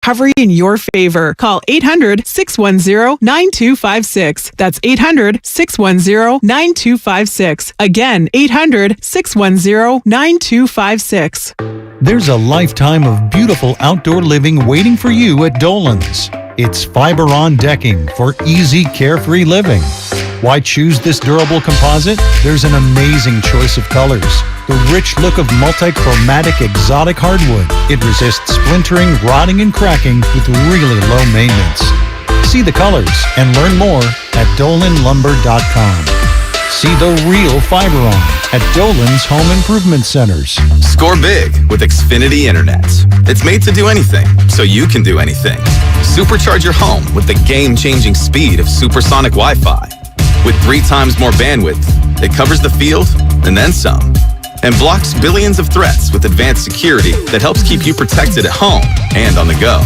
recovery in your favor. Call 800-610-9256. That's 800-610-9256. Again, 800-610-9256. There's a lifetime of beautiful outdoor living waiting for you at Dolan's. It's fiber-on decking for easy, carefree living. Why choose this durable composite? There's an amazing choice of colors. The rich look of multi-chromatic exotic hardwood. It resists splintering, rotting, and cracking with really low maintenance. See the colors and learn more at dolanlumber.com. See the real Fiberon at Dolan's Home Improvement Centers. Score big with Xfinity Internet. It's made to do anything, so you can do anything. Supercharge your home with the game-changing speed of supersonic Wi-Fi. With 3 times more bandwidth, it covers the field and then some. And blocks billions of threats with advanced security that helps keep you protected at home and on the go.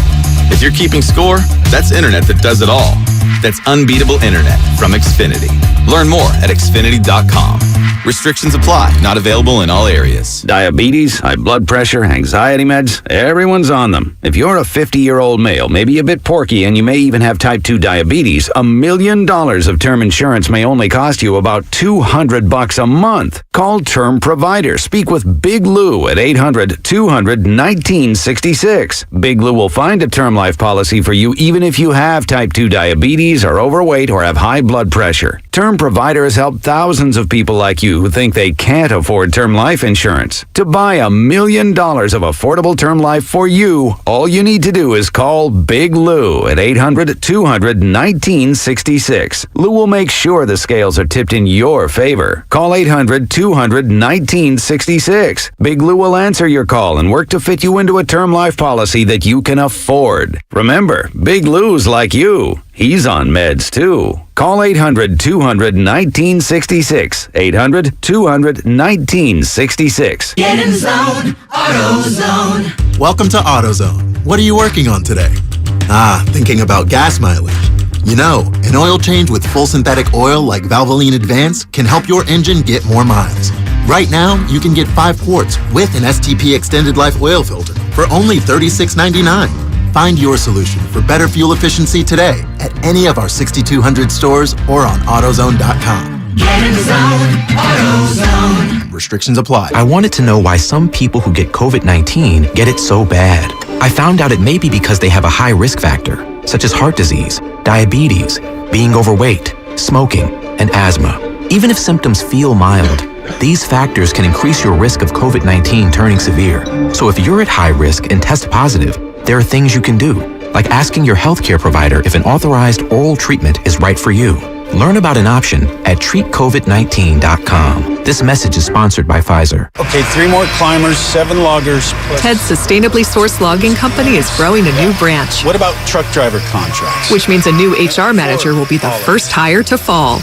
If you're keeping score, that's internet that does it all. That's unbeatable internet from Xfinity. Learn more at Xfinity.com. Restrictions apply. Not available in all areas. Diabetes, high blood pressure, anxiety meds, everyone's on them. If you're a 50-year-old male, maybe a bit porky, and you may even have type 2 diabetes, $1 million of term insurance may only cost you about $200 a month. Call Term Provider. Speak with Big Lou at 800-200-1966. Big Lou will find a term life policy for you even if you have type 2 diabetes, are overweight, or have high blood pressure. Term Provider has helped thousands of people like you who think they can't afford term life insurance. To buy $1 million of affordable term life for you, all you need to do is call Big Lou at 800-200-1966. Lou will make sure the scales are tipped in your favor. Call 800-200-1966. Big Lou will answer your call and work to fit you into a term life policy that you can afford. Remember, Big Lou's like you. He's on meds, too. Call 800-200-1966. 800-200-1966. Get in zone, AutoZone. Welcome to AutoZone. What are you working on today? Thinking about gas mileage. You know, an oil change with full synthetic oil like Valvoline Advance can help your engine get more miles. Right now, you can get 5 quarts with an STP Extended Life oil filter for only $36.99. Find your solution for better fuel efficiency today at any of our 6,200 stores or on AutoZone.com. Get in zone, AutoZone. Restrictions apply. I wanted to know why some people who get COVID-19 get it so bad. I found out it may be because they have a high risk factor, such as heart disease, diabetes, being overweight, smoking, and asthma. Even if symptoms feel mild, these factors can increase your risk of COVID-19 turning severe. So if you're at high risk and test positive, there are things you can do, like asking your healthcare provider if an authorized oral treatment is right for you. Learn about an option at treatcovid19.com. This message is sponsored by Pfizer. Okay, 3 more climbers, 7 loggers. Ted's sustainably sourced logging company is growing a new branch. What about truck driver contracts? Which means a new HR manager will be the first hire to fall.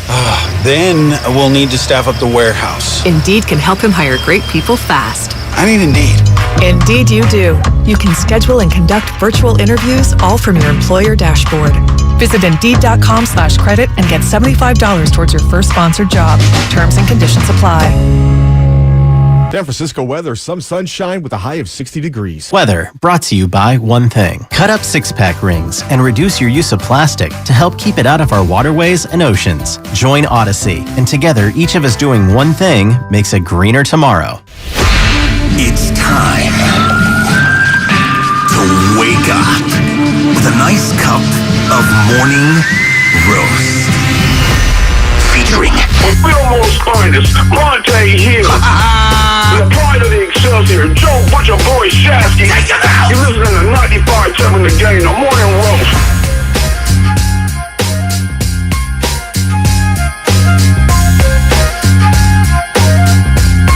Then we'll need to staff up the warehouse. Indeed can help him hire great people fast. I need Indeed. Indeed you do. You can schedule and conduct virtual interviews all from your employer dashboard. Visit Indeed.com/credit and get $75 towards your first sponsored job. Terms and conditions apply. San Francisco weather, some sunshine with a high of 60 degrees. Weather brought to you by One Thing. Cut up 6-pack rings and reduce your use of plastic to help keep it out of our waterways and oceans. Join Odyssey, and together each of us doing one thing makes a greener tomorrow. It's time to wake up with a nice cup of morning roast. Featuring Fillmore's finest, Monte Hill. The pride of the Excelsior, Joe Butcher Boy Shasky. You're listening to 95.7 The Game, the morning roast.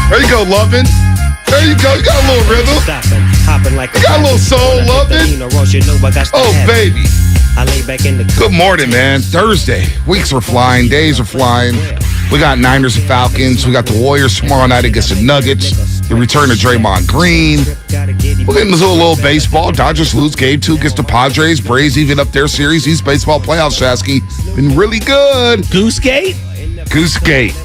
There you go, Lovin'. There you go. You got a little rhythm. You got a little soul, Lovin'. Oh, baby. Good morning, man. Thursday. Weeks are flying. Days are flying. We got Niners and Falcons. We got the Warriors tomorrow night against the Nuggets. The return of Draymond Green. We're getting into a little baseball. Dodgers lose game 2 against the Padres. Braves even up their series. East baseball playoffs, Shasky. Been really good. Goose Gate? Goose Gate.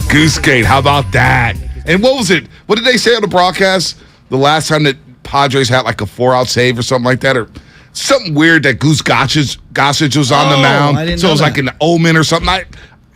Goose Gate. How about that? And what was it? What did they say on the broadcast? The last time that Padres had like a 4-out save or something like that? Or something weird that Goose Gossage was on the mound. I didn't so know it was that. like an omen or something.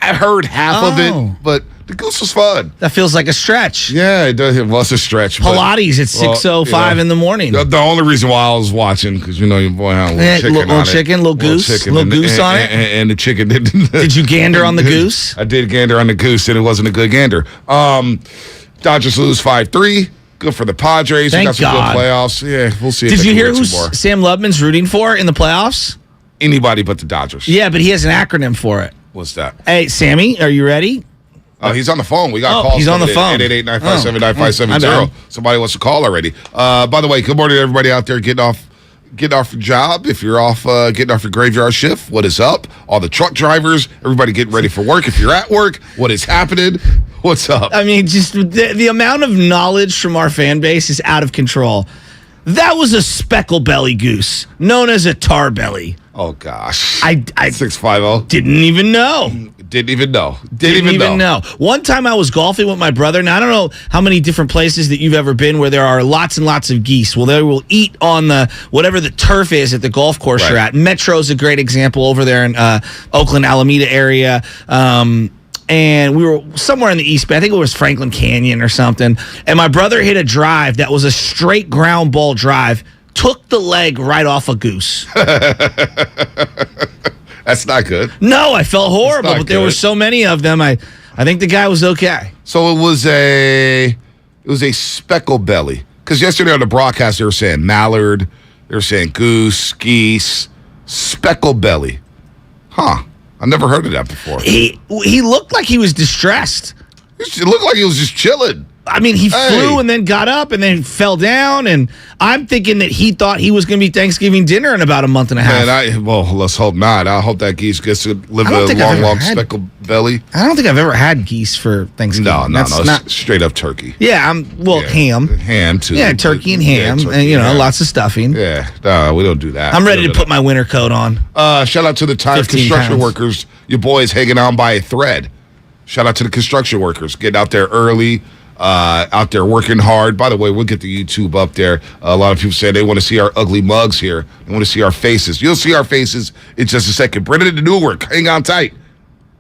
I heard half of it, but the Goose was fun. That feels like a stretch. Yeah, it does. It was a stretch. but, Pilates at 6:05 in the morning. The only reason why I was watching, because your boy had a little chicken on it. Little goose on it. And the chicken didn't. Did you gander on the goose? I did gander on the goose, and it wasn't a good gander. Dodgers lose 5-3. Good for the Padres. Thank we got some God. good playoffs. Yeah, we'll see. Did if you they hear can who win some more. Sam Lubman's rooting for in the playoffs? Anybody but the Dodgers. Yeah, but he has an acronym for it. What's that? Hey, Sammy, are you ready? Oh, he's on the phone. We got calls. He's on the phone. 888-957-9570. Somebody wants to call already. By the way, good morning to everybody out there getting off your job. If you're off getting off your graveyard shift, what is up? All the truck drivers, everybody getting ready for work. If you're at work, what is happening? What's up? I mean, just the amount of knowledge from our fan base is out of control. That was a speckle belly goose, known as a tar belly. Oh, gosh. I 650. Didn't even know. Didn't even know. One time I was golfing with my brother. Now, I don't know how many different places that you've ever been where there are lots and lots of geese. Well, they will eat on the whatever the turf is at the golf course you're at. Metro's a great example over there in Oakland, Alameda area. And we were somewhere in the East Bay. I think it was Franklin Canyon or something. And my brother hit a drive that was a straight ground ball drive, took the leg right off a goose. That's not good. No, I felt horrible, but there were so many of them. I think the guy was okay. So it was a speckle belly. Because yesterday on the broadcast they were saying mallard, they were saying goose, geese, speckle belly. Huh. I never heard of that before. He looked like he was distressed. It looked like he was just chilling. I mean, he flew and then got up and then fell down, and I'm thinking that he thought he was going to be Thanksgiving dinner in about a month and a half. Man, let's hope not. I hope that geese gets to live a long speckled belly. I don't think I've ever had geese for Thanksgiving. No, it's straight up turkey. Yeah, ham. Ham, too. Yeah, turkey and ham, and lots of stuffing. Yeah, no, we don't do that. I'm ready to put my winter coat on. Shout out to the tire construction workers. Your boys hanging on by a thread. Shout out to the construction workers. Getting out there early. Out there working hard. By the way, we'll get the YouTube up there. A lot of people say they want to see our ugly mugs here. They want to see our faces. You'll see our faces in just a second. Brendan and Newark, hang on tight.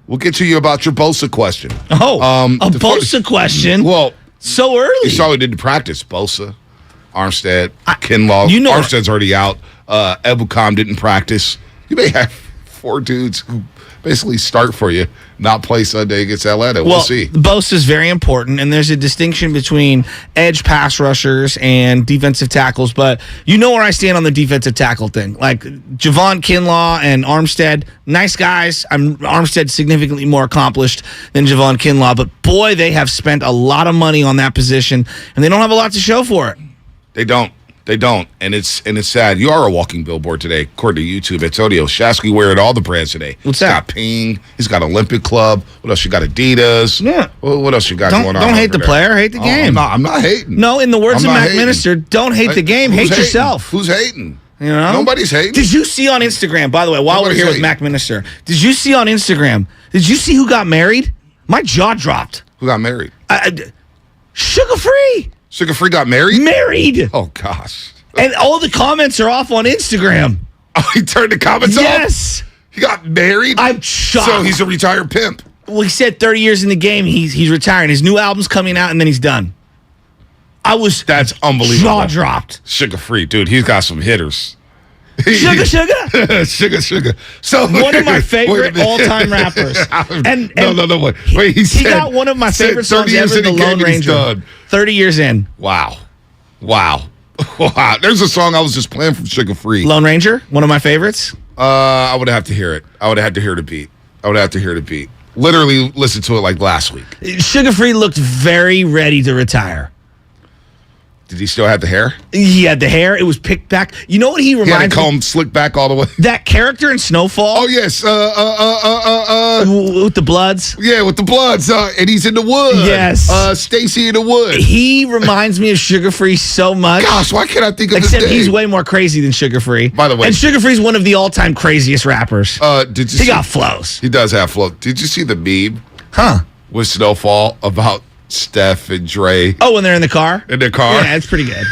We'll get to you about your Bosa question. A Bosa question? Well, so early. You saw we didn't practice. Bosa, Armstead, Kinlaw. Armstead's already out. Ebukam didn't practice. You may have 4 dudes who basically start for you, not play Sunday against Atlanta. We'll see. Bosa is very important, and there's a distinction between edge pass rushers and defensive tackles, but you know where I stand on the defensive tackle thing. Like Javon Kinlaw and Armstead, nice guys. Armstead's significantly more accomplished than Javon Kinlaw, but boy, they have spent a lot of money on that position, and they don't have a lot to show for it. They don't. And it's sad. You are a walking billboard today, according to YouTube. Antonio Shasky wearing all the brands today. What's that? He's got Ping. He's got Olympic Club. What else you got? Adidas. Yeah. What else you got going on? Don't hate the player. Hate the game. I'm not hating. No, in the words of Mac Minister, don't hate the game. Hate yourself. Who's hating? You know? Nobody's hating. Did you see on Instagram, by the way, while we're here with Mac Minister, did you see on Instagram, who got married? My jaw dropped. Who got married? Sugar Free. Sugar Free got married? Married. Oh, gosh. And all the comments are off on Instagram. Oh, he turned the comments off? Yes. He got married? I'm shocked. So he's a retired pimp. Well, he said 30 years in the game, he's retiring. His new album's coming out, and then he's done. That's unbelievable. Jaw dropped. Sugar Free, dude. He's got some hitters. Sugar. So one of my favorite all-time rappers. No. Wait, he got one of my favorite songs ever, The Lone Ranger. 30 years in. Wow. There's a song I was just playing from Sugar Free. Lone Ranger, one of my favorites. I would have to hear it. I would have to hear the beat. Literally listened to it like last week. Sugar Free looked very ready to retire. Did he still have the hair? He had the hair. It was picked back. You know what he reminds me? He had it combed slicked back all the way. That character in Snowfall. Oh, yes. With the Bloods. Yeah, with the Bloods. And he's in the wood. Yes. Stacy in the wood. He reminds me of Sugar Free so much. Gosh, why can't I think of his name? Except he's way more crazy than Sugar Free. By the way. And Sugar Free's one of the all-time craziest rappers. He got flows. He does have flow. Did you see the meme? Huh. With Snowfall about Steph and Dre? Oh, when they're in the car? In their car? Yeah, it's pretty good.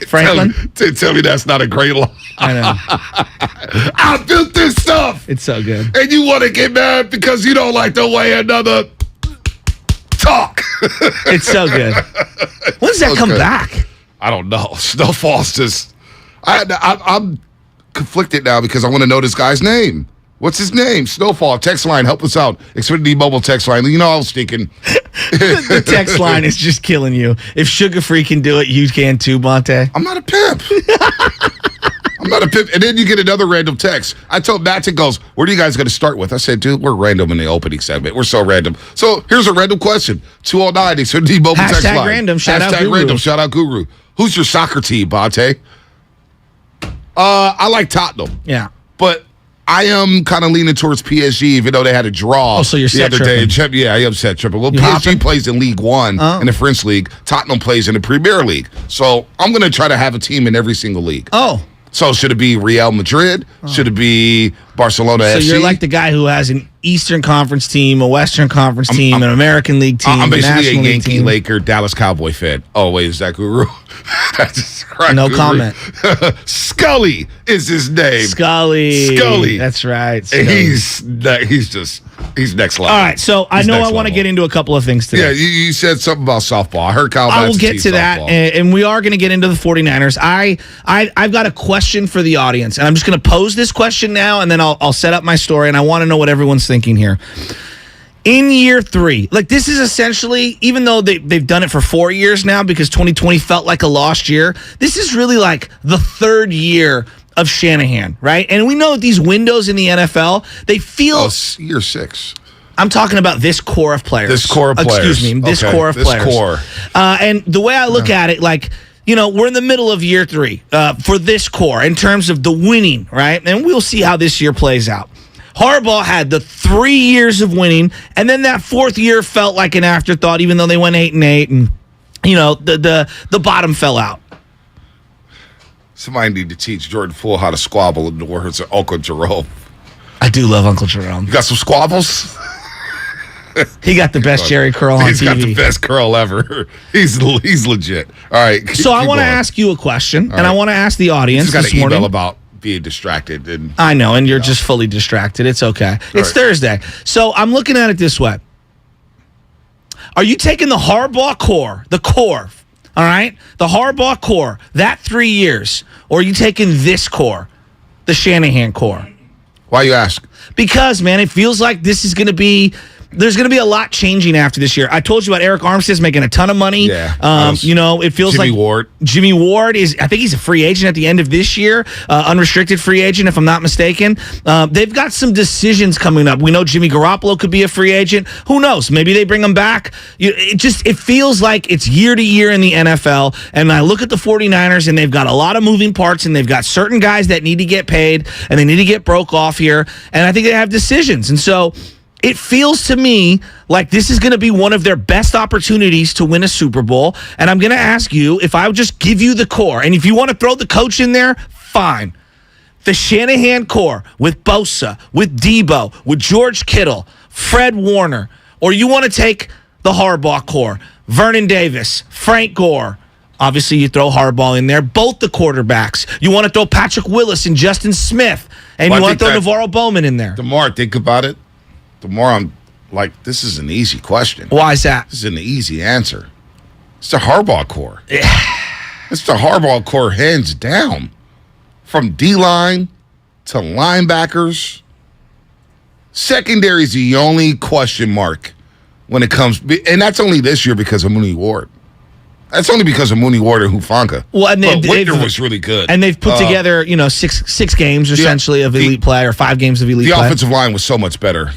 Franklin? Tell me that's not a great line. I know. I built this stuff. It's so good. And you want to get mad because you don't like the way another talk. It's so good. When does that come back? I don't know. Snowfall's just... I'm conflicted now because I want to know this guy's name. What's his name? Snowfall. Text line. Help us out. Xfinity Mobile text line. You know I was thinking. The text line is just killing you. If Sugar Free can do it, you can too, Monte. I'm not a pimp. I'm not a pimp. And then you get another random text. I told Matt, it goes, what are you guys going to start with? I said, dude, we're random in the opening segment. We're so random. So here's a random question. 209 Xfinity Mobile text line. Hashtag random. Shout out Guru. Random. Shout out Guru. Who's your soccer team, Bonte? I like Tottenham. Yeah. But I am kind of leaning towards PSG, even though they had a draw so you're the other day. Yeah, I am set tripping. Well, PSG plays in League One in the French League. Tottenham plays in the Premier League. So I'm going to try to have a team in every single league. Oh. So should it be Real Madrid? Should it be Barcelona FC? So you're like the guy who has an Eastern Conference team, a Western Conference team, an American League team, I'm basically a National League Yankee, team. Laker, Dallas Cowboy fan. Oh, wait, is that Guru? That's right, no Guru. comment. Scully is his name. Scully. That's right. And he's next level. All right, so I know I want to get into a couple of things today. Yeah, you said something about softball. I heard Kyle. I will get to that, and we are going to get into the 49ers. I've got a question for the audience, and I'm just going to pose this question now, and then I'll set up my story, and I want to know what everyone's thinking here. In year 3, like this is essentially, even though they've done it for 4 years now because 2020 felt like a lost year, this is really like the 3rd year of Shanahan, right? And we know that these windows in the NFL, they feel... Oh, year 6. I'm talking about this core of players. This core of players. Excuse me, this core of players. Core. And the way I look at it, like... You know, we're in the middle of year 3 for this core in terms of the winning, right? And we'll see how this year plays out. Harbaugh had the 3 years of winning, and then that 4th year felt like an afterthought, even though they went 8-8, and you know the bottom fell out. Somebody need to teach Jordan Poole how to squabble in the words of Uncle Jerome. I do love Uncle Jerome. You got some squabbles? He got the best Jerry curl on TV. He's got the best curl ever. He's legit. All right. So I want to ask you a question, and I want to ask the audience got this an morning email about being distracted. And I know, and you're just fully distracted. It's okay. It's Thursday. So I'm looking at it this way. Are you taking the Harbaugh core, all right? The Harbaugh core, that 3 years, or are you taking this core, the Shanahan core? Why you ask? Because, man, it feels like this is going to be... There's going to be a lot changing after this year. I told you about Eric Armstead's making a ton of money. Yeah. You know, it feels Jimmy Ward. Jimmy Ward is, I think he's a free agent at the end of this year, unrestricted free agent, if I'm not mistaken. They've got some decisions coming up. We know Jimmy Garoppolo could be a free agent. Who knows? Maybe they bring him back. It feels like it's year to year in the NFL. And I look at the 49ers, and they've got a lot of moving parts, and they've got certain guys that need to get paid, and they need to get broke off here. And I think they have decisions. And so... It feels to me like this is going to be one of their best opportunities to win a Super Bowl. And I'm going to ask you, if I would just give you the core, and if you want to throw the coach in there, fine. The Shanahan core with Bosa, with Debo, with George Kittle, Fred Warner, or you want to take the Harbaugh core, Vernon Davis, Frank Gore. Obviously, you throw Harbaugh in there. Both the quarterbacks. You want to throw Patrick Willis and Justin Smith, and you want to throw Navarro Bowman in there. The more I think about it, the more I'm like, this is an easy question. Why is that? This is an easy answer. It's the Harbaugh core. It's the Harbaugh core hands down. From D-line to linebackers. Secondary is the only question mark when it comes, and that's only this year because of Mooney Ward. That's only because of Mooney Ward and Hufanga. Well, and but Whitner was really good. And they've put together, six games essentially of elite play, or 5 games of elite play. The offensive line was so much better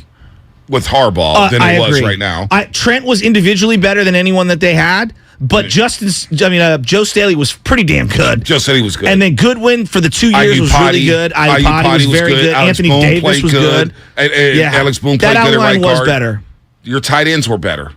with Harbaugh than it was right now. Trent was individually better than anyone that they had, but Joe Staley was pretty damn good. Joe Staley was good. And then Goodwin for the 2 years was really good. Iupati was very good. Anthony Davis was good. Alex Boone played good at right guard. That outline was better. Your tight ends were better.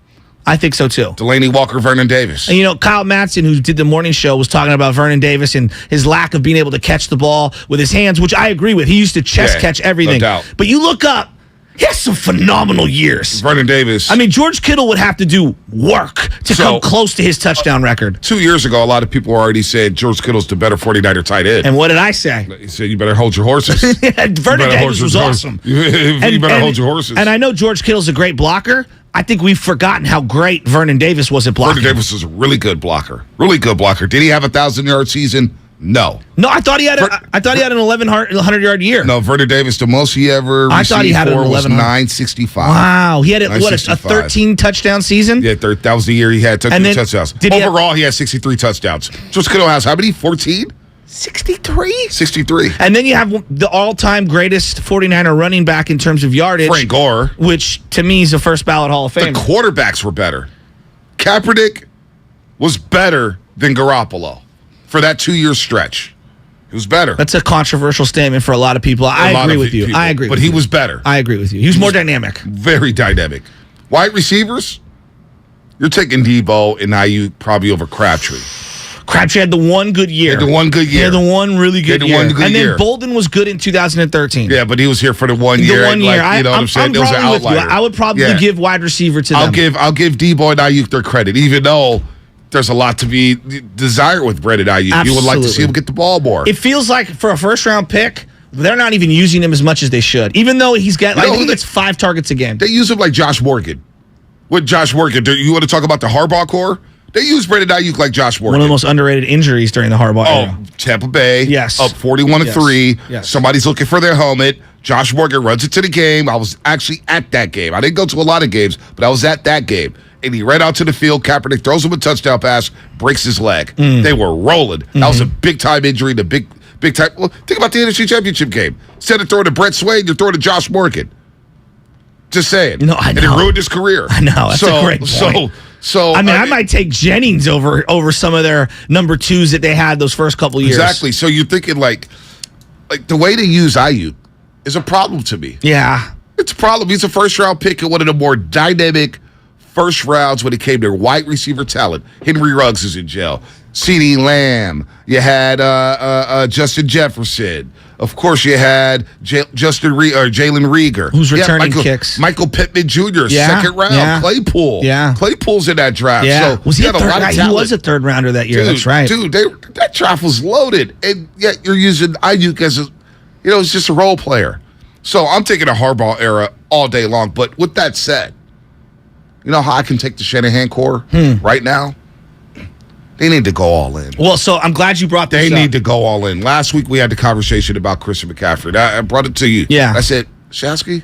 I think so, too. Delaney Walker, Vernon Davis. And, Kyle Madsen, who did the morning show, was talking about Vernon Davis and his lack of being able to catch the ball with his hands, which I agree with. He used to chest catch everything. No doubt. But you look up, He has some phenomenal years. Vernon Davis. I mean, George Kittle would have to do work to come close to his touchdown record. 2 years ago, a lot of people already said George Kittle's the better 49er tight end. And what did I say? He said, you better hold your horses. Vernon Davis was awesome. You better hold your horses. And I know George Kittle's a great blocker. I think we've forgotten how great Vernon Davis was at blocking. Vernon Davis was a really good blocker. Really good blocker. Did he have a 1,000-yard season? No. No, I thought he had an 1,100-yard year. No, Vernon Davis, the most he ever I thought he had for an was 965. Wow. He had a 13-touchdown season? Yeah, that was the year he had touchdowns. Overall, he had 63 touchdowns. George Kittle has how many? 14? 63? 63. And then you have the all-time greatest 49er running back in terms of yardage. Frank Gore. Which, to me, is a first-ballot Hall of Fame. The quarterbacks were better. Kaepernick was better than Garoppolo for that 2-year stretch. He was better. That's a controversial statement for a lot of people. I agree with you. But he was better. I agree with you. He was more dynamic. Very dynamic. Wide receivers, you're taking Debo and Ayuk probably over Crabtree. Crabtree had the one good year. He had the one really good year. And then Bolden was good in 2013. Yeah, but he was here for the 1 year. The 1 year. You know what I'm saying? Those are outliers. I would probably give wide receiver to them. I'll give Debo and Ayuk their credit, even though there's a lot to be desired with Brandon Ayuk. Absolutely. You would like to see him get the ball more. It feels like for a first-round pick, they're not even using him as much as they should, even though he's got, I think he gets 5 targets a game. They use him like Josh Morgan. With Josh Morgan, you want to talk about the Harbaugh core? They use Brandon Ayuk like Josh Morgan. One of the most underrated injuries during the Harbaugh era. Tampa Bay. Yes. Up 41-3. Yes. Somebody's looking for their helmet. Josh Morgan runs into the game. I was actually at that game. I didn't go to a lot of games, but I was at that game. And he ran out to the field. Kaepernick throws him a touchdown pass, breaks his leg. They were rolling. That was a big-time injury. The big time. Well, think about the NFC Championship game. Instead of throwing to Brett Swade, you're throwing to Josh Morgan. Just saying. No, I know. And it ruined his career. I know. That's a great point. I mean, I might take Jennings over some of their number twos that they had those first couple years. Exactly. So you're thinking like the way they use Ayuk is a problem to me. Yeah. It's a problem. He's a first-round pick and one of the more dynamic first rounds when it came to wide receiver talent. Henry Ruggs is in jail. CeeDee Lamb. You had Justin Jefferson. Of course, you had Jalen Reagor. Who's returning kicks. Michael Pittman Jr., second round. Yeah. Claypool. Yeah. Claypool's in that draft. Yeah. So was he a third round? He was a third rounder that year. That's right. Dude, that draft was loaded. And yet you're using Ayuk as it's just a role player. So I'm taking a Harbaugh era all day long. But with that said, you know how I can take the Shanahan core right now? They need to go all in. Well, so I'm glad you brought this up. They need to go all in. Last week we had the conversation about Christian McCaffrey. I brought it to you. Yeah. I said, Shasky,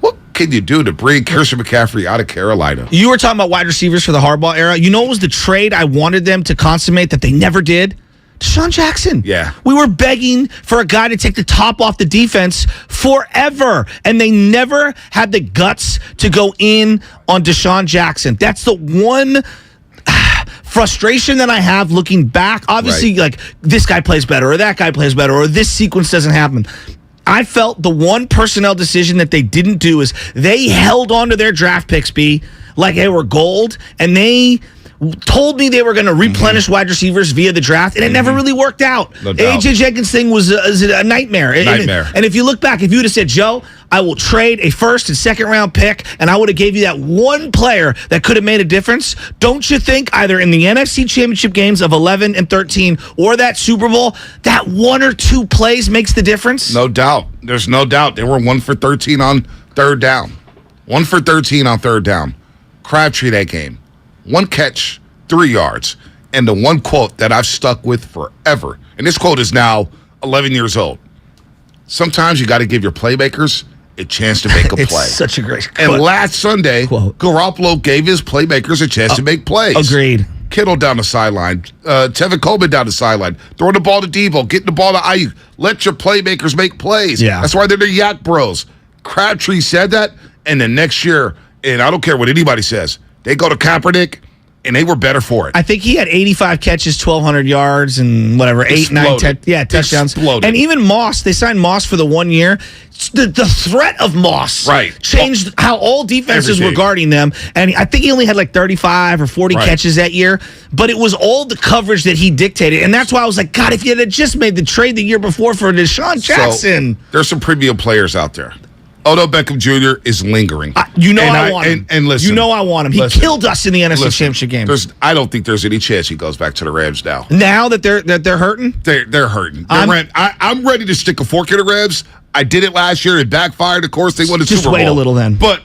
what can you do to bring Christian McCaffrey out of Carolina? You were talking about wide receivers for the Harbaugh era. You know what was the trade I wanted them to consummate that they never did? Deshaun Jackson. Yeah. We were begging for a guy to take the top off the defense forever, and they never had the guts to go in on Deshaun Jackson. That's the one frustration that I have looking back. Obviously, like, this guy plays better, or that guy plays better, or this sequence doesn't happen. I felt the one personnel decision that they didn't do is they held on to their draft picks, like they were gold, and they told me they were going to replenish wide receivers via the draft, and it never really worked out. No doubt. A.J. Jenkins thing was a nightmare. And if you look back, if you would have said, Joe, I will trade a first and second round pick, and I would have gave you that one player that could have made a difference, don't you think either in the NFC Championship games of 11 and 13 or that Super Bowl, that one or two plays makes the difference? No doubt. There's no doubt. They were 1 for 13 on third down. 1 for 13 on third down. Crabtree that game. 1 catch, 3 yards. And the one quote that I've stuck with forever, and this quote is now 11 years old. Sometimes you got to give your playmakers a chance to make a play. It's such a great quote. And last Sunday, Garoppolo gave his playmakers a chance to make plays. Agreed. Kittle down the sideline. Tevin Coleman down the sideline. Throwing the ball to Debo. Getting the ball to Ayuk. Let your playmakers make plays. Yeah. That's why they're the Yak Bros. Crabtree said that, and the next year, and I don't care what anybody says, they go to Kaepernick, and they were better for it. I think he had 85 catches, 1,200 yards, and whatever, 8, 9, 10 touchdowns. Exploded. And even Moss, they signed Moss for the 1 year. The threat of Moss changed how all defenses were guarding them. And I think he only had like 35 or 40 catches that year. But it was all the coverage that he dictated. And that's why I was like, God, if you had just made the trade the year before for Deshaun Jackson. So, there's some premium players out there. Odell Beckham Jr. is lingering. I want him. And listen. I want him. He killed us in the NFC Championship game. I don't think there's any chance he goes back to the Rams now. Now that they're hurting? They're hurting. I'm ready to stick a fork in the Rams. I did it last year. It backfired. Of course, they won the Super Bowl. Just wait a little then. But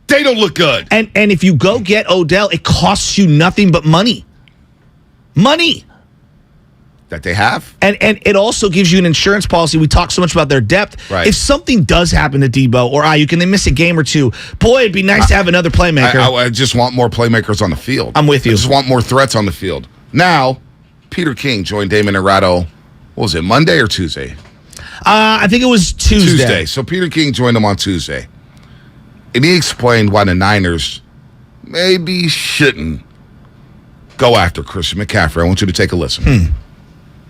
they don't look good. And if you go get Odell, it costs you nothing but money. Money. That they have. And it also gives you an insurance policy. We talk so much about their depth. Right. If something does happen to Debo or Ayuk and they miss a game or two, boy, it'd be nice to have another playmaker. I just want more playmakers on the field. I'm with you. I just want more threats on the field. Now, Peter King joined Damon Ratto, what was it, Monday or Tuesday? I think it was Tuesday. So Peter King joined him on Tuesday. And he explained why the Niners maybe shouldn't go after Christian McCaffrey. I want you to take a listen.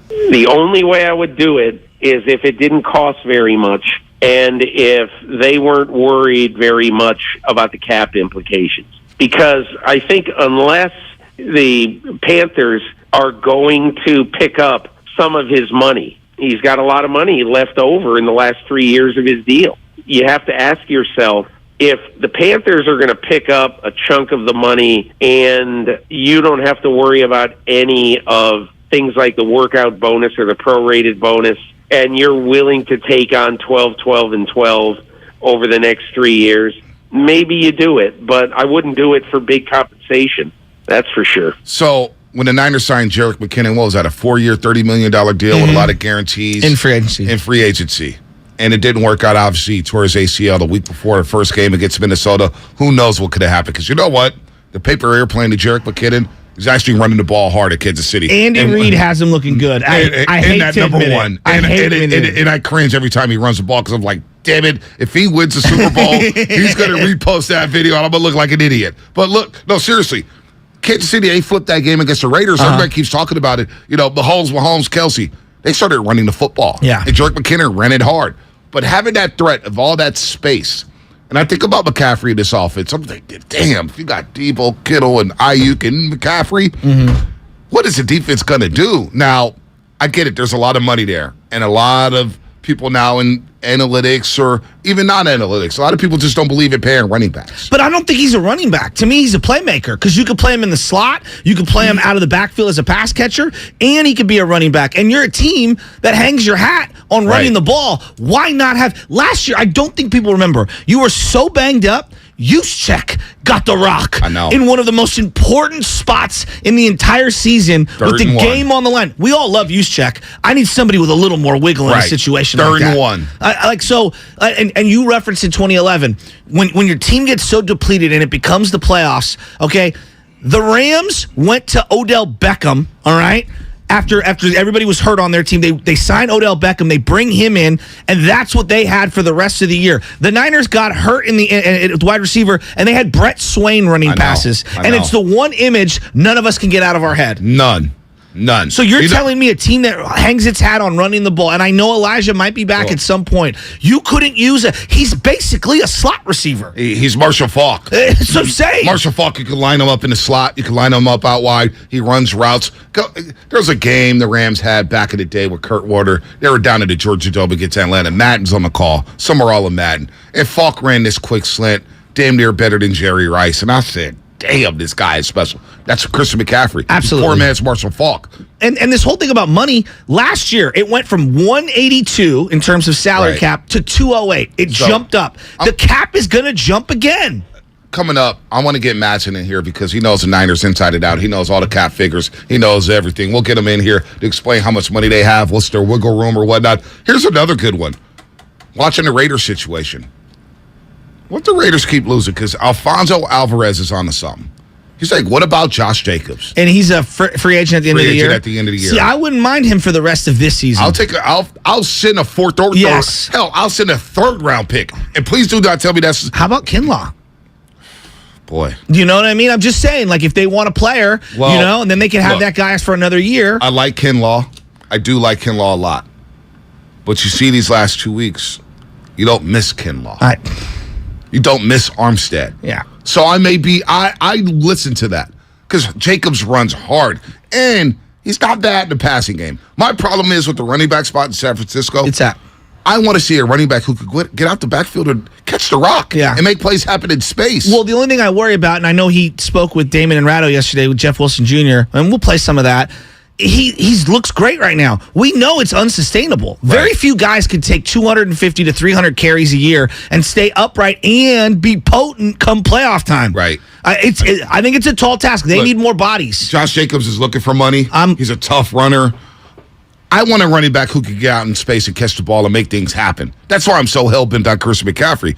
The only way I would do it is if it didn't cost very much and if they weren't worried very much about the cap implications. Because I think unless the Panthers are going to pick up some of his money, he's got a lot of money left over in the last 3 years of his deal. You have to ask yourself, if the Panthers are going to pick up a chunk of the money and you don't have to worry about any of things like the workout bonus or the prorated bonus, and you're willing to take on 12, 12, and 12 over the next 3 years, maybe you do it. But I wouldn't do it for big compensation. That's for sure. So when the Niners signed Jerick McKinnon, what was that, a 4-year, $30 million deal with a lot of guarantees? In free agency. And it didn't work out, obviously. He tore his ACL the week before the first game against Minnesota. Who knows what could have happened? Because you know what? The paper airplane to Jerick McKinnon, he's actually running the ball hard at Kansas City. Andy Reid has him looking good. I hate that to number admit one. It. And I cringe every time he runs the ball because I'm like, damn it, if he wins the Super Bowl, he's going to repost that video and I'm going to look like an idiot. But look, no, seriously, Kansas City, they flipped that game against the Raiders. Everybody keeps talking about it. You know, Mahomes, Kelsey, they started running the football. Yeah. And Jerick McKinnon ran it hard. But having that threat of all that space, and I think about McCaffrey in this offense, I'm thinking, damn, if you got Debo, Kittle, and Ayuk and McCaffrey, what is the defense going to do? Now, I get it. There's a lot of money there, and a lot of people now in analytics or even non-analytics, a lot of people just don't believe in paying running backs. But I don't think he's a running back. To me, he's a playmaker because you could play him in the slot, you could play him out of the backfield as a pass catcher, and he could be a running back. And you're a team that hangs your hat on running the ball. Why not have... Last year, I don't think people remember, you were so banged up, Juszczyk got the rock in one of the most important spots in the entire season with the game on the line. We all love Juszczyk. I need somebody with a little more wiggle in a situation like that. 3-1. And you referenced in 2011 when your team gets so depleted and it becomes the playoffs. Okay, the Rams went to Odell Beckham. All right. After everybody was hurt on their team, they signed Odell Beckham. They bring him in, and that's what they had for the rest of the year. The Niners got hurt in the wide receiver, and they had Brett Swain running passes. And it's the one image none of us can get out of our head. None. So you're telling me a team that hangs its hat on running the ball, and I know Elijah might be back at some point. You couldn't use he's basically a slot receiver. He's Marshall Faulk. So say. Marshall Faulk, you can line him up in the slot. You can line him up out wide. He runs routes. There's a game the Rams had back in the day with Kurt Warner. They were down at the Georgia Dome against Atlanta. Madden's on the call. Some are all in Madden. And Faulk ran this quick slant, damn near better than Jerry Rice. And I said, damn, this guy is special. That's Christian McCaffrey. Absolutely. Poor man's Marshall Faulk. And this whole thing about money, last year, it went from 182 in terms of salary cap to 208. It jumped up. The cap is going to jump again. Coming up, I want to get Madsen in here because he knows the Niners inside and out. He knows all the cap figures. He knows everything. We'll get him in here to explain how much money they have, what's their wiggle room or whatnot. Here's another good one. Watching the Raiders situation. What the Raiders keep losing? Because Alfonso Alvarez is on to something. He's like, what about Josh Jacobs? And he's a free agent at the end of the year. At the end of the year. See, I wouldn't mind him for the rest of this season. I'll send a fourth or hell, I'll send a third round pick. And please do not tell me that's. How about Kinlaw? Boy. Do you know what I mean? I'm just saying, like, if they want a player, and then they can have that guy ask for another year. I like Kinlaw. I do like Kinlaw a lot. But you see these last 2 weeks, you don't miss Kinlaw. You don't miss Armstead. Yeah. So I listen to that because Jacobs runs hard and he's not bad in the passing game. My problem is with the running back spot in San Francisco. It's that. I want to see a running back who could get out the backfield and catch the rock and make plays happen in space. Well, the only thing I worry about, and I know he spoke with Damon and Ratto yesterday with Jeff Wilson Jr., and we'll play some of that. He looks great right now. We know it's unsustainable. Very few guys can take 250 to 300 carries a year and stay upright and be potent come playoff time. Right. I think it's a tall task. They need more bodies. Josh Jacobs is looking for money. He's a tough runner. I want a running back who can get out in space and catch the ball and make things happen. That's why I'm so hell-bent on Christian McCaffrey.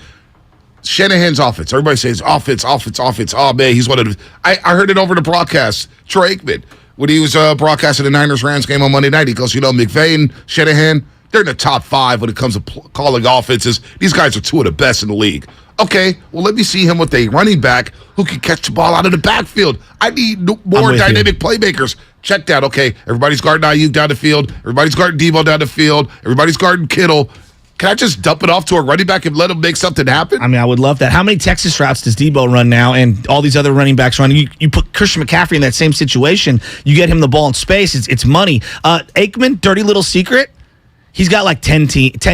Shanahan's offense. Everybody says offense. Oh, man, he's one of the... I heard it over the broadcast. Troy Aikman, when he was broadcasting the Niners-Rams game on Monday night, he goes, McVay and Shanahan, they're in the top 5 when it comes to calling offenses. These guys are 2 of the best in the league. Okay, well, let me see him with a running back who can catch the ball out of the backfield. I need more dynamic playmakers. Check that. Okay, everybody's guarding Ayuk down the field. Everybody's guarding Debo down the field. Everybody's guarding Kittle. Can I just dump it off to a running back and let him make something happen? I mean, I would love that. How many Texas routes does Debo run now and all these other running backs run? You put Christian McCaffrey in that same situation. You get him the ball in space. It's money. Aikman, dirty little secret. He's got like 10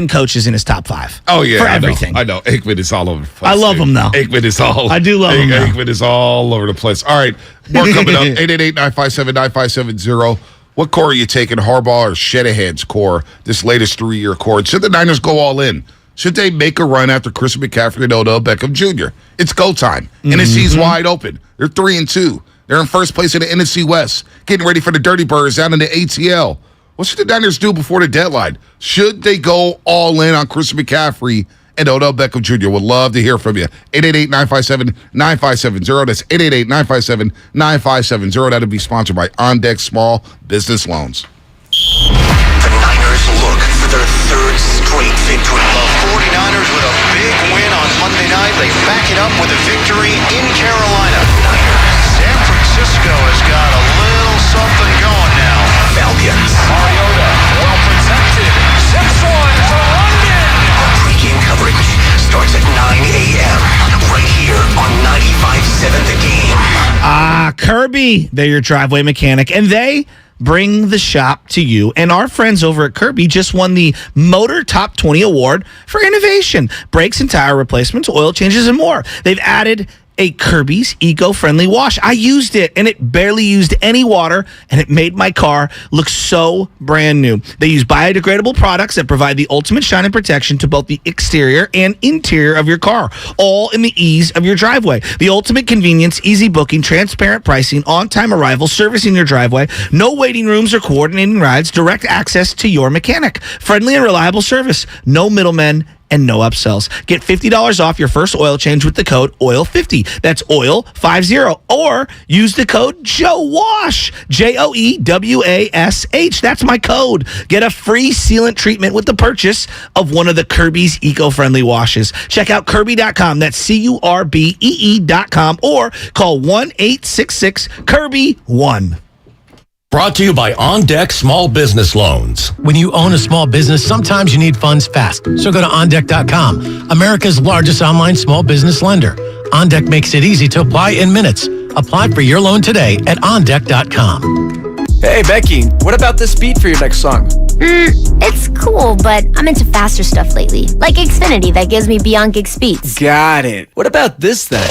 coaches in his top 5. Oh, yeah. For everything. I know. Aikman is all over the place. I love him, though. Aikman is all... I do love him, though. Aikman is all over the place. All right. More coming up. 888-957-9570. What core are you taking, Harbaugh or Shanahan's core, this latest 3-year core? Should the Niners go all in? Should they make a run after Christian McCaffrey and Odell Beckham Jr.? It's go time. NFC's wide open. They're 3-2. They're in first place in the NFC West, getting ready for the Dirty Birds down in the ATL. What should the Niners do before the deadline? Should they go all in on Christian McCaffrey and Odell Beckham Jr.? Would love to hear from you. 888-957-9570. That's 888-957-9570. That'll be sponsored by On Deck Small Business Loans. The Niners look for their 3rd straight victory. The 49ers with a big win on Monday night. They back it up with a victory in Carolina. San Francisco has got a little something going now. Falcons. Mariota, well protected. 6-1 for London. Our pregame coverage starts at 9 a.m. right here on 95.7 The Game. Kirby, they're your driveway mechanic, and they bring the shop to you. And our friends over at Kirby just won the Motor Top 20 Award for innovation. Brakes and tire replacements, oil changes, and more. They've added a Kirby's eco-friendly wash. I used it, and it barely used any water, and it made my car look so brand new. They use biodegradable products that provide the ultimate shine and protection to both the exterior and interior of your car, all in the ease of your driveway. The ultimate convenience, easy booking, transparent pricing, on-time arrival, servicing your driveway, no waiting rooms or coordinating rides, direct access to your mechanic, friendly and reliable service, no middlemen, and no upsells. Get $50 off your first oil change with the code OIL50. That's OIL50. Or use the code JOEWASH. JOEWASH. That's my code. Get a free sealant treatment with the purchase of one of the Kirby's eco-friendly washes. Check out Kirby.com. That's CURBEE.com. Or call 1-866-KIRBY-1. Brought to you by On Deck Small Business Loans. When you own a small business, sometimes you need funds fast. So go to OnDeck.com, America's largest online small business lender. OnDeck makes it easy to apply in minutes. Apply for your loan today at OnDeck.com. Hey, Becky, what about this beat for your next song? It's cool, but I'm into faster stuff lately. Like Xfinity that gives me beyond gig speeds. Got it. What about this then?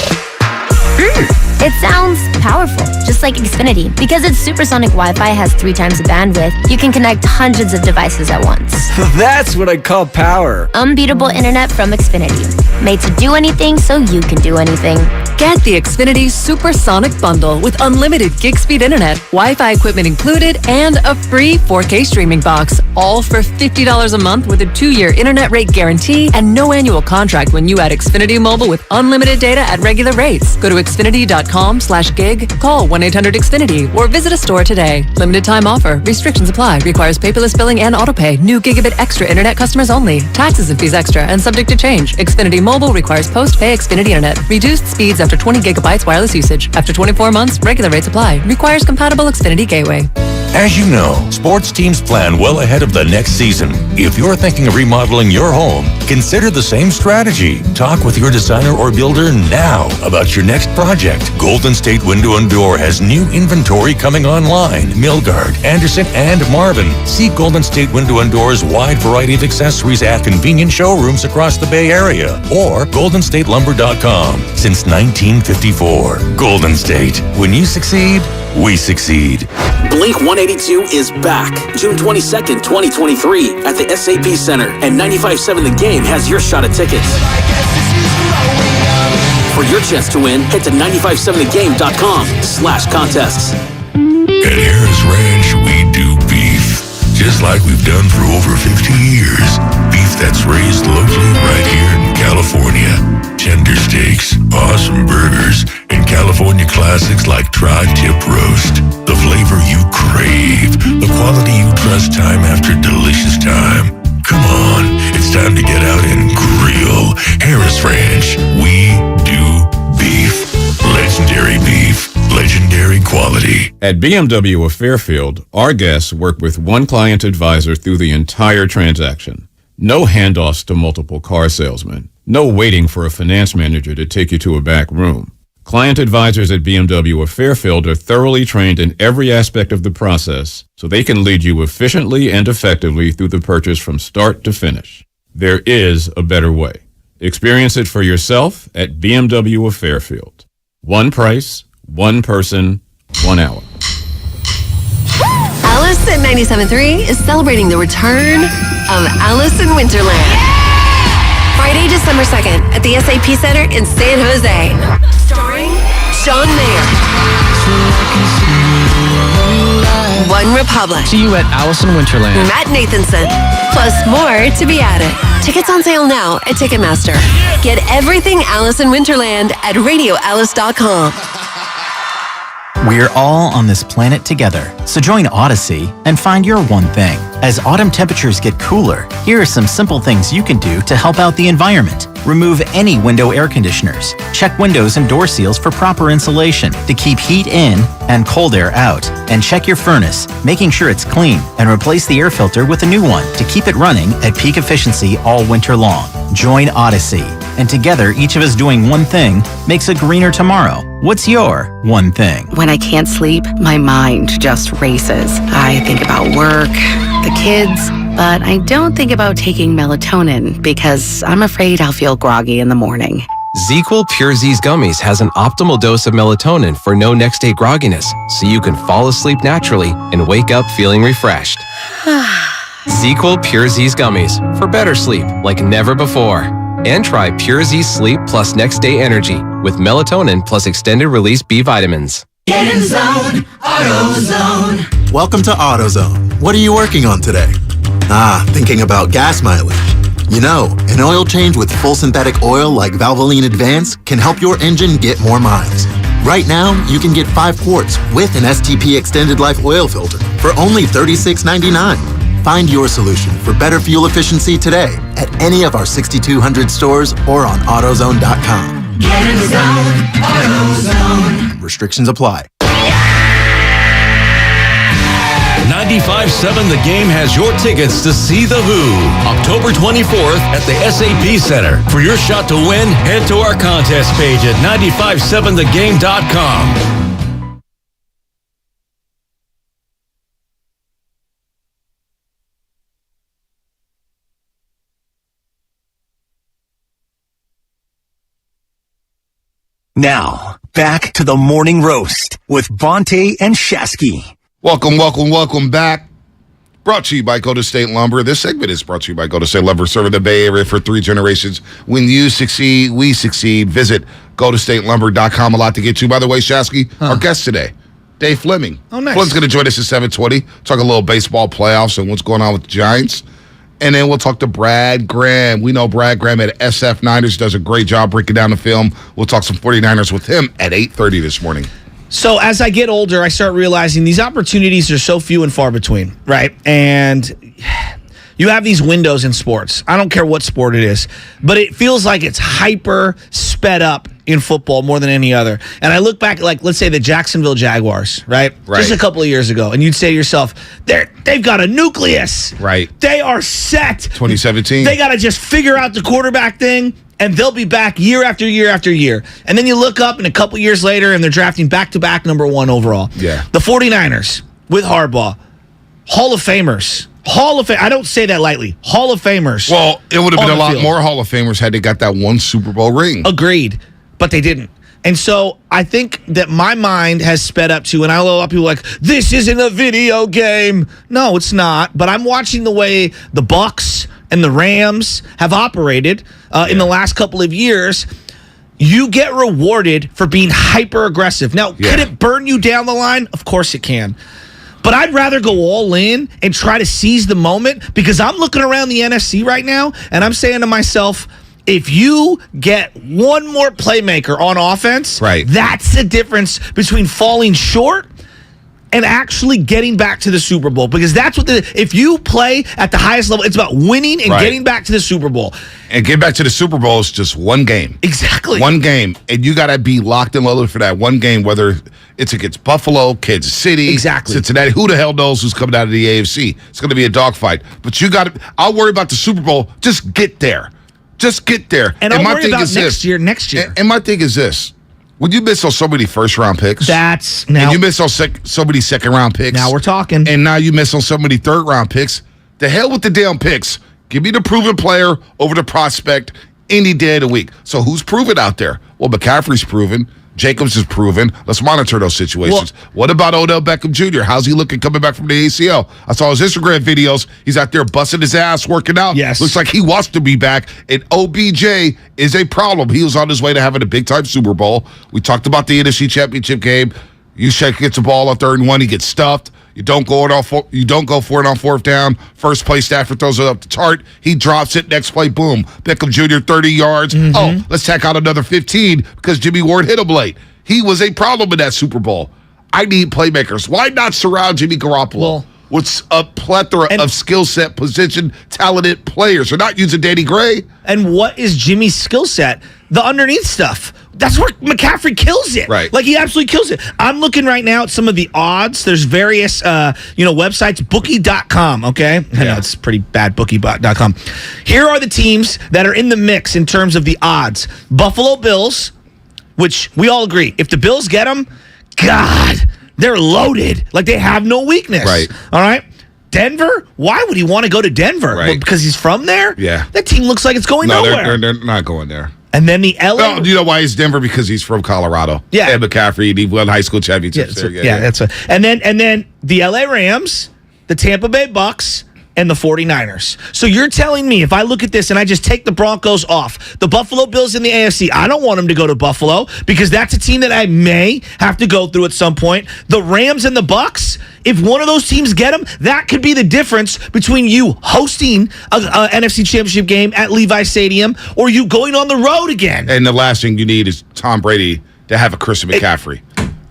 It sounds powerful, just like Xfinity. Because its supersonic Wi-Fi has 3 times the bandwidth, you can connect hundreds of devices at once. That's what I call power. Unbeatable internet from Xfinity. Made to do anything so you can do anything. Get the Xfinity Supersonic Bundle with unlimited gig speed internet, Wi-Fi equipment included, and a free 4K streaming box. All for $50 a month with a 2-year internet rate guarantee and no annual contract when you add Xfinity Mobile with unlimited data at regular rates. Go to Xfinity.com/gig, call 1-800-XFINITY, or visit a store today. Limited time offer. Restrictions apply. Requires paperless billing and autopay. New Gigabit Extra internet customers only. Taxes and fees extra and subject to change. Xfinity Mobile requires post-pay Xfinity internet. Reduced speeds after 20 gigabytes wireless usage. After 24 months, regular rates apply. Requires compatible Xfinity gateway. As you know, sports teams plan well ahead of the next season. If you're thinking of remodeling your home, consider the same strategy. Talk with your designer or builder now about your next project. Golden State Window and Door has new inventory coming online. Milgard, Anderson, and Marvin. See Golden State Window and Door's wide variety of accessories at convenient showrooms across the Bay Area or goldenstatelumber.com. Since 1954. Golden State. When you succeed, we succeed. Blink 182 is back. June 22nd, 2023 at the SAP Center. And 95.7 The Game has your shot at tickets. For your chance to win, head to 957thegame.com/contests. At Harris Ranch, we do beef. Just like we've done for over 50 years. Beef that's raised locally right here in California. Tender steaks, awesome burgers, and California classics like tri-tip roast. The flavor you crave, the quality you trust time after delicious time. Come on, it's time to get out and grill. Harris Ranch, we do beef. Legendary beef, legendary quality. At BMW of Fairfield, our guests work with one client advisor through the entire transaction. No handoffs to multiple car salesmen. No waiting for a finance manager to take you to a back room. Client advisors at BMW of Fairfield are thoroughly trained in every aspect of the process, so they can lead you efficiently and effectively through the purchase from start to finish. There is a better way. Experience it for yourself at BMW of Fairfield. One price, one person, 1 hour. Alice at 97.3 is celebrating the return of Alice in Winterland. Friday, December 2nd at the SAP Center in San Jose. Starring John Mayer. One Republic. See you at Alice in Winterland. Matt Nathanson. Plus more to be added. Tickets on sale now at Ticketmaster. Get everything Alice in Winterland at radioalice.com. We're all on this planet together, so join Odyssey and find your one thing. As autumn temperatures get cooler, here are some simple things you can do to help out the environment. Remove any window air conditioners. Check windows and door seals for proper insulation to keep heat in and cold air out. And check your furnace, making sure it's clean, and replace the air filter with a new one to keep it running at peak efficiency all winter long. Join Odyssey, and together each of us doing one thing makes a greener tomorrow. What's your one thing? When I can't sleep, my mind just races. I think about work, the kids, but I don't think about taking melatonin because I'm afraid I'll feel groggy in the morning. ZzzQuil Pure Z's Gummies has an optimal dose of melatonin for no next-day grogginess, so you can fall asleep naturally and wake up feeling refreshed. ZzzQuil Pure Z's Gummies for better sleep like never before. And try Pure Z Sleep Plus Next Day Energy with melatonin plus extended release B vitamins. Get in zone, AutoZone. Welcome to AutoZone. What are you working on today? Thinking about gas mileage. You know, an oil change with full synthetic oil like Valvoline Advance can help your engine get more miles. Right now, you can get 5 quarts with an STP Extended Life oil filter for only $36.99. Find your solution for better fuel efficiency today at any of our 6,200 stores or on AutoZone.com. Get in zone, AutoZone. Restrictions apply. 95.7 The Game has your tickets to see The Who, October 24th at the SAP Center. For your shot to win, head to our contest page at 957thegame.com. Now, back to the morning roast with Bonte and Shasky. Welcome back. Brought to you by Golden State Lumber. This segment is brought to you by Golden State Lumber, serving the Bay Area for 3 generations. When you succeed, we succeed. Visit goldenstatelumber.com. A lot to get to. By the way, Shasky, our guest today, Dave Fleming. Oh, nice. Fleming's going to join us at 7:20. Talk a little baseball playoffs and what's going on with the Giants. And then we'll talk to Brad Graham. We know Brad Graham at SF Niners does a great job breaking down the film. We'll talk some 49ers with him at 8:30 this morning. So as I get older, I start realizing these opportunities are so few and far between, right? And you have these windows in sports. I don't care what sport it is, but it feels like it's hyper sped up in football more than any other. And I look back, like, let's say the Jacksonville Jaguars, right? Just a couple of years ago. And you'd say to yourself, they've got a nucleus. Right. They are set. 2017. They got to just figure out the quarterback thing, and they'll be back year after year after year. And then you look up, and a couple years later, and they're drafting back-to-back number 1 overall. Yeah. The 49ers with Harbaugh, Hall of Famers. I don't say that lightly. Hall of Famers. Well, it would have been a lot more Hall of Famers had they got that one Super Bowl ring. Agreed. But they didn't. And so I think that my mind has sped up to, and I know a lot of people are like, this isn't a video game. No, it's not. But I'm watching the way the Bucs and the Rams have operated in the last couple of years. You get rewarded for being hyper aggressive. Now, could it burn you down the line? Of course it can. But I'd rather go all in and try to seize the moment, because I'm looking around the NFC right now and I'm saying to myself, if you get one more playmaker on offense, that's the difference between falling short and actually getting back to the Super Bowl. Because that's what if you play at the highest level, it's about winning and getting back to the Super Bowl. And getting back to the Super Bowl is just one game. Exactly. One game. And you got to be locked and loaded for that one game, whether it's against Buffalo, Kansas City, Cincinnati. Who the hell knows who's coming out of the AFC? It's going to be a dogfight. But you got to, I'll worry about the Super Bowl. Just get there. Just get there. And I'll worry about next year. And my thing is this. When you miss on so many first-round picks, and you miss on so many second-round picks. Now we're talking. And now you miss on so many third-round picks. The hell with the damn picks. Give me the proven player over the prospect any day of the week. So who's proven out there? Well, McCaffrey's proven. Jacobs is proven. Let's monitor those situations. What about Odell Beckham Jr.? How's he looking coming back from the ACL? I saw his Instagram videos. He's out there busting his ass, working out. Yes. Looks like he wants to be back. And OBJ is a problem. He was on his way to having a big-time Super Bowl. We talked about the NFC Championship game. Juszczyk gets the ball on 3rd and 1. He gets stuffed. You don't go for it on 4th down. First play, Stafford throws it up the chart. He drops it. Next play, boom. Beckham Jr., 30 yards. Oh, let's tack out another 15 because Jimmy Ward hit him late. He was a problem in that Super Bowl. I need playmakers. Why not surround Jimmy Garoppolo with a plethora of skill set, position, talented players? They're not using Danny Gray. And what is Jimmy's skill set? The underneath stuff. That's where McCaffrey kills it. Right. Like, he absolutely kills it. I'm looking right now at some of the odds. There's various, websites. Bookie.com, okay? I know it's pretty bad, Bookie.com. Here are the teams that are in the mix in terms of the odds. Buffalo Bills, which we all agree, if the Bills get them, God, they're loaded. Like, they have no weakness. Right. All right? Denver? Why would he want to go to Denver? Right. Well, because he's from there? Yeah. That team looks like it's going nowhere. They're not going there. And then the LA. No, you know why he's Denver? Because he's from Colorado. Yeah. And McCaffrey, he won high school championships there. That's what. And then the LA Rams, the Tampa Bay Bucks, and the 49ers. So you're telling me if I look at this and I just take the Broncos off, the Buffalo Bills in the AFC, I don't want them to go to Buffalo because that's a team that I may have to go through at some point. The Rams and the Bucks, if one of those teams get them, that could be the difference between you hosting a NFC Championship game at Levi Stadium or you going on the road again. And the last thing you need is Tom Brady to have a Christian McCaffrey.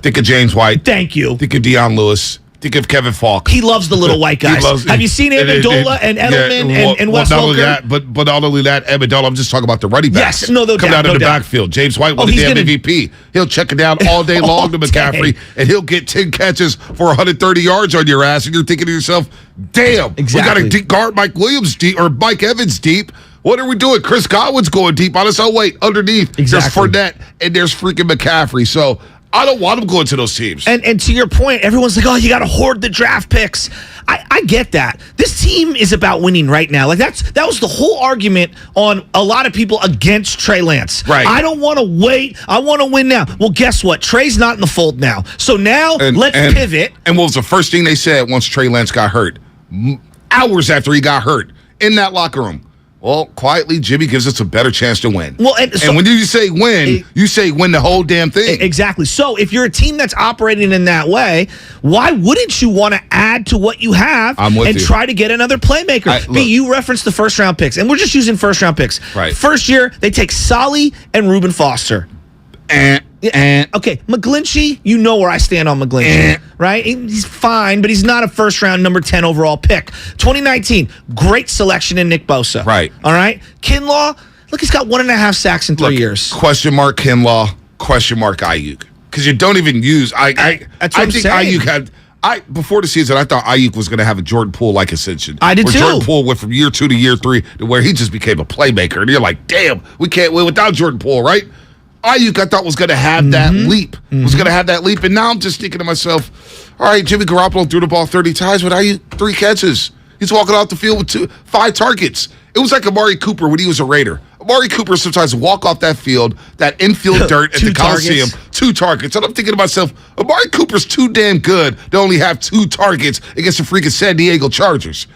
Think of James White. Thank you. Think of Deion Lewis. Think of Kevin Falk. He loves the little white guys. Have you seen Amendola and Edelman and Wes not only Welker? that, but not only that, Amendola, I'm just talking about the running backs. Yes, no doubt. Coming out of the backfield. James White won the damn MVP. He'll check it down all day long to McCaffrey, and he'll get 10 catches for 130 yards on your ass, and you're thinking to yourself, damn, exactly. We got to guard Mike Williams deep, or Mike Evans deep. What are we doing? Chris Godwin's going deep on us. Oh, wait, underneath. Exactly. There's Fournette, and there's freaking McCaffrey. So I don't want him going to those teams. And to your point, everyone's like, oh, you got to hoard the draft picks. I get that. This team is about winning right now. Like that was the whole argument on a lot of people against Trey Lance. Right. I don't want to wait. I want to win now. Well, guess what? Trey's not in the fold now. So now let's pivot. And what was the first thing they said once Trey Lance got hurt? Hours after he got hurt in that locker room. Well, quietly, Jimmy gives us a better chance to win. Well, and when you say win, you say win the whole damn thing. Exactly. So if you're a team that's operating in that way, why wouldn't you want to add to what you have and try to get another playmaker? You referenced the first-round picks, and we're just using first-round picks. Right. First year, they take Solly and Reuben Foster. Okay, McGlinchey, you know where I stand on McGlinchey, right? He's fine, but he's not a first-round number 10 overall pick. 2019, great selection in Nick Bosa. Right. All right? Kinlaw, Look, he's got 1.5 sacks in 3 years. Question mark Kinlaw, question mark Ayuk. Because you don't even use I think Ayuk had before the season, I thought Ayuk was going to have a Jordan Poole-like ascension. I did too. Jordan Poole went from year 2 to year 3 to where he just became a playmaker. And you're like, damn, we can't win without Jordan Poole, right? Ayuk, I thought, was going to have that leap. Was going to have that leap. And now I'm just thinking to myself, all right, Jimmy Garoppolo threw the ball 30 times, but Ayuk, 3 catches. He's walking off the field with 5 targets. It was like Amari Cooper when he was a Raider. Amari Cooper sometimes walk off that field, that infield dirt at the Coliseum, 2 targets. And I'm thinking to myself, Amari Cooper's too damn good to only have 2 targets against the freaking San Diego Chargers.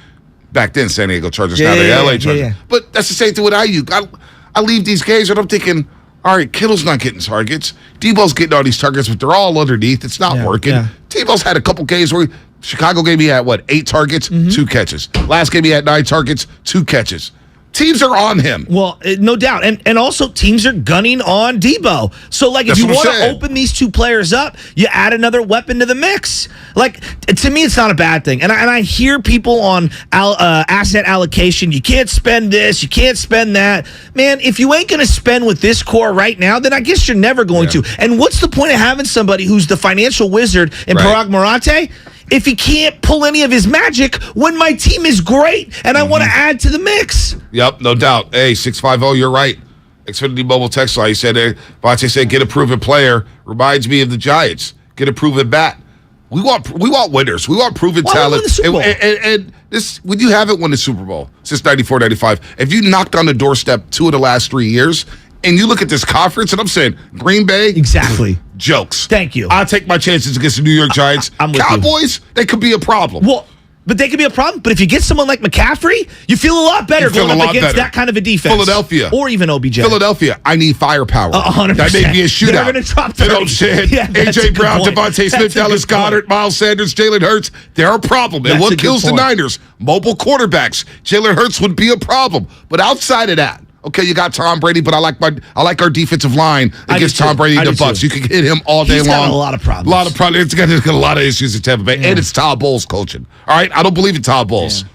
Back then, San Diego Chargers, now they're LA Chargers. Yeah. But that's the same thing with Ayuk. I leave these games and I'm thinking, all right, Kittle's not getting targets. Debo's getting all these targets, but they're all underneath. It's not working. Yeah. Debo's had a couple games where Chicago game he had, 8 targets, 2 catches. Last game he had 9 targets, 2 catches. Teams are on him. Well, no doubt. And also teams are gunning on Debo. So, like, if you want to open these 2 players up, you add another weapon to the mix. Like, to me, it's not a bad thing. And I hear people on asset allocation, you can't spend this, you can't spend that. Man, if you ain't going to spend with this core right now, then I guess you're never going to. And what's the point of having somebody who's the financial wizard in Parag Marate if he can't pull any of his magic when my team is great and I want to add to the mix? Yep, no doubt. Hey, 650, you're right. Xfinity Mobile Text line, he said, Bonte said, get a proven player. Reminds me of the Giants. Get a proven bat. We want winners. We want proven talent. And this, when you haven't won the Super Bowl since 94, 95, if you knocked on the doorstep 2 of the last 3 years, and you look at this conference, and I'm saying, Green Bay. Exactly. Jokes. Thank you. I'll take my chances against the New York Giants. I'm with Cowboys, they could be a problem. Well, but they could be a problem. But if you get someone like McCaffrey, you feel a lot better going up against that kind of a defense. Philadelphia. Or even OBJ. Philadelphia, I need firepower. 100%. That may be a shootout. They're going to drop 30. You know what I'm saying? Yeah, A.J. Brown, Devontae Smith, Dallas Goedert, Miles Sanders, Jalen Hurts, they're a problem. And what kills the Niners? Mobile quarterbacks. Jalen Hurts would be a problem. But outside of that, okay, you got Tom Brady, but I like our defensive line against Tom Brady and the Bucs. You can hit him all day long. He's got a lot of problems. It's got a lot of issues in Tampa Bay, and it's Todd Bowles coaching. All right, I don't believe in Todd Bowles. Yeah.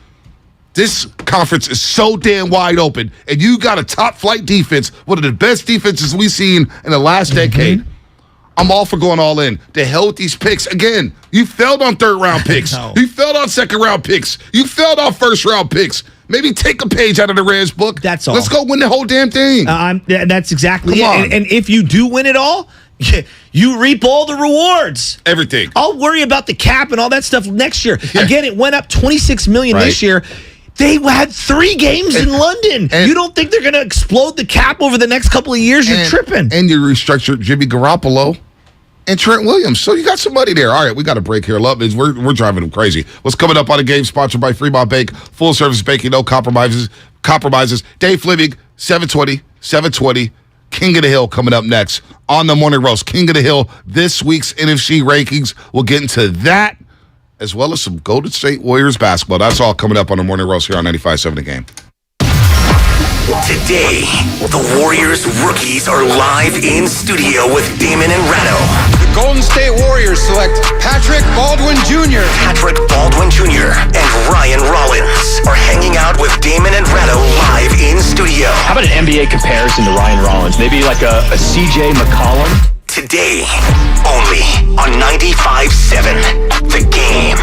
This conference is so damn wide open, and you got a top flight defense, one of the best defenses we've seen in the last decade. I'm all for going all in. The hell with these picks. Again, you failed on 3rd round picks. You failed on 2nd round picks. You failed on 1st round picks. Maybe take a page out of the Rams book. That's all. Let's go win the whole damn thing. That's exactly it. And if you do win it all, you reap all the rewards. Everything. I'll worry about the cap and all that stuff next year. Yeah. Again, it went up $26 million this year. They had 3 games in London. And you don't think they're going to explode the cap over the next couple of years? You're tripping. And you restructured Jimmy Garoppolo and Trent Williams. So you got some money there. All right, we got a break here. Love is we're driving them crazy. What's coming up on the game? Sponsored by Fremont Bank. Full service banking, no compromises. Dave Fleming, 720. King of the Hill coming up next on the Morning Roast. King of the Hill, this week's NFC rankings. We'll get into that, as well as some Golden State Warriors basketball. That's all coming up on the Morning Roast here on 95.7 The Game. Today, the Warriors rookies are live in studio with Damon and Ratto. The Golden State Warriors select Patrick Baldwin Jr. Patrick Baldwin Jr. and Ryan Rollins are hanging out with Damon and Ratto live in studio. How about an NBA comparison to Ryan Rollins? Maybe like a CJ McCollum? Today, only on 95.7 The Game.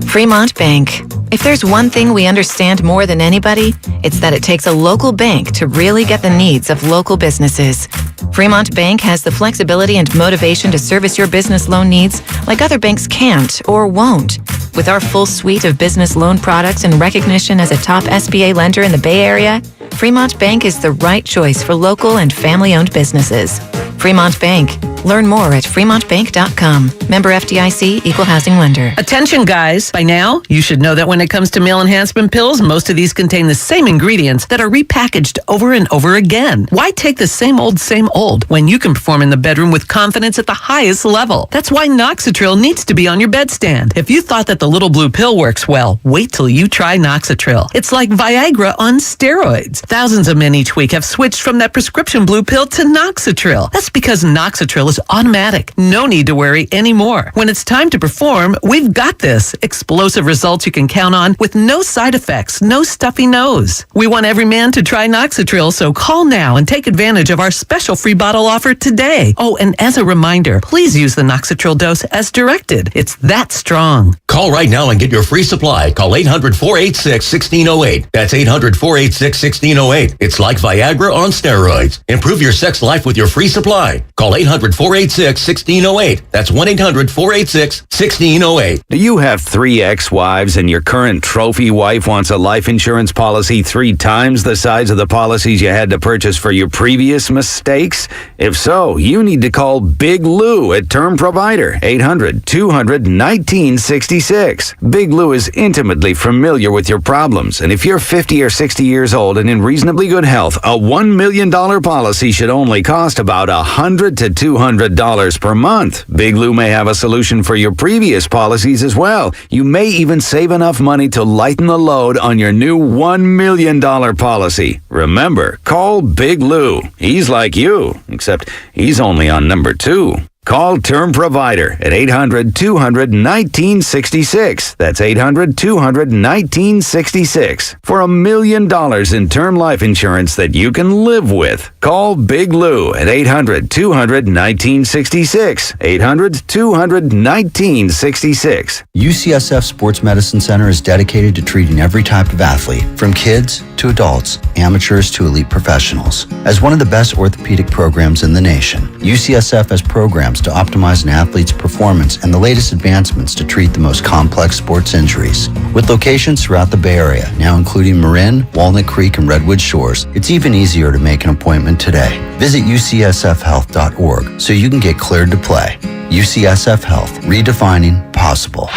Fremont Bank. If there's one thing we understand more than anybody, it's that it takes a local bank to really get the needs of local businesses. Fremont Bank has the flexibility and motivation to service your business loan needs like other banks can't or won't. With our full suite of business loan products and recognition as a top SBA lender in the Bay Area, Fremont Bank is the right choice for local and family-owned businesses. Fremont Bank. Learn more at fremontbank.com. Member FDIC, Equal Housing Lender. Attention, guys. By now, you should know that when it comes to meal enhancement pills, most of these contain the same ingredients that are repackaged over and over again. Why take the same old when you can perform in the bedroom with confidence at the highest level? That's why Noxitril needs to be on your bedstand. If you thought that the little blue pill works well, wait till you try Noxitril. It's like Viagra on steroids. Thousands of men each week have switched from that prescription blue pill to Noxitril. That's That's because Noxitril is automatic. No need to worry anymore. When it's time to perform, we've got this. Explosive results you can count on with no side effects, no stuffy nose. We want every man to try Noxitril, so call now and take advantage of our special free bottle offer today. Oh, and as a reminder, please use the Noxitril dose as directed. It's that strong. Call right now and get your free supply. Call 800-486-1608. That's 800-486-1608. It's like Viagra on steroids. Improve your sex life with your free supply. Call 800-486-1608. That's 1-800-486-1608. Do you have 3 ex-wives and your current trophy wife wants a life insurance policy 3 times the size of the policies you had to purchase for your previous mistakes? If so, you need to call Big Lou at Term Provider, 800-200-1966. Big Lou is intimately familiar with your problems, and if you're 50 or 60 years old and in reasonably good health, a $1 million policy should only cost about $100 to $200 per month. Big Lou may have a solution for your previous policies as well. You may even save enough money to lighten the load on your new $1 million policy. Remember, call Big Lou. He's like you, except he's only on number 2. Call Term Provider at 800-200-1966. That's 800-200-1966 for $1 million in term life insurance that you can live with. Call Big Lou at 800-200-1966. 800-200-1966. UCSF Sports Medicine Center is dedicated to treating every type of athlete, from kids to adults, amateurs to elite professionals. As one of the best orthopedic programs in the nation, UCSF has programs to optimize an athlete's performance and the latest advancements to treat the most complex sports injuries. With locations throughout the Bay Area, now including Marin, Walnut Creek, and Redwood Shores, it's even easier to make an appointment today. Visit ucsfhealth.org so you can get cleared to play. UCSF Health, redefining possible.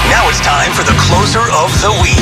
Now it's time for the closer of the week.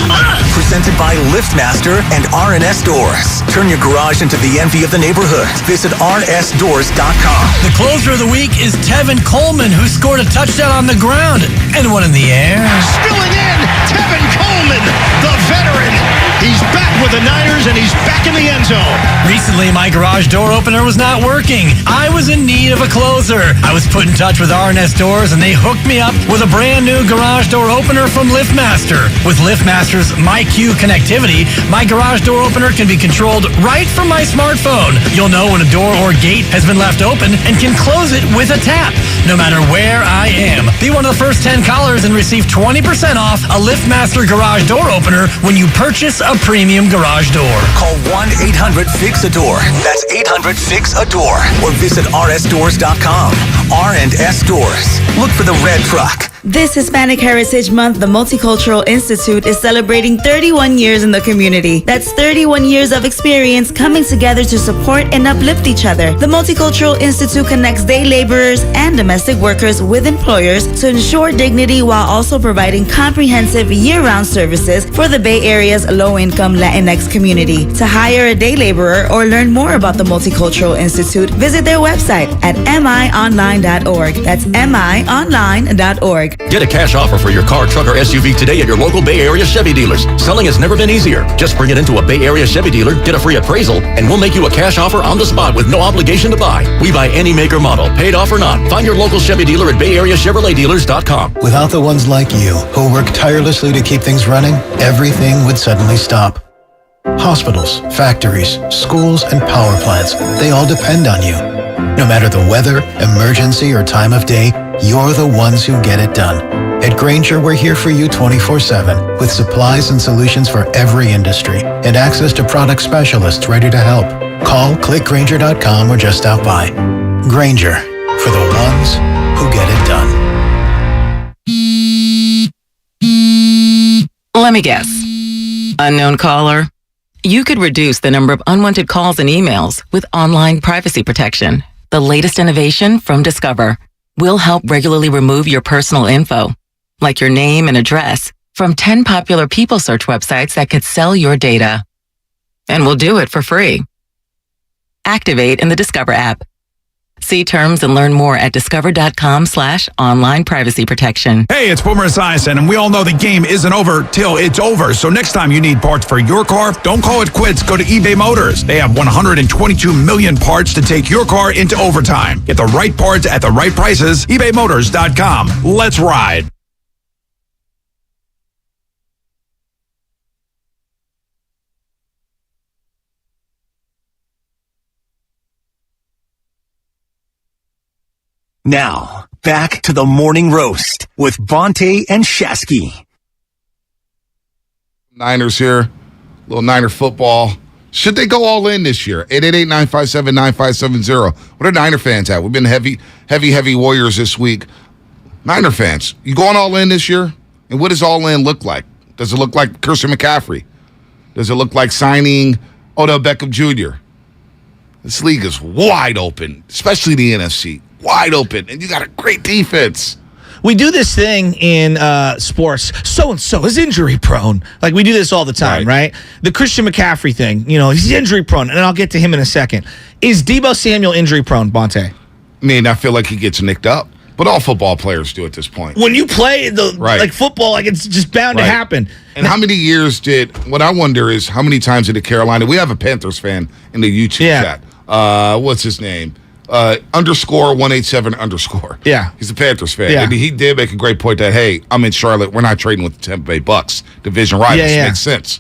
Presented by LiftMaster and R&S Doors. Turn your garage into the envy of the neighborhood. Visit rnsdoors.com. The closer of the week is Tevin Coleman, who scored a touchdown on the ground and one in the air. Spilling in, Tevin Coleman, the veteran. He's back with the Niners, and he's back in the end zone. Recently, my garage door opener was not working. I was in need of a closer. I was put in touch with R&S Doors, and they hooked me up with a brand new garage door opener from LiftMaster. With LiftMaster's MyQ connectivity, my garage door opener can be controlled right from my smartphone. You'll know when a door or gate has been left open and can close it with a tap, no matter where I am. Be one of the first 10 callers and receive 20% off a LiftMaster garage door opener when you purchase a premium garage door. Call 1-800-FIX-A-DOOR. That's 800-FIX-A-DOOR. Or visit rsdoors.com. R&S Doors. Look for the red truck. This Hispanic Heritage Month, the Multicultural Institute is celebrating 31 years in the community. That's 31 years of experience coming together to support and uplift each other. The Multicultural Institute connects day laborers and domestic workers with employers to ensure dignity while also providing comprehensive year-round services for the Bay Area's low-income Latinx community. To hire a day laborer or learn more about the Multicultural Institute, visit their website at mionline.org. That's mionline.org. Get a cash offer for your car, truck, or SUV today at your local Bay Area Chevy dealers. Selling has never been easier. Just bring it into a Bay Area Chevy dealer, get a free appraisal, and we'll make you a cash offer on the spot with no obligation to buy. We buy any make or model, paid off or not. Find your local Chevy dealer at BayAreaChevroletDealers.com. Without the ones like you, who work tirelessly to keep things running, everything would suddenly stop. Hospitals, factories, schools, and power plants, they all depend on you. No matter the weather, emergency, or time of day, you're the ones who get it done. At Grainger, we're here for you 24/7 with supplies and solutions for every industry and access to product specialists ready to help. Call, click Grainger.com, or just stop by. Grainger, for the ones who get it done. Let me guess. Unknown caller? You could reduce the number of unwanted calls and emails with online privacy protection. The latest innovation from Discover will help regularly remove your personal info, like your name and address, from 10 popular people search websites that could sell your data. And we'll do it for free. Activate in the Discover app. See terms and learn more at discover.com/online privacy protection. Hey, it's Boomer Esiason, and we all know the game isn't over till it's over. So next time you need parts for your car, don't call it quits. Go to eBay Motors. They have 122 million parts to take your car into overtime. Get the right parts at the right prices. ebaymotors.com. Let's ride. Now, back to the morning roast with Bonte and Shasky. Niners here, little Niner football. Should they go all in this year? 888-957-9570. What are Niner fans at? We've been heavy Warriors this week. Niner fans, you going all in this year? And what does all in look like? Does it look like Christian McCaffrey? Does it look like signing Odell Beckham Jr.? This league is wide open, especially the NFC. Wide open, and you got a great defense. We do this thing in sports. So-and-so is injury prone. Like, we do this all the time, right? The Christian McCaffrey thing, he's injury prone, and I'll get to him in a second. Is Deebo Samuel injury prone, Bonte? I mean, I feel like he gets nicked up, but all football players do at this point. When you play like football, like it's just bound to happen. And how many years what I wonder is how many times did Carolina, we have a Panthers fan in the YouTube chat. What's his name? _187_. Yeah. He's a Panthers fan. Yeah. And he did make a great point that, hey, I'm in Charlotte. We're not trading with the Tampa Bay Bucks. Division rivals. Makes sense.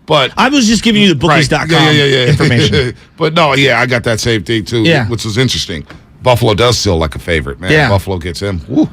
But I was just giving you the bookies.com information. But no, I got that same thing too, which was interesting. Buffalo does still like a favorite, man. Yeah. Buffalo gets him. Woo.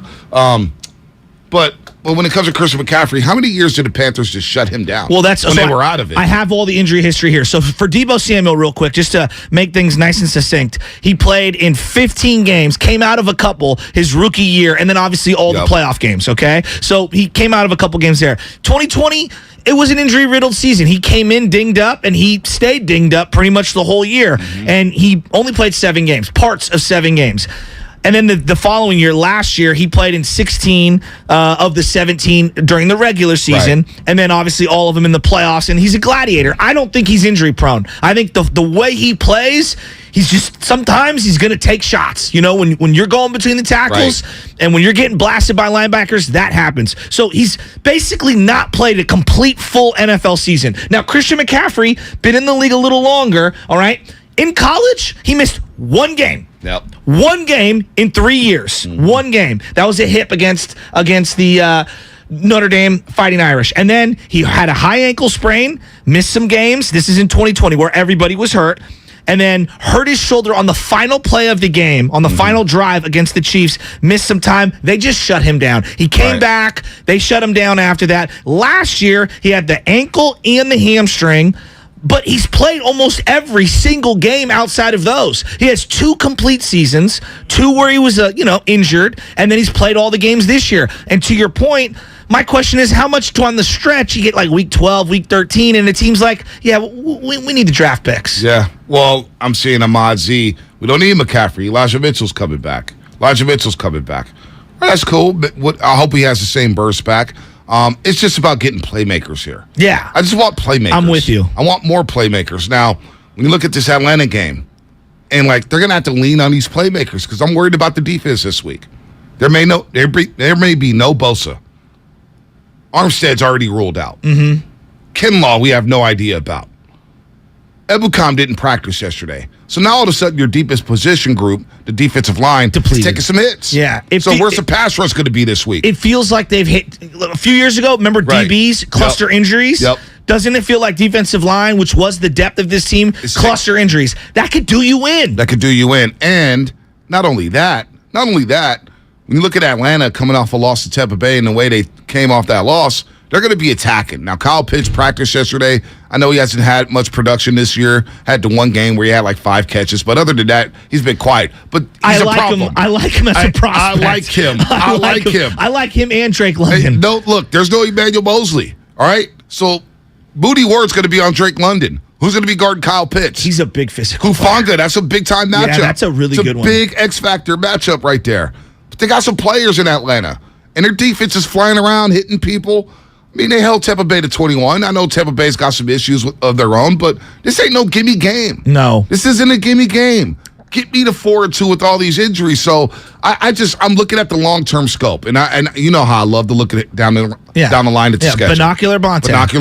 But when it comes to Christian McCaffrey, how many years did the Panthers just shut him down? Well, that's when they were out of it. I have all the injury history here. So for Deebo Samuel, real quick, just to make things nice and succinct, he played in 15 games, came out of a couple his rookie year, and then obviously all the playoff games, okay? So he came out of a couple games there. 2020, it was an injury-riddled season. He came in dinged up, and he stayed dinged up pretty much the whole year. And he only played 7 games, parts of 7 games. And then the following year, last year, he played in 16 of the 17 during the regular season, and then obviously all of them in the playoffs, and he's a gladiator. I don't think he's injury-prone. I think the way he plays, he's just, sometimes he's going to take shots. When you're going between the tackles and when you're getting blasted by linebackers, that happens. So he's basically not played a complete full NFL season. Now, Christian McCaffrey, been in the league a little longer, all right? In college, he missed 1 game. Yep. 1 game in 3 years. 1 game. That was a hip against the Notre Dame Fighting Irish. And then he had a high ankle sprain, missed some games. This is in 2020 where everybody was hurt. And then hurt his shoulder on the final play of the game, on the final drive against the Chiefs, missed some time. They just shut him down. He came back. They shut him down after that. Last year, he had the ankle and the hamstring. But he's played almost every single game outside of those. He has 2 complete seasons, 2 where he was, injured, and then he's played all the games this year. And to your point, my question is how much on the stretch you get like week 12, week 13, and it seems like, we need the draft picks. Yeah. Well, I'm seeing Ahmad Z. We don't need McCaffrey. Elijah Mitchell's coming back. Well, that's cool. But I hope he has the same burst back. It's just about getting playmakers here. Yeah. I just want playmakers. I'm with you. I want more playmakers. Now, when you look at this Atlanta game, and they're going to have to lean on these playmakers because I'm worried about the defense this week. There may be no Bosa. Armstead's already ruled out. Kinlaw, we have no idea about. Ebukam didn't practice yesterday. So now all of a sudden your deepest position group, the defensive line, is taking some hits. Yeah. So where's the pass rush going to be this week? It feels like they've hit a few years ago. Remember DBs, cluster injuries? Yep. Doesn't it feel like defensive line, which was the depth of this team, cluster injuries? That could do you in. And not only that, when you look at Atlanta coming off a loss to Tampa Bay and the way they came off that loss, they're going to be attacking. Now, Kyle Pitts practiced yesterday. I know he hasn't had much production this year. Had the 1 game where he had like 5 catches. But other than that, he's been quiet. But he's a problem. I like him as a prospect. I like him. I like him and Drake London. Hey, look, there's no Emmanuel Mosley. All right? So, Booty Ward's going to be on Drake London. Who's going to be guarding Kyle Pitts? He's a big physical Hufanga, that's a big-time matchup. Yeah, that's a really good one. It's a big X-Factor matchup right there. But they got some players in Atlanta. And their defense is flying around, hitting people. I mean, they held Tampa Bay to 21. I know Tampa Bay's got some issues of their own, but this ain't no gimme game. No. This isn't a gimme game. get me to 4-2 with all these injuries. So I'm looking at the long-term scope, and you know how I love to look at it down the line at the schedule. Binocular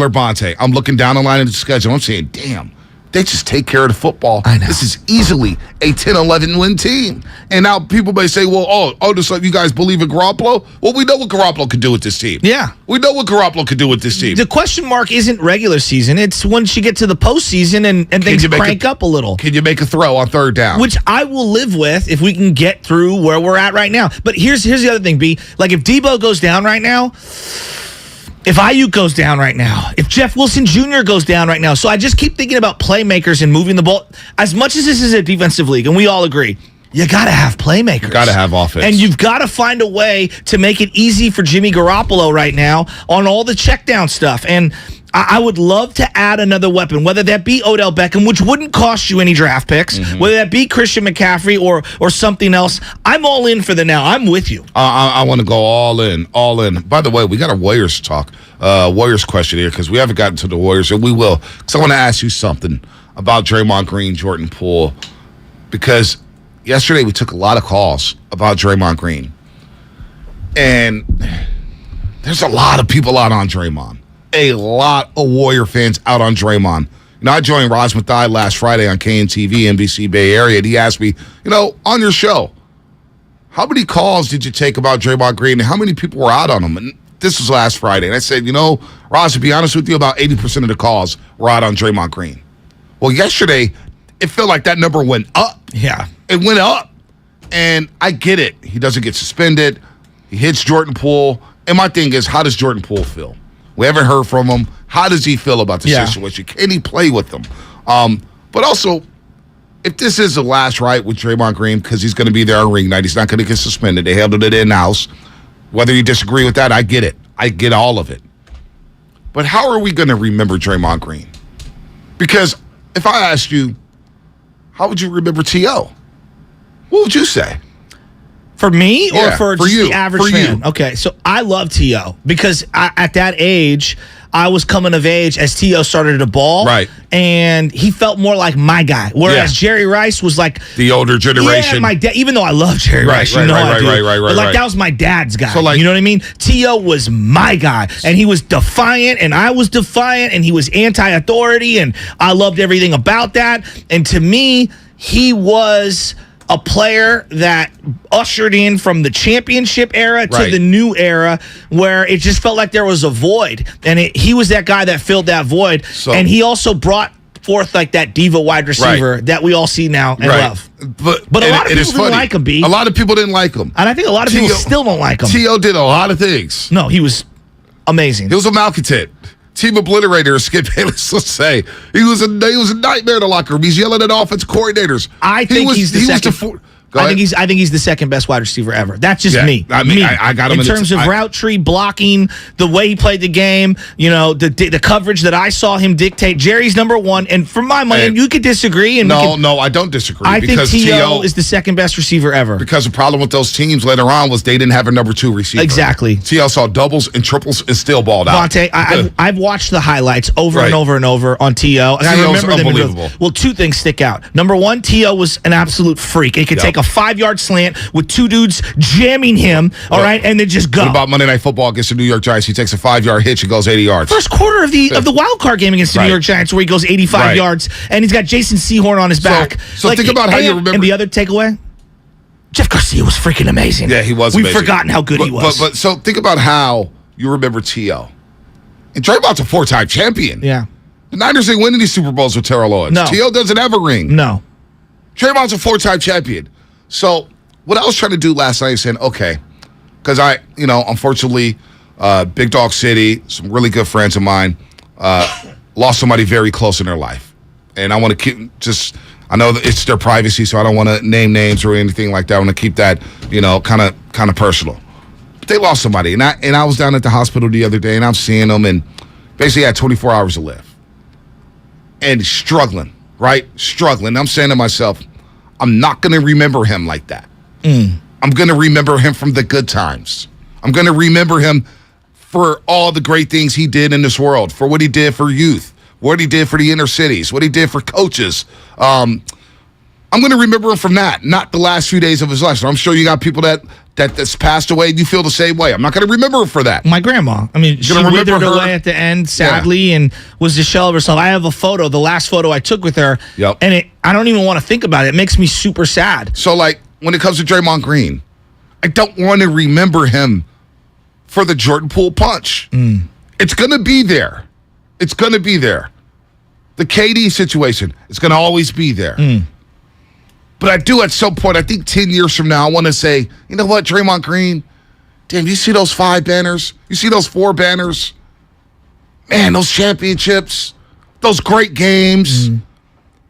Bonte. I'm looking down the line at the schedule. I'm saying, damn, they just take care of the football. I know. This is easily a 10-11 win team. And now people may say, well, just like you guys believe in Garoppolo? Well, we know what Garoppolo could do with this team. Yeah. We know what Garoppolo could do with this team. The question mark isn't regular season. It's once you get to the postseason and things crank up a little. Can you make a throw on third down? Which I will live with if we can get through where we're at right now. But here's the other thing, B. Like, if Debo goes down right now, if Ayuk goes down right now, if Jeff Wilson Jr. goes down right now. So I just keep thinking about playmakers and moving the ball. As much as this is a defensive league, and we all agree, you got to have playmakers. You got to have offense. And you've got to find a way to make it easy for Jimmy Garoppolo right now on all the check down stuff. And I would love to add another weapon, whether that be Odell Beckham, which wouldn't cost you any draft picks, whether that be Christian McCaffrey or something else. I'm all in for the now. I'm with you. I want to go all in. By the way, we got a Warriors talk, Warriors question here, because we haven't gotten to the Warriors, and we will. Because I want to ask you something about Draymond Green, Jordan Poole, because yesterday we took a lot of calls about Draymond Green. And there's a lot of people out on Draymond. A lot of Warrior fans out on Draymond. I joined Roz Mathai last Friday on KNTV, NBC Bay Area, and he asked me, on your show, how many calls did you take about Draymond Green, and how many people were out on him? And this was last Friday. And I said, Roz, to be honest with you, about 80% of the calls were out on Draymond Green. Well, yesterday, it felt like that number went up. Yeah. It went up. And I get it. He doesn't get suspended. He hits Jordan Poole. And my thing is, how does Jordan Poole feel? We haven't heard from him. How does he feel about the situation? Can he play with them? But also, if this is the last right with Draymond Green, because he's going to be there on ring night, he's not going to get suspended. They handled it in-house. Whether you disagree with that, I get it. I get all of it. But how are we going to remember Draymond Green? Because if I asked you, how would you remember T.O.? What would you say? For me or for just you, the average fan? Okay, so I love T.O. because at that age, I was coming of age as T.O. started to ball. Right. And he felt more like my guy. Whereas Jerry Rice was like the older generation. Yeah, my dad, even though I love Jerry Rice. Right. But that was my dad's guy. So you know what I mean? T.O. was my guy. And he was defiant, and I was defiant, and he was anti-authority, and I loved everything about that. And to me, he was a player that ushered in from the championship era to the new era, where it just felt like there was a void, and he was that guy that filled that void. And he also brought forth like that diva wide receiver that we all see now and love. But a lot of people didn't like him, B. A lot of people didn't like him. And I think a lot of people still don't like him. T.O. did a lot of things. No, he was amazing. He was a malcontent. Team obliterator, as Skip Bayless would say. He was a nightmare in the locker room. He's yelling at offensive coordinators. I think he's the second. I think he's the second best wide receiver ever. That's just me. I mean, I got him in terms of route tree blocking, the way he played the game. The coverage that I saw him dictate. Jerry's number one, and for my money, you could disagree. And no, I don't disagree. I think T.O. is the second best receiver ever. Because the problem with those teams later on was they didn't have a number two receiver. Exactly. T.O. saw doubles and triples and still balled out. Vontae, I've watched the highlights over and over and over on T.O. And I remember them. Unbelievable. Well, two things stick out. Number one, T.O. was an absolute freak. It could take a 5-yard slant with two dudes jamming him, all right, and then just go. What about Monday Night Football against the New York Giants? He takes a 5-yard hitch and goes 80 yards. First quarter of the wild card game against the New York Giants, where he goes 85 yards, and he's got Jason Sehorn on his back. So think about how you remember. And the other takeaway, Jeff Garcia was freaking amazing. Yeah, he was We've amazing. forgotten how good he was. But so think about how you remember T.O. And Draymond's a 4-time champion. Yeah. The Niners ain't winning these Super Bowls with Terrell Owens. No. T.O. doesn't have a ring. No. Draymond's a 4-time champion. So what I was trying to do last night is saying, okay, because unfortunately, Big Dog City, some really good friends of mine, lost somebody very close in their life. And I want to keep I know that it's their privacy, so I don't want to name names or anything like that. I want to keep that, kind of personal. But they lost somebody. And I was down at the hospital the other day, and I'm seeing them, and basically had 24 hours to live. And struggling, right? Struggling. I'm saying to myself, I'm not going to remember him like that. I'm going to remember him from the good times. I'm going to remember him for all the great things he did in this world, for what he did for youth, what he did for the inner cities, what he did for coaches. I'm going to remember him from that, not the last few days of his life. So I'm sure you got people that's passed away and you feel the same way. I'm not going to remember him for that. My grandma. I mean, she withered away at the end, sadly, and was the shell of herself. I have a photo, the last photo I took with her, and I don't even want to think about it. It makes me super sad. So, like, when it comes to Draymond Green, I don't want to remember him for the Jordan Poole punch. It's going to be there. It's going to be there. The KD situation, it's going to always be there. But I do at some point, I think 10 years from now, I want to say, you know what, Draymond Green, damn, you see those 5 banners? You see those 4 banners? Man, those championships, those great games.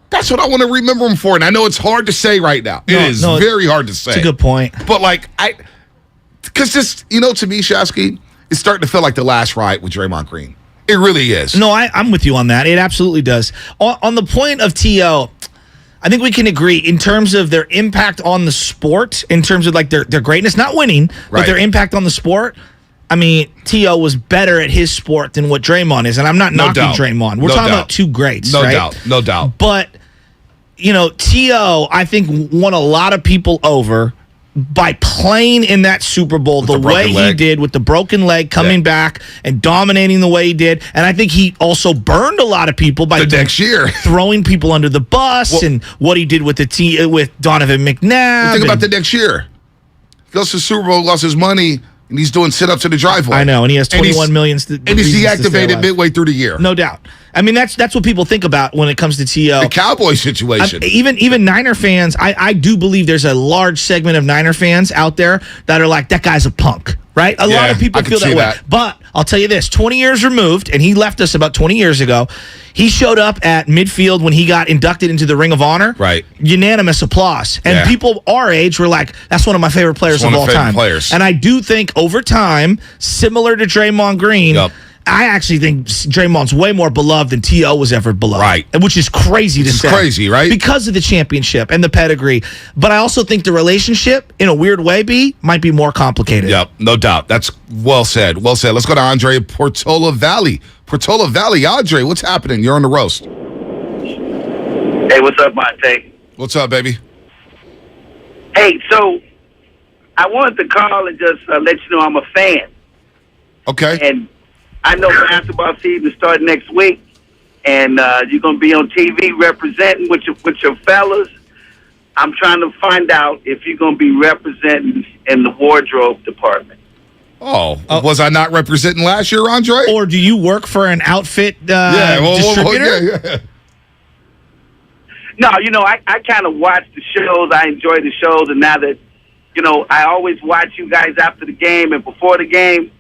That's what I want to remember him for. And I know it's hard to say right now. It is very hard to say. It's a good point. But, like, because this, to me, Shasky, it's starting to feel like the last ride with Draymond Green. It really is. No, I'm with you on that. It absolutely does. On the point of T.O., I think we can agree in terms of their impact on the sport, in terms of like their greatness, not winning, but their impact on the sport. I mean, T.O. was better at his sport than what Draymond is, and I'm not knocking Draymond. We're talking about two greats, right? No doubt. But, T.O., I think, won a lot of people over by playing in that Super Bowl the way he did with the broken leg, coming back and dominating the way he did. And I think he also burned a lot of people by next year throwing people under the bus and what he did with with Donovan McNabb. Think about the next year. He goes to the Super Bowl, lost his money, and he's doing sit-ups in the driveway. I know, and he has 21 million. And he's deactivated midway through the year. No doubt. I mean, that's what people think about when it comes to T.O. The Cowboy situation. Even Niner fans, I do believe there's a large segment of Niner fans out there that are like, that guy's a punk, right? A lot of people feel that way. But I'll tell you this, 20 years removed, and he left us about 20 years ago, he showed up at midfield when he got inducted into the Ring of Honor. Right. Unanimous applause. And people our age were like, that's one of my favorite players of all time. And I do think over time, similar to Draymond Green, I actually think Draymond's way more beloved than T.O. was ever beloved. Right. Which is crazy to say. It's crazy, right? Because of the championship and the pedigree. But I also think the relationship, in a weird way, might be more complicated. Yep, no doubt. That's well said. Well said. Let's go to Andre, Portola Valley. Portola Valley, Andre, what's happening? You're on the roast. Hey, what's up, Monte? What's up, baby? Hey, so I wanted to call and just let you know I'm a fan. Okay. And I know basketball season starts next week, and you're going to be on TV representing with your fellas. I'm trying to find out if you're going to be representing in the wardrobe department. Oh, was I not representing last year, Andre? Or do you work for an outfit distributor? No, I kind of watch the shows. I enjoy the shows, and now that, I always watch you guys after the game and before the game,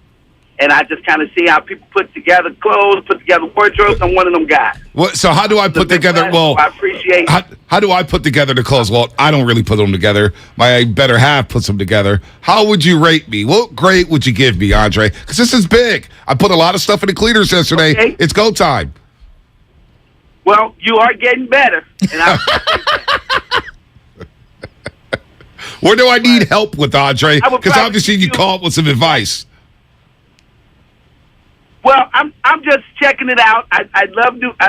and I just kind of see how people put together clothes, put together wardrobes. I'm one of them guys. So how do I put together? Well, I appreciate. How do I put together the clothes? Well, I don't really put them together. My better half puts them together. How would you rate me? What grade would you give me, Andre? Because this is big. I put a lot of stuff in the cleaners yesterday. Okay. It's go time. Well, you are getting better. And Where do I need help with, Andre? Because obviously you call up with some advice. Well, I'm just checking it out. I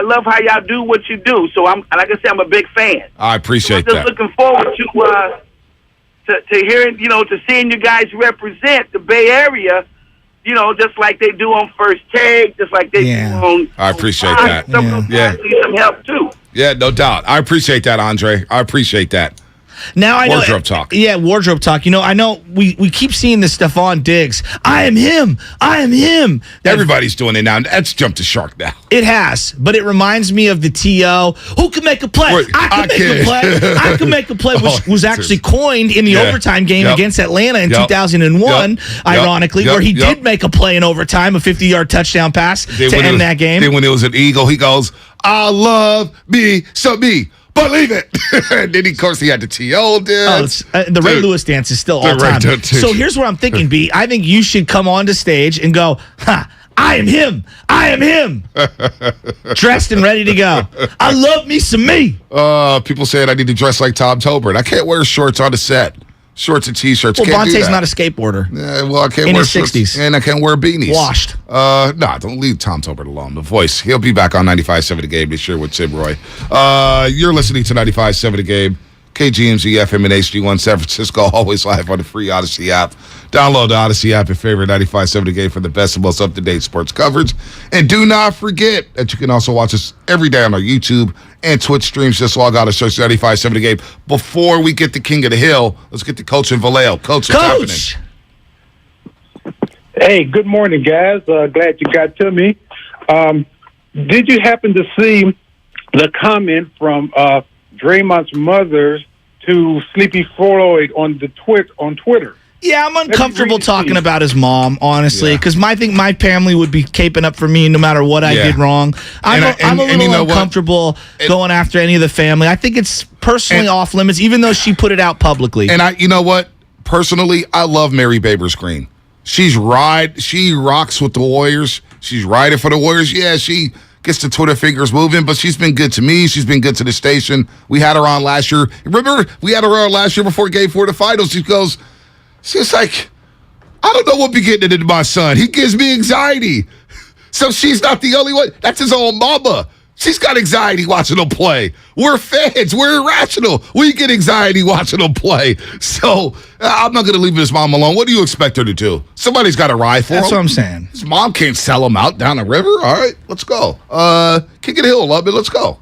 love how y'all do what you do. So I'm I'm a big fan. I appreciate that. I'm just looking forward to hearing, to seeing you guys represent the Bay Area, just like they do on First Take, just like they do on. I appreciate that. Some of those guys need some help too. Yeah, no doubt. I appreciate that, Andre. I appreciate that. Now I know wardrobe talk. Yeah, wardrobe talk. I know we keep seeing this Stephon Diggs. I am him. I am him. Everybody's doing it now. That's jumped the shark now. It has, but it reminds me of the T.O. Who can make a play? I can make a play. I can make a play, which was actually coined in the overtime game against Atlanta in 2001, ironically, where he did make a play in overtime, a 50-yard touchdown pass to end that game. Then when it was an Eagle, he goes, I love me some me. Believe it. And then, of course, he had the T.O. dance. The Ray Lewis dance is still all time. So here's what I'm thinking, B. I think you should come on to stage and go, I am him. I am him. Dressed and ready to go. I love me some me. People saying I need to dress like Tom Tolbert. I can't wear shorts on the set. Shorts and T-shirts. Well, Vontae's not a skateboarder. I can't in wear his 60s. And I can't wear beanies. Washed. Don't leave Tom Tolbert alone. The voice. He'll be back on 95.7 The Game this year with Tim Roy. You're listening to 95.7 The Game. KGMZ FM and HD1 San Francisco, always live on the free Odyssey app. Download the Odyssey app and favorite 95.7 The Game for the best and most up-to-date sports coverage. And do not forget that you can also watch us every day on our YouTube and Twitch streams. Just log on to search 95.7 The Game. Before we get the King of the Hill, let's get to Coach in Vallejo. Coach, what's happening? Hey, good morning, guys. Glad you got to me. Did you happen to see the comment from Draymond's mother to Sleepy Floyd on Twitter? Yeah, I'm uncomfortable talking about his mom, honestly, because I think my family would be caping up for me no matter what I did wrong. I'm a little uncomfortable going after any of the family. I think it's personally off limits, even though she put it out publicly. And you know what? Personally, I love Mary Babers Green. She rocks with the Warriors. She's riding for the Warriors. Yeah, she gets the Twitter fingers moving, but she's been good to me. She's been good to the station. We had her on last year. Remember, we had her on last year before Game 4 of the Finals. She was like, I don't know what be getting into my son. He gives me anxiety. So she's not the only one. That's his own mama. She's got anxiety watching him play. We're fans. We're irrational. We get anxiety watching him play. So I'm not going to leave his mom alone. What do you expect her to do? Somebody's got to ride for him. That's what I'm saying. His mom can't sell him out down the river. All right, let's go. King of the Hill, love it. Let's go.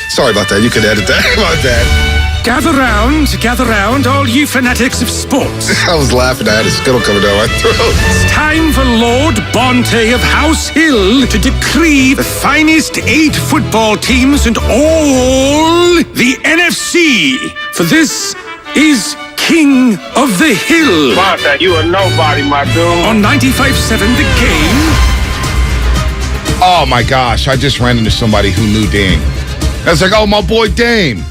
Sorry about that. You could edit that. About that. Gather round, all you fanatics of sports. I was laughing at it. Skittle coming down my throat. It's time for Lord Bonte of House Hill to decree the finest 8 football teams in all the NFC. For this is King of the Hill. Bonte, you are nobody, my dude. On 95.7 The Game. Oh, my gosh. I just ran into somebody who knew Dame. I was like, oh, my boy Dame.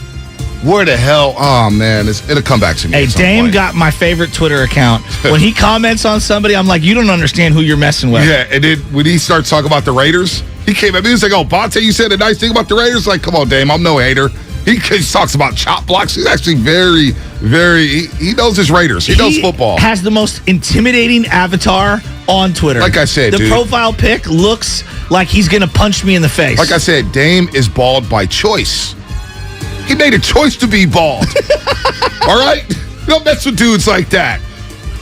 Where the hell? Oh, man. It'll come back to me. Hey, Dame got my favorite Twitter account. When he comments on somebody, I'm like, you don't understand who you're messing with. Yeah, and then when he starts talking about the Raiders, he came at me. He was like, oh, Bonte, you said a nice thing about the Raiders? Like, come on, Dame. I'm no hater. He talks about chop blocks. He's actually very, very, he knows his Raiders. He knows football. He has the most intimidating avatar on Twitter. Like I said, the profile pic looks like he's going to punch me in the face. Like I said, Dame is bald by choice. He made a choice to be bald. All right? You don't mess with dudes like that.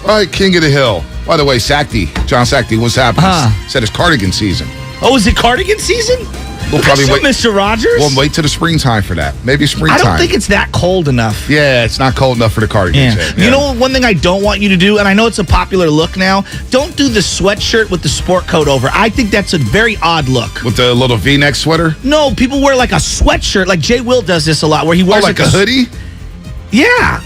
All right, King of the Hill. By the way, John Sackey, what's happening? Said it's cardigan season. Oh, is it cardigan season? We'll probably wait. Mr. Rogers? We'll wait till the springtime for that. Maybe springtime. I don't think it's that cold enough. Yeah, it's not cold enough for the cardigans. Yeah. You know, one thing I don't want you to do, and I know it's a popular look now, don't do the sweatshirt with the sport coat over. I think that's a very odd look. With the little V-neck sweater? No, people wear like a sweatshirt. Like Jay Will does this a lot, where he wears like a hoodie? Yeah.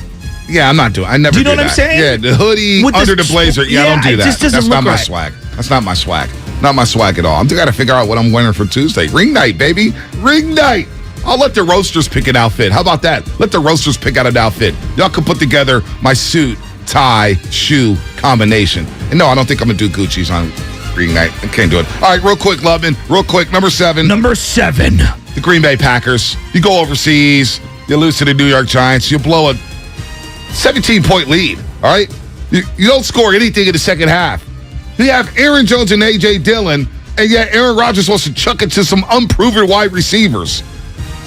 Yeah, I'm not doing. I never do. You know what I'm saying? Yeah, the hoodie under the blazer. Yeah, I don't do that. Just doesn't That's look not my swag. That's not my swag. Not my swag at all. I'm got to figure out what I'm wearing for Tuesday. Ring night, baby. Ring night. I'll let the roasters pick an outfit. How about that? Let the roasters pick out an outfit. Y'all can put together my suit, tie, shoe combination. And no, I don't think I'm going to do Gucci's on ring night. I can't do it. All right, real quick, Lubman. Real quick, number 7. Number 7. The Green Bay Packers. You go overseas. You lose to the New York Giants. You blow a 17-point lead. All right? You don't score anything in the second half. You have Aaron Jones and A.J. Dillon, and yet Aaron Rodgers wants to chuck it to some unproven wide receivers.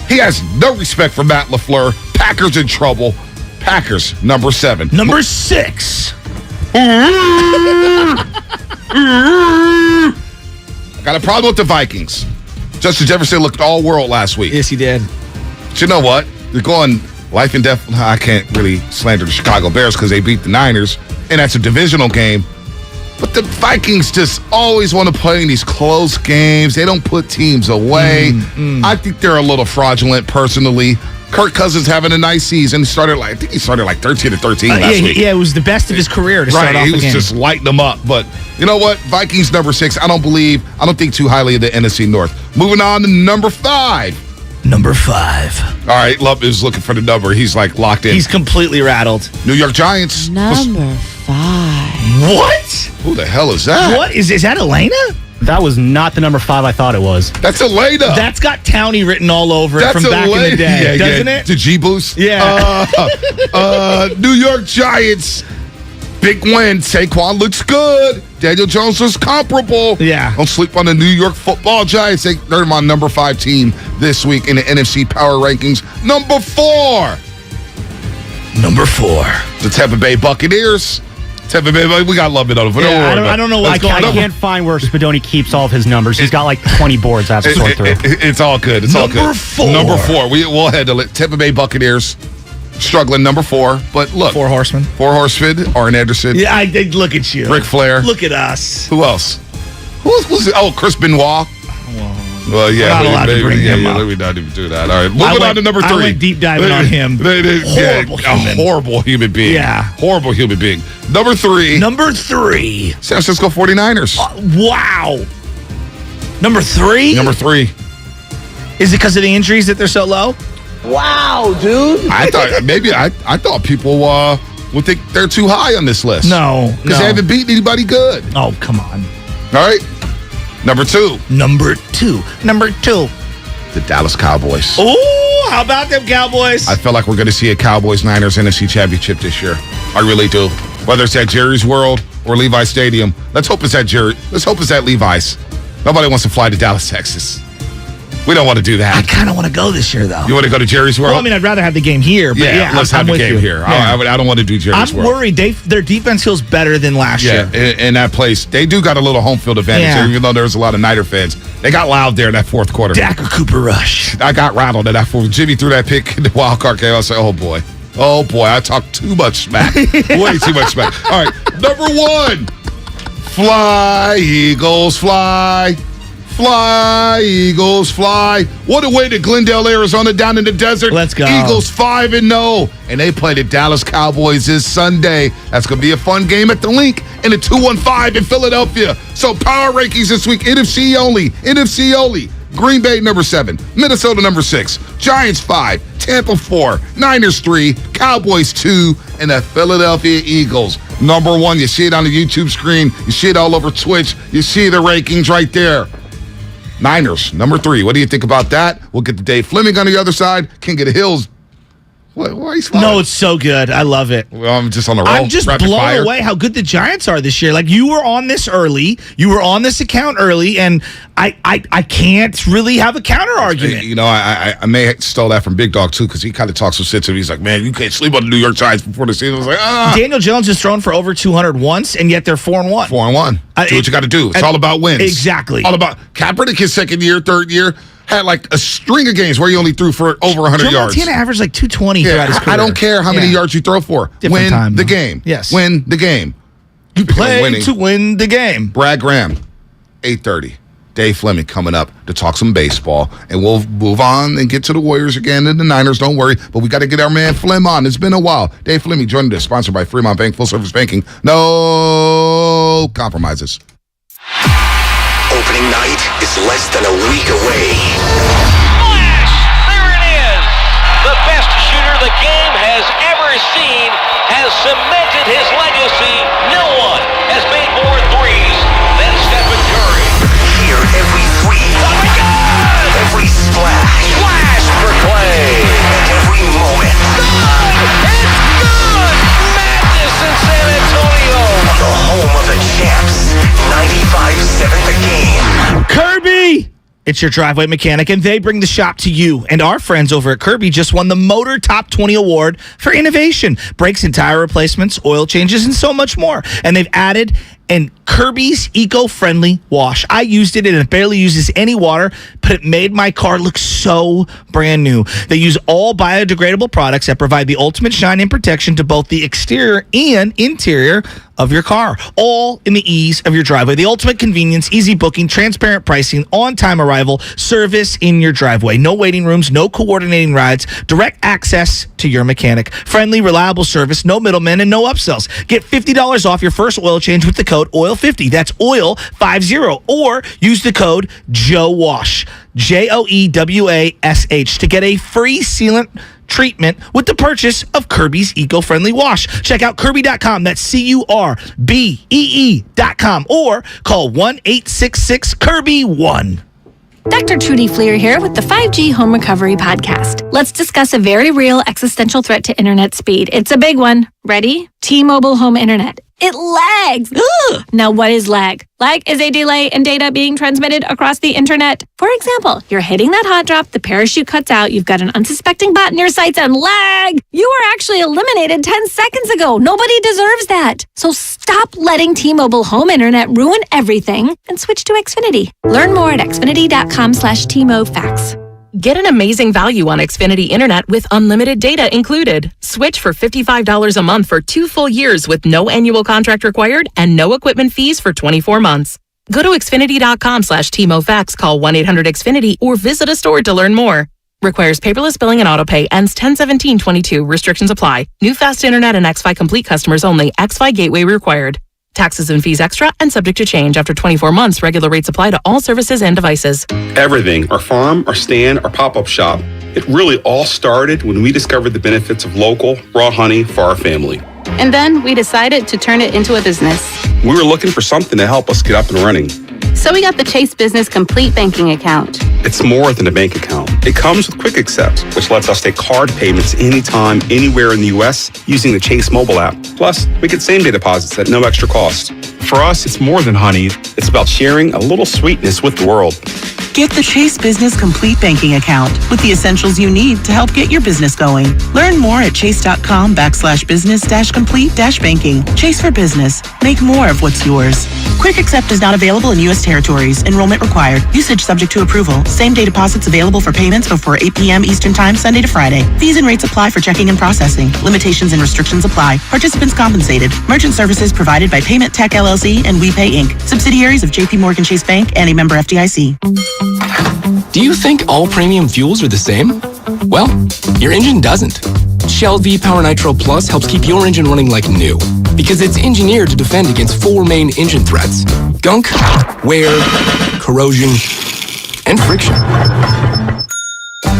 He has no respect for Matt LaFleur. Packers in trouble. Packers, number 7. Number 6. I got a problem with the Vikings. Justin Jefferson looked all world last week. Yes, he did. But you know what? They're going life and death. I can't really slander the Chicago Bears because they beat the Niners, and that's a divisional game. But the Vikings just always want to play in these close games. They don't put teams away. I think they're a little fraudulent, personally. Kirk Cousins having a nice season. I think he started like 13-13 last week. Yeah, it was the best of his career to start off the game. He was just lighting them up. But you know what? Vikings number 6. I don't think too highly of the NFC North. Moving on to number 5. Number 5. All right, Love is looking for the number. He's like locked in. He's completely rattled. New York Giants. Number 5. What? Who the hell is that? What? Is that Elena? That was not the number 5 I thought it was. That's Elena. That's got Townie written all over it from back in the day, doesn't it? The G-Boost? Yeah. New York Giants. Big win. Saquon looks good. Daniel Jones was comparable. Yeah. Don't sleep on the New York Football Giants. They're my number 5 team this week in the NFC Power Rankings. Number 4. The Tampa Bay Buccaneers. Tampa Bay, we got to love it on it. I don't know what's going on. I can't find where Spadoni keeps all of his numbers. He's got like 20 boards I have to sort through. It's all good. Number 4. Number 4. We'll handle it. Tampa Bay Buccaneers struggling. Number 4. But look. 4 horsemen. 4 horsemen. Arn Anderson. Yeah, I look at you. Ric Flair. Look at us. Who else? Who's it? Oh, Chris Benoit. Well, yeah. We're not allowed to bring him up. Let me not even do that. All right. Moving on to number 3. I went deep diving on him. Horrible human being. Yeah. Horrible human being. Number 3. San Francisco 49ers. Wow. Number 3? Number 3. Is it because of the injuries that they're so low? Wow, dude. I thought people would think they're too high on this list. No. Because they haven't beaten anybody good. Oh, come on. All right. Number 2. Number 2. The Dallas Cowboys. Oh, how about them Cowboys? I feel like we're going to see a Cowboys-Niners NFC Championship this year. I really do. Whether it's at Jerry's World or Levi's Stadium. Let's hope it's at Levi's. Nobody wants to fly to Dallas, Texas. We don't want to do that. I kind of want to go this year, though. You want to go to Jerry's World? Well, I mean, I'd rather have the game here. But yeah, let's have the game here. Yeah. I don't want to do Jerry's World. I'm worried. Their defense feels better than last year. In that place. They do got a little home field advantage there, even though there's a lot of Niner fans. They got loud there in that fourth quarter. Dak or Cooper Rush. I got rattled in that fourth. Jimmy threw that pick in the wild card game. I was like, oh, boy, I talked too much smack. Way too much smack. All right, number 1. Fly, Eagles, fly. Fly, Eagles, fly. What a way to Glendale, Arizona, down in the desert. Let's go. Eagles 5-0. And they play the Dallas Cowboys this Sunday. That's going to be a fun game at the Link in the 215 in Philadelphia. So power rankings this week, NFC only. Green Bay, number 7. Minnesota, number 6. Giants, 5. Tampa, 4. Niners, 3. Cowboys, 2. And the Philadelphia Eagles, number 1. You see it on the YouTube screen. You see it all over Twitch. You see the rankings right there. Niners, number 3. What do you think about that? We'll get to Dave Fleming on the other side. King of the Hills. Why are you smiling? No, it's so good. I love it. Well, I'm just on a roll. I'm just blown away how good the Giants are this year. Like, you were on this early. You were on this account early, and I can't really have a counter argument. You know, I may have stole that from Big Dog, too, because he kind of talks so sensitive. He's like, man, you can't sleep on the New York Giants before the season. I was like, Daniel Jones has thrown for over 200 once, and yet they're 4-1. 4-1. Do what you got to do. It's all about wins. Exactly. All about Kaepernick, his second year, third year, had like a string of games where he only threw for over 100 yards. Montana averaged like 220 throughout his career. I don't care how many yards you throw for. Win the game. Yes. Win the game. You play to win the game. Brad Graham, 8:30. Dave Fleming coming up to talk some baseball. And we'll move on and get to the Warriors again and the Niners. Don't worry. But we got to get our man Flem on. It's been a while. Dave Fleming joined us, sponsored by Fremont Bank, full service banking. No compromises. Opening night is less than a week away. Flash! There it is! The best shooter the game has ever seen has cemented his legacy. No one has made more threes than Stephen Curry. Hear every three. Oh my God! Every splash. Flash for Clay. And every moment. Good! It's good! Madness in San Antonio. The home of the champs. 95-7 the game. Kirby! It's your driveway mechanic, and they bring the shop to you. And our friends over at Kirby just won the Motor Top 20 Award for innovation. Brakes and tire replacements, oil changes, and so much more. And they've added an Kirby's eco-friendly wash. I used it, and it barely uses any water, but it made my car look so brand new. They use all biodegradable products that provide the ultimate shine and protection to both the exterior and interior of your car, all in the ease of your driveway. The ultimate convenience, easy booking, transparent pricing, on-time arrival, service in your driveway. No waiting rooms, no coordinating rides, direct access to your mechanic. Friendly, reliable service, no middlemen, and no upsells. Get $50 off your first oil change with the code OIL50. That's OIL50. Or use the code JOEWASH, JOEWASH, to get a free sealant treatment with the purchase of Kirby's eco-friendly wash. Check out Kirby.com. That's CURBEE.com. Or call 1-866-KIRBY-1. Dr. Trudy Fleer here with the 5G Home Recovery Podcast. Let's discuss a very real existential threat to internet speed. It's a big one. Ready? T-Mobile Home Internet. It lags. Now, what is lag? Lag is a delay in data being transmitted across the internet. For example, you're hitting that hot drop, the parachute cuts out, you've got an unsuspecting bot in your sights, and lag! You were actually eliminated 10 seconds ago. Nobody deserves that. So stop letting T-Mobile home internet ruin everything and switch to Xfinity. Learn more at xfinity.com/TMOFax. Get an amazing value on Xfinity Internet with unlimited data included. Switch for $55 a month for 2 full years with no annual contract required and no equipment fees for 24 months. Go to xfinity.com/TMOFax, call 1-800-XFINITY, or visit a store to learn more. Requires paperless billing and autopay. Ends 10/17/22. Restrictions apply. New fast internet and xFi Complete customers only. xFi Gateway required. Taxes and fees extra and subject to change. After 24 months, regular rates apply to all services and devices. Everything, our farm, our stand, our pop-up shop, it really all started when we discovered the benefits of local, raw honey for our family. And then we decided to turn it into a business. We were looking for something to help us get up and running. So we got the Chase Business Complete Banking Account. It's more than a bank account. It comes with Quick Accept, which lets us take card payments anytime, anywhere in the U.S. using the Chase mobile app. Plus, we get same-day deposits at no extra cost. For us, it's more than honey. It's about sharing a little sweetness with the world. Get the Chase Business Complete Banking Account with the essentials you need to help get your business going. Learn more at chase.com/business-complete-banking. Chase for business. Make more of what's yours. Quick Accept is not available in U.S. territories. Enrollment required. Usage subject to approval. Same-day deposits available for payments before 8 p.m. Eastern Time, Sunday to Friday. Fees and rates apply for checking and processing. Limitations and restrictions apply. Participants compensated. Merchant services provided by Payment Tech LLC and WePay Inc. Subsidiaries of J.P. Morgan Chase Bank and a member FDIC. Do you think all premium fuels are the same? Well, your engine doesn't. Shell V-Power Nitro Plus helps keep your engine running like new because it's engineered to defend against 4 main engine threats: gunk, wear, corrosion, and friction.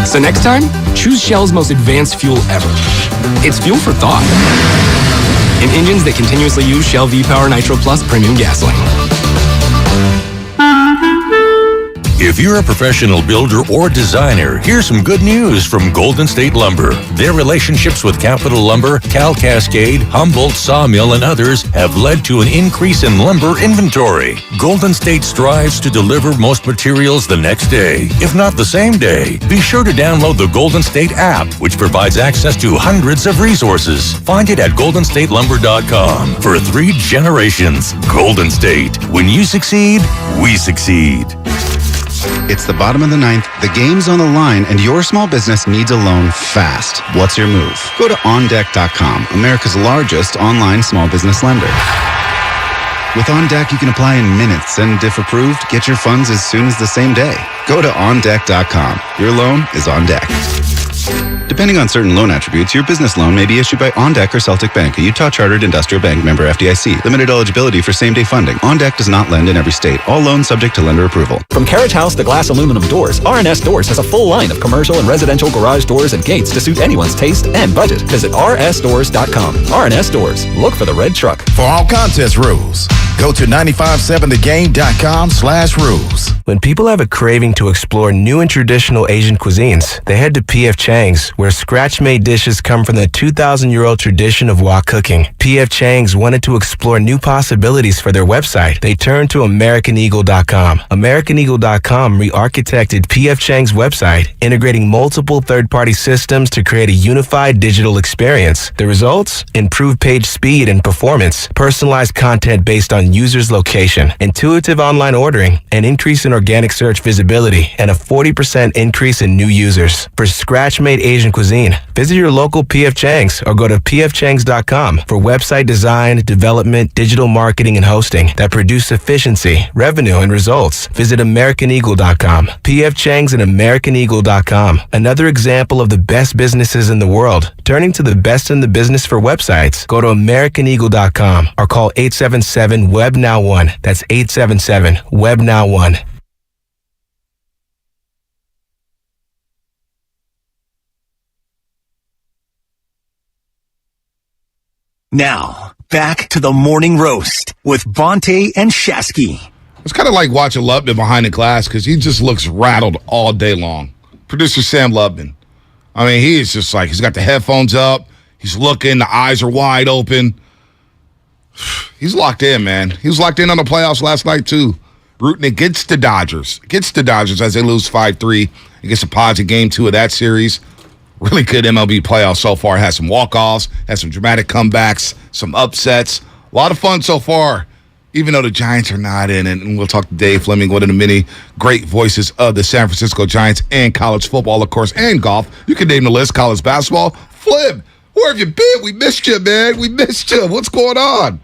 So next time, choose Shell's most advanced fuel ever. It's fuel for thought. In engines that continuously use Shell V-Power Nitro Plus premium gasoline. If you're a professional builder or designer, here's some good news from Golden State Lumber. Their relationships with Capital Lumber, Cal Cascade, Humboldt Sawmill, and others have led to an increase in lumber inventory. Golden State strives to deliver most materials the next day, if not the same day. Be sure to download the Golden State app, which provides access to hundreds of resources. Find it at goldenstatelumber.com. For 3 generations, Golden State. When you succeed, we succeed. It's the bottom of the 9th, the game's on the line, and your small business needs a loan fast. What's your move? Go to OnDeck.com, America's largest online small business lender. With OnDeck, you can apply in minutes, and if approved, get your funds as soon as the same day. Go to OnDeck.com. Your loan is on deck. Depending on certain loan attributes, your business loan may be issued by OnDeck or Celtic Bank, a Utah Chartered Industrial Bank member FDIC. Limited eligibility for same-day funding. OnDeck does not lend in every state. All loans subject to lender approval. From Carriage House to glass aluminum doors, RNS Doors has a full line of commercial and residential garage doors and gates to suit anyone's taste and budget. Visit rsdoors.com. RNS Doors. Look for the red truck. For all contest rules, go to 957thegame.com/rules. When people have a craving to explore new and traditional Asian cuisines, they head to P.F. Chang's, where scratch-made dishes come from the 2,000-year-old tradition of wok cooking. P.F. Chang's wanted to explore new possibilities for their website. They turned to AmericanEagle.com. AmericanEagle.com re-architected P.F. Chang's website, integrating multiple third-party systems to create a unified digital experience. The results? Improved page speed and performance, personalized content based on users' location, intuitive online ordering, an increase in organic search visibility, and a 40% increase in new users. For scratch-made Asian cuisine, visit your local P.F. Chang's or go to pfchangs.com for website design, development, digital marketing, and hosting that produce efficiency, revenue, and results. Visit AmericanEagle.com. P.F. Chang's and AmericanEagle.com. Another example of the best businesses in the world, turning to the best in the business for websites. Go to AmericanEagle.com or call 877-WEB-NOW1. That's 877-WEB-NOW1. Now, back to the morning roast with Bonte and Shasky. It's kind of like watching Lubman behind the glass because he just looks rattled all day long. Producer Sam Lubman. I mean, he is just like, he's got the headphones up. He's looking. The eyes are wide open. He's locked in, man. He was locked in on the playoffs last night, too. Rooting against the Dodgers. Against the Dodgers as they lose 5-3 against the Pods in Game 2 of that series. Really good MLB playoffs so far. Had some walk-offs, had some dramatic comebacks, some upsets. A lot of fun so far, even though the Giants are not in it. And we'll talk to Dave Fleming, one of the many great voices of the San Francisco Giants and college football, of course, and golf. You can name the list. College basketball. Flip, where have you been? We missed you, man. We missed you. What's going on?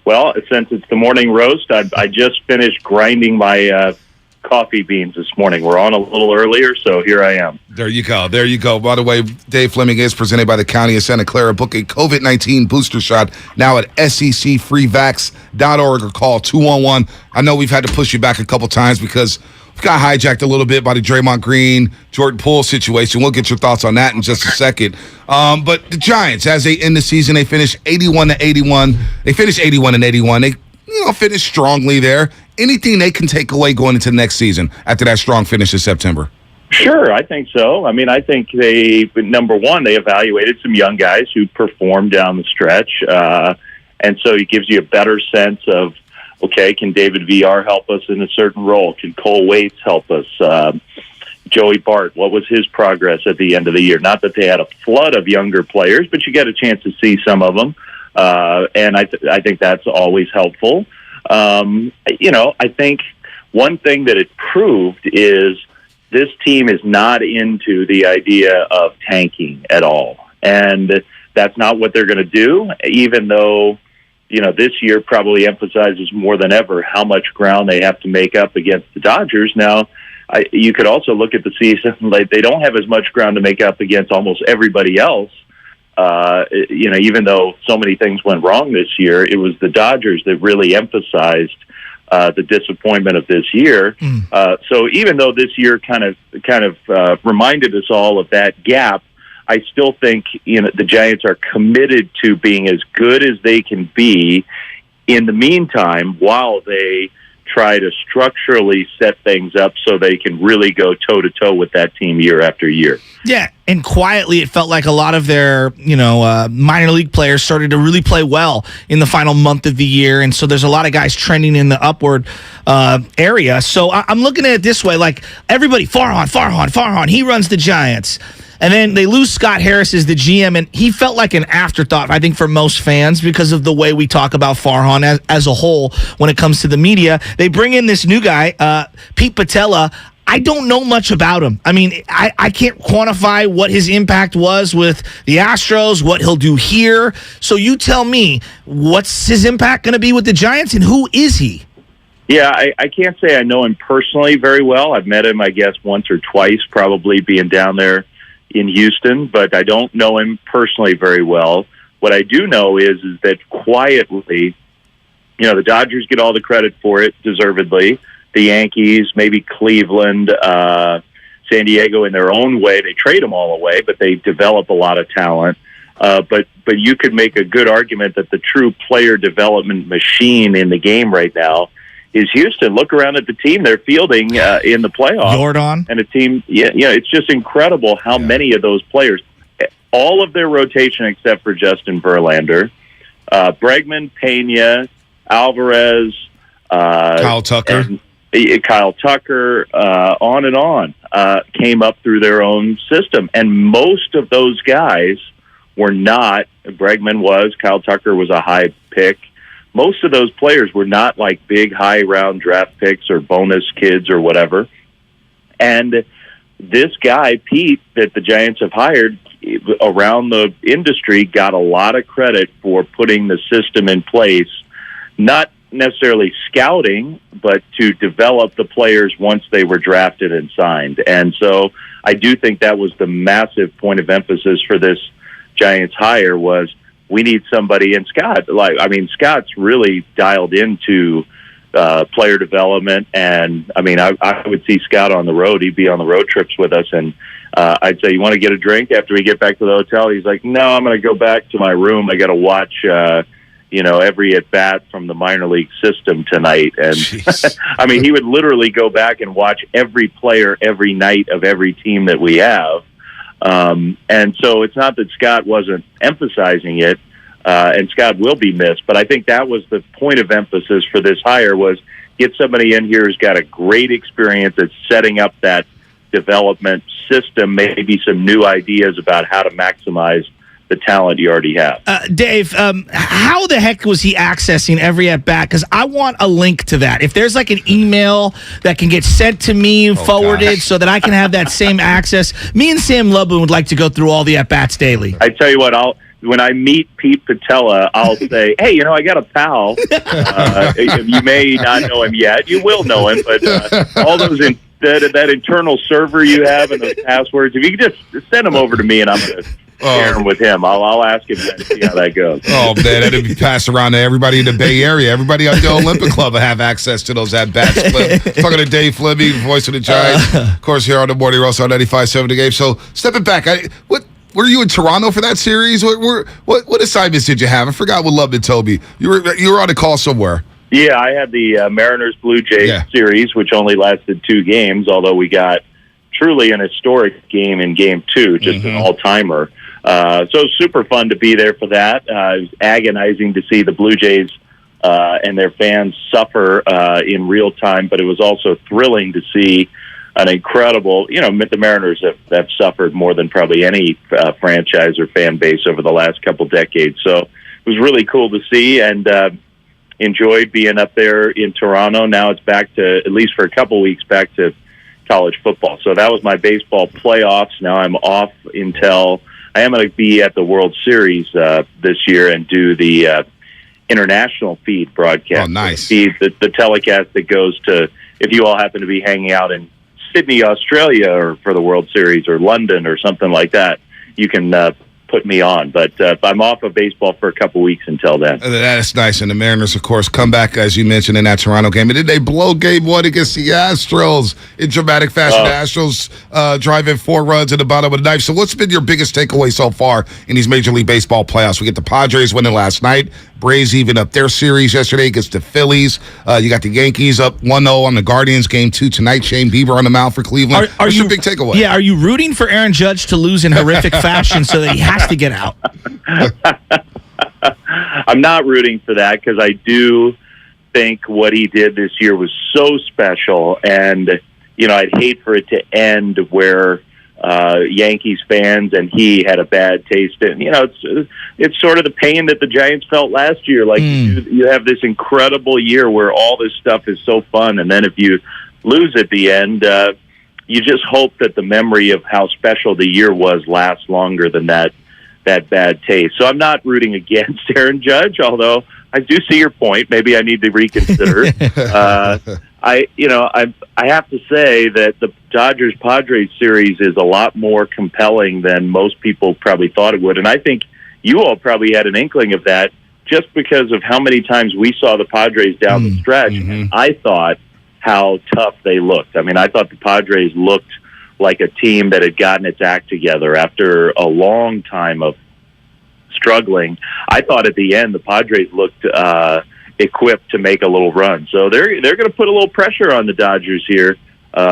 Well, since it's the morning roast, I just finished grinding my coffee beans this morning. We're on a little earlier, so here I am. There you go. There you go. By the way, Dave Fleming is presented by the County of Santa Clara. Book a COVID-19 booster shot now at secfreevax.org or call 211. I know we've had to push you back a couple times because we got hijacked a little bit by the Draymond Green, Jordan Poole situation. We'll get your thoughts on that in just a second. But the Giants, as they end the season, they finished 81-81. They finished 81-81. They finished strongly there. Anything they can take away going into next season after that strong finish in September? Sure, I think so. I mean, I think number one, they evaluated some young guys who performed down the stretch. And so it gives you a better sense of, okay, can David VR help us in a certain role? Can Cole Waits help us? Joey Bart, what was his progress at the end of the year? Not that they had a flood of younger players, but you get a chance to see some of them. And I think that's always helpful. I think one thing that it proved is this team is not into the idea of tanking at all. And that's not what they're going to do, even though, this year probably emphasizes more than ever how much ground they have to make up against the Dodgers. Now, you could also look at the season, like they don't have as much ground to make up against almost everybody else. Even though so many things went wrong this year, it was the Dodgers that really emphasized the disappointment of this year. So even though this year kind of reminded us all of that gap, I still think the Giants are committed to being as good as they can be in the meantime while they try to structurally set things up so they can really go toe-to-toe with that team year after year. Yeah, and quietly it felt like a lot of their, minor league players started to really play well in the final month of the year, and so there's a lot of guys trending in the upward area. So I'm looking at it this way, like everybody, Farhan, he runs the Giants. And then they lose Scott Harris as the GM, and he felt like an afterthought, I think, for most fans because of the way we talk about Farhan as a whole when it comes to the media. They bring in this new guy, Pete Patella. I don't know much about him. I mean, I can't quantify what his impact was with the Astros, what he'll do here. So you tell me, what's his impact going to be with the Giants, and who is he? Yeah, I can't say I know him personally very well. I've met him, I guess, once or twice, probably being down there in Houston, but I don't know him personally very well. What I do know is that quietly, the Dodgers get all the credit for it, deservedly. The Yankees, maybe Cleveland, San Diego in their own way. They trade them all away, but they develop a lot of talent. But you could make a good argument that the true player development machine in the game right now is Houston. Look around at the team they're fielding in the playoffs. Jordan. And a team, it's just incredible how many of those players, all of their rotation except for Justin Verlander, Bregman, Pena, Alvarez, Kyle Tucker, on and on, came up through their own system. And most of those guys were not, Bregman was, Kyle Tucker was a high pick. Most of those players were not like big high round draft picks or bonus kids or whatever. And this guy, Pete, that the Giants have hired around the industry, got a lot of credit for putting the system in place, not necessarily scouting, but to develop the players once they were drafted and signed. And so I do think that was the massive point of emphasis for this Giants hire was, we need somebody, and Scott's really dialed into player development, and I would see Scott on the road. He'd be on the road trips with us, and I'd say, you want to get a drink after we get back to the hotel? He's like, no, I'm going to go back to my room. I got to watch, every at-bat from the minor league system tonight. And he would literally go back and watch every player every night of every team that we have. And so it's not that Scott wasn't emphasizing it, and Scott will be missed. But I think that was the point of emphasis for this hire, was get somebody in here who's got a great experience at setting up that development system, maybe some new ideas about how to maximize the talent you already have. Dave, how the heck was he accessing every at-bat? Because I want a link to that. If there's like an email that can get sent to me, forwarded, so that I can have that same access. Me and Sam Lublin would like to go through all the at-bats daily. I tell you what, when I meet Pete Patella, I'll say, hey, I got a pal. You may not know him yet. You will know him, but all those that internal server you have and those passwords, if you could just send them over to me, and I'm going to share them with him. I'll ask him and see how that goes. Oh, man, that'd be passed around to everybody in the Bay Area. Everybody on the Olympic Club will have access to those at-bats. Talking to Dave Fleming, voice of the Giants. Of course, here on the Morning Rush on 95.7 The Game. So, stepping back, were you in Toronto for that series? What assignments did you have? I forgot what Lubman told me. You were on a call somewhere. Yeah, I had the Mariners-Blue Jays series, which only lasted 2 games, although we got truly an historic game in Game 2, just an all-timer. So it was super fun to be there for that. It was agonizing to see the Blue Jays and their fans suffer in real time, but it was also thrilling to see an incredible, the Mariners have suffered more than probably any franchise or fan base over the last couple decades. So it was really cool to see, and enjoyed being up there in Toronto. Now it's back to, at least for a couple weeks, back to college football. So that was my baseball playoffs. Now I'm off until I am going to be at the World Series this year and do the international feed broadcast. Oh, nice. The telecast that goes to, if you all happen to be hanging out in Sydney, Australia, or for the World Series, or London or something like that, you can put me on. But I'm off of baseball for a couple weeks until then. That's nice. And the Mariners, of course, come back, as you mentioned, in that Toronto game. And did they blow Game 1 against the Astros in dramatic fashion? The Astros driving 4 runs in the bottom of the ninth. So what's been your biggest takeaway so far in these Major League Baseball playoffs? We get the Padres winning last night. Braves even up their series yesterday against the Phillies. You got the Yankees up 1-0 on the Guardians. Game 2 tonight. Shane Bieber on the mound for Cleveland. What's your big takeaway? Yeah, are you rooting for Aaron Judge to lose in horrific fashion so that he has to get out? I'm not rooting for that, because I do think what he did this year was so special, and I'd hate for it to end where Yankees fans and he had a bad taste in. It's sort of the pain that the Giants felt last year. Like you have this incredible year where all this stuff is so fun, and then if you lose at the end, you just hope that the memory of how special the year was lasts longer than that bad taste. So I'm not rooting against Aaron Judge, although I do see your point. Maybe I need to reconsider. I have to say that the Dodgers-Padres series is a lot more compelling than most people probably thought it would. And I think you all probably had an inkling of that just because of how many times we saw the Padres down the stretch. And I thought how tough they looked. I mean, I thought the Padres looked like a team that had gotten its act together after a long time of struggling. I thought at the end the Padres looked equipped to make a little run. So they're going to put a little pressure on the Dodgers here,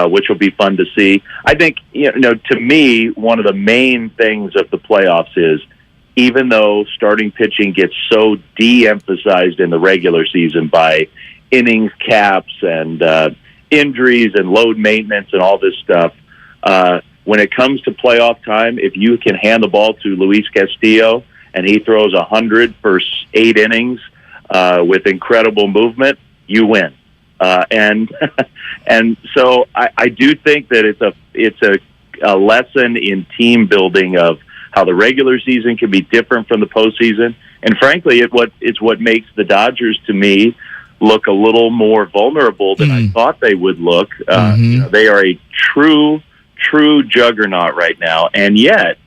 which will be fun to see. I think, to me, one of the main things of the playoffs is, even though starting pitching gets so de-emphasized in the regular season by innings caps and injuries and load maintenance and all this stuff, when it comes to playoff time, if you can hand the ball to Luis Castillo and he throws 100 for 8 innings with incredible movement, you win. And so I do think that it's a lesson in team building of how the regular season can be different from the postseason. And frankly, it's what makes the Dodgers, to me, look a little more vulnerable than I thought they would look. They are a true juggernaut right now. And yet,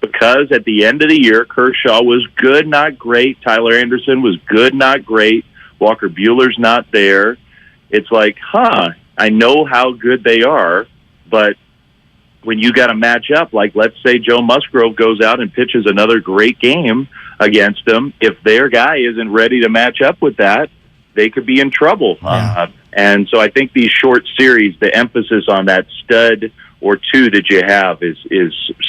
because at the end of the year, Kershaw was good, not great. Tyler Anderson was good, not great. Walker Buehler's not there. It's like, I know how good they are, but when you got to match up, like let's say Joe Musgrove goes out and pitches another great game against them, if their guy isn't ready to match up with that, they could be in trouble. And so I think these short series, the emphasis on that stud or two that you have is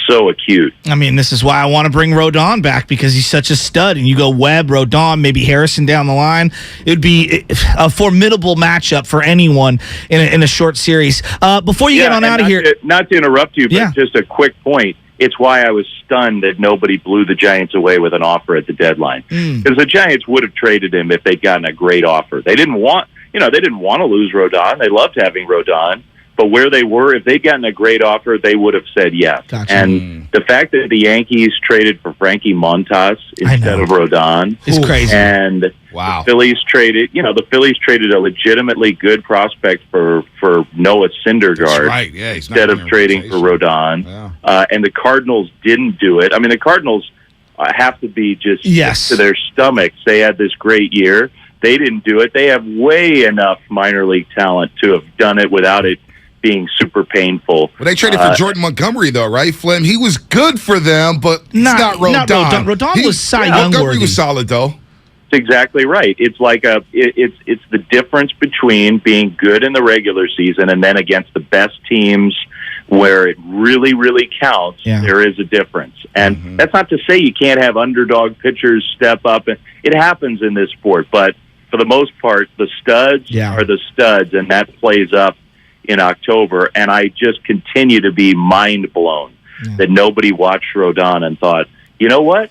so acute. I mean, this is why I want to bring Rodon back, because he's such a stud. And you go Webb, Rodon, maybe Harrison down the line. It would be a formidable matchup for anyone in a short series. Before you get on out of here. Not to interrupt you, but just a quick point. It's why I was stunned that nobody blew the Giants away with an offer at the deadline. Because the Giants would have traded him if they'd gotten a great offer. They didn't want to lose Rodon. They loved having Rodon. But where they were, if they'd gotten a great offer, they would have said yes. Gotcha. And the fact that the Yankees traded for Frankie Montas instead of Rodon is crazy. And the Phillies traded a legitimately good prospect for Noah Syndergaard. That's right. Yeah, he's not instead of trading for Rodon. Yeah. And the Cardinals didn't do it. I mean, the Cardinals have to be just sick to their stomachs. They had this great year. They didn't do it. They have way enough minor league talent to have done it without it being super painful. Well, they traded for Jordan Montgomery, though, right, Flem? He was good for them, but he's not Rodon. Rodon was Cy Young Montgomery worthy. was solid, though. That's exactly right. It's like it's the difference between being good in the regular season and then against the best teams where it really, really counts. Yeah. There is a difference. And that's not to say you can't have underdog pitchers step up. It happens in this sport, but for the most part, the studs are the studs, and that plays up in October, and I just continue to be mind blown that nobody watched Rodon and thought, you know what?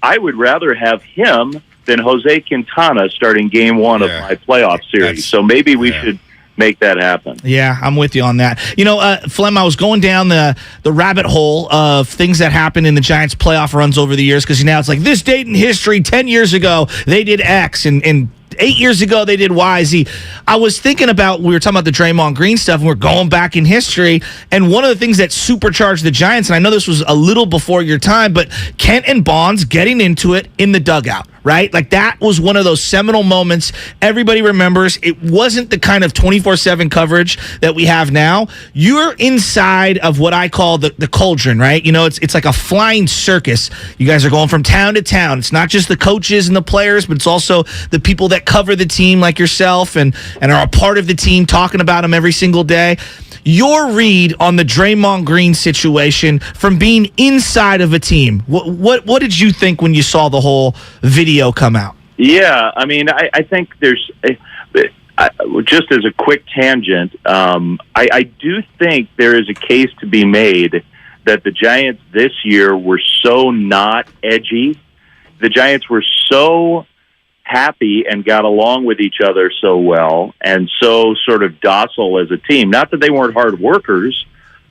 I would rather have him than Jose Quintana starting game one of my playoff series. So maybe we should make that happen. Yeah, I'm with you on that. You know, Flem, I was going down the rabbit hole of things that happened in the Giants playoff runs over the years, because now it's like this date in history, 10 years ago, they did X, and 8 years ago, they did Y, Z. I was thinking about, we were talking about the Draymond Green stuff, and we're going back in history, and one of the things that supercharged the Giants, and I know this was a little before your time, but Kent and Bonds getting into it in the dugout, right? Like, that was one of those seminal moments everybody remembers. It wasn't the kind of 24/7 coverage that we have now. You're inside of what I call the cauldron, right? You know, it's like a flying circus. You guys are going from town to town. It's not just the coaches and the players, but it's also the people that cover the team like yourself and are a part of the team, talking about them every single day. Your read on the Draymond Green situation from being inside of a team. What did you think when you saw the whole video come out? Yeah, I mean, I think there's just as a quick tangent, I do think there is a case to be made that the Giants this year were so not edgy. The Giants were so happy and got along with each other so well and so sort of docile as a team. Not that they weren't hard workers,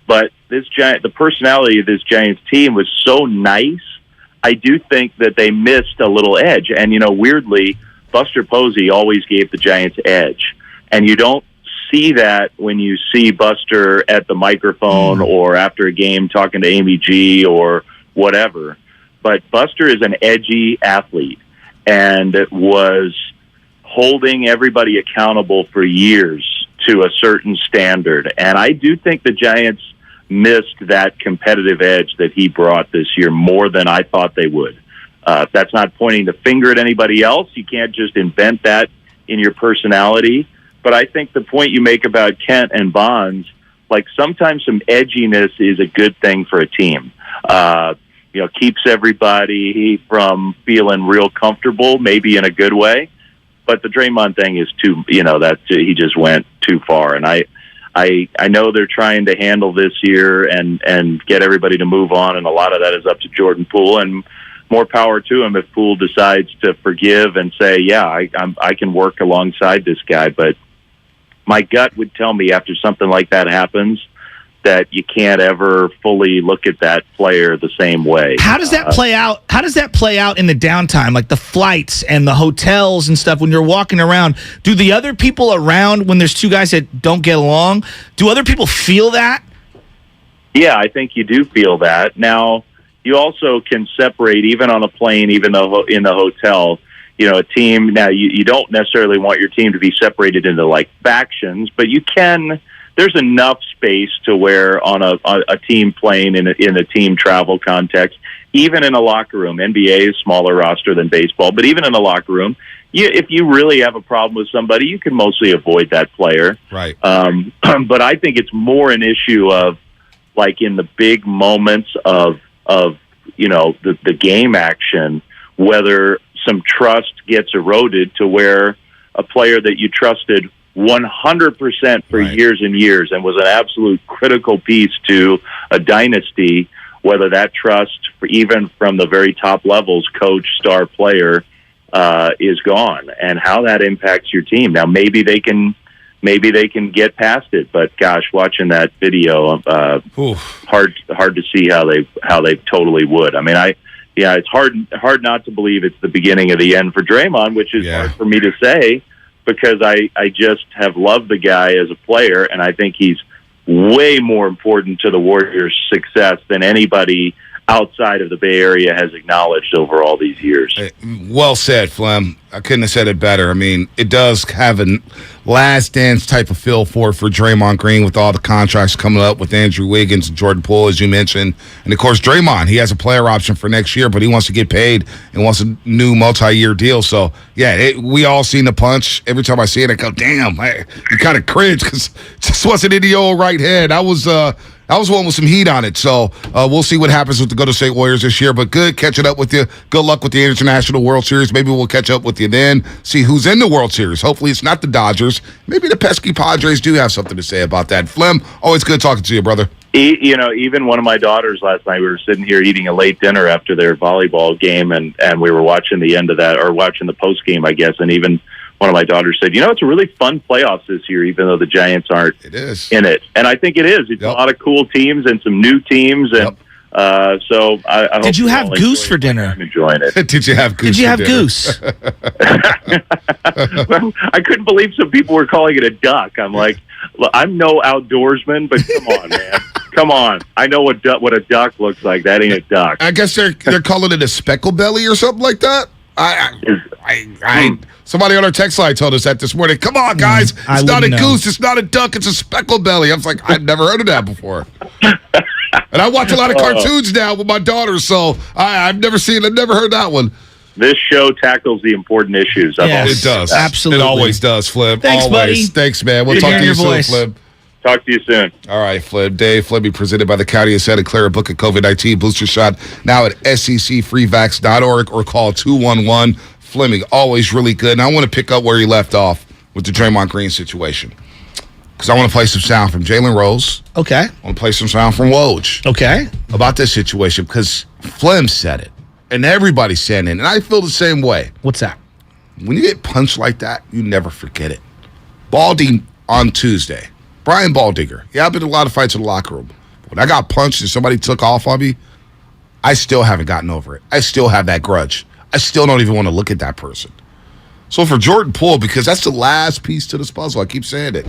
but the personality of this Giants team was so nice. I do think that they missed a little edge. And, you know, weirdly, Buster Posey always gave the Giants edge. And you don't see that when you see Buster at the microphone or after a game talking to Amy G or whatever. But Buster is an edgy athlete and was holding everybody accountable for years to a certain standard. And I do think the Giants missed that competitive edge that he brought this year more than I thought they would. That's not pointing the finger at anybody else. You can't just invent that in your personality. But I think the point you make about Kent and Bonds, like sometimes some edginess is a good thing for a team. You know, keeps everybody from feeling real comfortable, maybe in a good way. But the Draymond thing is too, you know, that he just went too far. And I know they're trying to handle this year and get everybody to move on, and a lot of that is up to Jordan Poole, and more power to him if Poole decides to forgive and say, yeah, I can work alongside this guy. But my gut would tell me after something like that happens that you can't ever fully look at that player the same way. How does that play out? How does that play out in the downtime, like the flights and the hotels and stuff when you're walking around? Do the other people around, when there's two guys that don't get along, do other people feel that? Yeah, I think you do feel that. Now, you also can separate, even on a plane, even though in the hotel, you know, a team. Now, you don't necessarily want your team to be separated into like factions, but you can. There's enough space to where on a team plane in a team travel context, even in a locker room. NBA is smaller roster than baseball, but even in a locker room, if you really have a problem with somebody, you can mostly avoid that player. Right. But I think it's more an issue of like in the big moments of the game action, whether some trust gets eroded to where a player that you trusted 100% for years and years and was an absolute critical piece to a dynasty, whether that trust, even from the very top levels, coach, star player, is gone, and how that impacts your team. Now, maybe they can get past it, but gosh, watching that video, hard to see how they totally would. I mean, it's hard not to believe it's the beginning of the end for Draymond, which is hard for me to say, because I just have loved the guy as a player, and I think he's way more important to the Warriors' success than anybody outside of the Bay Area has acknowledged over all these years. Well said, Flem. I couldn't have said it better. I mean, it does have a last dance type of feel for Draymond Green, with all the contracts coming up with Andrew Wiggins and Jordan Poole, as you mentioned. And, of course, Draymond, he has a player option for next year, but he wants to get paid and wants a new multi-year deal. So, we all seen the punch. Every time I see it, I go, damn, you kind of cringe, because it just wasn't in the old right head. I was one with some heat on it. So we'll see what happens with the Golden State Warriors this year. But good catching up with you. Good luck with the International World Series. Maybe we'll catch up with you then, see who's in the World Series. Hopefully it's not the Dodgers. Maybe the pesky Padres do have something to say about that. Flem, always good talking to you, brother. Even one of my daughters last night, we were sitting here eating a late dinner after their volleyball game, and we were watching the end of that, or watching the post game, I guess, and even one of my daughters said, it's a really fun playoffs this year, even though the Giants aren't in it. And I think it is. It's a lot of cool teams and some new teams. And so I hope Did you have goose for dinner? I'm enjoying it. Did you have goose? Did you have goose? Well, I couldn't believe some people were calling it a duck. I'm like, I'm no outdoorsman, but come on, man. Come on. I know what a duck looks like. That ain't a duck. I guess they're calling it a speckle belly or something like that. Somebody on our text line told us that this morning. Come on, guys. It's not a goose. It's not a duck. It's a speckle belly. I was like, I've never heard of that before. And I watch a lot of cartoons now with my daughter, so I've never heard that one. This show tackles the important issues. It does. Absolutely. It always does, Flip. Thanks, always. buddy. Thanks, man. We'll talk to you soon, Flip. Talk to you soon. All right, Flip. Dave Fleming, presented by the County of Santa Clara. Book a COVID-19 booster shot now at secfreevax.org or call 211. Fleming, always really good. And I want to pick up where he left off with the Draymond Green situation, because I want to play some sound from Jalen Rose. Okay. I want to play some sound from Woj. Okay. About this situation, because Flem said it, and everybody's saying it, and I feel the same way. What's that? When you get punched like that, you never forget it. Baldy on Tuesday. Brian Baldinger. Yeah, I've been in a lot of fights in the locker room. When I got punched and somebody took off on me, I still haven't gotten over it. I still have that grudge. I still don't even want to look at that person. So for Jordan Poole, because that's the last piece to this puzzle, I keep saying it.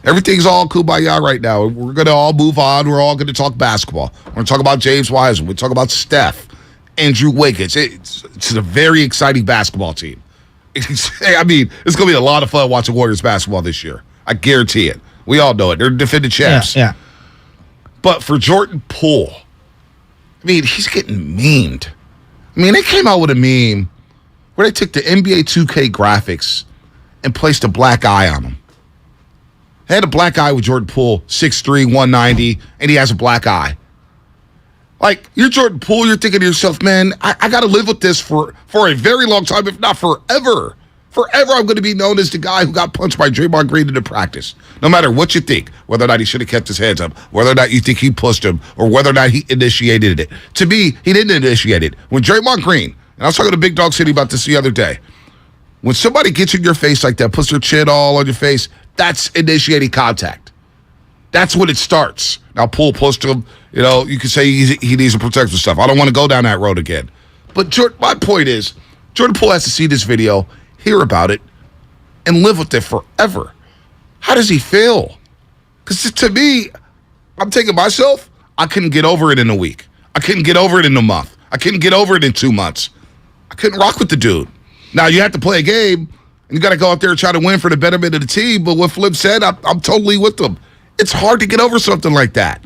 Everything's all kumbaya right now. We're going to all move on. We're all going to talk basketball. We're going to talk about James Wiseman. We're talk about Steph, Andrew Wiggins. It's a very exciting basketball team. I mean, it's going to be a lot of fun watching Warriors basketball this year. I guarantee it. We all know it. They're defending champs. Yeah. But for Jordan Poole, I mean, he's getting memed. I mean, they came out with a meme where they took the NBA 2K graphics and placed a black eye on him. They had a black eye with Jordan Poole, 6'3", 190, and he has a black eye. Like, you're Jordan Poole, you're thinking to yourself, man, I got to live with this for a very long time, if not forever. Forever, I'm going to be known as the guy who got punched by Draymond Green in the practice. No matter what you think, whether or not he should have kept his hands up, whether or not you think he pushed him, or whether or not he initiated it. To me, he didn't initiate it. When Draymond Green, and I was talking to Big Dog City about this the other day, when somebody gets in your face like that, puts their chin all on your face, that's initiating contact. That's when it starts. Now, Poole pushed him. You know, you could say he needs to protect himself. I don't want to go down that road again. But my point is, Jordan Poole has to see this video, hear about it, and live with it forever. How does he feel? Because to me, I'm taking myself, I couldn't get over it in a week. I couldn't get over it in a month. I couldn't get over it in 2 months. I couldn't rock with the dude. Now, you have to play a game, and you got to go out there and try to win for the betterment of the team, but what Flip said, I'm totally with him. It's hard to get over something like that.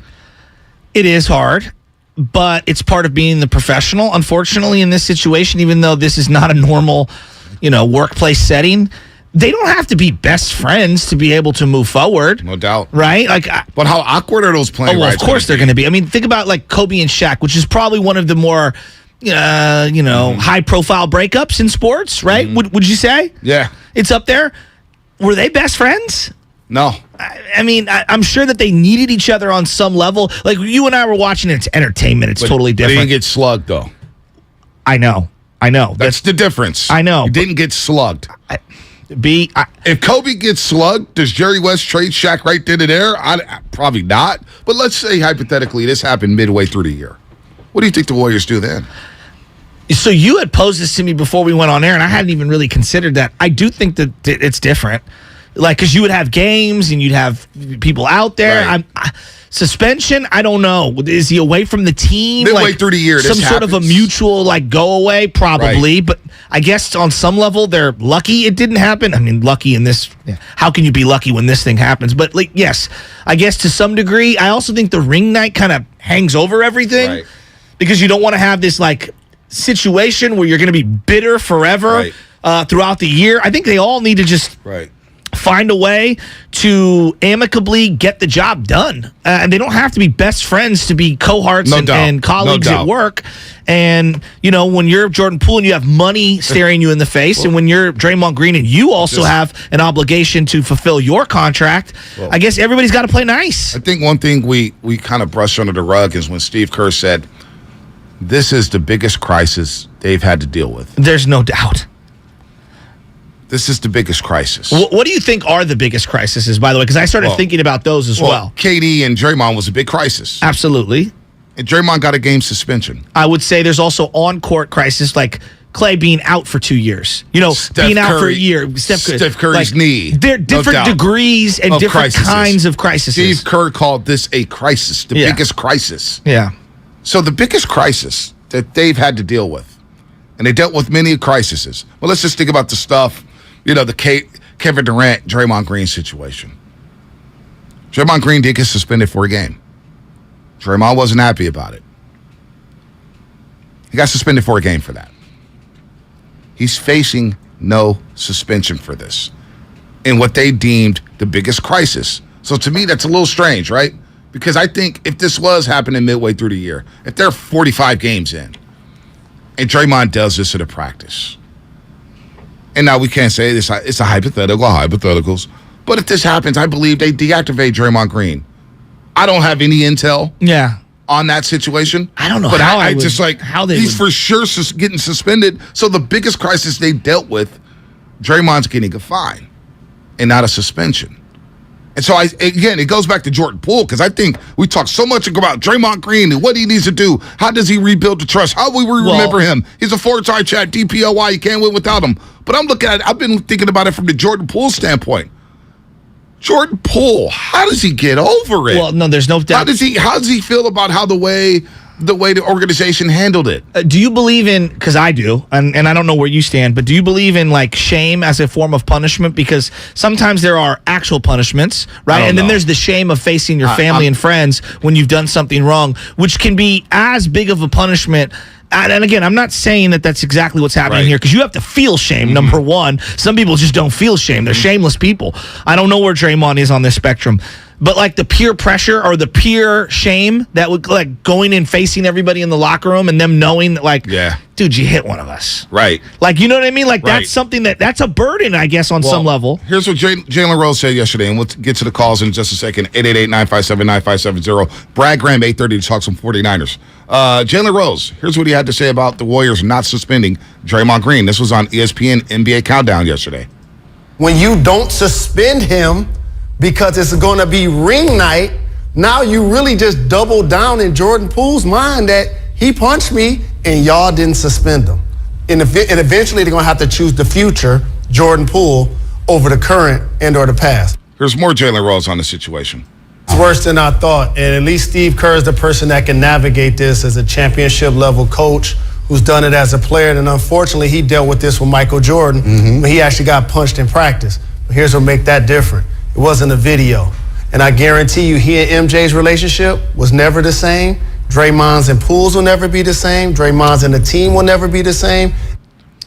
It is hard, but it's part of being the professional. Unfortunately, in this situation, even though this is not a normal, workplace setting, they don't have to be best friends to be able to move forward. No doubt. Right? But how awkward are those playing rights? Of course they're going to be. I mean, think about like Kobe and Shaq, which is probably one of the more, high-profile breakups in sports, right? Would you say? Yeah. It's up there. Were they best friends? No. I mean, I'm sure that they needed each other on some level. Like, you and I were watching it. It's entertainment. It's totally different. They didn't get slugged, though. I know. That's the difference. I know. He didn't get slugged. If Kobe gets slugged, does Jerry West trade Shaq right then and there? Probably not. But let's say, hypothetically, this happened midway through the year. What do you think the Warriors do then? So you had posed this to me before we went on air, and I hadn't even really considered that. I do think that it's different. Like, because you would have games and you'd have people out there. Right. Suspension, I don't know. Is he away from the team? Midway through the year, some sort of a mutual go away, probably. Right. But I guess on some level, they're lucky it didn't happen. I mean, lucky in this. How can you be lucky when this thing happens? But yes, I guess to some degree. I also think the ring night kind of hangs over everything because you don't want to have this situation where you're going to be bitter forever throughout the year. I think they all need to just find a way to amicably get the job done. And they don't have to be best friends to be cohorts and colleagues at work. And, when you're Jordan Poole and you have money staring you in the face, and when you're Draymond Green and you also have an obligation to fulfill your contract, I guess everybody's got to play nice. I think one thing we kind of brushed under the rug is when Steve Kerr said, this is the biggest crisis they've had to deal with. There's no doubt. This is the biggest crisis. What do you think are the biggest crises, by the way? Because I started thinking about those as well. KD and Draymond was a big crisis. Absolutely. And Draymond got a game suspension. I would say there's also on-court crisis, like Clay being out for 2 years. Being out for a year. Steph Curry's knee. They're different degrees and different kinds of crises. Steve Kerr called this a crisis, the biggest crisis. Yeah. So the biggest crisis that they've had to deal with, and they dealt with many crises. Well, let's just think about the stuff, the Kevin Durant, Draymond Green situation. Draymond Green did get suspended for a game. Draymond wasn't happy about it. He got suspended for a game for that. He's facing no suspension for this in what they deemed the biggest crisis. So to me, that's a little strange, right? Because I think if this was happening midway through the year, if they're 45 games in, and Draymond does this at a practice, and now we can't say this, it's a hypotheticals, but if this happens, I believe they deactivate Draymond Green. I don't have any intel on that situation. I don't know but how he's for sure getting suspended. So the biggest crisis they dealt with, Draymond's getting a fine and not a suspension. And so, it goes back to Jordan Poole, because I think we talk so much about Draymond Green and what he needs to do. How does he rebuild the trust? How will we remember him? He's a four-time chat, DPOY. You can't win without him. But I'm looking at it. I've been thinking about it from the Jordan Poole standpoint. Jordan Poole, how does he get over it? Well, no, there's no doubt. How does he feel about how the way the organization handled it? Do you believe in, because I do, and I don't know where you stand, but do you believe in shame as a form of punishment? Because sometimes there are actual punishments, right? And then there's the shame of facing your family and friends when you've done something wrong, which can be as big of a punishment. And again, I'm not saying that that's exactly what's happening here, because you have to feel shame, number one. Some people just don't feel shame. They're shameless people. I don't know where Draymond is on this spectrum. But the peer pressure or the peer shame that would going and facing everybody in the locker room and them knowing that dude, you hit one of us. Right. You know what I mean? That's something that's a burden, I guess, on some level. Here's what Jalen Rose said yesterday, and we'll get to the calls in just a second. 888-957-9570. Brad Graham, 8:30 to talk some 49ers. Jalen Rose, here's what he had to say about the Warriors not suspending Draymond Green. This was on ESPN NBA Countdown yesterday. When you don't suspend him because it's going to be ring night, now you really just double down in Jordan Poole's mind that he punched me and y'all didn't suspend him. And eventually they're going to have to choose the future, Jordan Poole, over the current and or the past. Here's more Jalen Rose on the situation. It's worse than I thought, and at least Steve Kerr is the person that can navigate this as a championship-level coach who's done it as a player, and unfortunately he dealt with this with Michael Jordan when he actually got punched in practice. But here's what makes that different. It wasn't a video. And I guarantee you, he and MJ's relationship was never the same. Draymond's and Poole's will never be the same. Draymond's and the team will never be the same.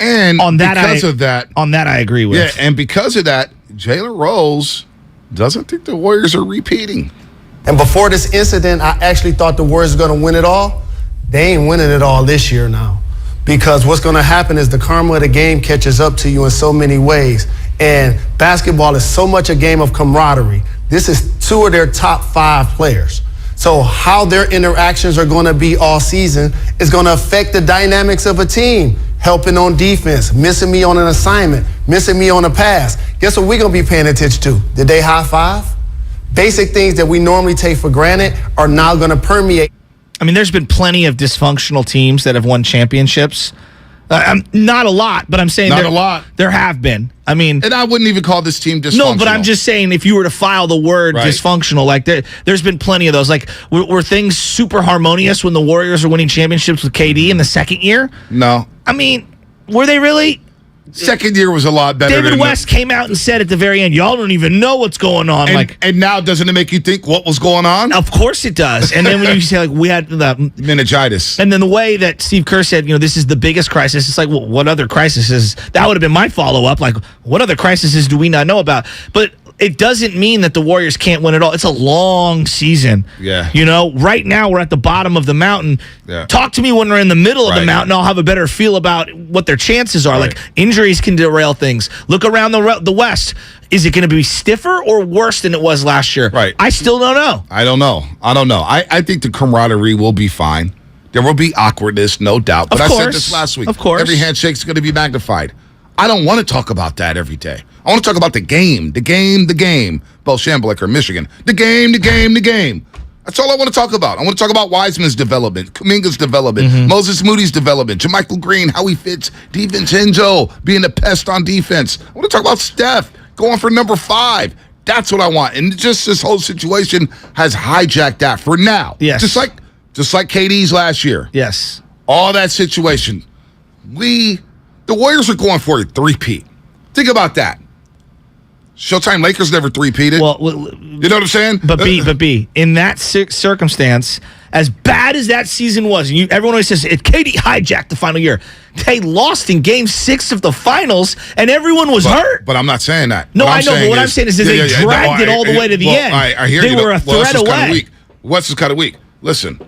And because of that, I agree with. Yeah, and because of that, Jalen Rose doesn't think the Warriors are repeating. And before this incident, I actually thought the Warriors were going to win it all. They ain't winning it all this year now. Because what's going to happen is the karma of the game catches up to you in so many ways. And basketball is so much a game of camaraderie. This is 2 of their top 5 players. So how their interactions are going to be all season is going to affect the dynamics of a team. Helping on defense, missing me on an assignment, missing me on a pass. Guess what we're going to be paying attention to? Did they high five? Basic things that we normally take for granted are now going to permeate. I mean, there's been plenty of dysfunctional teams that have won championships. Not a lot, but I'm saying not a lot. There have been. I mean, and I wouldn't even call this team dysfunctional. No, but I'm just saying, if you were to file the word dysfunctional, like there's been plenty of those. Like, were things super harmonious when the Warriors were winning championships with KD in the second year? No. I mean, were they really? Second year was a lot better. David West came out and said at the very end, y'all don't even know what's going on. And now doesn't it make you think what was going on? Of course it does. And then when you say, like, we had the meningitis. And then the way that Steve Kerr said, this is the biggest crisis, it's like, well, what other crises? That would have been my follow-up. Like, what other crises do we not know about? But it doesn't mean that the Warriors can't win it all. It's a long season. Yeah. Right now we're at the bottom of the mountain. Yeah. Talk to me when we're in the middle of the mountain. I'll have a better feel about what their chances are. Like, injuries can derail things. Look around the West. Is it going to be stiffer or worse than it was last year? Right. I still don't know. I don't know. I think the camaraderie will be fine. There will be awkwardness, no doubt. But I said this last week. Of course. Every handshake's going to be magnified. I don't want to talk about that every day. I want to talk about the game. Bo Schembechler, Michigan. The game. That's all I want to talk about. I want to talk about Wiseman's development, Kuminga's development, Moses Moody's development, JaMychal Green, how he fits, DiVincenzo being a pest on defense. I want to talk about Steph going for number 5. That's what I want. And just this whole situation has hijacked that for now. Yes. Just like KD's last year. Yes. All that situation. The Warriors are going for a 3-peat. Think about that. Showtime Lakers never 3-peated. Well, you know what I'm saying? But B, in that circumstance, as bad as that season was, and everyone always says KD hijacked the final year. They lost in Game 6 of the finals, and everyone was hurt. But I'm not saying that. No, I know. But what I'm saying is they dragged it all the way to the end. I hear they you. were a threat away. West is kind of weak. Listen,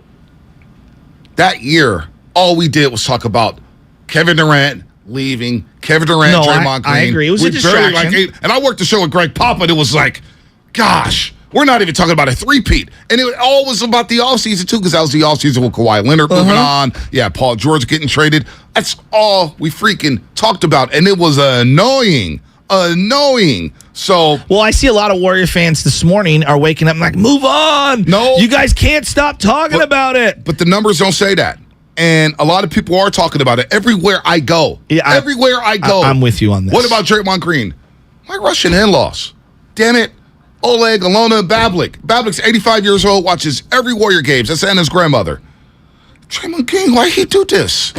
that year, all we did was talk about Kevin Durant leaving, Draymond Green. I agree. It was a distraction. And I worked the show with Greg Papa, and it was like, gosh, we're not even talking about a 3-peat. And it all was about the offseason, too, because that was the offseason with Kawhi Leonard moving on. Yeah, Paul George getting traded. That's all we freaking talked about. And it was annoying. So, well, I see a lot of Warrior fans this morning are waking up and like, move on. No. You guys can't stop talking about it. But the numbers don't say that. And a lot of people are talking about it everywhere I go. Yeah, everywhere I go. I'm with you on this. What about Draymond Green? My Russian in-laws. Damn it. Oleg, Alona, Bablik. Bablik's 85 years old, watches every Warrior games. That's Anna's grandmother. Draymond Green, why he do this?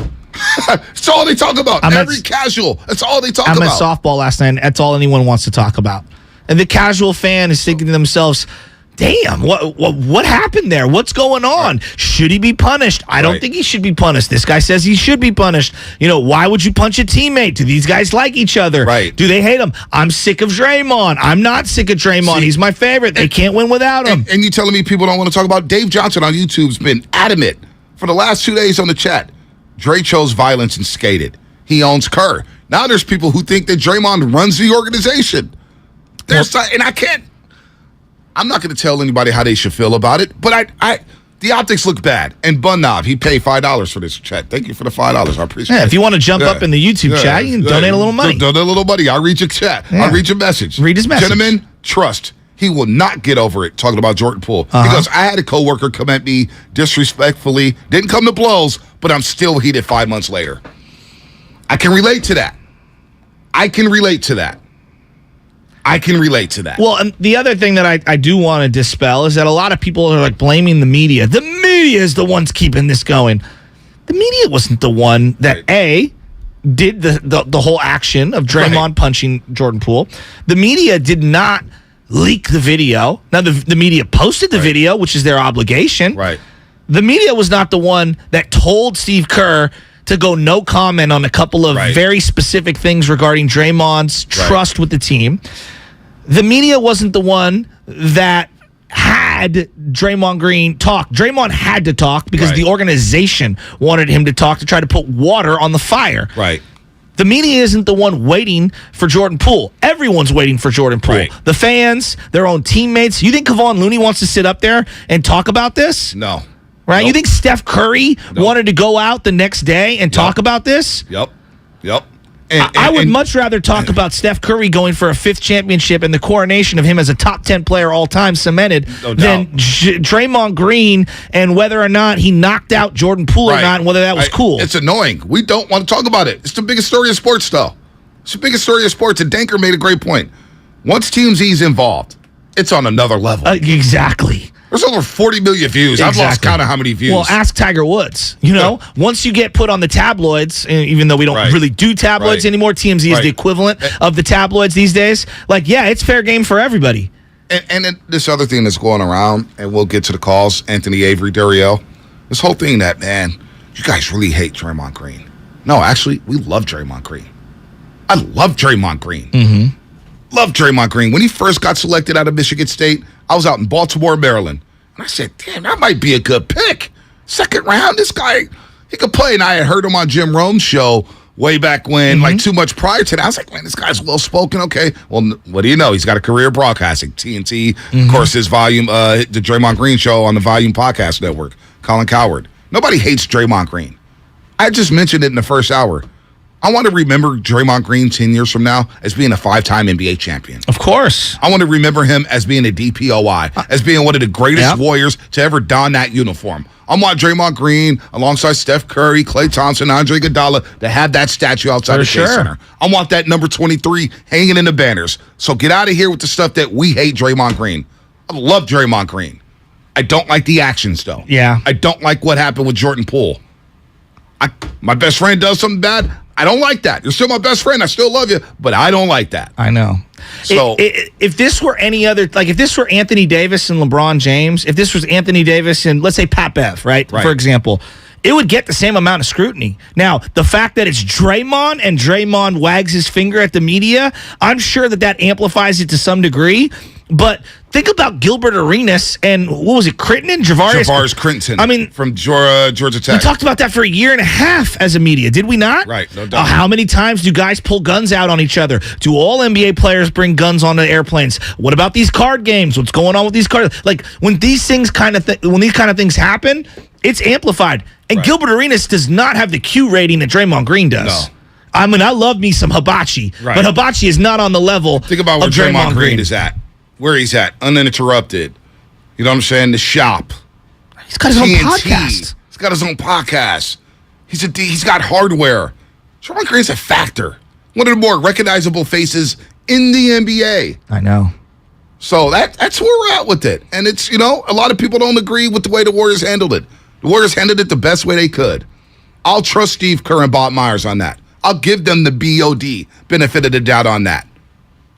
That's all they talk about. Every casual. That's all they talk about. I'm at softball last night, and that's all anyone wants to talk about. And the casual fan is thinking to themselves, damn, what happened there? What's going on? Should he be punished? I don't think he should be punished. This guy says he should be punished. Why would you punch a teammate? Do these guys like each other? Right. Do they hate him? I'm sick of Draymond. I'm not sick of Draymond. He's my favorite. They can't win without him. And you telling me people don't want to talk about Dave Johnson on YouTube's been adamant for the last 2 days on the chat. Dre chose violence and skated. He owns Kerr. Now there's people who think that Draymond runs the organization. I'm not going to tell anybody how they should feel about it, but the optics look bad. And Bunnov, he paid $5 for this chat. Thank you for the $5. I appreciate it. Yeah, if you want to jump up in the YouTube chat, you can donate a little money. Donate a little money. I'll read your chat. Yeah. I'll read your message. Read his message. Gentlemen, trust. He will not get over it talking about Jordan Poole. Because I had a coworker come at me disrespectfully. Didn't come to blows, but I'm still heated 5 months later. I can relate to that. Well, and the other thing that I do want to dispel is that a lot of people are like blaming the media. The media is the ones keeping this going. The media wasn't the one that did the whole action of Draymond punching Jordan Poole. The media did not leak the video. Now the media posted the video, which is their obligation. Right. The media was not the one that told Steve Kerr to go no comment on a couple of very specific things regarding Draymond's trust with the team. The media wasn't the one that had Draymond Green talk. Draymond had to talk because the organization wanted him to talk to try to put water on the fire. Right. The media isn't the one waiting for Jordan Poole. Everyone's waiting for Jordan Poole. Right. The fans, their own teammates. You think Kevon Looney wants to sit up there and talk about this? No. Right? Nope. You think Steph Curry wanted to go out the next day and talk about this? Yep. I would much rather talk about Steph Curry going for a 5th championship and the coronation of him as a top 10 player all time cemented than Draymond Green and whether or not he knocked out Jordan Poole or not and whether that was cool. It's annoying. We don't want to talk about it. It's the biggest story of sports, though. It's the biggest story of sports, and Danker made a great point. Once Team Z's involved, it's on another level. Exactly. There's over 40 million views. I've lost count of how many views. Well, ask Tiger Woods. You know, once you get put on the tabloids, even though we don't really do tabloids anymore, TMZ is the equivalent of the tabloids these days. Like, yeah, it's fair game for everybody. And this other thing that's going around, and we'll get to the calls, Anthony Avery, Dario, this whole thing that, man, you guys really hate Draymond Green. No, actually, we love Draymond Green. I love Draymond Green. Mm-hmm. Love Draymond Green. When he first got selected out of Michigan State, I was out in Baltimore, Maryland. And I said, damn, that might be a good pick. 2nd round, this guy, he could play. And I had heard him on Jim Rome's show way back when, like 2 months prior to that. I was like, man, this guy's well-spoken. Okay. Well, what do you know? He's got a career broadcasting. TNT, of course, his Volume, the Draymond Green show on the Volume Podcast Network. Colin Cowherd. Nobody hates Draymond Green. I just mentioned it in the first hour. I want to remember Draymond Green 10 years from now as being a 5-time NBA champion. Of course. I want to remember him as being a DPOI, as being one of the greatest Warriors to ever don that uniform. I want Draymond Green, alongside Steph Curry, Klay Thompson, Andre Iguodala, to have that statue outside the Chase Center. I want that number 23 hanging in the banners. So get out of here with the stuff that we hate Draymond Green. I love Draymond Green. I don't like the actions, though. Yeah. I don't like what happened with Jordan Poole. My best friend does something bad. I don't like that. You're still my best friend. I still love you, but I don't like that. I know. So if this were any other, like if this were Anthony Davis and LeBron James, if this was Anthony Davis and let's say Pat Bev, right? For example, it would get the same amount of scrutiny. Now, the fact that it's Draymond and Draymond wags his finger at the media, I'm sure that amplifies it to some degree. But think about Gilbert Arenas and what was it, Crittenden? Javaris Crittenton. I mean, from Georgia Tech. We talked about that for a year and a half as a media, did we not? Right, no doubt. How many times do guys pull guns out on each other? Do all NBA players bring guns on the airplanes? What about these card games? What's going on with these cards? Like when these things kind of things happen, it's amplified. And Gilbert Arenas does not have the Q rating that Draymond Green does. No. I mean, I love me some Hibachi, but Hibachi is not on the level. Think about where Draymond Green is at. Where he's at, uninterrupted. You know what I'm saying? The shop. He's got his own podcast. He's got his own podcast. He's got hardware. Draymond Green's a factor. One of the more recognizable faces in the NBA. I know. So that's where we're at with it. And it's, a lot of people don't agree with the way the Warriors handled it. The Warriors handled it the best way they could. I'll trust Steve Kerr and Bob Myers on that. I'll give them the BOD, benefit of the doubt on that.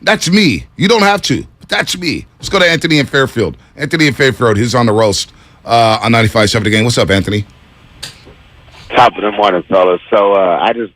That's me. You don't have to. That's me. Let's go to Anthony in Fairfield. Anthony in Fairfield, he's on the roast on 95.7 The Game. What's up, Anthony? Top of the morning, fellas. So I just,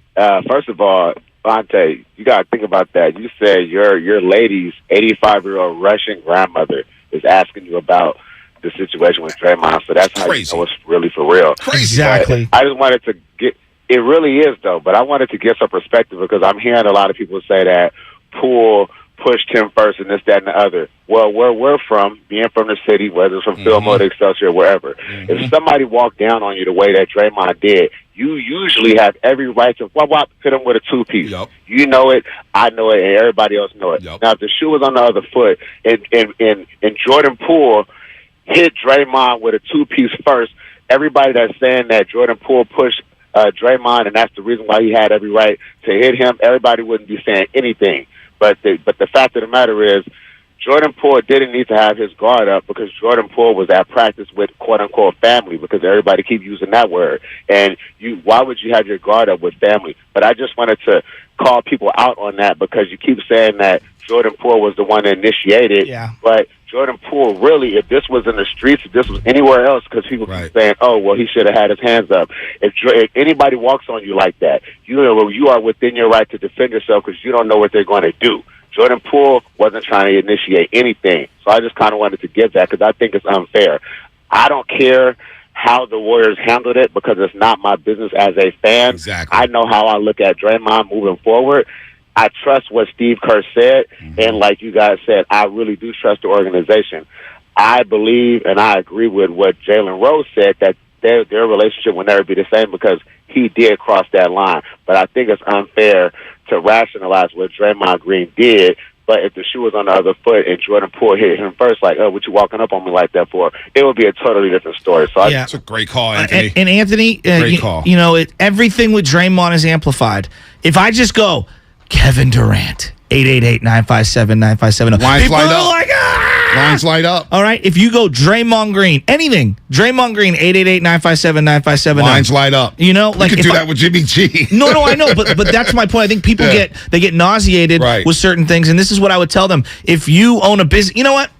first of all, Bonte, you got to think about that. You said your lady's 85-year-old Russian grandmother is asking you about the situation with Draymond. So that's how you know it's really for real. Crazy. Exactly. But I just wanted to get, it really is, though, but I wanted to get some perspective because I'm hearing a lot of people say that Poole pushed him first and this, that, and the other. Well, where we're from, being from the city, whether it's from Fillmore, Excelsior, wherever, if somebody walked down on you the way that Draymond did, you usually have every right to hit him with a two-piece. Yep. You know it, I know it, and everybody else know it. Yep. Now, if the shoe was on the other foot and Jordan Poole hit Draymond with a two-piece first, everybody that's saying that Jordan Poole pushed Draymond and that's the reason why he had every right to hit him, everybody wouldn't be saying anything. But the fact of the matter is, Jordan Poole didn't need to have his guard up because Jordan Poole was at practice with quote-unquote family, because everybody keep using that word. And why would you have your guard up with family? But I just wanted to call people out on that, because you keep saying that Jordan Poole was the one that initiated. Yeah. But Jordan Poole, really, if this was in the streets, if this was anywhere else, because people keep saying, oh, well, he should have had his hands up. If anybody walks on you like that, you are within your right to defend yourself, because you don't know what they're going to do. Jordan Poole wasn't trying to initiate anything. So I just kind of wanted to give that, because I think it's unfair. I don't care how the Warriors handled it, because it's not my business as a fan. Exactly. I know how I look at Draymond moving forward. I trust what Steve Kerr said, and like you guys said, I really do trust the organization. I believe and I agree with what Jalen Rose said, that their relationship will never be the same, because he did cross that line. But I think it's unfair to rationalize what Draymond Green did. But if the shoe was on the other foot and Jordan Poole hit him first, like, oh, what you walking up on me like that for? It would be a totally different story. So It's a great call, Anthony. And Anthony, great call. Everything with Draymond is amplified. If I just go, Kevin Durant, 888-957-9570. Lines People light are up. like, Lines light up. All right, if you go Draymond Green, anything, Draymond Green, 888-957-9570. Lines light up. You know, like you could do that with Jimmy G. No, I know, but that's my point. I think people get nauseated with certain things, and this is what I would tell them. If you own a business, you know what?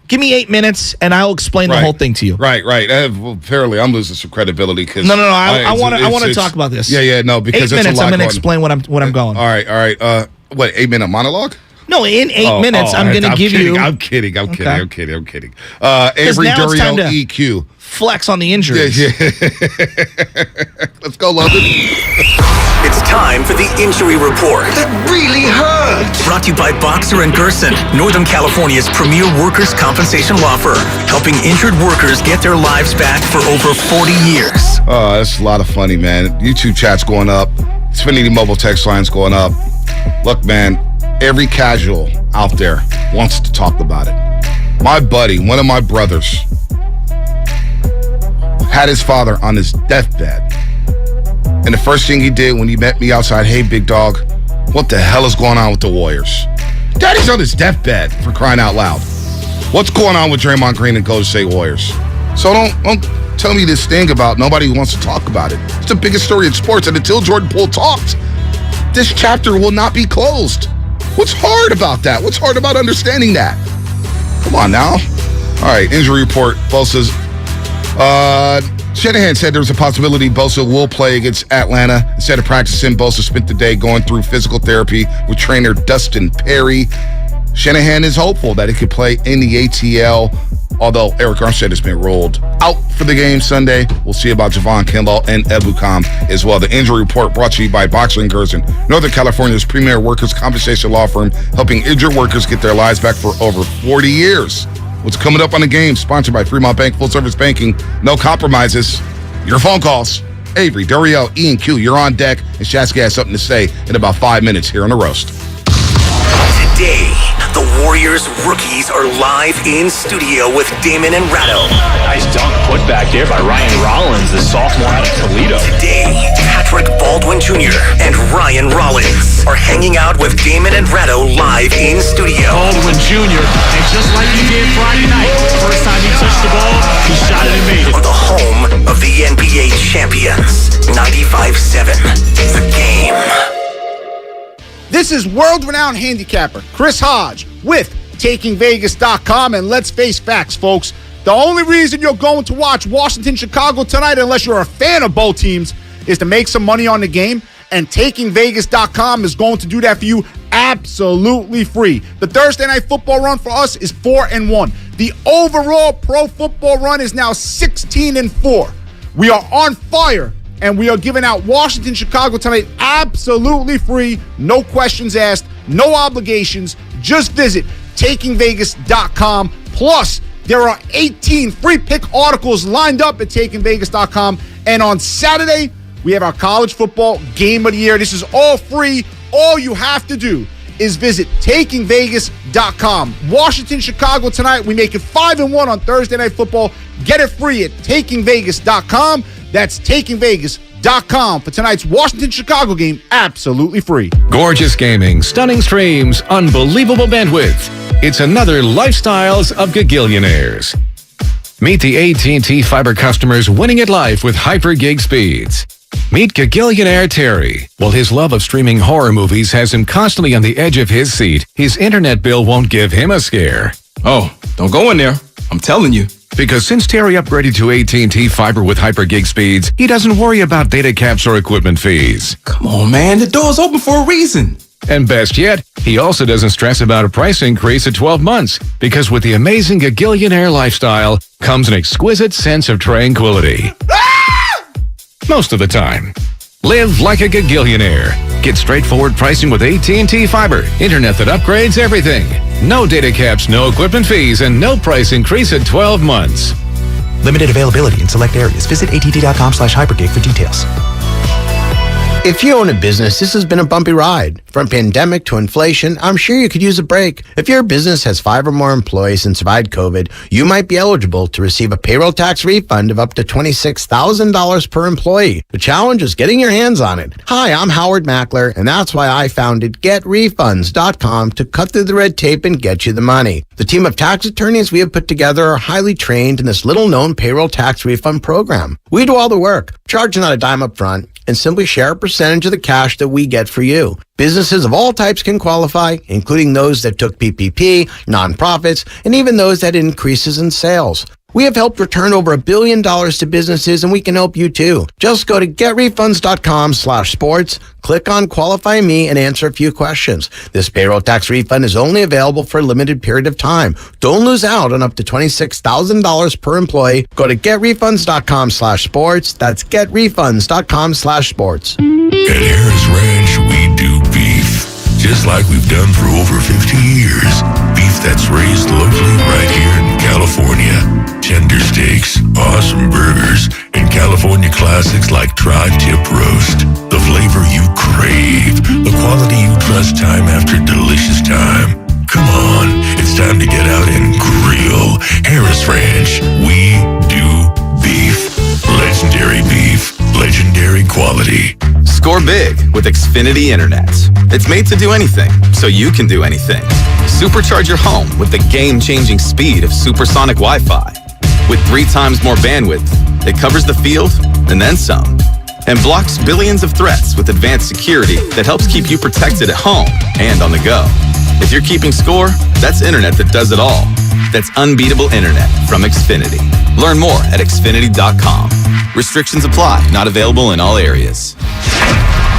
Give me 8 minutes, and I'll explain the whole thing to you. Right. Well, apparently, I'm losing some credibility because No. I want to talk about this. Yeah. No, because 8 minutes. I'm going to explain what I'm going. All right. What? 8 minute monologue? No, in 8 minutes, I'm going to give you. I'm kidding. Avery now it's time Durio, to EQ. Flex on the injuries. Yeah. Let's go, London. It's time for the injury report. That really hurts. Brought to you by Boxer & Gerson, Northern California's premier workers' compensation law firm, helping injured workers get their lives back for over 40 years. Oh, that's a lot of funny, man. YouTube chat's going up. Xfinity mobile text line's going up. Look, man, every casual out there wants to talk about it. My buddy, one of my brothers, had his father on his deathbed. And the first thing he did when he met me outside, hey, big dog, what the hell is going on with the Warriors? Daddy's on his deathbed, for crying out loud. What's going on with Draymond Green and Golden State Warriors? So don't tell me this thing about nobody wants to talk about it. It's the biggest story in sports, and until Jordan Poole talks, this chapter will not be closed. What's hard about that? What's hard about understanding that? Come on now. All right, injury report. Bosa's. Shanahan said there's a possibility Bosa will play against Atlanta. Instead of practicing, Bosa spent the day going through physical therapy with trainer Dustin Perry. Shanahan is hopeful that he could play in the ATL, although Eric Armstead has been ruled out for the game Sunday. We'll see about Javon Kinlaw and Ebukam as well. The injury report brought to you by Boxer & Gerson, Northern California's premier workers' compensation law firm, helping injured workers get their lives back for over 40 years. What's coming up on the game? Sponsored by Fremont Bank, full service banking, no compromises. Your phone calls. Avery, Durio, E and Q, you're on deck, and Shasky has something to say in about 5 minutes here on The Roast. Today, the Warriors rookies are live in studio with Damon and Ratto. Nice dunk put back there by Ryan Rollins, the sophomore out of Toledo. Today, Patrick Baldwin Jr. and Ryan Rollins are hanging out with Damon and Ratto live in studio. Baldwin Jr., and just like he did Friday night, first time he touched the ball, he shot it and made it. On the home of the NBA champions, 95.7, The Game. This is world-renowned handicapper Chris Hodge with TakingVegas.com, and let's face facts, folks. The only reason you're going to watch Washington-Chicago tonight, unless you're a fan of both teams, is to make some money on the game, and TakingVegas.com is going to do that for you absolutely free. The Thursday Night Football run for us is 4-1. The overall pro football run is now 16-4. We are on fire. And we are giving out Washington-Chicago tonight absolutely free, no questions asked, no obligations. Just visit TakingVegas.com. Plus, there are 18 free pick articles lined up at TakingVegas.com. And on Saturday, we have our college football game of the year. This is all free. All you have to do is visit TakingVegas.com. Washington-Chicago tonight. We make it 5-1 on Thursday Night Football. Get it free at TakingVegas.com. That's TakingVegas.com for tonight's Washington-Chicago game, absolutely free. Gorgeous gaming, stunning streams, unbelievable bandwidth. It's another Lifestyles of Gagillionaires. Meet the AT&T Fiber customers winning at life with hyper gig speeds. Meet Gagillionaire Terry. While his love of streaming horror movies has him constantly on the edge of his seat, his internet bill won't give him a scare. Oh, don't go in there. I'm telling you. Because since Terry upgraded to AT&T Fiber with hyper gig speeds, he doesn't worry about data caps or equipment fees. Come on, man. The door's open for a reason. And best yet, he also doesn't stress about a price increase at 12 months, because with the amazing Gagillionaire lifestyle comes an exquisite sense of tranquility. Most of the time. Live like a Gagillionaire. Get straightforward pricing with AT&T Fiber. Internet that upgrades everything. No data caps, no equipment fees, and no price increase at 12 months. Limited availability in select areas. Visit att.com/hypergig for details. If you own a business, this has been a bumpy ride. From pandemic to inflation, I'm sure you could use a break. If your business has 5 or more employees and survived COVID, you might be eligible to receive a payroll tax refund of up to $26,000 per employee. The challenge is getting your hands on it. Hi, I'm Howard Mackler, and that's why I founded GetRefunds.com to cut through the red tape and get you the money. The team of tax attorneys we have put together are highly trained in this little-known payroll tax refund program. We do all the work, charge not a dime up front, and simply share a percentage of the cash that we get for you. Businesses of all types can qualify, including those that took PPP, nonprofits, and even those that had increases in sales. We have helped return over $1 billion to businesses, and we can help you too. Just go to getrefunds.com/sports, click on Qualify Me, and answer a few questions. This payroll tax refund is only available for a limited period of time. Don't lose out on up to $26,000 per employee. Go to getrefunds.com/sports. That's getrefunds.com/sports. At Harris Ranch, we do beef, just like we've done for over 50 years. Beef that's raised locally right here in California. Tender steaks, awesome burgers, and California classics like tri-tip roast. The flavor you crave, the quality you trust time after delicious time. Come on, it's time to get out and grill. Harris Ranch, we do beef. Legendary beef, legendary quality. Score big with Xfinity Internet. It's made to do anything, so you can do anything. Supercharge your home with the game-changing speed of supersonic Wi-Fi. With 3 times more bandwidth, it covers the field and then some. And blocks billions of threats with advanced security that helps keep you protected at home and on the go. If you're keeping score, that's internet that does it all. That's unbeatable internet from Xfinity. Learn more at Xfinity.com. Restrictions apply. Not available in all areas.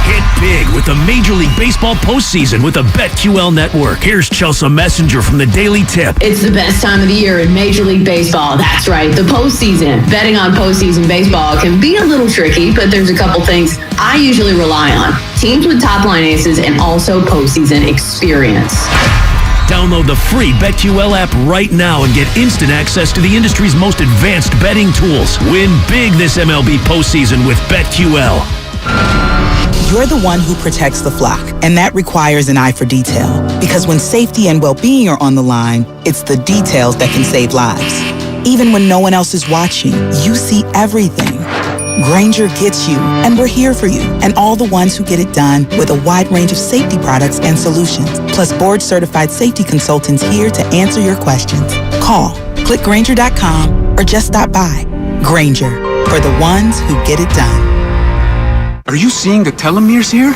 Hit big with the Major League Baseball postseason with the BetQL network. Here's Chelsea Messenger from the Daily Tip. It's the best time of the year in Major League Baseball. That's right, the postseason. Betting on postseason baseball can be a little tricky, but there's a couple things I usually rely on. Teams with top-line aces and also postseason experience. Download the free BetQL app right now and get instant access to the industry's most advanced betting tools. Win big this MLB postseason with BetQL. You're the one who protects the flock, and that requires an eye for detail. Because when safety and well-being are on the line, it's the details that can save lives. Even when no one else is watching, you see everything. Grainger gets you, and we're here for you, and all the ones who get it done with a wide range of safety products and solutions, plus board-certified safety consultants here to answer your questions. Call, click Grainger.com, or just stop by. Grainger, for the ones who get it done. Are you seeing the telomeres here?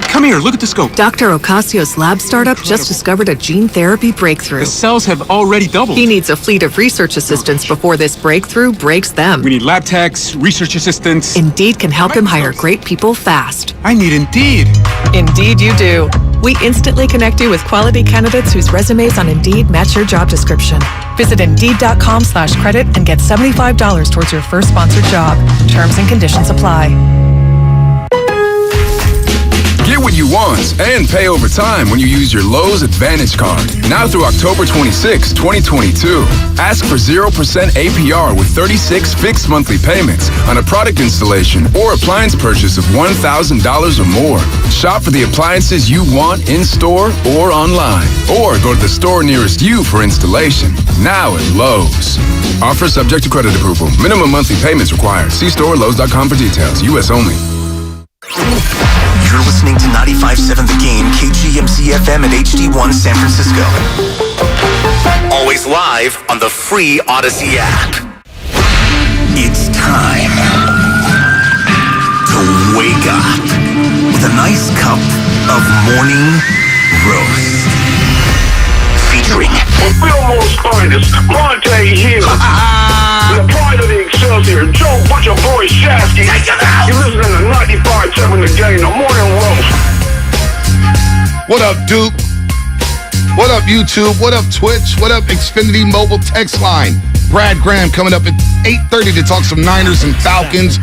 Come here, look at the scope. Dr. Ocasio's lab startup just discovered a gene therapy breakthrough. The cells have already doubled. He needs a fleet of research assistants before this breakthrough breaks them. We need lab techs, research assistants. Indeed can help him hire great people fast. I need Indeed. Indeed you do. We instantly connect you with quality candidates whose resumes on Indeed match your job description. Visit Indeed.com/credit and get $75 towards your first sponsored job. Terms and conditions apply. Get what you want and pay over time when you use your Lowe's Advantage Card. Now through October 26, 2022. Ask for 0% APR with 36 fixed monthly payments on a product installation or appliance purchase of $1,000 or more. Shop for the appliances you want in-store or online. Or go to the store nearest you for installation. Now at Lowe's. Offer subject to credit approval. Minimum monthly payments required. See store or Lowe's.com for details. U.S. only. You're listening to 95.7 The Game, KGMZ FM at HD1 San Francisco. Always live on the free Odyssey app. It's time to wake up with a nice cup of morning roast. Featuring Fillmore's finest, Monte Hill. The pride of the Excelsior, Joe Butcher Boy Shasky. You're listening to 95.7 The Game, the morning roast. What up, Duke? What up, YouTube? What up, Twitch? What up, Xfinity Mobile Text Line? Brad Graham coming up at 8:30 to talk some Niners and Falcons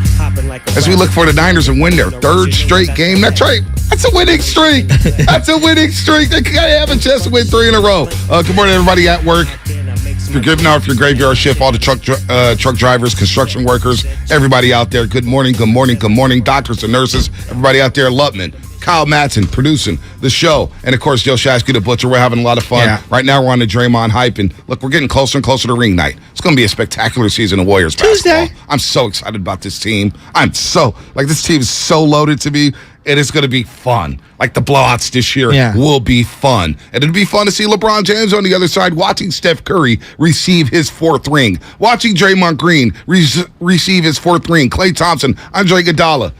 as we look for the Niners to win their third straight game. That's right. That's a winning streak. That's a winning streak. They have a chance to win 3 in a row. Good morning, everybody at work. If you're good now, if your graveyard shift, all the truck drivers, construction workers, everybody out there, good morning, good morning, good morning. Doctors and nurses, everybody out there, Lutman. Kyle Madsen producing the show. And, of course, Joe Shasky, the Butcher. We're having a lot of fun. Yeah. Right now, we're on the Draymond hype. And, look, we're getting closer and closer to ring night. It's going to be a spectacular season of Warriors basketball. I'm so excited about this team. This team is so loaded to me. It is going to be fun. Like the blowouts this year will be fun. And it'll be fun to see LeBron James on the other side watching Steph Curry receive his 4th ring. Watching Draymond Green receive his 4th ring. Klay Thompson, Andre Iguodala.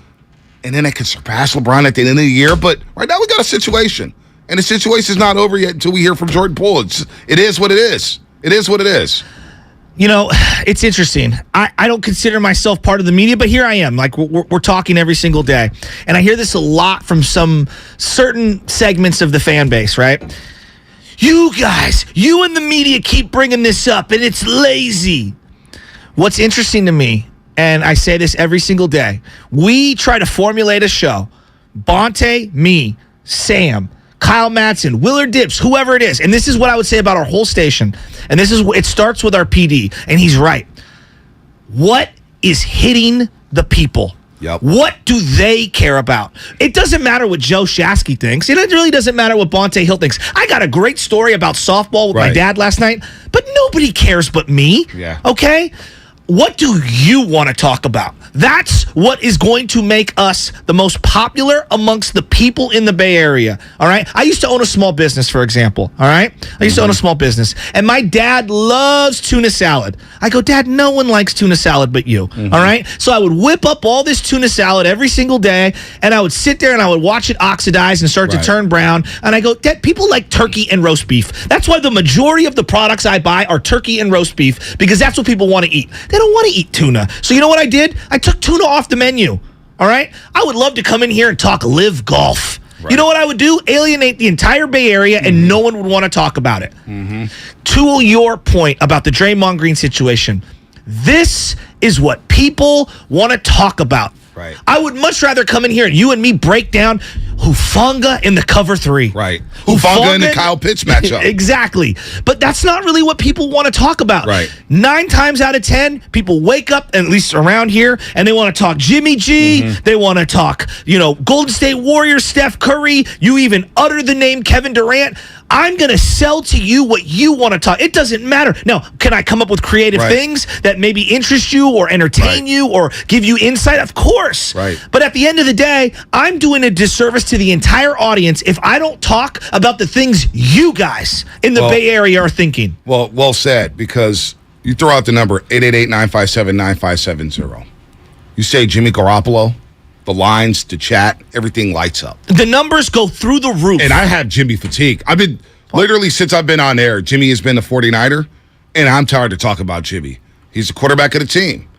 And then they could surpass LeBron at the end of the year. But right now we got a situation. And the situation's not over yet until we hear from Jordan Poole. It is what it is. It is what it is. You know, it's interesting. I don't consider myself part of the media, but here I am. Like, we're talking every single day. And I hear this a lot from some certain segments of the fan base, right? You guys, you and the media keep bringing this up, and it's lazy. What's interesting to me, and I say this every single day, we try to formulate a show. Bonte, me, Sam, Kyle Madsen, Willard Dibs, whoever it is. And this is what I would say about our whole station. And it starts with our PD. And he's right. What is hitting the people? Yep. What do they care about? It doesn't matter what Joe Shasky thinks. It really doesn't matter what Bonte Hill thinks. I got a great story about softball with my dad last night, but nobody cares but me. Yeah. Okay? What do you want to talk about? That's what is going to make us the most popular amongst the people in the Bay Area, all right? I used to own a small business, for example, all right? I used to own a small business, and my dad loves tuna salad. I go, Dad, no one likes tuna salad but you, all right? So I would whip up all this tuna salad every single day, and I would sit there and I would watch it oxidize and start to turn brown, and I go, Dad, people like turkey and roast beef. That's why the majority of the products I buy are turkey and roast beef, because that's what people want to eat. They don't want to eat tuna. So you know what I did? I took tuna off the menu. All right? I would love to come in here and talk live golf. Right. You know what I would do? Alienate the entire Bay Area and no one would want to talk about it. To your point about the Draymond Green situation, this is what people want to talk about. Right. I would much rather come in here and you and me break down Hufanga in the cover 3. Right. Hufanga in the Kyle Pitts matchup. Exactly. But that's not really what people want to talk about. Right. 9 times out of 10, people wake up, at least around here, and they want to talk Jimmy G. They want to talk, Golden State Warriors, Steph Curry. You even utter the name Kevin Durant. I'm going to sell to you what you want to talk. It doesn't matter. Now, can I come up with creative things that maybe interest you or entertain you or give you insight? Of course. Right. But at the end of the day, I'm doing a disservice to the entire audience if I don't talk about the things you guys in the Bay Area are thinking. Well said, because you throw out the number 888-957-9570. You say Jimmy Garoppolo, the lines, the chat, everything lights up. The numbers go through the roof. And I have Jimmy fatigue. I've been, literally since I've been on air, Jimmy has been a 49er, and I'm tired to talk about Jimmy. He's the quarterback of the team.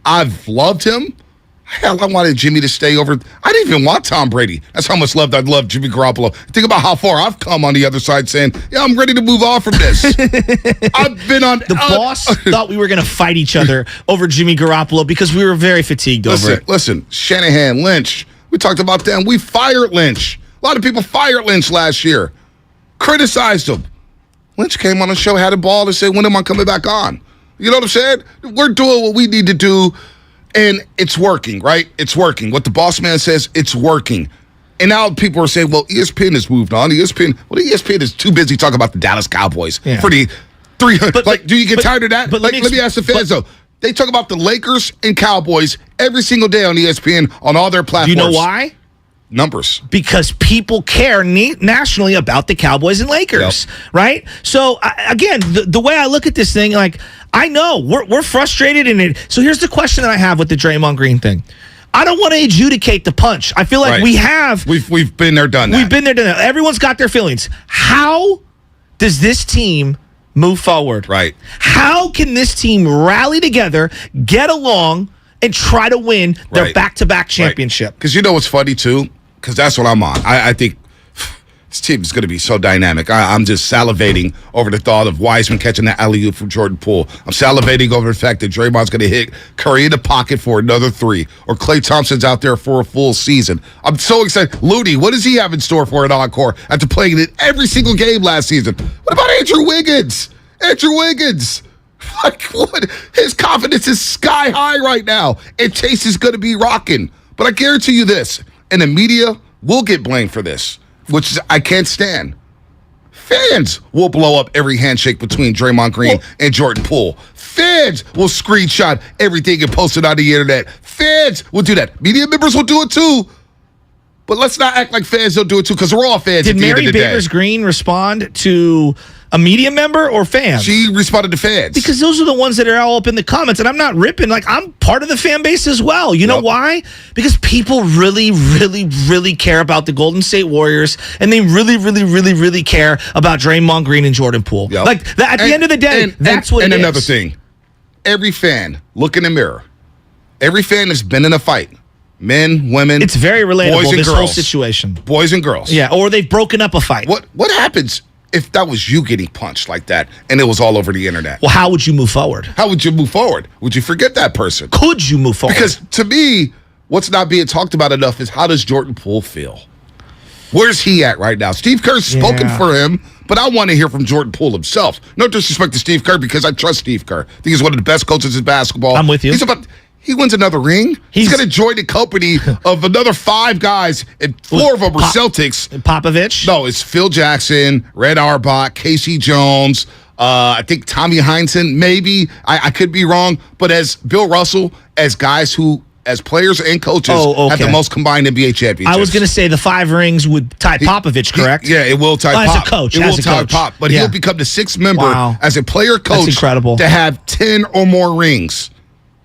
I've loved him. Hell, I wanted Jimmy to stay over. I didn't even want Tom Brady. That's how much love I love Jimmy Garoppolo. Think about how far I've come on the other side saying, yeah, I'm ready to move on from this. I've been on. The boss thought we were going to fight each other over Jimmy Garoppolo because we were very fatigued over it. Listen, Shanahan, Lynch, we talked about them. We fired Lynch. A lot of people fired Lynch last year, criticized him. Lynch came on the show, had a ball to say, when am I coming back on? You know what I'm saying? We're doing what we need to do. And it's working, right? It's working. What the boss man says, it's working. And now people are saying, well, ESPN has moved on. ESPN is too busy talking about the Dallas Cowboys for the 300. Do you get tired of that? Let me ask the fans, though. They talk about the Lakers and Cowboys every single day on ESPN on all their platforms. Do you know why? numbers. Because people care nationally about the Cowboys and Lakers, right? So, again, the way I look at this thing, like, I know we're frustrated in it. So here's the question that I have with the Draymond Green thing. I don't want to adjudicate the punch. I feel like we've been there, done that. We've been there, done that. Everyone's got their feelings. How does this team move forward? Right. How can this team rally together, get along, and try to win their back-to-back championship? Because you know what's funny, too? Because that's what I'm on. I think this team is going to be so dynamic. I'm just salivating over the thought of Wiseman catching that alley-oop from Jordan Poole. I'm salivating over the fact that Draymond's going to hit Curry in the pocket for another 3, or Klay Thompson's out there for a full season. I'm so excited. Looney, what does he have in store for an encore after playing it every single game last season? What about Andrew Wiggins? Like, what? His confidence is sky high right now, and Chase is going to be rocking. But I guarantee you this, and the media will get blamed for this, which I can't stand. Fans will blow up every handshake between Draymond Green and Jordan Poole. Fans will screenshot everything and post it on the internet. Fans will do that. Media members will do it too. But let's not act like fans don't do it too, because we're all fans at the end of the day. Did Mary Babers Green respond to a media member or fans? She responded to fans. Because those are the ones that are all up in the comments, and I'm not ripping. Like, I'm part of the fan base as well. You know why? Because people really, really, really care about the Golden State Warriors, and they really, really, really, really care about Draymond Green and Jordan Poole. Like, at the end of the day, that's what it is. And another thing, every fan, look in the mirror. Every fan has been in a fight. Men, women, it's very relatable, boys and this girls. whole situation. Boys and girls. Yeah, or they've broken up a fight. What happens if that was you getting punched like that and it was all over the internet? Well, how would you move forward? How would you move forward? Would you forget that person? Could you move forward? Because to me, what's not being talked about enough is how does Jordan Poole feel? Where's he at right now? Steve Kerr's spoken for him, but I want to hear from Jordan Poole himself. No disrespect to Steve Kerr, because I trust Steve Kerr. I think he's one of the best coaches in basketball. I'm with you. He wins another ring. He's going to join the company of another 5 guys, and 4 of them are Celtics. Popovich? No, it's Phil Jackson, Red Auerbach, Casey Jones, I think Tommy Heinsohn, maybe. I could be wrong. But as Bill Russell, as guys who, as players and coaches, have the most combined NBA championships. I was going to say the 5 rings would tie Popovich, correct? Yeah, it will tie Pop. As a coach. It will tie Pop. But he'll become the 6th member as a player coach. That's incredible. To have 10 or more rings.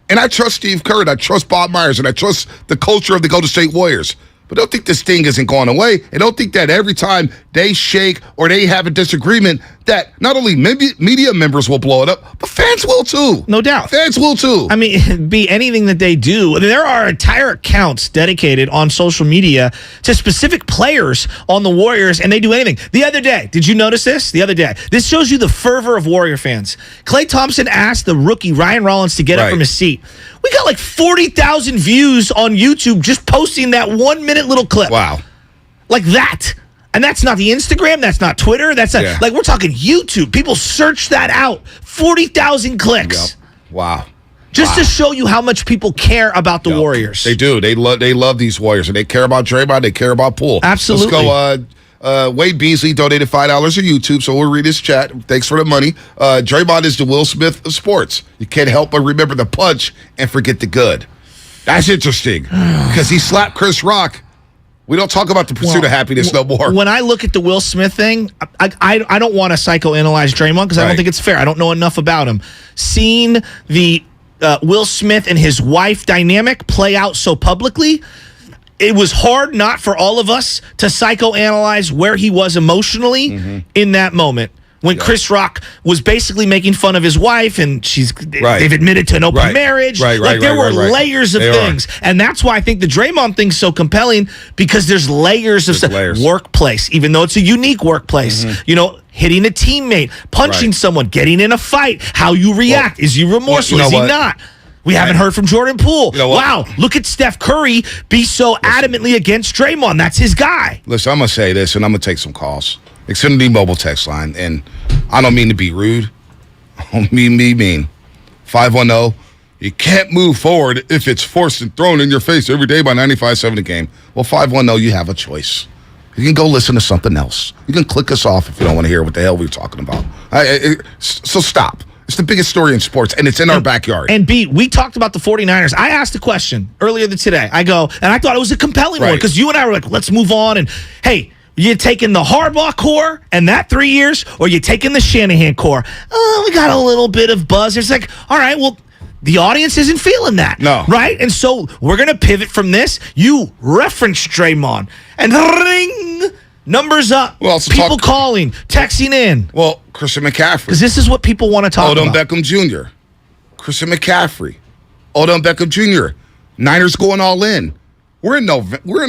And I trust Steve Kerr, and I trust Bob Myers, and I trust the culture of the Golden State Warriors. But don't think this thing isn't going away. And don't think that every time they shake or they have a disagreement that not only media members will blow it up, but fans will too. No doubt. Fans will too. I mean, it'd be anything that they do. I mean, there are entire accounts dedicated on social media to specific players on the Warriors, and they do anything. The other day, did you notice this? The other day. This shows you the fervor of Warrior fans. Klay Thompson asked the rookie Ryan Rollins to get up from his seat. We got like 40,000 views on YouTube just posting that 1-minute little clip. Wow. Like that. And that's not the Instagram. That's not Twitter. That's not, like, we're talking YouTube. People search that out. 40,000 clicks. Yep. Wow. Just to show you how much people care about the Warriors. They do. They love these Warriors, and they care about Draymond. They care about Poole. Absolutely. Let's go. Wade Beasley donated $5 on YouTube, so we'll read his chat. Thanks for the money. Draymond is the Will Smith of sports. You can't help but remember the punch and forget the good. That's interesting because he slapped Chris Rock. We don't talk about the pursuit of happiness no more. When I look at the Will Smith thing, I don't want to psychoanalyze Draymond because I don't think it's fair. I don't know enough about him. Seeing the Will Smith and his wife dynamic play out so publicly, it was hard not for all of us to psychoanalyze where he was emotionally in that moment. When Chris Rock was basically making fun of his wife, and they've admitted to an open marriage. There were layers of things. And that's why I think the Draymond thing's so compelling, because there's layers of stuff. Workplace, even though it's a unique workplace. You know, hitting a teammate, punching someone, getting in a fight, how you react. Is he remorseful? Is he not? We haven't heard from Jordan Poole. You know wow, look at Steph Curry be so adamantly against Draymond. That's his guy. Listen, I'm going to say this, and I'm going to take some calls. Xfinity mobile text line, and I don't mean to be rude. I don't mean be mean. 510, you can't move forward if it's forced and thrown in your face every day by 95.7 The Game. Well, 510, you have a choice. You can go listen to something else. You can click us off if you don't want to hear what the hell we're talking about. So stop. It's the biggest story in sports, and it's in our backyard. And B, we talked about the 49ers. I asked a question earlier today. I thought it was a compelling one because you and I were like, let's move on. And hey, you taking the Harbaugh core and that 3 years, or you taking the Shanahan core? Oh, we got a little bit of buzz. It's like, all right, well, the audience isn't feeling that. No. Right? And so we're going to pivot from this. You referenced Draymond. And ring, numbers up. Well, people calling, texting in. Well, Christian McCaffrey. Because this is what people want to talk Odom about. Beckham Jr., Christian McCaffrey, Odom Beckham Jr., Niners going all in. We're in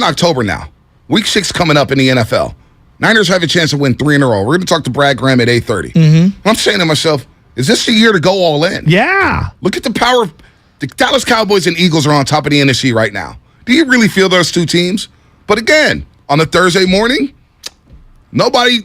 October now. Week 6 coming up in the NFL. Niners have a chance to win 3 in a row. We're going to talk to Brad Graham at 8:30. Mm-hmm. I'm saying to myself, is this the year to go all in? Yeah. Look at the power of the Dallas Cowboys and Eagles are on top of the NFC right now. Do you really feel those two teams? But again, on a Thursday morning, nobody's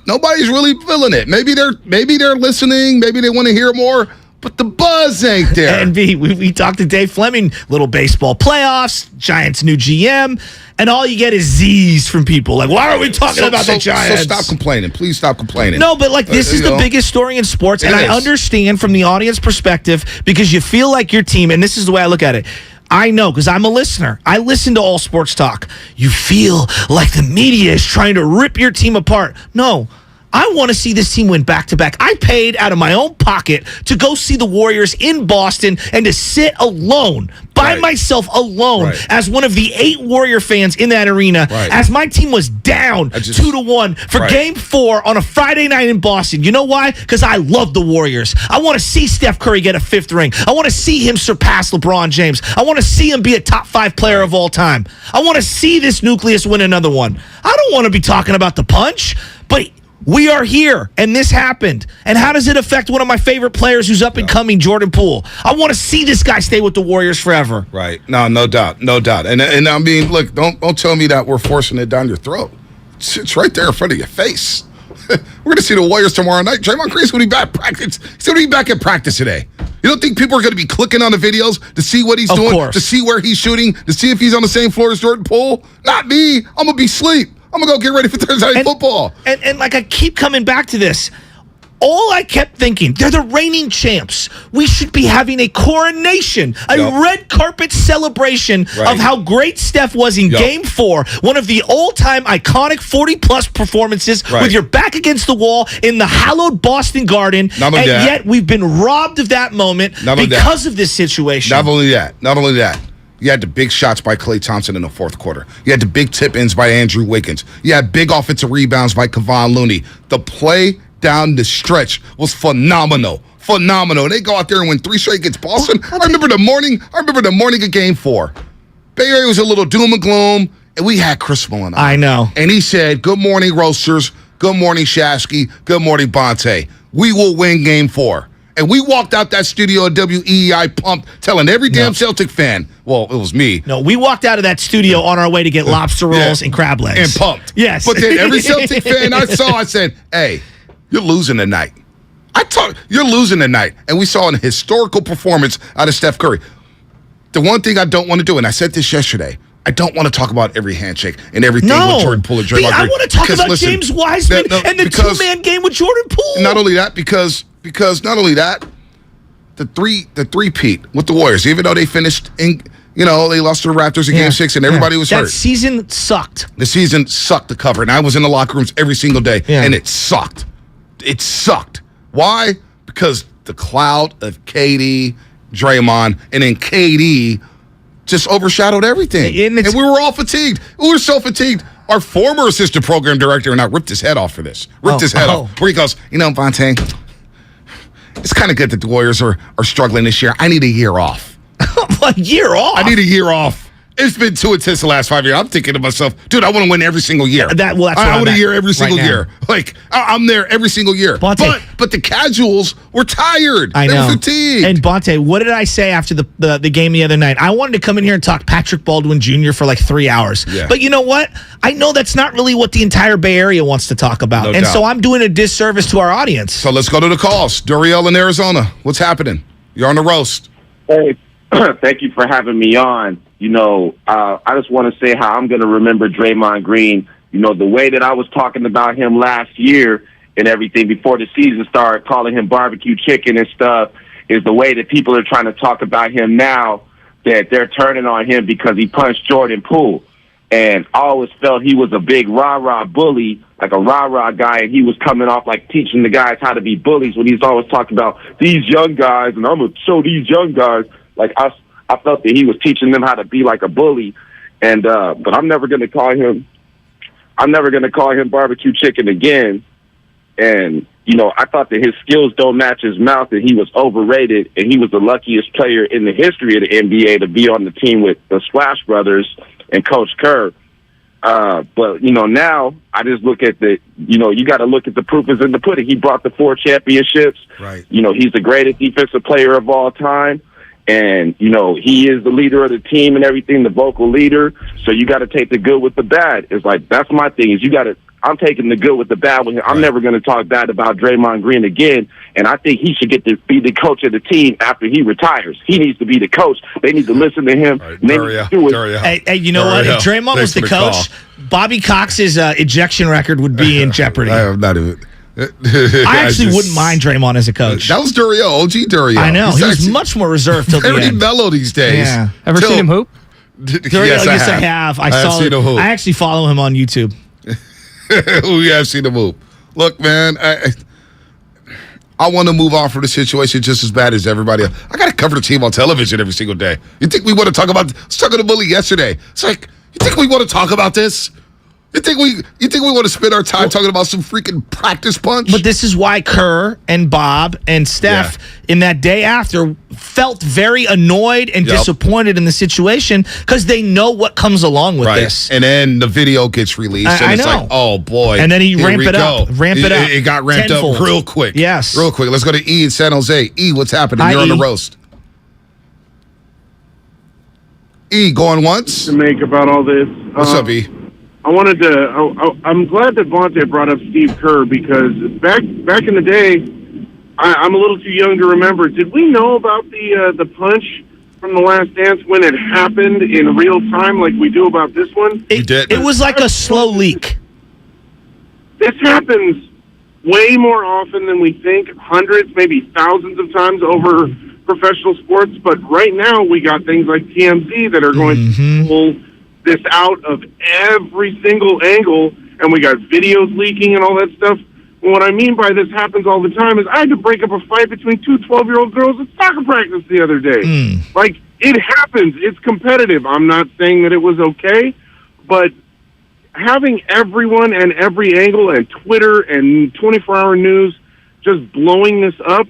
really feeling it. Maybe they're listening. Maybe they want to hear more. But the buzz ain't there. And B, we talked to Dave Fleming, little baseball playoffs, Giants' new GM, and all you get is Z's from people. Like, why are we talking about the Giants? So stop complaining. Please stop complaining. No, but like this is the biggest story in sports, and I understand from the audience perspective because you feel like your team, and this is the way I look at it. I know because I'm a listener. I listen to all sports talk. You feel like the media is trying to rip your team apart. No. I want to see this team win back-to-back. I paid out of my own pocket to go see the Warriors in Boston and to sit alone, by myself alone, as one of the 8 Warrior fans in that arena, as my team was down 2-1 for Game 4 on a Friday night in Boston. You know why? Because I love the Warriors. I want to see Steph Curry get a 5th ring. I want to see him surpass LeBron James. I want to see him be a top 5 player of all time. I want to see this nucleus win another one. I don't want to be talking about the punch, but we are here, and this happened. And how does it affect one of my favorite players who's up and coming, Jordan Poole? I want to see this guy stay with the Warriors forever. Right. No doubt. And I mean, look, don't tell me that we're forcing it down your throat. It's right there in front of your face. We're going to see the Warriors tomorrow night. Draymond Green's going to be back at practice. He's going to be back at practice today. You don't think people are going to be clicking on the videos to see what he's doing, to see where he's shooting, to see if he's on the same floor as Jordan Poole? Not me. I'm going to be asleep. I'm going to go get ready for Thursday Night Football. And like I keep coming back to this. All I kept thinking, they're the reigning champs. We should be having a coronation, a red carpet celebration of how great Steph was in Game 4, one of the all-time iconic 40-plus performances with your back against the wall in the hallowed Boston Garden, and yet we've been robbed of that moment because of this situation. Not only that. You had the big shots by Klay Thompson in the 4th quarter. You had the big tip-ins by Andrew Wiggins. You had big offensive rebounds by Kevon Looney. The play down the stretch was phenomenal. They go out there and win 3 straight against Boston. I remember the morning of Game 4. Bay Area was a little doom and gloom, and we had Chris Mullen on. I know. And he said, good morning, Roasters. Good morning, Shasky. Good morning, Bonte. We will win Game 4. And we walked out that studio at WEEI pumped, telling every damn Celtic fan, well, it was me. No, we walked out of that studio on our way to get lobster rolls and crab legs. And pumped. Yes. But then every Celtic fan I saw, I said, hey, you're losing tonight. You're losing tonight. And we saw an historical performance out of Steph Curry. The one thing I don't want to do, and I said this yesterday, I don't want to talk about every handshake and everything with Jordan Poole and Draymond Green. I want to talk about James Wiseman and the two-man game with Jordan Poole. Not only that, because not only that, the three-peat with the Warriors, even though they finished in, they lost to the Raptors in Game 6 and everybody was hurt. That season sucked. The season sucked to cover, and I was in the locker rooms every single day, and it sucked. It sucked. Why? Because the cloud of KD, Draymond, and then KD just overshadowed everything. And we were all fatigued. We were so fatigued. Our former assistant program director and I ripped his head off for this. His head off. Where he goes, Bonte, it's kind of good that the Warriors are struggling this year. I need a year off. A year off? I need a year off. It's been too intense the last 5 years. I'm thinking to myself, dude, I want to win every single year. That's what I want a year every single year. Like, I'm there every single year. But the casuals were tired. I know. They were fatigued. And Bonte, what did I say after the game the other night? I wanted to come in here and talk Patrick Baldwin Jr. for like 3 hours. Yeah. But you know what? I know that's not really what the entire Bay Area wants to talk about. No doubt. So I'm doing a disservice to our audience. So let's go to the calls. Duriel in Arizona. What's happening? You're on the roast. Hey, thank you for having me on. I just want to say how I'm going to remember Draymond Green. The way that I was talking about him last year and everything before the season started, calling him barbecue chicken and stuff, is the way that people are trying to talk about him now, that they're turning on him because he punched Jordan Poole. And I always felt he was a big rah-rah bully, like a rah-rah guy, and he was coming off like teaching the guys how to be bullies when he's always talking about these young guys, and I'm going to show these young guys. Like, I felt that he was teaching them how to be like a bully. And but I'm never going to call him barbecue chicken again. And, you know, I thought that his skills don't match his mouth, and he was overrated, and he was the luckiest player in the history of the NBA to be on the team with the Splash Brothers and Coach Kerr. But, you know, now I just look at you got to look at the proof is in the pudding. He brought the 4 championships. Right. You know, he's the greatest defensive player of all time. And, you know, he is the leader of the team and everything, the vocal leader. So you got to take the good with the bad. It's like, that's my thing, is I'm taking the good with the bad with him. I'm never going to talk bad about Draymond Green again, and I think he should get to be the coach of the team after he retires. He needs to be the coach. They need to listen to him. Right, They need to do it. Hey, you know what? If Draymond was the coach, Bobby Cox's ejection record would be in jeopardy. I have not even. I actually wouldn't mind Draymond as a coach. That was Durio, OG Durio. I know. He was actually much more reserved till the very end. mellow these days. Yeah. Ever seen him hoop? Yes, I have. I saw seen him hoop. I actually follow him on YouTube. We have seen him hoop. Look, man, I want to move on from the situation just as bad as everybody else. I got to cover the team on television every single day. You think we want to talk about? I was talking to Bully yesterday. It's like, you think we want to talk about this? You think we want to spend our time talking about some freaking practice punch? But this is why Kerr and Bob and Steph in that day after felt very annoyed and disappointed in the situation because they know what comes along with this. And then the video gets released, I and it's know. like, oh boy! And then he here ramp we it go. up. It got ramped tenfold. up real quick. Yes, real quick. Let's go to E in San Jose. E, what's happening? You're on the roast. E, going once? To make about all this. What's up, E? I wanted to. I'm glad that Vontae brought up Steve Kerr because back in the day, I'm a little too young to remember. Did we know about the punch from The Last Dance when it happened in real time, like we do about this one? It was like a slow leak. This happens way more often than we think, hundreds, maybe thousands of times over professional sports. But right now, we got things like TMZ that are going to pull this out of every single angle, and we got videos leaking and all that stuff. And what I mean by this happens all the time is I had to break up a fight between 2 12-year-old girls at soccer practice the other day. Like, it happens. It's competitive. I'm not saying that it was okay, but having everyone and every angle and Twitter and 24-hour news just blowing this up,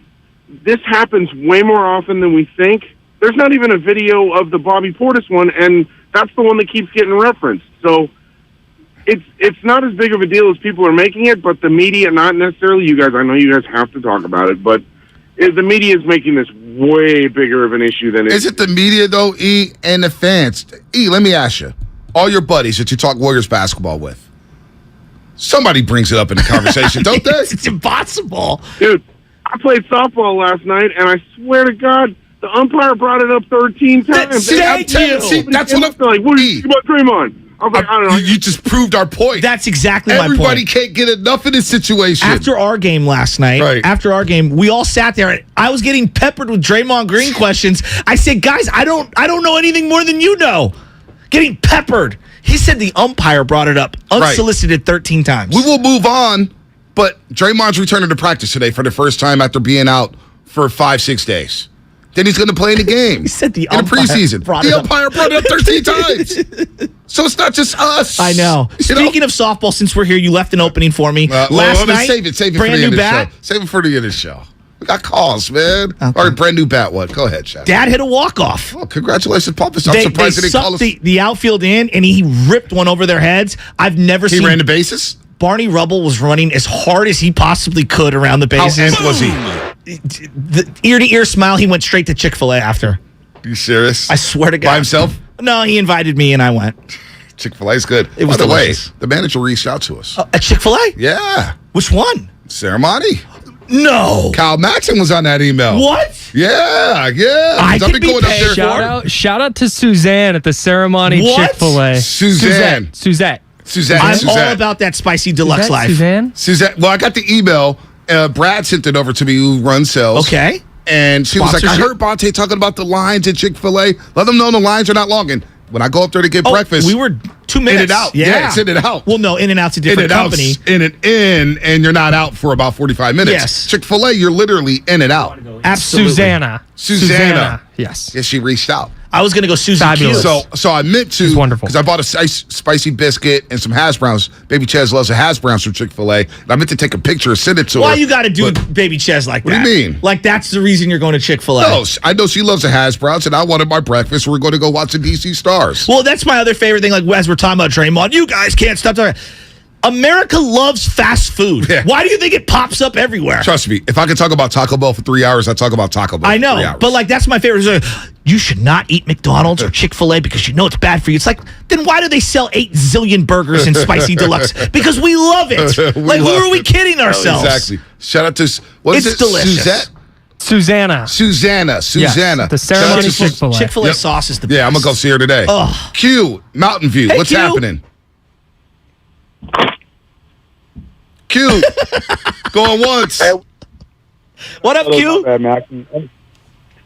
this happens way more often than we think. There's not even a video of the Bobby Portis one, and that's the one that keeps getting referenced. So it's not as big of a deal as people are making it, but the media, not necessarily you guys, I know you guys have to talk about it, but the media is making this way bigger of an issue than it is. Is it the media, though, E, and the fans? E, let me ask you. All your buddies that you talk Warriors basketball with, somebody brings it up in the conversation, don't they? It's impossible. Dude, I played softball last night, and I swear to God, the umpire brought it up 13 times. That's what I'm like. What do you think about Draymond? I was like, I don't know. You just proved our point. That's exactly my point. Everybody can't get enough of this situation. After our game last night, we all sat there. And I was getting peppered with Draymond Green questions. I said, guys, I don't know anything more than you know. Getting peppered. He said the umpire brought it up unsolicited 13 times. We will move on, but Draymond's returning to practice today for the first time after being out for 5-6 days. Then he's going to play in the game. He said the umpire in the preseason. The umpire brought it up 13 times. So it's not just us. I know. Speaking of softball, since we're here, you left an opening for me. Last night, save it for brand the end new of the bat. show. Save it for the end of the show. We got calls, man. Okay. All right, brand new bat. What? Go ahead, Chad. Dad hit a walk-off. Oh, congratulations, Papa. I'm surprised they didn't call us. The outfield in, and he ripped one over their heads. I've never seen. He ran the bases? Barney Rubble was running as hard as he possibly could around the bases. How amped was he? The ear-to-ear smile, he went straight to Chick-fil-A after. You serious? I swear to God. By himself? No, he invited me, and I went. Chick-fil-A's good. It was By the delicious. way, the manager reached out to us. At Chick-fil-A? Yeah. Which one? Ceremony. No. Kyle Maxson was on that email. What? Yeah. I could be going up paid. there. Shout out to Suzanne at the ceremony What? Suzanne. Chick-fil-A. Suzette. Suzanne. all about that spicy deluxe life. Suzanne. Well, I got the email. Brad sent it over to me, who runs sales. Okay. And she was like, I heard Bonte talking about the lines at Chick-fil-A. Let them know the lines are not long. And when I go up there to get breakfast. We were 2 minutes. In and out. Yeah, it's in and out. Well, no, In and Out's a different company. In and in, and you're not out for about 45 minutes. Yes. Chick-fil-A, you're literally in and out. Absolutely. Susanna. Yes. Yeah, she reached out. I was going to go Susie Q. So I meant to. It's wonderful. Because I bought a spicy biscuit and some hash browns. Baby Ches loves the hash browns from Chick-fil-A. And I meant to take a picture and send it to her. Why you got to do Baby Ches like that? What do you mean? Like that's the reason you're going to Chick-fil-A? No, I know she loves the hash browns, and I wanted my breakfast. We're going to go watch the DC Stars. Well, that's my other favorite thing. Like as we're talking about Draymond, you guys can't stop talking. America loves fast food. Yeah. Why do you think it pops up everywhere? Trust me, if I could talk about Taco Bell for 3 hours, I'd talk about Taco Bell. I know, for 3 hours. but like that's my favorite. You should not eat McDonald's or Chick-fil-A because you know it's bad for you. It's like, then why do they sell 8 zillion burgers and spicy deluxe? Because we love it. Who are we kidding ourselves? Exactly. Shout out to It's delicious. Suzette? Susanna. Yes, the ceremony Chick-fil-A. Chick-fil-A sauce is the best. Yeah, I'm going to go see her today. Oh. Q, Mountain View. Hey, What's Q. happening? Q. Going once. What up, Q?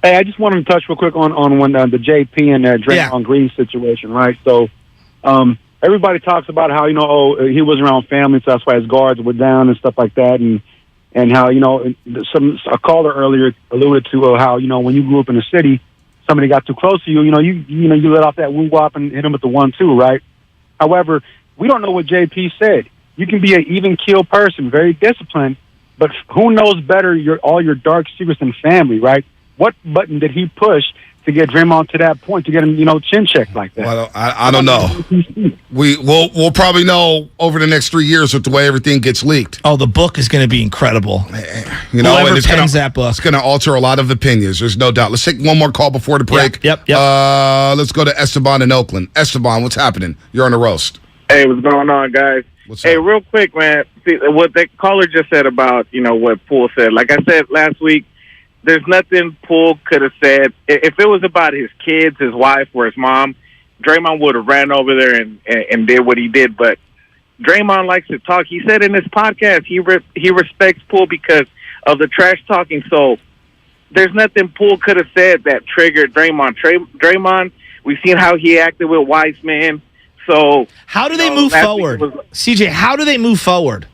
Hey, I just wanted to touch real quick on when the JP and Draymond Green situation, right? So everybody talks about how, he was around family, so that's why his guards were down and stuff like that, and how, a caller earlier alluded to how, when you grew up in the city, somebody got too close to you, you let off that woo-wop and hit him with the 1-2, right? However, we don't know what JP said. You can be an even-keel person, very disciplined, but who knows better all your dark secrets than family, right? What button did he push to get Draymond to that point, to get him, chin checked like that? Well, I don't know. We'll probably know over the next 3 years with the way everything gets leaked. Oh, the book is going to be incredible. Whoever and pens that book. It's going to alter a lot of opinions. There's no doubt. Let's take one more call before the break. Yep. Let's go to Esteban in Oakland. Esteban, what's happening? You're on the roast. Hey, what's going on, guys? Hey, real quick, man. See, what the caller just said about, what Poole said. Like I said last week, there's nothing Poole could have said. If it was about his kids, his wife, or his mom, Draymond would have ran over there and did what he did. But Draymond likes to talk. He said in his podcast he respects Poole because of the trash talking. So there's nothing Poole could have said that triggered Draymond. Draymond, we've seen how he acted with Weissman. So how do they move forward, CJ? How do they move forward?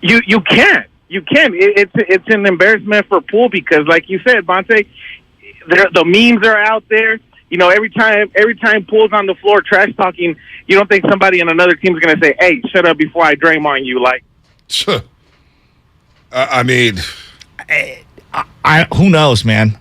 You can't. It's an embarrassment for Poole because, like you said, Bonte, the memes are out there. Every time Poole's on the floor trash talking, you don't think somebody on another team is going to say, "Hey, shut up before I Draymond you." Like, I mean, who knows, man?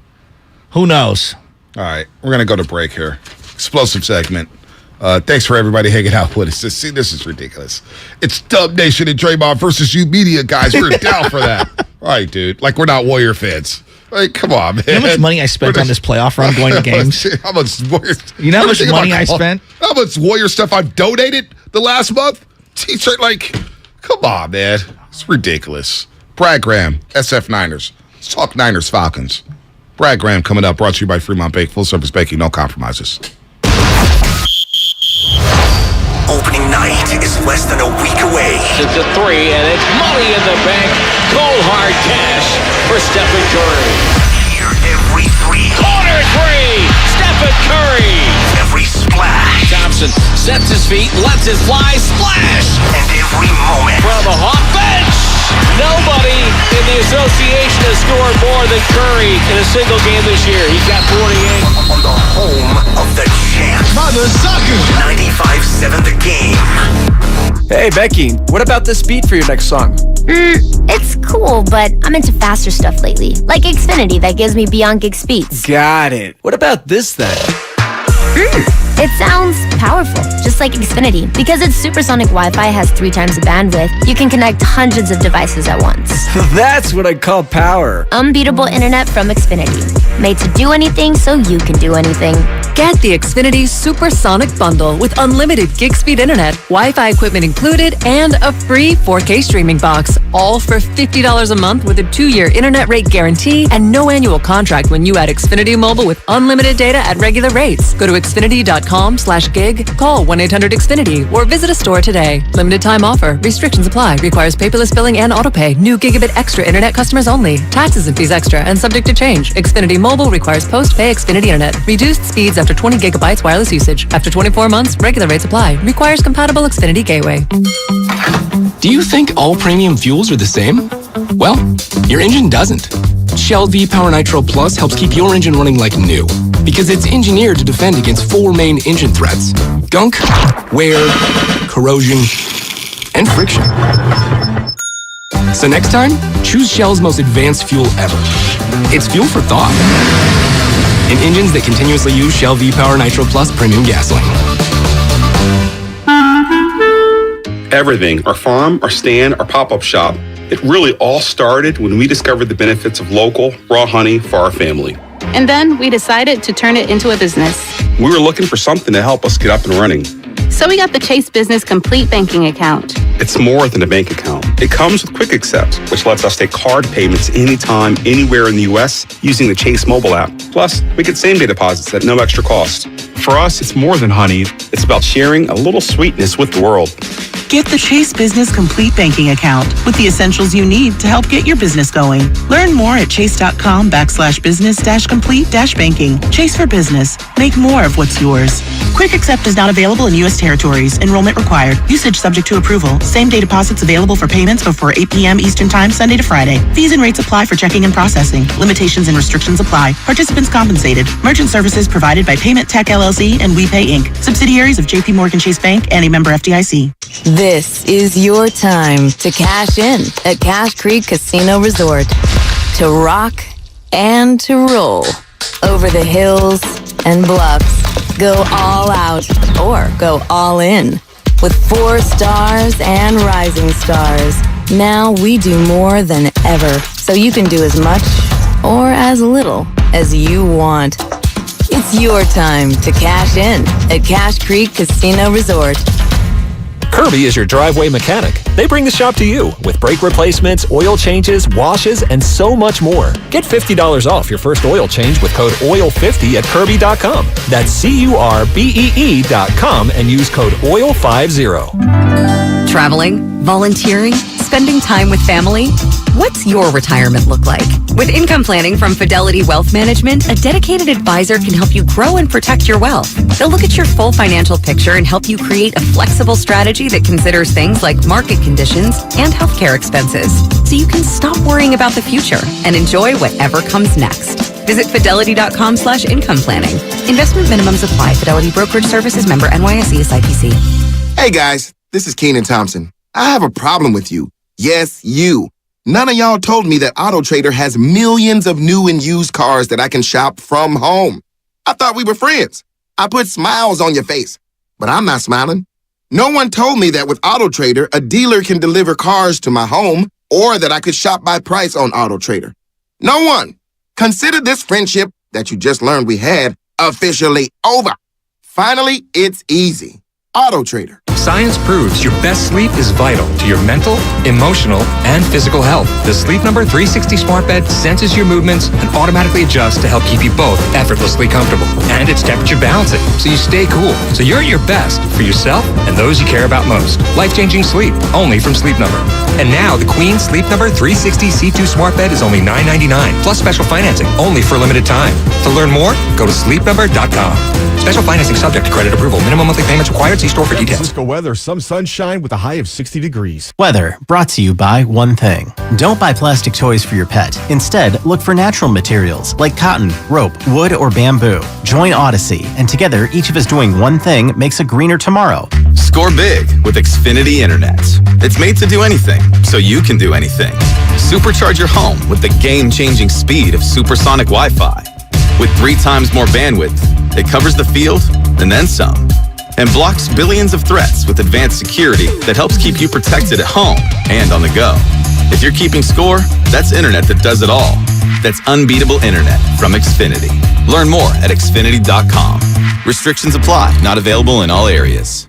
Who knows? All right, we're going to go to break here. Explosive segment. Thanks for everybody hanging out with us. See, this is ridiculous. It's Dub Nation and Draymond versus you media guys. We're down for that. All right, dude. Like, we're not Warrior fans. Like, come on, man. You know how much money I spent on this playoff run going to games? How much Warrior? You know how much money I spent? How much Warrior stuff I've donated the last month? T-shirt, like, come on, man. It's ridiculous. Brad Graham, SF Niners. Let's talk Niners Falcons. Brad Graham coming up, brought to you by Fremont Bake. Full service baking, no compromises. Opening night is less than a week away. It's a 3, and it's money in the bank. Cold hard cash for Stephen Curry. Here every 3. Corner 3, Stephen Curry. Every splash. Thompson sets his feet, lets it fly, splash. And every moment. From the hot bench. Nobody in the association has scored more than Curry in a single game this year. He's got 48. On the home of the champs. Mother sucker. 95.7 The Game. Hey, Becky, what about this beat for your next song? It's cool, but I'm into faster stuff lately. Like Xfinity that gives me beyond gig speeds. Got it. What about this then? It sounds powerful, just like Xfinity. Because its supersonic Wi-Fi has 3 times the bandwidth, you can connect hundreds of devices at once. That's what I call power. Unbeatable internet from Xfinity. Made to do anything so you can do anything. Get the Xfinity Supersonic Bundle with unlimited gig speed internet, Wi-Fi equipment included, and a free 4K streaming box. All for $50 a month with a 2-year internet rate guarantee and no annual contract when you add Xfinity Mobile with unlimited data at regular rates. Go to Xfinity.com Xfinity.com/gig, call 1-800-XFINITY, or visit a store today. Limited time offer. Restrictions apply. Requires paperless billing and autopay. New Gigabit Extra Internet customers only. Taxes and fees extra and subject to change. Xfinity Mobile requires post-pay Xfinity Internet. Reduced speeds after 20 gigabytes wireless usage. After 24 months, regular rates apply. Requires compatible Xfinity Gateway. Do you think all premium fuels are the same? Well, your engine doesn't. Shell V-Power Nitro Plus helps keep your engine running like new because it's engineered to defend against 4 main engine threats: gunk, wear, corrosion, and friction. So next time, choose Shell's most advanced fuel ever. It's fuel for thought. In engines that continuously use Shell V-Power Nitro Plus premium gasoline. Everything, our farm, our stand, our pop-up shop, it really all started when we discovered the benefits of local, raw honey for our family. And then we decided to turn it into a business. We were looking for something to help us get up and running. So we got the Chase Business Complete Banking Account. It's more than a bank account. It comes with Quick Accept, which lets us take card payments anytime, anywhere in the U.S. using the Chase mobile app. Plus, we get same-day deposits at no extra cost. For us, it's more than honey. It's about sharing a little sweetness with the world. Get the Chase Business Complete Banking Account with the essentials you need to help get your business going. Learn more at chase.com/business-complete-banking. Chase for business. Make more of what's yours. Quick Accept is not available in U.S. territories. Enrollment required. Usage subject to approval. Same-day deposits available for payments before 8 p.m. Eastern Time, Sunday to Friday. Fees and rates apply for checking and processing. Limitations and restrictions apply. Participants compensated. Merchant services provided by Payment Tech LLC and WePay Inc. Subsidiaries of J.P. Morgan Chase Bank and a member FDIC. This is your time to cash in at Cash Creek Casino Resort. To rock and to roll. Over the hills and bluffs. Go all out or go all in. With 4 stars and rising stars. Now we do more than ever, so you can do as much or as little as you want. It's your time to cash in at Cash Creek Casino Resort. Kirby is your driveway mechanic. They bring the shop to you with brake replacements, oil changes, washes, and so much more. Get $50 off your first oil change with code OIL50 at Kirby.com. That's CURBEE.com and use code OIL50. Traveling, volunteering, spending time with family. What's your retirement look like? With income planning from Fidelity Wealth Management, a dedicated advisor can help you grow and protect your wealth. They'll look at your full financial picture and help you create a flexible strategy that considers things like market conditions and healthcare expenses, so you can stop worrying about the future and enjoy whatever comes next. Visit fidelity.com/income planning. Investment minimums apply. Fidelity Brokerage Services, member NYSE, SIPC. Hey guys, this is Keenan Thompson. I have a problem with you. Yes, you. None of y'all told me that AutoTrader has millions of new and used cars that I can shop from home. I thought we were friends. I put smiles on your face, but I'm not smiling. No one told me that with AutoTrader, a dealer can deliver cars to my home or that I could shop by price on AutoTrader. No one. Consider this friendship that you just learned we had officially over. Finally, it's easy. AutoTrader. Science proves your best sleep is vital to your mental, emotional, and physical health. The Sleep Number 360 smart bed senses your movements and automatically adjusts to help keep you both effortlessly comfortable. And it's temperature balancing, so you stay cool. So you're at your best for yourself and those you care about most. Life-changing sleep, only from Sleep Number. And now the Queen Sleep Number 360 C2 smart bed is only $9.99, plus special financing, only for a limited time. To learn more, go to sleepnumber.com. Special financing subject to credit approval. Minimum monthly payments required. See store for details. Weather, some sunshine with a high of 60 degrees. Weather brought to you by one thing. Don't buy plastic toys for your pet. Instead, look for natural materials like cotton, rope, wood, or bamboo. Join Odyssey, and together, each of us doing one thing makes a greener tomorrow. Score big with Xfinity Internet. It's made to do anything, so you can do anything. Supercharge your home with the game-changing speed of supersonic Wi-Fi. With 3 times more bandwidth, it covers the field and then some. And blocks billions of threats with advanced security that helps keep you protected at home and on the go. If you're keeping score, that's internet that does it all. That's unbeatable internet from Xfinity. Learn more at Xfinity.com. Restrictions apply. Not available in all areas.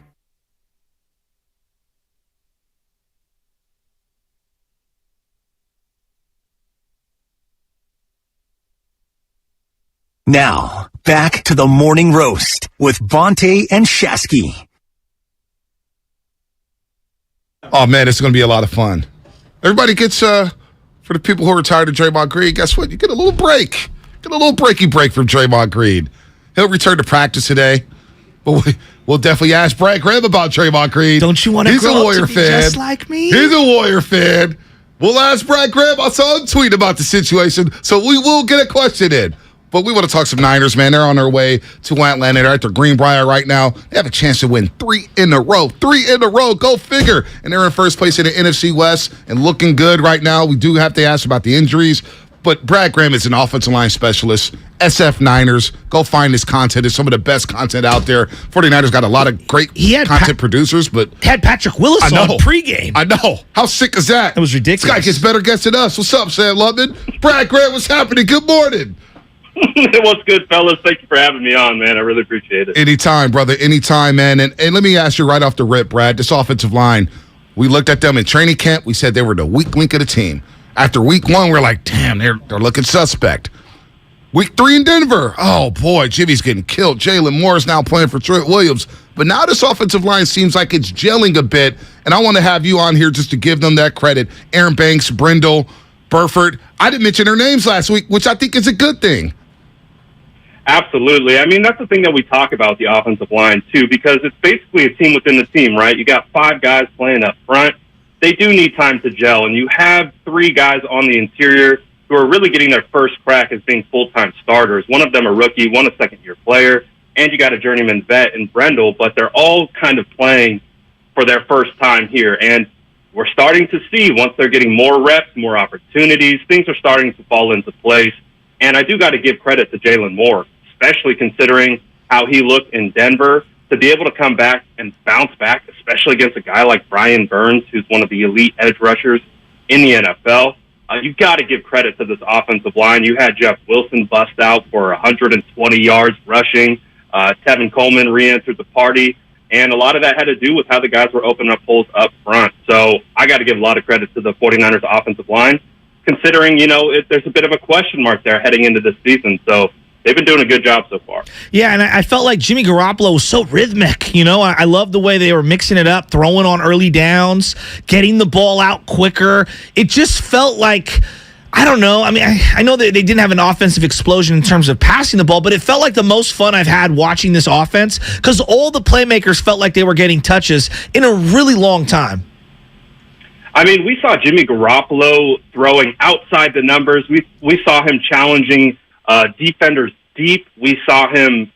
Now, back to the Morning Roast with Bonte and Shasky. Oh, man, it's going to be a lot of fun. Everybody gets, for the people who are tired of Draymond Green, guess what? You get a little break. Get a little breaky break from Draymond Green. He'll return to practice today. But we'll definitely ask Brad Graham about Draymond Green. Don't you want to grow up to be just like me? He's a Warrior fan. We'll ask Brad Graham. I saw him tweet about the situation, so we will get a question in. But we want to talk some Niners, man. They're on their way to Atlanta. They're at the Greenbrier right now. They have a chance to win 3 in a row. 3 in a row. Go figure. And they're in first place in the NFC West and looking good right now. We do have to ask about the injuries. But Brad Graham is an offensive line specialist. SF Niners. Go find his content. It's some of the best content out there. 49ers got a lot of great content producers, but had Patrick Willis on pregame. I know. How sick is that? That was ridiculous. This guy gets better guests than us. What's up, Sam Lubman? Brad Graham, what's happening? Good morning. What's good, fellas? Thank you for having me on, man. I really appreciate it. Anytime, brother. Anytime, man. And let me ask you right off the rip, Brad, this offensive line, we looked at them in training camp. We said they were the weak link of the team. After week 1, we're like, damn, they're looking suspect. Week 3 in Denver, oh, boy, Jimmy's getting killed. Jalen Moore is now playing for Trent Williams. But now this offensive line seems like it's gelling a bit, and I want to have you on here just to give them that credit. Aaron Banks, Brindle, Burford. I didn't mention their names last week, which I think is a good thing. Absolutely. I mean, that's the thing that we talk about with the offensive line, too, because it's basically a team within the team, right? You got 5 guys playing up front. They do need time to gel, and you have 3 guys on the interior who are really getting their first crack as being full-time starters. One of them a rookie, one a second-year player, and you got a journeyman vet in Brendel, but they're all kind of playing for their first time here. And we're starting to see, once they're getting more reps, more opportunities, things are starting to fall into place. And I do got to give credit to Jalen Moore, especially considering how he looked in Denver, to be able to come back and bounce back, especially against a guy like Brian Burns, who's one of the elite edge rushers in the NFL. You've got to give credit to this offensive line. You had Jeff Wilson bust out for 120 yards rushing. Tevin Coleman re-entered the party. And a lot of that had to do with how the guys were opening up holes up front. So I got to give a lot of credit to the 49ers offensive line, considering, there's a bit of a question mark there heading into this season. So they've been doing a good job so far. Yeah, and I felt like Jimmy Garoppolo was so rhythmic. I love the way they were mixing it up, throwing on early downs, getting the ball out quicker. It just felt like, I don't know. I mean, I know that they didn't have an offensive explosion in terms of passing the ball, but it felt like the most fun I've had watching this offense because all the playmakers felt like they were getting touches in a really long time. I mean, we saw Jimmy Garoppolo throwing outside the numbers. We saw him challenging defenders deep. We saw him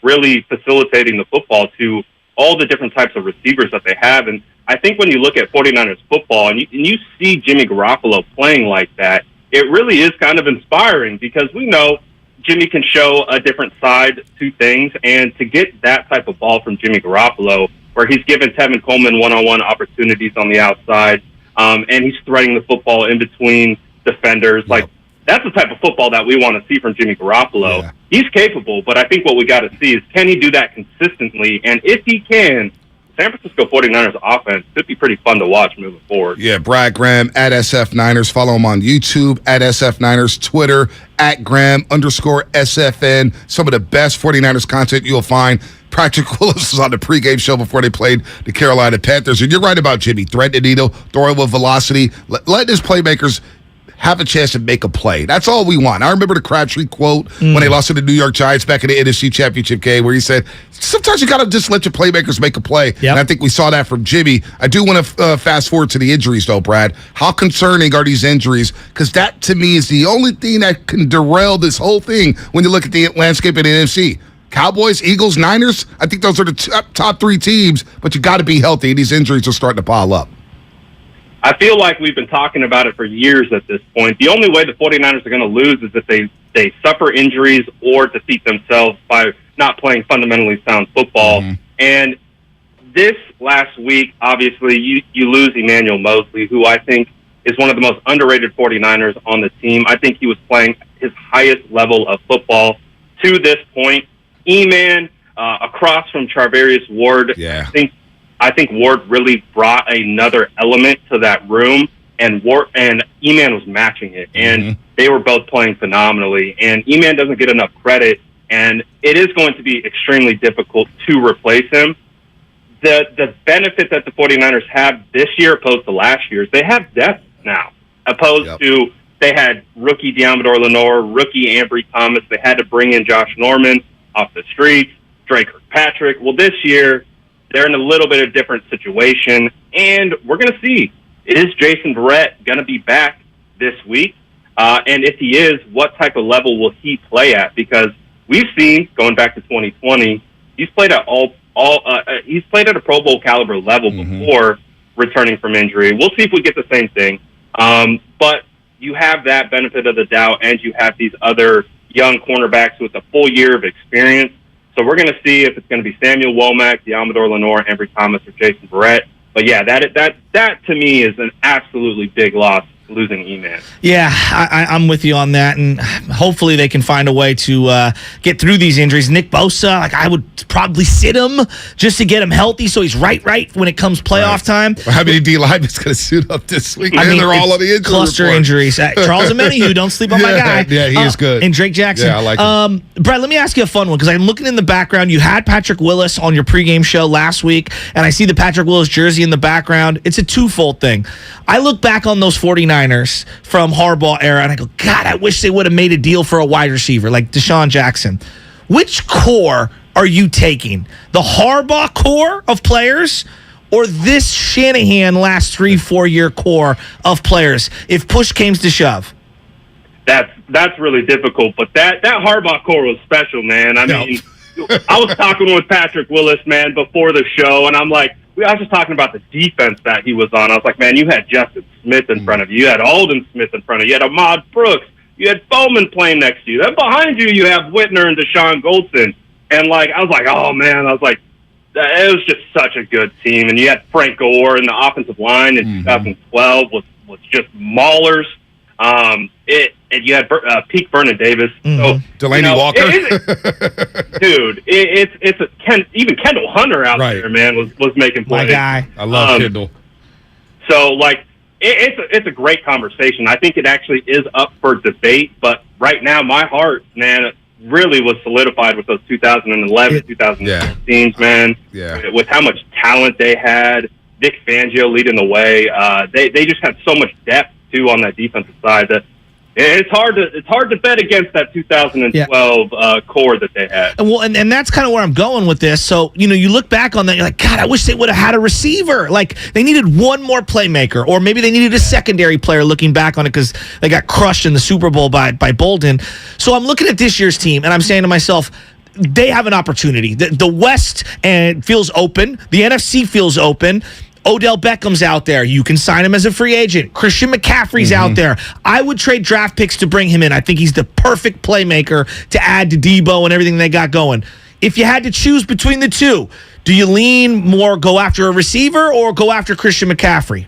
really facilitating the football to all the different types of receivers that they have. And I think when you look at 49ers football and you see Jimmy Garoppolo playing like that, it really is kind of inspiring because we know Jimmy can show a different side to things. And to get that type of ball from Jimmy Garoppolo, where he's given Tevin Coleman one-on-one opportunities on the outside, and he's threading the football in between defenders, that's the type of football that we want to see from Jimmy Garoppolo. Yeah. He's capable, but I think what we got to see is, can he do that consistently? And if he can, San Francisco 49ers offense could be pretty fun to watch moving forward. Yeah, Brad Graham at SF Niners. Follow him on YouTube at SF Niners, Twitter at Graham_SFN. Some of the best 49ers content you'll find. Patrick Willis was on the pregame show before they played the Carolina Panthers. And you're right about Jimmy. Thread the needle, throw it with velocity. Let his playmakers have a chance to make a play. That's all we want. I remember the Crabtree quote when they lost to the New York Giants back in the NFC Championship game where he said, sometimes you got to just let your playmakers make a play. Yep. And I think we saw that from Jimmy. I do want to fast forward to the injuries, though, Brad. How concerning are these injuries? Because that, to me, is the only thing that can derail this whole thing when you look at the landscape in the NFC. Cowboys, Eagles, Niners, I think those are the top 3 teams, but you got to be healthy. These injuries are starting to pile up. I feel like we've been talking about it for years at this point. The only way the 49ers are going to lose is if they suffer injuries or defeat themselves by not playing fundamentally sound football. Mm-hmm. And this last week, obviously, you lose Emmanuel Mosley, who I think is one of the most underrated 49ers on the team. I think he was playing his highest level of football to this point. E-Man, across from Charvarius Ward, yeah. I think Ward really brought another element to that room, and E-Man was matching it, and they were both playing phenomenally. And E-Man doesn't get enough credit and it is going to be extremely difficult to replace him. The benefit that the 49ers have this year opposed to last year is they have depth now, opposed to they had rookie Diamador Lenore, rookie Ambry Thomas. They had to bring in Josh Norman off the streets, Drake Kirkpatrick. Well, this year, they're in a little bit of different situation, and we're going to see, is Jason Verrett going to be back this week? And if he is, what type of level will he play at? Because we've seen, going back to 2020, he's played at he's played at a Pro Bowl caliber level before returning from injury. We'll see if we get the same thing. But you have that benefit of the doubt, and you have these other young cornerbacks with a full year of experience. So we're going to see if it's going to be Samuel Womack, Diamador Lenore, Ambry Thomas, or Jason Verrett. But yeah, that to me is an absolutely big loss, losing E-Man. Yeah, I'm with you on that, and hopefully they can find a way to get through these injuries. Nick Bosa, I would probably sit him just to get him healthy so he's right when it comes playoff time. How many D linemen's going to suit up this week? I mean, they're all on the injury cluster report. Injuries. Charles Omenihu, don't sleep on my guy. Yeah, he is good. And Drake Jackson. Yeah, I like him. Brett, let me ask you a fun one, because I'm looking in the background. You had Patrick Willis on your pregame show last week, and I see the Patrick Willis jersey in the background. It's a twofold thing. I look back on those 49ers from Harbaugh era, and I go, God, I wish they would have made a deal for a wide receiver like Deshaun Jackson. Which core are you taking? The Harbaugh core of players, or this Shanahan last 3-4 year core of players, if push came to shove? That's really difficult, but that Harbaugh core was special, man. I mean, I was talking with Patrick Willis, man, before the show, and I'm like, I was just talking about the defense that he was on. I was like, man, you had Justin Smith in front of you. You had Alden Smith in front of you. You had Ahmad Brooks. You had Bowman playing next to you. Then behind you, you have Whitner and Deshaun Goldson. And, I was like, oh, man. I was like, it was just such a good team. And you had Frank Gore in the offensive line in 2012 was just maulers. And you had peak Vernon Davis. So, Delaney Walker. Dude, even Kendall Hunter out there, man, was making plays. My guy. I love Kendall. So, it's a great conversation. I think it actually is up for debate, but right now, my heart, man, really was solidified with those 2011, 2012 teams, man. Yeah. With how much talent they had, Vic Fangio leading the way. They just had so much depth too on that defensive side that it's hard to bet against that 2012 core that they had. And that's kind of where I'm going with this. So, you look back on that, you're like, God, I wish they would have had a receiver. They needed one more playmaker, or maybe they needed a secondary player looking back on it because they got crushed in the Super Bowl by Bolden. So I'm looking at this year's team, and I'm saying to myself, they have an opportunity. The West feels open. The NFC feels open. Odell Beckham's out there. You can sign him as a free agent. Christian McCaffrey's out there. I would trade draft picks to bring him in. I think he's the perfect playmaker to add to Debo and everything they got going. If you had to choose between the two, do you lean more go after a receiver or go after Christian McCaffrey?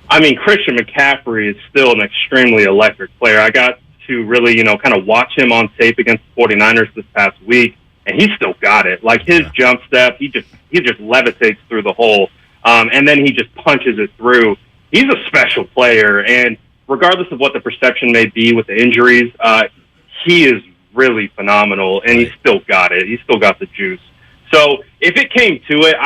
I mean, Christian McCaffrey is still an extremely electric player. I got to really, kind of watch him on tape against the 49ers this past week, and he still got it. His jump step, he just levitates through the hole. And then he just punches it through. He's a special player, and regardless of what the perception may be with the injuries, he is really phenomenal, and he's still got it. He's still got the juice. So if it came to it,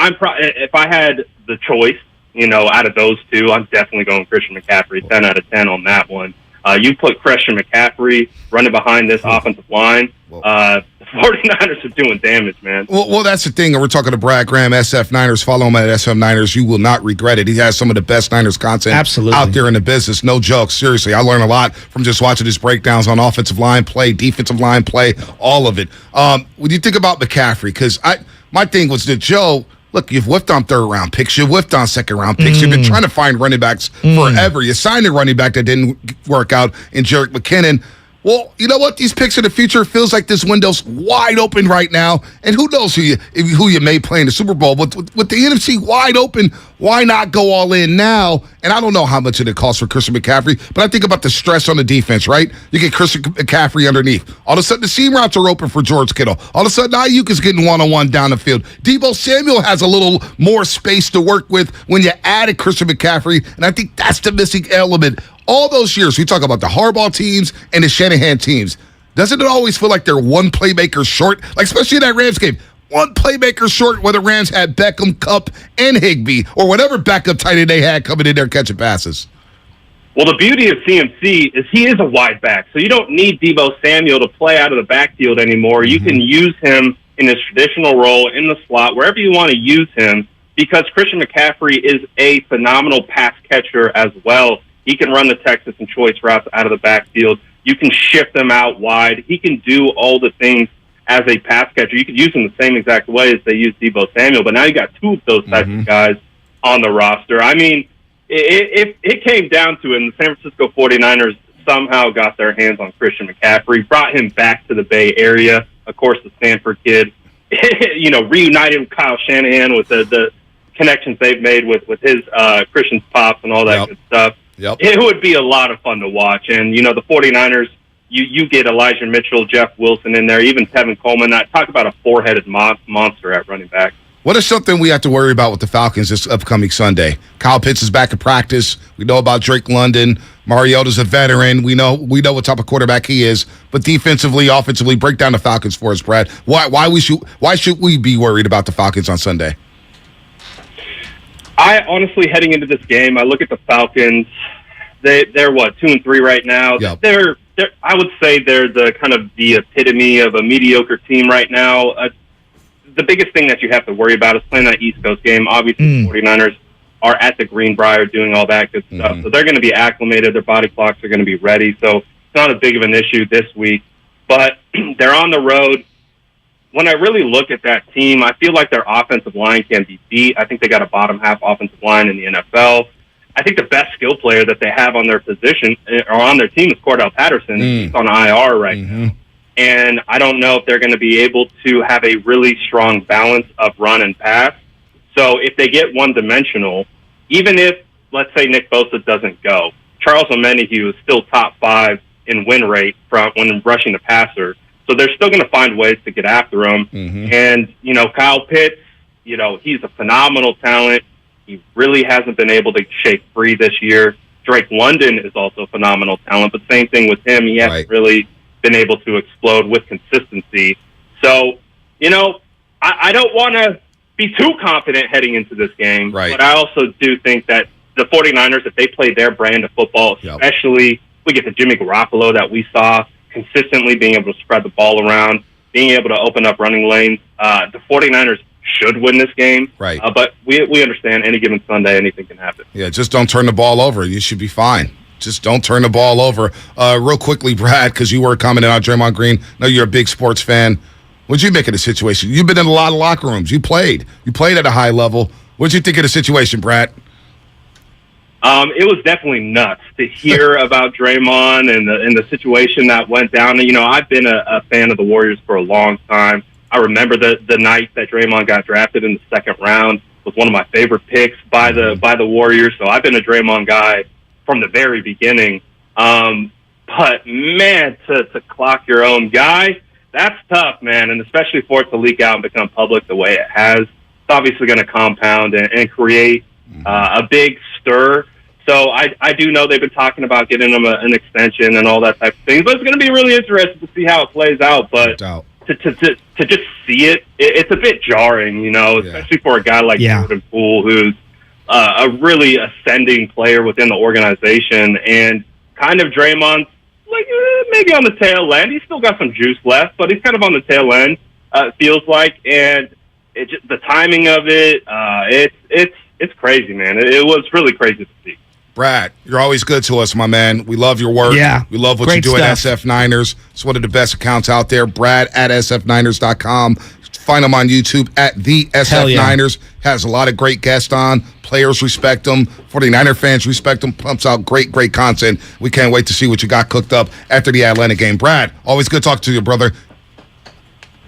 if I had the choice, out of those two, I'm definitely going Christian McCaffrey, 10 out of 10 on that one. You put Christian McCaffrey running behind this offensive line, the 49ers are doing damage, man. Well, that's the thing. We're talking to Brad Graham, SF Niners. Follow him at SF Niners. You will not regret it. He has some of the best Niners content out there in the business. No joke. Seriously, I learned a lot from just watching his breakdowns on offensive line play, defensive line play, all of it. When you think about McCaffrey, because my thing was that, Joe, look, you've whiffed on third-round picks. You've whiffed on second-round picks. You've been trying to find running backs forever. You signed a running back that didn't work out in Jerick McKinnon. Well, you know what? These picks in the future feels like this window's wide open right now, and who knows who you may play in the Super Bowl. But with the NFC wide open, why not go all in now? And I don't know how much it costs for Christian McCaffrey, but I think about the stress on the defense, right? You get Christian McCaffrey underneath. All of a sudden, the seam routes are open for George Kittle. All of a sudden, Ayuk is getting one-on-one down the field. Debo Samuel has a little more space to work with when you added Christian McCaffrey, and I think that's the missing element. All those years, we talk about the Harbaugh teams and the Shanahan teams. doesn't it always feel like they're one playmaker short? Like, especially in that Rams game. One playmaker short where the Rams had Beckham, Kupp, and Higbee, or whatever backup tight end they had coming in there catching passes. Well, the beauty of CMC is he is a wide back, so you don't need Deebo Samuel to play out of the backfield anymore. You can use him in his traditional role in the slot, wherever you want to use him, because Christian McCaffrey is a phenomenal pass catcher as well. He can run the Texas and choice routes out of the backfield. You can shift them out wide. He can do all the things as a pass catcher. You could use him the same exact way as they use Deebo Samuel, but now you got two of those types of guys on the roster. I mean, if it came down to it, and the San Francisco 49ers somehow got their hands on Christian McCaffrey, brought him back to the Bay Area, of course, the Stanford kid, reunited with Kyle Shanahan with the connections they've made with his Christian's pops and all that good stuff. It would be a lot of fun to watch. And, the 49ers, you get Elijah Mitchell, Jeff Wilson in there, even Tevin Coleman. Talk about a four-headed monster at running back. What is something we have to worry about with the Falcons this upcoming Sunday? Kyle Pitts is back in practice. We know about Drake London. Mariota's a veteran. We know what type of quarterback he is. But defensively, offensively, break down the Falcons for us, Brad. Why should we be worried about the Falcons on Sunday? I honestly, heading into this game, I look at the Falcons. They're 2-3 right now. Yep. They're I would say they're the kind of the epitome of a mediocre team right now. The biggest thing that you have to worry about is playing that East Coast game. Obviously, the 49ers are at the Greenbrier doing all that good stuff. So they're going to be acclimated. Their body clocks are going to be ready. So it's not a big of an issue this week. But they're on the road. When I really look at that team, I feel like their offensive line can be beat. I think they got a bottom-half offensive line in the NFL. I think the best skill player that they have on their position or on their team is Cordell Patterson. He's on IR right now. And I don't know if they're going to be able to have a really strong balance of run and pass. So if they get one-dimensional, even if, let's say, Nick Bosa doesn't go, Charles Omenihu is still top 5 in win rate when rushing the passer. So they're still going to find ways to get after him. And, Kyle Pitts, he's a phenomenal talent. He really hasn't been able to shake free this year. Drake London is also a phenomenal talent, but same thing with him. He hasn't really been able to explode with consistency. So, I don't want to be too confident heading into this game, but I also do think that the 49ers, if they play their brand of football, especially we get the Jimmy Garoppolo that we saw consistently being able to spread the ball around, being able to open up running lanes, the 49ers should win this game. But we understand any given Sunday, anything can happen. Yeah, just don't turn the ball over. You should be fine. Just don't turn the ball over. Real quickly, Brad, because you were commenting on Draymond Green. I know you're a big sports fan. What'd you make of the situation? You've been in a lot of locker rooms. You played at a high level. What'd you think of the situation, Brad? It was definitely nuts to hear about Draymond and the situation that went down. I've been a fan of the Warriors for a long time. I remember the night that Draymond got drafted in the second round was one of my favorite picks by the Warriors. So I've been a Draymond guy from the very beginning. But man, to clock your own guy, that's tough, man. And especially for it to leak out and become public the way it has, it's obviously going to compound and create a big stir. So I do know they've been talking about getting him an extension and all that type of thing. But it's going to be really interesting to see how it plays out. But to just see it's a bit jarring, especially for a guy like Willard and Poole, who's a really ascending player within the organization, and kind of Draymond's like maybe on the tail end. He's still got some juice left, but he's kind of on the tail end. It feels like, and the timing of it, it's crazy, man. It was really crazy to see. Brad, you're always good to us, my man. We love your work. Yeah. We love what Great you do stuff. at SF Niners. It's one of the best accounts out there. Brad at sfniners.com. Find him on YouTube at the SF Niners. Has a lot of great guests on. Players respect him. 49er fans respect him. Pumps out great content. We can't wait to see what you got cooked up after the Atlanta game. Brad, always good talking to you, brother.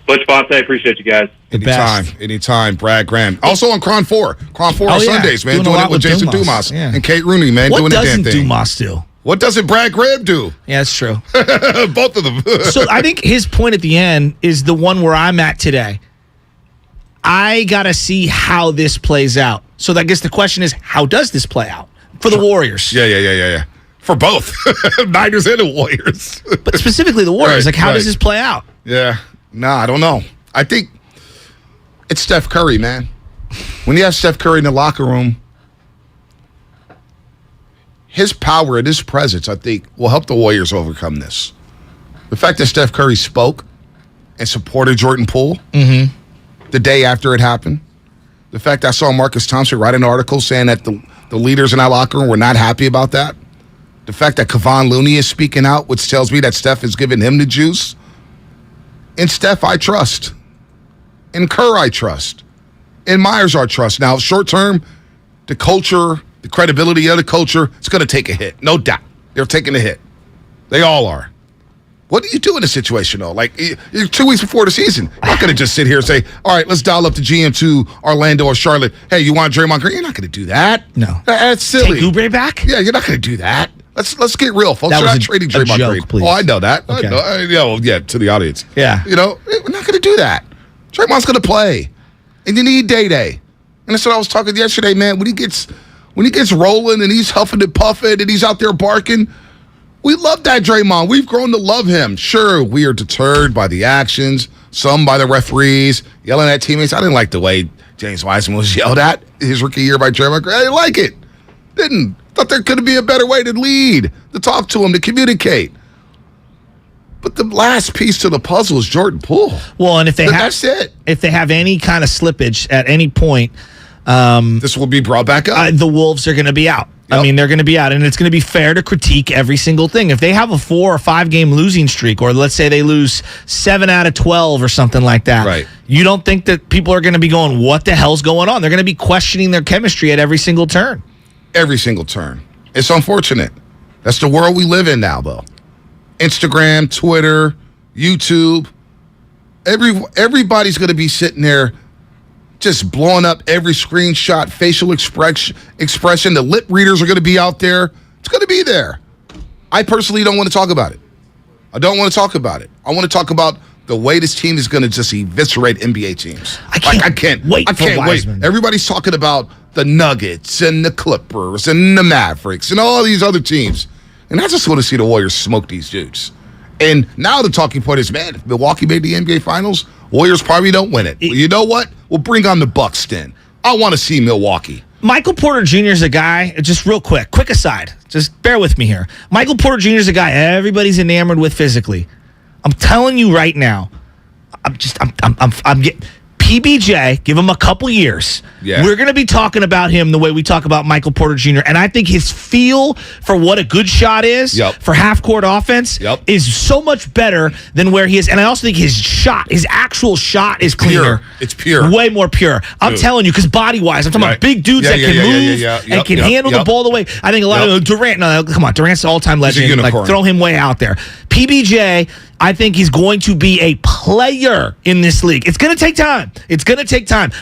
Butch Fonte, appreciate you guys. Anytime, Brad Graham. Also on Cron 4 on Sundays, man. Doing it with Jason Dumas and Kate Rooney, man. What doing the damn doesn't thing. Dumas do? What doesn't Brad Graham do? Yeah, that's true. Both of them. So I think his point at the end is the one where I'm at today. I got to see how this plays out. So I guess the question is, how does this play out for the Warriors? Yeah. For both. Niners and the Warriors. But specifically the Warriors. How does this play out? Yeah. Nah, I don't know. I think it's Steph Curry, man. When you have Steph Curry in the locker room, his power and his presence, I think, will help the Warriors overcome this. The fact that Steph Curry spoke and supported Jordan Poole the day after it happened. The fact I saw Marcus Thompson write an article saying that the leaders in that locker room were not happy about that. The fact that Kevon Looney is speaking out, which tells me that Steph is giving him the juice. In Steph, I trust. In Kerr, I trust. In Myers, I trust. Now, short term, the culture, the credibility of the culture, it's going to take a hit. No doubt. They're taking a hit. They all are. What do you do in a situation, though? Like, you're 2 weeks before the season. You're not going to just sit here and say, all right, let's dial up the GM to Orlando or Charlotte. Hey, you want Draymond Green? You're not going to do that. No. That's silly. Take Oubre back? Yeah, you're not going to do that. Let's get real, folks. That You're was not trading Draymond joke, Green. please. Oh, I know that. Okay. I know. Yeah, to the audience. Yeah. You know, we're not going to do that. Draymond's going to play. And you need Day-Day. And that's what I was talking yesterday, man. When he gets rolling and he's huffing and puffing and he's out there barking, we love that Draymond. We've grown to love him. Sure, we are deterred by the actions, some by the referees, yelling at teammates. I didn't like the way James Wiseman was yelled at his rookie year by Draymond Green. I didn't like it. Didn't. Thought there could be a better way to lead, to talk to him, to communicate. But the last piece to the puzzle is Jordan Poole. Well, and that's it. If they have any kind of slippage at any point, this will be brought back up. The Wolves are going to be out. Yep. I mean, they're going to be out, and it's going to be fair to critique every single thing. If they have a 4 or 5 game losing streak, or let's say they lose 7 out of 12 or something like that, right? You don't think that people are going to be going, what the hell's going on? They're going to be questioning their chemistry at every single turn. Every single turn. It's unfortunate. That's the world we live in now, though. Instagram, Twitter, YouTube. Everybody's going to be sitting there just blowing up every screenshot, facial expression. The lip readers are going to be out there. It's going to be there. I personally don't want to talk about it. I don't want to talk about it. I want to talk about the way this team is going to just eviscerate NBA teams. I can't wait. Everybody's talking about the Nuggets and the Clippers and the Mavericks and all these other teams. And I just want to see the Warriors smoke these dudes. And now the talking point is, man, if Milwaukee made the NBA Finals, Warriors probably don't win it. Well, you know what? We'll bring on the Bucks then. I want to see Milwaukee. Michael Porter Jr. is a guy, just real quick aside, just bear with me here. Michael Porter Jr. is a guy everybody's enamored with physically. I'm telling you right now, I'm getting PBJ, give him a couple years. Yeah. We're going to be talking about him the way we talk about Michael Porter Jr. And I think his feel for what a good shot is for half-court offense is so much better than where he is. And I also think his actual shot is cleaner. It's pure. Way more pure. I'm telling you, because body-wise, I'm talking about big dudes that can move and can handle the ball the way. I think a lot of Durant, no, come on, Durant's an all-time legend. Like, throw him way out there. PBJ, I think he's going to be a player in this league. It's going to take time.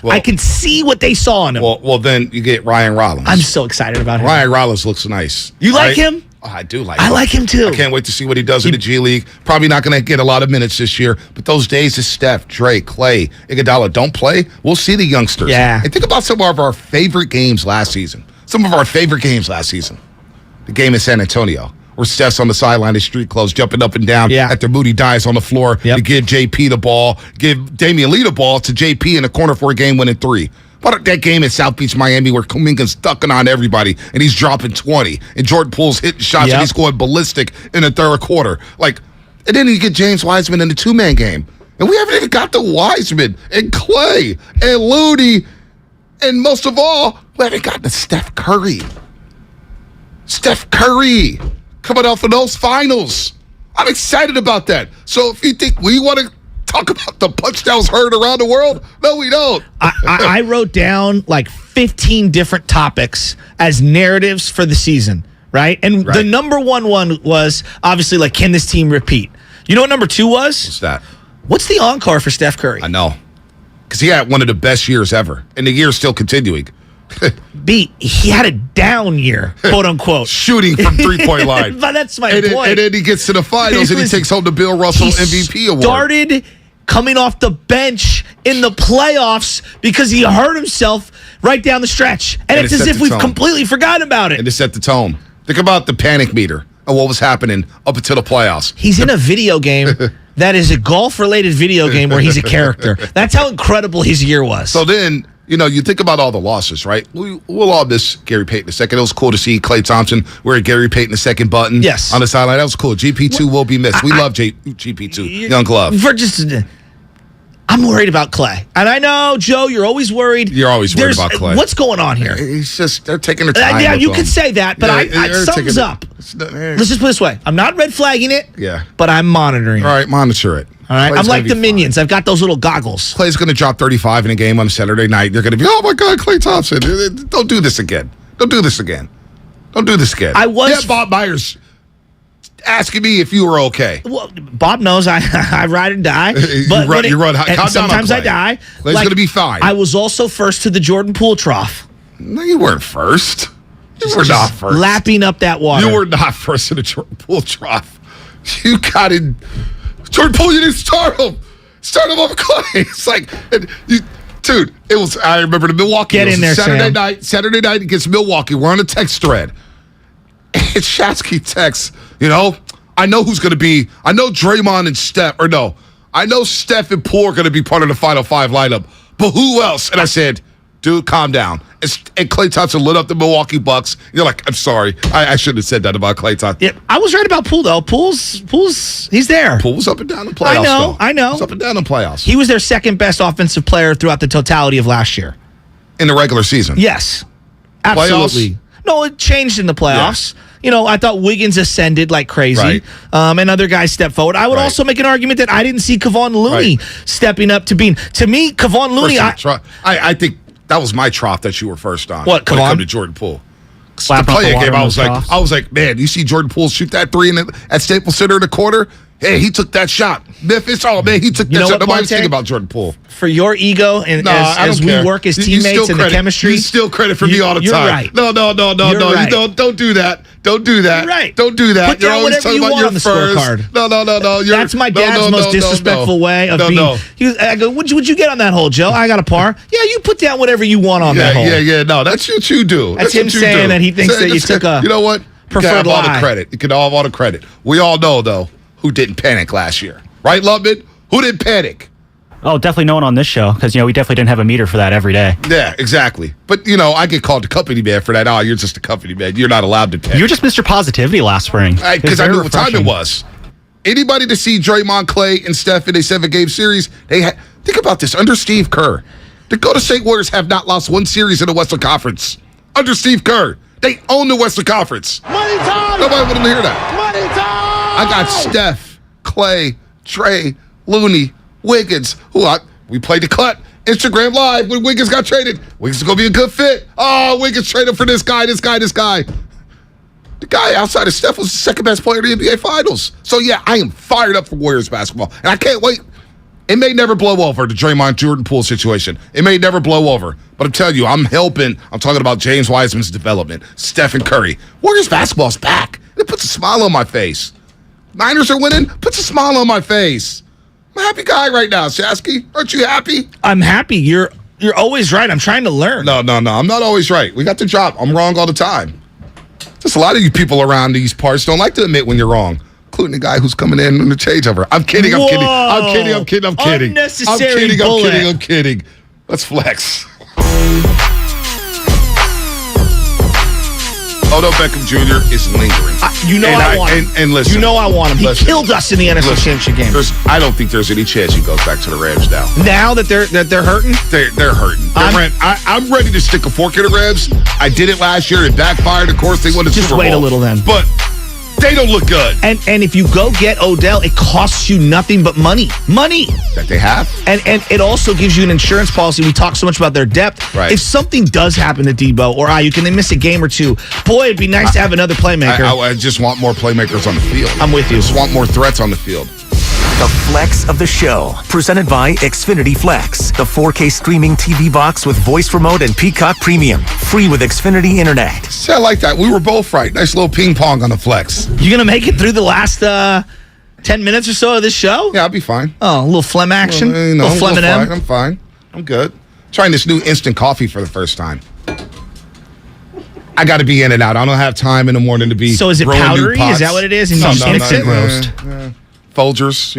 Well, I can see what they saw in him. Well, then you get Ryan Rollins. I'm so excited about him. Ryan Rollins looks nice. You like him? Oh, I do like him. I like him too. I can't wait to see what he does in the G League. Probably not going to get a lot of minutes this year, but those days of Steph, Dre, Clay, Iguodala don't play, we'll see the youngsters. Yeah. And think about some of our favorite games last season. The game in San Antonio, where Steph's on the sideline, his street clothes, jumping up and down after Moody dies on the floor to give JP the ball, give Damian Lee the ball to JP in the corner for a game-winning 3. But that game in South Beach, Miami, where Kuminga's ducking on everybody, and he's dropping 20, and Jordan Poole's hitting shots, and he's going ballistic in the third quarter. And then you get James Wiseman in the 2-man game. And we haven't even got the Wiseman and Clay and Looney, and most of all, we haven't gotten the Steph Curry. Coming off of those finals. I'm excited about that. So if you think we want to talk about the punch that was heard around the world, no, we don't. I wrote down like 15 different topics as narratives for the season, right? And the number one was obviously like, can this team repeat? You know what number 2 was? What's that? What's the encore for Steph Curry? I know. Because he had one of the best years ever. And the year's still continuing. He had a down year, quote unquote. Shooting from 3-point line. But that's my point. And then he gets to the finals and he takes home the Bill Russell MVP award. Started coming off the bench in the playoffs because he hurt himself right down the stretch. And it's as if we've completely forgotten about it. And to set the tone. Think about the panic meter and what was happening up until the playoffs. He's in a video game that is a golf-related video game where he's a character. That's how incredible his year was. So then, you think about all the losses, right? We'll all miss Gary Payton II. It was cool to see Klay Thompson wear Gary Payton II button on the sideline. That was cool. GP2 will be missed. We love GP2, Young Glove. I'm worried about Klay. And I know, Joe, you're always worried. You're always worried about Klay. What's going on here? They're taking their time. Yeah, you could say that, but something's up. Let's just put it this way. I'm not red flagging it, but I'm monitoring it. All right, monitor it. All right, I'm like the Minions. I've got those little goggles. Clay's going to drop 35 in a game on Saturday night. They're going to be, oh, my God, Klay Thompson. Don't do this again. Don't do this again. Bob Myers asking me if you were okay. Well, Bob knows I ride and die. But you run high. Sometimes I die. Clay's going to be fine. I was also first to the Jordan Poole trough. No, you weren't first. You were not first. Lapping up that water. You were not first to the Jordan Poole trough. You got in. Jordan Poole, you didn't start him. Start him over Klay. It's like, dude, it was, I remember the Milwaukee. Get in there, Saturday night against Milwaukee. We're on a text thread. It's Shatsky text, I know who's going to be, I know Draymond and Steph, I know Steph and Poole are going to be part of the Final Five lineup, but who else? And I said, dude, calm down. And Klay Thompson lit up the Milwaukee Bucks. You're like, I'm sorry. I shouldn't have said that about Klay Thompson. Yeah, I was right about Poole, though. Pool's he's there. Pool's up and down in playoffs, I know. He's up and down in playoffs. He was their second best offensive player throughout the totality of last year. In the regular season? Yes. Absolutely. Playoffs? No, it changed in the playoffs. Yeah. I thought Wiggins ascended like crazy, right. And other guys stepped forward. I would also make an argument that I didn't see Kevon Looney stepping up to being. To me, Kevon Looney. I think that was my trough that you were first on. What? When it come to Jordan Poole. To play a game, I was like, man, you see Jordan Poole shoot that three at Staples Center in the quarter? Hey, he took that shot. Memphis, he took that shot. Nobody's thinking about Jordan Poole. For your ego and as we work as teammates and the chemistry. You steal credit for me all the time. Right. No. Right. Don't do that. Don't do that. You're right. Don't do that. Put down whatever you want on the scorecard. No. That's my dad's most disrespectful way of being. I go, what'd you get on that hole, Joe? I got a par. Yeah, you put down whatever you want on that hole. Yeah. No, that's what you do. That's him saying that he thinks that you took a. You know what? Preferred you can have all the credit. You can have all the credit. We all know, though, who didn't panic last year. Right, Lubman? Who didn't panic? Oh, definitely no one on this show, because, we definitely didn't have a meter for that every day. Yeah, exactly. But, I get called the company man for that. Oh, you're just a company man. You're not allowed to panic. You were just Mr. Positivity last spring. Because I knew what time it was. Anybody to see Draymond, Klay, and Steph in a 7-game series, think about this. Under Steve Kerr, the Golden State Warriors have not lost one series in the Western Conference. Under Steve Kerr, they own the Western Conference. Money time! Nobody wanted to hear that. Money time! I got Steph, Klay, Dre, Looney, Wiggins. We played the cut. Instagram Live when Wiggins got traded. Wiggins is going to be a good fit. Oh, Wiggins traded for this guy. The guy outside of Steph was the second best player in the NBA Finals. So, yeah, I am fired up for Warriors basketball. And I can't wait. It may never blow over, the Draymond Jordan Poole situation. It may never blow over. But I'm telling you, I'm talking about James Wiseman's development, Stephen Curry. Warriors basketball's back. It puts a smile on my face. Niners are winning, puts a smile on my face. I'm a happy guy right now, Shasky. Aren't you happy? I'm happy. You're always right. I'm trying to learn. No. I'm not always right. We got the job. I'm wrong all the time. Just a lot of you people around these parts don't like to admit when you're wrong, including the guy who's coming in the changeover. I'm kidding. Unnecessary bullet. I'm kidding. Let's flex. Odell Beckham Jr. is lingering. I want him. And listen. I want him. He killed us in the NFC Championship game. I don't think there's any chance he goes back to the Rams now. Now that they're hurting? They're hurting. I'm ready to stick a fork in the Rams. I did it last year. It backfired. Of course, they won the Super Bowl. Just wait a little then. But they don't look good. And if you go get Odell, it costs you nothing but money. Money. That they have. And it also gives you an insurance policy. We talk so much about their depth. Right. If something does happen to Debo or Ayuk and they miss a game or two, boy, it'd be nice to have another playmaker. I just want more playmakers on the field. I'm with you. I just want more threats on the field. The Flex of the Show, presented by Xfinity Flex, the 4K streaming TV box with voice remote and Peacock Premium, free with Xfinity Internet. See, I like that. We were both right. Nice little ping pong on the Flex. You gonna make it through the last 10 minutes or so of this show? Yeah, I'll be fine. Oh, a little phlegm action? I'm fine. I'm good. Trying this new instant coffee for the first time. I got to be in and out. I don't have time in the morning to be. So is it growing new powdery? pots. Is that what it is? And you just mix it? Roast. Folgers,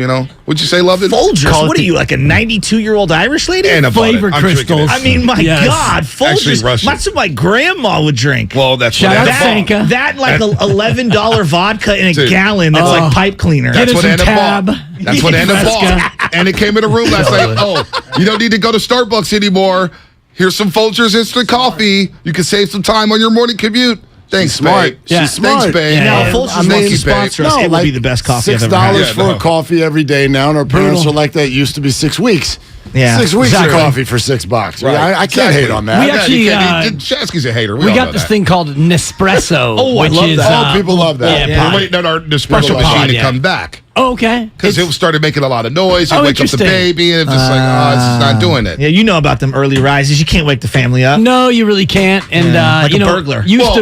What'd you say, Love It? Folgers? What are you, like a 92-year-old Irish lady? And a Flavor crystals. I mean, my God, Folgers. Russian. That's what my grandma would drink. Well, that's Shout what out Sanka. That like $11 vodka in a gallon that's like pipe cleaner. That's what Anna tab. bought. That's what Anna bought. And it came in the room last night. Oh, you don't need to go to Starbucks anymore. Here's some Folgers instant coffee. You can save some time on your morning commute. Thanks, smart. Babe. Yeah. She's smart. Thanks, babe. Now, if Folgers wants to sponsor us, it would be the best coffee I've ever had. $6 for a coffee every day now, and our parents are like that. It used to be 6 weeks. Yeah. 6 weeks of coffee for $6. Right. I can't hate on that. We actually, Shasky's a hater. We got this thing called Nespresso. I which love is, that. People love that. We're waiting on our Nespresso machine to come back. Oh, okay. Because it started making a lot of noise. You wake up the baby, and it's just like, it's just not doing it. Yeah, you know about them early rises. You can't wake the family up. No, you really can't. And like a burglar. Used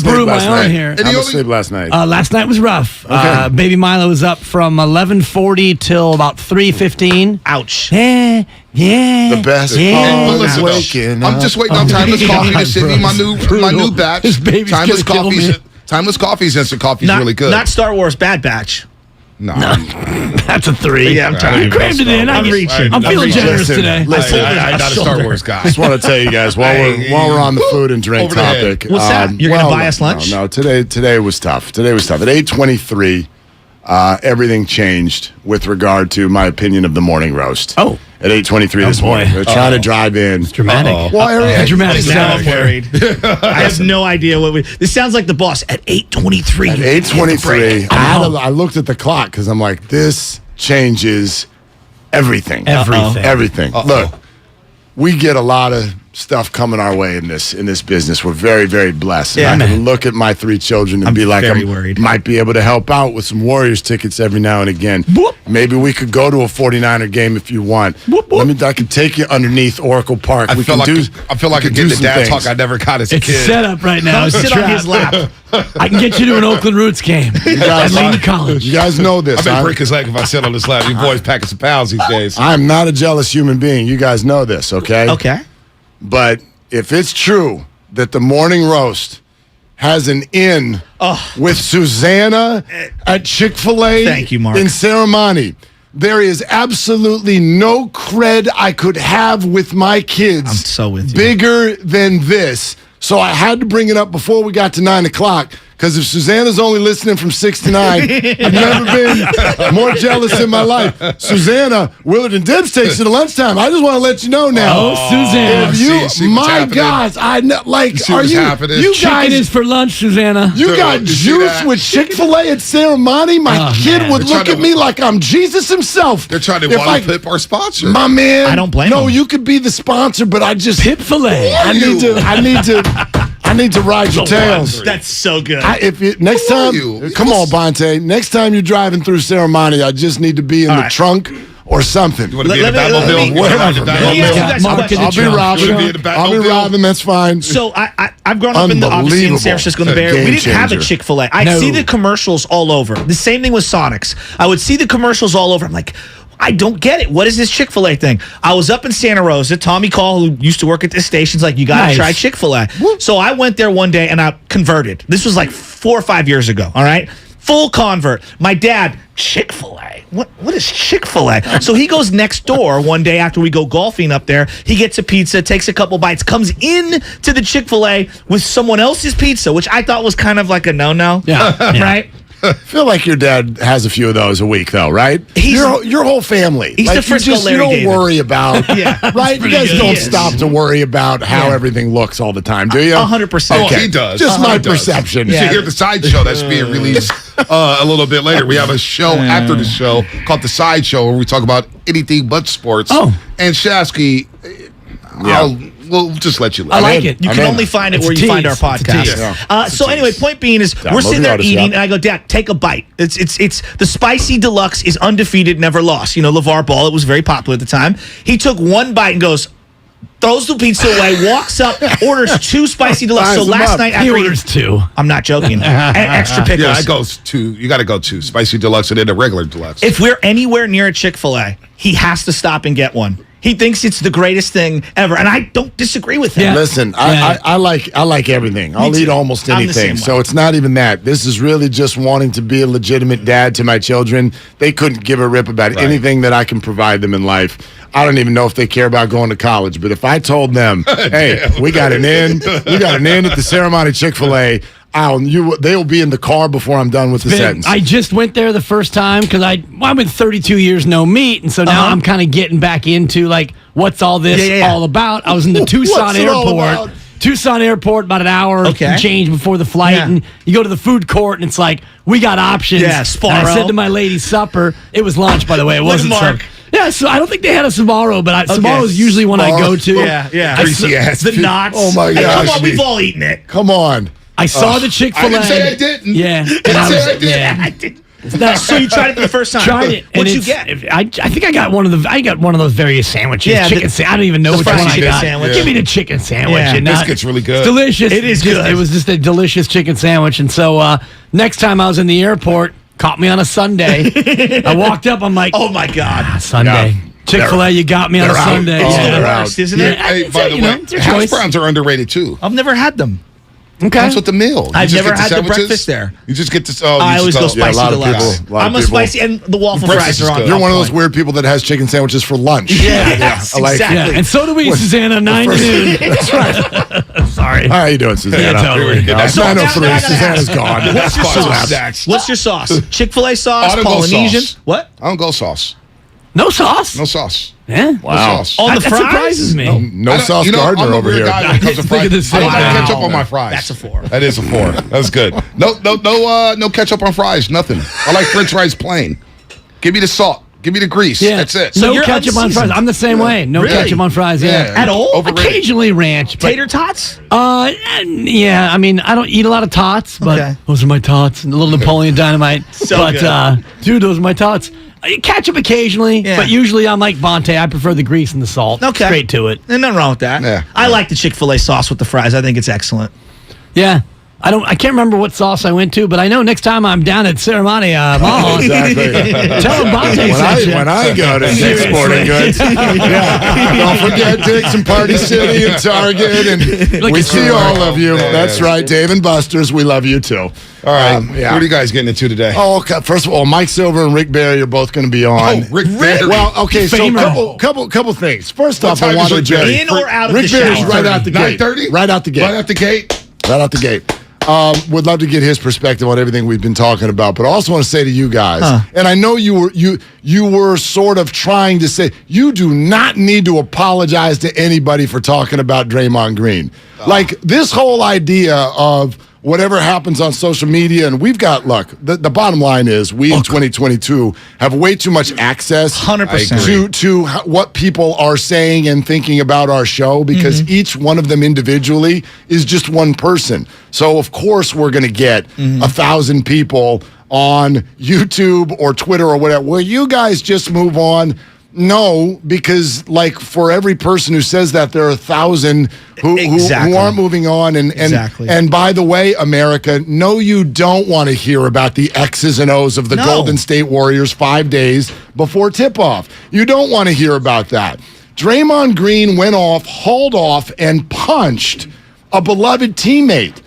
to brew my own here. How much sleep last night? Last night was rough. Okay. Baby Milo was up from 11:40 till about 3:15. Ouch. Yeah. The best. Yeah. But listen, waking I'm just waiting on Timeless Coffee to send me my new batch. This baby's Timeless gonna kill me. Timeless Coffee's instant coffee is really good. Not Star Wars Bad Batch. No. That's a 3. Yeah, I'm trying. You crammed it in. I'm reaching. I'm feeling generous today. Listen, I'm not a Star Wars guy. Just want to tell you guys while we're on the food and drink Over the head. topic. What's that? You're gonna buy us lunch? No, today was tough. At 8:23, everything changed with regard to my opinion of the morning roast. Oh. At 8:23 this morning, they're trying to drive in. It's dramatic. Well, Dramatic. Now I'm worried. I have no idea what this sounds like. The boss at 8:23. At 8:23, I looked at the clock because I'm like, this changes everything. Everything. Look, we get a lot of stuff coming our way in this business. We're very, very blessed. And I can look at my 3 children and be like, I might be able to help out with some Warriors tickets every now and again. Maybe we could go to a 49er game if you want. I can take you underneath Oracle Park. I feel like I'm getting the dad talk I never got as a It's kid. set up right now. Come sit on his lap. I can get you to an Oakland Roots game at Laney College. You guys know this. I may break his leg if I sit on his lap. You boys packing some pounds these days. I'm not a jealous human being. You guys know this, okay? Okay. But if it's true that the morning roast has an in with Susanna at Chick-fil-A Thank you, Mark. in ceremony, there is absolutely no cred I could have with my kids. I'm so with you. Bigger than this. So I had to bring it up before we got to 9 o'clock. Because if Susanna's only listening from 6 to 9, I've never been more jealous in my life. Susanna, Willard and Dibs takes it at lunchtime. I just want to let you know now. Oh, Susanna. If you, my gosh, I know, like, are you, you Chicken guys, is for lunch, Susanna. you got juice with Chick-fil-A at ceremony? My kid would look at me like I'm Jesus himself. They're trying to If I- one-up our sponsor. My man. I don't blame No, him. you could be the sponsor, but I just Pip-filet. I need to ride your tails. That's so good. Next time, come on, Bonte. Next time you're driving through ceremony, I just need to be in the trunk or something. You want to be in the Batmobile? I'll be robbing. That's fine. So I've grown up in obviously in San Francisco and the Bay Area. We didn't have a Chick-fil-A. I'd see the commercials all over. The same thing with Sonics. I would see the commercials all over. I'm like, I don't get it. What is this Chick-fil-A thing? I was up in Santa Rosa. Tommy Call, who used to work at this station, is like, you got to try Chick-fil-A. So I went there one day and I converted. This was like 4 or 5 years ago, all right? Full convert. My dad, Chick-fil-A? What is Chick-fil-A? So he goes next door one day after we go golfing up there. He gets a pizza, takes a couple bites, comes in to the Chick-fil-A with someone else's pizza, which I thought was kind of like a no-no. Yeah. Right? I feel like your dad has a few of those a week, though, right? Your whole family. He's like the Frisco you Larry don't David. worry about, right? You guys don't stop to worry about how everything looks all the time, do you? 100%. Oh, he does. Just my He does. perception. You should hear the sideshow that's being released a little bit later. We have a show after the show called The Sideshow where we talk about anything but sports. Oh. And Shasky, we'll just let you live. I like it. You can only find it where you find our podcast. So anyway, point being is we're sitting there eating, and I go, Dad, take a bite. It's the spicy deluxe is undefeated, never lost. You know, LeVar Ball, it was very popular at the time. He took one bite and goes, throws the pizza away, walks up, orders 2 spicy deluxe. So last night after he orders 2. I'm not joking. And extra pickles. Yeah, it goes to, you got to go to spicy deluxe and then a regular deluxe. If we're anywhere near a Chick-fil-A, he has to stop and get one. He thinks it's the greatest thing ever, and I don't disagree with him. Yeah. Listen, I like everything. I'll eat almost anything. So it's not even that. This is really just wanting to be a legitimate dad to my children. They couldn't give a rip about anything that I can provide them in life. I don't even know if they care about going to college. But if I told them, hey, we got an in at the Ceremony Chick-fil-A, they'll be in the car before I'm done with the sentence. I just went there the first time because I'm in 32 years no meat, and so now I'm kind of getting back into like what's all this all about. I was in the Tucson airport. Tucson airport, about an hour and change before the flight, and you go to the food court, and it's like we got options. Yeah, and I said to my lady supper, it was lunch, by the way. It wasn't supper. Yeah, so I don't think they had a Sbarro, but Sbarro is usually one I go to. Yeah. Greasy ass. The knots. Oh my gosh. Come on, we've all eaten it. Come on. I saw the Chick-fil-A. I didn't say I didn't. Yeah. I did. So you tried it for the first time. Tried it. What'd you get? I think I got one of those various sandwiches. Yeah, I don't even know which one I got. Sandwich. Give me the chicken sandwich. Yeah, this gets really good. It's delicious. It is good. It was just a delicious chicken sandwich. And so next time I was in the airport, caught me on a Sunday. I walked up. I'm like, oh my God, Sunday. Yeah. Chick-fil-A, you got me on a Sunday. It's the worst, isn't it? Hey, by the way, hash browns are underrated too. I've never had them. Okay. That's what the meal. I've never had the breakfast there. You just get to. I always go spicy deluxe. I'm a spicy, and the waffle fries are on. You're one of those weird people that has chicken sandwiches for lunch. Yes, exactly. Yeah. And so do we, Susanna. 9 to noon. That's right. Sorry. How are you doing, Susanna? Yeah, totally. 9:03. Susanna's gone. What's your sauce? What's your sauce? Chick-fil-A sauce? Polynesian? What? I don't go sauce. No sauce? No sauce. Yeah. Wow. No sauce. On the that fries? surprises me. No sauce Gardner over here. I don't like ketchup on my fries. That's a 4. That is a 4. That's good. No ketchup on fries. Nothing. I like French fries plain. Give me the salt. Give me the grease. Yeah. That's it. No ketchup on fries. I'm the same way. No ketchup on fries. Yeah. At all? Occasionally ranch. Tater tots? Yeah. I mean, I don't eat a lot of tots, but those are my tots. And a little Napoleon Dynamite. Good. Dude, those are my tots. Ketchup occasionally, but usually I'm like Bonte. I prefer the grease and the salt. Okay. Straight to it. And nothing wrong with that. Yeah. I like the Chick-fil-A sauce with the fries. I think it's excellent. Yeah. I can't remember what sauce I went to, but I know next time I'm down at Ceremony Mall. Exactly. Tell them Bonte sent you. When I go to Dick's Sporting Goods, don't forget Dick's and Party City and Target, and we see all of you. That's right, Dave and Buster's. We love you too. All right. What are you guys getting into today? Oh, okay. First of all, Mike Silver and Rick Barry are both going to be on. Oh, Rick Barry. Well, okay. So couple things. First off, I want to address in or out of Rick the shower? Barry's right out the gate. 9:30? Right out the gate. Right out the gate. Right out the gate. Would love to get his perspective on everything we've been talking about, but I also want to say to you guys, and I know you were sort of trying to say you do not need to apologize to anybody for talking about Draymond Green. Like this whole idea of whatever happens on social media, and we've got, look, the bottom line is we in 2022 have way too much access 100% to what people are saying and thinking about our show because each one of them individually is just one person. So, of course, we're going to get 1,000 people on YouTube or Twitter or whatever. Will you guys just move on? No, because like for every person who says that, there are 1,000 who aren't moving on. And by the way, America, no, you don't want to hear about the X's and O's of the Golden State Warriors 5 days before tip-off. You don't want to hear about that. Draymond Green went off, hauled off, and punched a beloved teammate.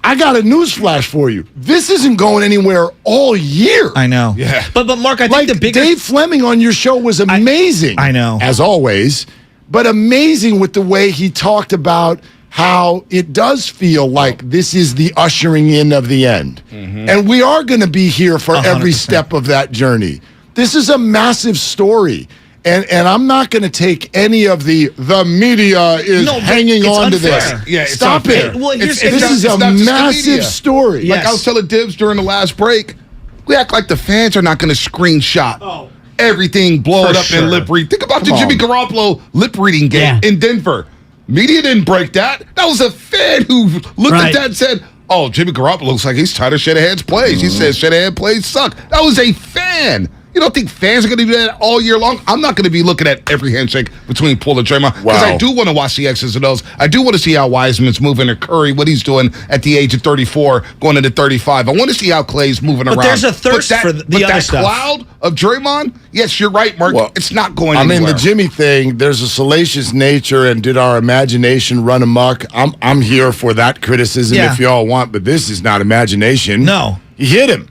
I got a news flash for you. This isn't going anywhere all year. I know. Yeah. But Mark, I think the bigger... Dave Fleming on your show was amazing. I know. As always. But amazing with the way he talked about how it does feel like this is the ushering in of the end. And we are going to be here for 100%. Every step of that journey. This is a massive story. And I'm not going to take any of the media is hanging on to this. Yeah, stop it. Well, this is a massive story. Like I was telling Dibs during the last break, we act like the fans are not going to screenshot everything, blow it up and lip read. Think about the Jimmy Garoppolo lip reading game in Denver. Media didn't break that. That was a fan who looked at that and said, "Oh, Jimmy Garoppolo looks like he's tired of Shanahan's plays." He says Shanahan plays suck. That was a fan. You don't think fans are going to do that all year long? I'm not going to be looking at every handshake between Poole and Draymond because I do want to watch the X's and O's. I do want to see how Wiseman's moving or Curry, what he's doing at the age of 34, going into 35. I want to see how Clay's moving around. But there's a thirst for the other stuff. Cloud of Draymond, yes, you're right, Mark. Well, it's not going anywhere. anywhere. I mean, the Jimmy thing, there's a salacious nature, and did our imagination run amok? I'm here for that criticism if y'all want, but this is not imagination. No. He hit him.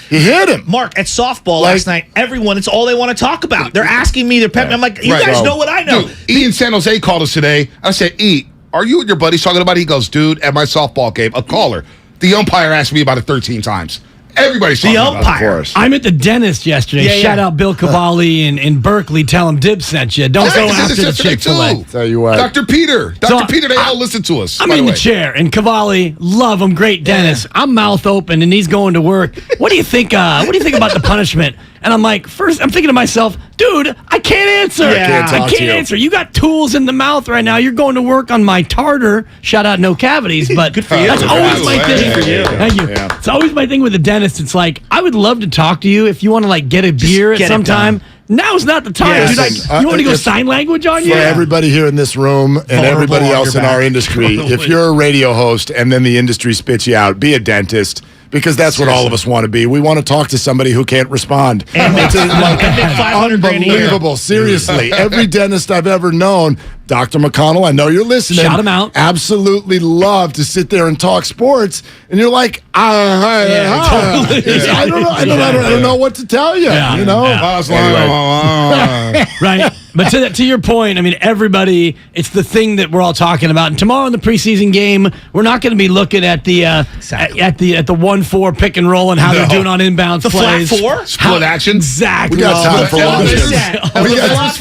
He hit him. Mark, at softball last night, everyone, it's all they want to talk about. They're asking me, they're pepping. I'm like, you guys know what I know. Dude, E in San Jose called us today. I said, E, are you and your buddies talking about it? He goes, dude, at my softball game, a caller, the umpire asked me about it 13 times. Everybody's talking about it. The umpire. I'm at the dentist yesterday. Shout out Bill Cavalli in Berkeley. Tell him Dibs sent you. Don't go after the Chick-fil-A. Tell you what. Dr. Peter, they all listen to us. I'm in the chair, and Cavalli, love him, great dentist. I'm mouth open, and he's going to work. What do you think? What do you think about the punishment? And I'm like, first, I'm thinking to myself, dude, I can't answer. I can't answer. You got tools in the mouth right now. You're going to work on my tartar. Shout out, no cavities. But good for you. That's always my thing. Good for you. Thank you. Yeah. It's always my thing with the dentist. It's like, I would love to talk to you if you want to like get a beer at some time. Now's not the time, dude. You want to go sign language on you? For everybody here in this room and everybody else in our industry, if you're a radio host and then the industry spits you out, be a dentist. Because that's what all of us want to be. We want to talk to somebody who can't respond. And make $500 grand a year. Unbelievable. Seriously. Every dentist I've ever known, Dr. McConnell, I know you're listening. Shout him out. Absolutely love to sit there and talk sports. And you're like, totally. I don't know what to tell you. You know? Right. But to your point, I mean, everybody, it's the thing that we're all talking about. And tomorrow in the preseason game, we're not going to be looking at the at the 1-4 pick and roll and how they're doing on inbounds plays. Flat four? Split action? Exactly. We got time for all this. We got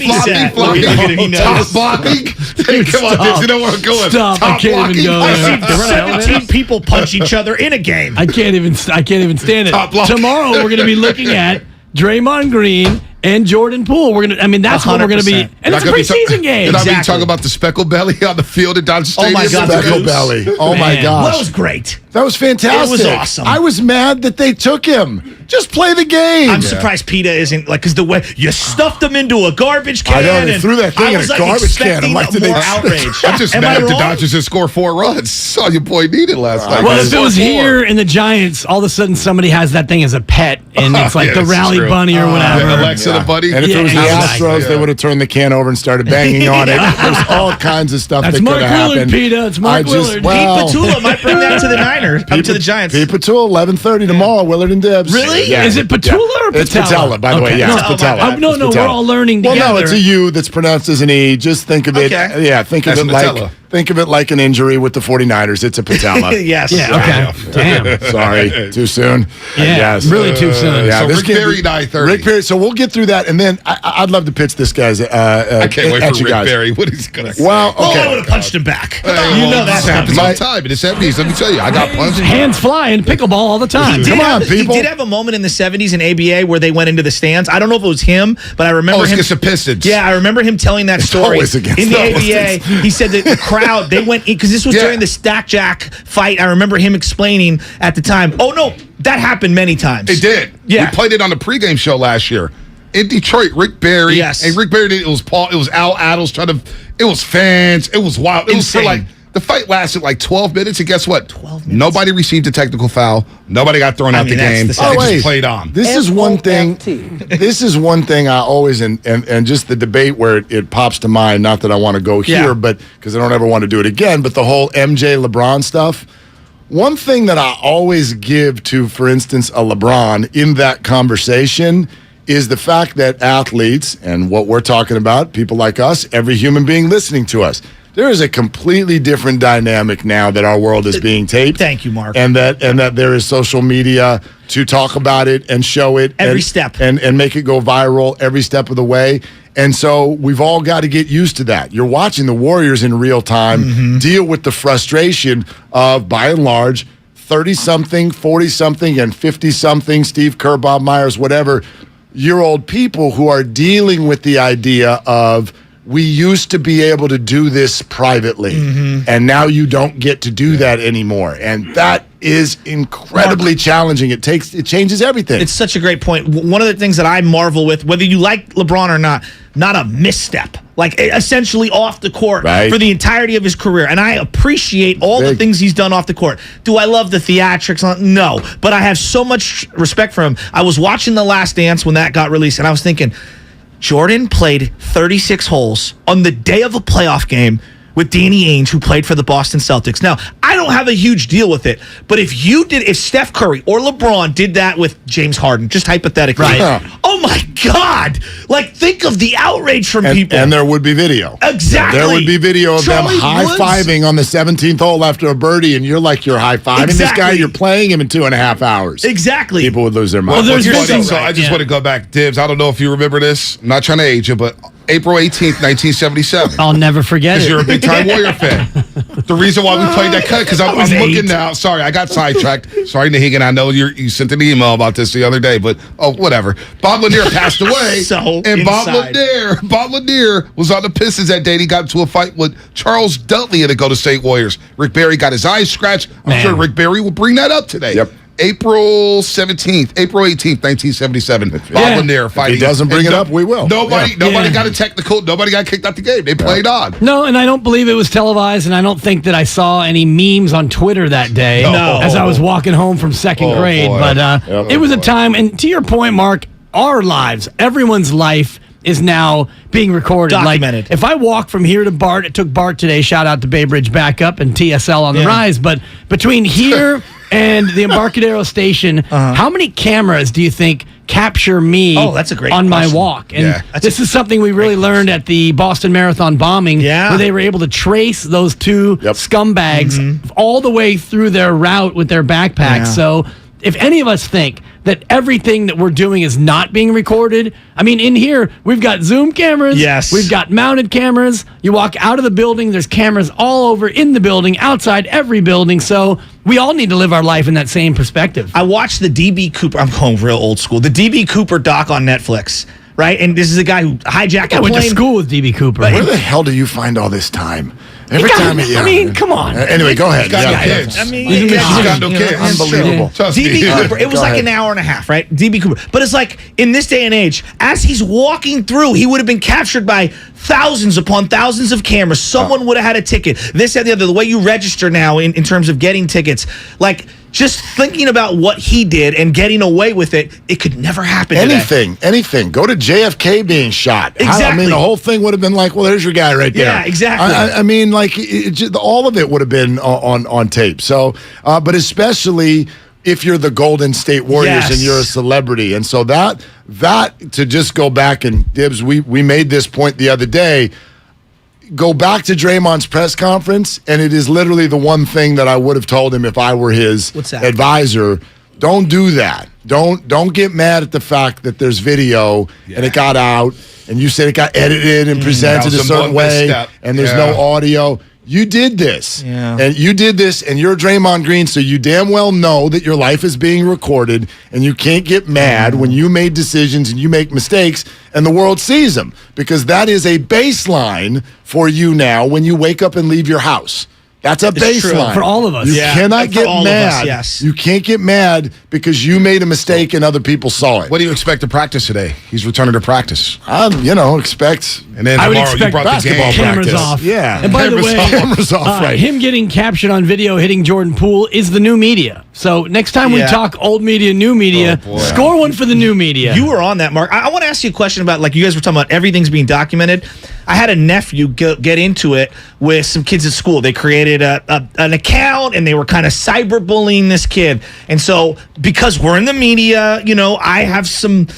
top blocking. Come on, Dibs, you know where I'm going. Stop. I can't even go there. I've seen 17 people punch each other in a game. I can't even stand it. Tomorrow we're going to be looking at Draymond Green and Jordan Poole. That's what we're going to be. And it's a preseason game. You're not going to talk about the speckle belly on the field at Dodger Stadium? Oh, my God. Speckle belly. Oh, my gosh. That was great. That was fantastic. It was awesome. I was mad that they took him. Just play the game. I'm surprised PETA isn't because the way you stuffed him into a garbage can. I know, they threw that thing in a garbage can. I'm like, more outrage. I'm just mad at the Dodgers that score 4 runs. Saw your boy needed last night. Well, if it was here in the Giants, all of a sudden somebody has that thing as a pet, and it's like the rally bunny or whatever. Alexa the buddy. And if it was the Astros, they would have turned the can over and started banging on it. There's all kinds of stuff that could have happened. PETA. It's Mark Willard. Pete Petula might bring that to the Niners. To the Giants. Pete Petula, 11:30 tomorrow. Willard and Dibs. Really? Yeah. Is it Petula or Patella? It's Patella, by the way. Yeah, it's Patella. No, we're all learning together. Well, no, it's a U that's pronounced as an E. Just think of it. Okay. Yeah, think of it like an injury with the 49ers. It's a patella. Yes. Yeah, okay. Damn. Sorry. Too soon? Yeah, really too soon. Yeah, so Rick Barry, 9:30. Rick Barry. So we'll get through that, and then I'd love to pitch this guy's. I can't wait for Rick Barry. What is he going to say? Well, okay. I would have punched him back. You know that happens all the time. In the 70s, let me tell you, I got punched. Hands fly in pickleball all the time. Come on, people. He did have a moment in the 70s in ABA where they went into the stands. I don't know if it was him, but I remember him. Against the Pistons. Yeah, I remember him telling that story. Always against in the ABA, he said that the crowd, they went in, because this was during the Stack Jack fight. I remember him explaining at the time, oh, no, that happened many times. It did. Yeah. We played it on the pregame show last year. In Detroit, Rick Barry. Yes. And Rick Barry did it. It was Al Addles it was fans. It was wild. It was for the fight lasted like 12 minutes, and guess what? 12 minutes. Nobody received a technical foul. Nobody got thrown out the game. It just played on. This is one thing. This is one thing I always and just the debate where it pops to mind. Not that I want to go here, but because I don't ever want to do it again. But the whole MJ LeBron stuff. One thing that I always give to, for instance, a LeBron in that conversation is the fact that athletes and what we're talking about, people like us, every human being listening to us. There is a completely different dynamic now that our world is being taped. Thank you, Mark. And that there is social media to talk about it and show it every step and make it go viral every step of the way. And so we've all got to get used to that. You're watching the Warriors in real time deal with the frustration of, by and large, 30-something, 40-something, and 50-something, Steve Kerr, Bob Myers, whatever, year-old people who are dealing with the idea of we used to be able to do this privately, and now you don't get to do that anymore. And that is incredibly challenging. It changes everything. It's such a great point. One of the things that I marvel with, whether you like LeBron or not a misstep, like essentially off the court for the entirety of his career. And I appreciate all the things he's done off the court. Do I love the theatrics? No, but I have so much respect for him. I was watching The Last Dance when that got released, and I was thinking, Jordan played 36 holes on the day of a playoff game with Danny Ainge, who played for the Boston Celtics. Now, I don't have a huge deal with it, but if Steph Curry or LeBron did that with James Harden, just hypothetically, oh my God! Like, think of the outrage from people. And there would be video. Exactly. There would be video of them high-fiving on the 17th hole after a birdie, and you're high-fiving this guy. You're playing him in 2.5 hours. Exactly. People would lose their mind. So I just want to go back. Dibs, I don't know if you remember this. I'm not trying to age you, but April 18th, 1977. I'll never forget it. Because you're a big-time Warrior fan. The reason why we played that cut, because I'm looking now. Sorry, I got sidetracked. Sorry, Nahigan. I know you sent an email about this the other day, but whatever. Bob Lanier passed away, and Bob Lanier was on the Pistons that day. He got into a fight with Charles Dudley of the Golden State Warriors. Rick Barry got his eyes scratched. I'm sure Rick Barry will bring that up today. Yep. April 18th, 1977. Bob Lanier fighting. If he doesn't bring it up, we will. Nobody got a technical. Nobody got kicked out the game. They played on. No, and I don't believe it was televised, and I don't think that I saw any memes on Twitter that day as I was walking home from second grade. Boy. But it was a time, and to your point, Mark, our lives, everyone's life is now being recorded. Documented. Like, if I walk from here to BART, it took BART today, shout out to Bay Bridge Backup and TSL on the rise, but between here and the Embarcadero station, how many cameras do you think capture me that's a great on my question. walk? And this is something we really learned at the Boston Marathon bombing, where they were able to trace those two scumbags all the way through their route with their backpacks. So if any of us think that everything that we're doing is not being recorded, I mean, in here, we've got Zoom cameras. Yes. We've got mounted cameras. You walk out of the building, there's cameras all over in the building, outside every building. So we all need to live our life in that same perspective. I watched the D.B. Cooper, I'm going real old school, the D.B. Cooper doc on Netflix, right? And this is a guy who hijacked a plane. I went to school with D.B. Cooper. Where the hell do you find all this time? Every time I mean, come on. Anyway, go ahead. He's got no kids. I mean, He's got no kids. Unbelievable. D.B. Cooper, it was like an hour and a half, right? D.B. Cooper. But it's like, in this day and age, as he's walking through, he would have been captured by thousands upon thousands of cameras. Someone would have had a ticket. This and the other. The way you register now in terms of getting tickets, like, just thinking about what he did and getting away with it, it could never happen today. Anything. Go to JFK being shot. Exactly. I mean, the whole thing would have been like, well, there's your guy right there. Yeah, exactly. I mean, like, all of it would have been on tape. So, but especially if you're the Golden State Warriors and you're a celebrity. And so that to just go back, and Dibs, we made this point the other day, go back to Draymond's press conference, and it is literally the one thing that I would have told him if I were his advisor. Don't do that. Don't get mad at the fact that there's video and it got out, and you said it got edited and presented a certain way, and there's no audio. You did this. And you did this, and you're Draymond Green, so you damn well know that your life is being recorded, and you can't get mad when you made decisions and you make mistakes and the world sees them, because that is a baseline for you now when you wake up and leave your house. That's a baseline. For all of us. You cannot get mad. You can't get mad because you made a mistake and other people saw it. What do you expect to practice today? He's returning to practice. Expect. And then I would tomorrow you expect brought basketball the game. cameras off. Yeah. And by the way, cameras off, right. Him getting captured on video hitting Jordan Poole is the new media. So next time we talk old media, new media, score one for the new media. You were on that, Mark. I want to ask you a question about, like, you guys were talking about everything's being documented. I had a nephew get into it with some kids at school. They created an account, and they were kind of cyberbullying this kid. And so, because we're in the media, I have some,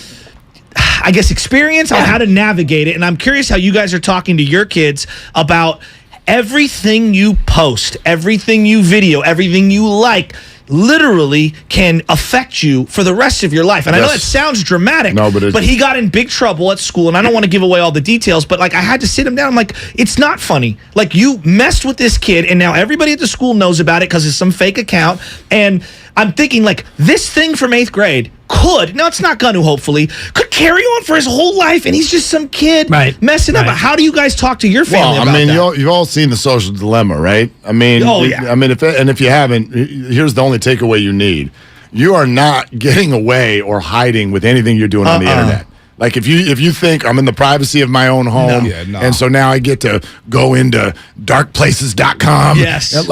I guess, experience on how to navigate it. And I'm curious how you guys are talking to your kids about everything you post, everything you video, everything you like, literally can affect you for the rest of your life. And I know that sounds dramatic, but he got in big trouble at school, and I don't want to give away all the details, but, like, I had to sit him down. I'm like, it's not funny. Like, you messed with this kid, and now everybody at the school knows about it because it's some fake account. And I'm thinking, like, this thing from 8th grade could, now it's not going to, hopefully, could carry on for his whole life, and he's just some kid messing up. How do you guys talk to your family about that? You've all seen The Social Dilemma, right? I mean, if you haven't, here's the only takeaway you need. You are not getting away or hiding with anything you're doing on the internet. Like if you think I'm in the privacy of my own home, and so now I get to go into darkplaces.com. Yes.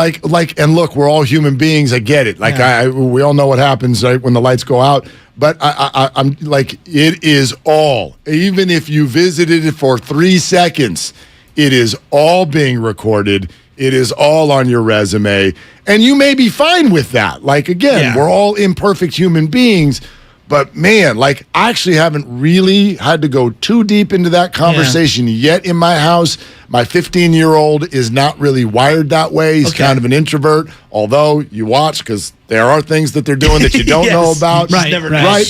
And look, we're all human beings. I get it. We all know what happens right when the lights go out. But I'm like, it is all, even if you visited it for 3 seconds, it is all being recorded. It is all on your resume. And you may be fine with that. Like, again, we're all imperfect human beings. But, man, like, I actually haven't really had to go too deep into that conversation yet in my house. My 15-year-old is not really wired that way. He's kind of an introvert, although you watch because there are things that they're doing that you don't know about. Right.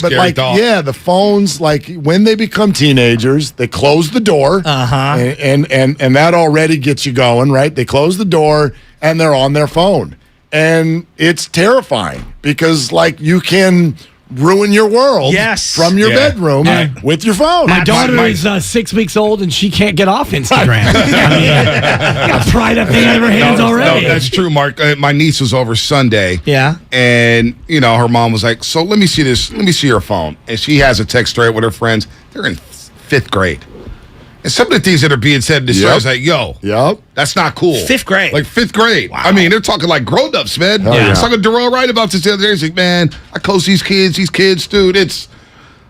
But, like, the phones, like, when they become teenagers, they close the door. And that already gets you going, right? They close the door, and they're on their phone. And it's terrifying because, like, you can ruin your world from your bedroom with your phone. My daughter is 6 weeks old, and she can't get off Instagram. Got pried up in her hands already. No, that's true, Mark. My niece was over Sunday. Yeah. And, her mom was like, so let me see this. Let me see your phone. And she has a text thread with her friends. They're in 5th grade. And some of the things that are being said in this story is like, that's not cool. 5th grade. Like 5th grade. Wow. I mean, they're talking like grown-ups, man. I was talking to Darrell Wright about this the other day. He's like, man, I coach these kids, dude,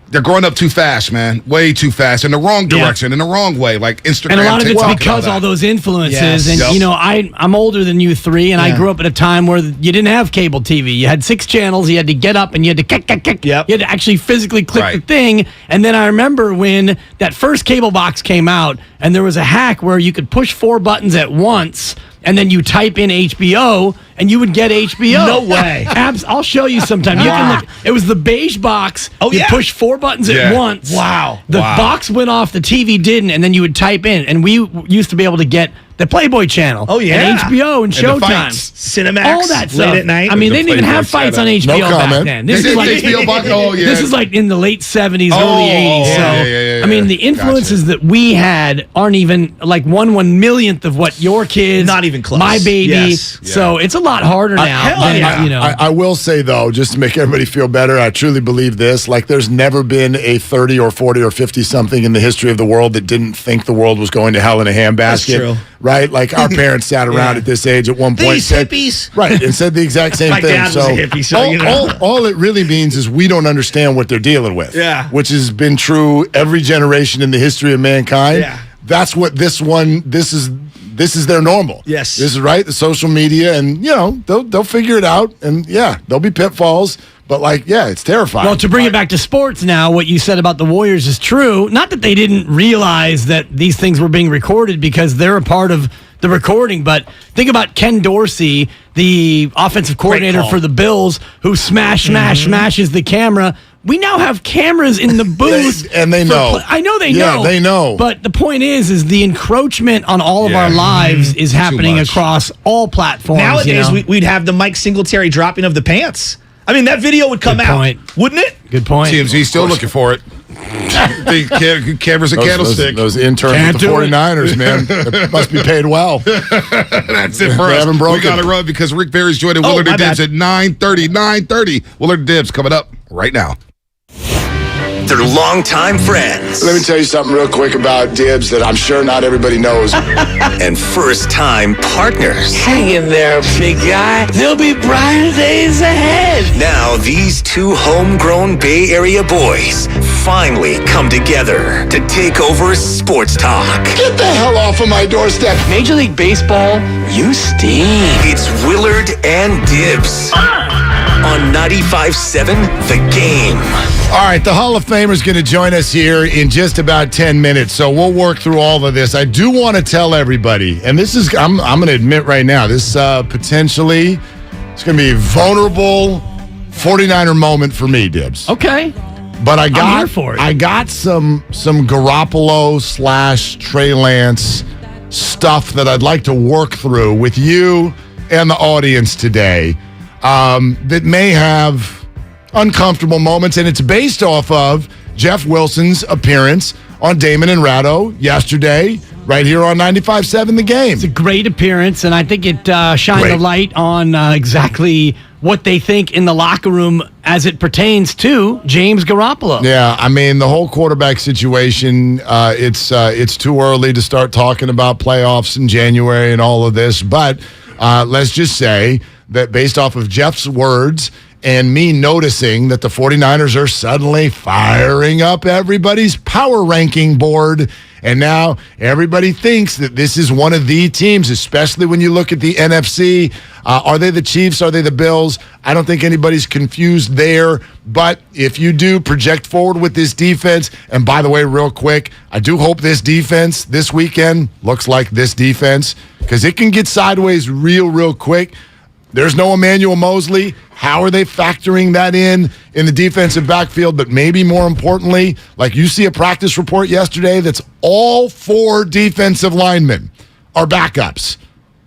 they're growing up too fast, man. Way too fast. In the wrong direction, in the wrong way. Like Instagram, and a lot of TikTok, it's because all those influences. Yes. And, I'm older than you three, and I grew up at a time where you didn't have cable TV. You had 6 channels. You had to get up, and you had to kick. You had to actually physically click the thing. And then I remember when that first cable box came out, and there was a hack where you could push 4 buttons at once, and then you type in HBO, and you would get HBO. No way. I'll show you sometime. You can look. It was the beige box. You push 4 buttons at once. Wow. The box went off, the TV didn't, and then you would type in. And we used to be able to get the Playboy Channel. And HBO and Showtime. Cinemax. All that stuff. Late at night. I mean, they didn't even have fights on HBO back then. This is like HBO box? This is like in the late 70s, early 80s. So, I mean, the influences that we had aren't even like 1/1,000,000th of what your kids, not even close. My baby. Yes. So it's a lot harder now. I will say, though, just to make everybody feel better, I truly believe this. Like, there's never been a 30 or 40 or 50-something in the history of the world that didn't think the world was going to hell in a handbasket. That's true. Right? Like, our parents sat around at this age at one point. These hippies. Right, and said the exact same My thing. dad was a hippie, so all it really means is we don't understand what they're dealing with. Yeah. Which has been true every generation in the history of mankind. Yeah. That's what this is their normal. Yes. This is right, the social media, and, they'll figure it out, and, there'll be pitfalls. But, it's terrifying. Well, to bring it back to sports now, what you said about the Warriors is true. Not that they didn't realize that these things were being recorded because they're a part of the recording, but think about Ken Dorsey, the offensive coordinator for the Bills, who smashes the camera. We now have cameras in the booth. And they know. I know they know. Yeah, they know. But the point is the encroachment on all of our lives is happening across all platforms. Nowadays, we'd have the Mike Singletary dropping of the pants. I mean, that video would come out, wouldn't it? Good point. TMZ still looking for it. The cameras and candlestick. Those interns with the 49ers, man. They must be paid well. That's it for us. We got to run because Rick Barry's joining Willard Dibs at 9:30. Willard Dibs coming up right now. They're longtime friends. Let me tell you something real quick about Dibs that I'm sure not everybody knows. And first-time partners. Hang in there, big guy. There'll be brighter days ahead. Now, these 2 homegrown Bay Area boys finally come together to take over sports talk. Get the hell off of my doorstep. Major League Baseball, you stink. It's Willard and Dibs on 95.7 The Game. All right, the Hall of Famer is going to join us here in just about 10 minutes, so we'll work through all of this. I do want to tell everybody, and this is, I'm going to admit right now, this potentially, it's going to be a vulnerable 49er moment for me, Dibs. Okay. But I'm here for it. I got some Garoppolo / Trey Lance stuff that I'd like to work through with you and the audience today that may have uncomfortable moments, and it's based off of Jeff Wilson's appearance on Damon and Ratto yesterday, right here on 95.7 The Game. It's a great appearance, and I think it shined a light on exactly what they think in the locker room as it pertains to James Garoppolo. Yeah, I mean, the whole quarterback situation, it's too early to start talking about playoffs in January and all of this, but let's just say that based off of Jeff's words and me noticing that the 49ers are suddenly firing up everybody's power ranking board, and now everybody thinks that this is one of the teams, especially when you look at the NFC. Are they the Chiefs? Are they the Bills? I don't think anybody's confused there. But if you do project forward with this defense, and by the way, real quick, I do hope this defense this weekend looks like this defense, because it can get sideways real quick. There's no Emmanuel Mosley. How are they factoring that in the defensive backfield? But maybe more importantly, like you see a practice report yesterday that's all 4 defensive linemen are backups.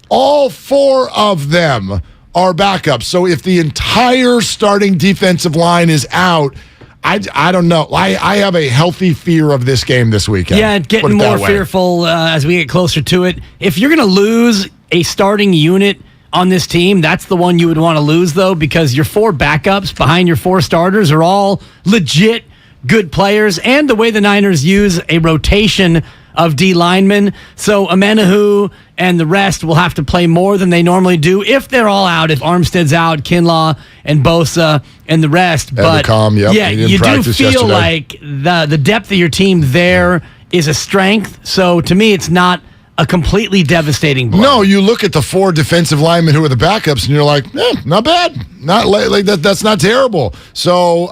All 4 of them are backups. So if the entire starting defensive line is out, I don't know. I have a healthy fear of this game this weekend. Yeah, getting more fearful as we get closer to it. If you're going to lose a starting unit on this team, that's the one you would want to lose, though, because your 4 backups behind your 4 starters are all legit good players, and the way the Niners use a rotation of D linemen. So Amenahu and the rest will have to play more than they normally do if they're all out, if Armstead's out, Kinlaw and Bosa and the rest. But yeah, you do feel like the depth of your team there is a strength. So to me, it's not a completely devastating blow. No, you look at the 4 defensive linemen who are the backups, and you're like, not bad. Not like that. That's not terrible. So,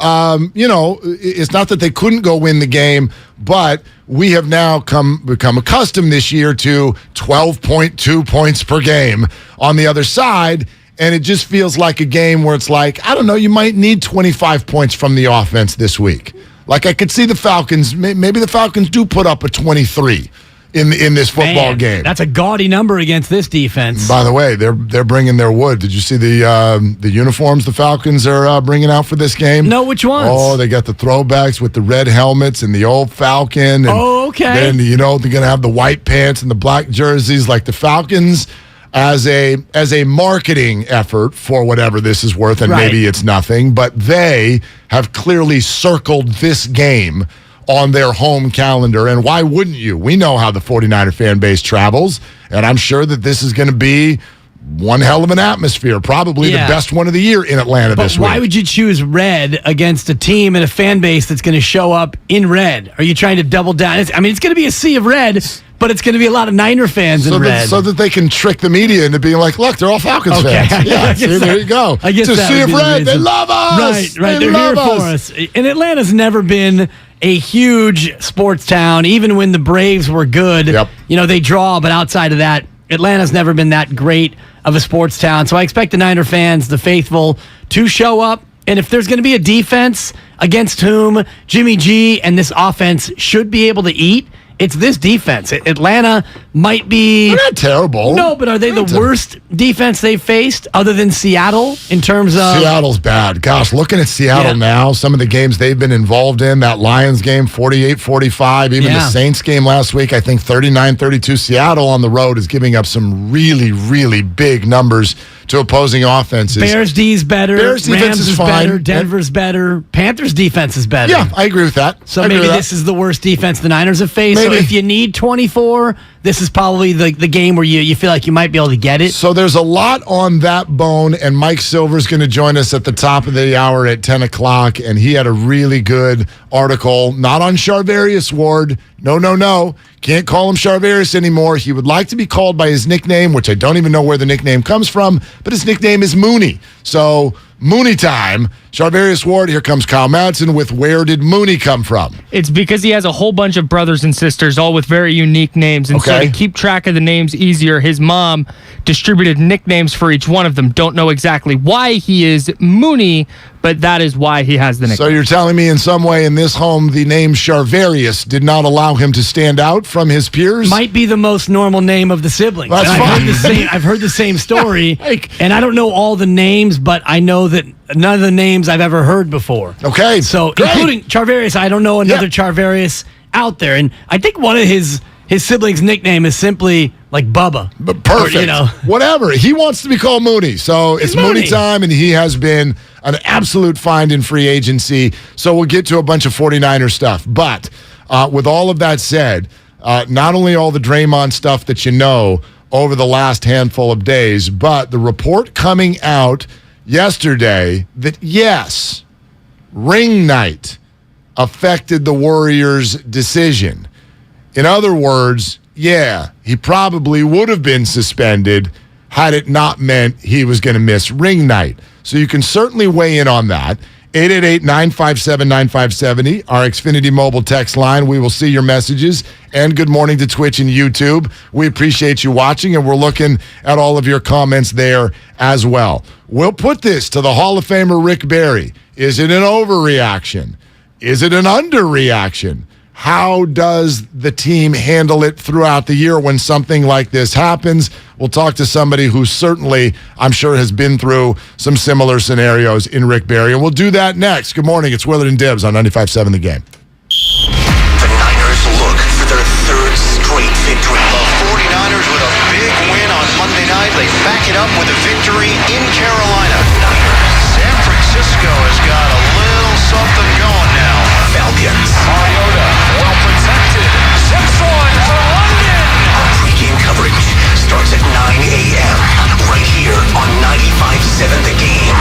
it's not that they couldn't go win the game, but we have now become accustomed this year to 12.2 points per game on the other side, and it just feels like a game where it's like, I don't know, you might need 25 points from the offense this week. Like, I could see the Falcons, maybe the Falcons do put up a 23 in this football game. That's a gaudy number against this defense. By the way, they're bringing their wood. Did you see the uniforms the Falcons are bringing out for this game? No, which ones? Oh, they got the throwbacks with the red helmets and the old Falcon. And okay. Then they're going to have the white pants and the black jerseys. Like the Falcons, as a marketing effort for whatever this is worth, and maybe it's nothing, but they have clearly circled this game on their home calendar, and why wouldn't you? We know how the 49er fan base travels, and I'm sure that this is going to be one hell of an atmosphere, probably the best one of the year in Atlanta this week. Why would you choose red against a team and a fan base that's going to show up in red? Are you trying to double down? It's going to be a sea of red, but it's going to be a lot of Niner fans in red. So that they can trick the media into being like, look, they're all Falcons fans. Yeah, see, there you go. I guess it's a sea of red. They love us. Right. They're here for us. And Atlanta's never been a huge sports town. Even when the Braves were good, they draw, but outside of that, Atlanta's never been that great of a sports town. So I expect the Niner fans, the faithful, to show up. And if there's going to be a defense against whom Jimmy G and this offense should be able to eat, it's this defense. Atlanta might be... They're not terrible. No, but are they the worst defense they've faced other than Seattle in terms of... Seattle's bad. Gosh, looking at Seattle now, some of the games they've been involved in, that Lions game, 48-45, even the Saints game last week, I think 39-32. Seattle on the road is giving up some really, really big numbers to opposing offenses. Bears D's better. Bears defense Rams is better. fine. Denver's better. Panthers defense is better. Yeah, I agree with that. So maybe this is the worst defense the Niners have faced. Maybe. So if you need 24, this is probably the game where you feel like you might be able to get it. So there's a lot on that bone, and Mike Silver's going to join us at the top of the hour at 10 o'clock, and he had a really good article, not on Charvarius Ward. No. Can't call him Charvarius anymore. He would like to be called by his nickname, which I don't even know where the nickname comes from, but his nickname is Mooney. So Mooney time. Charvarius Ward, here comes Kyle Madsen with Where Did Mooney Come From? It's because he has a whole bunch of brothers and sisters, all with very unique names. And so to keep track of the names easier, his mom distributed nicknames for each one of them. Don't know exactly why he is Mooney, but that is why he has the nickname. So you're telling me in some way in this home the name Charvarius did not allow him to stand out from his peers? Might be the most normal name of the siblings. That's fine. I've heard the same story, and I don't know all the names, but I know that none of the names I've ever heard before. Okay. So including Charvarius, I don't know another Charvarius out there. And I think one of his siblings' nickname is simply like Bubba. But perfect. Or, whatever. He wants to be called Mooney. So it's Mooney time, and he has been an absolute find in free agency. So we'll get to a bunch of 49er stuff. But with all of that said, not only all the Draymond stuff that you know over the last handful of days, but the report coming out yesterday that, yes, ring night affected the Warriors' decision. In other words, yeah, he probably would have been suspended had it not meant he was going to miss ring night. So you can certainly weigh in on that. 888-957-9570, our Xfinity mobile text line. We will see your messages. And good morning to Twitch and YouTube. We appreciate you watching, and we're looking at all of your comments there as well. We'll put this to the Hall of Famer Rick Barry. Is it an overreaction? Is it an underreaction? How does the team handle it throughout the year when something like this happens? We'll talk to somebody who certainly, I'm sure, has been through some similar scenarios in Rick Barry. And we'll do that next. Good morning. It's Willard and Dibs on 95.7 The Game. The Niners look for their third straight victory. The 49ers with a big win on Monday night. They back it up with a victory in Carolina. San Francisco has got a little something going now. Falcons. Mariota, well protected. 6-1 for London. Our pregame coverage starts at 9 a.m. right here on 95.7 The Game.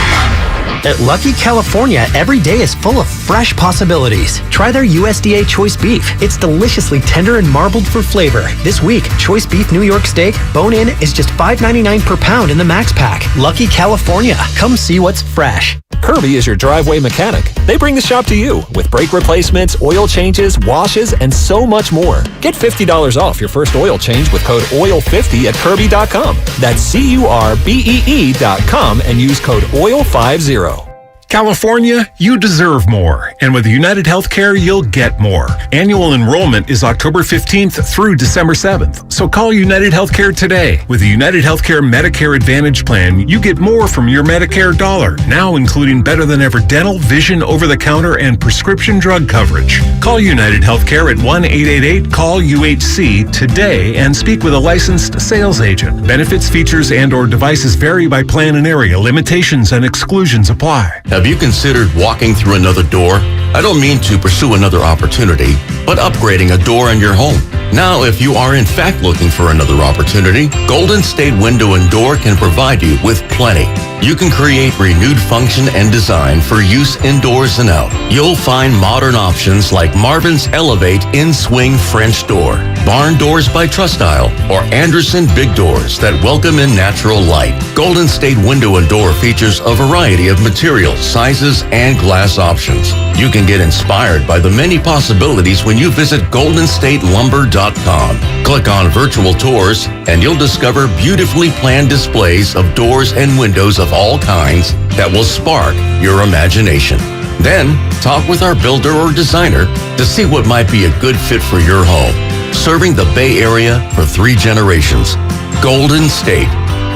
At Lucky California, every day is full of fresh possibilities. Try their USDA Choice Beef. It's deliciously tender and marbled for flavor. This week, Choice Beef New York Steak, bone-in, is just $5.99 per pound in the Max Pack. Lucky California. Come see what's fresh. Kirby is your driveway mechanic. They bring the shop to you with brake replacements, oil changes, washes, and so much more. Get $50 off your first oil change with code OIL50 at Kirby.com. That's CURBEE.com and use code OIL50. California, you deserve more. And with United Healthcare, you'll get more. Annual enrollment is October 15th through December 7th. So call United Healthcare today. With the United Healthcare Medicare Advantage Plan, you get more from your Medicare dollar, now including better than ever dental, vision, over-the-counter, and prescription drug coverage. Call United Healthcare at 1-888-CALL-UHC today and speak with a licensed sales agent. Benefits, features, and/or devices vary by plan and area. Limitations and exclusions apply. Have you considered walking through another door? I don't mean to pursue another opportunity, but upgrading a door in your home. Now, if you are in fact looking for another opportunity, Golden State Window and Door can provide you with plenty. You can create renewed function and design for use indoors and out. You'll find modern options like Marvin's Elevate In-Swing French Door, Barn Doors by Trustyle, or Anderson Big Doors that welcome in natural light. Golden State Window and Door features a variety of materials, sizes, and glass options. You can get inspired by the many possibilities when you visit GoldenStateLumber.com. Click on virtual tours and you'll discover beautifully planned displays of doors and windows of all kinds that will spark your imagination. Then, talk with our builder or designer to see what might be a good fit for your home. Serving the Bay Area for 3 generations. Golden State.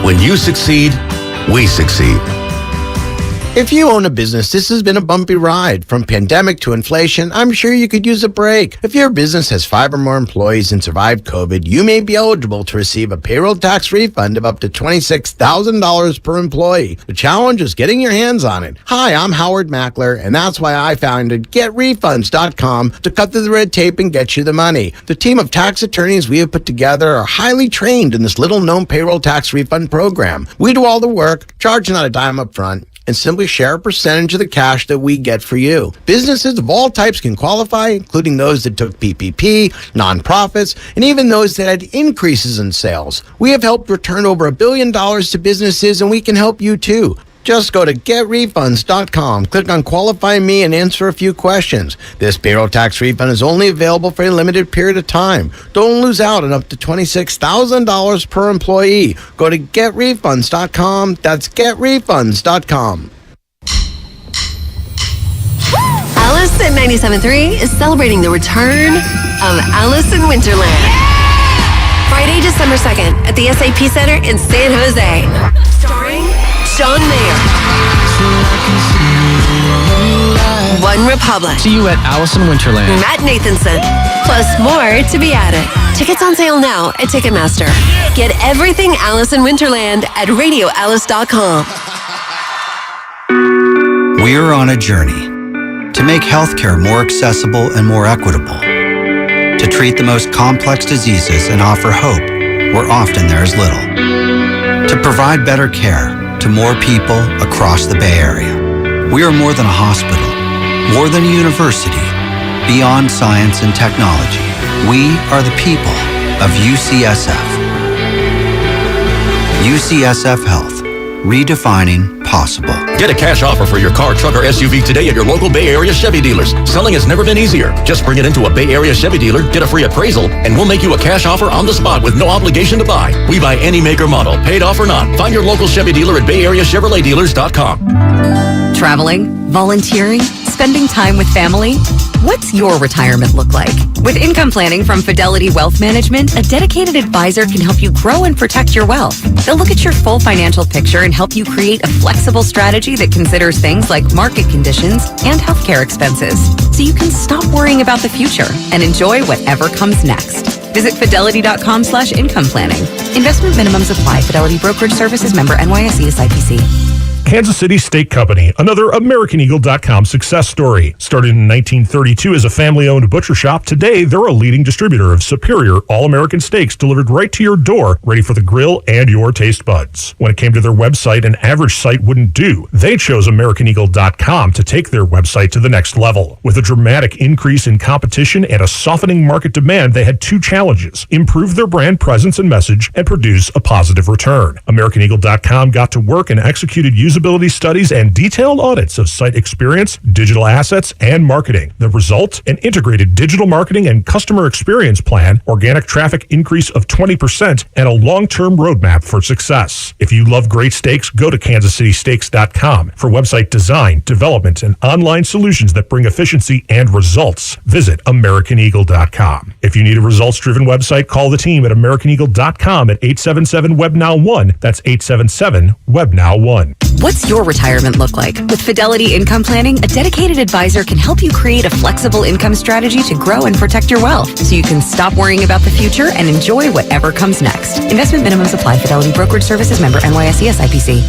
When you succeed, we succeed. If you own a business, this has been a bumpy ride. From pandemic to inflation, I'm sure you could use a break. If your business has 5 or more employees and survived COVID, you may be eligible to receive a payroll tax refund of up to $26,000 per employee. The challenge is getting your hands on it. Hi, I'm Howard Mackler, and that's why I founded GetRefunds.com to cut through the red tape and get you the money. The team of tax attorneys we have put together are highly trained in this little-known payroll tax refund program. We do all the work, charge not a dime up front, and simply share a percentage of the cash that we get for you. Businesses of all types can qualify, including those that took PPP, nonprofits, and even those that had increases in sales. We have helped return over $1 billion to businesses, and we can help you too. Just go to GetRefunds.com, click on Qualify Me, and answer a few questions. This payroll tax refund is only available for a limited period of time. Don't lose out on up to $26,000 per employee. Go to GetRefunds.com. That's GetRefunds.com. Alice at 97.3 is celebrating the return of Alice in Winterland. Friday, December 2nd at the SAP Center in San Jose. Starring John Mayer. One Republic. See you at Alice in Winterland. Matt Nathanson. Plus more to be added. Tickets on sale now at Ticketmaster. Get everything Alice in Winterland at radioalice.com. We're on a journey to make healthcare more accessible and more equitable, to treat the most complex diseases and offer hope where often there is little, to provide better care to more people across the Bay Area. We are more than a hospital, more than a university, beyond science and technology. We are the people of UCSF. UCSF Health, redefining possible. Get a cash offer for your car, truck, or SUV today at your local Bay Area Chevy dealers. Selling has never been easier. Just bring it into a Bay Area Chevy dealer, get a free appraisal, and we'll make you a cash offer on the spot with no obligation to buy. We buy any make or model, paid off or not. Find your local Chevy dealer at BayAreaChevroletDealers.com. Traveling, volunteering, spending time with family. What's your retirement look like? With income planning from Fidelity Wealth Management, a dedicated advisor can help you grow and protect your wealth. They'll look at your full financial picture and help you create a flexible strategy that considers things like market conditions and healthcare expenses, so you can stop worrying about the future and enjoy whatever comes next. Visit fidelity.com/income planning. Investment minimums apply. Fidelity Brokerage Services, member NYSE SIPC. Kansas City Steak Company, another AmericanEagle.com success story. Started in 1932 as a family-owned butcher shop, today they're a leading distributor of superior all-American steaks delivered right to your door, ready for the grill and your taste buds. When it came to their website, an average site wouldn't do. They chose AmericanEagle.com to take their website to the next level. With a dramatic increase in competition and a softening market demand, they had two challenges: improve their brand presence and message, and produce a positive return. AmericanEagle.com got to work and executed usability studies and detailed audits of site experience, digital assets, and marketing. The result? An integrated digital marketing and customer experience plan, organic traffic increase of 20%, and a long-term roadmap for success. If you love great steaks, go to kansascitysteaks.com for website design, development, and online solutions that bring efficiency and results. Visit AmericanEagle.com. If you need a results-driven website, call the team at AmericanEagle.com at 877-WEBNOW1. That's 877-WEBNOW1. What's your retirement look like? With Fidelity Income Planning, a dedicated advisor can help you create a flexible income strategy to grow and protect your wealth, so you can stop worrying about the future and enjoy whatever comes next. Investment minimums apply. Fidelity Brokerage Services, member NYSE SIPC.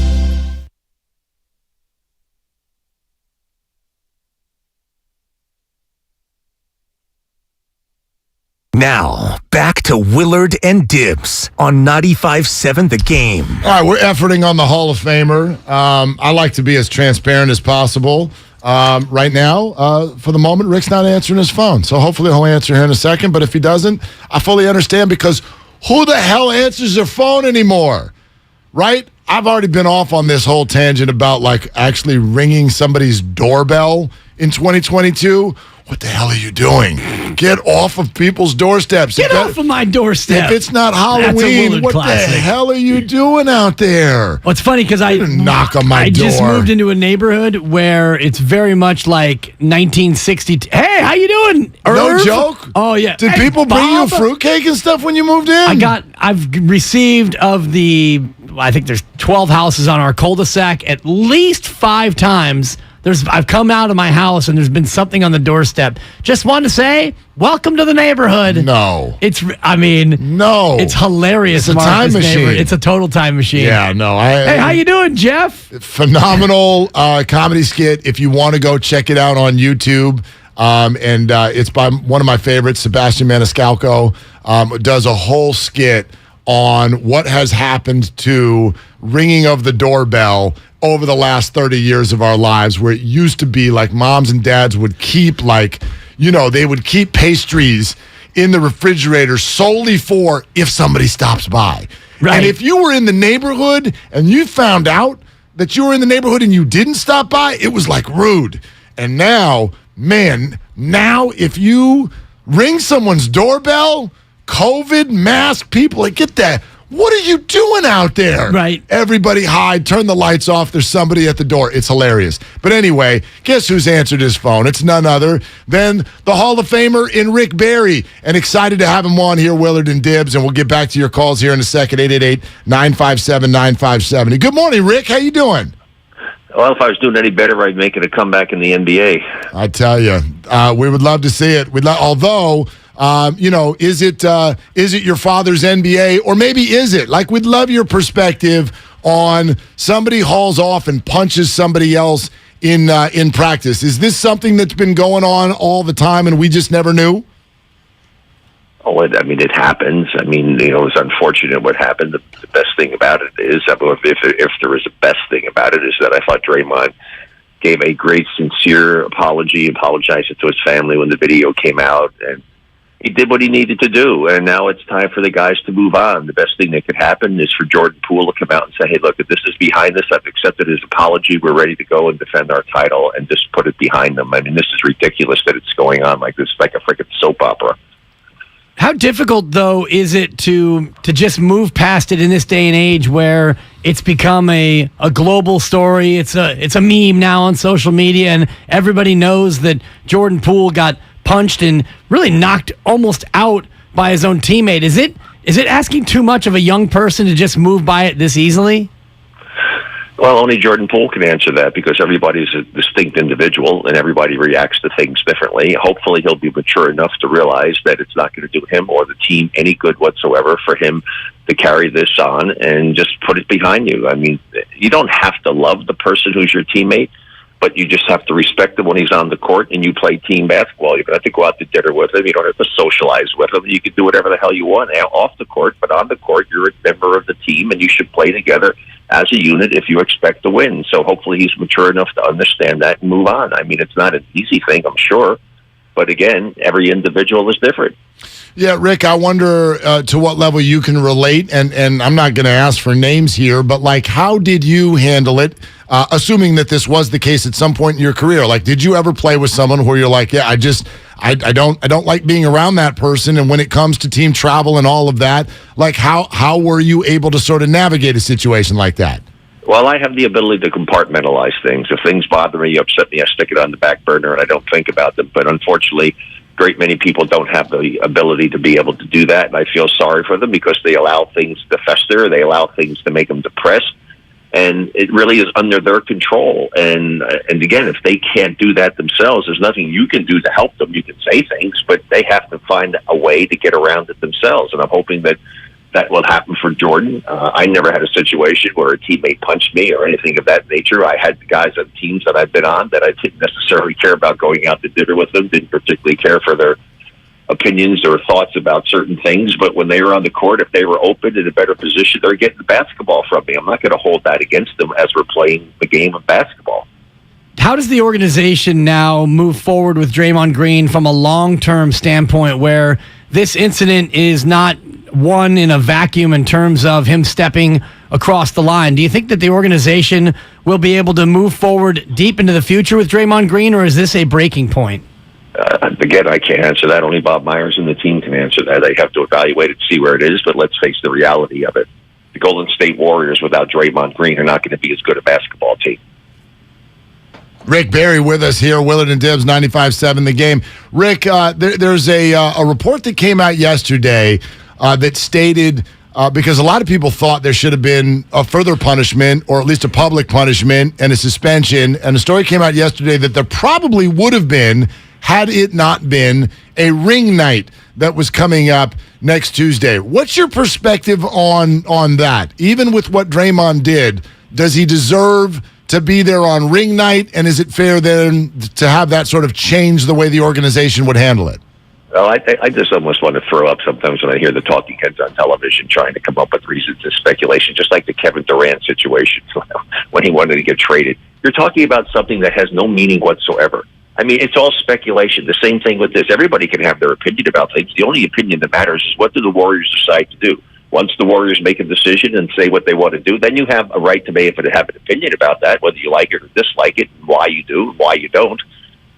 Now, back to Willard and Dibs on 95.7 The Game. All right, we're efforting on the Hall of Famer. I like to be as transparent as possible. Right now, for the moment, Rick's not answering his phone. So hopefully he'll answer here in a second. But if he doesn't, I fully understand, because who the hell answers their phone anymore? Right? I've already been off on this whole tangent about like actually ringing somebody's doorbell in 2022. What the hell are you doing? Get off of people's doorsteps. Get off of my doorstep. If it's not Halloween, what classic. the hell are you doing out there? Well, it's funny because I knock on my door. I just moved into a neighborhood where it's very much like 1960. Hey, how you doing? No joke? Oh, yeah. Did people bring you fruitcake and stuff when you moved in? I've received of the, I think there's 12 houses on our cul-de-sac, at least 5 times. I've come out of my house and there's been something on the doorstep. Just wanted to say, welcome to the neighborhood. No. It's hilarious. It's a time machine. It's a total time machine. Yeah, no. Hey, how you doing, Jeff? Phenomenal comedy skit. If you want to go check it out on YouTube, and it's by one of my favorites, Sebastian Maniscalco, does a whole skit on what has happened to ringing of the doorbell over the last 30 years of our lives, where it used to be like moms and dads would keep they would keep pastries in the refrigerator solely for if somebody stops by. Right. And if you were in the neighborhood and you found out that you were in the neighborhood and you didn't stop by, it was like rude. And now if you ring someone's doorbell, COVID, mask, people, get that. what are you doing out there? Right. Everybody hide, turn the lights off. There's somebody at the door. It's hilarious. But anyway, guess who's answered his phone? It's none other than the Hall of Famer in Rick Barry. And excited to have him on here, Willard and Dibs. And we'll get back to your calls here in a second, 888-957-9570. Good morning, Rick. How you doing? Well, if I was doing any better, I'd make it a comeback in the NBA. I tell you, we would love to see it. Although, is it your father's NBA, or maybe is it? Like, we'd love your perspective on somebody hauls off and punches somebody else in practice. Is this something that's been going on all the time and we just never knew? Oh, it happens. It's unfortunate what happened. The best thing about it is, if there was a best thing about it, is that I thought Draymond gave a great, sincere apology, apologized to his family when the video came out, and he did what he needed to do. And now it's time for the guys to move on. The best thing that could happen is for Jordan Poole to come out and say, hey, look, this is behind us. I've accepted his apology. We're ready to go and defend our title, and just put it behind them. This is ridiculous that it's going on like this, like a freaking soap opera. How difficult, though, is it to just move past it in this day and age where it's become a global story? It's a meme now on social media, and everybody knows that Jordan Poole got punched and really knocked almost out by his own teammate. Is it asking too much of a young person to just move by it this easily? Well, only Jordan Poole can answer that, because everybody's a distinct individual and everybody reacts to things differently. Hopefully he'll be mature enough to realize that it's not going to do him or the team any good whatsoever for him to carry this on and just put it behind you. You don't have to love the person who's your teammate, but you just have to respect him when he's on the court and you play team basketball. You don't have to go out to dinner with him. You don't have to socialize with him. You can do whatever the hell you want off the court, but on the court, you're a member of the team and you should play together as a unit if you expect to win. So hopefully he's mature enough to understand that and move on. It's not an easy thing, I'm sure. But again, every individual is different. Yeah, Rick, I wonder to what level you can relate, and I'm not going to ask for names here, but how did you handle it, assuming that this was the case at some point in your career? Did you ever play with someone where you're like, yeah, I don't like being around that person, and when it comes to team travel and all of that, how were you able to sort of navigate a situation like that? Well, I have the ability to compartmentalize things. If things bother me, upset me, I stick it on the back burner and I don't think about them. But unfortunately, great many people don't have the ability to be able to do that, and I feel sorry for them because they allow things to fester, they allow things to make them depressed, and it really is under their control. And again, if they can't do that themselves, there's nothing you can do to help them. You can say things, but they have to find a way to get around it themselves, and I'm hoping that will happen for Jordan. I never had a situation where a teammate punched me or anything of that nature. I had guys on teams that I've been on that I didn't necessarily care about going out to dinner with them, didn't particularly care for their opinions or thoughts about certain things, but when they were on the court, if they were open in a better position, they're getting the basketball from me. I'm not going to hold that against them as we're playing the game of basketball. How does the organization now move forward with Draymond Green from a long-term standpoint where this incident is not one in a vacuum in terms of him stepping across the line? Do you think that the organization will be able to move forward deep into the future with Draymond Green, or is this a breaking point? Again, I can't answer that. Only Bob Myers and the team can answer that. They have to evaluate it, see where it is, but let's face the reality of it. The Golden State Warriors without Draymond Green are not going to be as good a basketball team. Rick Barry with us here, Willard and Dibs, 95.7 The Game. Rick, there's a report that came out yesterday that stated, because a lot of people thought there should have been a further punishment, or at least a public punishment and a suspension, and a story came out yesterday that there probably would have been had it not been a ring night that was coming up next Tuesday. What's your perspective on that? Even with what Draymond did, does he deserve to be there on ring night, and is it fair then to have that sort of change the way the organization would handle it? Well, I just almost want to throw up sometimes when I hear the talking heads on television trying to come up with reasons of speculation, just like the Kevin Durant situation when he wanted to get traded. You're talking about something that has no meaning whatsoever. It's all speculation. The same thing with this. Everybody can have their opinion about things. The only opinion that matters is what do the Warriors decide to do. Once the Warriors make a decision and say what they want to do, then you have a right to have an opinion about that, whether you like it or dislike it, and why you do and why you don't.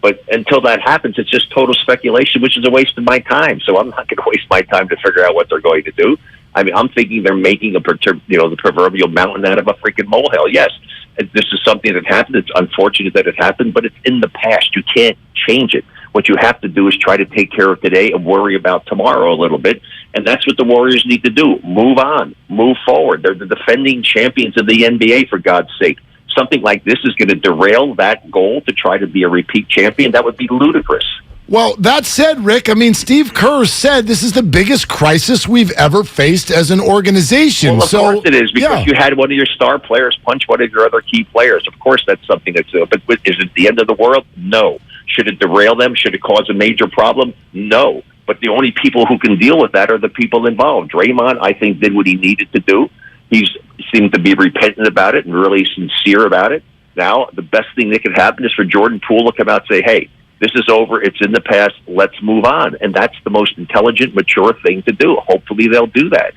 But until that happens, it's just total speculation, which is a waste of my time. So I'm not going to waste my time to figure out what they're going to do. I mean, I'm thinking they're making the proverbial mountain out of a freaking molehill. Yes, this is something that happened. It's unfortunate that it happened, but it's in the past. You can't change it. What you have to do is try to take care of today and worry about tomorrow a little bit. And that's what the Warriors need to do. Move on. Move forward. They're the defending champions of the NBA, for God's sake. Something like this is going to derail that goal to try to be a repeat champion. That would be ludicrous. Well, that said, Rick, I mean, Steve Kerr said this is the biggest crisis we've ever faced as an organization. Well, of course it is, because you had one of your star players punch one of your other key players. Of course that's something that's... But is it the end of the world? No. Should it derail them? Should it cause a major problem? No. But the only people who can deal with that are the people involved. Draymond, I think, did what he needed to do. He seemed to be repentant about it and really sincere about it. Now, the best thing that could happen is for Jordan Poole to come out and say, hey, this is over. It's in the past. Let's move on. And that's the most intelligent, mature thing to do. Hopefully they'll do that.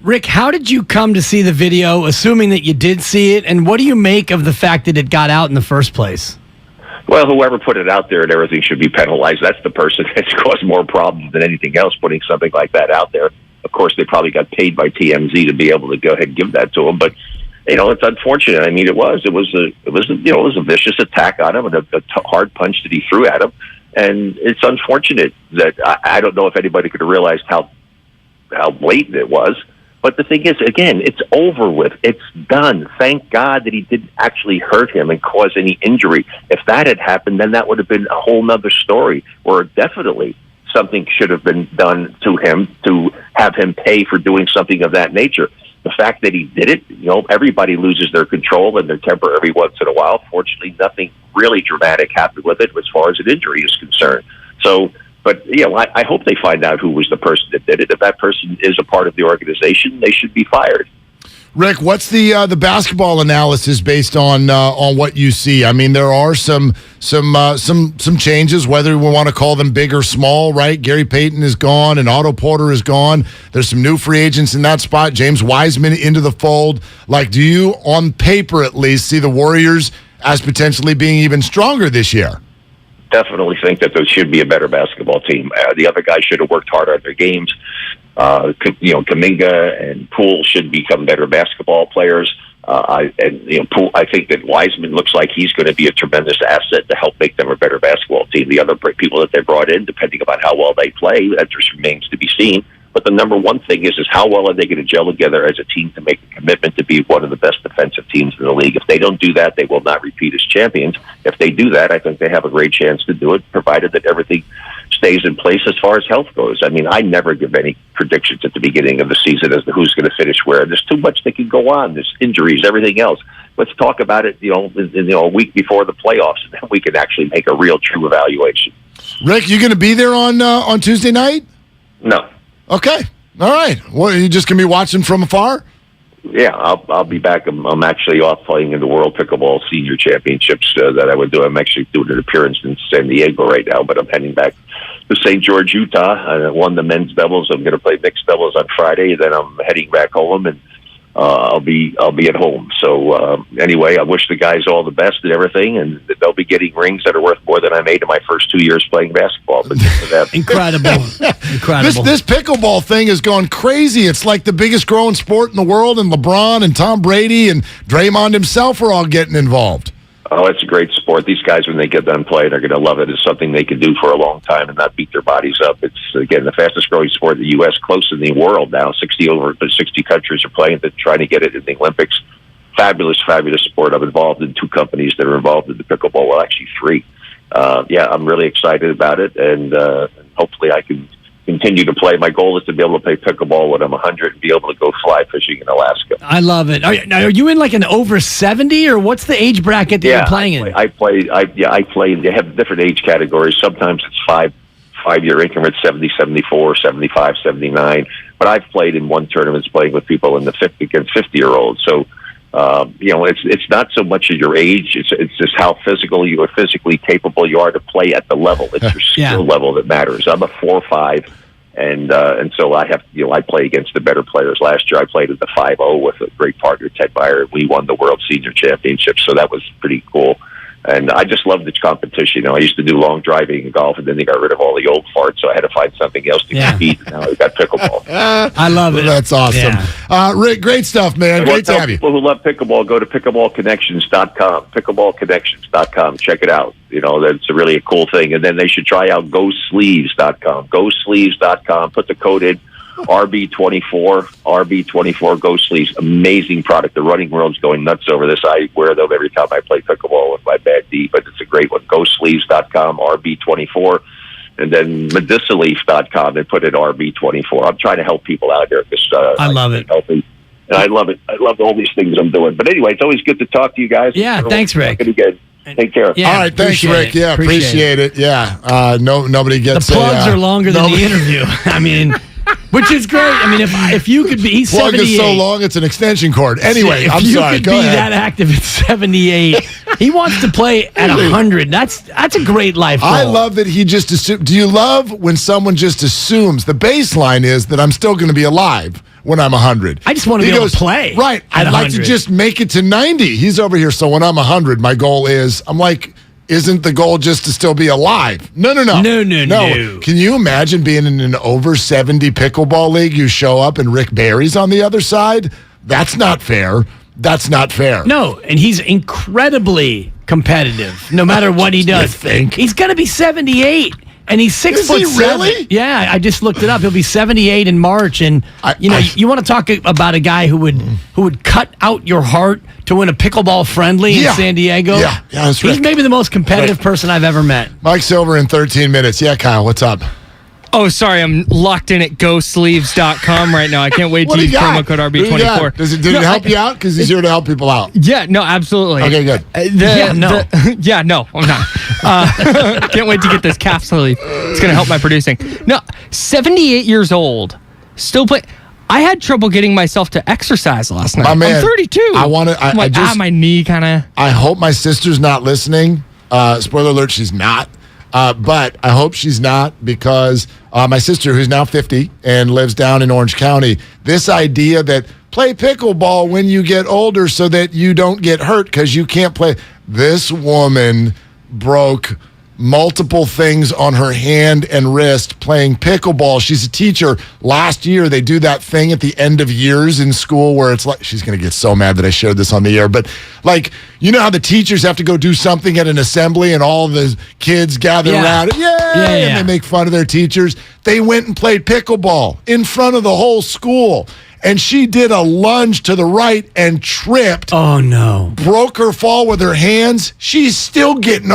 Rick, how did you come to see the video, assuming that you did see it? And what do you make of the fact that it got out in the first place? Well, whoever put it out there and everything should be penalized. That's the person that's caused more problems than anything else, putting something like that out there. Of course, they probably got paid by TMZ to be able to go ahead and give that to them. But, it's unfortunate. I mean, it was a vicious attack on him and a hard punch that he threw at him. And it's unfortunate that I don't know if anybody could have realized how blatant it was. But the thing is, again, it's over with. It's done. Thank God that he didn't actually hurt him and cause any injury. If that had happened, then that would have been a whole nother story, where definitely something should have been done to him to have him pay for doing something of that nature. The fact that he did it, everybody loses their control and their temper every once in a while. Fortunately, nothing really dramatic happened with it as far as an injury is concerned. So, but, I hope they find out who was the person that did it. If that person is a part of the organization, they should be fired. Rick, what's the basketball analysis based on what you see? I mean, there are some changes, whether we want to call them big or small, right? Gary Payton is gone and Otto Porter is gone. There's some new free agents in that spot. James Wiseman into the fold. Like, do you, on paper at least, see the Warriors as potentially being even stronger this year? Definitely think that there should be a better basketball team. The other guys should have worked harder at their games. Kuminga and Poole should become better basketball players. Poole, I think that Wiseman looks like he's going to be a tremendous asset to help make them a better basketball team. The other people that they brought in, depending upon how well they play, that just remains to be seen. But the number one thing is how well are they going to gel together as a team to make a commitment to be one of the best defensive teams in the league. If they don't do that, they will not repeat as champions. If they do that, I think they have a great chance to do it, provided that everything stays in place as far as health goes. I mean, I never give any predictions at the beginning of the season as to who's going to finish where. There's too much that can go on. There's injuries, everything else. Let's talk about it, a week before the playoffs, and then we can actually make a real, true evaluation. Rick, you going to be there on Tuesday night? No. Okay. All right. What, are you just going to be watching from afar? Yeah, I'll be back. I'm actually off playing in the World Pickleball Senior Championships that I would do. I'm actually doing an appearance in San Diego right now, but I'm heading back to St. George, Utah. I won the men's doubles. I'm going to play mixed doubles on Friday. Then I'm heading back home, and I'll be at home. So anyway, I wish the guys all the best and everything, and they'll be getting rings that are worth more than I made in my first 2 years playing basketball. But for that. Incredible. This pickleball thing has gone crazy. It's like the biggest growing sport in the world, and LeBron and Tom Brady and Draymond himself are all getting involved. Oh, it's a great sport. These guys, when they get done playing, are going to love it. It's something they can do for a long time and not beat their bodies up. It's, again, the fastest growing sport in the U.S., close in the world now. 60 countries are playing, trying to get it in the Olympics. Fabulous, fabulous sport. I'm involved in 2 companies that are involved in the pickleball. Well, actually 3. I'm really excited about it, and hopefully I can continue to play. My goal is to be able to play pickleball when I'm 100 and be able to go fly fishing in Alaska. I love it. Are you in like an over 70, or what's the age bracket that you're playing in? I play. They have different age categories. Sometimes it's 5-year increments, 70, 74, 75, 79. But I've played in one tournament playing with people in the 50 against 50-year-olds. So, it's not so much of your age. It's just how physically capable you are to play at the level. It's your skill level that matters. I'm a 4-5, and so I have I play against the better players. Last year I played at the 5-0 with a great partner, Ted Meyer. We won the World Senior Championship, so that was pretty cool. And I just love the competition. I used to do long driving in golf, and then they got rid of all the old farts, so I had to find something else to compete. Now we've got pickleball. I love it. That's awesome. Rick, great stuff, man. Great to have you. People who love pickleball, go to pickleballconnections.com. Pickleballconnections.com. Check it out. That's really a cool thing. And then they should try out GoSleeves.com. GoSleeves.com. Put the code in. RB24 Go Sleeves. Amazing product. The running world's going nuts over this. I wear them every time I play pickleball with my bad knee, but it's a great one. GoSleeves.com, RB24, and then Medicaleaf.com and put in RB24. I'm trying to help people out there because I love it. Healthy. And I love it. I love all these things I'm doing. But anyway, it's always good to talk to you guys. Yeah, thanks, Rick. Again. Take care. Yeah, all right, thanks, Rick. Yeah, appreciate it. Yeah, nobody gets the plugs are longer than the interview. I mean. Which is great. I mean, if you could be, he's plug 78. is so long, it's an extension cord. Anyway, if I'm you sorry. could Go be ahead. that active at 78, he wants to play at 100. That's a great life goal. I love that he just assumes. Do you love when someone just assumes? The baseline is that I'm still going to be alive when I'm 100. I just want to be able to play. Right. I'd like to just make it to 90. He's over here. So when I'm 100, my goal is, I'm like, isn't the goal just to still be alive? No. No. Can you imagine being in an over 70 pickleball league? You show up and Rick Barry's on the other side? That's not fair. No, and he's incredibly competitive no matter what he does. He's going to be 78. And he's 6 foot Is he really? Yeah, I just looked it up. He'll be 78 in March, and you want to talk about a guy who would cut out your heart to win a pickleball friendly in San Diego. Yeah, that's right. He's maybe the most competitive person I've ever met. Mike Silver in 13 minutes. Yeah, Kyle, what's up? Oh, sorry, I'm locked in at GoSleeves.com right now. I can't wait to use promo code RB24. Did it help you out? Because he's here to help people out. Yeah, no, absolutely. Okay, good. No, I'm not. Can't wait to get this calf sleeve. It's going to help my producing. No, 78 years old, still play. I had trouble getting myself to exercise last night. My man, I'm 32. My knee kind of. I hope my sister's not listening. Spoiler alert, she's not. But I hope she's not because my sister, who's now 50 and lives down in Orange County, this idea that play pickleball when you get older so that you don't get hurt because you can't play. This woman broke multiple things on her hand and wrist playing pickleball. She's a teacher. Last year, they do that thing at the end of years in school where it's like, she's going to get so mad that I shared this on the air, but like, you know how the teachers have to go do something at an assembly and all the kids gather around, and they make fun of their teachers. They went and played pickleball in front of the whole school. And she did a lunge to the right and tripped. Oh, no. Broke her fall with her hands. She's still getting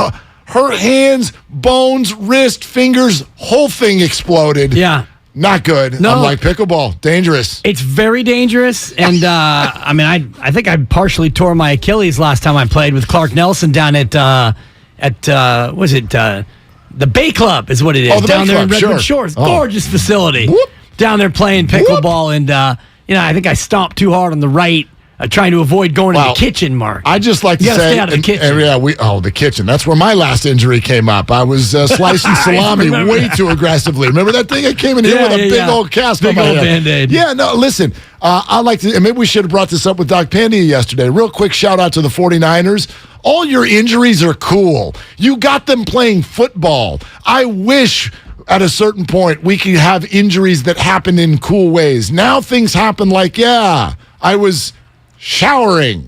her hands, bones, wrist, fingers, whole thing exploded. Yeah. Not good. No. I'm like, pickleball, dangerous. It's very dangerous. And, I think I partially tore my Achilles last time I played with Clark Nelson down at the Bay Club is what it is. Oh, the down Bay there Club, in Redwood Shores. Gorgeous facility. Whoop. Down there playing pickleball. And, I think I stomped too hard on the right. Trying to avoid going to the kitchen, Mark. I just like to say, stay out of the kitchen. The kitchen. That's where my last injury came up. I was slicing salami way too aggressively. Remember that thing? I came in here with a big old cast on my head. Band-Aid. Yeah, no, listen. I like to, and maybe we should have brought this up with Doc Pandia yesterday. Real quick shout out to the 49ers. All your injuries are cool. You got them playing football. I wish at a certain point we could have injuries that happen in cool ways. Now things happen like, I was showering,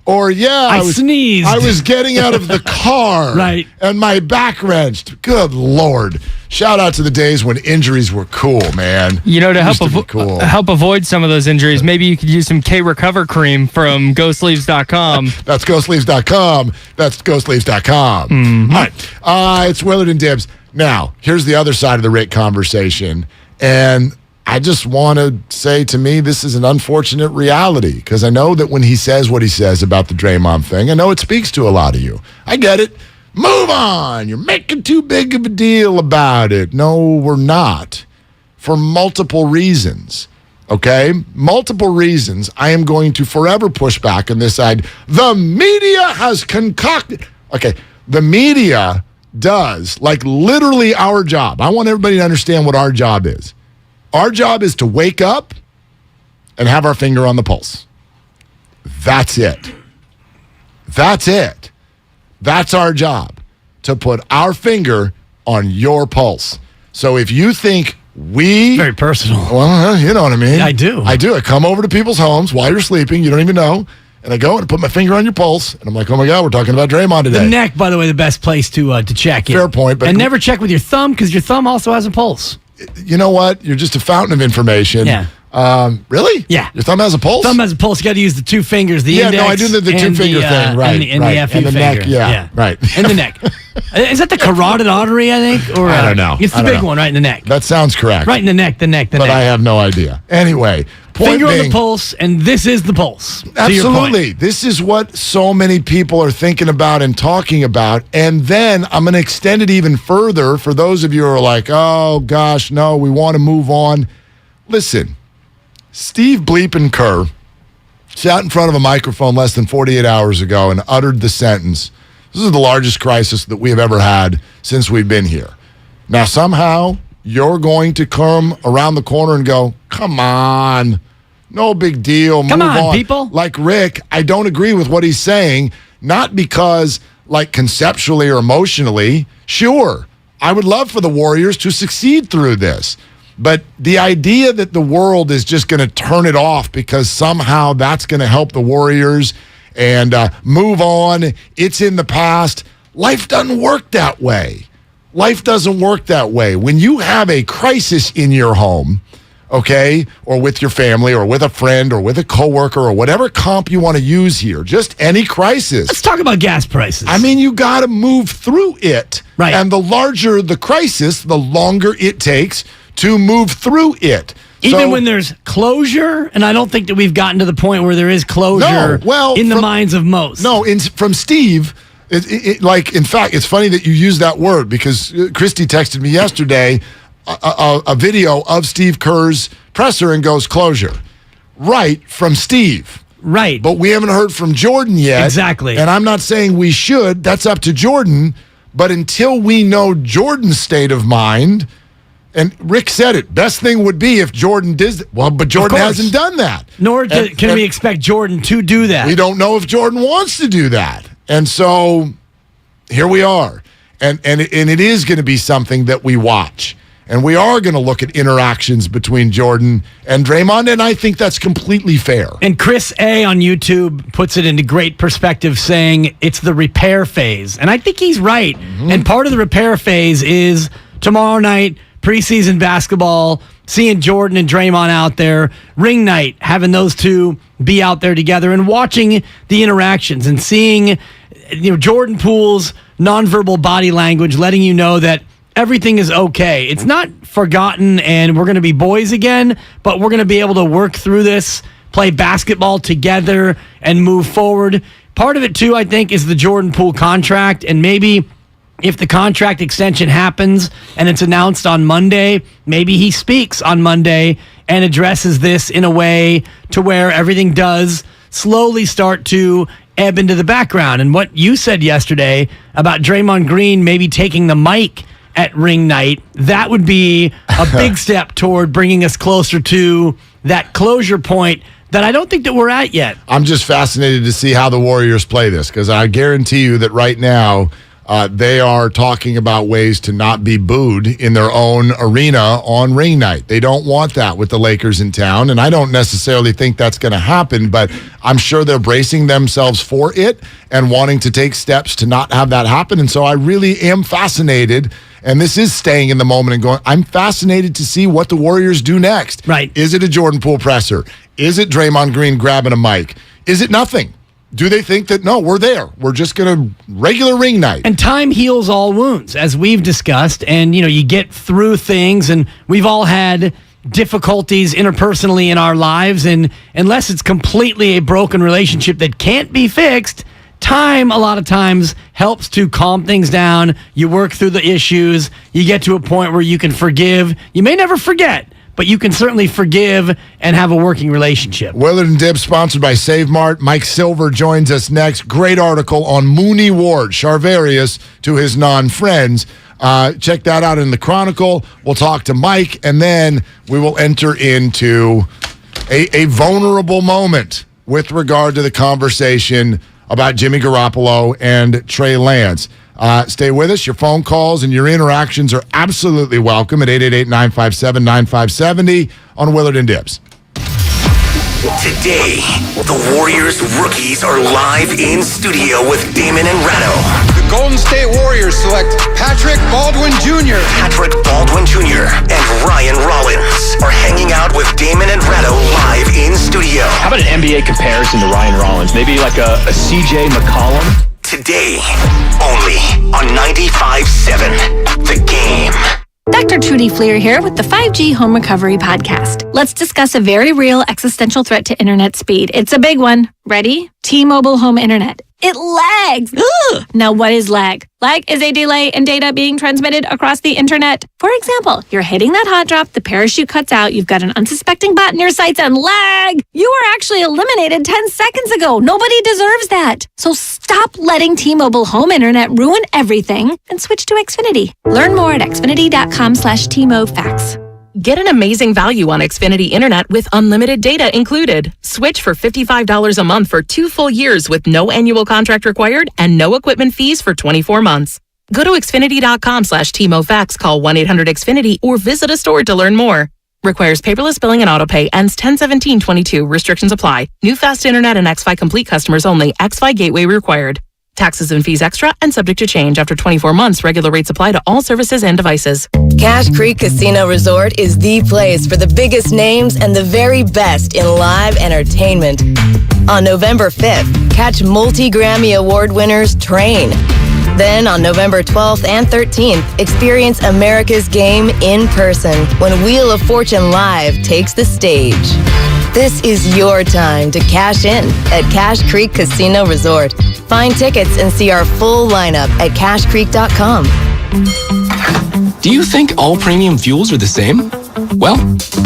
or I sneezed. I was getting out of the car, right, and my back wrenched. Good Lord! Shout out to the days when injuries were cool, man. To help avoid some of those injuries, maybe you could use some K-Recover cream from GoSleeves.com. That's GoSleeves.com. That's GoSleeves.com. Mm-hmm. All right, it's Willard and Dibs. Now, here's the other side of the Rick conversation, and I just want to say, to me, this is an unfortunate reality because I know that when he says what he says about the Draymond thing, I know it speaks to a lot of you. I get it. Move on. You're making too big of a deal about it. No, we're not. For multiple reasons. Okay? Multiple reasons. I am going to forever push back on this side. The media has concocted. Okay. The media does, like literally our job. I want everybody to understand what our job is. Our job is to wake up and have our finger on the pulse. That's it. That's it. That's our job, to put our finger on your pulse. So if you think very personal. Well, you know what I mean. Yeah, I do. I come over to people's homes while you're sleeping. You don't even know. And I go and put my finger on your pulse. And I'm like, oh, my God, we're talking about Draymond today. The neck, by the way, the best place to check in. Fair point. But and never check with your thumb, because your thumb also has a pulse. You know what? You're just a fountain of information. Yeah. Really? Yeah. Your thumb has a pulse? Thumb has a pulse. You got to use the two fingers, the index. Yeah, no, I do the two-finger thing. Right. And the FU and the finger. neck, yeah. Right. And the neck. Is that the carotid artery, I think? Or, I don't know. It's the big one right in the neck. That sounds correct. Right in the neck, But I have no idea. Anyway, finger on the pulse, and this is the pulse. Absolutely. This is what so many people are thinking about and talking about. And then I'm going to extend it even further for those of you who are like, oh, gosh, no, we want to move on. Listen, Steve Bleepin Kerr sat in front of a microphone less than 48 hours ago and uttered the sentence, this is the largest crisis that we have ever had since we've been here. Now, somehow, you're going to come around the corner and go, come on, no big deal. Come move on, people. Like Rick, I don't agree with what he's saying, not because, like, conceptually or emotionally. Sure, I would love for the Warriors to succeed through this. But the idea that the world is just going to turn it off because somehow that's going to help the Warriors and move on, it's in the past. Life doesn't work that way. Life doesn't work that way. When you have a crisis in your home, okay, or with your family or with a friend or with a coworker or whatever comp you want to use here, just any crisis. Let's talk about gas prices. I mean, you got to move through it. Right. And the larger the crisis, the longer it takes to move through it. Even when there's closure, and I don't think that we've gotten to the point where there is closure in the minds of most. No, from Steve, in fact, it's funny that you use that word because Christy texted me yesterday a video of Steve Kerr's presser and goes, closure. Right, from Steve. Right. But we haven't heard from Jordan yet. Exactly. And I'm not saying we should. That's up to Jordan. But until we know Jordan's state of mind, and Rick said it, best thing would be if Jordan did. Well, but Jordan hasn't done that. Nor can we expect Jordan to do that. We don't know if Jordan wants to do that. And so here we are. And it is going to be something that we watch. And we are going to look at interactions between Jordan and Draymond, and I think that's completely fair. And Chris A. on YouTube puts it into great perspective, saying it's the repair phase. And I think he's right. Mm-hmm. And part of the repair phase is tomorrow night, preseason basketball, seeing Jordan and Draymond out there, ring night, having those two be out there together and watching the interactions and seeing Jordan Poole's nonverbal body language, letting you know that everything is okay. It's not forgotten and we're going to be boys again, but we're going to be able to work through this, play basketball together and move forward. Part of it, too, I think, is the Jordan Poole contract, and maybe if the contract extension happens and it's announced on Monday, maybe he speaks on Monday and addresses this in a way to where everything does slowly start to ebb into the background. And what you said yesterday about Draymond Green maybe taking the mic at ring night, that would be a big step toward bringing us closer to that closure point that I don't think that we're at yet. I'm just fascinated to see how the Warriors play this, because I guarantee you that right now they are talking about ways to not be booed in their own arena on ring night. They don't want that with the Lakers in town, and I don't necessarily think that's going to happen, but I'm sure they're bracing themselves for it and wanting to take steps to not have that happen. And so I really am fascinated, and this is staying in the moment and going, I'm fascinated to see what the Warriors do next. Right. Is it a Jordan Poole presser? Is it Draymond Green grabbing a mic? Is it nothing? Do they think that, no, we're there. We're just going to regular ring night. And time heals all wounds, as we've discussed. And, you get through things, and we've all had difficulties interpersonally in our lives. And unless it's completely a broken relationship that can't be fixed, time, a lot of times, helps to calm things down. You work through the issues. You get to a point where you can forgive. You may never forget, but you can certainly forgive and have a working relationship. Willard and Dibs, sponsored by Save Mart. Mike Silver joins us next. Great article on Mooney Ward, Charvarius to his non-friends. Check that out in the Chronicle. We'll talk to Mike, and then we will enter into a vulnerable moment with regard to the conversation about Jimmy Garoppolo and Trey Lance. Stay with us. Your phone calls and your interactions are absolutely welcome at 888-957-9570 on Willard and Dibs. Today, the Warriors rookies are live in studio with Damon and Ratto. The Golden State Warriors select Patrick Baldwin Jr. Patrick Baldwin Jr. and Ryan Rollins are hanging out with Damon and Ratto live in studio. How about an NBA comparison to Ryan Rollins? Maybe like a CJ McCollum? Today, only on 95.7 The Game. Dr. Trudy Fleer here with the 5G Home Recovery Podcast. Let's discuss a very real existential threat to internet speed. It's a big one. Ready? T-Mobile Home Internet. It lags. Now, what is lag? Lag is a delay in data being transmitted across the internet. For example, you're hitting that hot drop, the parachute cuts out, you've got an unsuspecting bot in your sights, and lag! You were actually eliminated 10 seconds ago. Nobody deserves that. So stop letting T-Mobile Home Internet ruin everything and switch to Xfinity. Learn more at xfinity.com/TMOFax. Get an amazing value on Xfinity Internet with unlimited data included. Switch for $55 a month for 2 full years with no annual contract required and no equipment fees for 24 months. Go to xfinity.com/TMOFax, call 1-800-XFINITY, or visit a store to learn more. Requires paperless billing and autopay. Ends 10/17/22. Restrictions apply. New fast internet and xFi Complete customers only. xFi Gateway required. Taxes and fees extra and subject to change. After 24 months, regular rates apply to all services and devices. Cache Creek Casino Resort is the place for the biggest names and the very best in live entertainment. On November 5th, catch multi-Grammy Award winners Train. Then on November 12th and 13th, experience America's Game in person when Wheel of Fortune Live takes the stage. This is your time to cash in at Cache Creek Casino Resort. Find tickets and see our full lineup at cashcreek.com. Do you think all premium fuels are the same? Well,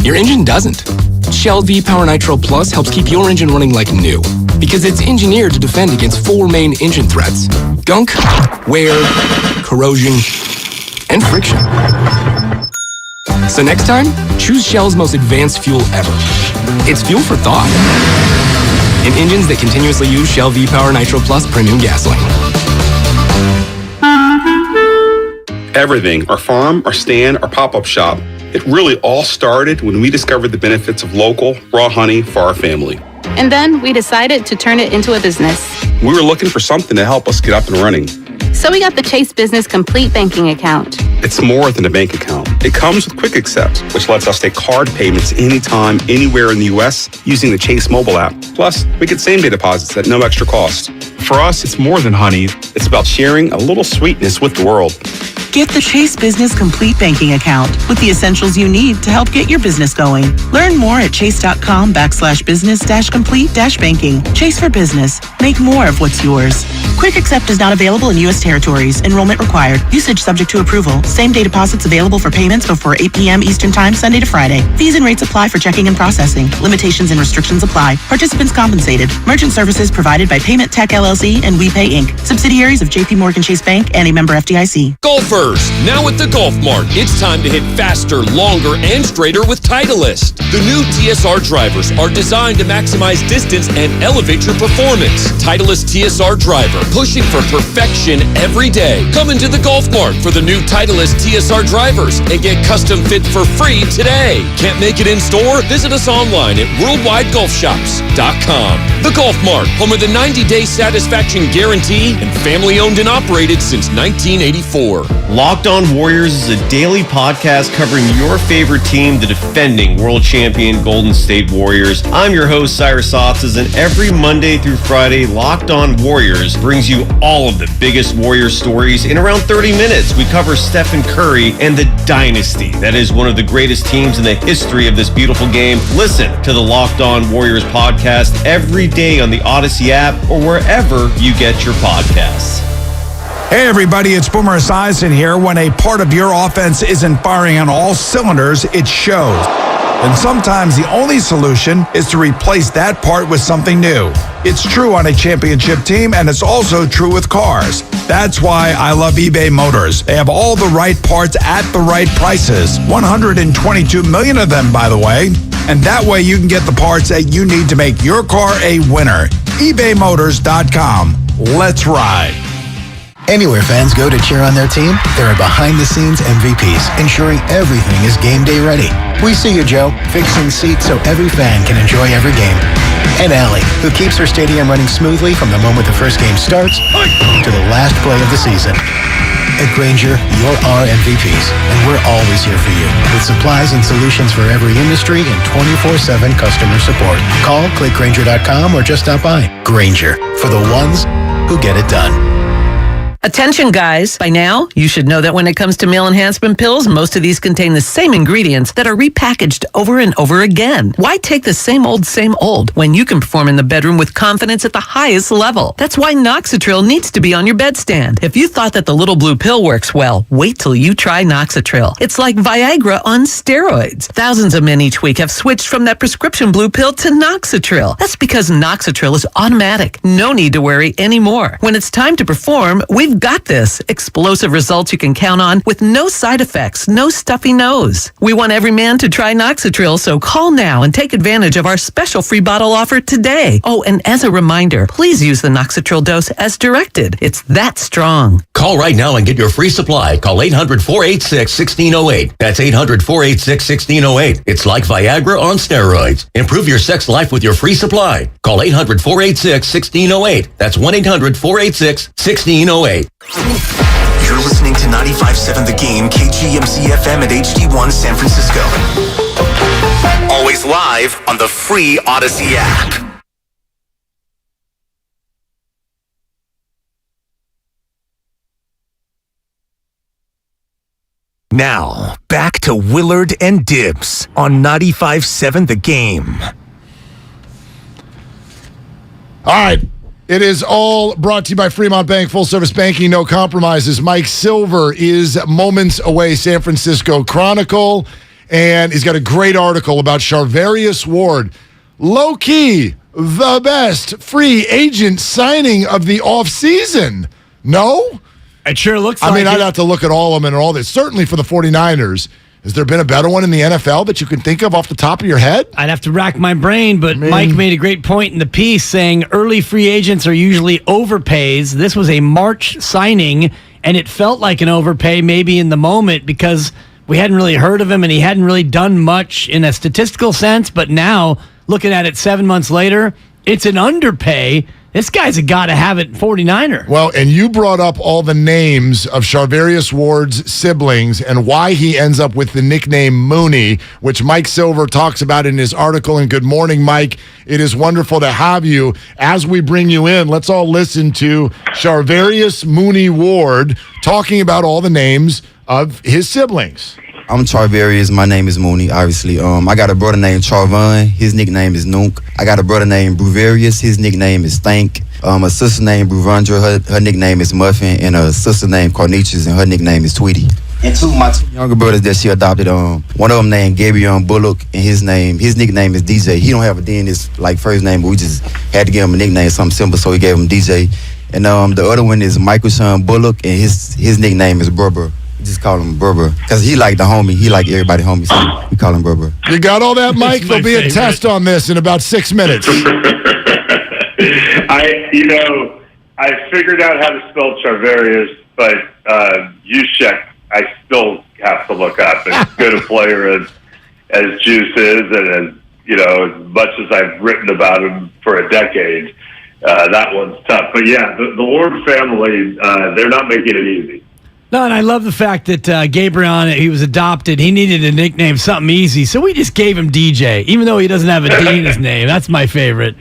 your engine doesn't. Shell V-Power Nitro Plus helps keep your engine running like new because it's engineered to defend against 4 main engine threats: gunk, wear, corrosion, and friction. So next time, choose Shell's most advanced fuel ever. It's fuel for thought. In engines that continuously use Shell V-Power Nitro Plus premium gasoline. Everything, our farm, our stand, our pop-up shop, it really all started when we discovered the benefits of local, raw honey for our family. And then we decided to turn it into a business. We were looking for something to help us get up and running. So we got the Chase Business Complete Banking Account. It's more than a bank account. It comes with Quick Accept, which lets us take card payments anytime, anywhere in the U.S. using the Chase mobile app. Plus, we get same-day deposits at no extra cost. For us, it's more than honey. It's about sharing a little sweetness with the world. Get the Chase Business Complete Banking Account with the essentials you need to help get your business going. Learn more at chase.com/business-complete-banking. Chase for business. Make more of what's yours. Quick Accept is not available in U.S. territories. Enrollment required. Usage subject to approval. Same-day deposits available for payments before 8 p.m. Eastern Time, Sunday to Friday. Fees and rates apply for checking and processing. Limitations and restrictions apply. Participants compensated. Merchant services provided by Payment Tech LLC and WePay Inc. Subsidiaries of J.P. Morgan Chase Bank and a member FDIC. Golfers, now at the Golf Mart, it's time to hit faster, longer, and straighter with Titleist. The new TSR drivers are designed to maximize distance and elevate your performance. Titleist TSR driver, pushing for perfection every day. Come into the Golf Mart for the new Titleist TSR drivers and get custom fit for free today. Can't make it in store? Visit us online at worldwidegolfshops.com. The Golf Mart, home of the 90-day satisfaction guarantee and family owned and operated since 1984. Locked On Warriors is a daily podcast covering your favorite team, the defending world champion Golden State Warriors. I'm your host, Cyrus Softs, and every Monday through Friday, Locked On Warriors brings you all of the biggest Warrior stories in around 30 minutes. We cover Stephen Curry and the dynasty that is one of the greatest teams in the history of this beautiful game. Listen to the Locked On Warriors podcast every day on the Odyssey app or wherever you get your podcasts. Hey everybody, it's Boomer Esiason here. When a part of your offense isn't firing on all cylinders, it shows. And sometimes the only solution is to replace that part with something new. It's true on a championship team, and it's also true with cars. That's why I love eBay Motors. They have all the right parts at the right prices. 122 million of them, by the way. And that way you can get the parts that you need to make your car a winner. ebaymotors.com. Let's ride. Anywhere fans go to cheer on their team, there are behind-the-scenes MVPs, ensuring everything is game day ready. We see you, Joe, fixing seats so every fan can enjoy every game. And Allie, who keeps her stadium running smoothly from the moment the first game starts to the last play of the season. At Grainger, you're our MVPs, and we're always here for you, with supplies and solutions for every industry and 24/7 customer support. Call, click Grainger.com, or just stop by. Grainger, for the ones who get it done. Attention, guys. By now, you should know that when it comes to meal enhancement pills, most of these contain the same ingredients that are repackaged over and over again. Why take the same old when you can perform in the bedroom with confidence at the highest level? That's why Noxitril needs to be on your bedstand. If you thought that the little blue pill works well, wait till you try Noxitril. It's like Viagra on steroids. Thousands of men each week have switched from that prescription blue pill to Noxitril. That's because Noxitril is automatic. No need to worry anymore. When it's time to perform, we've got this. Explosive results you can count on with no side effects, no stuffy nose. We want every man to try Noxitril, so call now and take advantage of our special free bottle offer today. Oh, and as a reminder, please use the Noxitril dose as directed. It's that strong. Call right now and get your free supply. Call 800-486-1608. That's 800-486-1608. It's like Viagra on steroids. Improve your sex life with your free supply. Call 800-486-1608. That's 1-800-486-1608. You're listening to 95.7 The Game, KGMC FM at HD1 San Francisco. Always live on the free Odyssey app. Now, back to Willard and Dibs on 95.7 The Game. All right. It is all brought to you by Fremont Bank, full-service banking, no compromises. Mike Silver is moments away, San Francisco Chronicle, and he's got a great article about Charvarius Ward. Low-key, the best free agent signing of the offseason. No? It sure looks like I mean, I'd have to look at all of them and all this. Certainly for the 49ers. Has there been a better one in the NFL that you can think of off the top of your head? I'd have to rack my brain, but Mike made a great point in the piece saying early free agents are usually overpays. This was a March signing, and it felt like an overpay maybe in the moment because we hadn't really heard of him and he hadn't really done much in a statistical sense. But now, looking at it 7 months later, it's an underpay. This guy's a gotta-have-it 49er. Well, and you brought up all the names of Charvarius Ward's siblings and why he ends up with the nickname Mooney, which Mike Silver talks about in his article. And good morning, Mike. It is wonderful to have you. As we bring you in, let's all listen to Charvarius Mooney Ward talking about all the names of his siblings. I'm Charvarius. My name is Mooney, obviously. I got a brother named Charvon. His nickname is Nook. I got a brother named Bruvarius. His nickname is Stank. A sister named Bruvandra. Her nickname is Muffin. And a sister named Cornetius, and her nickname is Tweety. And two of my two younger brothers that she adopted, one of them named Gabriel Bullock, and his nickname is DJ. He don't have a D in his first name, but we just had to give him a nickname, something simple, so we gave him DJ. And the other one is Michael Sean Bullock, and his nickname is Brubber. We just call him Brubber because he like the homie. He like everybody homie, so we call him Brubber. You got all that, Mike? There'll be a test on this in about 6 minutes. I figured out how to spell Charvarius, but Juszczyk, I still have to look up. And as good a player as Juice is, and as much as I've written about him for a decade, that one's tough. But yeah, the Ward family, they're not making it easy. No, and I love the fact that Gabriel, he was adopted. He needed a nickname, something easy, so we just gave him DJ, even though he doesn't have a D in his name. That's my favorite.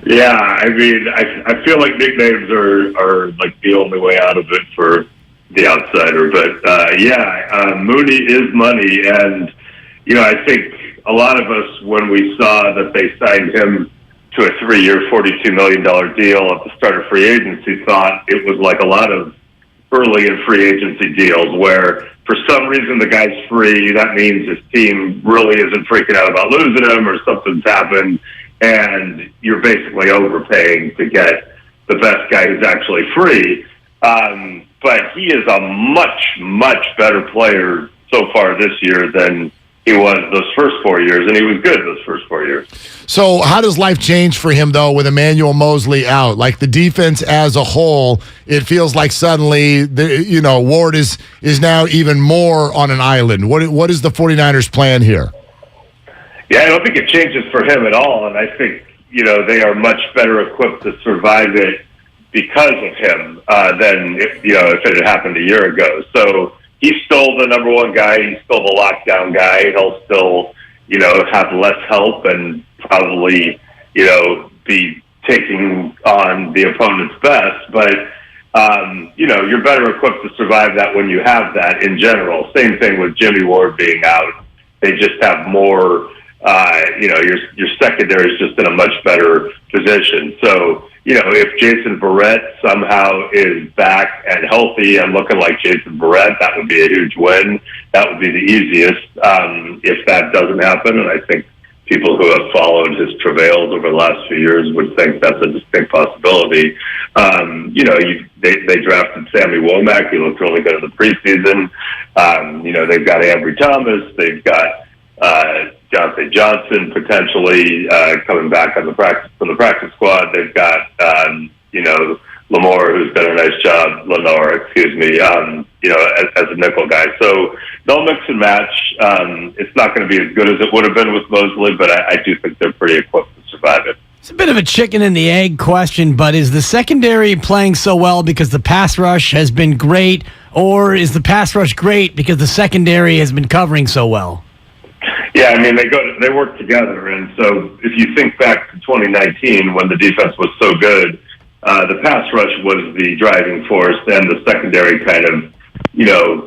Yeah, I mean, I feel like nicknames are like the only way out of it for the outsider. But Mooney is money, and I think a lot of us, when we saw that they signed him to a 3-year, $42 million deal at the start of free agency, thought it was like a lot of early in free agency deals where for some reason the guy's free. That means his team really isn't freaking out about losing him or something's happened, and you're basically overpaying to get the best guy who's actually free. But he is a much, much better player so far this year than he was those first 4 years, and he was good those first 4 years. So how does life change for him, though, with Emmanuel Mosley out? Like the defense as a whole, it feels like suddenly, Ward is now even more on an island. What is the 49ers' plan here? Yeah, I don't think it changes for him at all, and I think, they are much better equipped to survive it because of him than if it had happened a year ago. So he's still the number one guy. He's still the lockdown guy. He'll still, have less help and probably, be taking on the opponent's best. But, you're better equipped to survive that when you have that in general. Same thing with Jimmy Ward being out. They just have more, your secondary is just in a much better position. So, if Jason Verrett somehow is back and healthy and looking like Jason Verrett, that would be a huge win. That would be the easiest if that doesn't happen. And I think people who have followed his travails over the last few years would think that's a distinct possibility. They drafted Sammy Womack. He looked really good in the preseason. They've got Ambry Thomas. They've got Deontay Johnson potentially coming back from the practice squad. They've got Lamore, who's done a nice job. Lenore, excuse me. As a nickel guy. So they'll mix and match. It's not going to be as good as it would have been with Mosley, but I do think they're pretty equipped to survive it. It's a bit of a chicken and the egg question, but is the secondary playing so well because the pass rush has been great, or is the pass rush great because the secondary has been covering so well? Yeah, I mean, they work together, and so if you think back to 2019 when the defense was so good, the pass rush was the driving force, and the secondary kind of,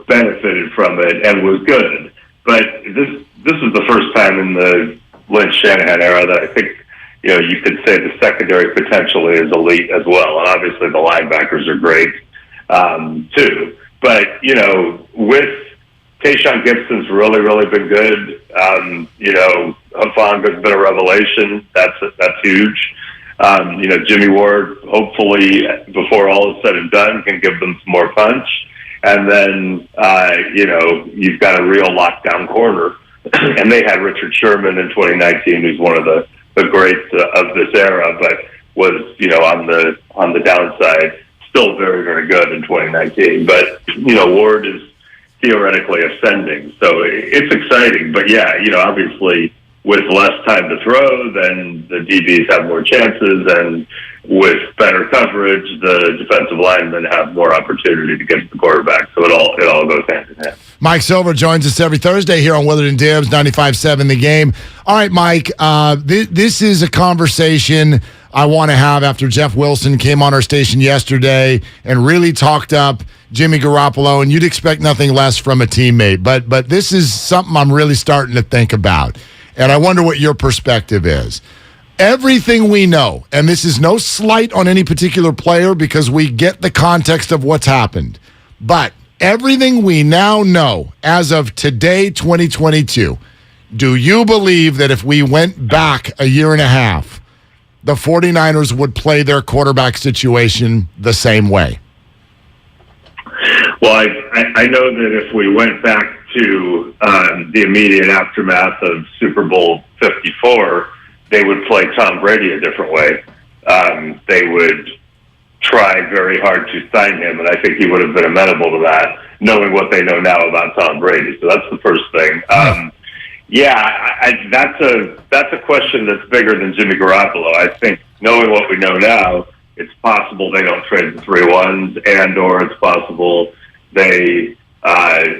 benefited from it and was good. But this is the first time in the Lynch-Shanahan era that I think, you could say the secondary potentially is elite as well, and obviously the linebackers are great too. But with Tayshaun Gibson's really, really been good. Hufanga's been a revelation. That's huge. Jimmy Ward, hopefully, before all is said and done, can give them some more punch. And then, you've got a real lockdown corner. And they had Richard Sherman in 2019, who's one of the greats of this era, but was, on the downside, still very, very good in 2019. But, Ward is theoretically ascending. So it's exciting. But yeah, obviously with less time to throw, then the DBs have more chances, and with better coverage, the defensive linemen have more opportunity to get to the quarterback. So it all goes hand in hand. Mike Silver joins us every Thursday here on Willard and Dibs, 95.7 The Game. All right, Mike, this is a conversation I want to have after Jeff Wilson came on our station yesterday and really talked up Jimmy Garoppolo, and you'd expect nothing less from a teammate. But this is something I'm really starting to think about, and I wonder what your perspective is. Everything we know, and this is no slight on any particular player because we get the context of what's happened, but everything we now know as of today, 2022, do you believe that if we went back a year and a half, the 49ers would play their quarterback situation the same way? Well, I know that if we went back to the immediate aftermath of Super Bowl 54, they would play Tom Brady a different way. They would try very hard to sign him, and I think he would have been amenable to that, knowing what they know now about Tom Brady. So that's the first thing. That's a question that's bigger than Jimmy Garoppolo. I think knowing what we know now, it's possible they don't trade the 3-1s, and or it's possible they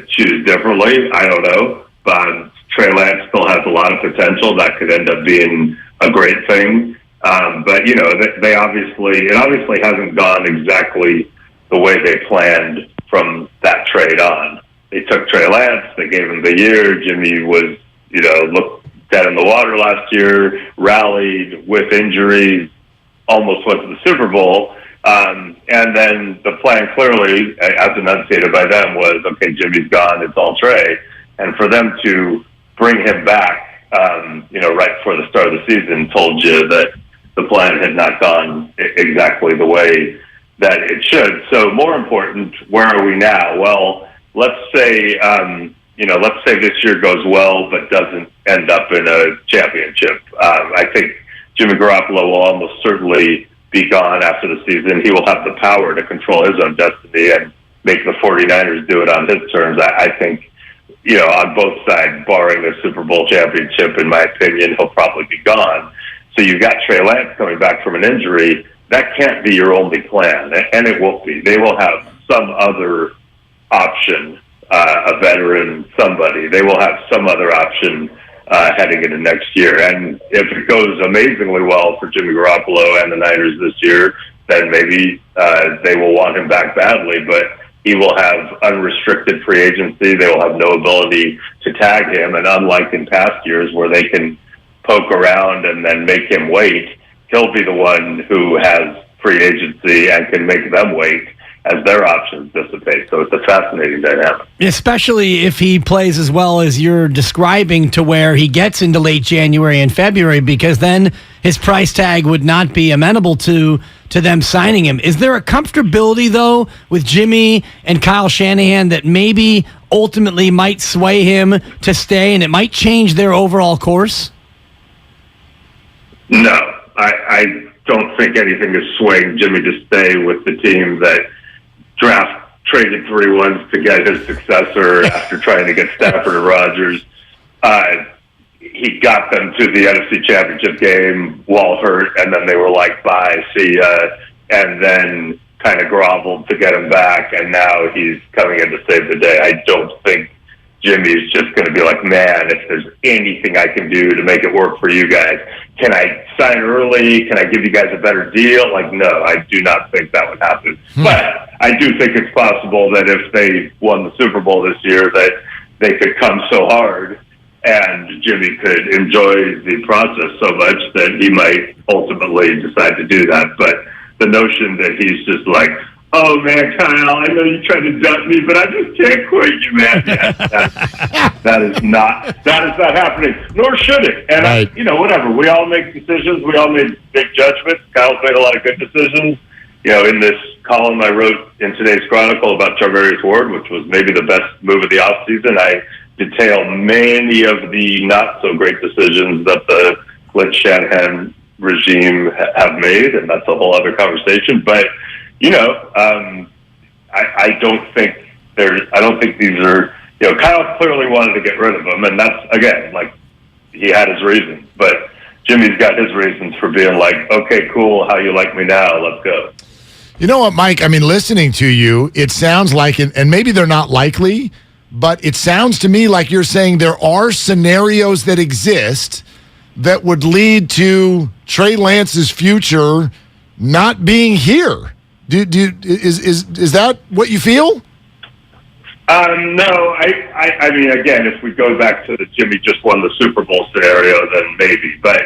choose differently. I don't know. But Trey Lance still has a lot of potential. That could end up being a great thing. But, it obviously hasn't gone exactly the way they planned from that trade on. They took Trey Lance. They gave him the year. Jimmy was, looked dead in the water last year, rallied with injuries, almost went to the Super Bowl. And then the plan clearly, as enunciated by them, was, okay, Jimmy's gone, it's all Trey. And for them to bring him back, right before the start of the season, told you that the plan had not gone exactly the way that it should. So more important, where are we now? Well, let's say let's say this year goes well but doesn't end up in a championship. I think Jimmy Garoppolo will almost certainly be gone after the season. He will have the power to control his own destiny and make the 49ers do it on his terms. I think, on both sides, barring a Super Bowl championship, in my opinion, he'll probably be gone. So you've got Trey Lance coming back from an injury. That can't be your only plan, and it won't be. They will have some other option, a veteran, somebody. They will have some other option heading into next year. And if it goes amazingly well for Jimmy Garoppolo and the Niners this year, then maybe they will want him back badly. But he will have unrestricted free agency. They will have no ability to tag him. And unlike in past years where they can poke around and then make him wait, he'll be the one who has free agency and can make them wait as their options dissipate. So it's a fascinating dynamic. Especially if he plays as well as you're describing, to where he gets into late January and February, because then his price tag would not be amenable to them signing him. Is there a comfortability, though, with Jimmy and Kyle Shanahan that maybe ultimately might sway him to stay and it might change their overall course? No, I don't think anything is swaying Jimmy to stay with the team that traded 3 ones to get his successor after trying to get Stafford and Rodgers. He got them to the NFC Championship game while hurt, and then they were like, bye, see ya, and then kind of groveled to get him back, and now he's coming in to save the day. I don't think Jimmy's just going to be like, man, if there's anything I can do to make it work for you guys, can I sign early? Can I give you guys a better deal? Like, no, I do not think that would happen. But I do think it's possible that if they won the Super Bowl this year, that they could come so hard and Jimmy could enjoy the process so much that he might ultimately decide to do that. But the notion that he's just like, oh, man, Kyle, I know you tried to dump me, but I just can't quit you, man. That is not happening, nor should it. And, whatever. We all make decisions. We all made big judgments. Kyle's made a lot of good decisions. In this column I wrote in today's Chronicle about Charvarius Ward, which was maybe the best move of the offseason, I detail many of the not-so-great decisions that the Glitch Shanahan regime have made, and that's a whole other conversation. But, I don't think these are, Kyle clearly wanted to get rid of him, and that's, again, like, he had his reasons. But Jimmy's got his reasons for being like, okay, cool, how you like me now, let's go. You know what, Mike? I mean, listening to you, it sounds like, and maybe they're not likely, but it sounds to me like you're saying there are scenarios that exist that would lead to Trey Lance's future not being here. Is that what you feel? No, I mean, again, if we go back to the Jimmy just won the Super Bowl scenario, then maybe. But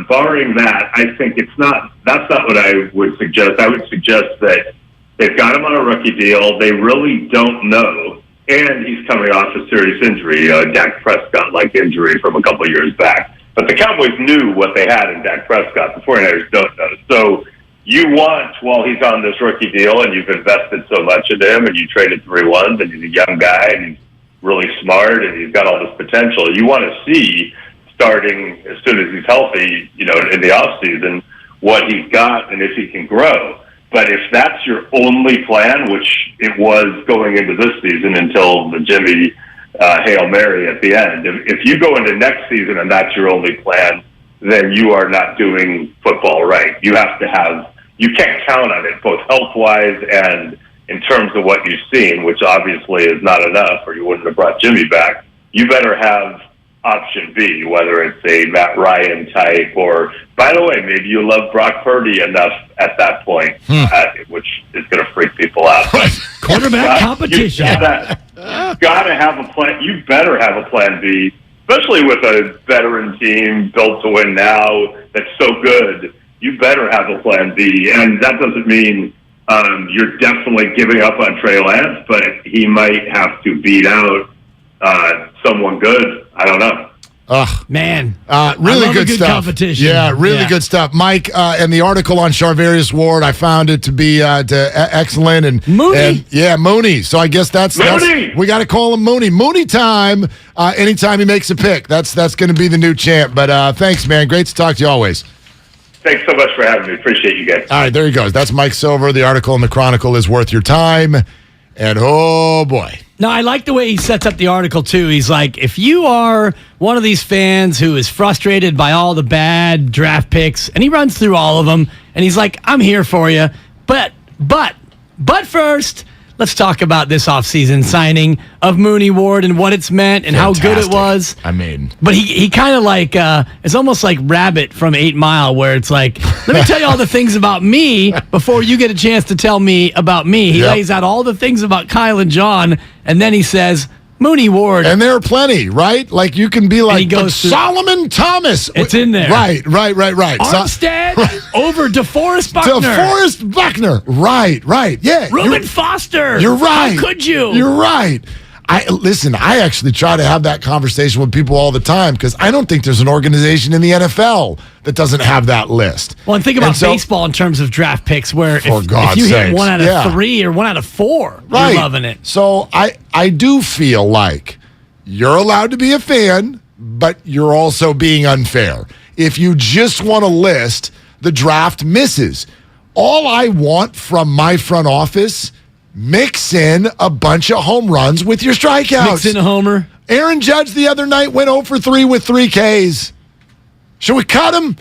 barring that, I think that's not what I would suggest. I would suggest that they've got him on a rookie deal. They really don't know. And he's coming off a serious injury, Dak Prescott-like injury from a couple of years back. But the Cowboys knew what they had in Dak Prescott. The 49ers don't know. So you want, while he's on this rookie deal and you've invested so much into him and you traded 3 ones and he's a young guy and he's really smart and he's got all this potential, you want to see, starting as soon as he's healthy, in the offseason, what he's got and if he can grow. But if that's your only plan, which it was going into this season until the Jimmy Hail Mary at the end, if you go into next season and that's your only plan, then you are not doing football right. You can't count on it, both health-wise and in terms of what you've seen, which obviously is not enough, or you wouldn't have brought Jimmy back. You better have option B, whether it's a Matt Ryan type, or, by the way, maybe you love Brock Purdy enough at that point, which is going to freak people out. Quarterback competition. You've got to have a plan. You better have a plan B, especially with a veteran team built to win now that's so good. You better have a plan B, and that doesn't mean you're definitely giving up on Trey Lance, but he might have to beat out someone good. I don't know. Man. Really good stuff. Competition. Yeah, really good stuff. Mike, and the article on Charvarius Ward, I found it to be excellent. And Mooney. Mooney. So I guess that's we got to call him Mooney. Mooney time, anytime he makes a pick. That's going to be the new champ. But thanks, man. Great to talk to you always. Thanks so much for having me. Appreciate you guys. All right, there he goes. That's Mike Silver. The article in the Chronicle is worth your time. And oh, boy. No, I like the way he sets up the article, too. He's like, if you are one of these fans who is frustrated by all the bad draft picks, and he runs through all of them, and he's like, I'm here for you. But first, let's talk about this offseason signing of Mooney Ward and what it's meant and how good it was. I mean. But he kind of like, it's almost like Rabbit from 8 Mile, where it's like, let me tell you all the things about me before you get a chance to tell me about me. He lays out all the things about Kyle and John, and then he says, Mooney Ward. And there are plenty, right? Like you can be like, Solomon Thomas. It's in there. Right. Armstead over DeForest Buckner. DeForest Buckner. Right. Yeah. Reuben Foster. You're right. How could you? You're right. I actually try to have that conversation with people all the time because I don't think there's an organization in the NFL that doesn't have that list. Well, and think about baseball in terms of draft picks where if you hit 1 out of 3 or 1 out of 4, you're loving it. So I do feel like you're allowed to be a fan, but you're also being unfair. If you just want to list the draft misses, all I want from my front office, mix in a bunch of home runs with your strikeouts. Mix in a homer. Aaron Judge the other night went 0 for 3 with 3 Ks. Should we cut him?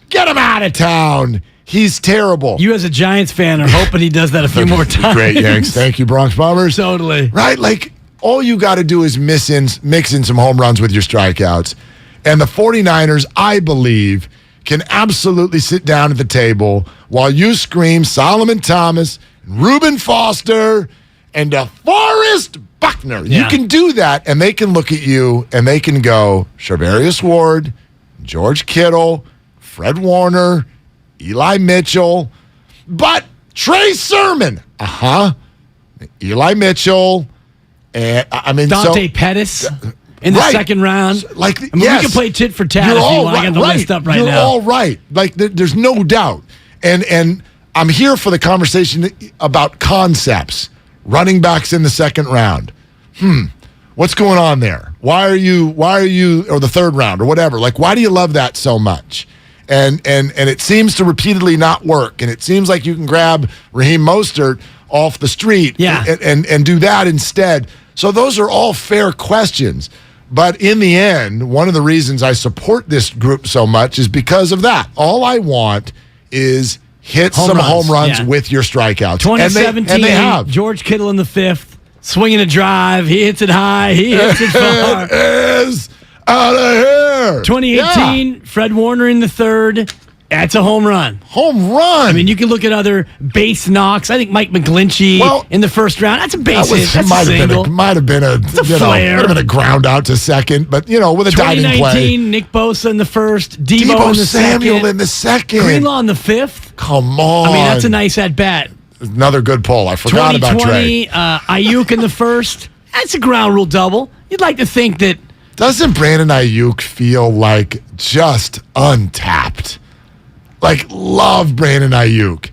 Get him out of town. He's terrible. You as a Giants fan are hoping he does that a few more times. Great, Yanks. Thank you, Bronx Bombers. Totally. Right? Like, all you got to do is mix in some home runs with your strikeouts. And the 49ers, I believe, can absolutely sit down at the table while you scream Solomon Thomas, Reuben Foster, and DeForest Buckner. Yeah. You can do that, and they can look at you, and they can go, Charvarius Ward, George Kittle, Fred Warner, Eli Mitchell, but Trey Sermon. Eli Mitchell, and Dante Pettis in the second round. We can play tit for tat if you want. I got the list up right now. You're all right. Like, there's no doubt. And I'm here for the conversation about concepts. Running backs in the second round. What's going on there? Why are you, or the third round or whatever? Like, why do you love that so much? And it seems to repeatedly not work. And it seems like you can grab Raheem Mostert off the street and do that instead. So those are all fair questions. But in the end, one of the reasons I support this group so much is because of that. All I want is hit some home runs with your strikeouts. 2017, and they have. George Kittle in the 5th, swinging a drive. He hits it high. He hits it far. It is out of here. 2018, Fred Warner in the 3rd. That's a home run. Home run. I mean, you can look at other base knocks. I think Mike McGlinchey in the 1st round. That's a base hit. That's a single. Might have been a flare. Might have been a ground out to second, but with a diving play. 2019, Nick Bosa in the 1st. Debo in the Samuel 2nd. in the 2nd. Greenlaw in the 5th. Come on. I mean, that's a nice at bat. Another good pull. I forgot about Trey. 2020, Ayuk in the 1st. That's a ground rule double. You'd like to think that. Doesn't Brandon Ayuk feel like just untapped? Like, love Brandon Ayuk.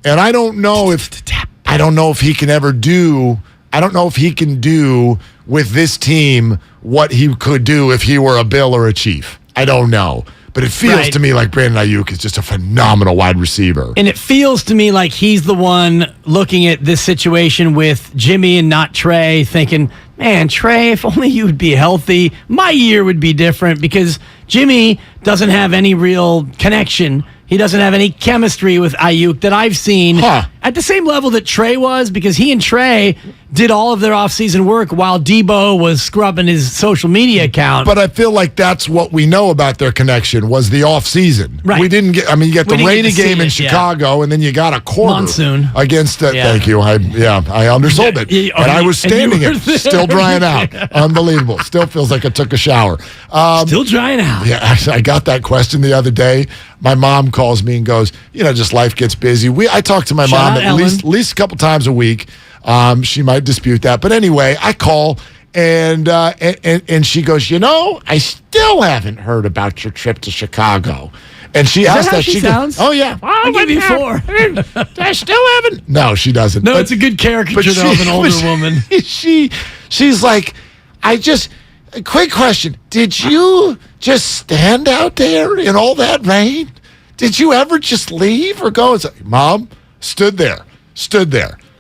And I don't know if he can ever do, I don't know if he can do with this team what he could do if he were a Bill or a Chief. I don't know. But it feels to me like Brandon Ayuk is just a phenomenal wide receiver. And it feels to me like he's the one looking at this situation with Jimmy and not Trey, thinking, man, Trey, if only you would be healthy, my year would be different, because Jimmy doesn't have any real connection. He doesn't have any chemistry with Ayuk that I've seen at the same level that Trey was, because he and Trey did all of their offseason work while Debo was scrubbing his social media account. But I feel like that's what we know about their connection was the offseason. Right. We didn't get, you got the rainy game in Chicago, and then you got a quarter monsoon against thank you. I undersold it. And I was standing it, still drying out. Unbelievable. Still feels like I took a shower. Still drying out. Yeah, actually, I got that question the other day. My mom calls me and goes, just life gets busy. I talk to my mom at least a couple times a week. She might dispute that. But anyway, I call, And she goes, I still haven't heard about your trip to Chicago. And she asked that. She sounds? Oh, yeah. I'll give you 4. I still haven't. No, she doesn't. No, it's a good caricature though, of an older woman. She's like, quick question. Did you just stand out there in all that rain? Did you ever just leave or go? It's like, Mom, stood there,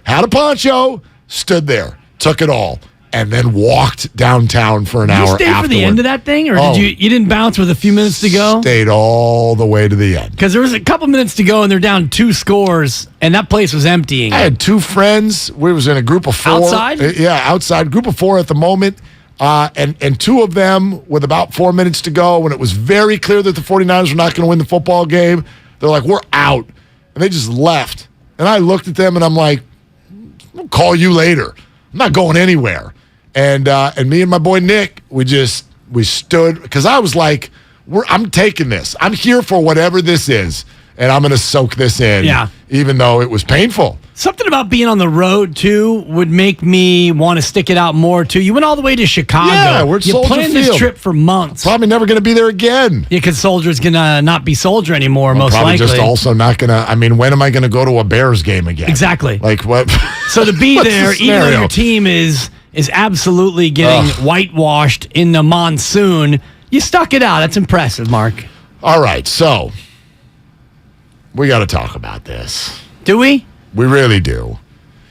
had a poncho, stood there, took it all, and then walked downtown for an hour Did you stay afterward. for the end of that thing, or did you didn't bounce with a few minutes to go? Stayed all the way to the end. Because there was a couple minutes to go, and they're down 2 scores, and that place was emptying. I had 2 friends. We was in a group of 4. Outside? Yeah, outside. Group of 4 at the moment. And 2 of them with about 4 minutes to go, when it was very clear that the 49ers were not going to win the football game, they're like, we're out. And they just left. And I looked at them, and I'm like, I'll call you later. I'm not going anywhere. And me and my boy Nick, we stood, because I was like, I'm taking this. I'm here for whatever this is, and I'm going to soak this in, even though it was painful. Something about being on the road, too, would make me want to stick it out more, too. You went all the way to Chicago. Yeah, we're at you Soldier planned Field. this trip for months. Probably never going to be there again. Yeah, because Soldier's going to not be Soldier anymore, most probably likely. Just also not going to, when am I going to go to a Bears game again? Exactly. Like what? So to be What's there, the even scenario? though your team is absolutely getting whitewashed in the monsoon, you stuck it out. That's impressive, Mark. All right, so we got to talk about this. Do we? We really do.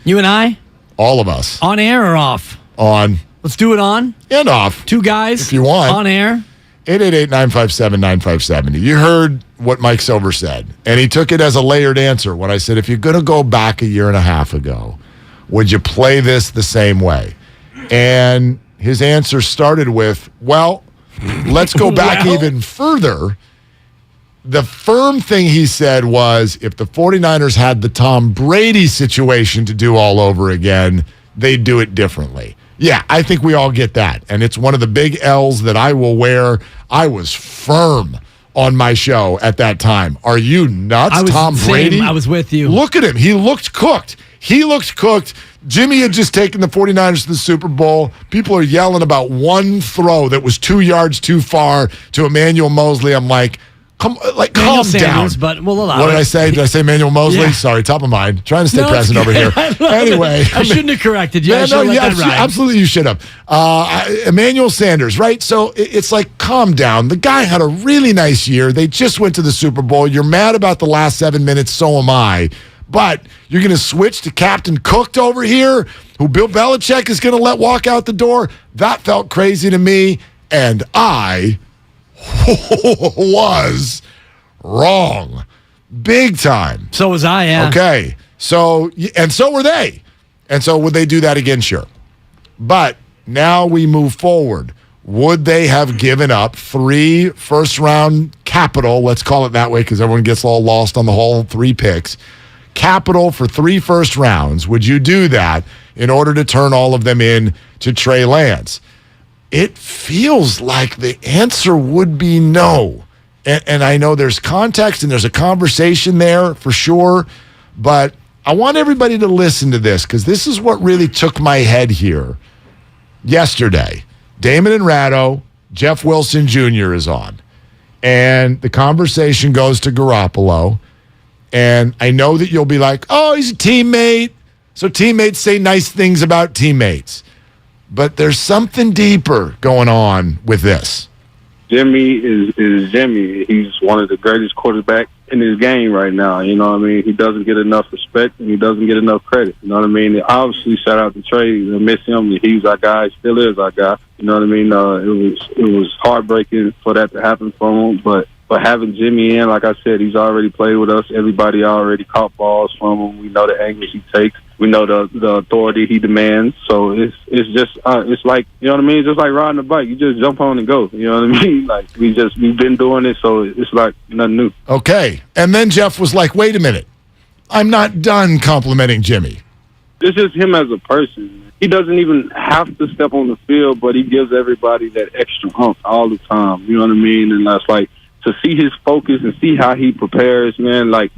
You and I? All of us. On air or off? On. Let's do it on. And off. 2 guys. If you want. On air. 888-957-9570. You heard what Mike Silver said, and he took it as a layered answer when I said, if you're going to go back a year and a half ago, would you play this the same way? And his answer started with, well, let's go back even further. The firm thing he said was, if the 49ers had the Tom Brady situation to do all over again, they'd do it differently. Yeah, I think we all get that. And it's one of the big L's that I will wear. I was firm on my show at that time. Are you nuts, Tom Brady? I was with you. Look at him. He looked cooked. Jimmy had just taken the 49ers to the Super Bowl. People are yelling about one throw that was 2 yards too far to Emmanuel Mosley. I'm like, calm Sanders, down. But we'll allow What it. did I say? Did I say Emmanuel Mosley? Yeah. Sorry, top of mind. Trying to stay present over here. Anyway. I shouldn't have corrected you. Absolutely you should have. Emmanuel Sanders, right? So it's like, calm down. The guy had a really nice year. They just went to the Super Bowl. You're mad about the last 7 minutes, so am I. But you're going to switch to Captain Cooked over here, who Bill Belichick is going to let walk out the door? That felt crazy to me, and I was wrong. Big time. So was I, yeah. Okay. So were they. And so would they do that again? Sure. But now we move forward. Would they have given up 3 first-round capital, let's call it that way because everyone gets all lost on the whole 3 picks, capital for 3 first rounds? Would you do that in order to turn all of them in to Trey Lance? It feels like the answer would be no. And I know there's context and there's a conversation there for sure, but I want everybody to listen to this because this is what really took my head here yesterday. Damon and Ratto, Jeff Wilson Jr. is on, and the conversation goes to Garoppolo. And I know that you'll be like, oh, he's a teammate. So teammates say nice things about teammates. But there's something deeper going on with this. Jimmy is Jimmy. He's one of the greatest quarterbacks in his game right now. You know what I mean? He doesn't get enough respect, and he doesn't get enough credit. You know what I mean? And obviously, shout out to Trey. I miss him. He's our guy. Still is our guy. You know what I mean? It was heartbreaking for that to happen for him, but having Jimmy in, like I said, he's already played with us. Everybody already caught balls from him. We know the angles he takes. We know the authority he demands. So it's just it's like, you know what I mean? It's just like riding a bike. You just jump on and go. You know what I mean? Like we've been doing it, so it's like nothing new. Okay. And then Jeff was like, wait a minute. I'm not done complimenting Jimmy. It's just him as a person. He doesn't even have to step on the field, but he gives everybody that extra hump all the time. You know what I mean? And that's like, to see his focus and see how he prepares, man, like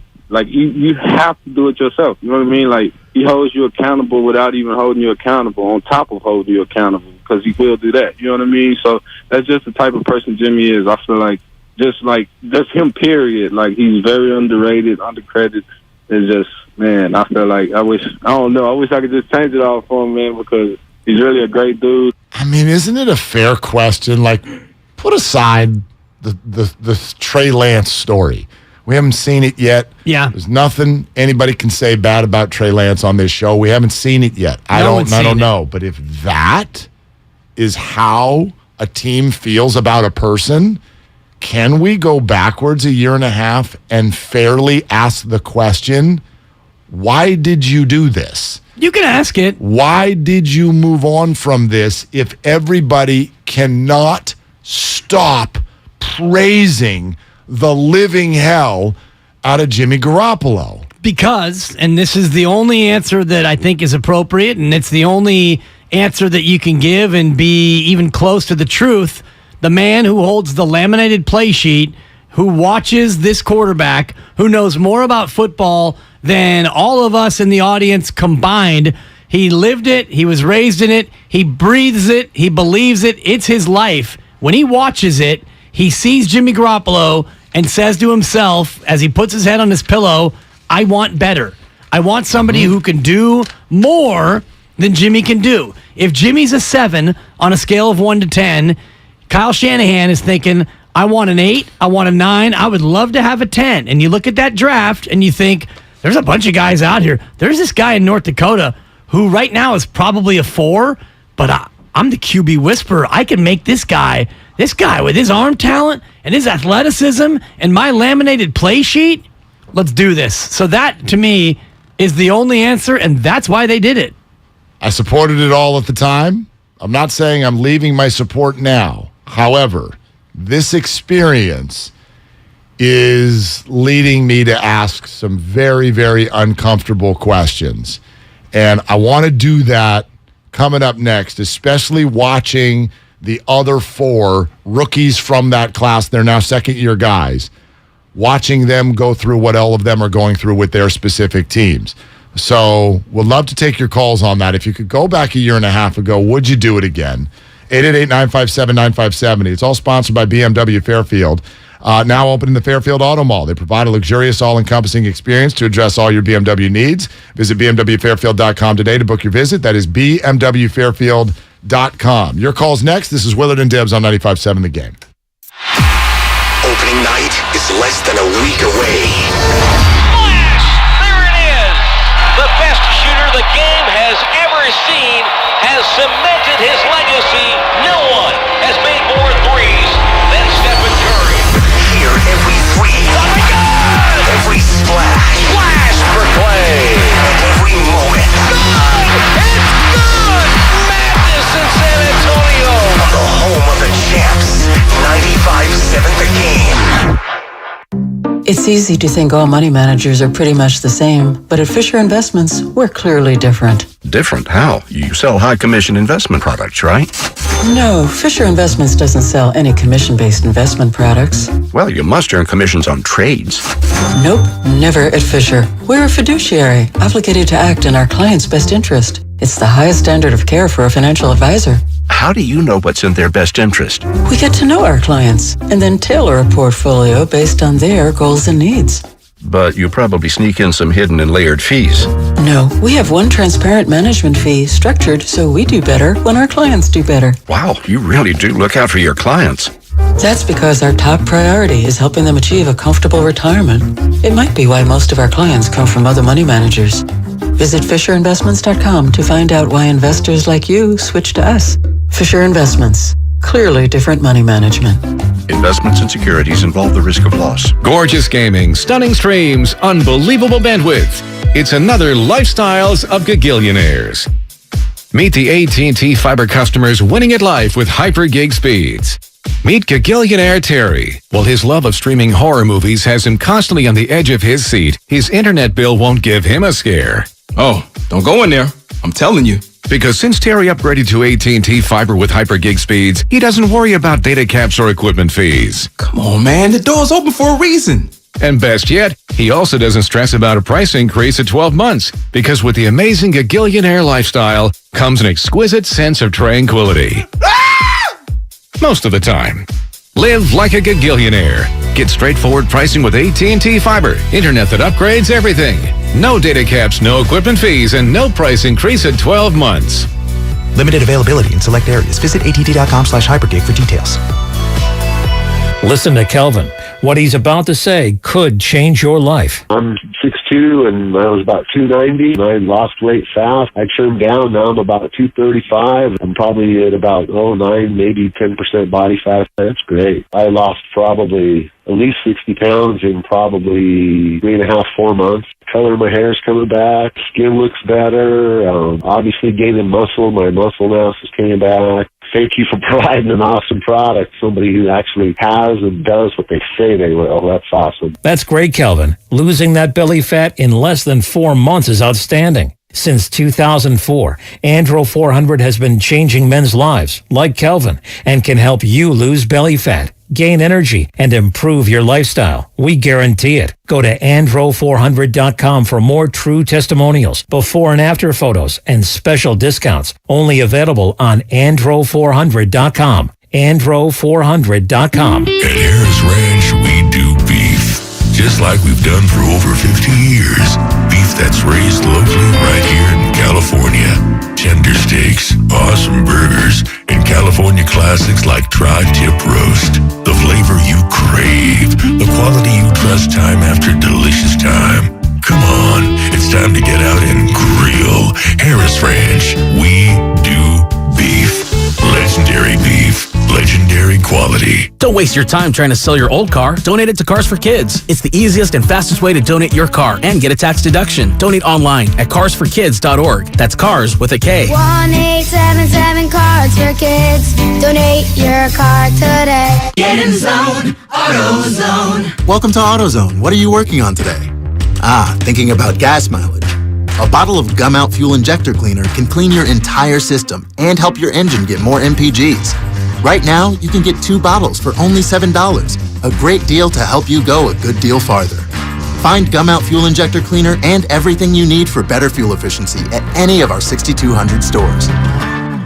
you have to do it yourself. You know what I mean? Like he holds you accountable without even holding you accountable, on top of holding you accountable, because he will do that. You know what I mean? So that's just the type of person Jimmy is. I feel like just him, period. Like, he's very underrated, undercredited. It's just, man, I feel like I wish I could just change it all for him, man, because he's really a great dude. I mean, isn't it a fair question? Like, put aside the Trey Lance story. We haven't seen it yet. Yeah. There's nothing anybody can say bad about Trey Lance on this show. We haven't seen it yet. I don't know. But if that is how a team feels about a person, can we go backwards a year and a half and fairly ask the question, why did you do this? You can ask it. Why did you move on from this if everybody cannot stop praising the living hell out of Jimmy Garoppolo? Because, and this is the only answer that I think is appropriate, and it's the only answer that you can give and be even close to the truth, the man who holds the laminated play sheet, who watches this quarterback, who knows more about football than all of us in the audience combined. He lived it. He was raised in it. He breathes it. He believes it. It's his life. When he watches it, he sees Jimmy Garoppolo and says to himself, as he puts his head on his pillow, I want better. I want somebody who can do more than Jimmy can do. If Jimmy's a 7 on a scale of 1 to 10, Kyle Shanahan is thinking, I want an 8, I want a 9, I would love to have a 10. And you look at that draft and you think, there's a bunch of guys out here. There's this guy in North Dakota who right now is probably a 4, but I'm the QB whisperer. I can make this guy with his arm talent and his athleticism and my laminated play sheet, let's do this. So that, to me, is the only answer, and that's why they did it. I supported it all at the time. I'm not saying I'm leaving my support now. However, this experience is leading me to ask some very, very uncomfortable questions. And I want to do that coming up next, especially watching the other 4 rookies from that class. They're now second-year guys. Watching them go through what all of them are going through with their specific teams. So we'd love to take your calls on that. If you could go back a year and a half ago, would you do it again? 888-957-9570. It's all sponsored by BMW Fairfield. Now open in the Fairfield Auto Mall. They provide a luxurious, all-encompassing experience to address all your BMW needs. Visit BMWFairfield.com today to book your visit. That is BMWFairfield.com. Your call's next. This is Willard and Dibs on 95.7 The Game. Opening night is less than a week away. Flash! There it is! The best shooter the game has ever seen has cemented his legacy. No one has made more threes than Stephen Curry. Hear every three. Oh my God! Every splash. Flash for Clay. Every moment. Good! It's good! Madness in San Antonio. On the home of the champs. 95.7 The Game. It's easy to think all money managers are pretty much the same, but at Fisher Investments, we're clearly different. Different? How? You sell high commission investment products, right? No, Fisher Investments doesn't sell any commission-based investment products. Well, you must earn commissions on trades. Nope, never at Fisher. We're a fiduciary, obligated to act in our client's best interest. It's the highest standard of care for a financial advisor. How do you know what's in their best interest? We get to know our clients and then tailor a portfolio based on their goals and needs. But you probably sneak in some hidden and layered fees. No, we have one transparent management fee structured so we do better when our clients do better. Wow, you really do look out for your clients. That's because our top priority is helping them achieve a comfortable retirement. It might be why most of our clients come from other money managers. Visit FisherInvestments.com to find out why investors like you switch to us. Fisher Investments. Clearly different money management. Investments and securities involve the risk of loss. Gorgeous gaming, stunning streams, unbelievable bandwidth. It's another Lifestyles of Gagillionaires. Meet the AT&T Fiber customers winning at life with hyper gig speeds. Meet Gagillionaire Terry. While his love of streaming horror movies has him constantly on the edge of his seat, his internet bill won't give him a scare. Oh, don't go in there. I'm telling you. Because since Terry upgraded to AT&T Fiber with hyper gig speeds, he doesn't worry about data caps or equipment fees. Come on, man. The door's open for a reason. And best yet, he also doesn't stress about a price increase at 12 months, because with the amazing Gagillionaire lifestyle comes an exquisite sense of tranquility. Most of the time. Live like a Gagillionaire. Get straightforward pricing with AT&T Fiber. Internet that upgrades everything. No data caps, no equipment fees, and no price increase at 12 months. Limited availability in select areas. Visit att.com/hypergig for details. Listen to Kelvin. What he's about to say could change your life. I'm 6'2", and I was about 290. I lost weight fast. I trimmed down. Now I'm about 235. I'm probably at about 9, maybe 10% body fat. That's great. I lost probably at least 60 pounds in probably 3.5, 4 months. Color of my hair's coming back. Skin looks better. Obviously gaining muscle. My muscle mass is coming back. Thank you for providing an awesome product. Somebody who actually has and does what they say they will. That's awesome. That's great, Kelvin. Losing that belly fat in less than 4 months is outstanding. Since 2004, Andro 400 has been changing men's lives, like Kelvin, and can help you lose belly fat, gain energy, and improve your lifestyle. We guarantee it. Go to andro400.com for more true testimonials, before and after photos, and special discounts. Only available on andro400.com. andro400.com. At Harris Ranch, we do beef, just like we've done for over 50 years. Beef that's raised locally right here in California. Tender steaks, awesome burgers, and California classics like tri-tip roast. The flavor you crave, the quality you trust time after delicious time. Come on, it's time to get out and grill. Harris Ranch, we do beef. Legendary beef, legendary quality. Don't waste your time trying to sell your old car. Donate it to Cars for Kids. It's the easiest and fastest way to donate your car and get a tax deduction. Donate online at carsforkids.org. That's cars with a K. 1-877 Cards for Kids. Donate your car today. Get in zone, AutoZone. Welcome to AutoZone. What are you working on today? Thinking about gas mileage. A bottle of Gum Out Fuel Injector Cleaner can clean your entire system and help your engine get more MPGs. Right now, you can get 2 bottles for only $7. A great deal to help you go a good deal farther. Find Gum Out Fuel Injector Cleaner and everything you need for better fuel efficiency at any of our 6,200 stores.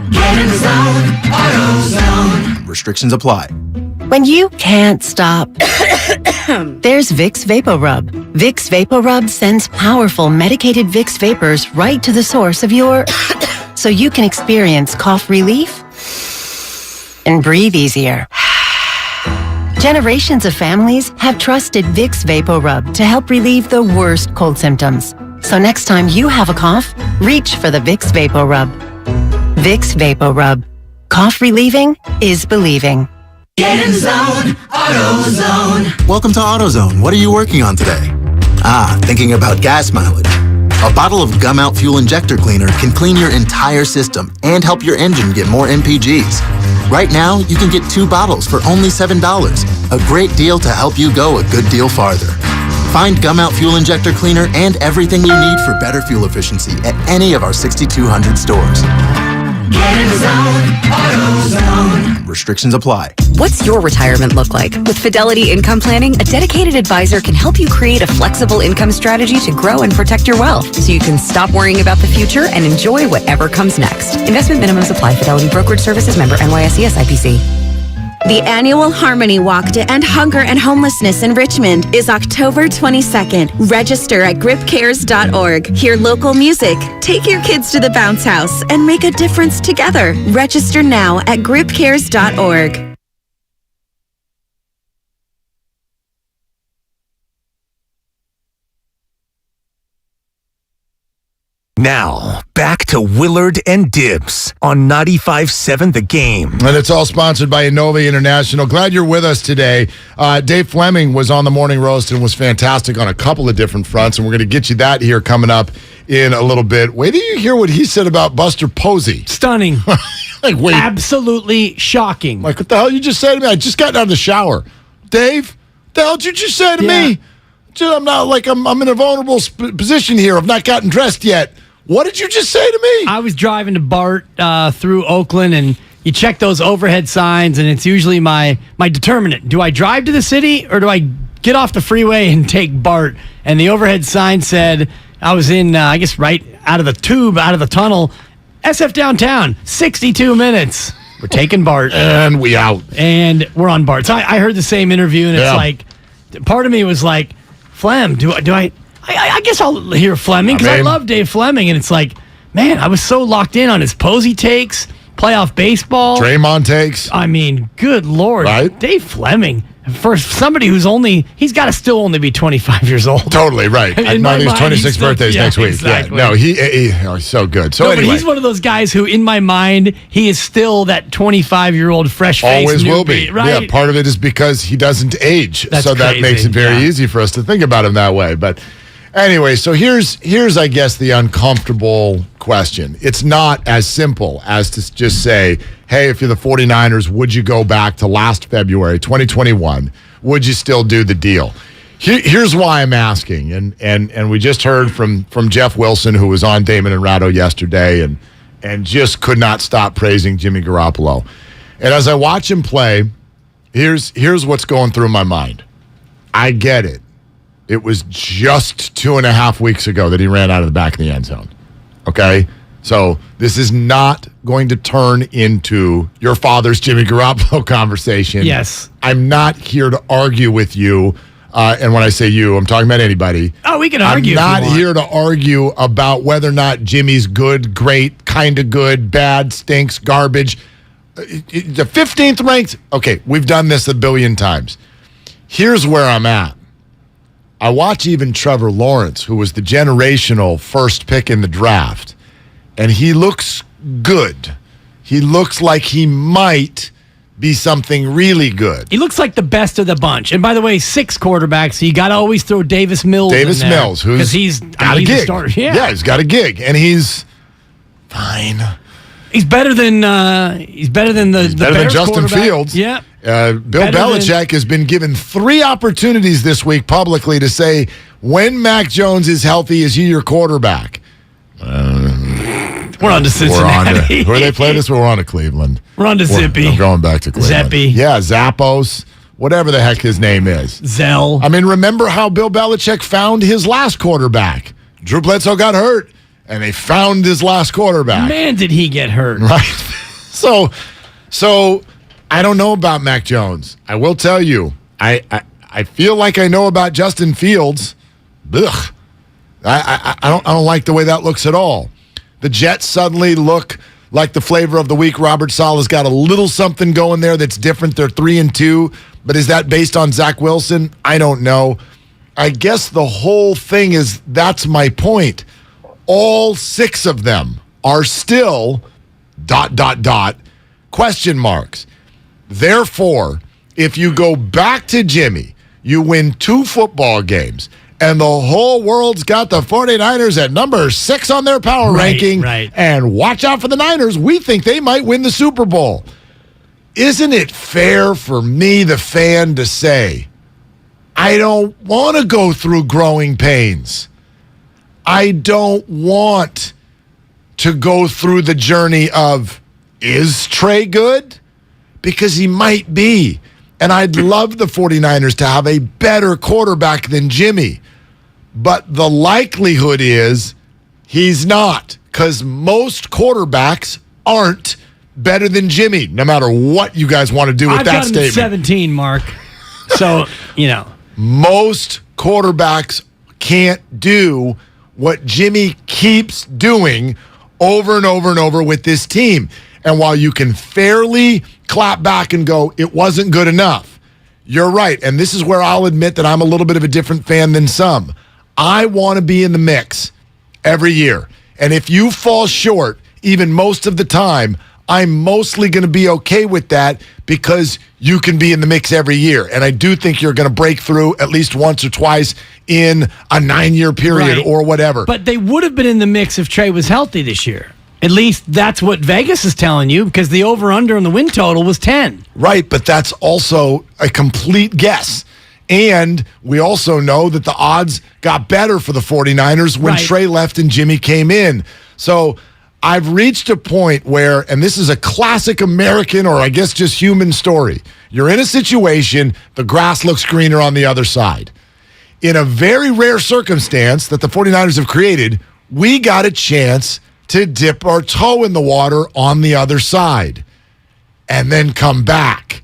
Get in zone, AutoZone. Restrictions apply. When you can't stop, there's Vicks VapoRub. Vicks VapoRub sends powerful medicated Vicks vapors right to the source of your... so you can experience cough relief and breathe easier. Generations of families have trusted Vicks VapoRub to help relieve the worst cold symptoms. So next time you have a cough, reach for the Vicks VapoRub. Vicks VapoRub. Cough relieving is believing. Get in zone, AutoZone. Welcome to AutoZone. What are you working on today? Thinking about gas mileage. A bottle of Gum Out Fuel Injector Cleaner can clean your entire system and help your engine get more MPGs. Right now, you can get 2 bottles for only $7. A great deal to help you go a good deal farther. Find Gum Out Fuel Injector Cleaner and everything you need for better fuel efficiency at any of our 6,200 stores. Get in zone, AutoZone. Restrictions apply. What's your retirement look like? With Fidelity Income Planning, a dedicated advisor can help you create a flexible income strategy to grow and protect your wealth, so you can stop worrying about the future and enjoy whatever comes next. Investment minimums apply. Fidelity Brokerage Services member NYSE SIPC. The annual Harmony Walk to End Hunger and Homelessness in Richmond is October 22nd. Register at gripcares.org. Hear local music, take your kids to the bounce house, and make a difference together. Register now at gripcares.org. Now, back to Willard and Dibs on 95.7 The Game. And it's all sponsored by Innova International. Glad you're with us today. Dave Fleming was on the Morning Roast and was fantastic on a couple of different fronts, and we're going to get you that here coming up in a little bit. Wait till you hear what he said about Buster Posey. Stunning. Wait. Absolutely shocking. Like, what the hell you just said to me? I just got out of the shower. Dave, what the hell did you just say to me? I'm not like I'm in a vulnerable position here. I've not gotten dressed yet. What did you just say to me? I was driving to BART through Oakland, and you check those overhead signs, and it's usually my determinant. Do I drive to the city, or do I get off the freeway and take BART. And the overhead sign said, I was in, I guess, right out of the tube, out of the tunnel, SF downtown, 62 minutes. We're taking BART. And we out. And we're on BART. So I heard the same interview, and it's like, part of me was like, Flem, I guess I'll hear Fleming, because I love Dave Fleming. And it's like, man, I was so locked in on his Posey takes, playoff baseball. Draymond takes. I mean, good Lord. Right? Dave Fleming, for somebody who's he's got to still only be 25 years old. Totally, right. In no, my he's mind, 26 birthdays next week. Exactly. Yeah, no, he's so good. So But anyway. he's one of those guys who, in my mind, he is still that 25-year-old fresh face. Always will be. Right? Yeah, part of it is because he doesn't age. That's so that crazy. makes it very easy for us to think about him that way. But anyway, so here's I guess, the uncomfortable question. It's not as simple as to just say, hey, if you're the 49ers, would you go back to last February, 2021? Would you still do the deal? Here's why I'm asking, and we just heard from Jeff Wilson, who was on Damon and Ratto yesterday, and just could not stop praising Jimmy Garoppolo. And as I watch him play, here's what's going through my mind. I get it. It was just 2.5 weeks ago that he ran out of the back of the end zone. Okay? So this is not going to turn into your father's Jimmy Garoppolo conversation. Yes. I'm not here to argue with you. And when I say you, I'm talking about anybody. Oh, we can argue. I'm not here to argue about whether or not Jimmy's good, great, kind of good, bad, stinks, garbage. The 15th ranked. Okay, we've done this a billion times. Here's where I'm at. I watch even Trevor Lawrence, who was the generational first pick in the draft, and he looks good. He looks like he might be something really good. He looks like the best of the bunch. And by the way, 6 quarterbacks, so you got to always throw Davis Mills in there. Who's he's got a he's gig. A starter. Yeah, he's got a gig, and he's fine. He's better than the Bears Justin Fields. Yeah. Bill Belichick has been given 3 opportunities this week publicly to say, when Mac Jones is healthy, is he your quarterback? We're on to Cincinnati. Who are they playing us? We're on to Cleveland. We're on to Zippy. I'm going back to Cleveland. Zeppy. Yeah, Zappos. Whatever the heck his name is. Zell. I mean, remember how Bill Belichick found his last quarterback? Drew Bledsoe got hurt, and they found his last quarterback. Man, did he get hurt. Right. So I don't know about Mac Jones. I will tell you, I feel like I know about Justin Fields. Ugh. I don't like the way that looks at all. The Jets suddenly look like the flavor of the week. Robert Saleh's got a little something going there that's different. They're 3-2, but is that based on Zach Wilson? I don't know. I guess the whole thing is, that's my point. All 6 of them are still ... question marks. Therefore, if you go back to Jimmy, you win 2 football games, and the whole world's got the 49ers at number 6 on their power ranking. Right. And watch out for the Niners. We think they might win the Super Bowl. Isn't it fair for me, the fan, to say, I don't want to go through growing pains. I don't want to go through the journey of, is Trey good? Because he might be. And I'd love the 49ers to have a better quarterback than Jimmy. But the likelihood is he's not, because most quarterbacks aren't better than Jimmy, no matter what you guys want to do with that statement. I've got him at 17, Mark. So, Most quarterbacks can't do what Jimmy keeps doing over and over and over with this team. And while you can fairly clap back and go, it wasn't good enough, you're right. And this is where I'll admit that I'm a little bit of a different fan than some. I want to be in the mix every year. And if you fall short, even most of the time, I'm mostly going to be okay with that, because you can be in the mix every year. And I do think you're going to break through at least once or twice in a 9-year period or whatever. But they would have been in the mix if Trey was healthy this year. At least that's what Vegas is telling you, because the over-under on the win total was 10. Right, but that's also a complete guess. And we also know that the odds got better for the 49ers when Trey left and Jimmy came in. So I've reached a point where, and this is a classic American, or I guess just human story, You're in a situation, the grass looks greener on the other side. In a very rare circumstance that the 49ers have created, we got a chance to dip our toe in the water on the other side and then come back.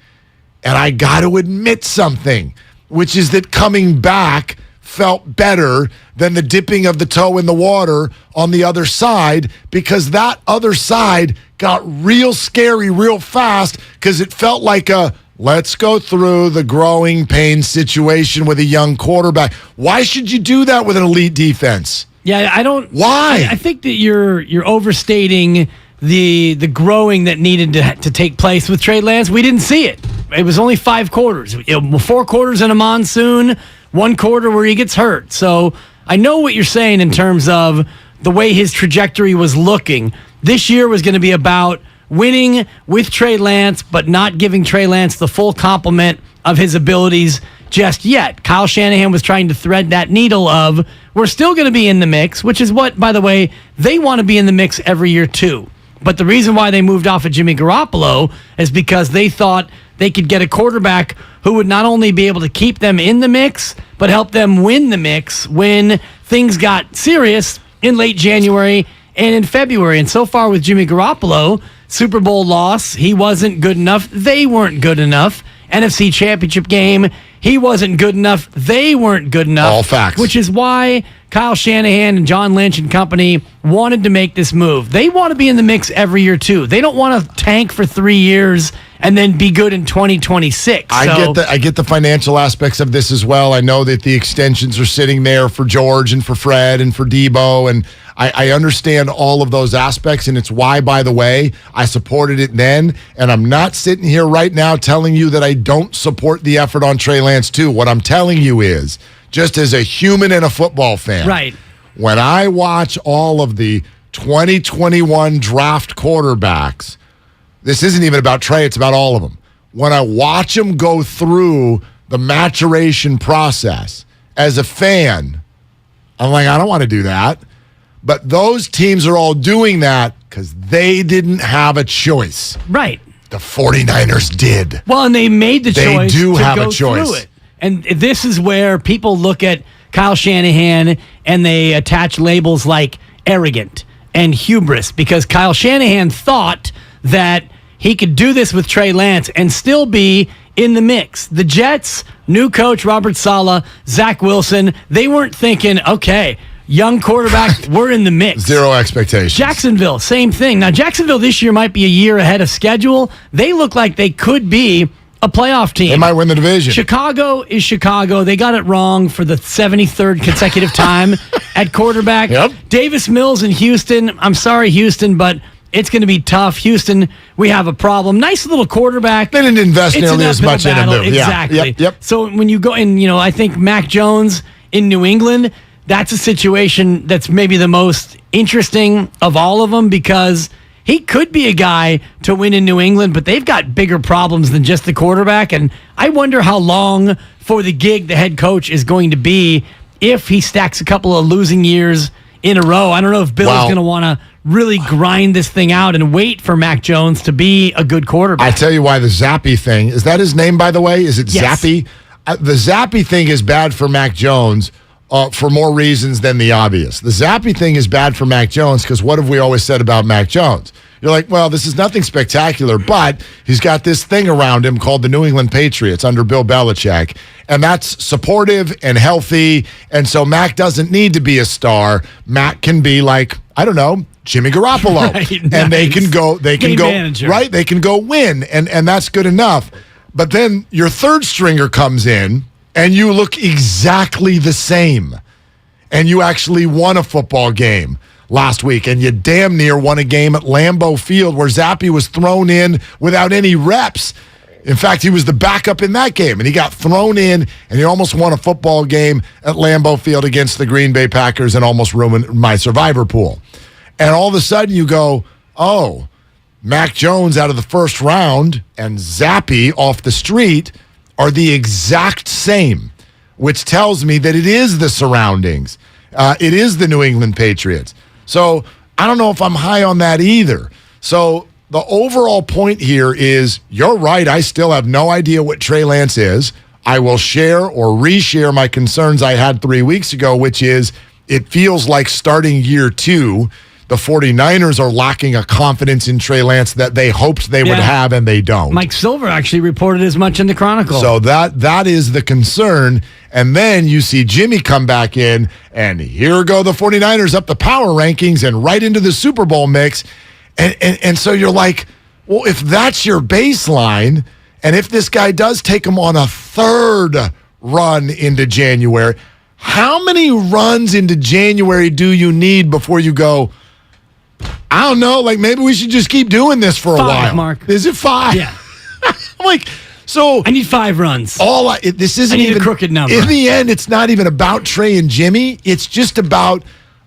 And I got to admit something, which is that coming back felt better than the dipping of the toe in the water on the other side, because that other side got real scary real fast, because it felt like a let's go through the growing pain situation with a young quarterback. Why should you do that with an elite defense? Yeah, I don't. Why? I think that you're overstating the growing that needed to take place with Trey Lance. We didn't see it. It was only 5 quarters. 4 quarters in a monsoon, 1 quarter where he gets hurt. So I know what you're saying in terms of the way his trajectory was looking. This year was going to be about winning with Trey Lance, but not giving Trey Lance the full complement of his abilities just yet. Kyle Shanahan was trying to thread that needle of, we're still going to be in the mix, which is what, by the way, they want to be in the mix every year too. But the reason why they moved off of Jimmy Garoppolo is because they thought they could get a quarterback who would not only be able to keep them in the mix, but help them win the mix when things got serious in late January and in February. And so far with Jimmy Garoppolo, Super Bowl loss, he wasn't good enough. They weren't good enough. NFC Championship game, he wasn't good enough. They weren't good enough. All facts. Which is why Kyle Shanahan and John Lynch and company wanted to make this move. They want to be in the mix every year too. They don't want to tank for 3 years and then be good in 2026. I get the financial aspects of this as well. I know that the extensions are sitting there for George and for Fred and for Debo, and I understand all of those aspects, and it's why, by the way, I supported it then, and I'm not sitting here right now telling you that I don't support the effort on Trey Lance too. What I'm telling you is, just as a human and a football fan, right, when I watch all of the 2021 draft quarterbacks, this isn't even about Trey, it's about all of them. When I watch them go through the maturation process, as a fan, I'm like, I don't want to do that. But those teams are all doing that because they didn't have a choice. Right. The 49ers did. Well, and they made the choice. They do to have go a choice. Through it. And this is where people look at Kyle Shanahan and they attach labels like arrogant and hubris, because Kyle Shanahan thought that he could do this with Trey Lance and still be in the mix. The Jets, new coach Robert Saleh, Zach Wilson, they weren't thinking, okay, young quarterback, we're in the mix. Zero expectations. Jacksonville, same thing. Now, Jacksonville this year might be a year ahead of schedule. They look like they could be a playoff team. They might win the division. Chicago is Chicago. They got it wrong for the 73rd consecutive time at quarterback. Yep. Davis Mills in Houston. I'm sorry, Houston, but it's going to be tough. Houston, we have a problem. Nice little quarterback. They didn't invest nearly as much in him. Exactly. Yep. So when you go in, I think Mac Jones in New England, that's a situation that's maybe the most interesting of all of them, because he could be a guy to win in New England, but they've got bigger problems than just the quarterback. And I wonder how long for the gig the head coach is going to be if he stacks a couple of losing years in a row. I don't know if Bill is going to want to really grind this thing out and wait for Mac Jones to be a good quarterback. I tell you why the Zappy thing, is that his name, by the way? Is it Yes. Zappy? The Zappy thing is bad for Mac Jones for more reasons than the obvious. The Zappy thing is bad for Mac Jones because what have we always said about Mac Jones? You're like, well, this is nothing spectacular, but he's got this thing around him called the New England Patriots under Bill Belichick, and that's supportive and healthy, and so Mac doesn't need to be a star. Mac can be like, I don't know, Jimmy Garoppolo, Right, and nice. they can go Manager. right, they can go win, and that's good enough. But then your third stringer comes in, and you look exactly the same, and you actually won a football game last week, and you damn near won a game at Lambeau Field where Zappy was thrown in without any reps. In fact, he was the backup in that game, and he got thrown in, and he almost won a football game at Lambeau Field against the Green Bay Packers and almost ruined my survivor pool. And all of a sudden you go, oh, Mac Jones out of the first round and Zappy off the street are the exact same, which tells me that it is the surroundings. It is the New England Patriots. So I don't know if I'm high on that either. So the overall point here is, you're right, I still have no idea what Trey Lance is. I will share or reshare my concerns I had 3 weeks ago, which is it feels like starting year 2, the 49ers are lacking a confidence in Trey Lance that they hoped they would have, and they don't. Mike Silver actually reported as much in the Chronicle. So that is the concern. And then you see Jimmy come back in, and here go the 49ers up the power rankings and right into the Super Bowl mix. And so you're like, well, if that's your baseline, and if this guy does take them on a third run into January, how many runs into January do you need before you go, I don't know, like maybe we should just keep doing this for a while? Mark. Is it 5? Yeah. I'm like, so I need 5 runs. This isn't I need even a crooked number. In the end, it's not even about Trey and Jimmy. It's just about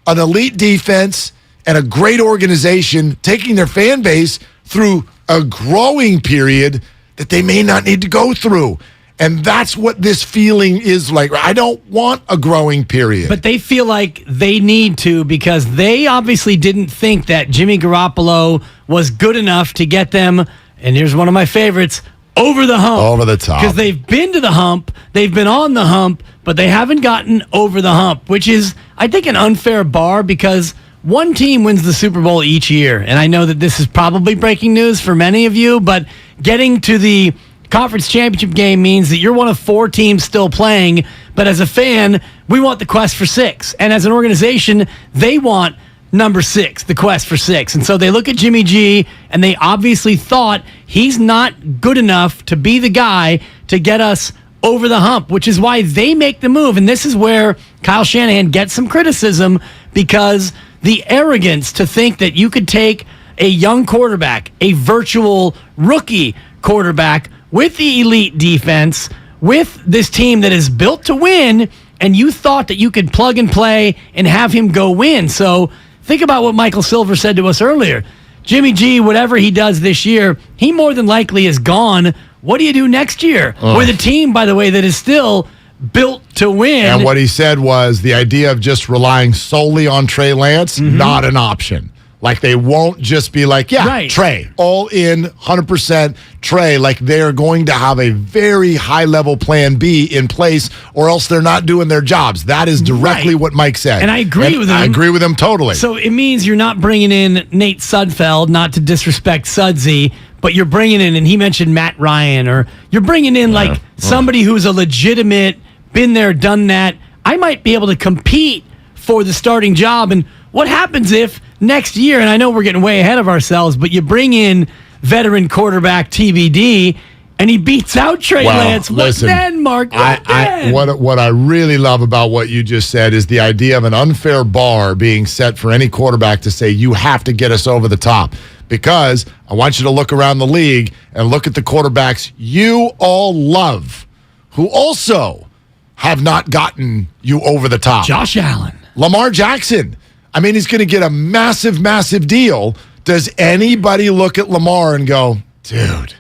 an elite defense and a great organization taking their fan base through a growing period that they may not need to go through. And that's what this feeling is like. I don't want a growing period. But they feel like they need to, because they obviously didn't think that Jimmy Garoppolo was good enough to get them, and here's one of my favorites, over the hump. Over the top. Because they've been to the hump, they've been on the hump, but they haven't gotten over the hump, which is, I think, an unfair bar, because one team wins the Super Bowl each year. And I know that this is probably breaking news for many of you, but getting to the conference championship game means that you're one of 4 teams still playing, but as a fan, we want the quest for 6. And as an organization, they want number 6, the quest for 6. And so they look at Jimmy G, and they obviously thought he's not good enough to be the guy to get us over the hump, which is why they make the move. And this is where Kyle Shanahan gets some criticism, because the arrogance to think that you could take a young quarterback, a virtual rookie quarterback, with the elite defense, with this team that is built to win, and you thought that you could plug and play and have him go win. So think about what Michael Silver said to us earlier. Jimmy G, whatever he does this year, he more than likely is gone. What do you do next year with a team, by the way, that is still built to win? And what he said was the idea of just relying solely on Trey Lance, not an option. Like, they won't just be like, Trey, all in, 100% Trey. Like, they're going to have a very high-level plan B in place, or else they're not doing their jobs. That is directly what Mike said. And I agree with him. I agree with him totally. So it means you're not bringing in Nate Sudfeld, not to disrespect Sudsy, but you're bringing in, and he mentioned Matt Ryan, or you're bringing in, like, somebody who's a legitimate, been there, done that. I might be able to compete for the starting job. And what happens if next year, and I know we're getting way ahead of ourselves, but you bring in veteran quarterback TBD, and he beats out Trey Lance? What then, Mark? What I really love about what you just said is the idea of an unfair bar being set for any quarterback to say, you have to get us over the top. Because I want you to look around the league and look at the quarterbacks you all love, who also have not gotten you over the top. Josh Allen. Lamar Jackson. I mean, he's going to get a massive, massive deal. Does anybody look at Lamar and go, dude,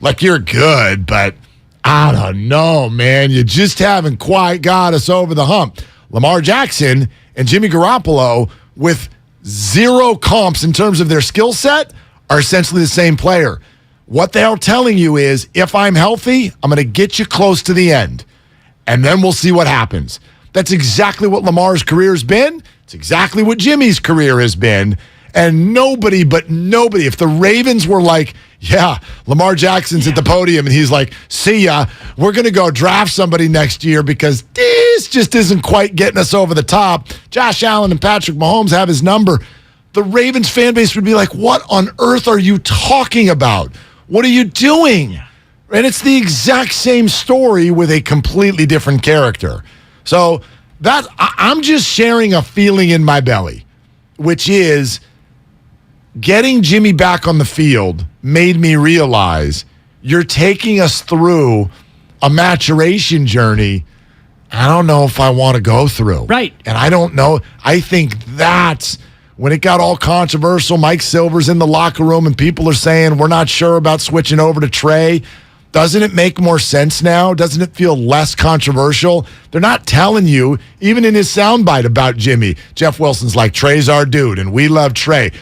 like, you're good, but I don't know, man. You just haven't quite got us over the hump. Lamar Jackson and Jimmy Garoppolo, with zero comps in terms of their skill set, are essentially the same player. What they're telling you is, if I'm healthy, I'm going to get you close to the end, and then we'll see what happens. That's exactly what Lamar's career has been. It's exactly what Jimmy's career has been. And nobody, if the Ravens were like, yeah, Lamar Jackson's at the podium, and he's like, see ya, we're going to go draft somebody next year because this just isn't quite getting us over the top. Josh Allen and Patrick Mahomes have his number. The Ravens fan base would be like, what on earth are you talking about? What are you doing? And it's the exact same story with a completely different character. So that I'm just sharing a feeling in my belly, which is getting Jimmy back on the field made me realize you're taking us through a maturation journey I don't know if I want to go through. Right. And I don't know. I think that's when it got all controversial. Mike Silver's in the locker room and people are saying we're not sure about switching over to Trey. Doesn't it make more sense now? Doesn't it feel less controversial? They're not telling you, even in his soundbite about Jimmy, Jeff Wilson's like, Trey's our dude, and we love Trey.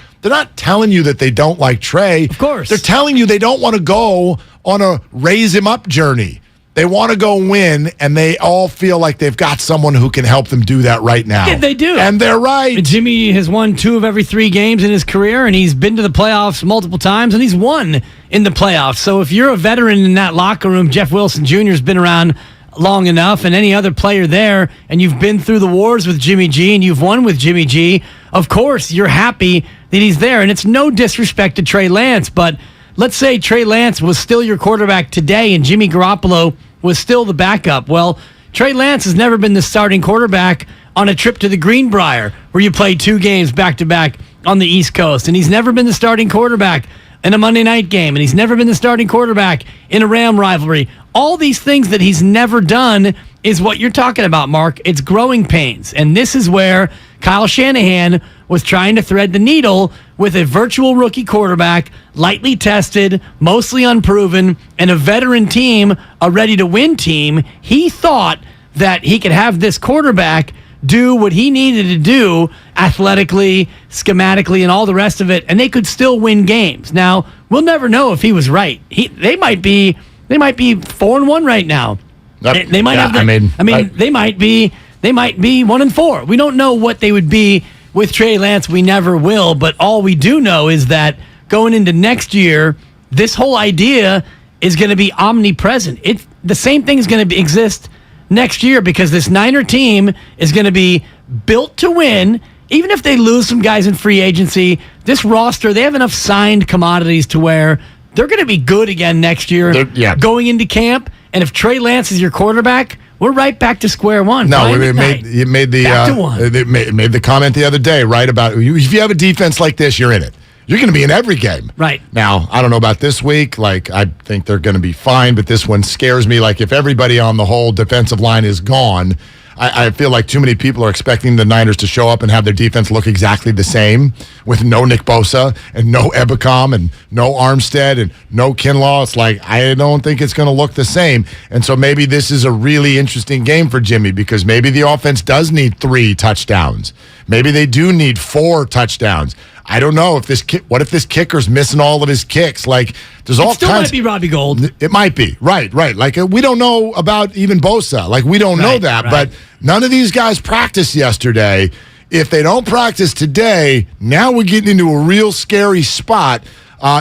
telling you that they don't like Trey. Of course. They're telling you they don't want to go on a raise him up journey. They want to go win, and they all feel like they've got someone who can help them do that right now. Yeah, they do. And they're right. Jimmy has won 2 of every 3 games in his career, and he's been to the playoffs multiple times, and he's won in the playoffs. So if you're a veteran in that locker room, Jeff Wilson Jr. has been around long enough, and any other player there, and you've been through the wars with Jimmy G, and you've won with Jimmy G, of course you're happy that he's there. And it's no disrespect to Trey Lance, but let's say Trey Lance was still your quarterback today and Jimmy Garoppolo was still the backup. Well, Trey Lance has never been the starting quarterback on a trip to the Greenbrier where you play 2 games back-to-back on the East Coast. And he's never been the starting quarterback in a Monday night game. And he's never been the starting quarterback in a Ram rivalry. All these things that he's never done is what you're talking about, Mark. It's growing pains. And this is where Kyle Shanahan was trying to thread the needle with a virtual rookie quarterback, lightly tested, mostly unproven, and a veteran team, a ready-to-win team. He thought that he could have this quarterback do what he needed to do athletically, schematically, and all the rest of it, and they could still win games. Now, we'll never know if he was right. They might be 4-1 right now. They might have. They might be 1-4. We don't know what they would be with Trey Lance. We never will. But all we do know is that going into next year, this whole idea is going to be omnipresent. The same thing is going to exist next year because this Niner team is going to be built to win. Even if they lose some guys in free agency, this roster, they have enough signed commodities to where they're going to be good again next year going into camp. And if Trey Lance is your quarterback, we're right back to square one. No, you made the comment the other day, right, about if you have a defense like this, you're in it. You're going to be in every game. Right. Now, I don't know about this week. Like, I think they're going to be fine, but this one scares me. Like, if everybody on the whole defensive line is gone, I feel like too many people are expecting the Niners to show up and have their defense look exactly the same with no Nick Bosa and no Ebicom and no Armstead and no Kinlaw. It's like, I don't think it's going to look the same. And so maybe this is a really interesting game for Jimmy because maybe the offense does need 3 touchdowns. Maybe they do need 4 touchdowns. I don't know what if this kicker's missing all of his kicks? Like, there's all kinds. It still might be Robbie Gould. It might be. Right. Like, we don't know about even Bosa. Like, we don't know that. But none of these guys practiced yesterday. If they don't practice today, now we're getting into a real scary spot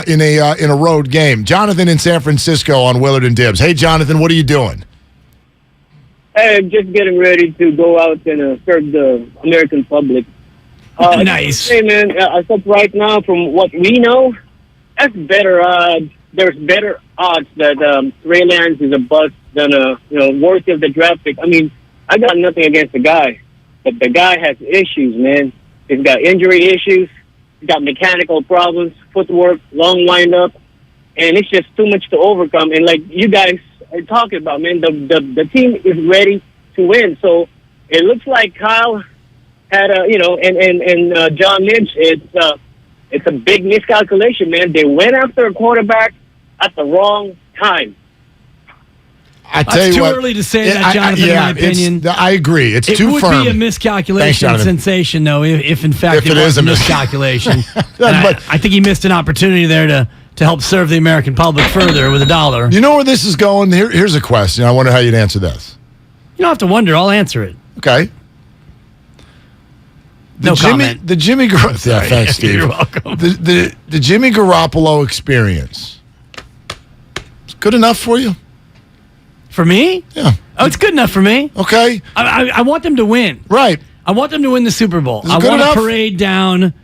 in a road game. Jonathan in San Francisco on Willard and Dibs. Hey, Jonathan, what are you doing? Hey, I'm just getting ready to go out and serve the American public. Nice. Hey, man, I think right now, from what we know, that's better odds. There's better odds that Trey Lance is a bust than worthy of the draft pick. I mean, I got nothing against the guy, but the guy has issues, man. He's got injury issues. He's got mechanical problems, footwork, long windup, and it's just too much to overcome. And like you guys are talking about, man, the team is ready to win. So it looks like Kyle had and John Lynch, it's a big miscalculation, man. They went after a quarterback at the wrong time. It's too early to say that, Jonathan, in my opinion. I agree. It's too firm. It would be a miscalculation. Thanks, sensation, though, if in fact it was a miscalculation. I think he missed an opportunity there to help serve the American public further with $1. You know where this is going? Here's a question. I wonder how you'd answer this. You don't have to wonder. I'll answer it. Okay. Comment. The Jimmy Garoppolo. Yeah, thanks, Steve. You're welcome. The Jimmy Garoppolo experience. It's good enough for you? For me? Yeah. Oh, it's good enough for me. Okay. I want them to win. Right. I want them to win the Super Bowl. I want to parade down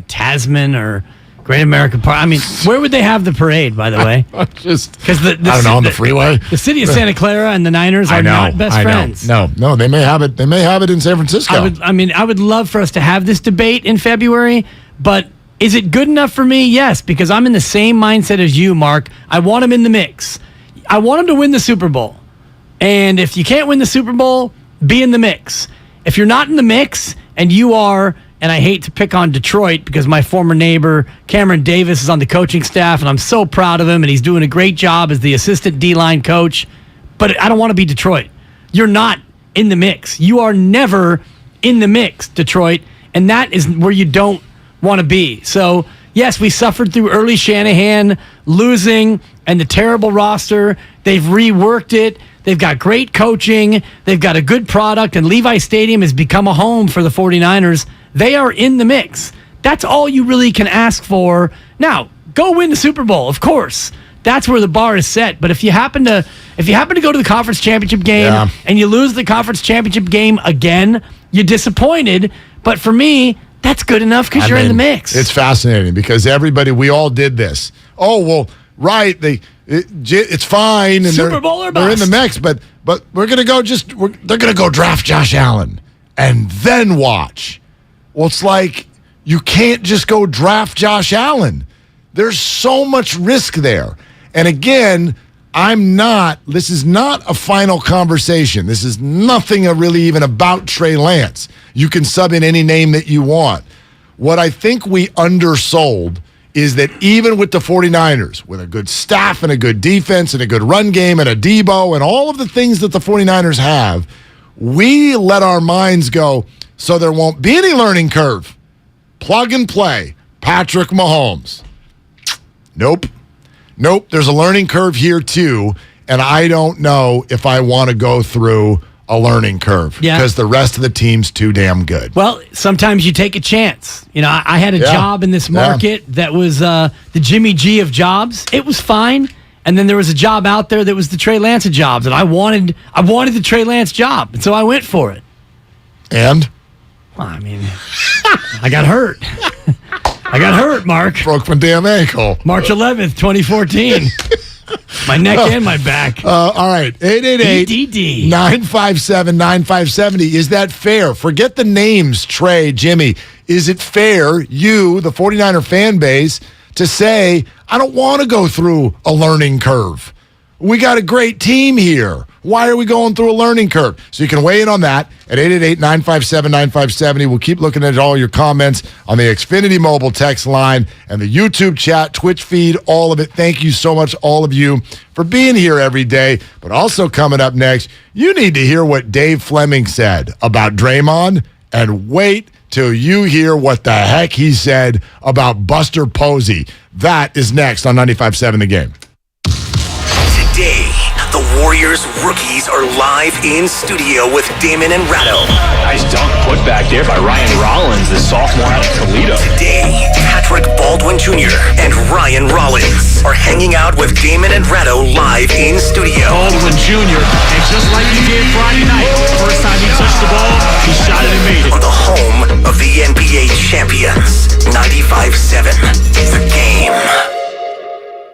Tasman or Great American Park. I mean, where would they have the parade, by the way? Just because I don't know, on the freeway. The city of Santa Clara and the Niners are not best friends. No, they may have it. They may have it in San Francisco. I would love for us to have this debate in February, but is it good enough for me? Yes, because I'm in the same mindset as you, Mark. I want them in the mix. I want them to win the Super Bowl. And if you can't win the Super Bowl, be in the mix. If you're not in the mix and you are, and I hate to pick on Detroit because my former neighbor, Cameron Davis, is on the coaching staff, and I'm so proud of him, and he's doing a great job as the assistant D-line coach, but I don't want to be Detroit. You're not in the mix. You are never in the mix, Detroit, and that is where you don't want to be. So, yes, we suffered through early Shanahan losing and the terrible roster. They've reworked it. They've got great coaching. They've got a good product, and Levi Stadium has become a home for the 49ers. They are in the mix. That's all you really can ask for. Now, go win the Super Bowl, of course. That's where the bar is set. But if you happen to go to the conference championship game and you lose the conference championship game again, you're disappointed. But for me, that's good enough because you're in the mix. It's fascinating because we all did this. Oh, well, right. It's fine. And Super Bowl or bust. They're in the mix, but we're going to go they're going to go draft Josh Allen and then watch. Well, it's like you can't just go draft Josh Allen. There's so much risk there. And again, this is not a final conversation. This is nothing really even about Trey Lance. You can sub in any name that you want. What I think we undersold is that even with the 49ers, with a good staff and a good defense and a good run game and a Debo and all of the things that the 49ers have, we let our minds go so there won't be any learning curve. Plug and play. Patrick Mahomes. Nope. There's a learning curve here too, and I don't know if I want to go through a learning curve because the rest of the team's too damn good. Well, sometimes you take a chance. I had a job in this market that was the Jimmy G of jobs. It was fine. And then there was a job out there that was the Trey Lance of jobs, and I wanted the Trey Lance job, and so I went for it. And? Well, I mean, I got hurt. Mark. Broke my damn ankle. March 11th, 2014. My neck and my back. All right. 888-957-9570. Is that fair? Forget the names, Trey, Jimmy. Is it fair, you, the 49er fan base, to say, I don't want to go through a learning curve? We got a great team here. Why are we going through a learning curve? So you can weigh in on that at 888-957-9570. We'll keep looking at all your comments on the Xfinity mobile text line and the YouTube chat, Twitch feed, all of it. Thank you so much, all of you, for being here every day. But also coming up next, you need to hear what Dave Fleming said about Draymond, and wait till you hear what the heck he said about Buster Posey. That is next on 95.7 The Game. Today, the Warriors rookies are live in studio with Damon and Ratto. Nice dunk put back there by Ryan Rollins, the sophomore out of Toledo. Today, Patrick Baldwin Jr. and Ryan Rollins are hanging out with Damon and Ratto live in studio. Baldwin Jr., and just like he did Friday night, first time he touched the ball, he shot it and made it. On the home of the NBA champions, 95.7 The Game.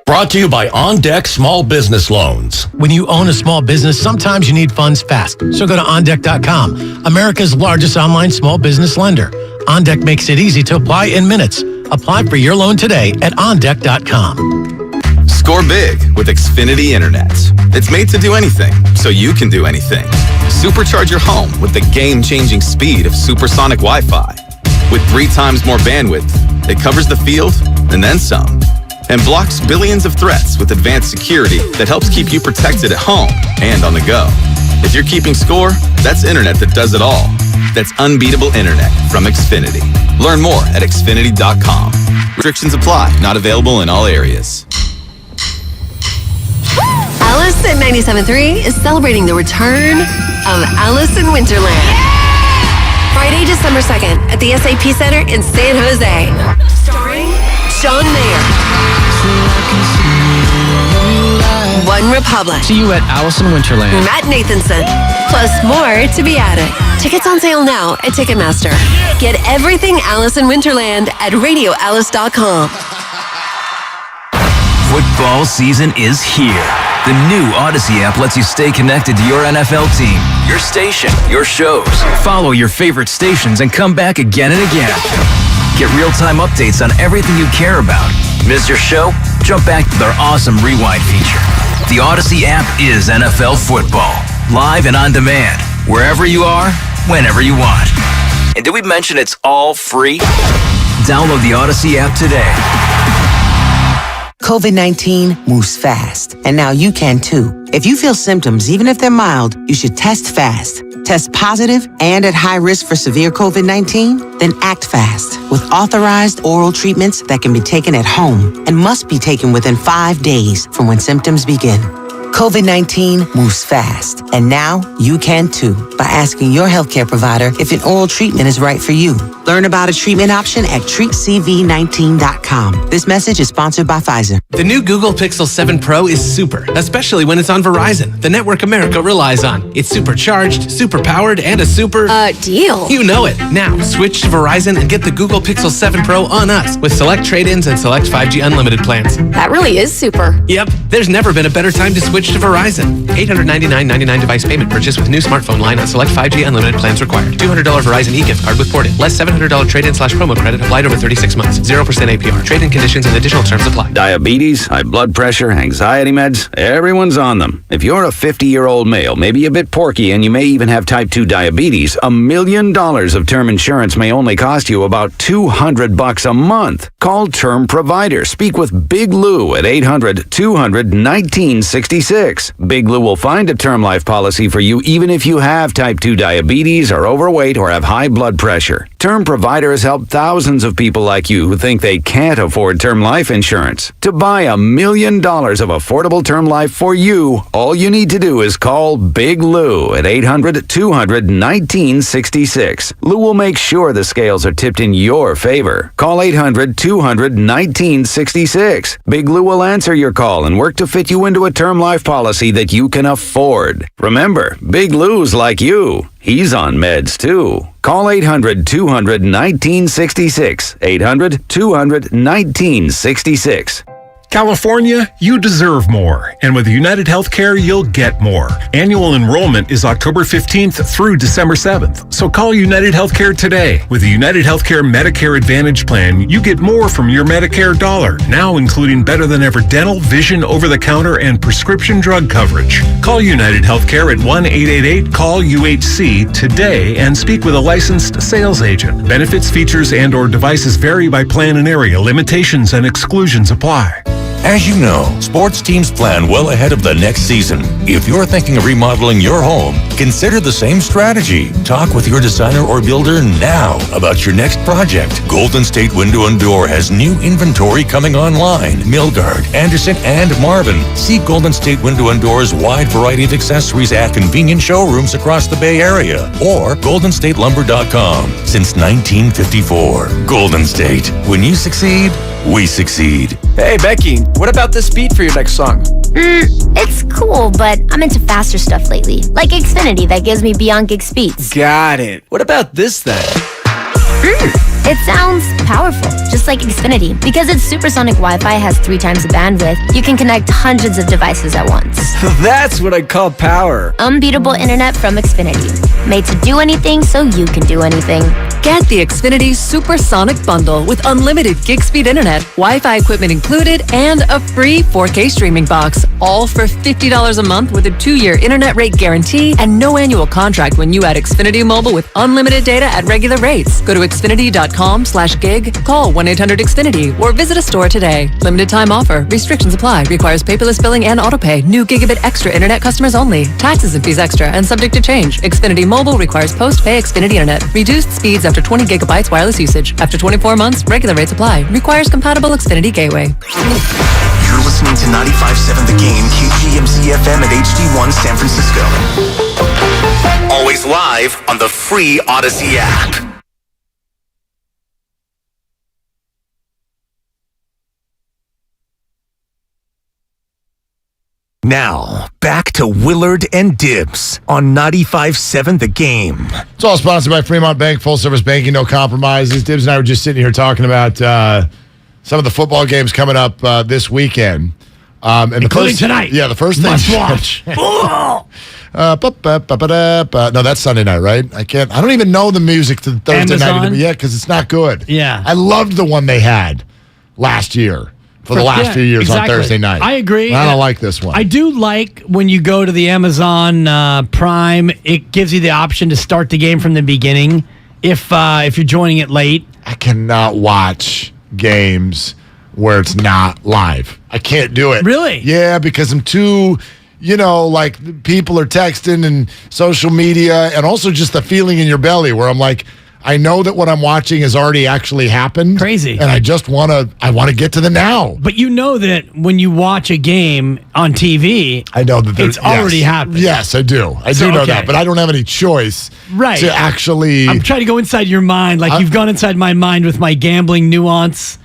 Brought to you by On Deck Small Business Loans. When you own a small business, sometimes you need funds fast. So go to OnDeck.com, America's largest online small business lender. OnDeck makes it easy to apply in minutes. Apply for your loan today at OnDeck.com. Score big with Xfinity Internet. It's made to do anything, so you can do anything. Supercharge your home with the game-changing speed of supersonic Wi-Fi. With 3 times more bandwidth, it covers the field and then some. And blocks billions of threats with advanced security that helps keep you protected at home and on the go. If you're keeping score, that's internet that does it all. That's unbeatable internet from Xfinity. Learn more at Xfinity.com. Restrictions apply. Not available in all areas. Alice at 97.3 is celebrating the return of Alice in Winterland. Friday, December 2nd at the SAP Center in San Jose. Starring John Mayer. One Republic. See you at Alice in Winterland. Matt Nathanson. Plus more to be added. Tickets on sale now at Ticketmaster. Get everything Alice in Winterland at RadioAlice.com. Football season is here. The new Odyssey app lets you stay connected to your NFL team, your station, your shows. Follow your favorite stations and come back again and again. Get real-time updates on everything you care about. Miss your show? Jump back to their awesome Rewind feature. The Odyssey app is NFL football. Live and on demand. Wherever you are, whenever you want. And did we mention it's all free? Download the Odyssey app today. COVID-19 moves fast, and now you can too. If you feel symptoms, even if they're mild, you should test fast. Test positive and at high risk for severe COVID-19? Then act fast with authorized oral treatments that can be taken at home and must be taken within 5 days from when symptoms begin. COVID-19 moves fast, and now you can too by asking your healthcare provider if an oral treatment is right for you. Learn about a treatment option at treatcv19.com. This message is sponsored by Pfizer. The new Google Pixel 7 Pro is super, especially when it's on Verizon, the network America relies on. It's supercharged, super powered, and a super... deal. You know it. Now, switch to Verizon and get the Google Pixel 7 Pro on us with select trade-ins and select 5G unlimited plans. That really is super. Yep, there's never been a better time to switch to Verizon. $899.99 device payment purchase with new smartphone line on select 5G unlimited plans required. $200 Verizon e-gift card with ported. Less $700 trade-in/promo credit applied over 36 months. 0% APR. Trade-in conditions and additional terms apply. Diabetes, high blood pressure, anxiety meds, everyone's on them. If you're a 50-year-old male, maybe a bit porky, and you may even have type 2 diabetes, $1 million of term insurance may only cost you about $200 a month. Call Term Provider. Speak with Big Lou at 800-200-1966. Big Lou will find a term life policy for you even if you have type 2 diabetes, are overweight, or have high blood pressure. Term Provider has helped thousands of people like you who think they can't afford term life insurance. To buy $1 million of affordable term life for you, all you need to do is call Big Lou at 800-200-1966. Lou will make sure the scales are tipped in your favor. Call 800-200-1966. Big Lou will answer your call and work to fit you into a term life policy that you can afford. Remember, Big Lou's like you. He's on meds too. Call 800-200-1966. 800-200-1966. California, you deserve more. And with United Healthcare, you'll get more. Annual enrollment is October 15th through December 7th. So call United Healthcare today. With the United Healthcare Medicare Advantage Plan, you get more from your Medicare dollar, now including better than ever dental, vision, over-the-counter, and prescription drug coverage. Call United Healthcare at 1-888-CALL-UHC today and speak with a licensed sales agent. Benefits, features, and/or devices vary by plan and area. Limitations and exclusions apply. As you know, sports teams plan well ahead of the next season. If you're thinking of remodeling your home, consider the same strategy. Talk with your designer or builder now about your next project. Golden State Window and Door has new inventory coming online. Milgard, Anderson, and Marvin. See Golden State Window and Door's wide variety of accessories at convenient showrooms across the Bay Area or goldenstatelumber.com. Since 1954. Golden State. When you succeed, we succeed. Hey, Becky, what about this beat for your next song? It's cool, but I'm into faster stuff lately. Like Xfinity that gives me beyond gig speeds. Got it. What about this then? It sounds powerful, just like Xfinity. Because its supersonic Wi-Fi has 3 times the bandwidth, you can connect hundreds of devices at once. That's what I call power. Unbeatable internet from Xfinity. Made to do anything so you can do anything. Get the Xfinity Supersonic Bundle with unlimited gig speed internet, Wi-Fi equipment included, and a free 4K streaming box. All for $50 a month with a 2-year internet rate guarantee and no annual contract when you add Xfinity Mobile with unlimited data at regular rates. Go to Xfinity.com/gig, call 1-800-XFINITY, or visit a store today. Limited time offer. Restrictions apply. Requires paperless billing and autopay. New Gigabit Extra internet customers only. Taxes and fees extra and subject to change. Xfinity Mobile requires post-pay Xfinity internet. Reduced speeds after 20 gigabytes wireless usage. After 24 months, regular rates apply. Requires compatible Xfinity gateway. You're listening to 95.7 The Game, KGMZ FM at HD1 San Francisco. Always live on the free Odyssey app. Now, back to Willard and Dibs on 95.7 The Game. It's all sponsored by Fremont Bank, full service banking, no compromises. Dibs and I were just sitting here talking about some of the football games coming up this weekend. And including tonight. Yeah, the first thing. Must watch. No, that's Sunday night, right? I don't even know the music to the Thursday night yet because it's not good. Yeah. I loved the one they had last year. For the last few years on Thursday night. I agree. I don't like this one. I do like when you go to the Amazon Prime, it gives you the option to start the game from the beginning if you're joining it late. I cannot watch games where it's not live. I can't do it. Really? Yeah, because I'm too, like people are texting and social media, and also just the feeling in your belly where I'm like, I know that what I'm watching has already actually happened. Crazy. And I just want to get to the now. But you know that when you watch a game on TV, I know that it's already happened. Yes, I do. I do know that, but I don't have any choice to actually. I'm trying to go inside your mind, like you've gone inside my mind with my gambling nuance.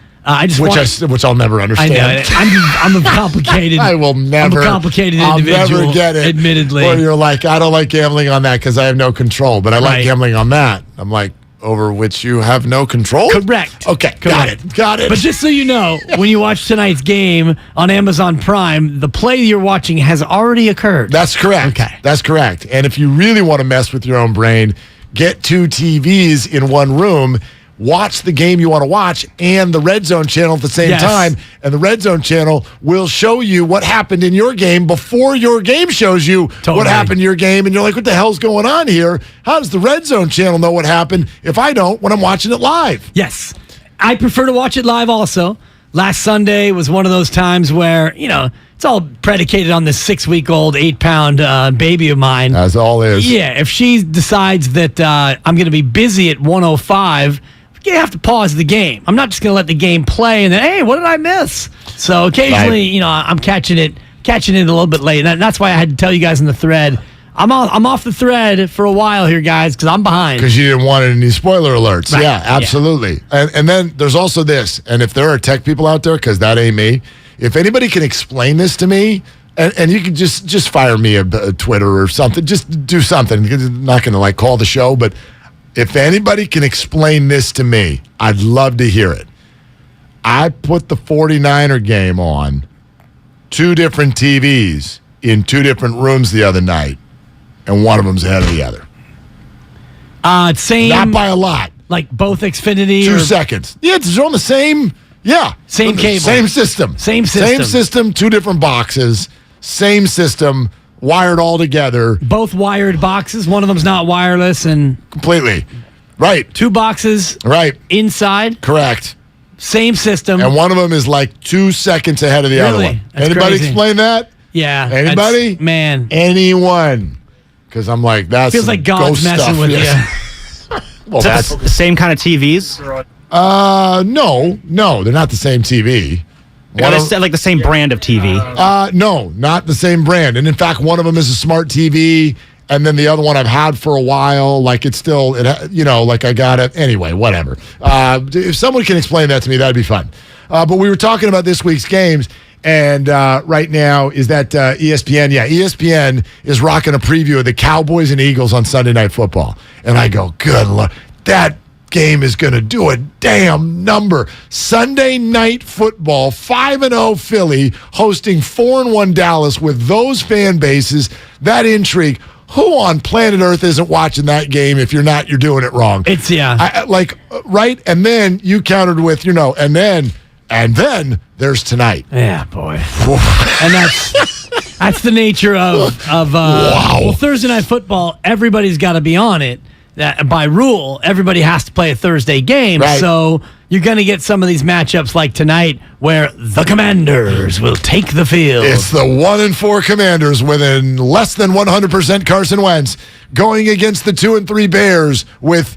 Which I'll never understand. I know. I'm a complicated. I will never. I'm a complicated individual. I'll never get it. Admittedly, or you're like, I don't like gambling on that because I have no control, but I like gambling on that. I'm like, over which you have no control? Correct. Okay, got it. But just so you know, when you watch tonight's game on Amazon Prime, the play you're watching has already occurred. That's correct. Okay. That's correct. And if you really want to mess with your own brain, get 2 TVs in one room, watch the game you want to watch and the Red Zone channel at the same time. And the Red Zone channel will show you what happened in your game before your game shows you what happened in your game. And you're like, what the hell's going on here? How does the Red Zone channel know what happened if I don't when I'm watching it live? Yes. I prefer to watch it live also. Last Sunday was one of those times where, it's all predicated on this 6-week-old, 8-pound baby of mine. As all is. Yeah. If she decides that I'm going to be busy at 1:05, you have to pause the game. I'm not just going to let the game play and then, hey, what did I miss? So occasionally, I'm catching it a little bit late. And that's why I had to tell you guys in the thread, I'm off the thread for a while here, guys, because I'm behind. Because you didn't want any spoiler alerts. Right. Yeah, absolutely. Yeah. And then there's also this, and if there are tech people out there, because that ain't me, if anybody can explain this to me, and you can just fire me a Twitter or something, just do something. I'm not going to call the show, but if anybody can explain this to me, I'd love to hear it. I put the 49er game on 2 different TVs in 2 different rooms the other night, and one of them's ahead of the other. Same. Not by a lot. Like both Xfinity? 2 seconds. Yeah, it's on the same, Same cable. Same system. Same system. Same system, 2 different boxes. Same system. Wired all together. Both wired boxes. One of them's not wireless and completely. Right. 2 boxes. Right. Inside. Correct. Same system. And one of them is 2 seconds ahead of the other one. That's Anybody crazy. explain that? Yeah. Anybody? Man. Anyone? Because I'm like, that's feels like God's messing stuff. with you. Well, that's the same kind of TVs. No, they're not the same TV. Like the same brand of TV. No, not the same brand. And in fact, one of them is a smart TV, and then the other one I've had for a while. It's still, I got it. Anyway, whatever. If someone can explain that to me, that'd be fun. But we were talking about this week's games, and right now is that ESPN. Yeah, ESPN is rocking a preview of the Cowboys and Eagles on Sunday Night Football. And I go, good Lord, that game is going to do a damn number. Sunday Night Football, 5-0 Philly hosting 4-1 Dallas with those fan bases, that intrigue. Who on planet Earth isn't watching that game? If you're not, you're doing it wrong. It's, right? And then you countered with, and then there's tonight. Yeah, boy. And that's the nature of wow. Well, Thursday Night Football, everybody's got to be on it. That by rule, everybody has to play a Thursday game. Right. So you're going to get some of these matchups like tonight where the Commanders will take the field. It's the 1-4 Commanders with less than 100% Carson Wentz going against the 2-3 Bears with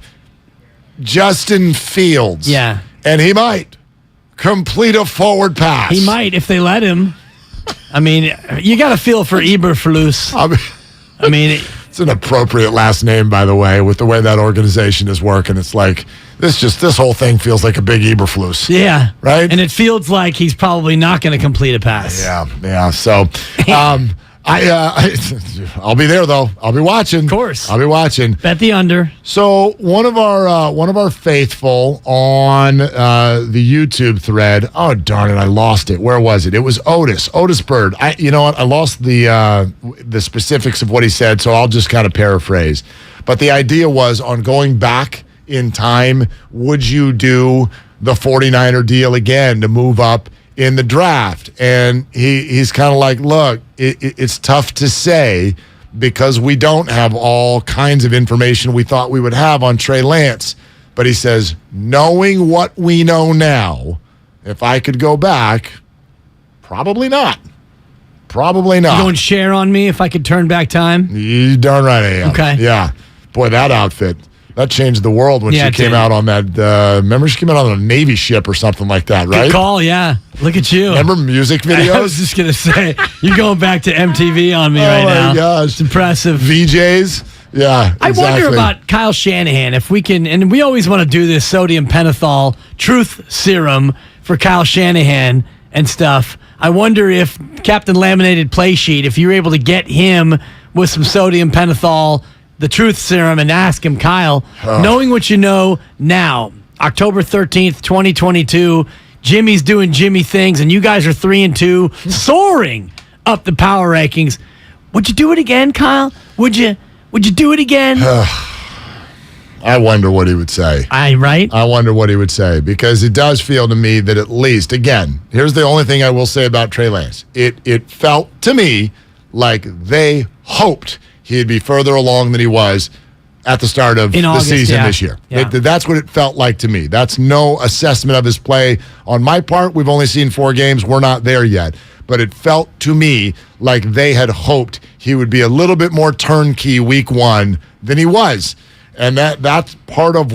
Justin Fields. Yeah. And he might complete a forward pass. He might if they let him. I mean, you got to feel for Eberflus. I mean, it's an appropriate last name, by the way, with the way that organization is working. It's like this whole thing feels like a big Eberflus. Yeah. Right? And it feels like he's probably not going to complete a pass. Yeah. So I'll be there though. I'll be watching. Of course. I'll be watching. Bet the under. So one of our faithful on the YouTube thread. Oh darn it! I lost it. Where was it? It was Otis Bird. You know what? I lost the specifics of what he said, so I'll just kind of paraphrase. But the idea was on going back in time. Would you do the 49er deal again to move up in the draft? And he's kind of like, look, it's tough to say because we don't have all kinds of information we thought we would have on Trey Lance. But he says, knowing what we know now, if I could go back, probably not. Probably not. You going share on me if I could turn back time? You darn right I am. Okay. Yeah. Boy, that outfit. That changed the world when she came out on that. Remember, she came out on a Navy ship or something like that, right? Good call, yeah. Look at you. Remember music videos? I was just going to say, you're going back to MTV on me right now. Oh, my gosh. It's impressive. VJs? Yeah, I exactly. wonder about Kyle Shanahan, if we can, and we always want to do this sodium pentothal truth serum for Kyle Shanahan and stuff. I wonder if Captain Laminated Play Sheet, if you're able to get him with some sodium pentothal, the truth serum, and ask him, Kyle, knowing what you know now, October 13th, 2022, Jimmy's doing Jimmy things, and you guys are 3-2, soaring up the power rankings. Would you do it again, Kyle? Would you do it again? I wonder what he would say. Right? I wonder what he would say, because it does feel to me that at least, again, here's the only thing I will say about Trey Lance. It felt to me like they hoped he'd be further along than he was at the start of the season this year. Yeah. That's what it felt like to me. That's no assessment of his play on my part. We've only seen 4 games. We're not there yet. But it felt to me like they had hoped he would be a little bit more turnkey week 1 than he was. And that's part of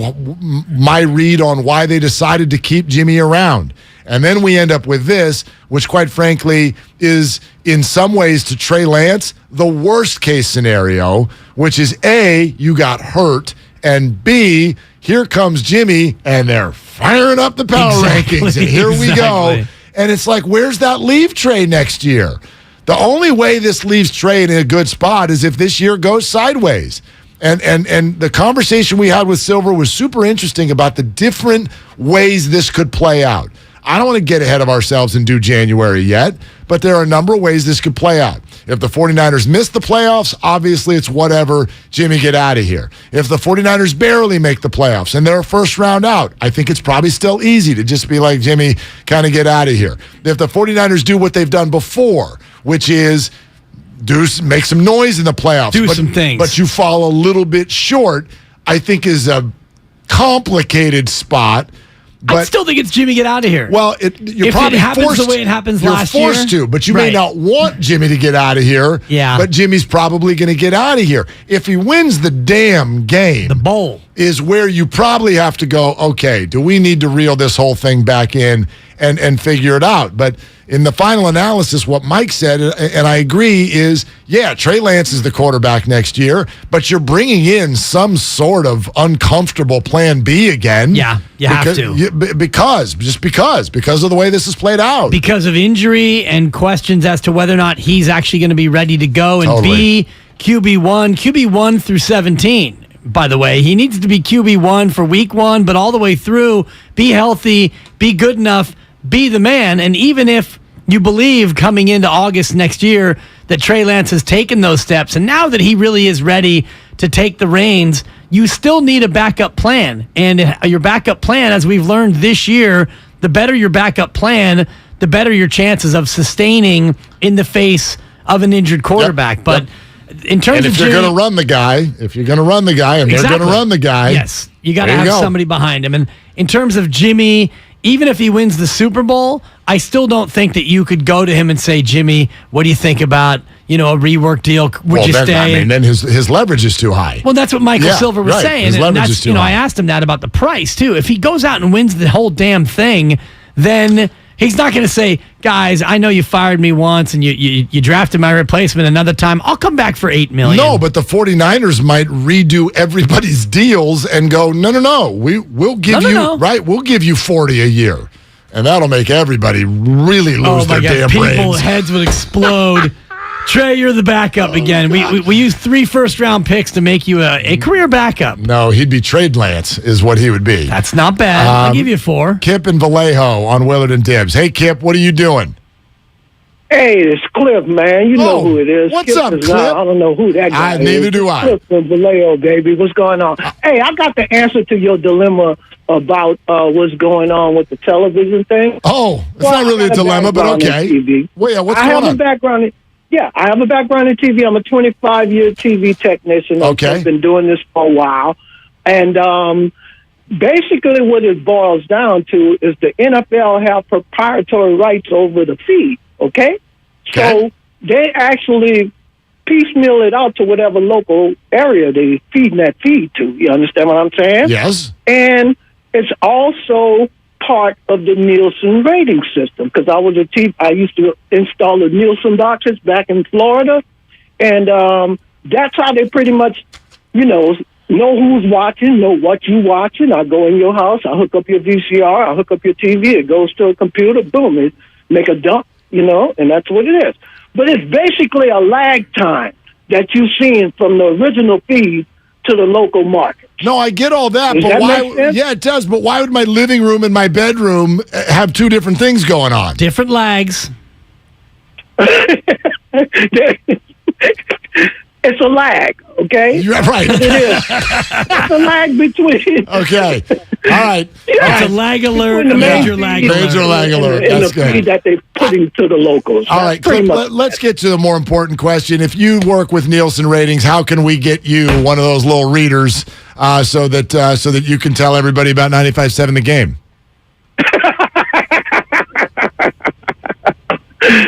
my read on why they decided to keep Jimmy around. And then we end up with this, which quite frankly is in some ways to Trey Lance the worst case scenario, which is A, you got hurt, and B, here comes Jimmy, and they're firing up the power rankings, and here we go. And it's like, where's that leave Trey next year? The only way this leaves Trey in a good spot is if this year goes sideways. And the conversation we had with Silver was super interesting about the different ways this could play out. I don't want to get ahead of ourselves and do January yet, but there are a number of ways this could play out. If the 49ers miss the playoffs, obviously it's whatever, Jimmy, get out of here. If the 49ers barely make the playoffs and they're first round out, I think it's probably still easy to just be like, Jimmy, kind of get out of here. If the 49ers do what they've done before, which is make some noise in the playoffs. Do some things. But you fall a little bit short, I think is a complicated spot. But I still think it's Jimmy, get out of here. Well, you're if probably it happens forced, the way it happens last year. You're forced to, but you may not want Jimmy to get out of here. Yeah. But Jimmy's probably going to get out of here. If he wins the damn game, the bowl is where you probably have to go, okay, do we need to reel this whole thing back in and figure it out? But in the final analysis, what Mike said, and I agree, is, yeah, Trey Lance is the quarterback next year, but you're bringing in some sort of uncomfortable plan B again. Yeah, you have to. Because of the way this is played out. Because of injury and questions as to whether or not he's actually going to be ready to go. And B, QB1 through 17. By the way, he needs to be QB1 for week 1, but all the way through, be healthy, be good enough, be the man. And even if you believe coming into August next year that Trey Lance has taken those steps, and now that he really is ready to take the reins, you still need a backup plan. And your backup plan, as we've learned this year, the better your backup plan, the better your chances of sustaining in the face of an injured quarterback. But in terms and if of you're Jimmy, going to run the guy, and they're going to run the guy, yes, you got to have somebody behind him. And in terms of Jimmy, even if he wins the Super Bowl, I still don't think that you could go to him and say, Jimmy, what do you think about, a rework deal? Would you stay? Then his leverage is too high. Well, that's what Michael Silver was saying. His leverage is too high. I asked him that about the price, too. If he goes out and wins the whole damn thing, then he's not going to say, guys, I know you fired me once and you drafted my replacement another time. I'll come back for $8 million. No, but the 49ers might redo everybody's deals and go, no. We'll give we'll give you $40 a year. And that'll make everybody really lose their damn brains. People's heads would explode. Trey, you're the backup again. We used 3 first-round picks to make you a career backup. No, he'd be Trade Lance is what he would be. That's not bad. I'll give you 4. Kip and Vallejo on Willard and Dibs. Hey, Kip, what are you doing? Hey, it's Cliff, man. You know who it is. What's up, Cliff? I don't know who that guy is. Neither do I. Cliff and Vallejo, baby. What's going on? Hey, I got the answer to your dilemma about what's going on with the television thing. Oh, it's not really a dilemma, but okay. Well, yeah, what's going on? I have a background in TV. I'm a 25-year TV technician. Okay. I've been doing this for a while. And basically what it boils down to is the NFL have proprietary rights over the feed, okay? So they actually piecemeal it out to whatever local area they feeding that feed to. You understand what I'm saying? Yes. And it's also part of the Nielsen rating system, because I used to install the Nielsen boxes back in Florida, and that's how they pretty much, know who's watching, know what you watching. I go in your house, I hook up your VCR, I hook up your TV, it goes to a computer, boom, it make a dump, and that's what it is. But it's basically a lag time that you've seen from the original feed to the local market. No, I get all that, Does but that why? make sense? Yeah, it does. But why would my living room and my bedroom have two different things going on? Different lags. It's a lag, okay? You're right. It is. It's a lag between. Okay. All right. Yeah. It's a lag alert, Between the major main lag feed alert. Major lag alert. And That's the good. feed that they're putting to the locals. All right, Pretty Cliff, much. let's get to the more important question. If you work with Nielsen ratings, how can we get you one of those little readers so that you can tell everybody about 95.7 The Game?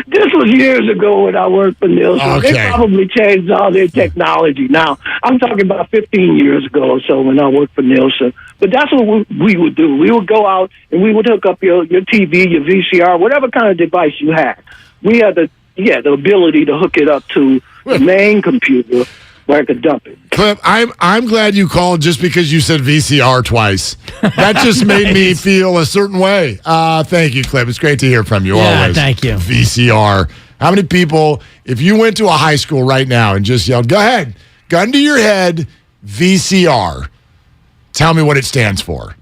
This was years ago when I worked for Nielsen. Okay. They probably changed all their technology. Now, I'm talking about 15 years ago or so when I worked for Nielsen. But that's what we would do. We would go out and we would hook up your TV, your VCR, whatever kind of device you had. We had the ability to hook it up to the main computer where I could dump it. Cliff, I'm glad you called just because you said VCR twice. That just made me feel a certain way. Thank you, Cliff. It's great to hear from you always. Thank you. VCR. How many people, if you went to a high school right now and just yelled, go ahead, gun to your head, VCR, tell me what it stands for.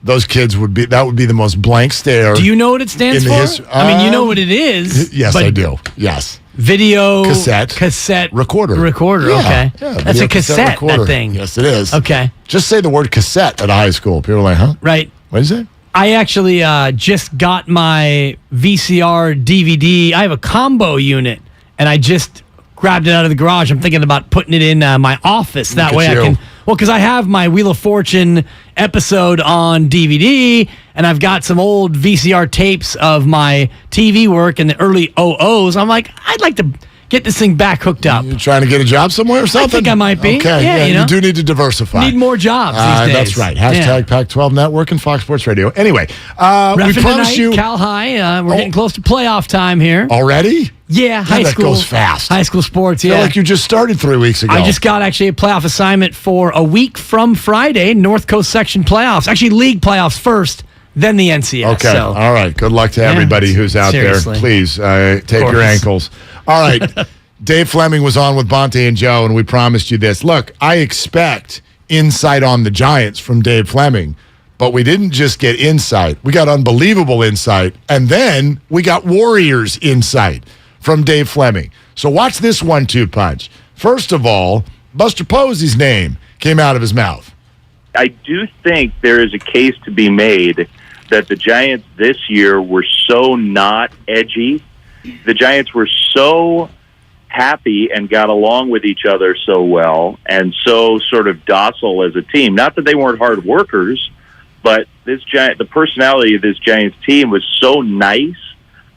Those kids would be the most blank stare. Do you know what it stands for? I mean, you know what it is. Yes, I do. Yes. Video cassette recorder. Yeah, Okay. yeah, That's video a cassette, recorder. that thing. Yes, it is. Okay. Just say the word cassette at a high school. People are like, huh? Right. What is it? I actually just got my VCR DVD. I have a combo unit, and I just grabbed it out of the garage. I'm thinking about putting it in my office. That way I can... Well, because I have my Wheel of Fortune episode on DVD, and I've got some old VCR tapes of my TV work in the early 00s. I'm like, I'd like to get this thing back hooked up. You trying to get a job somewhere or something? I think I might be. Okay, Yeah, you do need to diversify. Need more jobs these days. That's right. Hashtag Pac-12 Network and Fox Sports Radio. Anyway, we promise you... Cal High, we're getting close to playoff time here. Already? Yeah, high school. That goes fast. High school sports, I feel like you just started 3 weeks ago. I just got actually a playoff assignment for a week from Friday, North Coast Section playoffs. Actually, league playoffs first, then the NCS. Okay, So. all right. Good luck to everybody who's out seriously. there. Please take your ankles. All right. Dave Fleming was on with Bonte and Joe, and we promised you this. Look, I expect insight on the Giants from Dave Fleming, but we didn't just get insight. We got unbelievable insight, and then we got Warriors insight from Dave Fleming. So watch this 1-2 punch. First of all, Buster Posey's name came out of his mouth. I do think there is a case to be made that the Giants this year were so not edgy. The Giants were so happy and got along with each other so well and so sort of docile as a team. Not that they weren't hard workers, but the personality of this Giants team was so nice.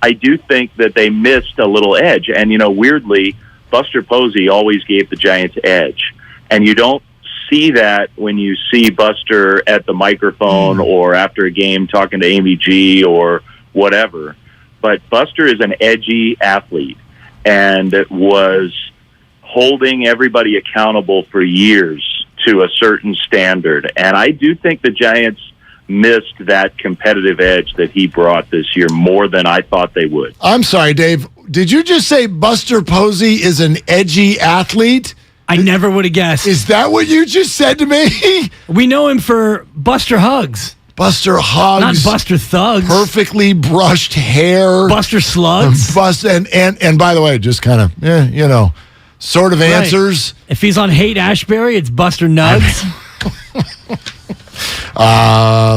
I do think that they missed a little edge. And, weirdly, Buster Posey always gave the Giants edge. And you don't see that when you see Buster at the microphone or after a game talking to Amy G or whatever. But Buster is an edgy athlete and was holding everybody accountable for years to a certain standard. And I do think the Giants missed that competitive edge that he brought this year more than I thought they would. I'm sorry, Dave. Did you just say Buster Posey is an edgy athlete? I never would have guessed. Is that what you just said to me? We know him for Buster Hugs. Buster Hugs. Not Buster Thugs. Perfectly brushed hair. Buster Slugs. And by the way, just kind of, sort of answers. Right. If he's on Haight Ashbury, it's Buster Nugs.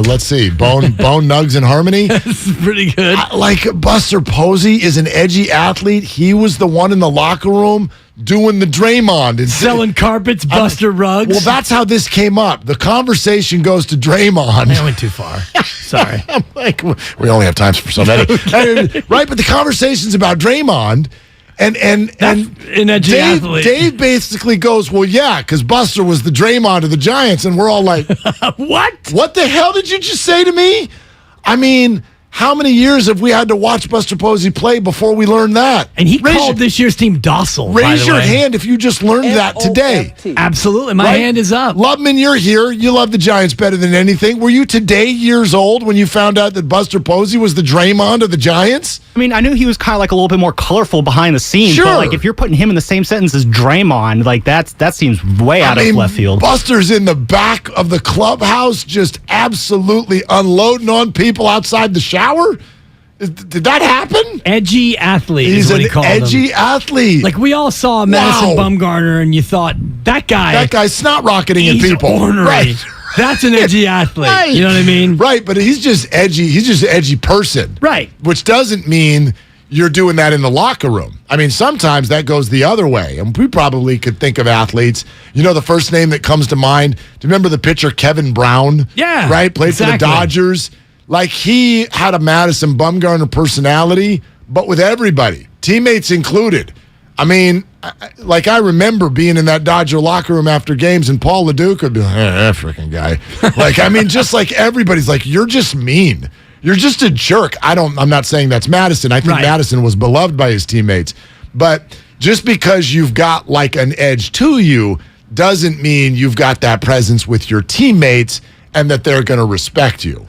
Let's see. Bone Nugs and Harmony. That's pretty good. Like Buster Posey is an edgy athlete. He was the one in the locker room doing the Draymond and selling carpets, Buster rugs. Well, that's how this came up. The conversation goes to Draymond. I went too far. Sorry. I'm like, we only have time for so many. Right, but the conversation's about Draymond. And Dave basically goes, well, yeah, because Buster was the Draymond of the Giants, and we're all like, what? What the hell did you just say to me? I mean, how many years have we had to watch Buster Posey play before we learned that? And he called this year's team docile. Raise your hand if you just learned that today. Absolutely. My hand is up. Lubman, you're here. You love the Giants better than anything. Were you today years old when you found out that Buster Posey was the Draymond of the Giants? I mean, I knew he was kind of like a little bit more colorful behind the scenes. Sure. But like if you're putting him in the same sentence as Draymond, like that seems way out of left field. Buster's in the back of the clubhouse just absolutely unloading on people outside the shower? Did that happen? Edgy athlete. He's is what an he called edgy him. athlete. Like we all saw Madison Bumgarner, and you thought that guy's snot rocketing at people. Ornery. Right. That's an edgy athlete. Right. You know what I mean? Right, but he's just edgy. He's just an edgy person. Right. Which doesn't mean you're doing that in the locker room. I mean, sometimes that goes the other way. And we probably could think of athletes. You know, the first name that comes to mind, do you remember the pitcher Kevin Brown? Yeah. Right? Played for the Dodgers. Like, he had a Madison Bumgarner personality, but with everybody, teammates included. I mean, I remember being in that Dodger locker room after games, and Paul LeDuc would be like, that freaking guy. Just like everybody's like, you're just mean. You're just a jerk. I'm not saying that's Madison. I think Madison was beloved by his teammates. But just because you've got like an edge to you doesn't mean you've got that presence with your teammates and that they're going to respect you.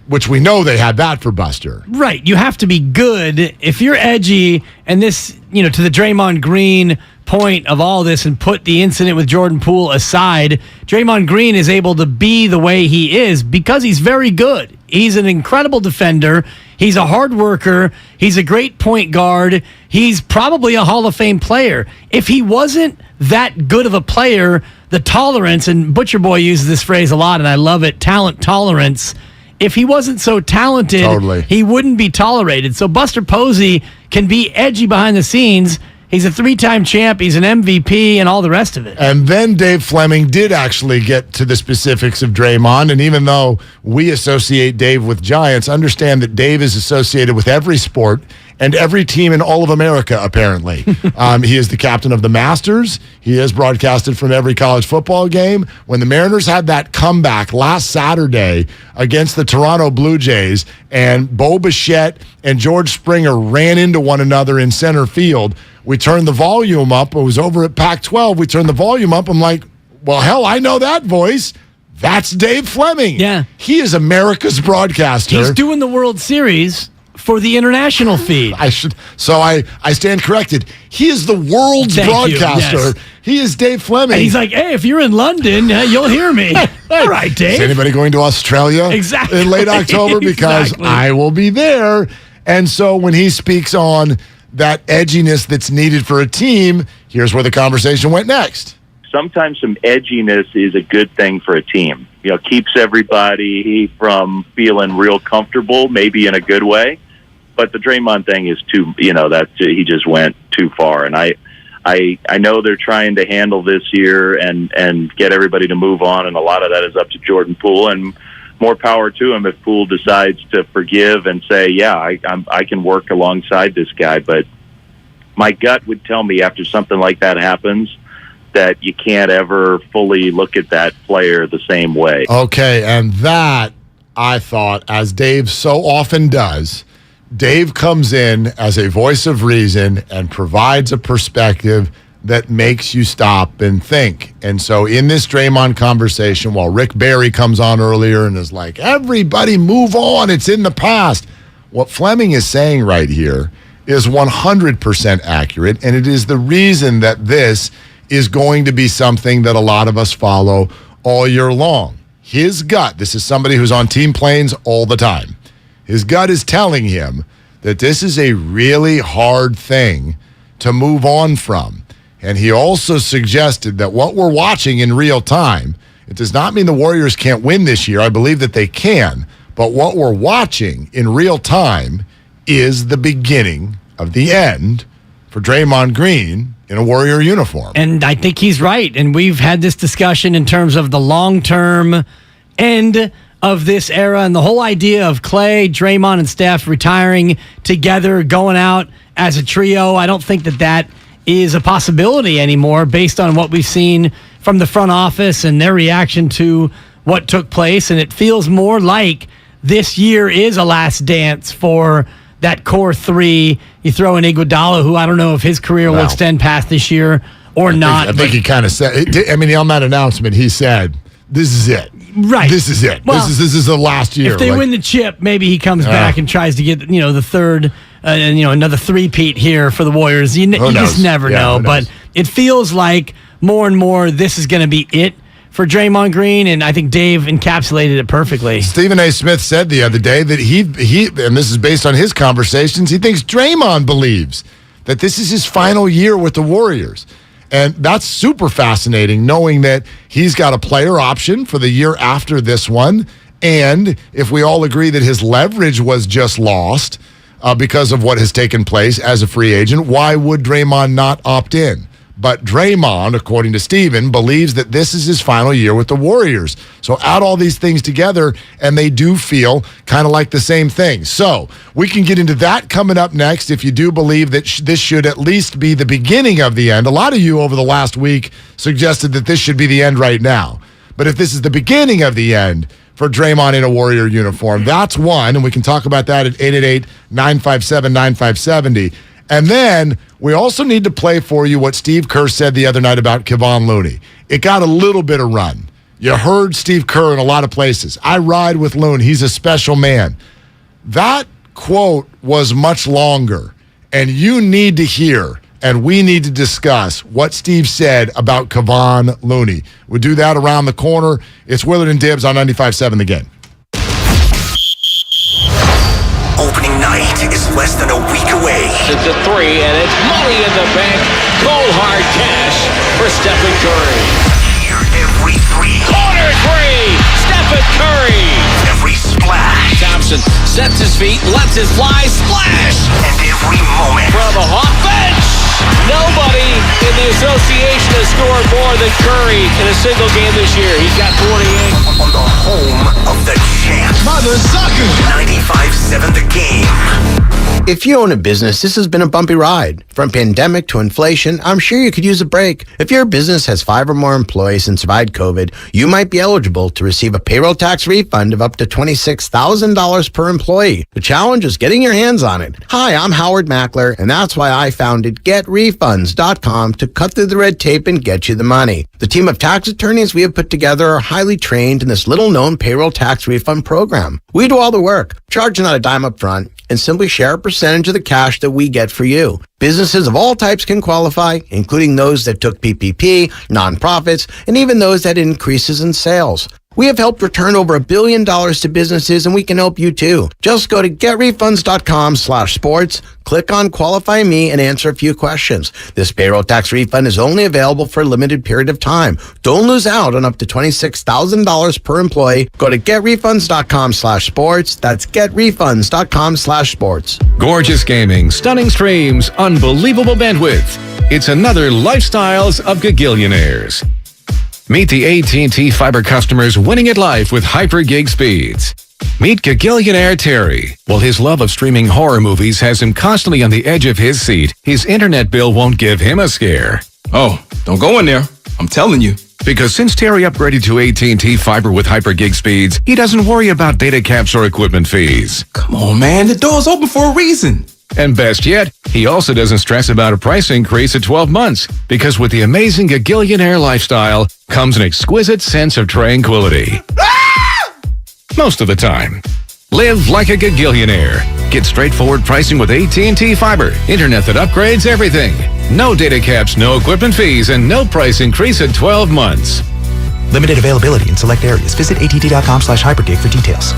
Which we know they had that for Buster. Right. You have to be good. If you're edgy, and this, to the Draymond Green point of all this, and put the incident with Jordan Poole aside, Draymond Green is able to be the way he is because he's very good. He's an incredible defender. He's a hard worker. He's a great point guard. He's probably a Hall of Fame player. If he wasn't that good of a player, the tolerance, and Butcher Boy uses this phrase a lot, and I love it, talent tolerance. If he wasn't so talented, he wouldn't be tolerated. So Buster Posey can be edgy behind the scenes. He's a 3-time champ. He's an MVP and all the rest of it. And then Dave Fleming did actually get to the specifics of Draymond. And even though we associate Dave with Giants, understand that Dave is associated with every sport and every team in all of America, apparently. He is the captain of the Masters. He has broadcasted from every college football game. When the Mariners had that comeback last Saturday against the Toronto Blue Jays, and Bo Bichette and George Springer ran into one another in center field, we turned the volume up. It was over at Pac-12. We turned the volume up. I'm like, well, hell, I know that voice. That's Dave Fleming. Yeah. He is America's broadcaster. He's doing the World Series for the international feed. I stand corrected. He is the world's broadcaster. Yes. He is Dave Fleming. And he's like, hey, if you're in London, you'll hear me. All right, Dave. Is anybody going to Australia in late October? Because I will be there. And so when he speaks on that edginess that's needed for a team, here's where the conversation went next. Sometimes some edginess is a good thing for a team. Keeps everybody from feeling real comfortable, maybe in a good way. But the Draymond thing is too, he just went too far. And I know they're trying to handle this year and get everybody to move on, and a lot of that is up to Jordan Poole, and more power to him if Poole decides to forgive and say, yeah, I can work alongside this guy. But my gut would tell me after something like that happens that you can't ever fully look at that player the same way. Okay, and that, I thought, as Dave so often does, Dave comes in as a voice of reason and provides a perspective that makes you stop and think. And so in this Draymond conversation, while Rick Barry comes on earlier and is like, everybody move on, it's in the past. What Fleming is saying right here is 100% accurate, and it is the reason that this is going to be something that a lot of us follow all year long. His gut, this is somebody who's on team planes all the time. His gut is telling him that this is a really hard thing to move on from. And he also suggested that what we're watching in real time, it does not mean the Warriors can't win this year. I believe that they can. But what we're watching in real time is the beginning of the end for Draymond Green in a Warrior uniform. And I think he's right. And we've had this discussion in terms of the long-term end of this era and the whole idea of Clay, Draymond, and Steph retiring together, going out as a trio. I don't think that is a possibility anymore based on what we've seen from the front office and their reaction to what took place. And it feels more like this year is a last dance for that core three. You throw in Iguodala, who I don't know if his career will extend past this year or not. I think he kind of said, on that announcement, he said, this is it. Right. This is it. Well, this is the last year. If they win the chip, maybe he comes back and tries to get, the third, another three-peat here for the Warriors. You just never know. But it feels like more and more this is going to be it for Draymond Green, and I think Dave encapsulated it perfectly. Stephen A. Smith said the other day that he, and this is based on his conversations, he thinks Draymond believes that this is his final year with the Warriors. And that's super fascinating, knowing that he's got a player option for the year after this one. And if we all agree that his leverage was just lost because of what has taken place as a free agent, why would Draymond not opt in? But Draymond, according to Steven, believes that this is his final year with the Warriors. So add all these things together, and they do feel kind of like the same thing. So we can get into that coming up next if you do believe that this should at least be the beginning of the end. A lot of you over the last week suggested that this should be the end right now. But if this is the beginning of the end for Draymond in a Warrior uniform, that's one, and we can talk about that at 888-957-9570. And then we also need to play for you what Steve Kerr said the other night about Kevon Looney. It got a little bit of run. You heard Steve Kerr in a lot of places. I ride with Looney. He's a special man. That quote was much longer, and you need to hear, and we need to discuss what Steve said about Kevon Looney. We'll do that around the corner. It's Willard and Dibs on 95.7 The Game. Opening night is less than a week away. It's a three, and it's money in the bank. Cold hard cash for Stephen Curry. Hear every three. Corner three, Stephen Curry. Every splash. Thompson sets his feet, lets it fly, splash. And every moment. From a hot bench. Nobody in the association has scored more than Curry in a single game this year. He's got 48. On the home of the champs. Mother sucker. 95.7 The Game. If you own a business, this has been a bumpy ride. From pandemic to inflation, I'm sure you could use a break. If your business has 5 or more employees and survived COVID, you might be eligible to receive a payroll tax refund of up to $26,000 per employee. The challenge is getting your hands on it. Hi, I'm Howard Mackler, and that's why I founded GetRefunds.com to cut through the red tape and get you the money. The team of tax attorneys we have put together are highly trained in this little-known payroll tax refund program. We do all the work, charge not a dime up front, and simply share a percentage of the cash that we get for you. Businesses of all types can qualify, including those that took PPP, nonprofits, and even those that had increases in sales. We have helped return over $1 billion to businesses, and we can help you too. Just go to getrefunds.com/sports, click on Qualify Me, and answer a few questions. This payroll tax refund is only available for a limited period of time. Don't lose out on up to $26,000 per employee. Go to getrefunds.com/sports. That's getrefunds.com/sports. Gorgeous gaming, stunning streams, unbelievable bandwidth. It's another Lifestyles of Gagillionaires. Meet the AT&T Fiber customers winning at life with hyper-gig speeds. Meet Gagillionaire Terry. While his love of streaming horror movies has him constantly on the edge of his seat, his internet bill won't give him a scare. Oh, don't go in there. I'm telling you. Because since Terry upgraded to AT&T Fiber with hyper-gig speeds, he doesn't worry about data caps or equipment fees. Come on, man. The door's open for a reason. And best yet, he also doesn't stress about a price increase at 12 months, because with the amazing Gagillionaire lifestyle comes an exquisite sense of tranquility. Most of the time. Live like a Gagillionaire. Get straightforward pricing with AT&T Fiber. Internet that upgrades everything. No data caps, no equipment fees, and no price increase at 12 months. Limited availability in select areas. Visit att.com/hypergig for details.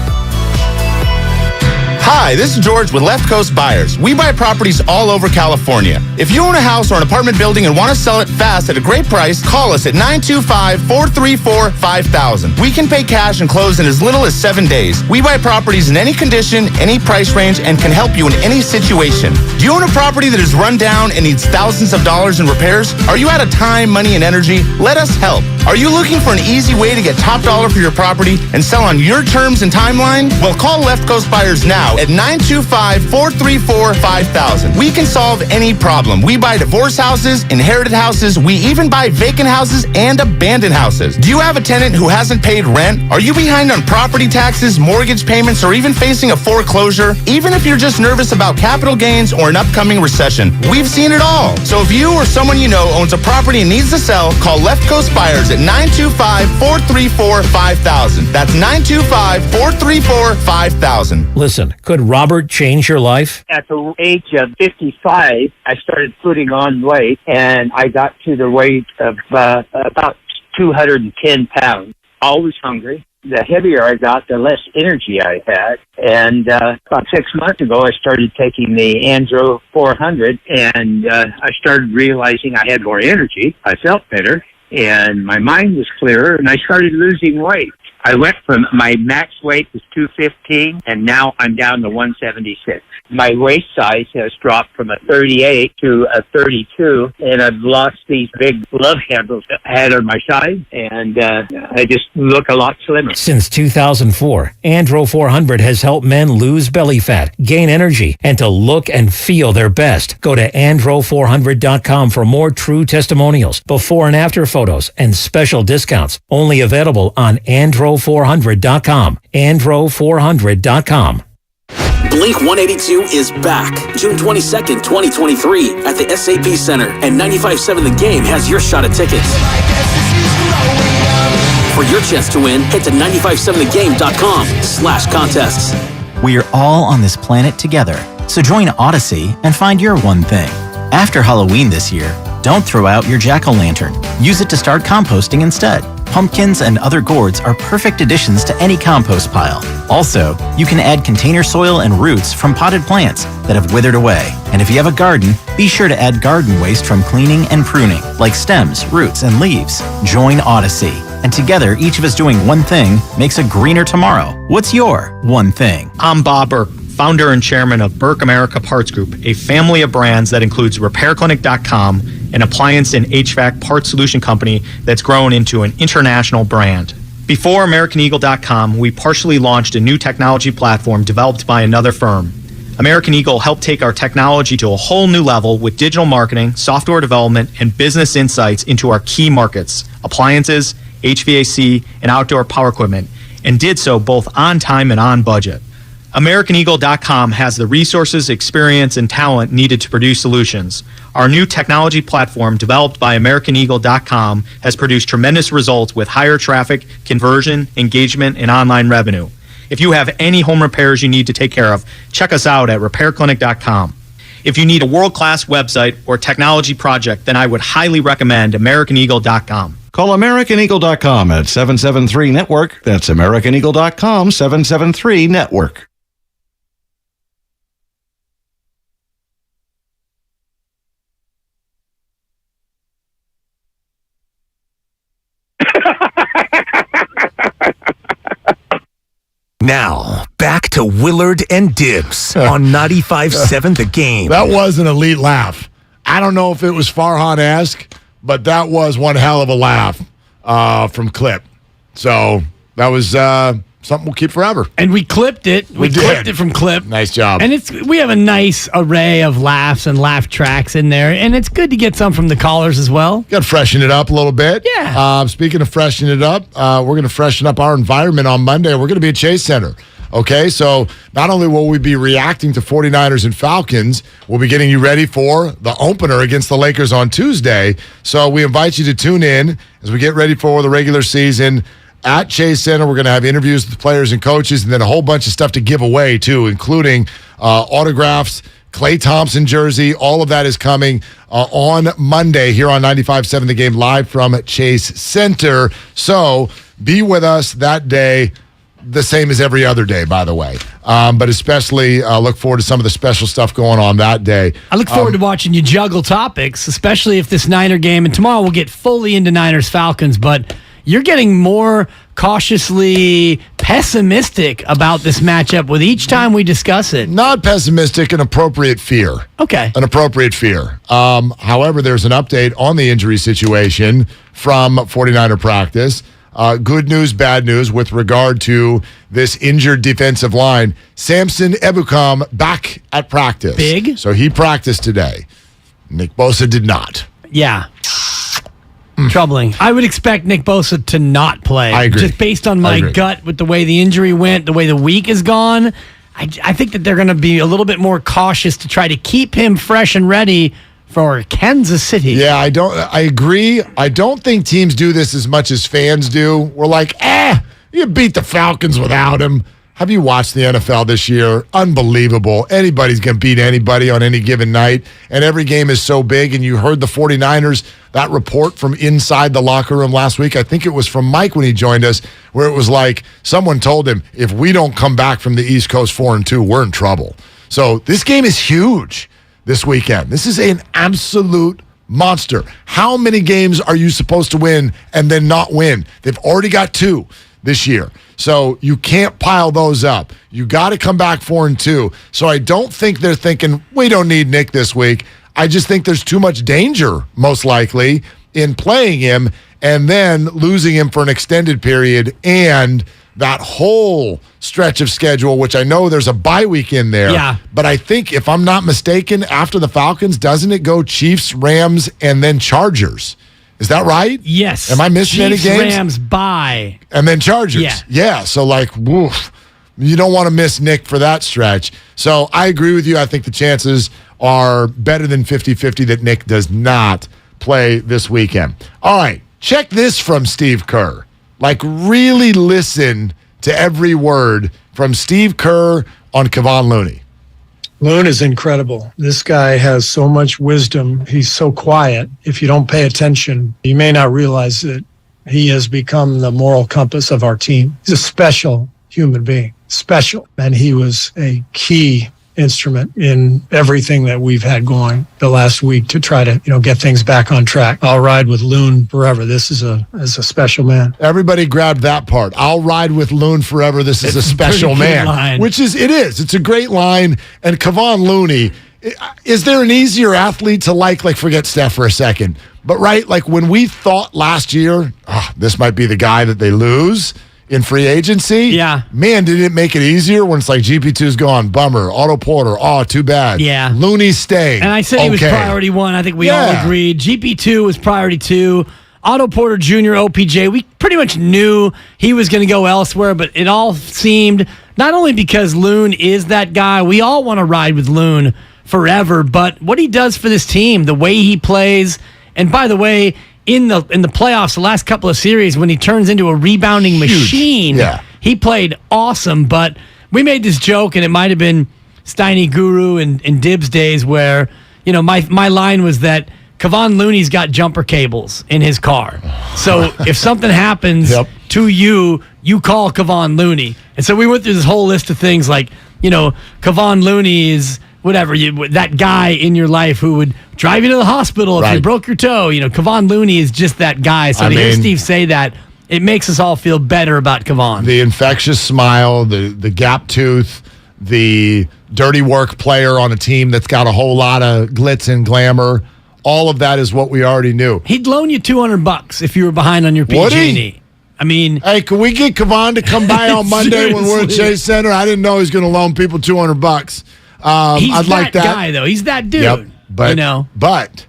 Hi, this is George with Left Coast Buyers. We buy properties all over California. If you own a house or an apartment building and want to sell it fast at a great price, call us at 925-434-5000. We can pay cash and close in as little as 7 days. We buy properties in any condition, any price range, and can help you in any situation. Do you own a property that is run down and needs thousands of dollars in repairs? Are you out of time, money, and energy? Let us help. Are you looking for an easy way to get top dollar for your property and sell on your terms and timeline? Well, call Left Coast Buyers now at 925-434-5000. We can solve any problem. We buy divorce houses, inherited houses. We even buy vacant houses and abandoned houses. Do you have a tenant who hasn't paid rent? Are you behind on property taxes, mortgage payments, or even facing a foreclosure? Even if you're just nervous about capital gains or an upcoming recession, we've seen it all. So if you or someone you know owns a property and needs to sell, call Left Coast Buyers at 925-434-5000. That's 925-434-5000. Listen, could Robert change your life? At the age of 55, I started putting on weight, and I got to the weight of about 210 pounds. Always hungry. The heavier I got, the less energy I had. And about 6 months ago, I started taking the Andro 400, and I started realizing I had more energy. I felt better, and my mind was clearer, and I started losing weight. I went from my max weight was 215, and now I'm down to 176. My waist size has dropped from a 38 to a 32, and I've lost these big love handles that I had on my side, and I just look a lot slimmer. Since 2004, Andro 400 has helped men lose belly fat, gain energy, and to look and feel their best. Go to andro400.com for more true testimonials, before and after photos, and special discounts. Only available on andro400.com. andro400.com. Blink 182 is back. June 22nd, 2023 at the SAP Center, and 95.7 The Game has your shot at tickets. For your chance to win, head to 957thegame.com/contests. We are all on this planet together, so join Odyssey and find your one thing. After Halloween this year, don't throw out your jack-o'-lantern. Use it to start composting instead. Pumpkins and other gourds are perfect additions to any compost pile. Also, you can add container soil and roots from potted plants that have withered away. And if you have a garden, be sure to add garden waste from cleaning and pruning, like stems, roots, and leaves. Join Odyssey. And together, each of us doing one thing makes a greener tomorrow. What's your one thing? I'm Bob Burke, founder and chairman of Burke America Parts Group, a family of brands that includes RepairClinic.com, an appliance and HVAC parts solution company that's grown into an international brand. Before AmericanEagle.com, we partially launched a new technology platform developed by another firm. American Eagle helped take our technology to a whole new level with digital marketing, software development, and business insights into our key markets, appliances, HVAC, and outdoor power equipment, and did so both on time and on budget. AmericanEagle.com has the resources, experience, and talent needed to produce solutions. Our new technology platform, developed by AmericanEagle.com, has produced tremendous results with higher traffic, conversion, engagement, and online revenue. If you have any home repairs you need to take care of, check us out at RepairClinic.com. If you need a world-class website or technology project, then I would highly recommend AmericanEagle.com. Call AmericanEagle.com at 773-NETWORK. That's AmericanEagle.com, 773-NETWORK. Now, back to Willard and Dibs on 95.7 The Game. That was an elite laugh. I don't know if it was Farhan-esque, but that was one hell of a laugh from Clip. So that was something we'll keep forever. And we clipped it. We clipped it from Clip. Nice job. And we have a nice array of laughs and laugh tracks in there. And it's good to get some from the callers as well. Got to freshen it up a little bit. Yeah. Speaking of freshening it up, we're going to freshen up our environment on Monday. We're going to be at Chase Center. Okay, so not only will we be reacting to 49ers and Falcons, we'll be getting you ready for the opener against the Lakers on Tuesday. So we invite you to tune in as we get ready for the regular season at Chase Center. We're going to have interviews with the players and coaches, and then a whole bunch of stuff to give away, too, including autographs, Klay Thompson jersey. All of that is coming on Monday here on 95.7 The Game, live from Chase Center. So be with us that day. the same as every other day, by the way. But especially look forward to some of the special stuff going on that day. I look forward to watching you juggle topics, especially if this Niner game, and tomorrow we'll get fully into Niners-Falcons, but you're getting more cautiously pessimistic about this matchup with each time we discuss it. Not pessimistic, an appropriate fear. Okay. An appropriate fear. However, there's an update on the injury situation from 49er practice. Good news, bad news with regard to this injured defensive line. Samson Ebukam back at practice. Big. So he practiced today. Nick Bosa did not. Yeah. Troubling. I would expect Nick Bosa to not play. I agree. Just based on my gut with the way the injury went, the way the week is gone. I think that they're going to be a little bit more cautious to try to keep him fresh and ready for Kansas City. Yeah, I agree. I don't think teams do this as much as fans do. We're like, you beat the Falcons without him. Have you watched the NFL this year? Unbelievable. Anybody's going to beat anybody on any given night, and every game is so big. And you heard the 49ers, that report from inside the locker room last week, I think it was from Mike when he joined us, where it was like someone told him, if we don't come back from the East Coast 4-2, we're in trouble. So this game is huge this weekend. This is an absolute monster. How many games are you supposed to win and then not win? They've already got 2 this year. So you can't pile those up. You got to come back 4-2. So I don't think they're thinking, we don't need Nick this week. I just think there's too much danger, most likely, in playing him and then losing him for an extended period and that whole stretch of schedule, which I know there's a bye week in there. Yeah. But I think, if I'm not mistaken, after the Falcons, doesn't it go Chiefs, Rams, and then Chargers? Is that right? Yes. Am I missing Chiefs, any games? Rams, bye. And then Chargers. Yeah. Yeah. So, woof. You don't want to miss Nick for that stretch. So I agree with you. I think the chances are better than 50-50 that Nick does not play this weekend. All right. Check this from Steve Kerr. Really listen to every word from Steve Kerr on Kevon Looney. Loon is incredible. This guy has so much wisdom. He's so quiet. If you don't pay attention, you may not realize that he has become the moral compass of our team. He's a special human being, special. And he was a key instrument in everything that we've had going the last week to try to, get things back on track. I'll ride with Loon forever. This is a special man. Everybody grabbed that part. I'll ride with Loon forever. This is a special man. Line. It is. It's a great line. And Kevon Looney, is there an easier athlete to like forget Steph for a second? But when we thought last year, this might be the guy that they lose in free agency. Yeah. Man, did it make it easier when it's GP2's gone. Bummer. Otto Porter. Oh, too bad. Yeah. Looney's staying. And I said he was priority 1. I think we all agreed. GP2 was priority 2. Otto Porter Jr., OPJ, we pretty much knew he was going to go elsewhere, but it all seemed, not only because Loon is that guy, we all want to ride with Loon forever, but what he does for this team, the way he plays, and by the way, in the playoffs, the last couple of series, when he turns into a rebounding machine, he played awesome. But we made this joke, and it might have been Steiny Guru and Dibs days where, my line was that Kevon Looney's got jumper cables in his car. So if something happens to you, you call Kevon Looney. And so we went through this whole list of things Kevon Looney is whatever, that guy in your life who would drive you to the hospital if you broke your toe. Kevon Looney is just that guy. So to hear Steve say that, it makes us all feel better about Kevon. The infectious smile, the gap tooth, the dirty work player on a team that's got a whole lot of glitz and glamour. All of that is what we already knew. He'd loan you $200 if you were behind on your PG&E. Hey, can we get Kevon to come by on Monday when we're at Chase Center? I didn't know he was going to loan people $200. I'd like that guy, though. He's that dude. Yep. But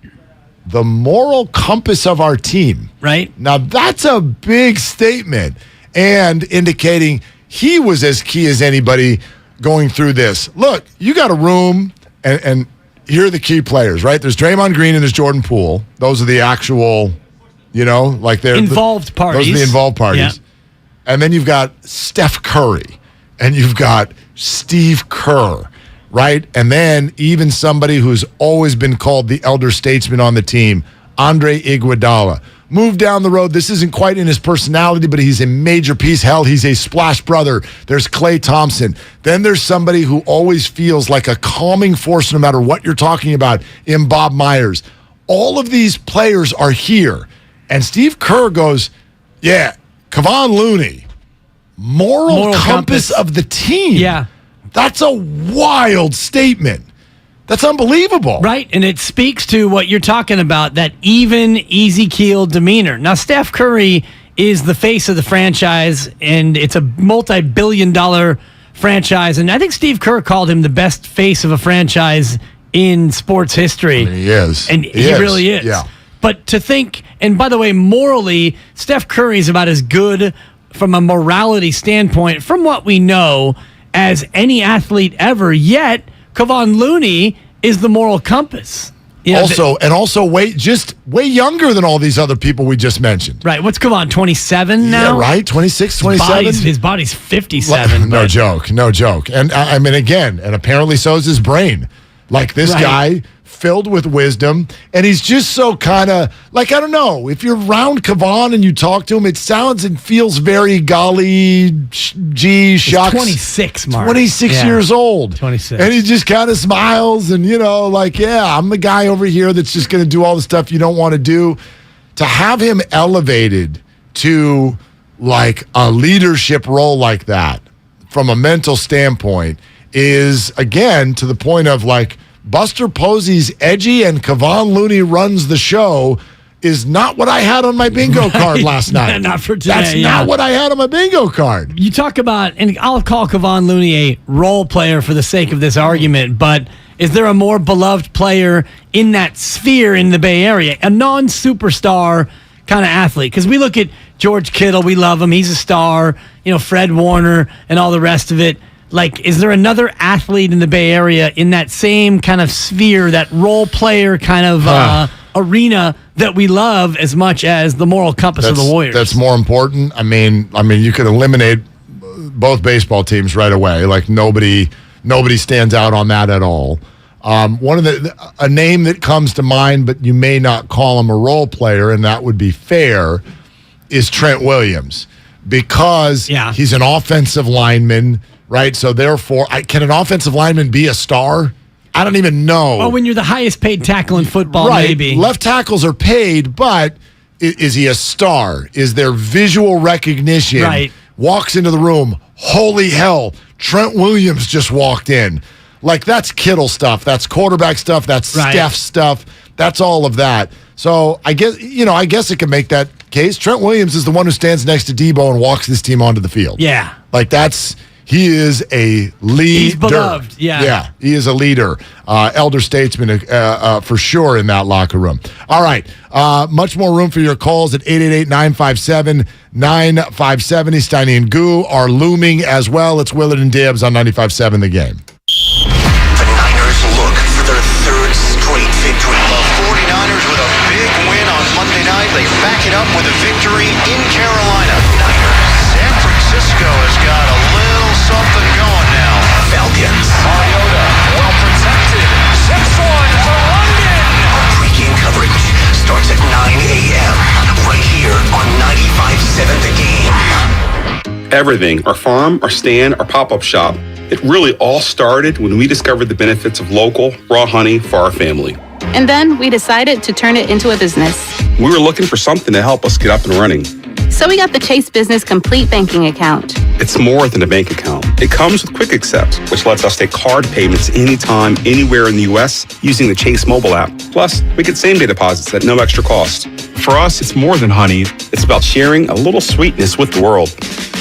the moral compass of our team, right? Now that's a big statement and indicating he was as key as anybody going through this. Look, you got a room, and here are the key players, right? There's Draymond Green and there's Jordan Poole. Those are the actual, they're involved parties. Those are the involved parties. Yeah. And then you've got Steph Curry, and you've got Steve Kerr. Right? And then even somebody who's always been called the elder statesman on the team, Andre Iguodala. Move down the road. This isn't quite in his personality, but he's a major piece. Hell, he's a splash brother. There's Klay Thompson. Then there's somebody who always feels like a calming force no matter what you're talking about in Bob Myers. All of these players are here. And Steve Kerr goes, yeah, Kevon Looney, moral compass of the team. Yeah. That's a wild statement. That's unbelievable. Right, and it speaks to what you're talking about, that even, easy-keeled demeanor. Now, Steph Curry is the face of the franchise, and it's a multi-billion-dollar franchise, and I think Steve Kerr called him the best face of a franchise in sports history. I mean, he is. And he really is. Yeah. But to think, and by the way, morally, Steph Curry is about as good from a morality standpoint, from what we know, as any athlete ever, yet Kevon Looney is the moral compass. You know, also way younger than all these other people we just mentioned. Right. What's Kevon, 27 now? Yeah, right. 26, 27. His body's 57. No joke. And I mean, again, and apparently so is his brain. Like this guy, filled with wisdom, and he's just so kind of, like, I don't know, if you're around Kevon and you talk to him, it sounds and feels very golly, gee, shucks. 26, Mark. 26 years old. 26. And he just kind of smiles and, like, yeah, I'm the guy over here that's just going to do all the stuff you don't want to do. To have him elevated to, like, a leadership role like that from a mental standpoint is, again, to the point of, like, Buster Posey's edgy and Kevon Looney runs the show is not what I had on my bingo card last night. Not for today. That's not what I had on my bingo card. You talk about, and I'll call Kevon Looney a role player for the sake of this argument, but is there a more beloved player in that sphere in the Bay Area, a non-superstar kind of athlete? Because we look at George Kittle, we love him, he's a star, Fred Warner and all the rest of it. Like, is there another athlete in the Bay Area in that same kind of sphere, that role player kind of arena that we love as much as the moral compass of the Warriors? That's more important. I mean, you could eliminate both baseball teams right away. Like, nobody stands out on that at all. One of a name that comes to mind, but you may not call him a role player, and that would be fair, is Trent Williams, because he's an offensive lineman. Right, so therefore, can an offensive lineman be a star? I don't even know. Well, when you're the highest paid tackle in football, maybe. Left tackles are paid, but is he a star? Is there visual recognition? Right. Walks into the room, holy hell, Trent Williams just walked in. Like, that's Kittle stuff. That's quarterback stuff. That's Steph stuff. That's all of that. So I guess it can make that case. Trent Williams is the one who stands next to Debo and walks this team onto the field. Yeah. Like, he is a leader. He's beloved, Yeah, he is a leader. Elder statesman for sure in that locker room. All right, much more room for your calls at 888-957-9570. Steiny and Guru are looming as well. It's Willard and Dibs on 95.7 The Game. The Niners look for their third straight victory. The 49ers with a big win on Monday night. They back it up with a victory in Carolina. San Francisco has got a little something going now. Falcons. Mariota, well protected. 6-1 for London. Our pregame coverage starts at 9 a.m. right here on 95.7 The Game. Everything, our farm, our stand, our pop-up shop, it really all started when we discovered the benefits of local, raw honey for our family. And then we decided to turn it into a business. We were looking for something to help us get up and running. So we got the Chase Business Complete Banking Account. It's more than a bank account. It comes with Quick Accept, which lets us take card payments anytime, anywhere in the U.S. using the Chase mobile app. Plus, we get same-day deposits at no extra cost. For us, it's more than honey. It's about sharing a little sweetness with the world.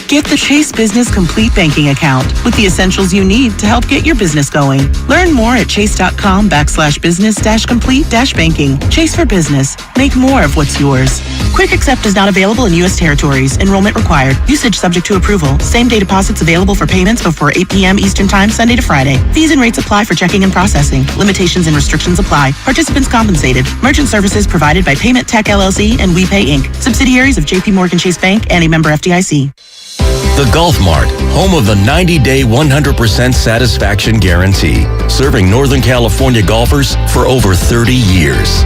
Get the Chase Business Complete Banking Account with the essentials you need to help get your business going. Learn more at chase.com/business-complete-banking. Chase for business. Make more of what's yours. Quick Accept is not available in U.S. territories. Enrollment required. Usage subject to approval. Same-day deposits available for payments before 8 p.m. Eastern Time, Sunday to Friday. Fees and rates apply for checking and processing. Limitations and restrictions apply. Participants compensated. Merchant services provided by Payment Tech LLC and WePay Inc. Subsidiaries of J.P. Morgan Chase Bank and a member FDIC. The Golf Mart, home of the 90-day 100% satisfaction guarantee, serving Northern California golfers for over 30 years.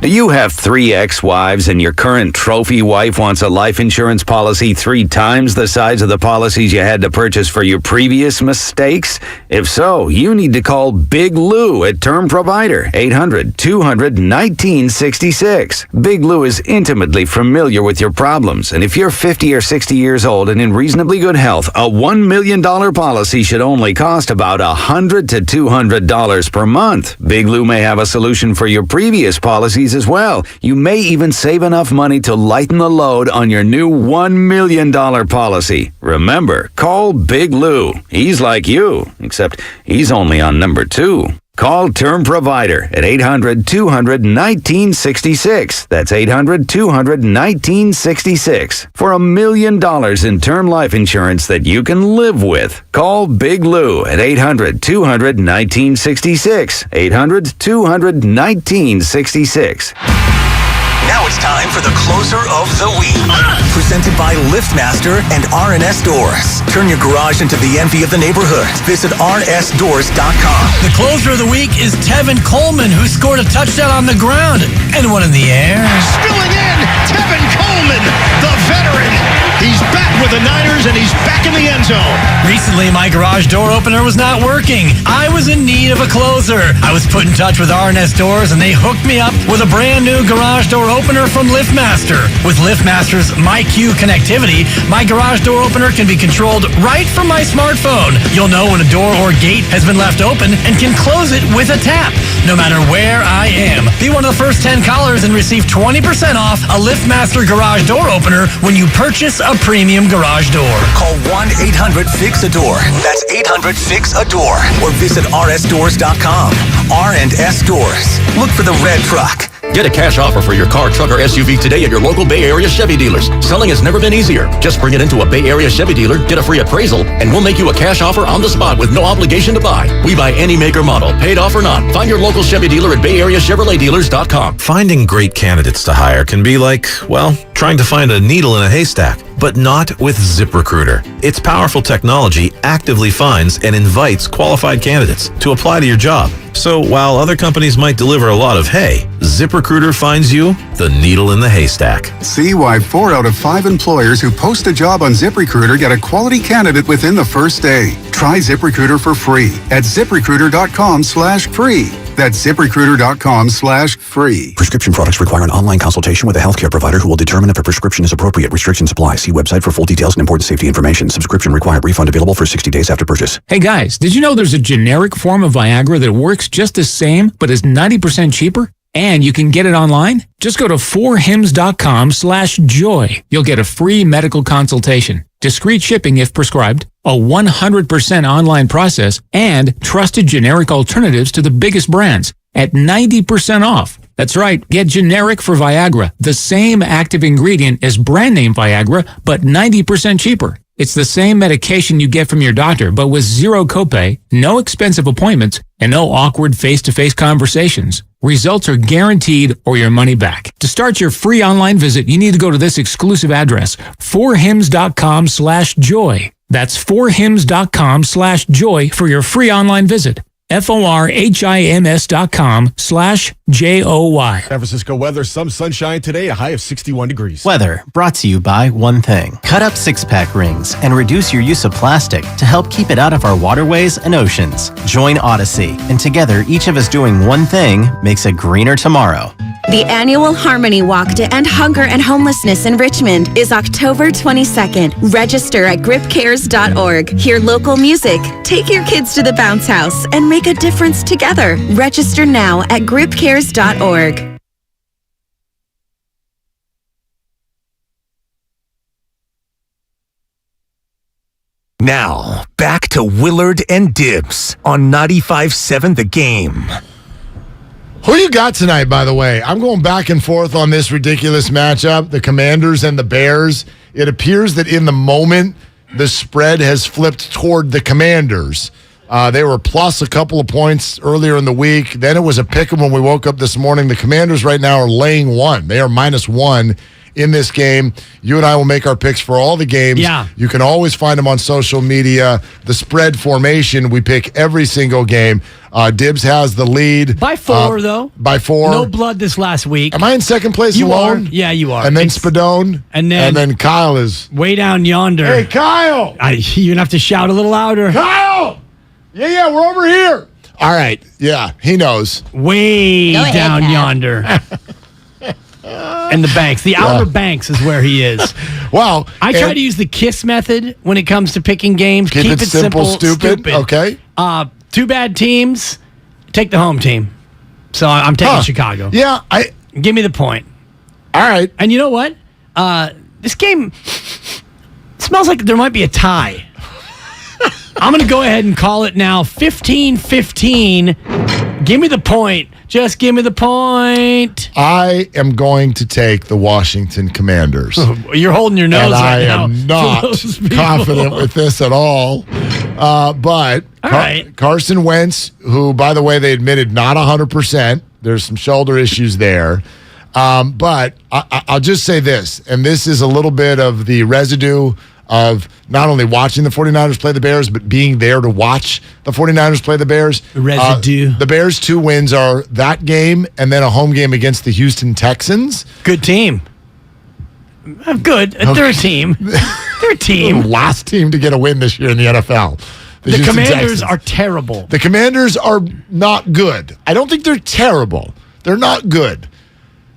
Do you have 3 ex-wives and your current trophy wife wants a life insurance policy 3 times the size of the policies you had to purchase for your previous mistakes? If so, you need to call Big Lou at Term Provider, 800-200-1966. Big Lou is intimately familiar with your problems, and if you're 50 or 60 years old and in reasonably good health, a $1 million policy should only cost about $100 to $200 per month. Big Lou may have a solution for your previous policies as well. You may even save enough money to lighten the load on your new $1 million policy. Remember, call Big Lou. He's like you, except he's only on number 2. Call Term Provider at 800-200-1966. That's 800-200-1966 for $1 million in term life insurance that you can live with. Call Big Lou at 800-200-1966. 800-200-1966. Now it's time for the closer of the week. Presented by LiftMaster and RNS Doors. Turn your garage into the envy of the neighborhood. Visit rnsdoors.com. The closer of the week is Tevin Coleman, who scored a touchdown on the ground and one in the air. Spilling in, Tevin Coleman, the veteran. He's back with the Niners, and he's back in the end zone. Recently, my garage door opener was not working. I was in need of a closer. I was put in touch with RNS Doors, and they hooked me up with a brand new garage door opener from LiftMaster. With LiftMaster's MyQ connectivity, my garage door opener can be controlled right from my smartphone. You'll know when a door or gate has been left open and can close it with a tap, no matter where I am. Be one of the first 10 callers and receive 20% off a LiftMaster garage door opener when you purchase a premium garage door. Call 1-800-FIX-A-DOOR. That's 800-FIX-A-DOOR. Or visit rsdoors.com. R&S Doors. Look for the red truck. Get a cash offer for your car, truck, or SUV today at your local Bay Area Chevy dealers. Selling has never been easier. Just bring it into a Bay Area Chevy dealer, get a free appraisal, and we'll make you a cash offer on the spot with no obligation to buy. We buy any make or model, paid off or not. Find your local Chevy dealer at BayAreaChevroletDealers.com. Finding great candidates to hire can be like, well, trying to find a needle in a haystack. But not with ZipRecruiter. Its powerful technology actively finds and invites qualified candidates to apply to your job. So while other companies might deliver a lot of hay, ZipRecruiter finds you the needle in the haystack. See why 4 out of 5 employers who post a job on ZipRecruiter get a quality candidate within the first day. Try ZipRecruiter for free at ZipRecruiter.com/free. That's ZipRecruiter.com/free. Prescription products require an online consultation with a healthcare provider who will determine if a prescription is appropriate. Restrictions apply. See website for full details and important safety information. Subscription required. Refund available for 60 days after purchase. Hey guys, did you know there's a generic form of Viagra that works just the same but is 90% cheaper? And you can get it online? Just go to 4hims.com/joy. You'll get a free medical consultation, discreet shipping if prescribed, a 100% online process, and trusted generic alternatives to the biggest brands at 90% off. That's right, get generic for Viagra, the same active ingredient as brand name Viagra, but 90% cheaper. It's the same medication you get from your doctor, but with zero copay, no expensive appointments, and no awkward face-to-face conversations. Results are guaranteed or your money back. To start your free online visit, you need to go to this exclusive address, 4hims.com/joy. That's 4hims.com/joy for your free online visit. FORHIMS.com/JOY. San Francisco weather, some sunshine today, a high of 61 degrees. Weather brought to you by one thing. Cut up six-pack rings and reduce your use of plastic to help keep it out of our waterways and oceans. Join Odyssey, and together each of us doing one thing makes a greener tomorrow. The annual Harmony Walk to End Hunger and Homelessness in Richmond is October 22nd. Register at gripcares.org. Hear local music, take your kids to the bounce house, and make a difference together. Register now at gripcares.org. Now, back to Willard and Dibs on 95.7 The Game. Who you got tonight, by the way? I'm going back and forth on this ridiculous matchup, the Commanders and the Bears. It appears that in the moment, the spread has flipped toward the Commanders. They were plus a couple of points earlier in the week. Then it was a pick 'em when we woke up this morning. The Commanders right now are laying 1. They are -1 in this game. You and I will make our picks for all the games. Yeah. You can always find them on social media. The spread formation, we pick every single game. Dibs has the lead. By 4, though. By 4. No blood this last week. Am I in second place you alone? Are. Yeah, you are. And then Spadone. And then Kyle is way down yonder. Hey, Kyle! You're going to have to shout a little louder. Kyle! Yeah, we're over here. All right. Yeah, he knows. Way down yonder. And the banks. The Outer Banks is where he is. Well, I try to use the KISS method when it comes to picking games. Keep it simple, stupid. Okay. 2 bad teams, take the home team. So I'm taking Chicago. Yeah. Give me the point. All right. And you know what? This game smells like there might be a tie. I'm going to go ahead and call it now 15-15. Give me the point. Just give me the point. I am going to take the Washington Commanders. You're holding your nose right now. I am not confident with this at all. But Carson Wentz, who, by the way, they admitted not 100%. There's some shoulder issues there. But I'll just say this, and this is a little bit of the residue of not only watching the 49ers play the Bears, but being there to watch the 49ers play the Bears. Residue. The Bears' 2 wins are that game and then a home game against the Houston Texans. Good team. Good. They're a team. They're a team. Last team to get a win this year in the NFL. The Commanders are terrible. The Commanders are not good. I don't think they're terrible. They're not good.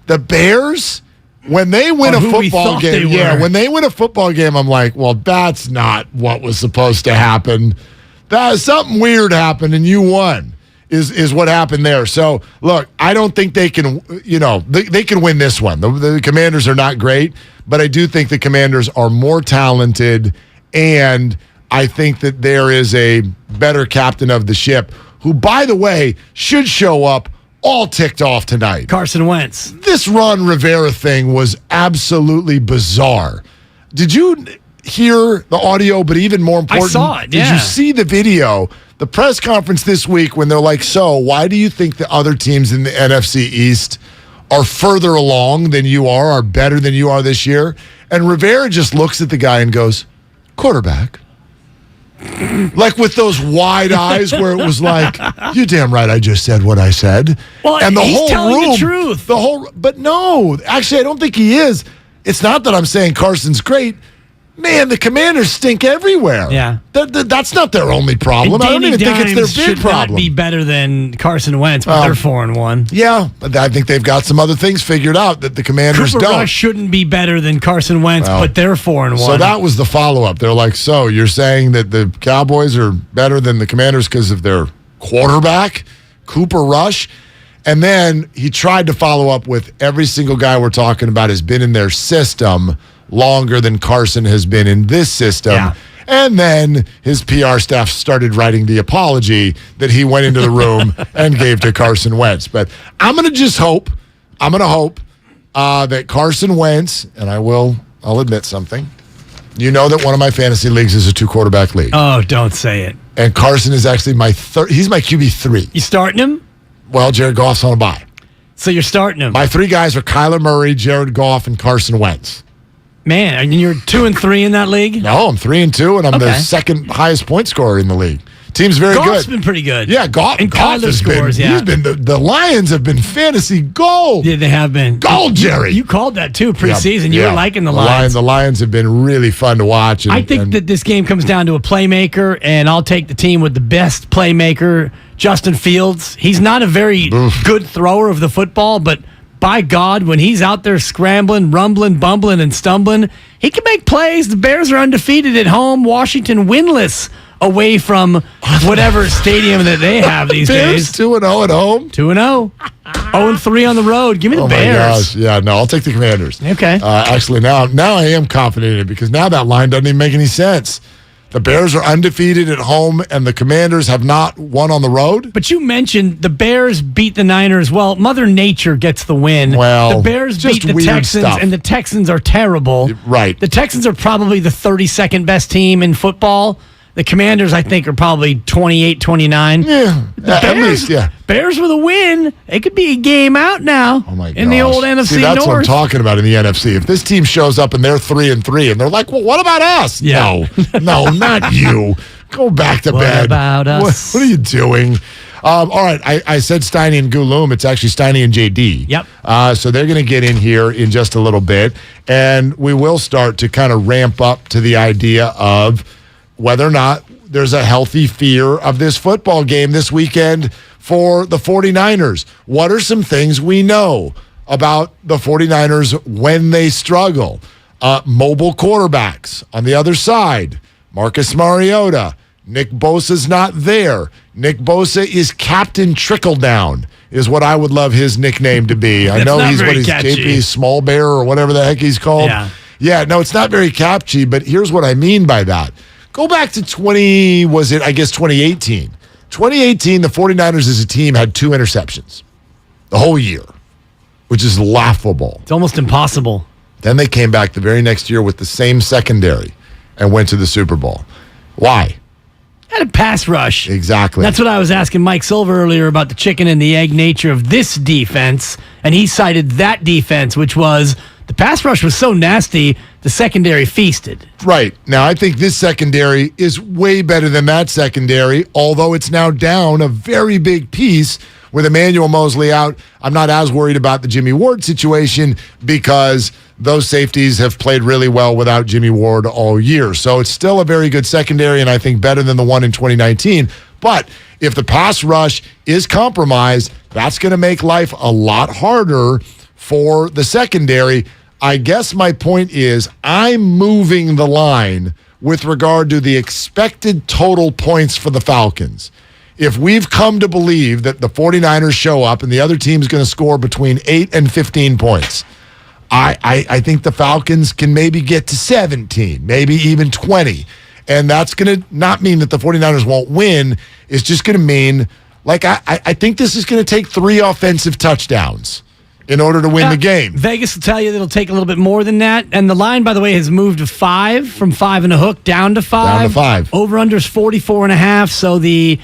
The Bears... When they win a football game, when they win a football game, I'm like, well, that's not what was supposed to happen. Something weird happened, and you won. Is what happened there. So, look, I don't think they can. They can win this one. The Commanders are not great, but I do think the Commanders are more talented, and I think that there is a better captain of the ship, who, by the way, should show up. All ticked off tonight. Carson Wentz. This Ron Rivera thing was absolutely bizarre. Did you hear the audio? But even more important, I saw it. Did you see the video? The press conference this week when they're like, so why do you think the other teams in the NFC East are further along than you are better than you are this year? And Rivera just looks at the guy and goes, quarterback. Like with those wide eyes where it was like, you damn right I just said what I said. Well, and he's telling the truth. But no, actually I don't think he is. It's not that I'm saying Carson's great. Man, the Commanders stink everywhere. Yeah. That's not their only problem. I don't even think it's their big problem. Should not be better than Carson Wentz, but they're 4-1. Yeah, but I think they've got some other things figured out that the Commanders Cooper don't. Rush shouldn't be better than Carson Wentz, but they're 4-1. So that was the follow-up. They're like, so you're saying that the Cowboys are better than the Commanders because of their quarterback, Cooper Rush? And then he tried to follow up with every single guy we're talking about has been in their system longer than Carson has been in this system. Yeah. And then his PR staff started writing the apology that he went into the room and gave to Carson Wentz. But I'm going to just hope, that Carson Wentz, and I'll admit something. You know that one of my fantasy leagues is a 2-quarterback league. Oh, don't say it. And Carson is actually he's my QB3. You starting him? Well, Jared Goff's on a bye. So you're starting him. My 3 guys are Kyler Murray, Jared Goff, and Carson Wentz. Man, and you're 2-3 in that league? No, I'm 3-2, and I'm the second highest point scorer in the league. Team's very good. Goff's been pretty good. Yeah, Goff. And Kyler scores, He's been the Lions have been fantasy gold. Yeah, they have been. Gold, Jerry. You called that too preseason. You were liking the Lions. The Lions have been really fun to watch. I think that this game comes down to a playmaker, and I'll take the team with the best playmaker, Justin Fields. He's not a very good thrower of the football, but by God, when he's out there scrambling, rumbling, bumbling, and stumbling, he can make plays. The Bears are undefeated at home. Washington winless away from whatever stadium that they have these days. 2-0 at home. 2-0. 0-3 on the road. Give me the Bears. Oh, my gosh. Yeah, no, I'll take the Commanders. Okay. Actually, now I am confident in it because now that line doesn't even make any sense. The Bears are undefeated at home, and the Commanders have not won on the road. But you mentioned the Bears beat the Niners. Well, Mother Nature gets the win. Well, the Bears beat the Texans, and the Texans are terrible. Right. The Texans are probably the 32nd best team in football. The Commanders, I think, are probably 28-29. Yeah, at least, yeah. Bears with a win. It could be a game out now. Oh my god! In the old NFC See, that's North. what I'm talking about in the NFC. If this team shows up and they're 3-3, and they're like, "Well, what about us?" Yeah. No, not you. Go back to bed. What about us? What are you doing? All right, I said Steiny and Gulu. It's actually Steiny and JD. Yep. So they're going to get in here in just a little bit, and we will start to kind of ramp up to the idea of whether or not there's a healthy fear of this football game this weekend for the 49ers. What are some things we know about the 49ers when they struggle? Mobile quarterbacks on the other side. Marcus Mariota. Nick Bosa's not there. Nick Bosa is Captain Trickledown, is what I would love his nickname to be. I know he's JP Small Bear or whatever the heck he's called. Yeah, no, it's not very catchy, but here's what I mean by that. Go back to 2018. 2018, the 49ers as a team had 2 interceptions the whole year, which is laughable. It's almost impossible. Then they came back the very next year with the same secondary and went to the Super Bowl. Why? Had a pass rush. Exactly. That's what I was asking Mike Silver earlier about the chicken and the egg nature of this defense, and he cited that defense, which was the pass rush was so nasty, the secondary feasted. Right. Now, I think this secondary is way better than that secondary, although it's now down a very big piece with Emmanuel Mosley out. I'm not as worried about the Jimmy Ward situation because those safeties have played really well without Jimmy Ward all year. So it's still a very good secondary, and I think better than the one in 2019. But if the pass rush is compromised, that's going to make life a lot harder for the secondary. I guess my point is I'm moving the line with regard to the expected total points for the Falcons. If we've come to believe that the 49ers show up and the other team's going to score between 8 and 15 points, I think the Falcons can maybe get to 17, maybe even 20. And that's going to not mean that the 49ers won't win. It's just going to mean, like, I think this is going to take 3 offensive touchdowns in order to win the game. Vegas will tell you that it'll take a little bit more than that. And the line, by the way, has moved to 5, from 5 and a hook down to 5. Down to 5. Over-under is 44.5. So the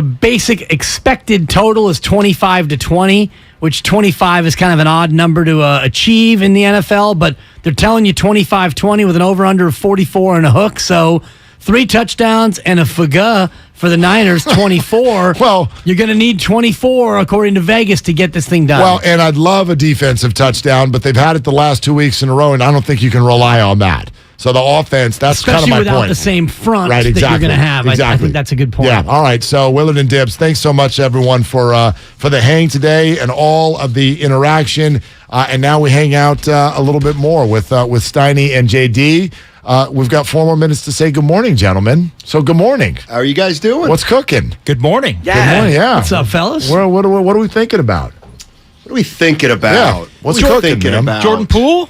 basic expected total is 25-20, which 25 is kind of an odd number to achieve in the NFL. But they're telling you 25-20 with an over-under of 44 and a hook. So 3 touchdowns and a fuga for the Niners, 24. Well, you're going to need 24, according to Vegas, to get this thing done. Well, and I'd love a defensive touchdown, but they've had it the last 2 weeks in a row, and I don't think you can rely on that. So the offense, that's especially kind of my without point. the same front right, exactly. that you're going to have. Exactly. I think that's a good point. Yeah, all right. So Willard and Dibs, thanks so much, everyone, for the hang today and all of the interaction. And now we hang out a little bit more with Steiny and JD. We've got 4 more minutes to say good morning, gentlemen. So good morning. How are you guys doing? What's cooking? Good morning. Yeah. Good morning, yeah. What's up, fellas? What are we thinking about? What are we thinking about? Yeah. What's what are we cooking, thinking man? about? Jordan Poole?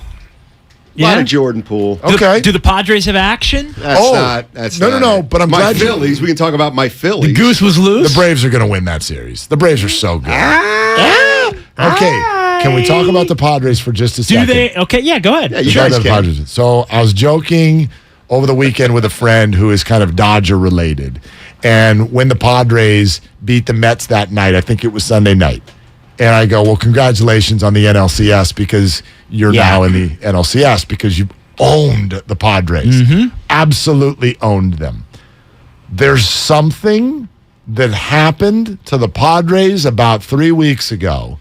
A lot of Jordan Poole. Okay. Do the Padres have action? That's no, not but I'm my glad Phillies. We can talk about my Phillies. The goose was loose. The Braves are going to win that series. The Braves are so good. Okay. Can we talk about the Padres for just a second? Do they? Okay, yeah, go ahead. Yeah, you guys can. So I was joking over the weekend with a friend who is kind of Dodger related. And when the Padres beat the Mets that night, I think it was Sunday night. And I go, well, congratulations on the NLCS because you're now in the NLCS because you owned the Padres. Mm-hmm. Absolutely owned them. There's something that happened to the Padres about 3 weeks ago.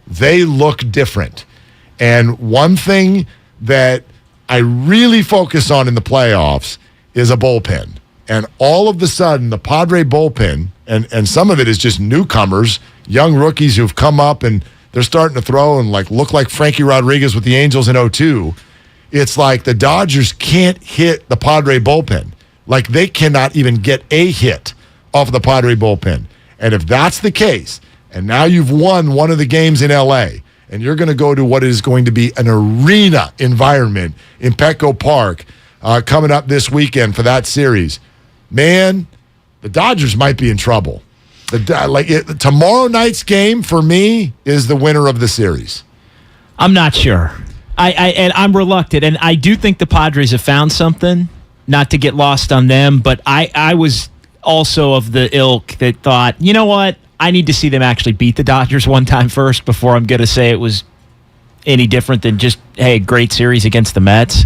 They look different. And one thing that I really focus on in the playoffs is a bullpen. And all of a sudden, the Padre bullpen, and some of it is just newcomers, young rookies who've come up and they're starting to throw and look like Frankie Rodriguez with the Angels in 2002. It's like the Dodgers can't hit the Padre bullpen. Like they cannot even get a hit off the Padre bullpen. And if that's the case, and now you've won one of the games in L.A., and you're going to go to what is going to be an arena environment in Petco Park coming up this weekend for that series, man, the Dodgers might be in trouble. Tomorrow night's game for me is the winner of the series. I'm not sure. I'm reluctant, and I do think the Padres have found something. not to get lost on them, but I was also of the ilk that thought, you know what? I need to see them actually beat the Dodgers one time first before I'm going to say it was any different than just, hey, great series against the Mets.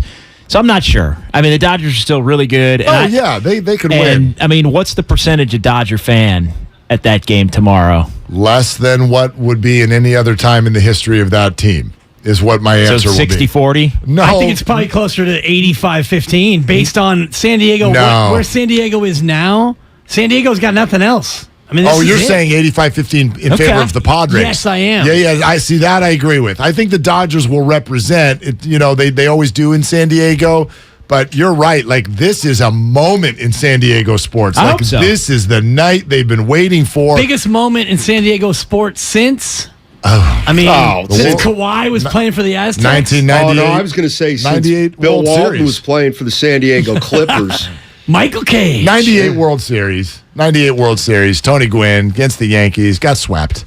So I'm not sure. I mean, the Dodgers are still really good. And they could win. I mean, what's the percentage of Dodger fan at that game tomorrow? Less than what would be in any other time in the history of that team is what my answer will be. 60-40? No. I think it's probably closer to 85-15 based on San Diego, where San Diego is now. San Diego's got nothing else. I mean, you're saying 85-15 in favor of the Padres. Yes, I am. Yeah, I see that. I agree with. I think the Dodgers will represent it. They always do in San Diego. But you're right. Like, this is a moment in San Diego sports. I hope so. This is the night they've been waiting for. Biggest moment in San Diego sports since. Since Kawhi was playing for the Aztecs. 1998. Oh no, I was going to say since 98 Bill World Walton Series. was playing for the San Diego Clippers. Michael Cage. 98 World Series. 98 World Series. Tony Gwynn against the Yankees. Got swept.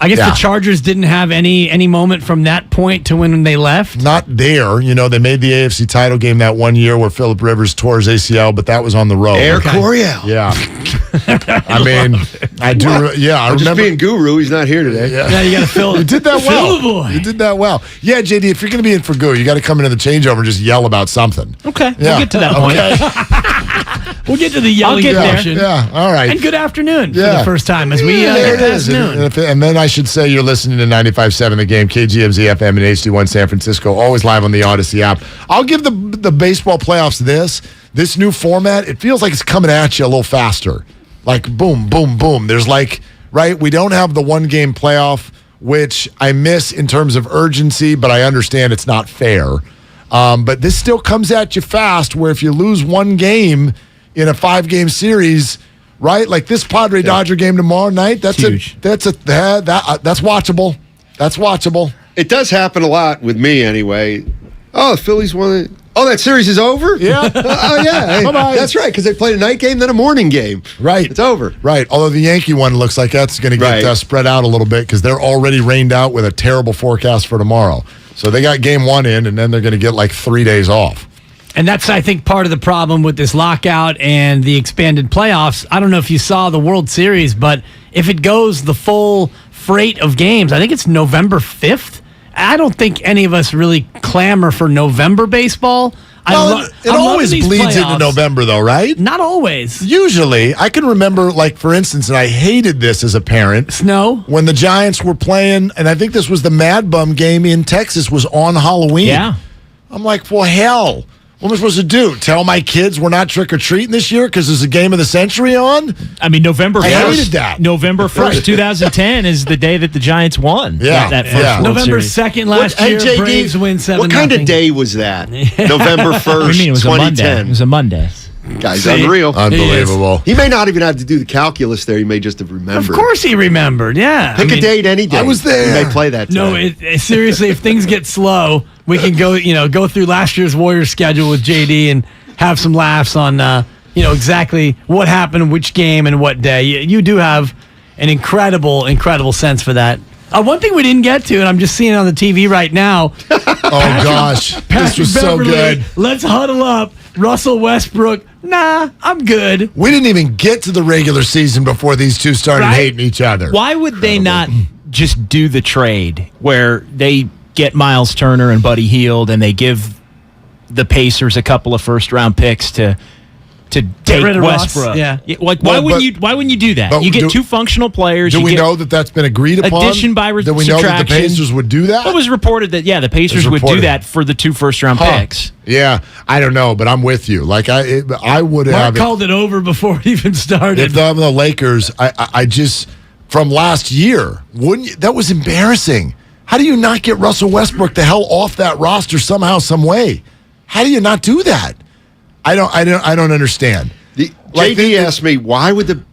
I guess the Chargers didn't have any moment from that point to when they left. Not there. They made the AFC title game that one year where Phillip Rivers tore his ACL, but that was on the road. Air Coryell. Yeah. I mean, I do. Yeah, I I'm remember. just being Guru. He's not here today. Yeah, you got to fill. You did that Fill well. the void. You did that well. Yeah, JD, if you're going to be in for Guru, you got to come into the changeover and just yell about something. Okay, Yeah. we'll get to that point. We'll get to the yelling I'll get there. portion. Yeah, all right. And good afternoon for the first time as we there it is. noon. And then I should say you're listening to 95.7 The Game, KGMZ FM and HD1 San Francisco, always live on the Odyssey app. I'll give the baseball playoffs this new format. It feels like it's coming at you a little faster. Like boom, boom, boom. There's we don't have the one-game playoff, which I miss in terms of urgency, but I understand it's not fair. But this still comes at you fast, where if you lose one game in a 5-game series, right? Like this Padre-Dodger game tomorrow night, that's huge. That's watchable. That's watchable. It does happen a lot with me anyway. Oh, the Phillies won. Oh, that series is over? Yeah. Oh, yeah. Bye-bye. That's right, because they played a night game, then a morning game. Right. It's over. Right. Although the Yankee one looks like that's going to get spread out a little bit because they're already rained out with a terrible forecast for tomorrow. So they got game one in, and then they're going to get 3 days off. And that's, I think, part of the problem with this lockout and the expanded playoffs. I don't know if you saw the World Series, but if it goes the full freight of games, I think it's November 5th. I don't think any of us really clamor for November baseball. It always bleeds into November, though, right? Not always. Usually. I can remember, for instance, and I hated this as a parent. Snow? When the Giants were playing, and I think this was the Mad Bum game in Texas, was on Halloween. Yeah. I'm like, well, hell. What am I supposed to do? Tell my kids we're not trick-or-treating this year because there's a game of the century on? I mean, November 1st. I hated that. November 1st, 2010 is the day that the Giants won. Yeah. That first World November Series. 2nd last year, JD, Braves win 7-0. What kind of day was that? November 1st, What do you mean? It was a Monday. 2010. It was a Monday. Guy's unreal. Unbelievable. He may not even have to do the calculus there. He may just have remembered. Of course he remembered, yeah. Pick a date any day. I was there. He may play that No, seriously, if things get slow, we can go through last year's Warriors schedule with JD and have some laughs on exactly what happened, which game, and what day. You do have an incredible sense for that. One thing we didn't get to, and I'm just seeing it on the TV right now. Gosh. This was so good. Let's huddle up. Russell Westbrook. Nah, I'm good. We didn't even get to the regular season before these two started hating each other. Why would they not just do the trade where they get Miles Turner and Buddy Hield and they give the Pacers a couple of first-round picks to take rid of Westbrook? Ross, yeah. Why wouldn't you do that? You get two functional players. Do we know that that's been agreed upon? Addition by Do we know that the Pacers would do that? It was reported that, the Pacers would do that for the two first-round picks. Yeah, I don't know, but I'm with you. I would have. Mark called it over before it even started. If I'm the Lakers, I just, from last year, wouldn't you, that was embarrassing. How do you not get Russell Westbrook the hell off that roster somehow, some way? How do you not do that? I don't understand. JD asked me, why would the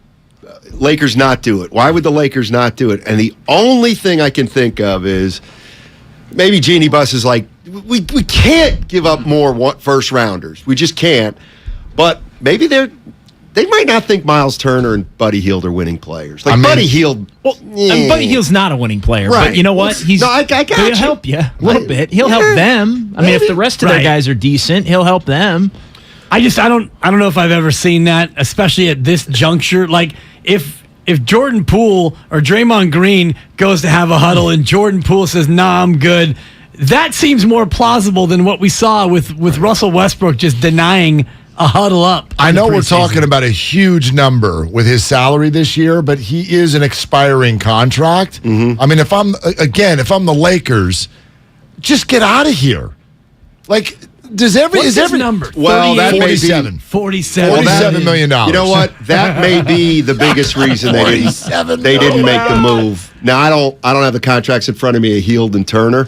Lakers not do it? Why would the Lakers not do it? And the only thing I can think of is maybe Jeannie Buss is like, we can't give up more first rounders. We just can't. But maybe they might not think Miles Turner and Buddy Hield are winning players. Buddy Hield. Well, Buddy Hield's not a winning player, right. But you know what? I got he'll help you a little bit. He'll help them. I mean, if the rest of their guys are decent, he'll help them. I don't know if I've ever seen that, especially at this juncture. Like if Jordan Poole or Draymond Green goes to have a huddle and Jordan Poole says, "Nah, I'm good," that seems more plausible than what we saw with Russell Westbrook just denying a huddle up. I know we're talking about a huge number with his salary this year, but he is an expiring contract. I mean, if I'm the Lakers, just get out of here. Like, is every number? Well, that may be 47. $47 million. You know what? That may be the biggest reason they didn't make the move. Now I don't have the contracts in front of me of Hield and Turner,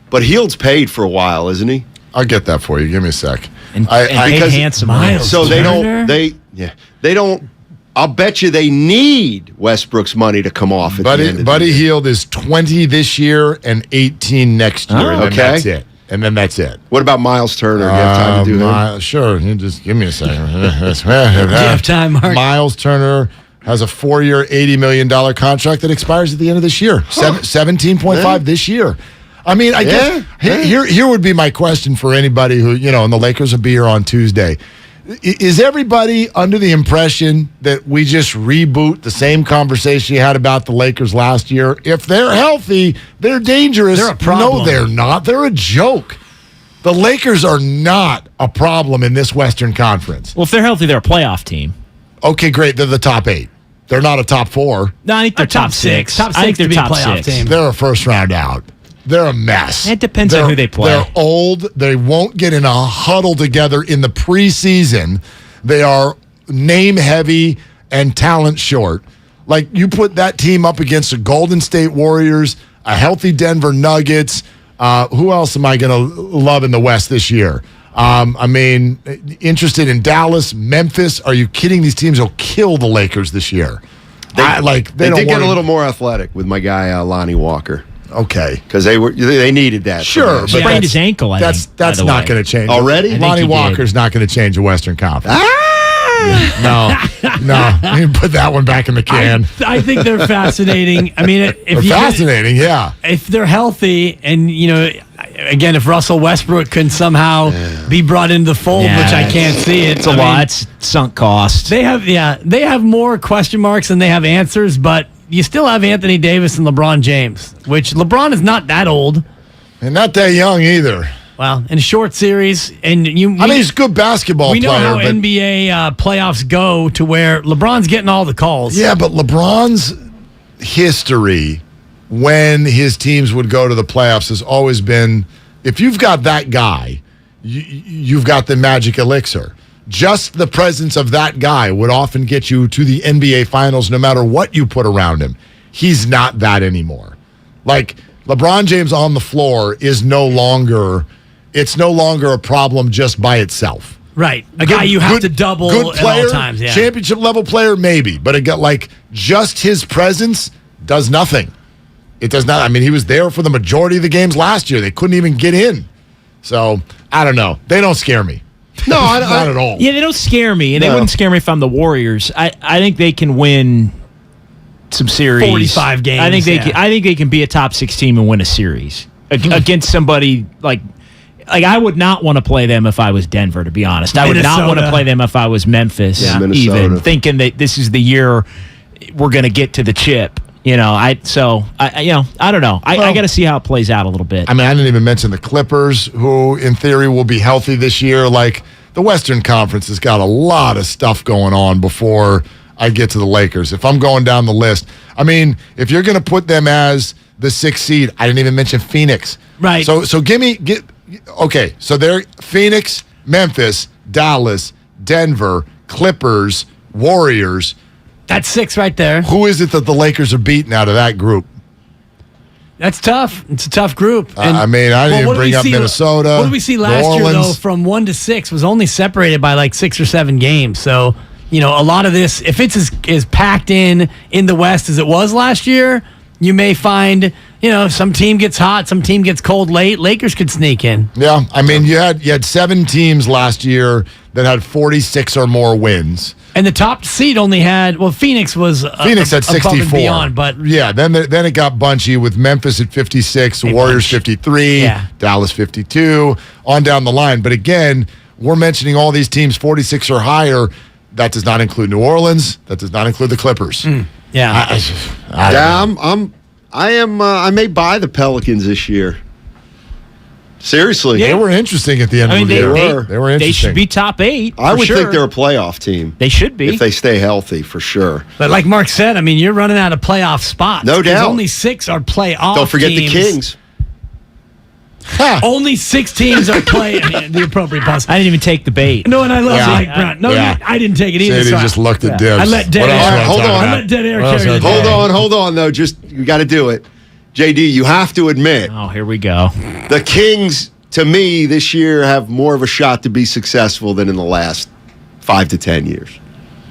but Hield's paid for a while, isn't he? I'll get that for you. Give me a sec. Because handsome. So they don't. I'll bet you they need Westbrook's money to come off. Buddy Hield is 20 this year and 18 next year. And then that's it. And then that's it. What about Miles Turner? Do you have time to do that? Sure. You just give me a second. Do you have time, Mark? Miles Turner has a 4-year, $80 million contract that expires at the end of this year. 17.5 this year. I mean, I guess here would be my question for anybody who, and the Lakers will be here on Tuesday. Is everybody under the impression that we just reboot the same conversation you had about the Lakers last year? If they're healthy, they're dangerous. They're a problem. No, they're not. They're a joke. The Lakers are not a problem in this Western Conference. Well, if they're healthy, they're a playoff team. Okay, great. They're the top 8. They're not a top 4. No, I think they're top 6. Top 6 I think they're to be top a playoff 6. team. They're a first round out. They're a mess. It depends on who they play. They're old. They won't get in a huddle together in the preseason. They are name heavy and talent short. Like, you put that team up against the Golden State Warriors, a healthy Denver Nuggets. Who else am I going to love in the West this year? I mean, interested in Dallas, Memphis. Are you kidding? These teams will kill the Lakers this year. They did get a little more athletic with my guy Lonnie Walker. Okay, because they needed that. Sure, but sprained his ankle. That's not going to change already. Lonnie Walker's not going to change the Western Conference. No. You put that one back in the can. I think they're fascinating. I mean, yeah. If they're healthy, and again, if Russell Westbrook can somehow be brought into the fold, which I can't see, it's a lot. It's sunk cost. They have more question marks than they have answers, but you still have Anthony Davis and LeBron James, which LeBron is not that old. And not that young either. Well, in a short series, and he's a good basketball player. We know how NBA playoffs go to where LeBron's getting all the calls. Yeah, but LeBron's history when his teams would go to the playoffs has always been, if you've got that guy, you've got the magic elixir. Just the presence of that guy would often get you to the NBA Finals no matter what you put around him. He's not that anymore. Like, LeBron James on the floor is no longer a problem just by itself. Right. A guy you have to double good player, at all times. Yeah. Championship level player, maybe. But just his presence does nothing. It does not. I mean, he was there for the majority of the games last year. They couldn't even get in. So, I don't know. They don't scare me. No, not at all. Yeah, they don't scare me, and they wouldn't scare me if I'm the Warriors. I think they can win some series, 45 games. I think they can be a top 6 team and win a series against somebody like I would not want to play them if I was Denver. To be honest, I would not want to play them if I was Memphis. Yeah. Even thinking that this is the year we're going to get to the chip. I don't know. I got to see how it plays out a little bit. I mean, I didn't even mention the Clippers, who in theory will be healthy this year. Like, the Western Conference has got a lot of stuff going on before I get to the Lakers. If I'm going down the list, I mean, if you're going to put them as the 6th seed, I didn't even mention Phoenix. Right. So okay. So they're Phoenix, Memphis, Dallas, Denver, Clippers, Warriors. That's 6 right there. Who is it that the Lakers are beating out of that group? That's tough. It's a tough group. I didn't even bring up Minnesota. What did we see last year, though, from 1 to 6 was only separated by 6 or 7 games. So, a lot of this, if it's as packed in the West as it was last year, you may find, some team gets hot, some team gets cold late. Lakers could sneak in. Yeah, I mean, you had 7 teams last year that had 46 or more wins. And the top seed only had, Phoenix was Phoenix had 64. Above and beyond, but yeah, then it got bunchy with Memphis at 56, Warriors 53, Dallas 52, on down the line. But again, we're mentioning all these teams 46 or higher. That does not include New Orleans. That does not include the Clippers. Yeah. I may buy the Pelicans this year. Seriously. They were interesting at the end of the year. They were interesting. They should be top 8. I would think they're a playoff team. They should be. If they stay healthy, for sure. But like Mark said, I mean, you're running out of playoff spots. No doubt. Only 6 are playoff Don't forget teams. the Kings. Only 6 teams are playing the appropriate pause. I didn't even take the bait. No, and I love Mike Brown. No, I didn't take it either. He just looked at Dibs. I let dead air. Hold on. I let dead air carry the day. Hold on, though. You got to do it. JD, you have to admit. Oh, here we go. The Kings, to me, this year have more of a shot to be successful than in the last 5 to 10 years.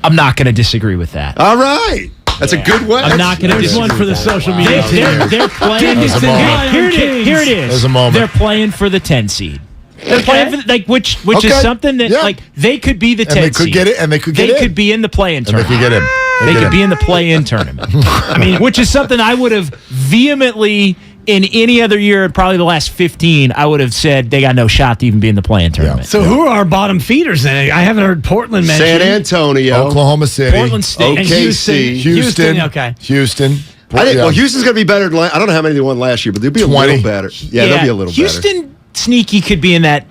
I'm not going to disagree with that. All right. That's a good one. I'm not going to There's one for the social media. They're playing. Here it is. There's a moment. They're playing for the 10 seed. They're playing for which is something that they could be the 10 seed. And they could get it. And they could get They in. could be in the play-in tournament. They could get in. They could be in the play-in tournament. I mean, which is something I would have vehemently in any other year, in probably the last 15, I would have said they got no shot to even be in the play-in tournament. So who are our bottom feeders then? I haven't heard Portland mentioned. San Antonio, Oklahoma City, Portland State, OKC, Houston. Okay. Houston. Well, Houston's going to be better than I don't know how many they won last year, but they'll be a little better. Yeah, they'll be a little better. Houston sneaky could be in that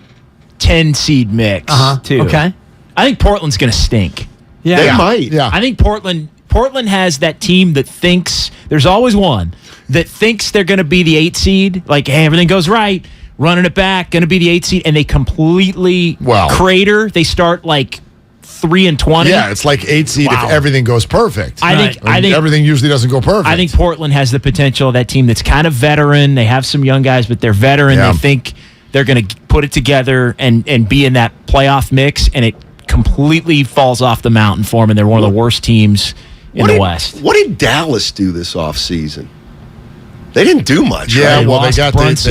10 seed mix too. Okay. I think Portland's going to stink. Yeah. They might. Yeah. I think Portland has that team that thinks there's always one that thinks they're going to be the 8 seed. Like, hey, everything goes right, running it back, going to be the 8 seed, and they completely crater. They start like 3-20. Yeah, it's like 8 seed if everything goes perfect. I think everything usually doesn't go perfect. I think Portland has the potential of that team that's kind of veteran. They have some young guys, but they're veteran. Yeah. They think they're going to put it together and be in that playoff mix, and it completely falls off the mountain for them, and they're one of the worst teams in the West. What did Dallas do this offseason? They didn't do much. Yeah, right? well, they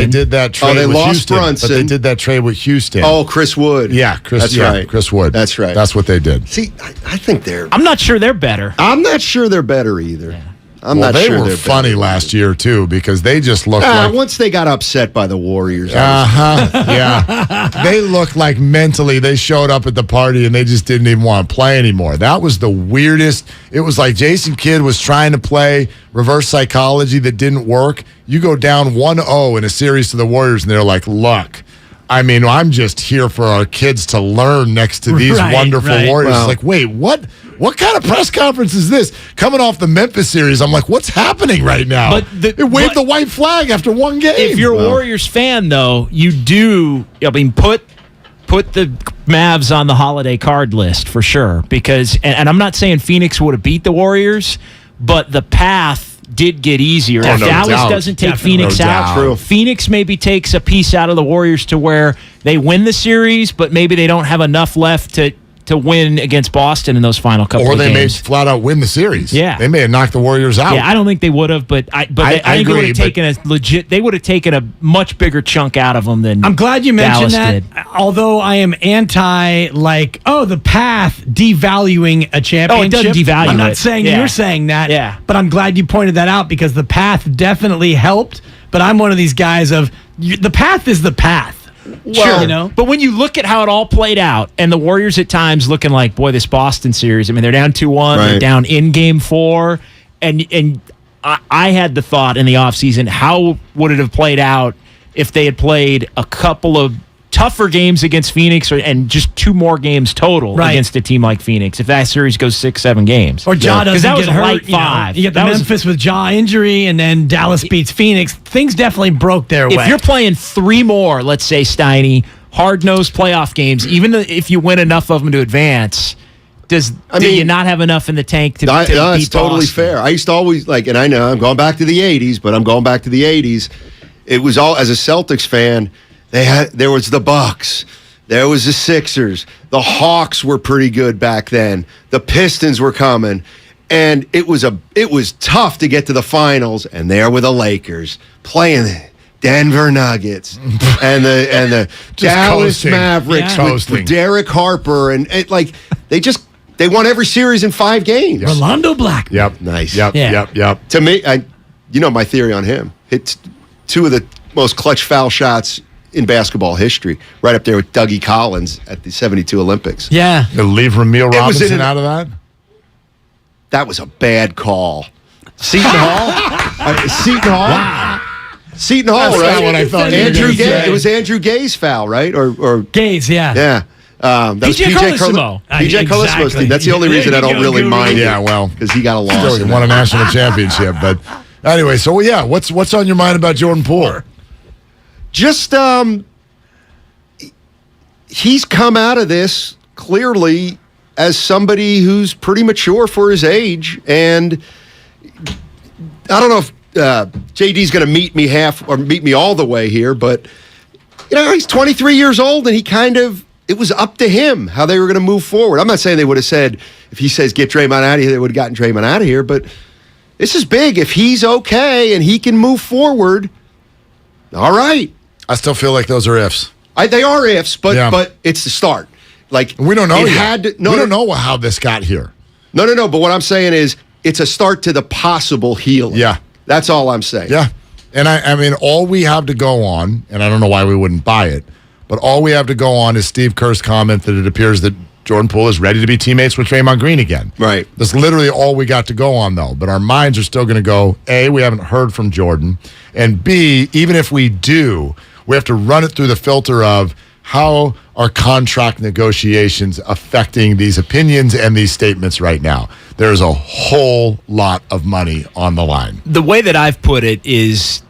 did that trade with lost Houston. Brunson. But they did that trade with Houston. Oh, Chris Wood. Yeah, Chris Wood. That's right. That's what they did. See, I think they're... I'm not sure they're better. I'm not sure they're better either. Yeah. They were funny last year, too, because they just looked like... Once they got upset by the Warriors. Yeah. They looked like mentally they showed up at the party and they just didn't even want to play anymore. That was the weirdest. It was like Jason Kidd was trying to play reverse psychology that didn't work. You go down 1-0 in a series to the Warriors and they're like, look, I mean, I'm just here for our kids to learn next to these wonderful Warriors. Wow. It's like, wait, what kind of press conference is this? Coming off the Memphis series, I'm like, what's happening right now? But it waved the white flag after one game. If you're a Warriors fan, though, you do, I mean, put the Mavs on the holiday card list for sure. Because, and I'm not saying Phoenix would have beat the Warriors, but the path did get easier. If Dallas doesn't take Phoenix out, Phoenix maybe takes a piece out of the Warriors to where they win the series, but maybe they don't have enough left to win against Boston in those final couple of games. Or they may flat out win the series. Yeah. They may have knocked the Warriors out. Yeah, I don't think they would have, but I think agree, they would have taken a much bigger chunk out of them than I'm glad you mentioned Dallas that. did. Although I am anti, the path devaluing a championship. Oh, it doesn't devalue I'm not it. saying you're saying that. Yeah. But I'm glad you pointed that out because the path definitely helped. But I'm one of these guys of the path is the path. Sure, but when you look at how it all played out, and the Warriors at times looking like, boy, this Boston series. I mean, they're down 2-1, they're down in Game 4, and I had the thought in the offseason, how would it have played out if they had played a couple of tougher games against Phoenix and just 2 more games total against a team like Phoenix? If that series goes 6-7 games, or Ja doesn't that was get a hurt, light 5. You get the Memphis with Ja injury, and then Dallas beats Phoenix. Things definitely broke their way. If you're playing 3 more, let's say, Steiny, hard-nosed playoff games, even if you win enough of them to advance, do you not have enough in the tank to beat That's totally Boston? fair. I used to always and I know I'm going back to the 80s, but I'm going back to the 80s. It was all, as a Celtics fan, there was the Bucks. There was the Sixers. The Hawks were pretty good back then. The Pistons were coming. And it was tough to get to the finals, and there were the Lakers playing the Denver Nuggets and the Dallas Mavericks with Derek Harper, and they won every series in 5 games. Rolando Black. Yep. Nice. Yep. To me, my theory on him, hit 2 of the most clutch foul shots in basketball history, right up there with Dougie Collins at the 72 Olympics. Yeah. To leave Ramil Robinson out of that? That was a bad call. Seton Hall? Seton Hall? Wow. Seton Hall, That's right? not what I thought you were Andrew gonna Gay. say. It was Andrew Gay's foul, right? Or Gaze, yeah. Yeah. That was PJ Carlesimo. PJ Carlesimo's Exactly. team. That's the only reason I don't really mind it. Yeah, well. Because he got a loss. Still, he won a national championship. But anyway, so yeah, what's on your mind about Jordan Poole? Just, he's come out of this clearly as somebody who's pretty mature for his age. And I don't know if JD's going to meet me meet me all the way here, but he's 23 years old, and it was up to him how they were going to move forward. I'm not saying they would have said, if he says get Draymond out of here, they would have gotten Draymond out of here, but this is big. If he's okay and he can move forward, all right. I still feel like those are ifs. They are ifs, but it's the start. Like, we don't know yet. We don't know how this got here. No. But what I'm saying is, it's a start to the possible healing. Yeah. That's all I'm saying. Yeah. And I mean, all we have to go on, and I don't know why we wouldn't buy it, but all we have to go on is Steve Kerr's comment that it appears that Jordan Poole is ready to be teammates with Draymond Green again. Right. That's literally all we got to go on, though. But our minds are still going to go, A, we haven't heard from Jordan, and B, even if we do, we have to run it through the filter of how are contract negotiations affecting these opinions and these statements right now. There's a whole lot of money on the line. The way that I've put it is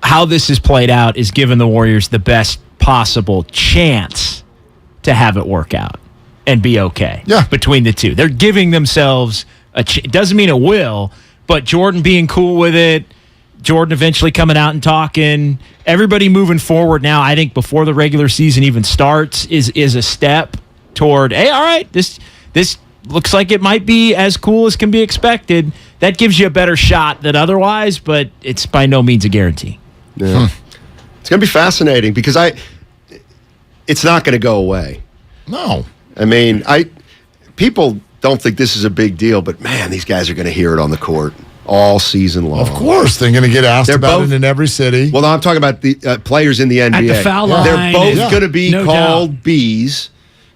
how this is played out is giving the Warriors the best possible chance to have it work out and be okay between the two. They're giving themselves it doesn't mean it will, but Jordan being cool with it, Jordan eventually coming out and talking, everybody moving forward now, I think before the regular season even starts is a step toward, hey, all right, this looks like it might be as cool as can be expected. That gives you a better shot than otherwise, but it's by no means a guarantee. Yeah. It's going to be fascinating because it's not going to go away. No. I mean, people don't think this is a big deal, but man, these guys are going to hear it on the court all season long. Of course, they're going to get asked about it in every city. Well, no, I'm talking about the players in the NBA. At the foul line. They're both going to be called Bs.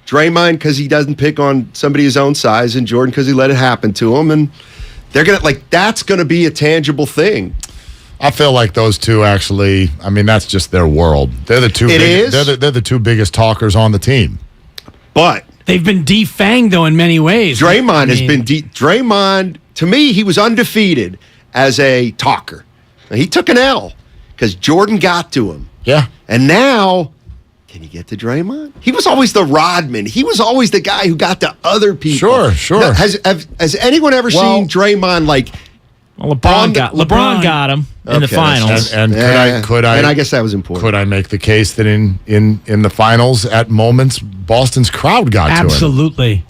Draymond because he doesn't pick on somebody his own size, and Jordan because he let it happen to him. And they're going to, that's going to be a tangible thing. I feel like those two actually, I mean, that's just their world. They're the two. They're the two biggest talkers on the team. But they've been defanged though in many ways. Draymond has been Draymond. To me, he was undefeated as a talker. Now, he took an L because Jordan got to him. Yeah, and now. Can you get to Draymond? He was always the Rodman. He was always the guy who got to other people. Sure. Now, has anyone ever seen Draymond like? Well, LeBron got him in the finals. And could I? And I guess that was important. Could I make the case that in the finals, at moments, Boston's crowd got to him? Absolutely.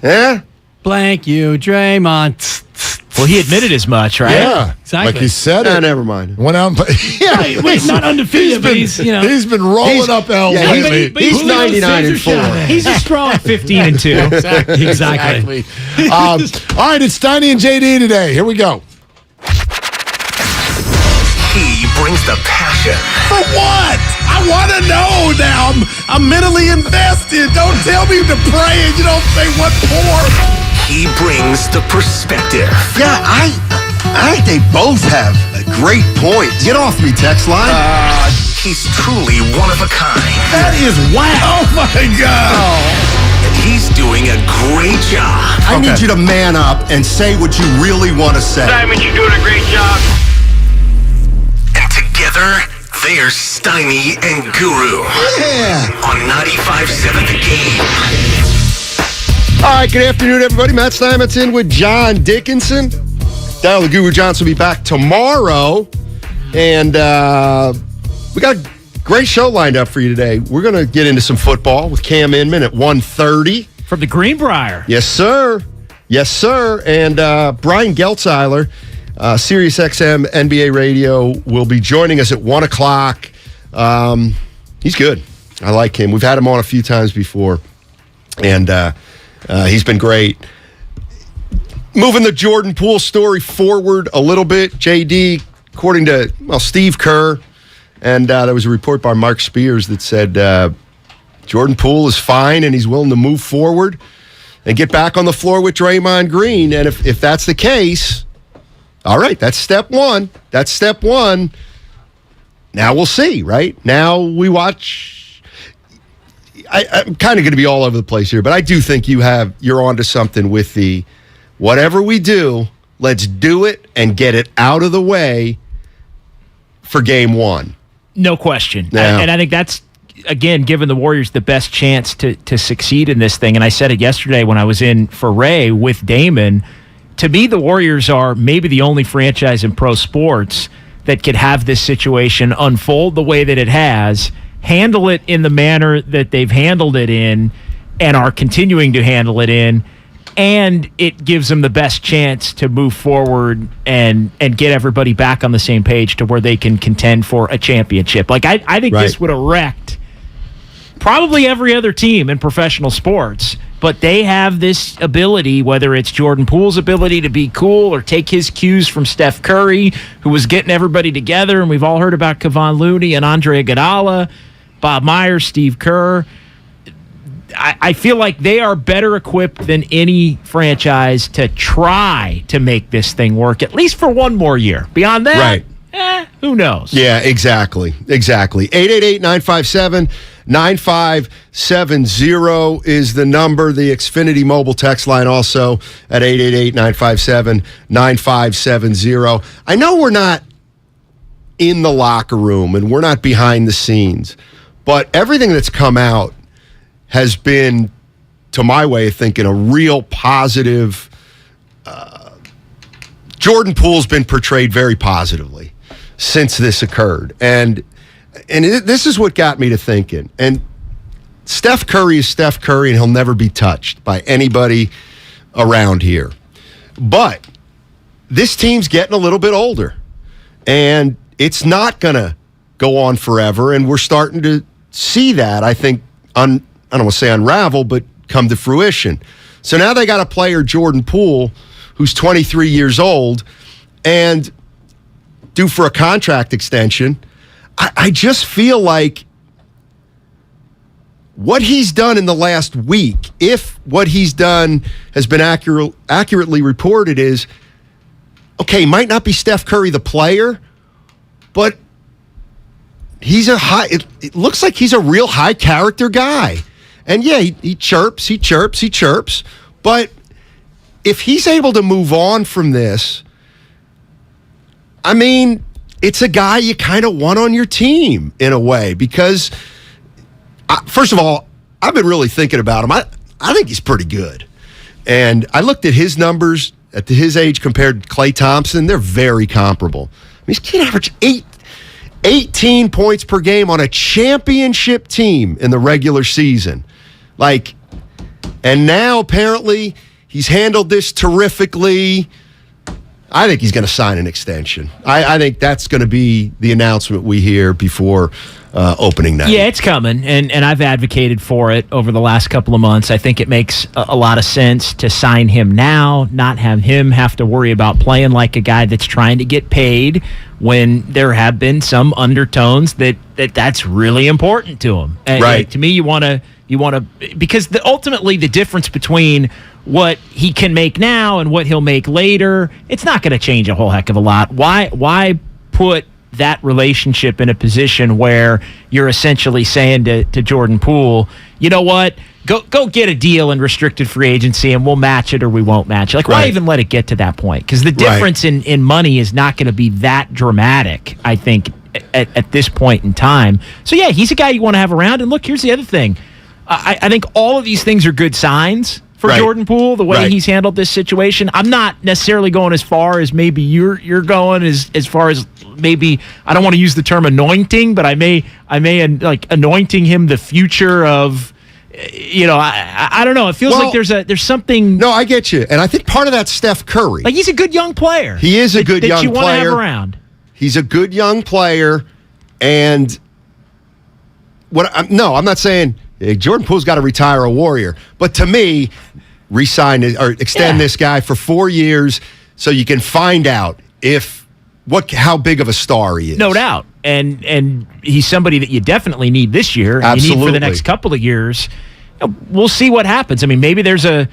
Yeah. Blank you, Draymond. Well, he admitted as much, right? Yeah, exactly. Like he said it. Never mind. Went out and played. Yeah, wait, not undefeated, but he's been rolling up L's. Yeah, he's 99-4. He's a strong 15-2. Exactly. All right, it's Steiny and JD today. Here we go. He brings the passion. For what? I want to know now. I'm mentally invested. Don't tell me to pray and you don't say what for. He brings the perspective. Yeah, I think they both have great points. Get off me, text line. He's truly one of a kind. That is wow. Oh, my God. And he's doing a great job. I need you to man up and say what you really want to say. Simon, you're doing a great job. And together, they're Steiny and Guru. Yeah. On 95.7 The Game. All right, good afternoon, everybody. Matt Simonson with John Dickinson. Down the Guru Johnson will be back tomorrow. And we got a great show lined up for you today. We're going to get into some football with Cam Inman at 1:30. From the Greenbrier. Yes, sir. Yes, sir. And Brian Geltzeiler, Sirius XM NBA Radio, will be joining us at 1 o'clock. He's good. I like him. We've had him on a few times before. And he's been great. Moving the Jordan Poole story forward a little bit, JD, according to Steve Kerr, And there was a report by Mark Spears that said Jordan Poole is fine and he's willing to move forward and get back on the floor with Draymond Green. And if that's the case, all right, that's step one. That's step one. Now we'll see, right? Now we watch. I'm kind of going to be all over the place here, but I do think you're onto something with the whatever we do, let's do it and get it out of the way for game one. No question. Yeah. And I think that's, again, giving the Warriors the best chance to succeed in this thing. And I said it yesterday when I was in for Ray with Damon. To me, the Warriors are maybe the only franchise in pro sports that could have this situation unfold the way that it has, handle it in the manner that they've handled it in, and are continuing to handle it in, and it gives them the best chance to move forward and get everybody back on the same page to where they can contend for a championship. Like, I think this would have wrecked probably every other team in professional sports, but they have this ability, whether it's Jordan Poole's ability to be cool or take his cues from Steph Curry, who was getting everybody together, and we've all heard about Kevon Looney and Andre Iguodala, Bob Myers, Steve Kerr. I feel like they are better equipped than any franchise to try to make this thing work, at least for one more year. Beyond that, who knows? Yeah, exactly. 888-957-9570 is the number. The Xfinity mobile text line also at 888-957-9570. I know we're not in the locker room and we're not behind the scenes, but everything that's come out has been, to my way of thinking, a real positive. Jordan Poole's been portrayed very positively since this occurred. And this is what got me to thinking. And Steph Curry is Steph Curry, and he'll never be touched by anybody around here. But this team's getting a little bit older, and it's not going to go on forever, and we're starting to see that, I think, I don't want to say unravel, but come to fruition. So now they got a player, Jordan Poole, who's 23 years old and due for a contract extension. I just feel like what he's done in the last week, if what he's done has been accurately reported, is, okay, might not be Steph Curry the player, but he's it looks like he's a real high character guy. And yeah, he chirps, but if he's able to move on from this, I mean, it's a guy you kind of want on your team in a way, because first of all, I've been really thinking about him. I think he's pretty good. And I looked at his numbers at his age compared to Klay Thompson. They're very comparable. I mean, this kid averaged 18 points per game on a championship team in the regular season. And now apparently he's handled this terrifically. I think he's going to sign an extension. I think that's going to be the announcement we hear before opening night. Yeah, it's coming, and I've advocated for it over the last couple of months. I think it makes a lot of sense to sign him now, not have him have to worry about playing like a guy that's trying to get paid when there have been some undertones that's really important to him. And right. To me, you want to because ultimately the difference between what he can make now and what he'll make later, it's not going to change a whole heck of a lot. Why put that relationship in a position where you're essentially saying to Jordan Poole, you know what, go get a deal in restricted free agency and we'll match it or we won't match it. Why even let it get to that point? Because the difference in money is not going to be that dramatic, I think, at this point in time. So yeah, he's a guy you want to have around. And look, here's the other thing. I think all of these things are good signs for Jordan Poole, the way he's handled this situation. I'm not necessarily going as far as maybe you're going, as far as maybe, I don't want to use the term anointing, but I may like anointing him the future of, I don't know. It feels like there's something. No, I get you. And I think part of that's Steph Curry. Like, he's a good young player. He is a good young player. That you want to have around. He's a good young player. And I'm not saying Jordan Poole's got to retire a Warrior. But to me, extend this guy for 4 years so you can find out if how big of a star he is. No doubt. And he's somebody that you definitely need this year. And Absolutely. you need for the next couple of years. We'll see what happens. I mean, maybe there's an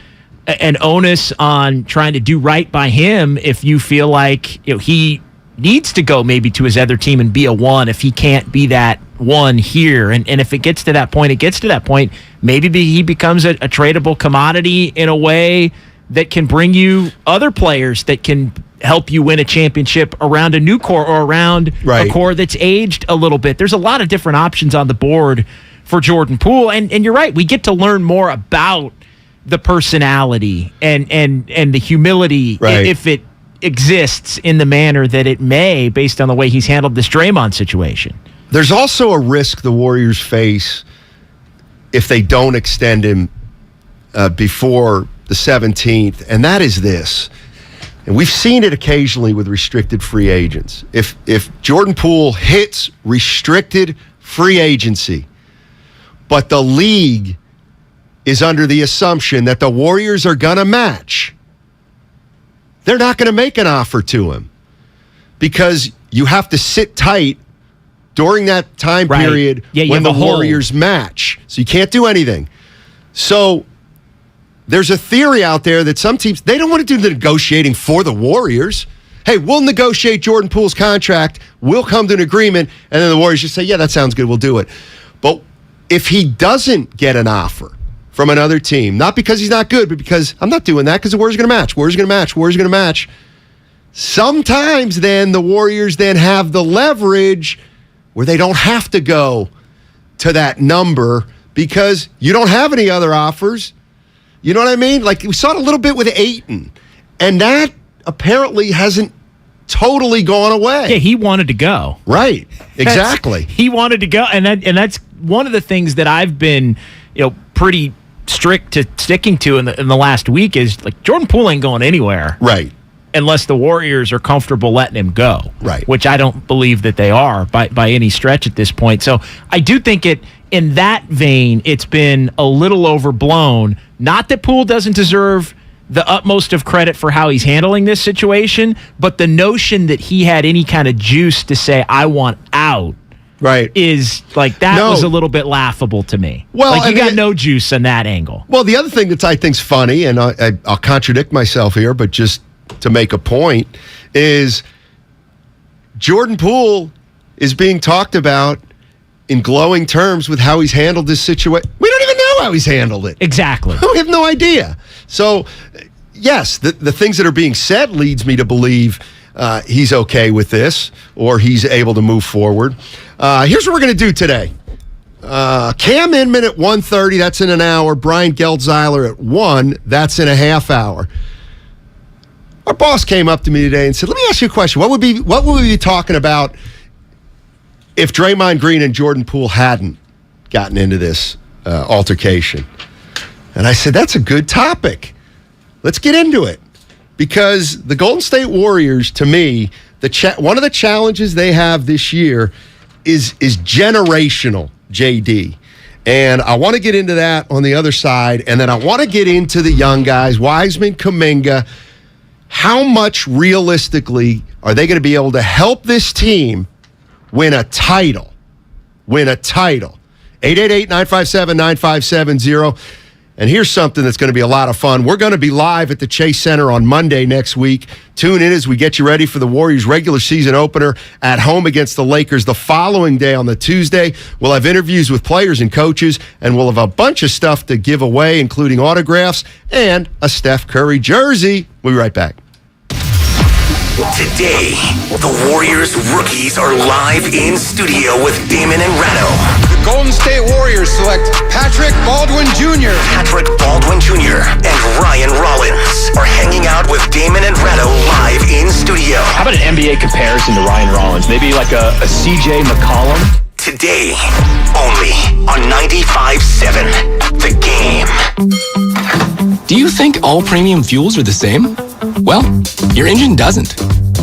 onus on trying to do right by him if you feel like he needs to go maybe to his other team and be a one if he can't be that one here. And if it gets to that point, it gets to that point. Maybe he becomes a tradable commodity in a way that can bring you other players that can help you win a championship around a new core or around a core that's aged a little bit. There's a lot of different options on the board for Jordan Poole. And you're right, we get to learn more about the personality and the humility if it exists in the manner that it may based on the way he's handled this Draymond situation. There's also a risk the Warriors face if they don't extend him before the 17th, and that is this. And we've seen it occasionally with restricted free agents. If Jordan Poole hits restricted free agency, but the league is under the assumption that the Warriors are going to match, they're not going to make an offer to him because you have to sit tight during that time period when the Warriors match. So you can't do anything. So there's a theory out there that some teams, they don't want to do the negotiating for the Warriors. Hey, we'll negotiate Jordan Poole's contract. We'll come to an agreement. And then the Warriors just say, yeah, that sounds good. We'll do it. But if he doesn't get an offer from another team, not because he's not good, but because I'm not doing that because the Warriors are going to match. Warriors are going to match. Warriors are going to match. Sometimes then the Warriors then have the leverage where they don't have to go to that number because you don't have any other offers. You know what I mean? Like we saw it a little bit with Ayton, and that apparently hasn't totally gone away. Yeah, he wanted to go. Right. Exactly. He wanted to go, and that's one of the things that I've been, pretty strict to sticking to in the last week is like Jordan Poole ain't going anywhere. Right. Unless the Warriors are comfortable letting him go. Right. Which I don't believe that they are by any stretch at this point. So I do think in that vein, it's been a little overblown. Not that Poole doesn't deserve the utmost of credit for how he's handling this situation, but the notion that he had any kind of juice to say, I want out, is like that was a little bit laughable to me. Well, like you got no juice in that angle. Well, the other thing that I think's funny, and I'll contradict myself here, but just to make a point, is Jordan Poole is being talked about in glowing terms with how he's handled this situation. We don't even know how he's handled it. Exactly. We have no idea. So, yes, the things that are being said leads me to believe he's okay with this or he's able to move forward. Here's what we're going to do today. Cam Inman at 1:30, that's in an hour. Brian Geldzeiler at 1, that's in a half hour. Our boss came up to me today and said, let me ask you a question. What would we be talking about if Draymond Green and Jordan Poole hadn't gotten into this altercation? And I said, that's a good topic. Let's get into it. Because the Golden State Warriors, to me, one of the challenges they have this year is generational, JD. And I want to get into that on the other side. And then I want to get into the young guys, Wiseman, Kuminga. How much realistically are they going to be able to help this team win a title? 888-957-9570. And here's something that's going to be a lot of fun. We're going to be live at the Chase Center on Monday next week. Tune in as we get you ready for the Warriors' regular season opener at home against the Lakers the following day on the Tuesday. We'll have interviews with players and coaches, and we'll have a bunch of stuff to give away, including autographs and a Steph Curry jersey. We'll be right back. Today, the Warriors rookies are live in studio with Damon and Ratto. The Golden State Warriors select Patrick Baldwin Jr. Patrick Baldwin Jr. and Ryan Rollins are hanging out with Damon and Ratto live in studio. How about an NBA comparison to Ryan Rollins? Maybe like a CJ McCollum? Today, only on 95.7 The Game. Do you think all premium fuels are the same? Well, your engine doesn't.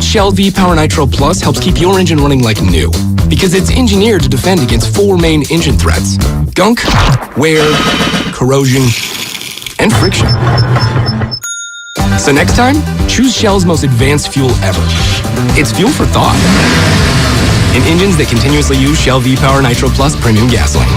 Shell V-Power Nitro Plus helps keep your engine running like new because it's engineered to defend against 4 main engine threats: gunk, wear, corrosion, and friction. So next time, choose Shell's most advanced fuel ever. It's fuel for thought. In engines that continuously use Shell V-Power Nitro Plus Premium Gasoline.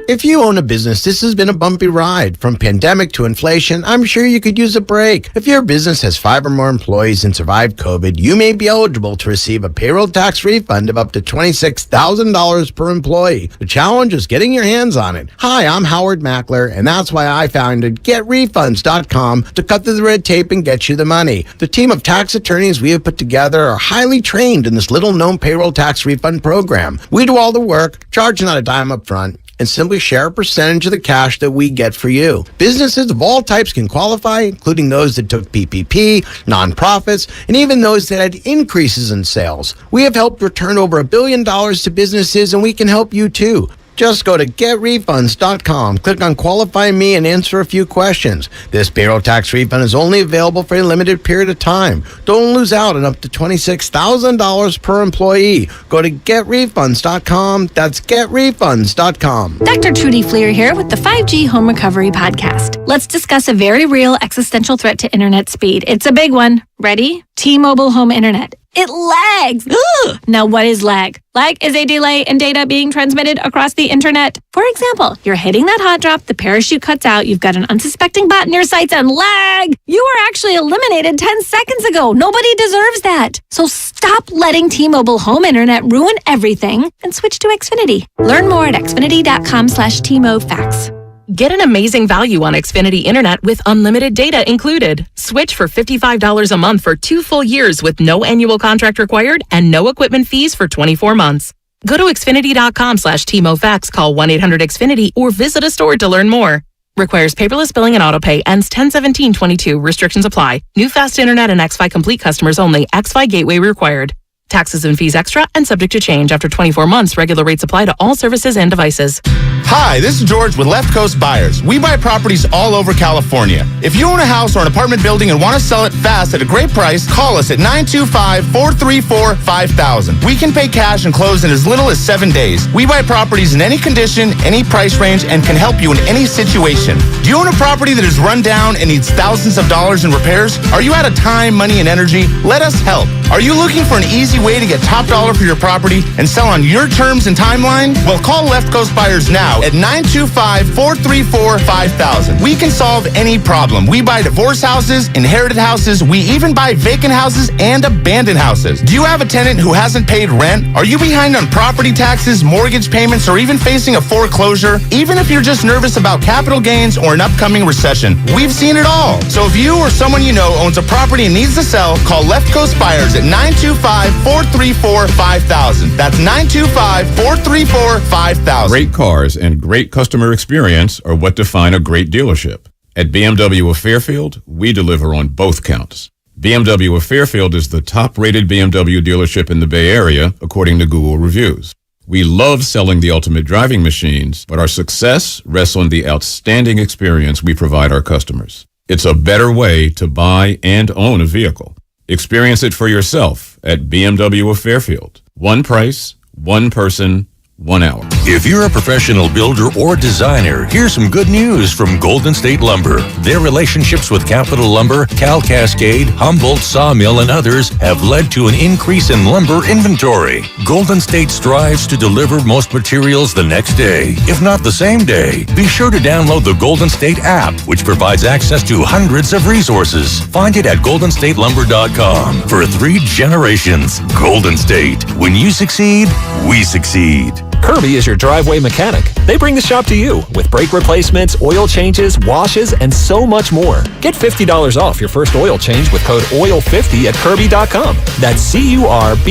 If you own a business, this has been a bumpy ride. From pandemic to inflation, I'm sure you could use a break. If your business has 5 or more employees and survived COVID, you may be eligible to receive a payroll tax refund of up to $26,000 per employee. The challenge is getting your hands on it. Hi, I'm Howard Mackler, and that's why I founded GetRefunds.com to cut through the red tape and get you the money. The team of tax attorneys we have put together are highly trained in this little-known payroll tax refund program. We do all the work, charge not a dime up front, and simply share a percentage of the cash that we get for you. Businesses of all types can qualify, including those that took PPP, nonprofits, and even those that had increases in sales. We have helped return over $1 billion to businesses, and we can help you too. Just go to GetRefunds.com, click on Qualify Me, and answer a few questions. This payroll tax refund is only available for a limited period of time. Don't lose out on up to $26,000 per employee. Go to GetRefunds.com. That's GetRefunds.com. Dr. Trudy Fleer here with the 5G Home Recovery Podcast. Let's discuss a very real existential threat to internet speed. It's a big one. Ready? T-Mobile Home Internet. It lags. Ugh. Now, what is lag? Lag is a delay in data being transmitted across the internet. For example, you're hitting that hot drop, the parachute cuts out, you've got an unsuspecting bot in your sights, and lag! You were actually eliminated 10 seconds ago. Nobody deserves that. So stop letting T-Mobile Home Internet ruin everything and switch to Xfinity. Learn more at xfinity.com/TMOFax. Get an amazing value on Xfinity Internet with unlimited data included. Switch for $55 a month for 2 full years with no annual contract required and no equipment fees for 24 months. Go to xfinity.com/TMOFax, call 1-800-XFINITY, or visit a store to learn more. Requires paperless billing and autopay. Ends 10/17/22. Restrictions apply. New fast internet and xFi Complete customers only. xFi Gateway required. Taxes and fees extra and subject to change. After 24 months, regular rates apply to all services and devices. Hi, this is George with Left Coast Buyers. We buy properties all over California. If you own a house or an apartment building and want to sell it fast at a great price, call us at 925-434-5000. We can pay cash and close in as little as 7 days. We buy properties in any condition, any price range, and can help you in any situation. Do you own a property that is run down and needs thousands of dollars in repairs? Are you out of time, money, and energy? Let us help. Are you looking for an easy way to get top dollar for your property and sell on your terms and timeline? Well, call Left Coast Buyers now at 925-434-5000. We can solve any problem. We buy divorce houses, inherited houses. We even buy vacant houses and abandoned houses. Do you have a tenant who hasn't paid rent? Are you behind on property taxes, mortgage payments, or even facing a foreclosure? Even if you're just nervous about capital gains or an upcoming recession, we've seen it all. So if you or someone you know owns a property and needs to sell, call Left Coast Buyers at 925-434-5000. That's 925-434-5000. Great cars and great customer experience are what define a great dealership. At BMW of Fairfield, we deliver on both counts. BMW of Fairfield is the top-rated BMW dealership in the Bay Area, according to Google reviews. We love selling the ultimate driving machines, but our success rests on the outstanding experience we provide our customers. It's a better way to buy and own a vehicle. Experience it for yourself at BMW of Fairfield. One price, one person, 1 hour. If you're a professional builder or designer, here's some good news from Golden State Lumber. Their relationships with Capital Lumber, Cal Cascade, Humboldt Sawmill, and others have led to an increase in lumber inventory. Golden State strives to deliver most materials the next day, if not the same day. Be sure to download the Golden State app, which provides access to hundreds of resources. Find it at goldenstatelumber.com. For 3 generations, Golden State. When you succeed, we succeed. Kirby is your driveway mechanic. They bring the shop to you with brake replacements, oil changes, washes, and so much more. Get $50 off your first oil change with code OIL50 at Kirby.com. That's CURBEE.com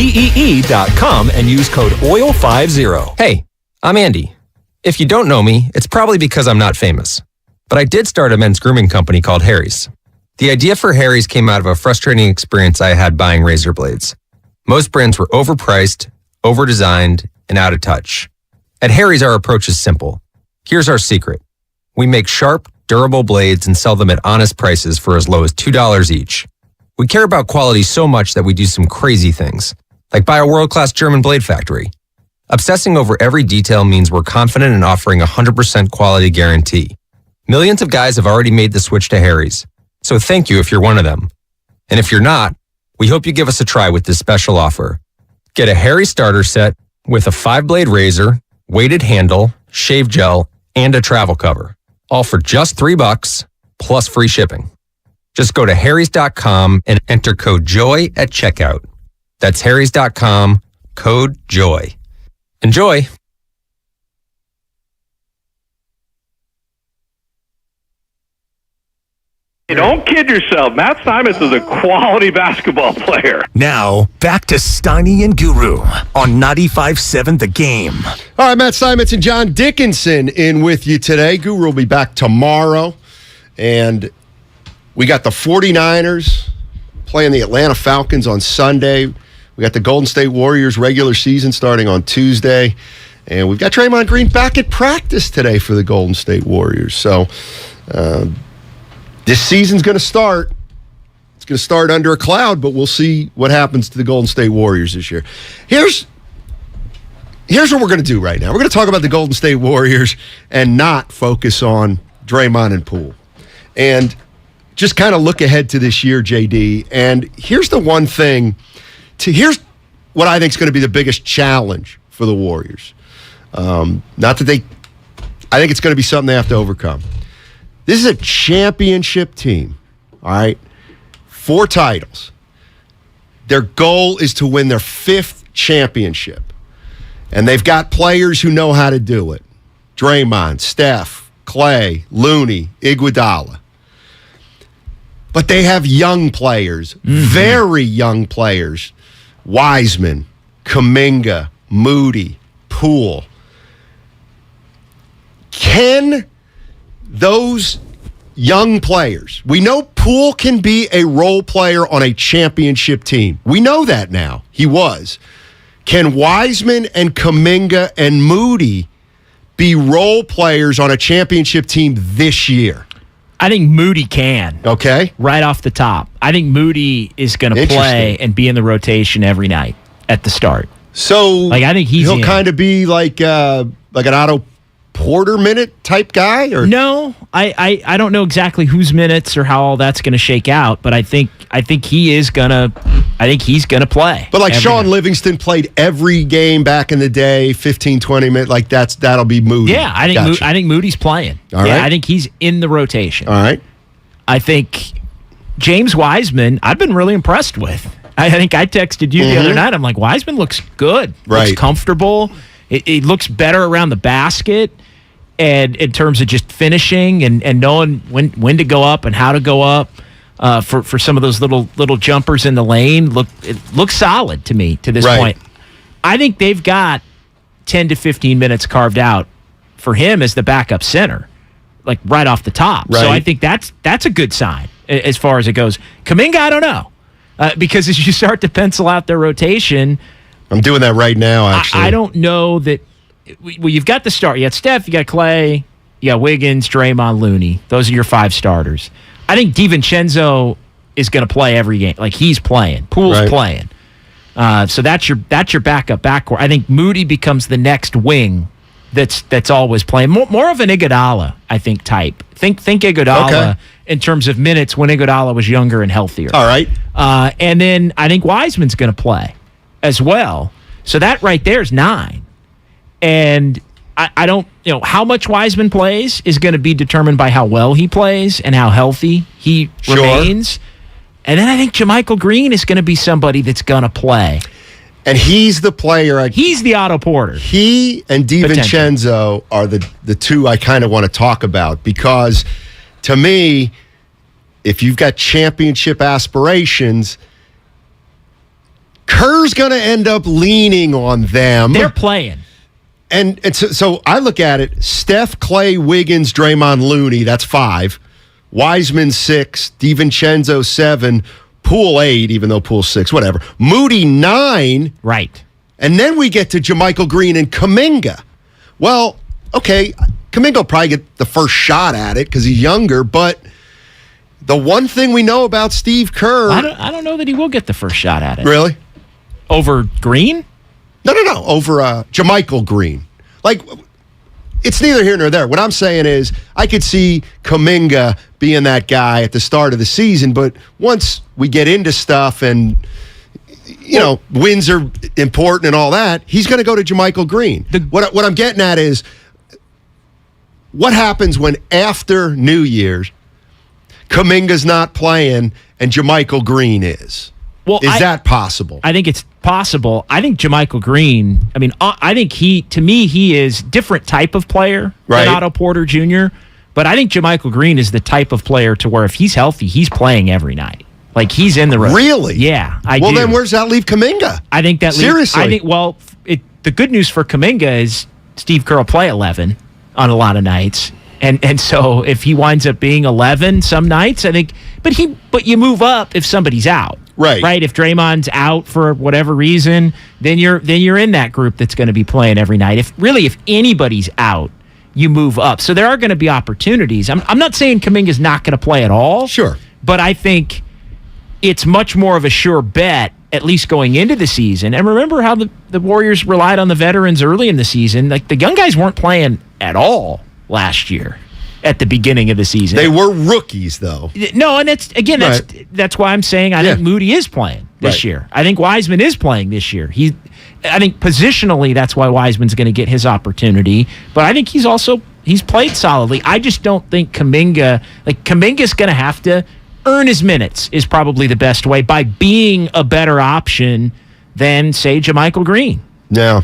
and use code OIL50. Hey, I'm Andy. If you don't know me, it's probably because I'm not famous. But I did start a men's grooming company called Harry's. The idea for Harry's came out of a frustrating experience I had buying razor blades. Most brands were overpriced, overdesigned, and out of touch. At Harry's, our approach is simple. Here's our secret. We make sharp, durable blades and sell them at honest prices for as low as $2 each. We care about quality so much that we do some crazy things, like buy a world-class German blade factory. Obsessing over every detail means we're confident in offering a 100% quality guarantee. Millions of guys have already made the switch to Harry's, so thank you if you're one of them. And if you're not, we hope you give us a try with this special offer. Get a Harry starter set with a 5-blade razor, weighted handle, shave gel, and a travel cover. All for just $3 plus free shipping. Just go to harrys.com and enter code JOY at checkout. That's harrys.com, code JOY. Enjoy! Hey, don't kid yourself. Matt Simons is a quality basketball player. Now, back to Steiny and Guru on 95.7 The Game. All right, Matt Simons and John Dickinson in with you today. Guru will be back tomorrow. And we got the 49ers playing the Atlanta Falcons on Sunday. We got the Golden State Warriors regular season starting on Tuesday. And we've got Draymond Green back at practice today for the Golden State Warriors. So, this season's going to start. It's going to start under a cloud, but we'll see what happens to the Golden State Warriors this year. Here's what we're going to do right now. We're going to talk about the Golden State Warriors and not focus on Draymond and Poole. And just kind of look ahead to this year, JD. And here's the one thing. Here's what I think is going to be the biggest challenge for the Warriors. I think it's going to be something they have to overcome. This is a championship team, all right? 4 titles. Their goal is to win their 5th championship. And they've got players who know how to do it. Draymond, Steph, Clay, Looney, Iguodala. But they have young players, very young players. Wiseman, Kuminga, Moody, Poole. Can those young players, we know Poole can be a role player on a championship team. We know that now. He was. Can Wiseman and Kuminga and Moody be role players on a championship team this year? I think Moody can. Okay. Right off the top. I think Moody is going to play and be in the rotation every night at the start. So I think he'll kind of be like an Otto Porter minute type guy, or no? I don't know exactly whose minutes or how all that's going to shake out, but I think he's gonna play. But like Sean Livingston played every game back in the day, 15, 20 minutes. Like that'll be Moody. Yeah, I think Moody's playing. All right. I think he's in the rotation. All right. I think James Wiseman, I've been really impressed with. I think I texted you the other night. I'm like, Wiseman looks good. Right. Looks comfortable. It looks better around the basket, and in terms of just finishing and knowing when to go up and how to go up for some of those little jumpers in the lane. It looks solid to me to this point. I think they've got 10 to 15 minutes carved out for him as the backup center, like right off the top. Right. So I think that's a good sign as far as it goes. Kuminga, I don't know, because as you start to pencil out their rotation. I'm doing that right now, actually. I don't know that. Well, you've got the start. You got Steph, you got Clay, you got Wiggins, Draymond, Looney. Those are your 5 starters. I think DiVincenzo is going to play every game. Like, he's playing. Poole's playing. So that's your backup backcourt. I think Moody becomes the next wing that's always playing. More of an Iguodala, I think, type. Think Iguodala in terms of minutes when Iguodala was younger and healthier. All right. And then I think Wiseman's going to play as well. So that right there is 9. And I don't, how much Wiseman plays is going to be determined by how well he plays and how healthy he remains. And then I think JaMychal Green is going to be somebody that's going to play. And he's the player. He's the Otto Porter. He and DiVincenzo are the 2 I kind of want to talk about, because to me, if you've got championship aspirations, Kerr's going to end up leaning on them. They're playing. And so I look at it, Steph, Clay, Wiggins, Draymond, Looney, that's 5. Wiseman 6, DiVincenzo 7, Poole 8, even though Poole's 6, whatever. Moody 9. Right. And then we get to JaMychal Green and Kuminga. Well, okay, Kuminga will probably get the first shot at it because he's younger, but the one thing we know about Steve Kerr... I don't know that he will get the first shot at it. Really? Over Green? No. Over JaMychal Green. Like, it's neither here nor there. What I'm saying is I could see Kuminga being that guy at the start of the season, but once we get into stuff and wins are important and all that, he's going to go to JaMychal Green. What I'm getting at is what happens when after New Year's Kuminga's not playing and JaMychal Green is? Well, is that possible? I think it's possible. I think JaMychal Green, I think he is different type of player than Otto Porter Jr., but I think JaMychal Green is the type of player to where if he's healthy, he's playing every night. Like, he's in the room. Really? Yeah, Well, then where's that leave Kuminga? I think that Seriously? The good news for Kuminga is Steve Kerr will play 11 on a lot of nights. And so if he winds up being 11 some nights, I think, but you move up if somebody's out. Right. If Draymond's out for whatever reason, then you're in that group that's going to be playing every night. If anybody's out, you move up. So there are going to be opportunities. I'm not saying Kuminga's not going to play at all. Sure. But I think it's much more of a sure bet, at least going into the season. And remember how the Warriors relied on the veterans early in the season. Like, the young guys weren't playing at all last year at the beginning of the season. They were rookies, though. No, and that's why I'm saying I think Moody is playing this year. I think Wiseman is playing this year. I think positionally that's why Wiseman's going to get his opportunity, but I think he's played solidly. I just don't think Kuminga's going to have to earn his minutes is probably the best way by being a better option than, say, JaMychal Green. Yeah.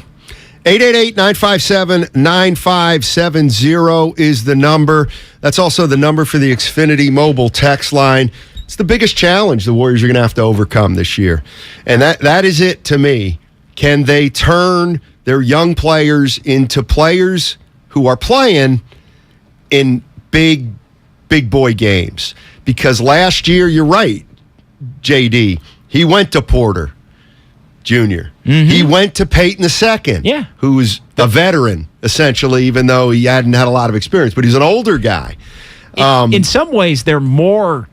888-957-9570 is the number. That's also the number for the Xfinity mobile text line. It's the biggest challenge the Warriors are going to have to overcome this year. And that is it to me. Can they turn their young players into players who are playing in big boy games? Because last year, you're right, JD, he went to Porter Jr. Mm-hmm. He went to Peyton II, who's a veteran, essentially, even though he hadn't had a lot of experience. But he's an older guy. In some ways, they're more,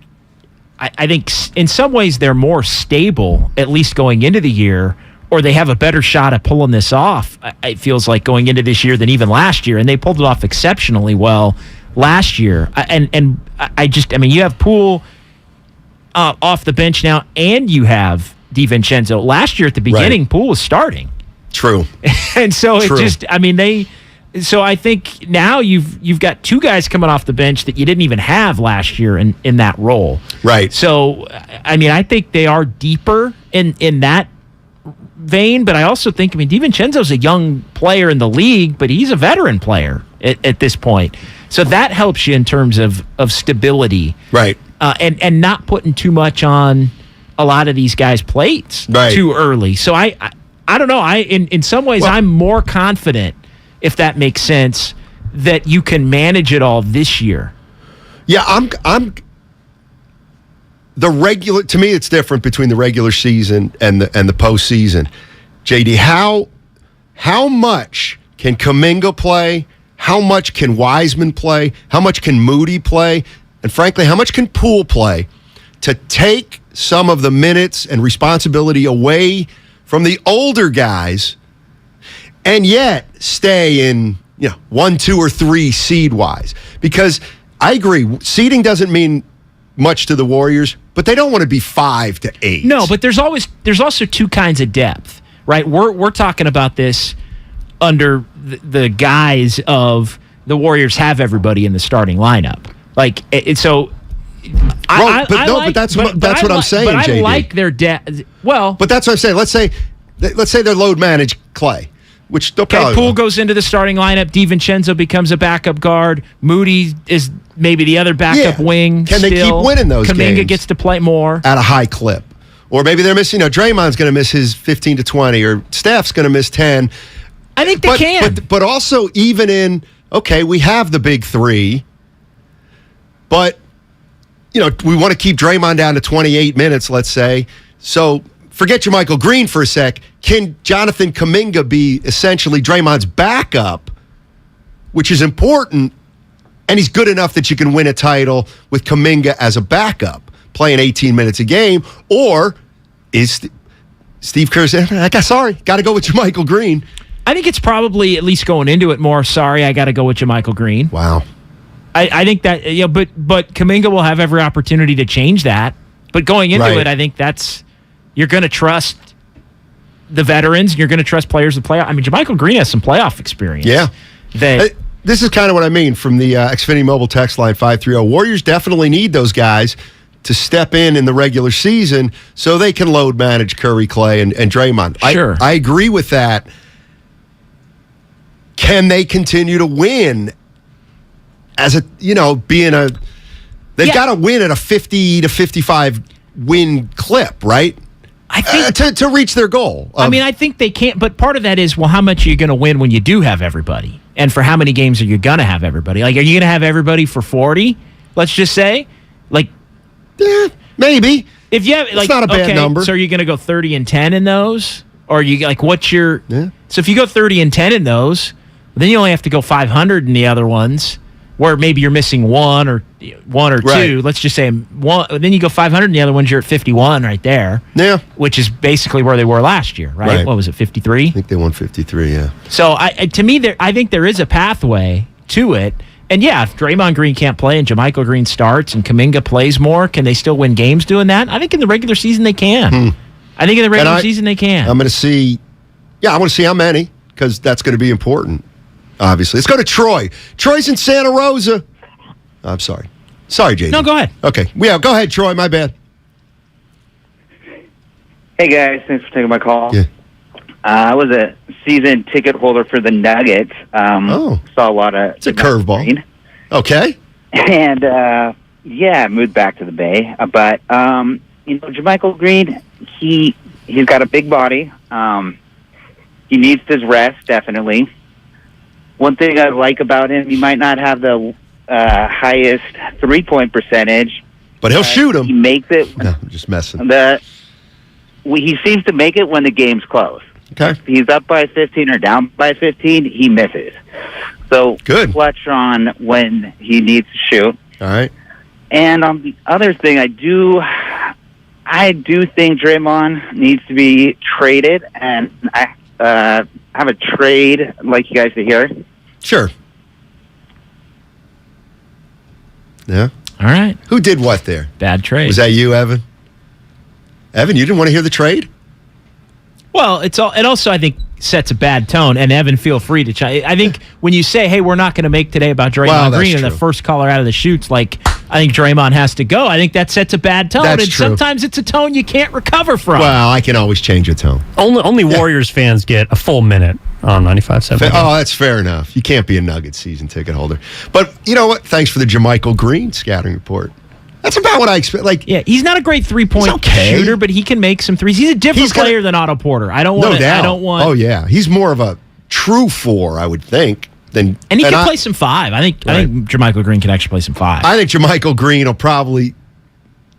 I think, in some ways, they're more stable, at least going into the year, or they have a better shot at pulling this off, it feels like, going into this year than even last year. And they pulled it off exceptionally well last year. And you have Poole off the bench now, and you have DiVincenzo. Last year at the beginning, Poole was starting. True. And so so I think now you've got two guys coming off the bench that you didn't even have last year in that role. Right. So, I think they are deeper in that vein, but I also think, DiVincenzo's a young player in the league, but he's a veteran player at this point. So that helps you in terms of stability. Right. And not putting too much on a lot of these guys' plates too early. So I don't know. In some ways, I'm more confident, if that makes sense, that you can manage it all this year. Yeah, I'm the regular. To me, it's different between the regular season and the postseason. JD, how much can Kuminga play? How much can Wiseman play? How much can Moody play? And frankly, how much can Poole play to take some of the minutes and responsibility away from the older guys and yet stay in 1, 2, or 3 seed-wise? Because I agree, seeding doesn't mean much to the Warriors, but they don't want to be 5 to 8. No, but there's also two kinds of depth, right? We're talking about this under the guise of the Warriors have everybody in the starting lineup. Like, so but that's what I'm saying, but JD. I like their depth. Well, but that's what I'm saying. Let's say they're load managed Clay, which they'll probably Poole goes into the starting lineup. DiVincenzo becomes a backup guard. Moody is maybe the other backup wing. Can they keep winning those games? Kuminga gets to play more at a high clip, or maybe they're missing. Draymond's going to miss his 15 to 20, or Steph's going to miss 10. I think they can, but also even in we have the big three, but we want to keep Draymond down to 28 minutes, let's say. So forget JaMychal Green for a sec. Can Jonathan Kuminga be essentially Draymond's backup, which is important, and he's good enough that you can win a title with Kuminga as a backup, playing 18 minutes a game? Or is Steve Kerr saying, sorry, got to go with JaMychal Green? I think it's probably, at least going into it, more, sorry, I got to go with JaMychal Green. Wow. I think that, but Kuminga will have every opportunity to change that. But going into it, I think you're going to trust the veterans, and you're going to trust players to play. I mean, JaMychal Green has some playoff experience. Yeah. That this is kind of what I mean from the Xfinity Mobile text line 530. Warriors definitely need those guys to step in the regular season so they can load manage Curry, Clay, and Draymond. Sure. I agree with that. Can they continue to win as they've got to win at a 50 to 55 win clip, right? I think to reach their goal. I think they can't, but part of that is, well, how much are you going to win when you do have everybody? And for how many games are you going to have everybody? Like, are you going to have everybody for 40? Let's just say? Like, yeah, maybe. If you have, it's not a bad number. So are you going to go 30 and 10 in those? Or are you, like, what's your... Yeah. So if you go 30 and 10 in those, then you only have to go 500 in the other ones, where maybe you're missing one or two. Let's just say one. Then you go 500 in the other ones, you're at 51 right there. Yeah. Which is basically where they were last year, right? What was it, 53? I think they won 53, yeah. So to me, I think there is a pathway to it. And yeah, if Draymond Green can't play and JaMychal Green starts and Kuminga plays more, can they still win games doing that? I think in the regular season they can. I think in the regular season they can. I'm going to see. Yeah, I want to see how many, because that's going to be important. Obviously. Let's go to Troy. Troy's in Santa Rosa. I'm sorry. Sorry, JD. No, go ahead. Okay. Yeah, go ahead, Troy. My bad. Hey, guys. Thanks for taking my call. Yeah. I was a season ticket holder for the Nuggets. Saw a lot of... It's a curveball. Okay. And, moved back to the Bay. But, JaMychal Green, he's got a big body. He needs his rest, definitely. One thing I like about him, he might not have the highest three-point percentage. But he'll shoot them. He makes it. No, I'm just messing. He seems to make it when the game's close. Okay. If he's up by 15 or down by 15, he misses. So good. Clutch on when he needs to shoot. All right. And on the other thing, I do think Draymond needs to be traded, and I have a trade I'd like you guys to hear. Sure. Yeah. All right. Who did what there? Bad trade. Was that you, Evan? Evan, you didn't want to hear the trade? Well, it also, I think, sets a bad tone. And Evan, feel free to chime. I think when you say, hey, we're not going to make today about Draymond Green, and the first caller out of the chutes, like, I think Draymond has to go. I think that sets a bad tone. That's and true. Sometimes it's a tone you can't recover from. Well, I can always change a tone. Only Warriors fans get a full minute on 95.7. Oh, that's fair enough. You can't be a Nuggets season ticket holder. But you know what? Thanks for the JaMychal Green scouting report. That's about what I expect. Like, yeah, he's not a great three-point shooter, but he can make some threes. He's a different player than Otto Porter. I don't want. No doubt. I don't want. Oh yeah, he's more of a true four, I would think. And he can play some five. I think JaMychal Green can actually play some five. I think JaMychal Green will probably,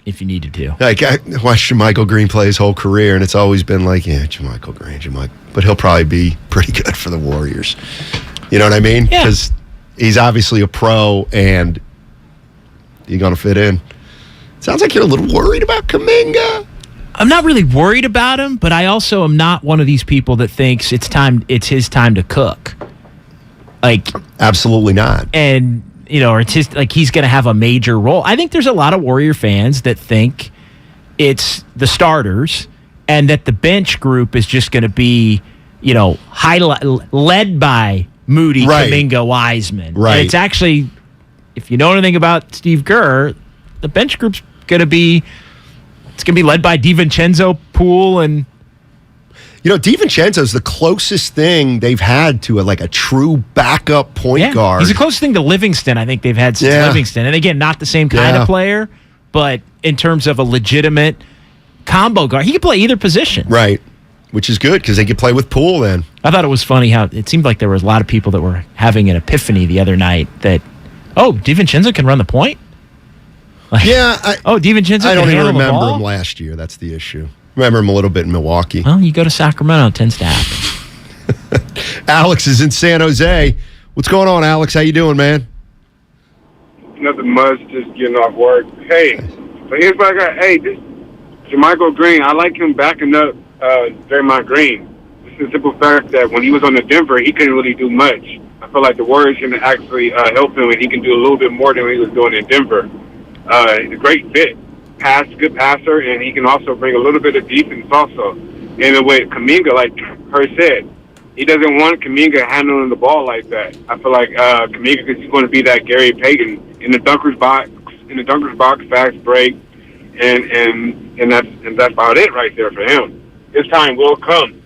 if you needed to. Like, I watched JaMychal Green play his whole career, and it's always been like, yeah, JaMychal Green. But he'll probably be pretty good for the Warriors. You know what I mean? Yeah. Because he's obviously a pro, and he's going to fit in. Sounds like you're a little worried about Kuminga. I'm not really worried about him, but I also am not one of these people that thinks it's his time to cook. Like, absolutely not. And or it's he's going to have a major role. I think there's a lot of Warrior fans that think it's the starters and that the bench group is just going to be, led by Moody, Kuminga, Wiseman. Right. And it's actually, if you know anything about Steve Kerr, the bench group's going to be led by DiVincenzo, Poole, and DiVincenzo's the closest thing they've had to a true backup point guard. He's the closest thing to Livingston I think they've had since Livingston. And again, not the same kind of player, but in terms of a legitimate combo guard, he can play either position. Right, which is good because they could play with Poole then. I thought it was funny how it seemed like there was a lot of people that were having an epiphany the other night that, DiVincenzo can run the point? DiVincenzo. I don't even remember him last year. That's the issue. Remember him a little bit in Milwaukee. Well, you go to Sacramento, it tends to happen. Alex is in San Jose. What's going on, Alex? How you doing, man? Nothing much, just getting off work. Hey, so here's what I got. Hey, this JaMychal Green, I like him backing up Draymond Green. the simple fact that when he was on the Denver, he couldn't really do much. I feel like the Warriors can actually help him, and he can do a little bit more than what he was doing in Denver. He's a great fit. Good passer, and he can also bring a little bit of defense also. And with Kuminga, like her said, he doesn't want Kuminga handling the ball like that. I feel like Kuminga is going to be that Gary Payton in the dunker's box, fast break, and that's about it right there for him. His time will come.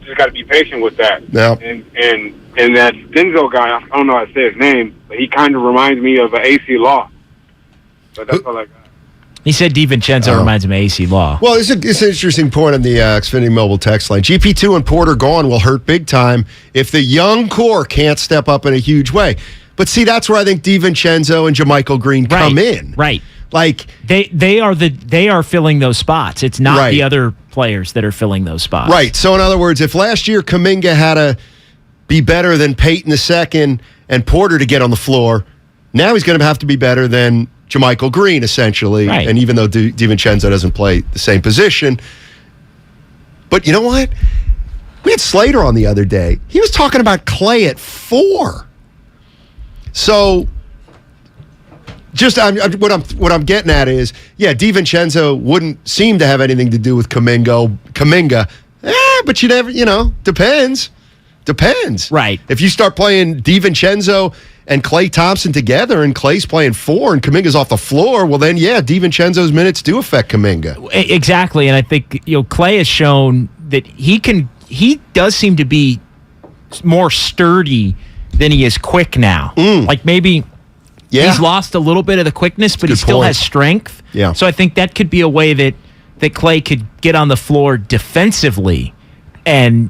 Just got to be patient with that. Yeah. And that Denzel guy, I don't know how to say his name, but he kind of reminds me of AC Law. But that's all I got. He said DiVincenzo reminds him of AC Law. Well, it's an interesting point on the Xfinity Mobile text line. GP2 and Porter gone will hurt big time if the young core can't step up in a huge way. But see, that's where I think DiVincenzo and JaMychal Green come in. Right. Like they are filling those spots. It's not the other players that are filling those spots. Right. So in other words, if last year Kuminga had to be better than Peyton II and Porter to get on the floor, now he's going to have to be better than JaMychal Green, essentially. Right. And even though DiVincenzo doesn't play the same position. But you know what? We had Slater on the other day. He was talking about Clay at 4. So what I'm getting at is, DiVincenzo wouldn't seem to have anything to do with Kuminga. But you never, depends. Depends. Right. If you start playing DiVincenzo and Klay Thompson together and Klay's playing 4 and Kuminga's off the floor, well then, DiVincenzo's minutes do affect Kuminga. Exactly. And I think, Klay has shown that he does seem to be more sturdy than he is quick now. Like maybe he's lost a little bit of the quickness, but he still has strength. Yeah. So I think that could be a way that Klay could get on the floor defensively and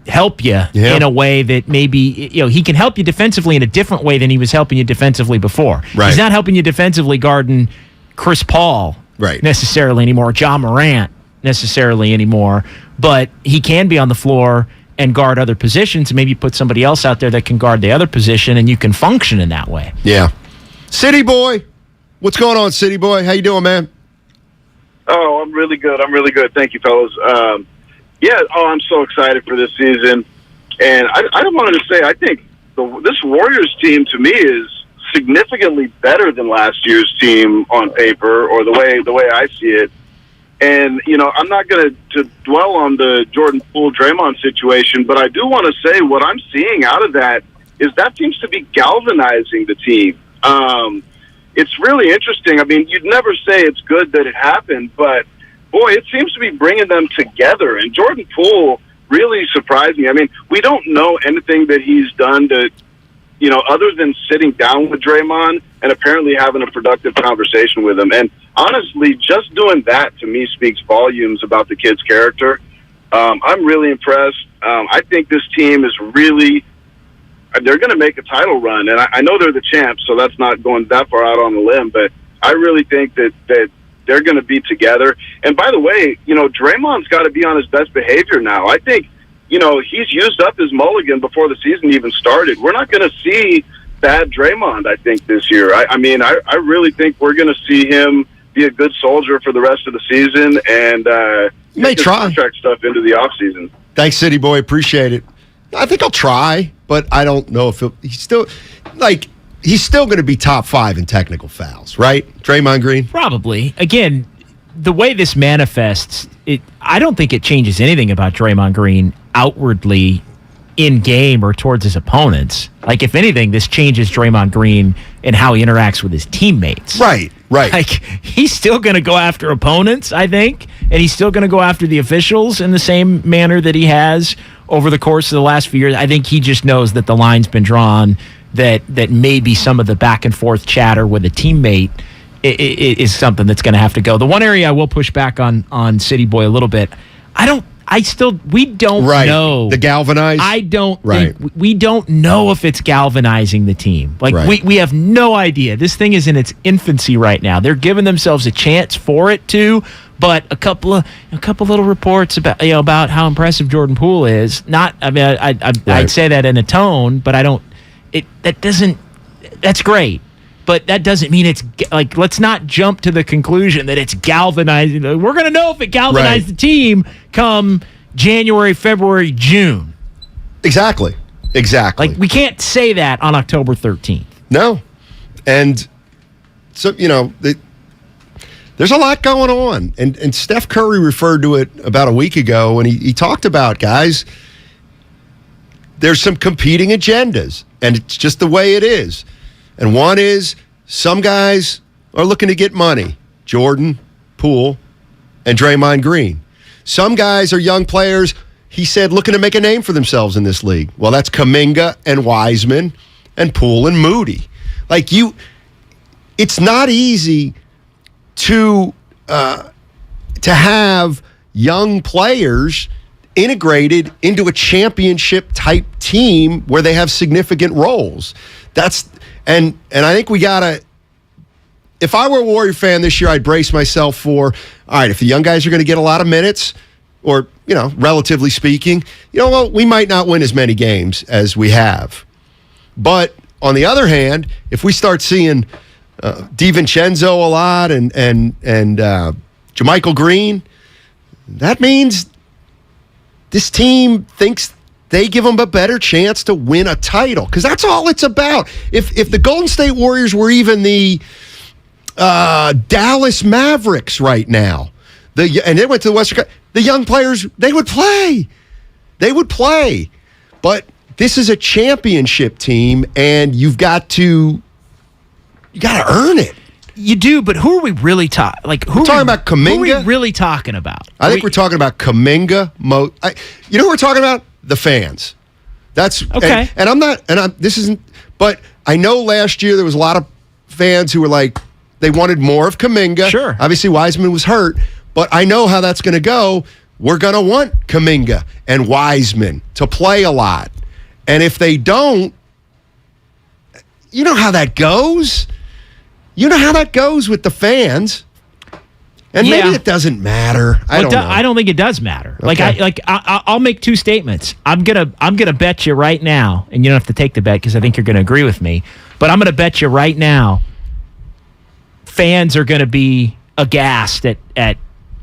help you in a way that maybe he can help you defensively in a different way than he was helping you defensively before. Right. He's not helping you defensively guarding Chris Paul necessarily anymore, John Morant necessarily anymore, but he can be on the floor and guard other positions, and maybe put somebody else out there that can guard the other position, and you can function in that way. Yeah. City Boy, what's going on, City Boy? How you doing, man? Oh, I'm really good. Thank you, fellas. I'm so excited for this season. And I wanted to say, I think this Warriors team, to me, is significantly better than last year's team on paper, or the way I see it. And, I'm not going to dwell on the Jordan Poole Draymond situation, but I do want to say what I'm seeing out of that is that seems to be galvanizing the team. It's really interesting. I mean, you'd never say it's good that it happened, but boy, it seems to be bringing them together. And Jordan Poole really surprised me. I mean, we don't know anything that he's done to, other than sitting down with Draymond and apparently having a productive conversation with him. And honestly, just doing that to me speaks volumes about the kid's character. I'm really impressed. I think this team is really, they're going to make a title run. And I know they're the champs, so that's not going that far out on the limb, but I really think that they're going to be together. And by the way, Draymond's got to be on his best behavior now. I think, he's used up his mulligan before the season even started. We're not going to see bad Draymond, I think, this year. I really think we're going to see him be a good soldier for the rest of the season and may try contract stuff into the offseason. Thanks, City Boy. Appreciate it. I think I'll try, but I don't know if he's still going to be top 5 in technical fouls, right? Draymond Green? Probably. Again, the way this manifests, I don't think it changes anything about Draymond Green outwardly in game or towards his opponents. Like, if anything, this changes Draymond Green in how he interacts with his teammates. Right. Like, he's still going to go after opponents, I think, and he's still going to go after the officials in the same manner that he has over the course of the last few years. I think he just knows that the line's been drawn, that maybe some of the back and forth chatter with a teammate is something that's going to have to go. The one area I will push back on City Boy a little bit, we don't know. The galvanize? I don't think, we don't know if it's galvanizing the team. We have no idea. This thing is in its infancy right now. They're giving themselves a chance for it to, but a couple little reports about how impressive Jordan Poole is. I'd say that in a tone, but that's great. But that doesn't mean it's like, let's not jump to the conclusion that it's galvanizing. We're going to know if it galvanized the team come January, February, June. Exactly. Like, we can't say that on October 13th. No. And so, there's a lot going on. And Steph Curry referred to it about a week ago when he talked about, guys, there's some competing agendas, and it's just the way it is. And one is some guys are looking to get money. Jordan, Poole, and Draymond Green. Some guys are young players, he said, looking to make a name for themselves in this league. Well, that's Kuminga and Wiseman and Poole and Moody. It's not easy to have young players integrated into a championship-type team where they have significant roles. And I think we got to... If I were a Warrior fan this year, I'd brace myself for, all right, if the young guys are going to get a lot of minutes, or, relatively speaking, we might not win as many games as we have. But on the other hand, if we start seeing DiVincenzo a lot and JaMychal Green, that means this team thinks they give them a better chance to win a title, because that's all it's about. If the Golden State Warriors were even the Dallas Mavericks right now, and they went to the Western, the young players, they would play. But this is a championship team, and you got to earn it. You do, but who are we really talking? We're talking about Kuminga. Who are we really talking about? I think we're talking about Kuminga. You know what we're talking about? The fans. That's okay. But I know last year there was a lot of fans who were like, they wanted more of Kuminga. Sure. Obviously, Wiseman was hurt, but I know how that's going to go. We're going to want Kuminga and Wiseman to play a lot. And if they don't, you know how that goes. You know how that goes with the fans. And maybe it doesn't matter. I don't know. I don't think it does matter. Okay. I'll make two statements. I'm gonna bet you right now, and you don't have to take the bet because I think you're gonna agree with me. But I'm gonna bet you right now, fans are gonna be aghast at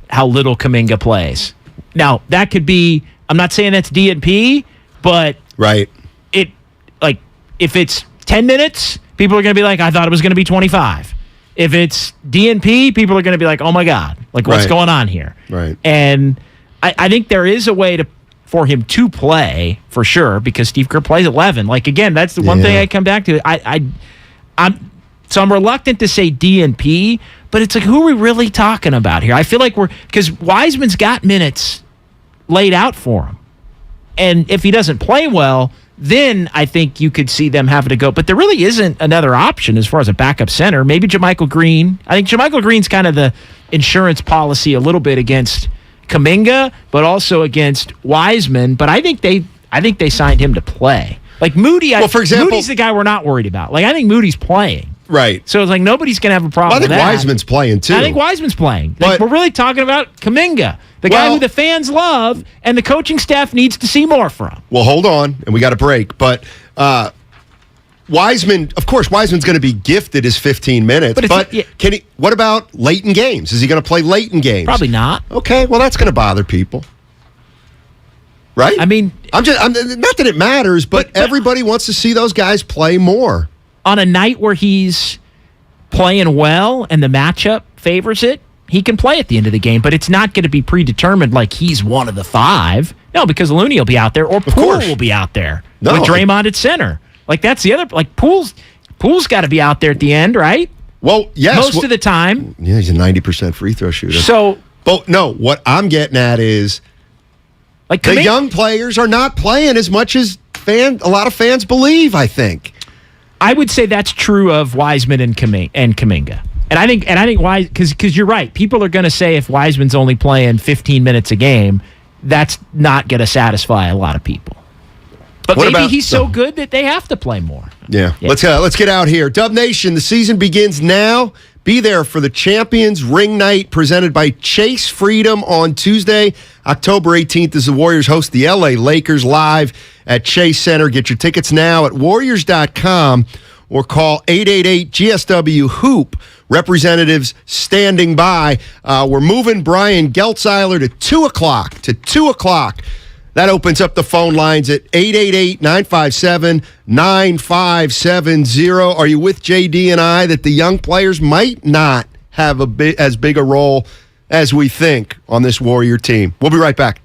how little Kuminga plays. Now that could be. I'm not saying that's DNP, but right. If it's 10 minutes, people are gonna be like, I thought it was gonna be 25. If it's DNP, people are going to be like, oh, my God, what's going on here? Right. And I think there is a way for him to play, for sure, because Steve Kerr plays 11. Again, that's the one thing I come back to. I'm reluctant to say DNP, but it's who are we really talking about here? I feel like because Wiseman's got minutes laid out for him. And if he doesn't play well, then I think you could see them having to go. But there really isn't another option as far as a backup center. Maybe JaMychal Green. I think JaMychal Green's kind of the insurance policy a little bit against Kuminga, but also against Wiseman. But I think they signed him to play. Moody, for example, Moody's the guy we're not worried about. I think Moody's playing. Right. So it's nobody's going to have a problem with that. I think Wiseman's playing, too. I think Wiseman's playing. We're really talking about Kuminga, the guy who the fans love and the coaching staff needs to see more from. Well, hold on, and we got a break. But Wiseman's going to be gifted his 15 minutes. But can he? What about late in games? Is he going to play late in games? Probably not. Okay, well, that's going to bother people. Right? I mean, I'm not that it matters, but everybody wants to see those guys play more. On a night where he's playing well and the matchup favors it, he can play at the end of the game, but it's not going to be predetermined like he's one of the five. No, because Looney will be out there or Poole will be out there with Draymond at center. That's the other. Poole's got to be out there at the end, right? Well, yes. Most of the time. Yeah, he's a 90% free throw shooter. So, but no, what I'm getting at is the young players are not playing as much as a lot of fans believe, I think. I would say that's true of Wiseman and Kuminga. And I think because you're right. People are going to say if Wiseman's only playing 15 minutes a game, that's not going to satisfy a lot of people. But maybe he's so good that they have to play more. Yeah. Let's get out here. Dub Nation, the season begins now. Be there for the Champions Ring Night presented by Chase Freedom on Tuesday, October 18th, as the Warriors host the LA Lakers live at Chase Center. Get your tickets now at Warriors.com or call 888-GSW-HOOP. Representatives standing by. We're moving Brian Geltzeiler to 2 o'clock. That opens up the phone lines at 888-957-9570. Are you with JD and I that the young players might not have as big a role as we think on this Warrior team? We'll be right back.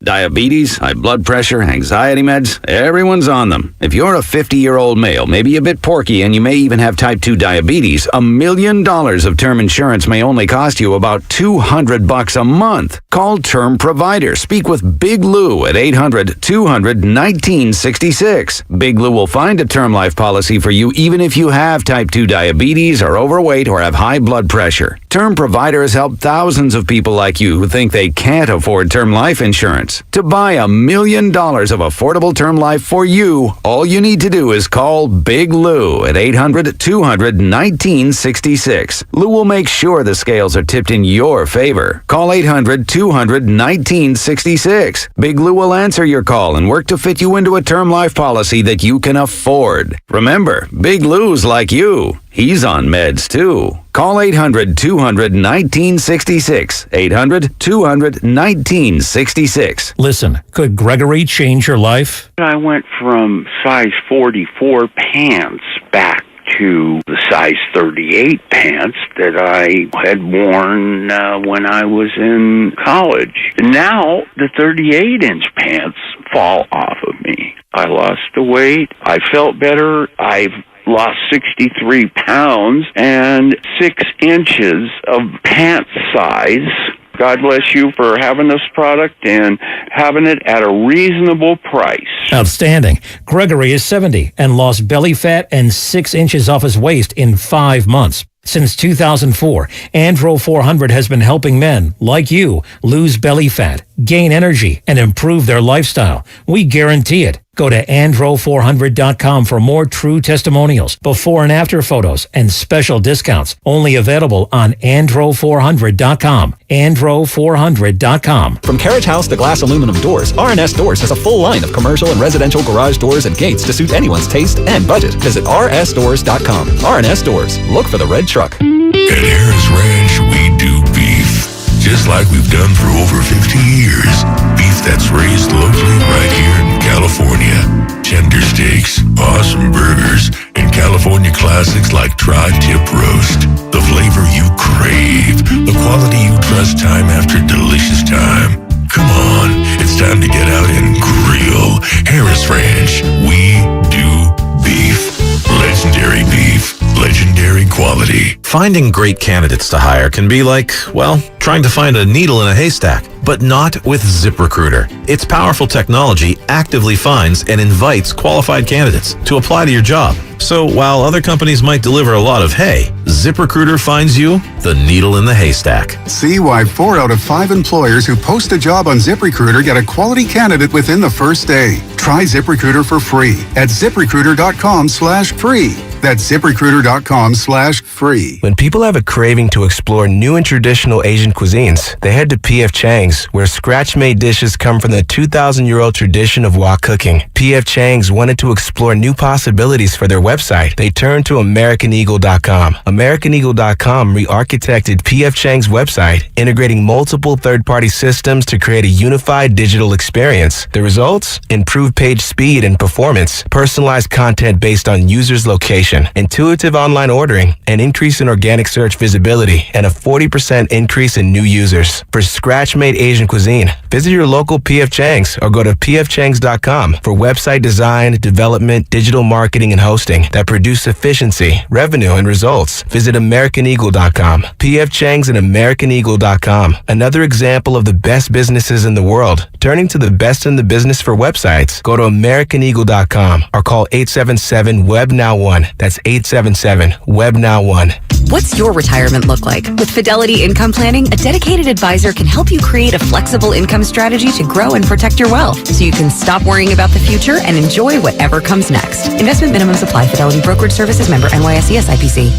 Diabetes, high blood pressure, anxiety meds, everyone's on them. If you're a 50-year-old male, maybe a bit porky, and you may even have type 2 diabetes, $1 million of term insurance may only cost you about $200 a month. Call Term Provider. Speak with Big Lou at 800-200-1966. Big Lou will find a term life policy for you even if you have type 2 diabetes, are overweight, or have high blood pressure. Term Provider has helped thousands of people like you who think they can't afford term life insurance. To buy $1 million of affordable term life for you, all you need to do is call Big Lou at 800-200-1966. Lou will make sure the scales are tipped in your favor. Call 800-200-1966. Big Lou will answer your call and work to fit you into a term life policy that you can afford. Remember, Big Lou's like you. He's on meds, too. Call 800-200-1966. 800-200-1966. Listen, could Gregory change your life? I went from size 44 pants back to the size 38 pants that I had worn when I was in college. Now, the 38-inch pants fall off of me. I lost the weight. I felt better. I've lost 63 pounds and 6 inches of pant size. God bless you for having this product and having it at a reasonable price. Outstanding. Gregory is 70 and lost belly fat and 6 inches off his waist in 5 months. Since 2004, Andro 400 has been helping men like you lose belly fat, gain energy, and improve their lifestyle. We guarantee it. Go to andro400.com for more true testimonials, before and after photos, and special discounts. Only available on andro400.com. andro400.com. From carriage house to glass aluminum doors, RNS Doors has a full line of commercial and residential garage doors and gates to suit anyone's taste and budget. Visit rsdoors.com. RNS Doors. Look for the red truck. At Harris Ranch, we do beef, just like we've done for over 50 years. Beef that's raised locally right here in California. Tender steaks, awesome burgers, and California classics like tri-tip roast. The flavor you crave, the quality you trust time after delicious time. Come on, it's time to get out and grill. Harris Ranch, we do beef. Legendary beef, legendary quality. Finding great candidates to hire can be like, well, trying to find a needle in a haystack, but not with ZipRecruiter. Its powerful technology actively finds and invites qualified candidates to apply to your job. So while other companies might deliver a lot of hay, ZipRecruiter finds you the needle in the haystack. See why 4 out of 5 employers who post a job on ZipRecruiter get a quality candidate within the first day. Try ZipRecruiter for free at ZipRecruiter.com/free. That's ZipRecruiter.com/free. When people have a craving to explore new and traditional Asian cuisines, they head to P.F. Chang's, where scratch-made dishes come from the 2,000-year-old tradition of wok cooking. P.F. Chang's wanted to explore new possibilities for their website. They turned to AmericanEagle.com. AmericanEagle.com re-architected P.F. Chang's website, integrating multiple third-party systems to create a unified digital experience. The results? Improved page speed and performance, personalized content based on users' location, intuitive online ordering, an increase in organic search visibility, and a 40% increase in new users. For scratch-made Asian cuisine, visit your local P.F. Chang's or go to pfchangs.com for website design, development, digital marketing, and hosting that produce efficiency, revenue, and results. Visit AmericanEagle.com. P.F. Chang's and AmericanEagle.com. Another example of the best businesses in the world, turning to the best in the business for websites. Go to AmericanEagle.com or call 877-WEB-NOW1. That's 877-WEB-NOW1. What's your retirement look like? With Fidelity Income Planning, a dedicated advisor can help you create a flexible income strategy to grow and protect your wealth so you can stop worrying about the future and enjoy whatever comes next. Investment minimums apply. Fidelity Brokerage Services member NYSE SIPC.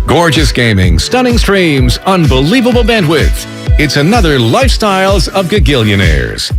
Gorgeous gaming, stunning streams, unbelievable bandwidth. It's another Lifestyles of Gagillionaires.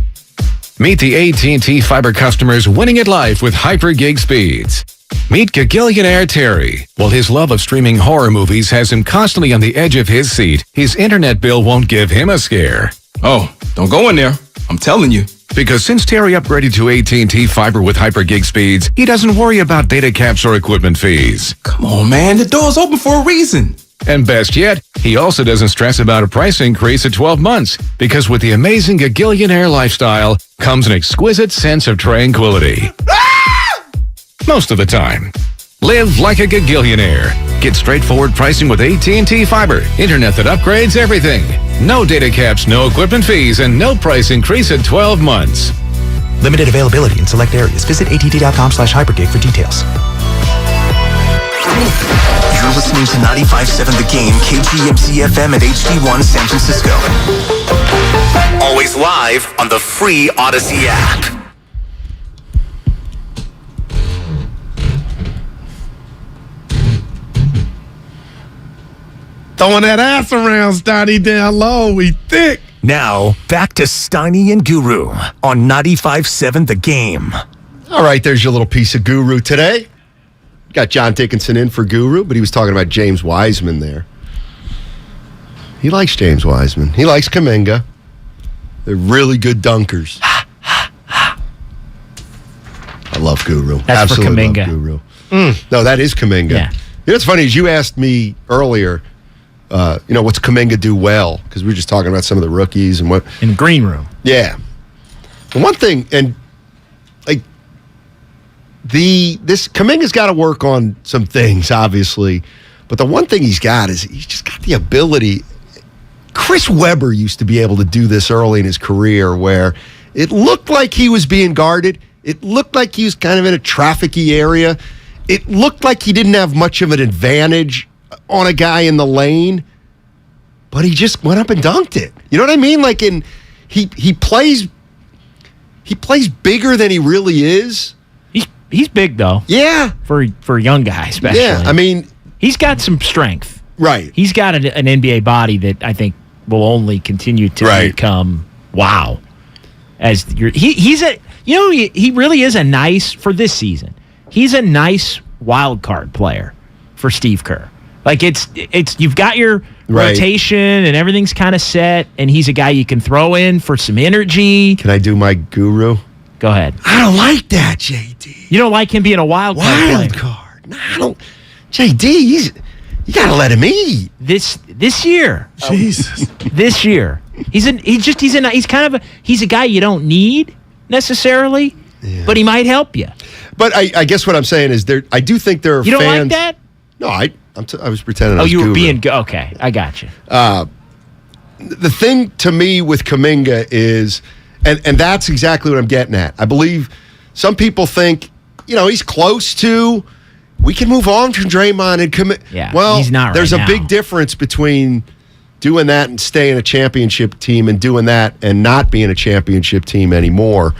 Meet the AT&T Fiber customers winning at life with hyper gig speeds. Meet Gagillionaire Terry. While his love of streaming horror movies has him constantly on the edge of his seat, his internet bill won't give him a scare. Oh, don't go in there. I'm telling you. Because since Terry upgraded to AT&T Fiber with hyper gig speeds, he doesn't worry about data caps or equipment fees. Come on, man. The door's open for a reason. And best yet, he also doesn't stress about a price increase at 12 months, because with the amazing Gagillionaire lifestyle comes an exquisite sense of tranquility. Most of the time. Live like a Gagillionaire. Get straightforward pricing with AT&T Fiber. Internet that upgrades everything. No data caps, no equipment fees, and no price increase at 12 months. Limited availability in select areas. Visit att.com/hypergig for details. You're listening to 95.7 The Game, KGMZ FM at HD1 San Francisco. Always live on the free Odyssey app. Throwing that ass around, Steiny, down low. We thick. Now, back to Steiny and Guru on 95.7 The Game. All right, there's your little piece of Guru today. Got John Dickinson in for Guru, but he was talking about James Wiseman there. He likes James Wiseman. He likes Kuminga. They're really good dunkers. I love Guru. That's Absolutely for Kuminga. love Guru. No, that is Kuminga. Yeah. You know what's funny is you asked me earlier, what's Kuminga do well? Because we were just talking about some of the rookies and what. In the green room. Yeah. And one thing, and like this Kuminga's got to work on some things, obviously, but the one thing he's got is he's just got the ability. Chris Webber used to be able to do this early in his career, where it looked like he was being guarded. It looked like he was kind of in a trafficky area. It looked like he didn't have much of an advantage on a guy in the lane, but he just went up and dunked it. You know what I mean? Like he plays bigger than he really is. He's big though. Yeah. For a young guy, especially. Yeah, I mean, he's got some strength. Right. He's got an NBA body that I think will only continue to become wow. As he really is a nice for this season. He's a nice wild card player for Steve Kerr. Like it's you've got your rotation and everything's kind of set, and he's a guy you can throw in for some energy. Can I do my Guru? Go ahead. I don't like that, JD. You don't like him being a wild card player? Wild card. No, I don't. JD, you gotta let him eat. This year. Jesus. This year. He's a guy you don't need necessarily, but he might help you. But I guess what I'm saying is I do think there are You don't fans. like that? No, I was pretending. I was you were Guru. being okay. I got you. The thing to me with Kuminga is, and that's exactly what I'm getting at. I believe some people think, he's close to. We can move on from Draymond and commit. Yeah, well, he's not right there's now. a big difference between doing that and staying a championship team and doing that and not being a championship team anymore.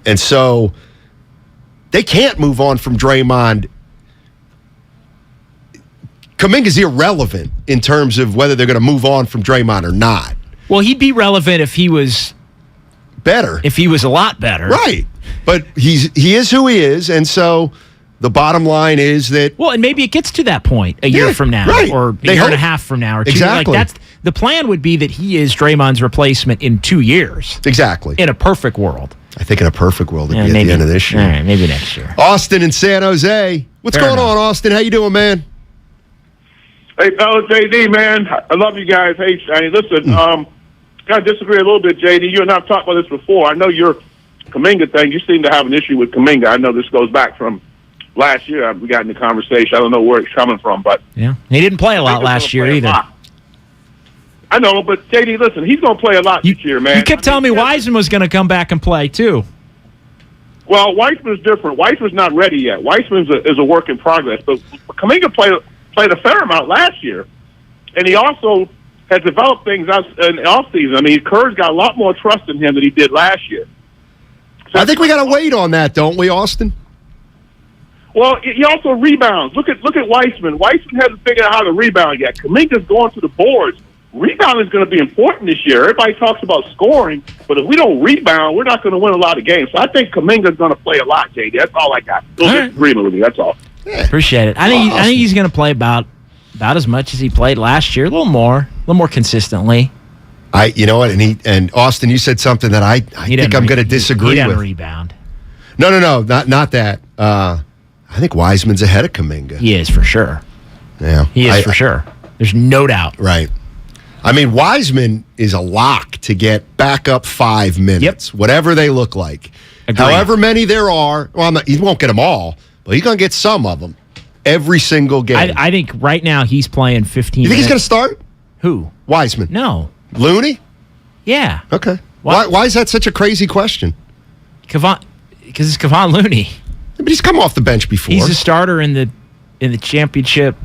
And so they can't move on from Draymond. Kuminga's irrelevant in terms of whether they're going to move on from Draymond or not. Well, he'd be relevant if he was better. If he was a lot better. Right. But he is who he is, and so the bottom line is that. Well, and maybe it gets to that point a year from now, right. or a year and a half from now, or 2 years. Exactly. Like the plan would be that he is Draymond's replacement in 2 years. Exactly. In a perfect world. I think in a perfect world, it'd be at the end of this year. All right, maybe next year. Austin in San Jose. What's Fair going enough. on, Austin? How you doing, man? Hey, fellas, JD, man. I love you guys. Hey, Shiny, listen, got to disagree a little bit, JD. You and I have talked about this before. I know your Kuminga thing. You seem to have an issue with Kuminga. I know this goes back from last year. We got in the conversation. I don't know where it's coming from, but Yeah. He didn't play a lot last year either. I know, but JD, listen, he's going to play a lot this year, man. You kept telling me Wiseman was going to come back and play too. Well, Weissman's different. Weissman's not ready yet. Weissman's is a work in progress. But Kuminga played a fair amount last year, and he also has developed things out in the offseason. I mean, Kerr's got a lot more trust in him than he did last year. I think we got to wait on that, don't we, Austin? Well, he also rebounds. Look at Weissman. Weissman hasn't figured out how to rebound yet. Kuminga's going to the boards. Rebounding is going to be important this year. Everybody talks about scoring, but if we don't rebound, we're not going to win a lot of games. So I think Kuminga's going to play a lot, JD. That's all I got. No disagreement with you. That's all. Appreciate it. I think he's going to play about as much as he played last year, a little more consistently. You know what? And Austin, you said something that I think I'm going to disagree with. He didn't rebound. No, not that. I think Wiseman's ahead of Kuminga. He is for sure. Yeah, he is for sure. There's no doubt. Right. I mean, Wiseman is a lock to get back up 5 minutes, whatever they look like. Agreed. However many there are. Well, he won't get them all, but he's going to get some of them every single game. I think right now he's playing 15 You think minutes. he's going to start? Who? Wiseman. No. Looney? Yeah. Okay. Why is that such a crazy question? Because it's Kevon Looney. But he's come off the bench before. He's a starter in the championship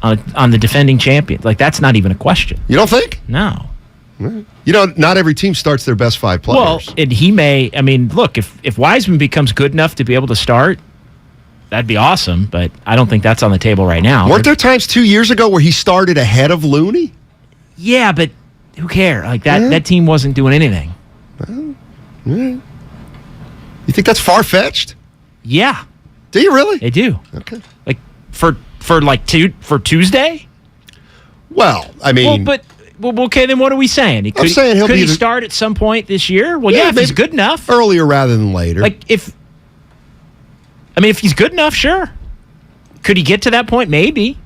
on the defending champion. Like, that's not even a question. You don't think? No. You know, not every team starts their best 5 players. Well, and he may. I mean, look, if Wiseman becomes good enough to be able to start, that'd be awesome. But I don't think that's on the table right now. Weren't there times 2 years ago where he started ahead of Looney? Yeah, but who cares? Like that team wasn't doing anything. You think that's far-fetched? Yeah. Do you really? They do. Okay. Like for Tuesday? Well, I mean, well, okay, then what are we saying? I'm saying he'll could be he start at some point this year? Well, yeah, if he's good enough. Earlier rather than later. Like if he's good enough, sure. Could he get to that point? Maybe.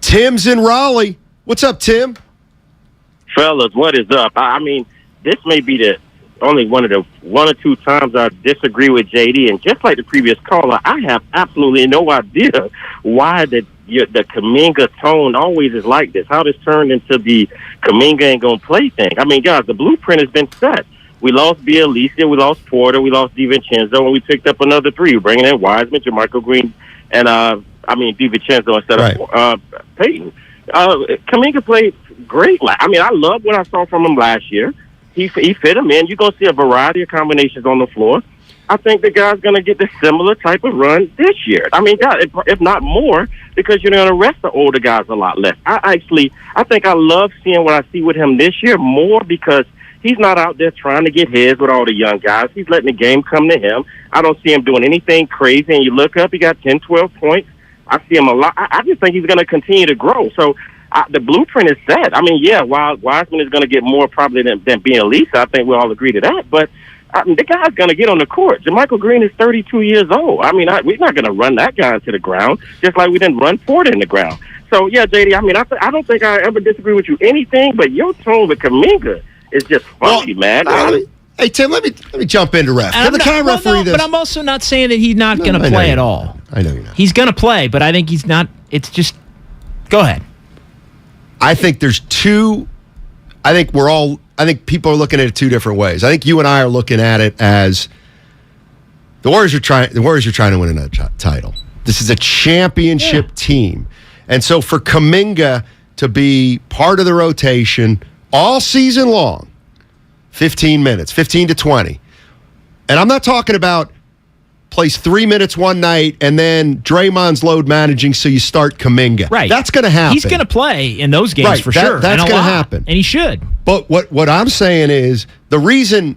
Tim's in Raleigh. What's up, Tim? Fellas, what is up? I mean, this may be the only one or two times I disagree with JD, and just like the previous caller, I have absolutely no idea why the Kuminga tone always is like this. How this turned into the Kuminga ain't gonna play thing. I mean, guys, the blueprint has been set. We lost Bielisa, we lost Porter, we lost DiVincenzo, and we picked up another 3. We're bringing in Wiseman, Jermichael Green, and DiVincenzo instead of Peyton. Kuminga played great. I mean, I love what I saw from him last year. He fit him in. You're going to see a variety of combinations on the floor. I think the guy's going to get the similar type of run this year. I mean, God, if not more, because you're going to rest the older guys a lot less. I think I love seeing what I see with him this year more because he's not out there trying to get his with all the young guys. He's letting the game come to him. I don't see him doing anything crazy. And you look up, he got 10, 12 points. I see him a lot. I just think he's going to continue to grow. So the blueprint is set. I mean, yeah, while Wiseman is going to get more probably than Bielisa, I think we all agree to that. But the guy's going to get on the court. Jermichael Green is 32 years old. I mean, we're not going to run that guy into the ground, just like we didn't run Porter in the ground. So, yeah, JD, I mean, I don't think I ever disagree with you anything, but your tone with Kuminga is just funky, man. Hey, Tim, let me jump into ref. But I'm also not saying that he's not going to play at all. I know you're not. He's going to play, but I think he's not. It's just, go ahead. I think there's two. I think people are looking at it 2 different ways. I think you and I are looking at it as the Warriors are trying to win another title. This is a championship team. And so for Kuminga to be part of the rotation all season long, 15 minutes, 15 to 20. And I'm not talking about plays 3 minutes one night and then Draymond's load managing, so you start Kuminga. Right. That's going to happen. He's going to play in those games for sure. That's going to happen. And he should. But what I'm saying is the reason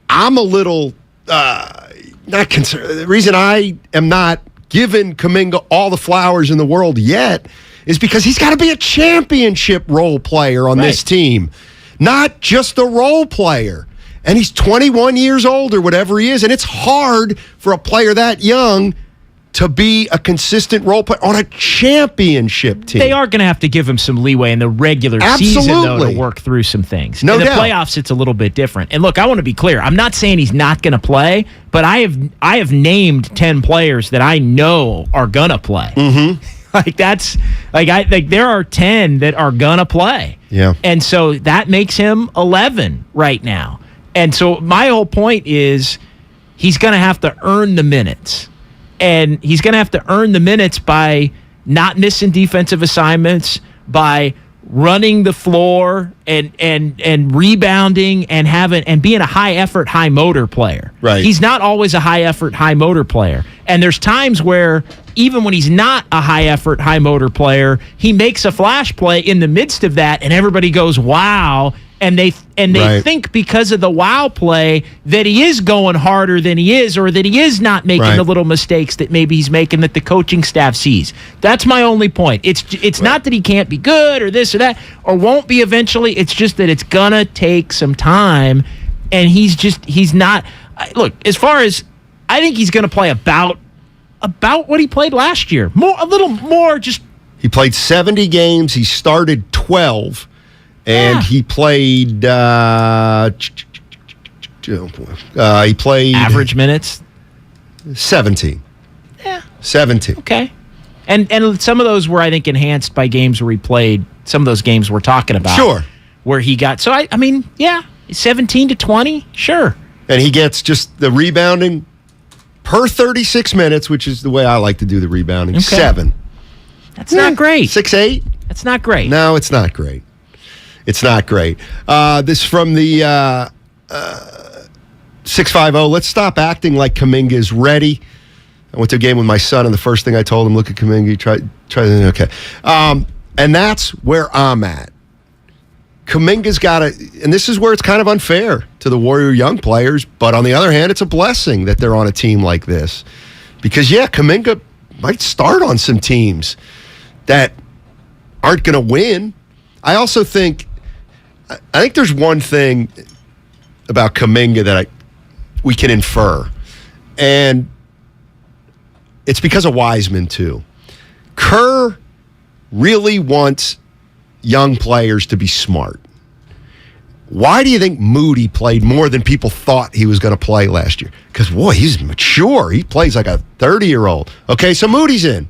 I'm a little not concerned, the reason I am not giving Kuminga all the flowers in the world yet is because he's got to be a championship role player on this team, not just a role player. And he's 21 years old or whatever he is, and it's hard for a player that young to be a consistent role player on a championship team. They are going to have to give him some leeway in the regular season, though, to work through some things. No doubt. In the doubt. playoffs, it's a little bit different. And look, I want to be clear. I'm not saying he's not going to play, but I have named 10 players that I know are going to play. Mm-hmm. There are 10 that are going to play. Yeah. And so that makes him 11 right now. And so my whole point is he's going to have to earn the minutes. And he's going to have to earn the minutes by not missing defensive assignments, by running the floor and rebounding and being a high effort, high motor player. Right. He's not always a high effort, high motor player. And there's times where even when he's not a high effort, high motor player, he makes a flash play in the midst of that and everybody goes, wow. And they Right. think because of the wow play that he is going harder than he is, or that he is not making Right. the little mistakes that maybe he's making that the coaching staff sees. That's my only point. It's not that he can't be good or this or that or won't be eventually. It's just that it's gonna take some time, and he's not. Look, as far as I think he's gonna play about what he played last year, a little more. Just he played 70 games. He started 12. And he played. He played average minutes. 17. Yeah, 17. Okay, and some of those were, I think, enhanced by games where he played. Some of those games we're talking about, Sure, where he got. So I mean, yeah, 17 to 20, sure. And he gets just the rebounding per 36 minutes, which is the way I like to do the rebounding. Okay. 7. That's not great. 6-8. That's not great. No, it's not great. It's not great. This from the 650. Let's stop acting like Kuminga is ready. I went to a game with my son, and the first thing I told him, look at Kuminga. Try. Okay. And that's where I'm at. Kuminga's got to, and this is where it's kind of unfair to the Warrior young players, but on the other hand, it's a blessing that they're on a team like this. Because, yeah, Kuminga might start on some teams that aren't going to win. I also think there's one thing about Kuminga that we can infer, and it's because of Wiseman, too. Kerr really wants young players to be smart. Why do you think Moody played more than people thought he was going to play last year? Because, boy, he's mature. He plays like a 30-year-old. Okay, so Moody's in.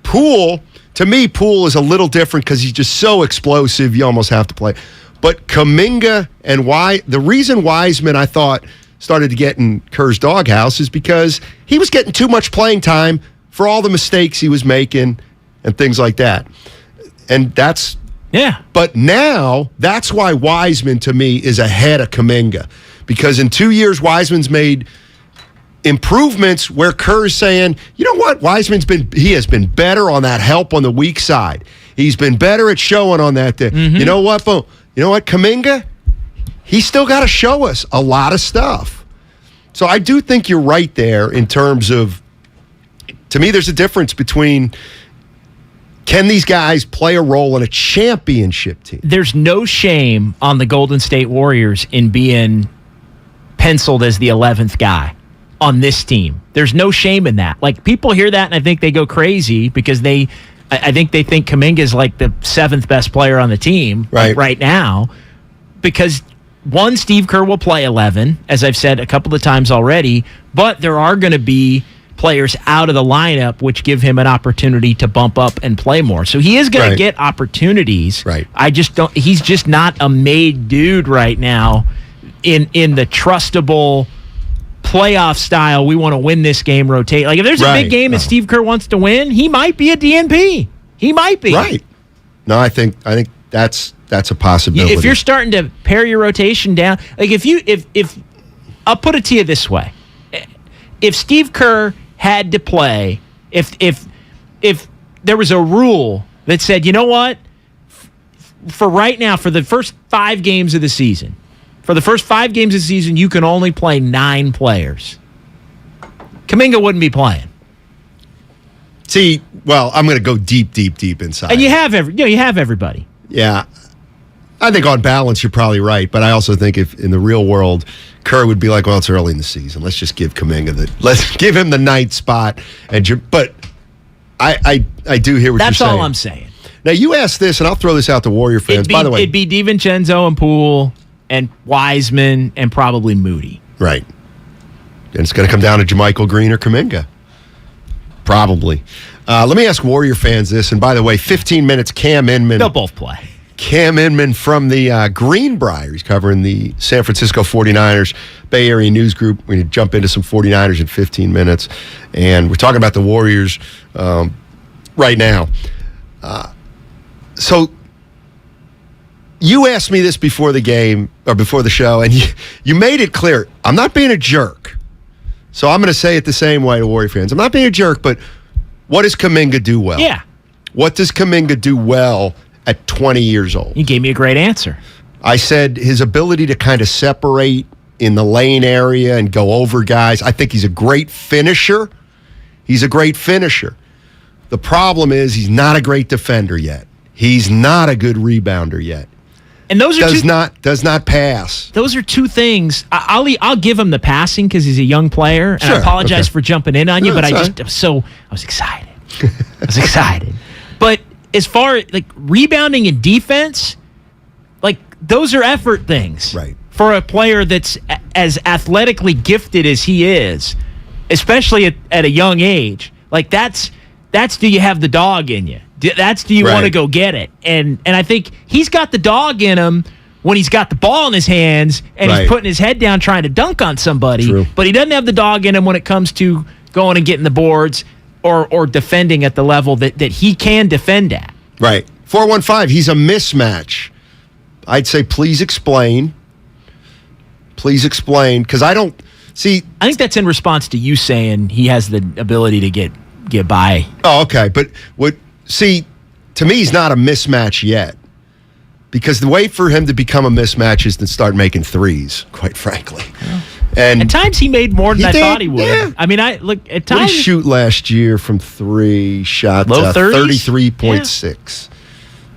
Poole, to me, Poole is a little different because he's just so explosive, you almost have to play. But Kuminga and the reason Wiseman, I thought, started to get in Kerr's doghouse is because he was getting too much playing time for all the mistakes he was making and things like that. And that's... Yeah. But now, that's why Wiseman, to me, is ahead of Kuminga. Because in 2 years, Wiseman's made improvements where Kerr's saying, you know what, he has been better on that help on the weak side. He's been better at showing on that. You know what, Kuminga, he's still got to show us a lot of stuff. So I do think you're right there in terms of, to me, there's a difference between, can these guys play a role in a championship team? There's no shame on the Golden State Warriors in being penciled as the 11th guy on this team. There's no shame in that. Like, people hear that and I think they go crazy because I think they think Kuminga is like the 7th best player on the team right now. Because one, Steve Kerr will play 11, as I've said a couple of times already, but there are going to be players out of the lineup which give him an opportunity to bump up and play more. So he is going to get opportunities. Right. He's just not a made dude right now in the trustable playoff style, we want to win this game, rotate. Like, if there's a big game that Steve Kerr wants to win, he might be a DNP. He might be. Right. No, I think that's a possibility. If you're starting to pare your rotation down, like if I'll put it to you this way. If Steve Kerr had to play, if there was a rule that said, you know what, for right now, for the first 5 games of the season, you can only play 9 players. Kuminga wouldn't be playing. See, well, I'm going to go deep inside. And you have everybody. Yeah. I think on balance, you're probably right. But I also think if in the real world, Kerr would be like, well, it's early in the season. Let's just give Kuminga let's give him the 9th spot. But I do hear what you're saying. That's all I'm saying. Now, you asked this, and I'll throw this out to Warrior fans. By the way, it'd be DiVincenzo and Poole and Wiseman and probably Moody. Right. And it's going to come down to JaMychal Green or Kuminga. Probably. Let me ask Warrior fans this. And by the way, 15 minutes, Cam Inman. They'll both play. Cam Inman from the Greenbrier. He's covering the San Francisco 49ers Bay Area News Group. We're going to jump into some 49ers in 15 minutes. And we're talking about the Warriors right now. So you asked me this before the game, or before the show, and you made it clear. I'm not being a jerk. So I'm going to say it the same way to Warrior fans. I'm not being a jerk, but what does Kuminga do well? Yeah. What does Kuminga do well at 20 years old? You gave me a great answer. I said his ability to kind of separate in the lane area and go over guys. I think he's a great finisher. The problem is he's not a great defender yet. He's not a good rebounder yet. And those are does not pass. Those are two things. I'll give him the passing because he's a young player, and I apologize for jumping in on you, but I was excited. I was excited. But as far as like rebounding and defense, like those are effort things, right? For a player that's as athletically gifted as he is, especially at a young age, like that's do you have the dog in you? That's do you want to go get it? And I think he's got the dog in him when he's got the ball in his hands and he's putting his head down trying to dunk on somebody. True. But he doesn't have the dog in him when it comes to going and getting the boards or defending at the level that he can defend at. Right. 415, he's a mismatch. I'd say please explain. Please explain, because I don't see. I think that's in response to you saying he has the ability to get by. Oh, okay. But to me, he's not a mismatch yet. Because the way for him to become a mismatch is to start making threes, quite frankly. Yeah. And at times he made more than I thought he would. Yeah. I mean, at times. What did he shoot last year from three? Shot low 30s? 33.6. Yeah.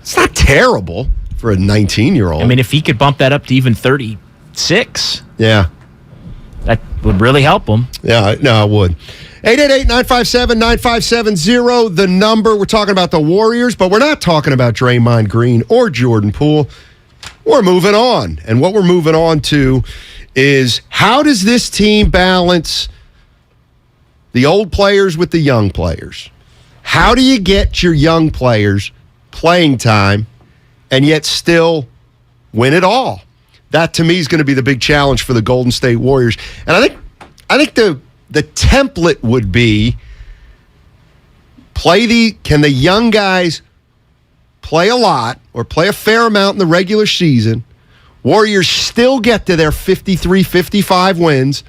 It's not terrible for a 19-year-old. I mean, if he could bump that up to even 36. Yeah. That would really help him. Yeah, no, it would. 888-957-9570, the number. We're talking about the Warriors, but we're not talking about Draymond Green or Jordan Poole. We're moving on. And what we're moving on to is how does this team balance the old players with the young players? How do you get your young players playing time and yet still win it all? That, to me, is going to be the big challenge for the Golden State Warriors. And I think the template would be can the young guys play a lot or play a fair amount in the regular season, Warriors still get to their 53, 55 wins,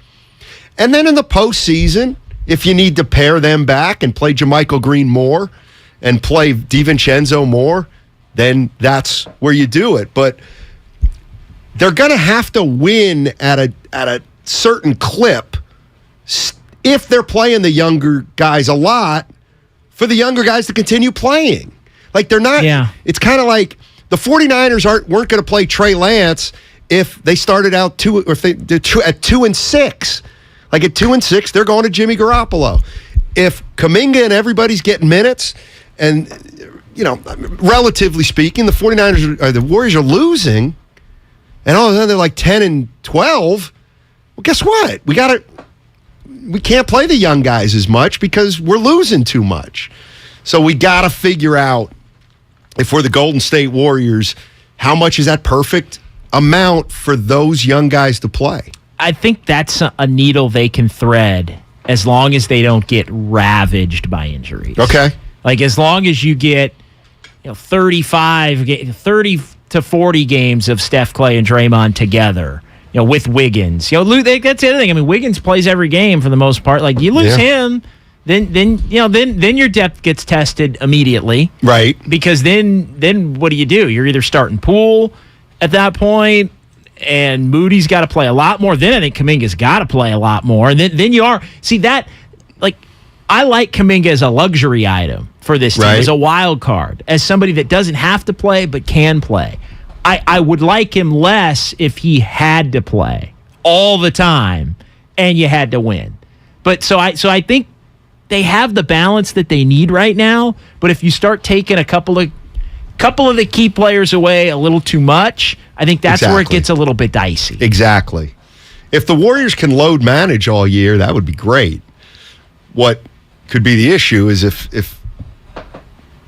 and then in the postseason, if you need to pair them back and play JaMychal Green more and play DiVincenzo more, then that's where you do it. But they're going to have to win at a certain clip if they're playing the younger guys a lot, for the younger guys to continue playing. Like they're not. Yeah. It's kind of like the 49ers weren't going to play Trey Lance if they started out at 2-6. Like at 2-6, they're going to Jimmy Garoppolo. If Kuminga and everybody's getting minutes, and relatively speaking, the 49ers or the Warriors are losing, and all of a sudden they're like 10-12. Well, guess what? We can't play the young guys as much because we're losing too much. So we got to figure out, if we're the Golden State Warriors, how much is that perfect amount for those young guys to play? I think that's a needle they can thread as long as they don't get ravaged by injuries. Okay. Like as long as you get 30 to 40 games of Steph, Clay, and Draymond together, with Wiggins. That's the other thing. I mean, Wiggins plays every game for the most part. Like you lose him, then your depth gets tested immediately. Right. Because then what do? You're either starting Poole at that point, and Moody's got to play a lot more. Then I think Kuminga's got to play a lot more. And then you are. See that, like, I like Kuminga as a luxury item for this team, as a wild card, as somebody that doesn't have to play but can play. I would like him less if he had to play all the time and you had to win. But so I think they have the balance that they need right now. But if you start taking a couple of the key players away a little too much, I think that's where it gets a little bit dicey. Exactly. If the Warriors can load manage all year, that would be great. What could be the issue is if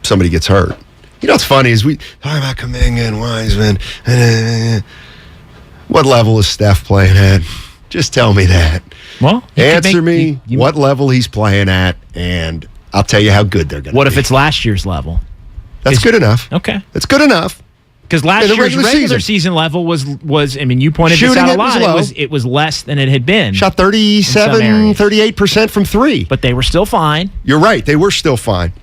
somebody gets hurt. What's funny is we talk about Kuminga and Wiseman. What level is Steph playing at? Just tell me that. Well, answer me what level he's playing at, and I'll tell you how good they're going to be. What if it's last year's level? That's good enough. Okay. That's good enough. Because last year's regular season level was I mean, you pointed this out a lot. It was less than it had been. Shot 38% from three. But they were still fine. You're right. They were still fine.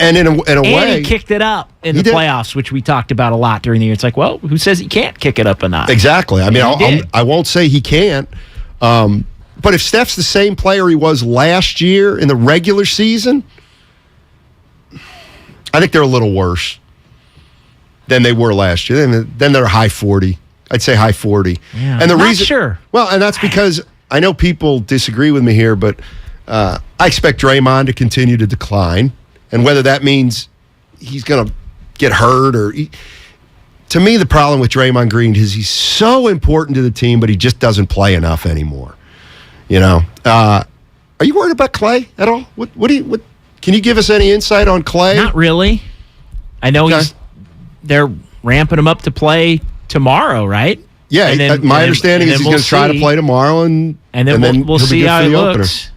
And in a way, he kicked it up in the playoffs, which we talked about a lot during the year. It's like, well, who says he can't kick it up a notch? Exactly. I mean, I won't say he can't. But if Steph's the same player he was last year in the regular season, I think they're a little worse than they were last year. Then they're high 40. I'd say high 40. Yeah, and the not reason, sure. Well, and that's because I know people disagree with me here, but I expect Draymond to continue to decline. And whether that means he's going to get hurt or... To me, the problem with Draymond Green is he's so important to the team, but he just doesn't play enough anymore. You know, are you worried about Clay at all? What can you give us any insight on Clay? Not really. I know they're ramping him up to play tomorrow, right? Yeah, my understanding is he's going to try to play tomorrow, and then we'll see how he looks.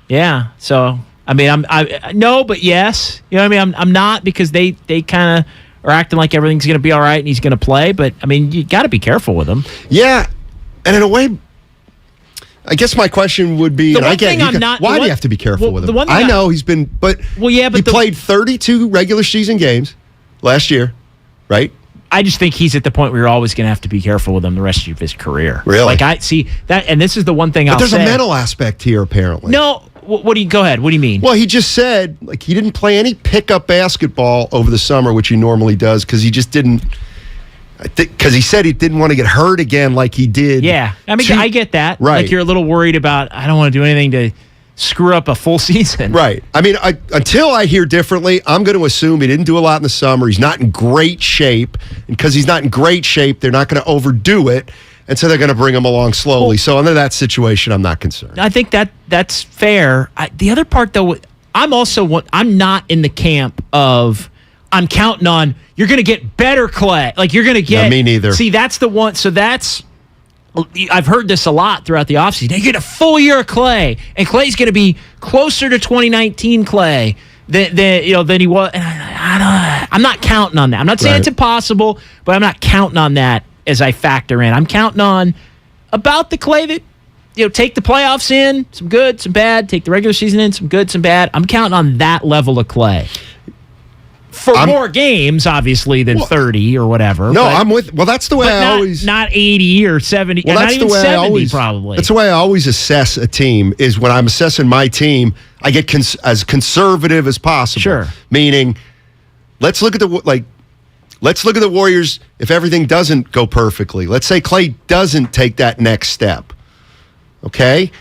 Yeah, so I mean, I no, but yes, you know what I mean. I'm not, because they kind of are acting like everything's going to be all right and he's going to play, but I mean, you got to be careful with him. Yeah, and in a way, I guess my question would be, why do you have to be careful with him? I know he's been, but he played 32 regular season games last year, right? I just think he's at the point where you're always going to have to be careful with him the rest of his career. Really? Like, I see that, and this is the one thing I'll say. But there's a mental aspect here, apparently. No, go ahead. What do you mean? Well, he just said, like, he didn't play any pickup basketball over the summer, which he normally does, because he just didn't. Because he said he didn't want to get hurt again like he did. Yeah. I mean, I get that. Right. Like, you're a little worried about, I don't want to do anything to screw up a full season. Right. I mean, until I hear differently, I'm going to assume he didn't do a lot in the summer. He's not in great shape. And because he's not in great shape, they're not going to overdo it. And so they're going to bring him along slowly. Well, so under that situation, I'm not concerned. I think that's fair. The other part, though, I'm not in the camp of, I'm counting on, you're going to get better Clay. Like, you're going to get... Yeah, me neither. See, that's the one. So I've heard this a lot throughout the offseason. They get a full year of Clay, and Clay's going to be closer to 2019 Clay than he was. I'm not counting on that. I'm not saying it's impossible, but I'm not counting on that as I factor in. I'm counting on about the Clay that, take the playoffs in, some good, some bad, take the regular season in, some good, some bad. I'm counting on that level of Clay. For more games, obviously, than 30 or whatever. No, I'm with... Well, that's the way I always... Not 80 or 70. Well, that's not even the way 70, probably. That's the way I always assess a team, is when I'm assessing my team, I get as conservative as possible. Sure. Meaning, let's look at the Warriors if everything doesn't go perfectly. Let's say Clay doesn't take that next step. Okay?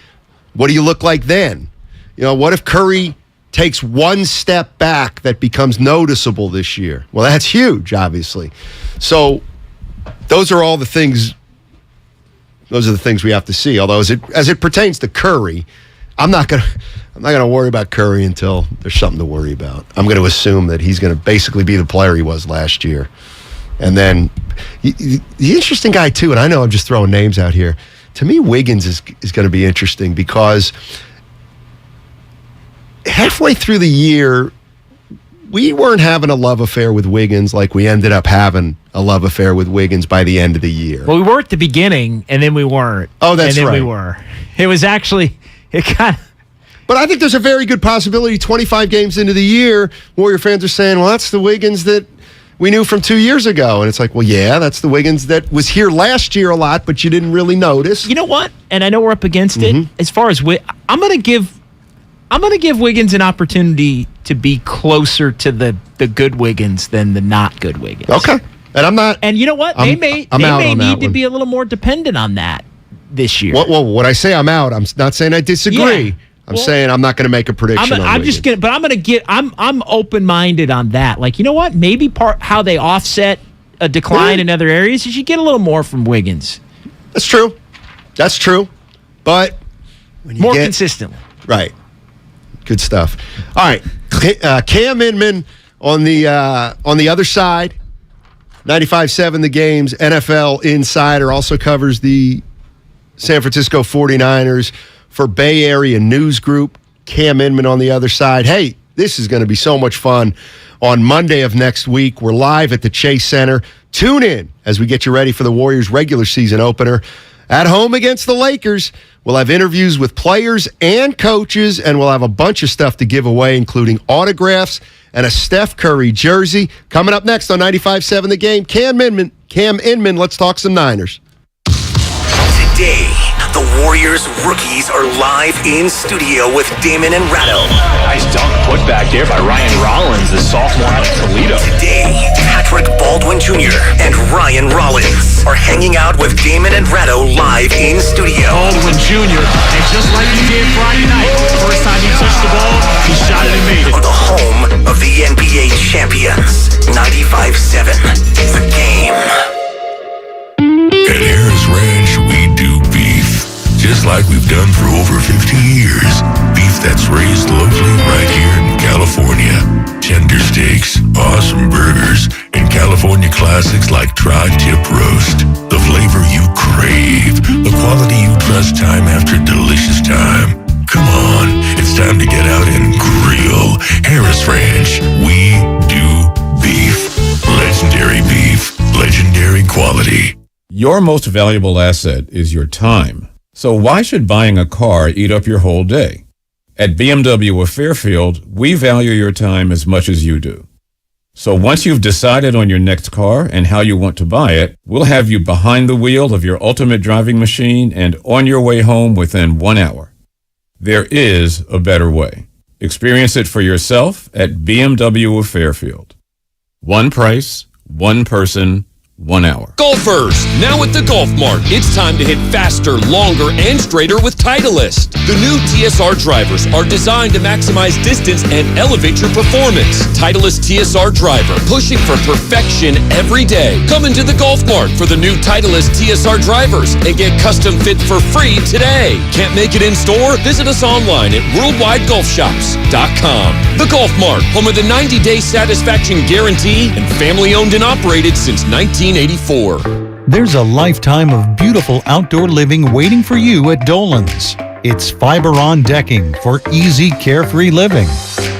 What do you look like then? What if Curry takes one step back that becomes noticeable this year? Well, that's huge, obviously. So those are the things we have to see. Although as it pertains to Curry, I'm not gonna worry about Curry until there's something to worry about. I'm going to assume that he's going to basically be the player he was last year. And then the interesting guy too, and I know I'm just throwing names out here. To me, Wiggins is going to be interesting because halfway through the year, we weren't having a love affair with Wiggins like we ended up having a love affair with Wiggins by the end of the year. Well, we were at the beginning, and then we weren't. Oh, that's right. And then we were. It was actually, But I think there's a very good possibility 25 games into the year, Warrior fans are saying, well, that's the Wiggins that we knew from 2 years ago. And it's like, well, yeah, that's the Wiggins that was here last year a lot, but you didn't really notice. You know what? And I know we're up against it. As far as I'm going to give Wiggins an opportunity to be closer to the good Wiggins than the not good Wiggins. Okay. And I'm not. And you know what? They may need to be a little more dependent on that this year. Well, when I say I'm out, I'm not saying I disagree. Yeah. I'm saying I'm not going to make a prediction. I'm open-minded on that. Like, you know what? Maybe how they offset a decline in other areas is you get a little more from Wiggins. That's true. But when you more consistently. Right. Good stuff. All right. Cam Inman on the other side. 95.7 The Game's NFL Insider also covers the San Francisco 49ers for Bay Area News Group. Cam Inman on the other side. Hey, this is going to be so much fun. On Monday of next week, we're live at the Chase Center. Tune in as we get you ready for the Warriors regular season opener At home against the Lakers, we'll have interviews with players and coaches, and we'll have a bunch of stuff to give away, including autographs and a Steph Curry jersey. Coming up next on 95.7 The Game, Cam Inman, let's talk some Niners. Today, the Warriors rookies are live in studio with Damon and Ratto. Nice dunk put back there by Ryan Rollins, the sophomore out of Toledo. Today, Patrick Baldwin Jr. and Ryan Rollins are hanging out with Damon and Ratto live in studio. Baldwin Jr., and just like he did Friday night, first time he touched the ball, he shot it and made it. On the home of the NBA champions, 95.7 The Game. At Harris Ranch, we do beef, just like we've done for over 50 years. Beef that's raised locally right here in California. Tender steaks, awesome burgers, and California classics like tri-tip roast. The flavor you crave, the quality you trust time after delicious time. Come on, it's time to get out and grill. Harris Ranch, we do beef. Legendary beef, legendary quality. Your most valuable asset is your time. So why should buying a car eat up your whole day? At BMW of Fairfield, we value your time as much as you do. So once you've decided on your next car and how you want to buy it, we'll have you behind the wheel of your ultimate driving machine and on your way home within 1 hour. There is a better way. Experience it for yourself at BMW of Fairfield. One price, one person, 1 hour. Golfers, now at the Golf Mart, it's time to hit faster, longer, and straighter with Titleist. The new TSR drivers are designed to maximize distance and elevate your performance. Titleist TSR driver, pushing for perfection every day. Come into the Golf Mart for the new Titleist TSR drivers and get custom fit for free today. Can't make it in store? Visit us online at worldwidegolfshops.com. The Golf Mart, home of the 90-day satisfaction guarantee and family owned and operated since 1984. There's a lifetime of beautiful outdoor living waiting for you at Dolan's. It's fiber-on decking for easy, carefree living.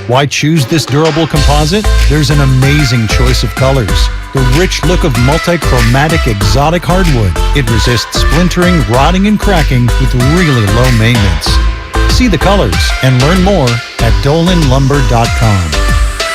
Why choose this durable composite? There's an amazing choice of colors. The rich look of multi-chromatic exotic hardwood. It resists splintering, rotting, and cracking with really low maintenance. See the colors and learn more at dolanlumber.com.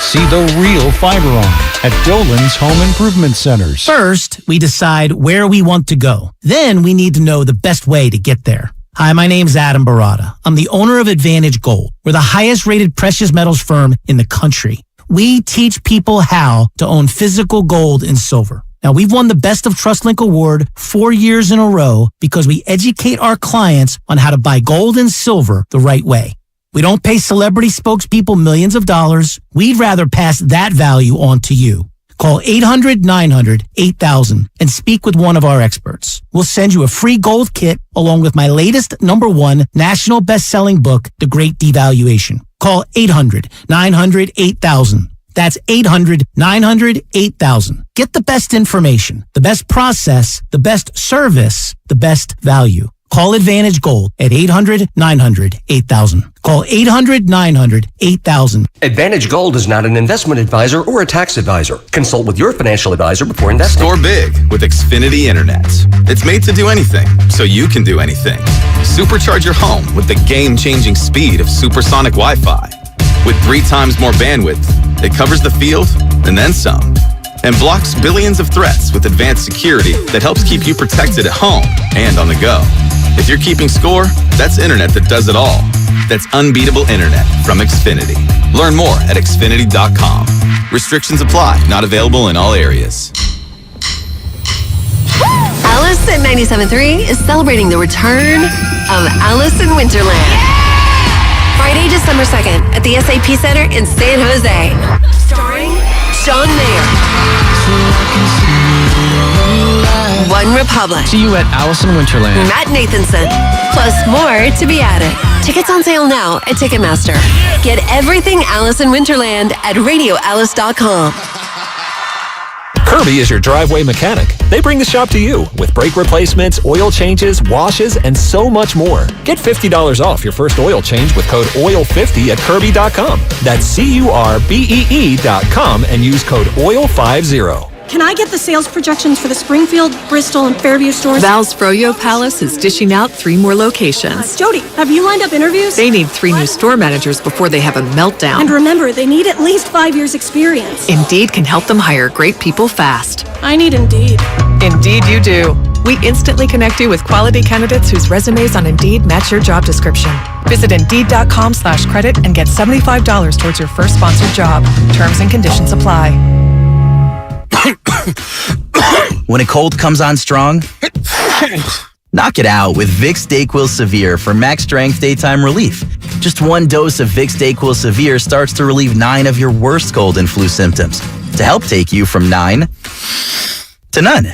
See the real Fiberon at Dolan's Home Improvement Centers. First, we decide where we want to go. Then we need to know the best way to get there. Hi, my name's Adam Barata. I'm the owner of Advantage Gold. We're the highest rated precious metals firm in the country. We teach people how to own physical gold and silver. Now, we've won the Best of TrustLink Award 4 years in a row because we educate our clients on how to buy gold and silver the right way. We don't pay celebrity spokespeople millions of dollars. We'd rather pass that value on to you. Call 800-900-8000 and speak with one of our experts. We'll send you a free gold kit along with my latest #1 national best-selling book, The Great Devaluation. Call 800-900-8000. That's 800-900-8000. Get the best information, the best process, the best service, the best value. Call Advantage Gold at 800-900-8000. Call 800-900-8000. Advantage Gold is not an investment advisor or a tax advisor. Consult with your financial advisor before investing. Score big with Xfinity Internet. It's made to do anything, so you can do anything. Supercharge your home with the game-changing speed of supersonic Wi-Fi. With 3 times more bandwidth, it covers the field and then some. And blocks billions of threats with advanced security that helps keep you protected at home and on the go. If you're keeping score, that's internet that does it all. That's unbeatable internet from Xfinity. Learn more at Xfinity.com. Restrictions apply. Not available in all areas. Alice at 97.3 is celebrating the return of Alice in Winterland. Friday, December 2nd at the SAP Center in San Jose. Starring John Mayer. One Republic. See you at Alice in Winterland. Matt Nathanson. Plus more to be added. Tickets on sale now at Ticketmaster. Get everything Alice in Winterland at radioalice.com. Kirby is your driveway mechanic. They bring the shop to you with brake replacements, oil changes, washes, and so much more. Get $50 off your first oil change with code OIL50 at Kirby.com. That's CURBEE.com and use code OIL50. Can I get the sales projections for the Springfield, Bristol, and Fairview stores? Val's Froyo Palace is dishing out 3 more locations. Jody, have you lined up interviews? They need 3 new store managers before they have a meltdown. And remember, they need at least 5 years experience. Indeed can help them hire great people fast. I need Indeed. Indeed you do. We instantly connect you with quality candidates whose resumes on Indeed match your job description. Visit Indeed.com/credit and get $75 towards your first sponsored job. Terms and conditions apply. When a cold comes on strong, knock it out with Vicks DayQuil Severe for max strength daytime relief. Just 1 dose of Vicks DayQuil Severe starts to relieve 9 of your worst cold and flu symptoms to help take you from 9 to none.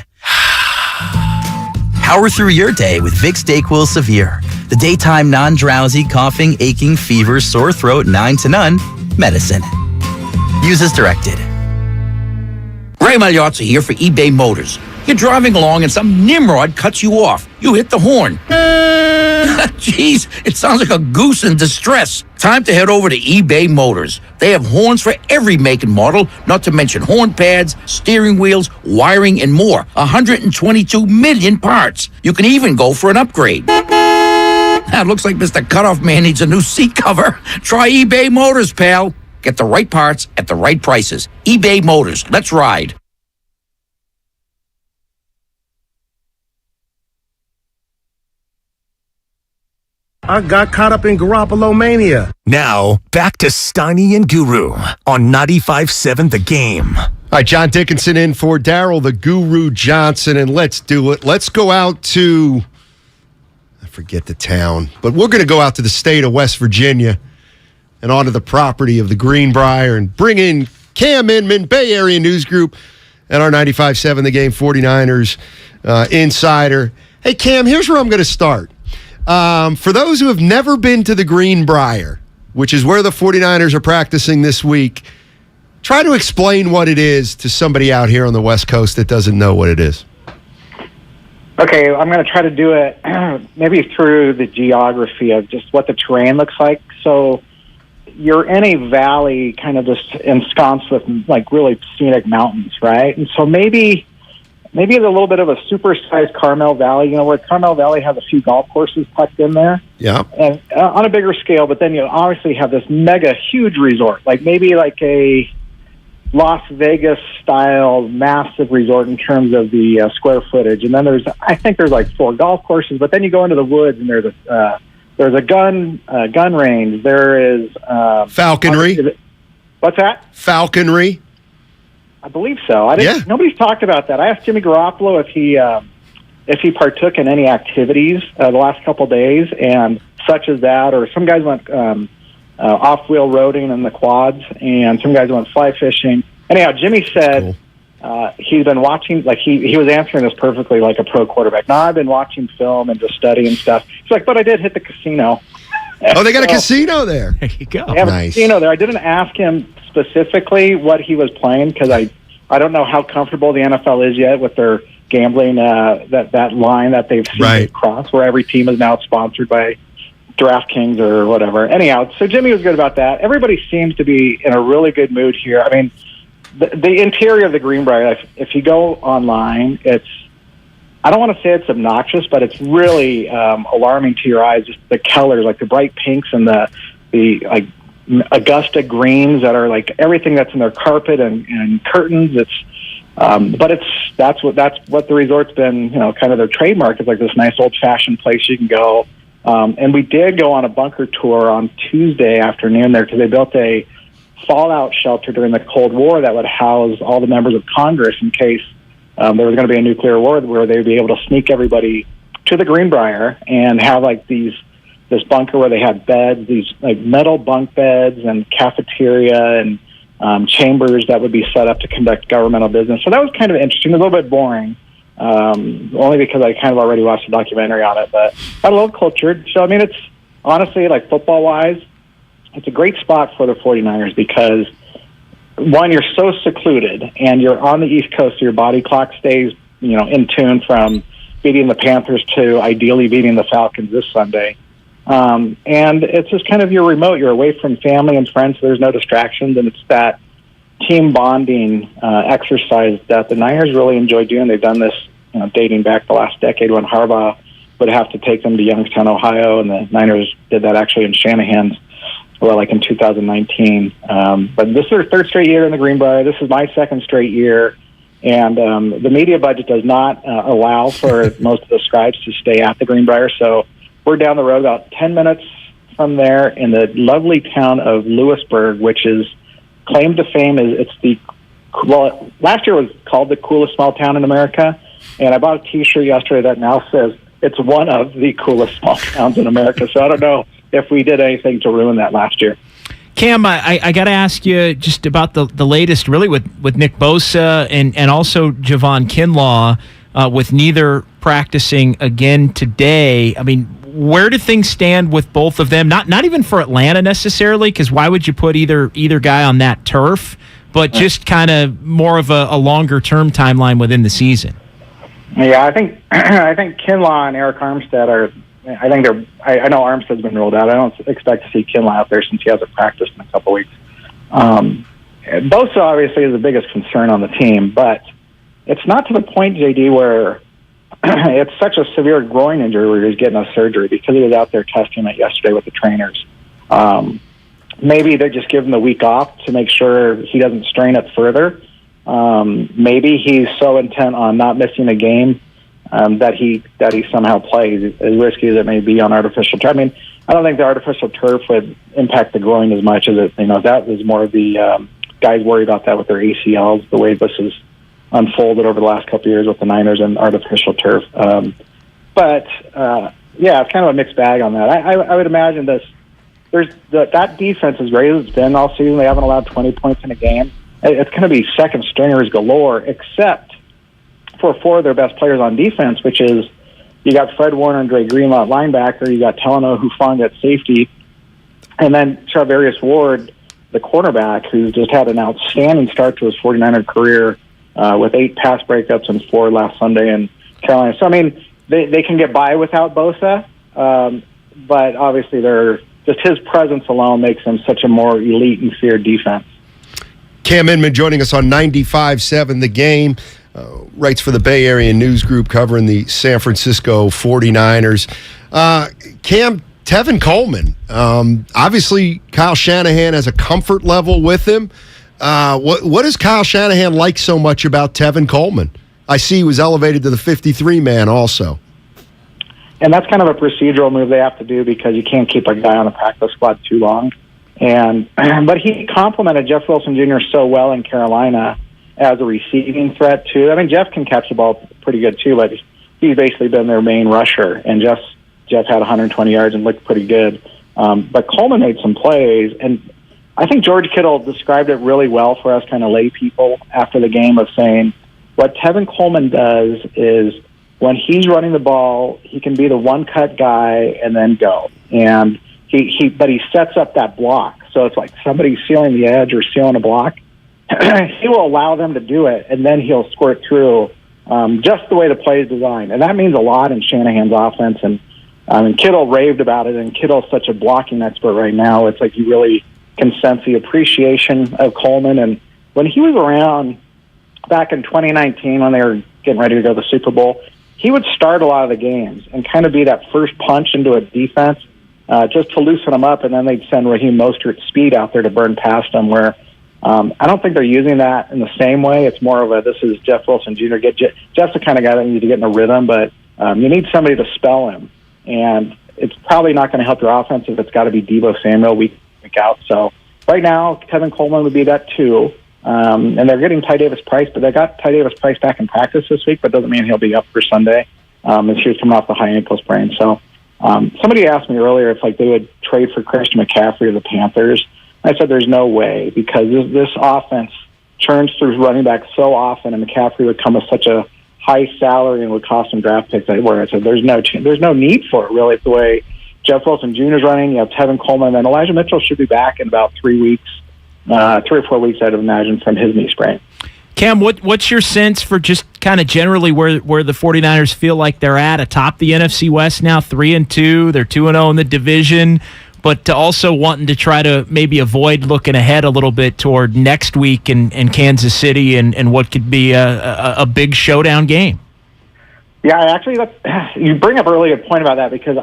Power through your day with Vicks DayQuil Severe, the daytime non-drowsy, coughing, aching, fever, sore throat, 9 to none medicine. Use as directed. Ray Magliozzi here for eBay Motors. You're driving along and some nimrod cuts you off. You hit the horn. Jeez, it sounds like a goose in distress. Time to head over to eBay Motors. They have horns for every make and model, not to mention horn pads, steering wheels, wiring, and more. 122 million parts. You can even go for an upgrade. Now, it looks like Mr. Cutoff Man needs a new seat cover. Try eBay Motors, pal. Get the right parts at the right prices. eBay Motors. Let's ride. I got caught up in Garoppolo mania. Now, back to Steiny and Guru on 95.7 The Game. All right, John Dickinson in for Daryl the Guru Johnson, and let's do it. Let's go out to, I forget the town, but we're going to go out to the state of West Virginia and onto the property of the Greenbrier and bring in Cam Inman, Bay Area News Group, and our 95.7 The Game 49ers insider. Hey, Cam, here's where I'm going to start. For those who have never been to the Greenbrier, which is where the 49ers are practicing this week, try to explain what it is to somebody out here on the West Coast that doesn't know what it is. Okay, I'm going to try to do it maybe through the geography of just what the terrain looks like. So you're in a valley kind of just ensconced with like really scenic mountains, right? And so maybe it's a little bit of a supersized Carmel Valley, you know, where Carmel Valley has a few golf courses tucked in there. Yeah. And on a bigger scale, but then you obviously have this mega huge resort, like maybe like a Las Vegas style massive resort in terms of the square footage. And then I think there's like 4 golf courses, but then you go into the woods and there's a gun range. There is falconry. What's that? Falconry. I believe so. Nobody's talked about that. I asked Jimmy Garoppolo if he partook in any activities the last couple of days, and such as that, or some guys went off-wheel roading in the quads, and some guys went fly fishing. Anyhow, Jimmy said he's been watching, like he was answering this perfectly like a pro quarterback. No, I've been watching film and just studying stuff. He's like, but I did hit the casino. Oh, they got a casino there. There you go. They have a casino there. I didn't ask him specifically what he was playing because I don't know how comfortable the NFL is yet with their gambling that line that they've seen cross, where every team is now sponsored by DraftKings or whatever. Anyhow, so Jimmy was good about that. Everybody seems to be in a really good mood here. I mean, the interior of the Greenbrier, if you go online, I don't want to say it's obnoxious, but it's really alarming to your eyes. Just the colors, like the bright pinks and the like Augusta greens that are like everything that's in their carpet and curtains. That's what the resort's been, you know, kind of their trademark. It's like this nice old fashioned place you can go. And we did go on a bunker tour on Tuesday afternoon there because they built a fallout shelter during the Cold War that would house all the members of Congress in case there was going to be a nuclear war, where they'd be able to sneak everybody to the Greenbrier and have like this bunker where they had beds, these like metal bunk beds and cafeteria and chambers that would be set up to conduct governmental business. So that was kind of interesting, a little bit boring, only because I kind of already watched a documentary on it, but I love cultured. So, I mean, it's honestly, like football-wise, it's a great spot for the 49ers because, one, you're so secluded and you're on the East Coast, so your body clock stays, you know, in tune from beating the Panthers to ideally beating the Falcons this Sunday. And it's just kind of you're remote. You're away from family and friends, so there's no distractions, and it's that team bonding exercise that the Niners really enjoy doing. They've done this, dating back the last decade when Harbaugh would have to take them to Youngstown, Ohio, and the Niners did that actually in Shanahan's, like in 2019. But this is their third straight year in the Greenbrier. This is my second straight year. And the media budget does not allow for most of the Scribes to stay at the Greenbrier. So we're down the road about 10 minutes from there in the lovely town of Lewisburg, which is claimed to fame as last year was called the coolest small town in America. And I bought a T-shirt yesterday that now says it's one of the coolest small towns in America. So I don't know if we did anything to ruin that last year. Cam, I got to ask you just about the latest, really, with Nick Bosa and also Javon Kinlaw, with neither practicing again today. I mean, where do things stand with both of them? Not even for Atlanta necessarily, because why would you put either guy on that turf? But just kind of more of a longer term timeline within the season. Yeah, I think Kinlaw and Eric Armstead are. I think they're. I know Armstead's been rolled out. I don't expect to see Kinlaw out there since he hasn't practiced in a couple weeks. Bosa obviously is the biggest concern on the team, but it's not to the point, JD, where it's such a severe groin injury where he's getting a surgery, because he was out there testing it yesterday with the trainers. Maybe they just give him the week off to make sure he doesn't strain it further. Maybe he's so intent on not missing a game that he somehow plays, as risky as it may be on artificial turf. I mean, I don't think the artificial turf would impact the groin as much as it. That was more of the guys worry about that with their ACLs, the way this has unfolded over the last couple of years with the Niners and artificial turf. But it's kind of a mixed bag on that. I would imagine that defense is great as it's been all season. They haven't allowed 20 points in a game. It's going to be second stringers galore, except for four of their best players on defense, which is you got Fred Warner and Dre Greenlaw at linebacker, you got Talanoa Hufanga at safety, and then Charvarius Ward, the cornerback, who's just had an outstanding start to his 49er career with 8 pass breakups and 4 last Sunday in Carolina. So, I mean, they can get by without Bosa, but obviously just his presence alone makes them such a more elite and feared defense. Cam Inman joining us on 95.7 The Game. Writes for the Bay Area News Group covering the San Francisco 49ers. Cam, Tevin Coleman, obviously Kyle Shanahan has a comfort level with him. What does Kyle Shanahan like so much about Tevin Coleman? I see he was elevated to the 53-man also. And that's kind of a procedural move they have to do because you can't keep a guy on the practice squad too long. But he complimented Jeff Wilson Jr. so well in Carolina as a receiving threat too. I mean, Jeff can catch the ball pretty good too, but he's basically been their main rusher. And Jeff had 120 yards and looked pretty good. But Coleman made some plays, and I think George Kittle described it really well for us kind of lay people after the game of saying what Tevin Coleman does is when he's running the ball, he can be the one-cut guy and then go. And but he sets up that block. So it's like somebody's sealing the edge or sealing a block. He will allow them to do it, and then he'll squirt through just the way the play is designed. And that means a lot in Shanahan's offense. And Kittle raved about it, and Kittle's such a blocking expert right now. It's like you really can sense the appreciation of Coleman. And when he was around back in 2019 when they were getting ready to go to the Super Bowl, he would start a lot of the games and kind of be that first punch into a defense just to loosen them up, and then they'd send Raheem Mostert's speed out there to burn past them where I don't think they're using that in the same way. It's more of this is Jeff Wilson Jr. Jeff's the kind of guy that needs to get in a rhythm, but you need somebody to spell him. And it's probably not going to help your offense if it's got to be Deebo Samuel week out. So right now, Tevin Coleman would be that too. And they're getting Ty Davis Price, but they got Ty Davis Price back in practice this week, but doesn't mean he'll be up for Sunday. As he was coming off the high ankle sprain. So somebody asked me earlier if they would trade for Christian McCaffrey or the Panthers. I said there's no way because this offense churns through running back so often, and McCaffrey would come with such a high salary and would cost them draft picks. Where I said there's no need for it really. The way Jeff Wilson Jr. is running, you have Tevin Coleman, and Elijah Mitchell should be back in about 3 weeks, 3 or 4 weeks, I'd imagine, from his knee sprain. Cam, what's your sense for just kind of generally where the 49ers feel like they're at atop the NFC West now, 3-2, they're 2-0 in the division. but also wanting to try to maybe avoid looking ahead a little bit toward next week in Kansas City and what could be a big showdown game. Yeah, actually, you bring up a really good point about that because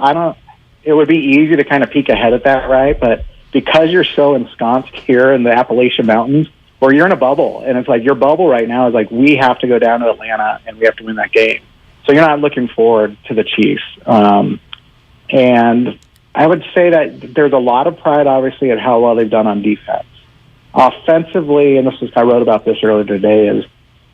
it would be easy to kind of peek ahead at that, right? But because you're so ensconced here in the Appalachian Mountains, where you're in a bubble, and it's like your bubble right now is like, we have to go down to Atlanta and we have to win that game. So you're not looking forward to the Chiefs. And I would say that there's a lot of pride, obviously, at how well they've done on defense. Offensively, and I wrote about this earlier today, is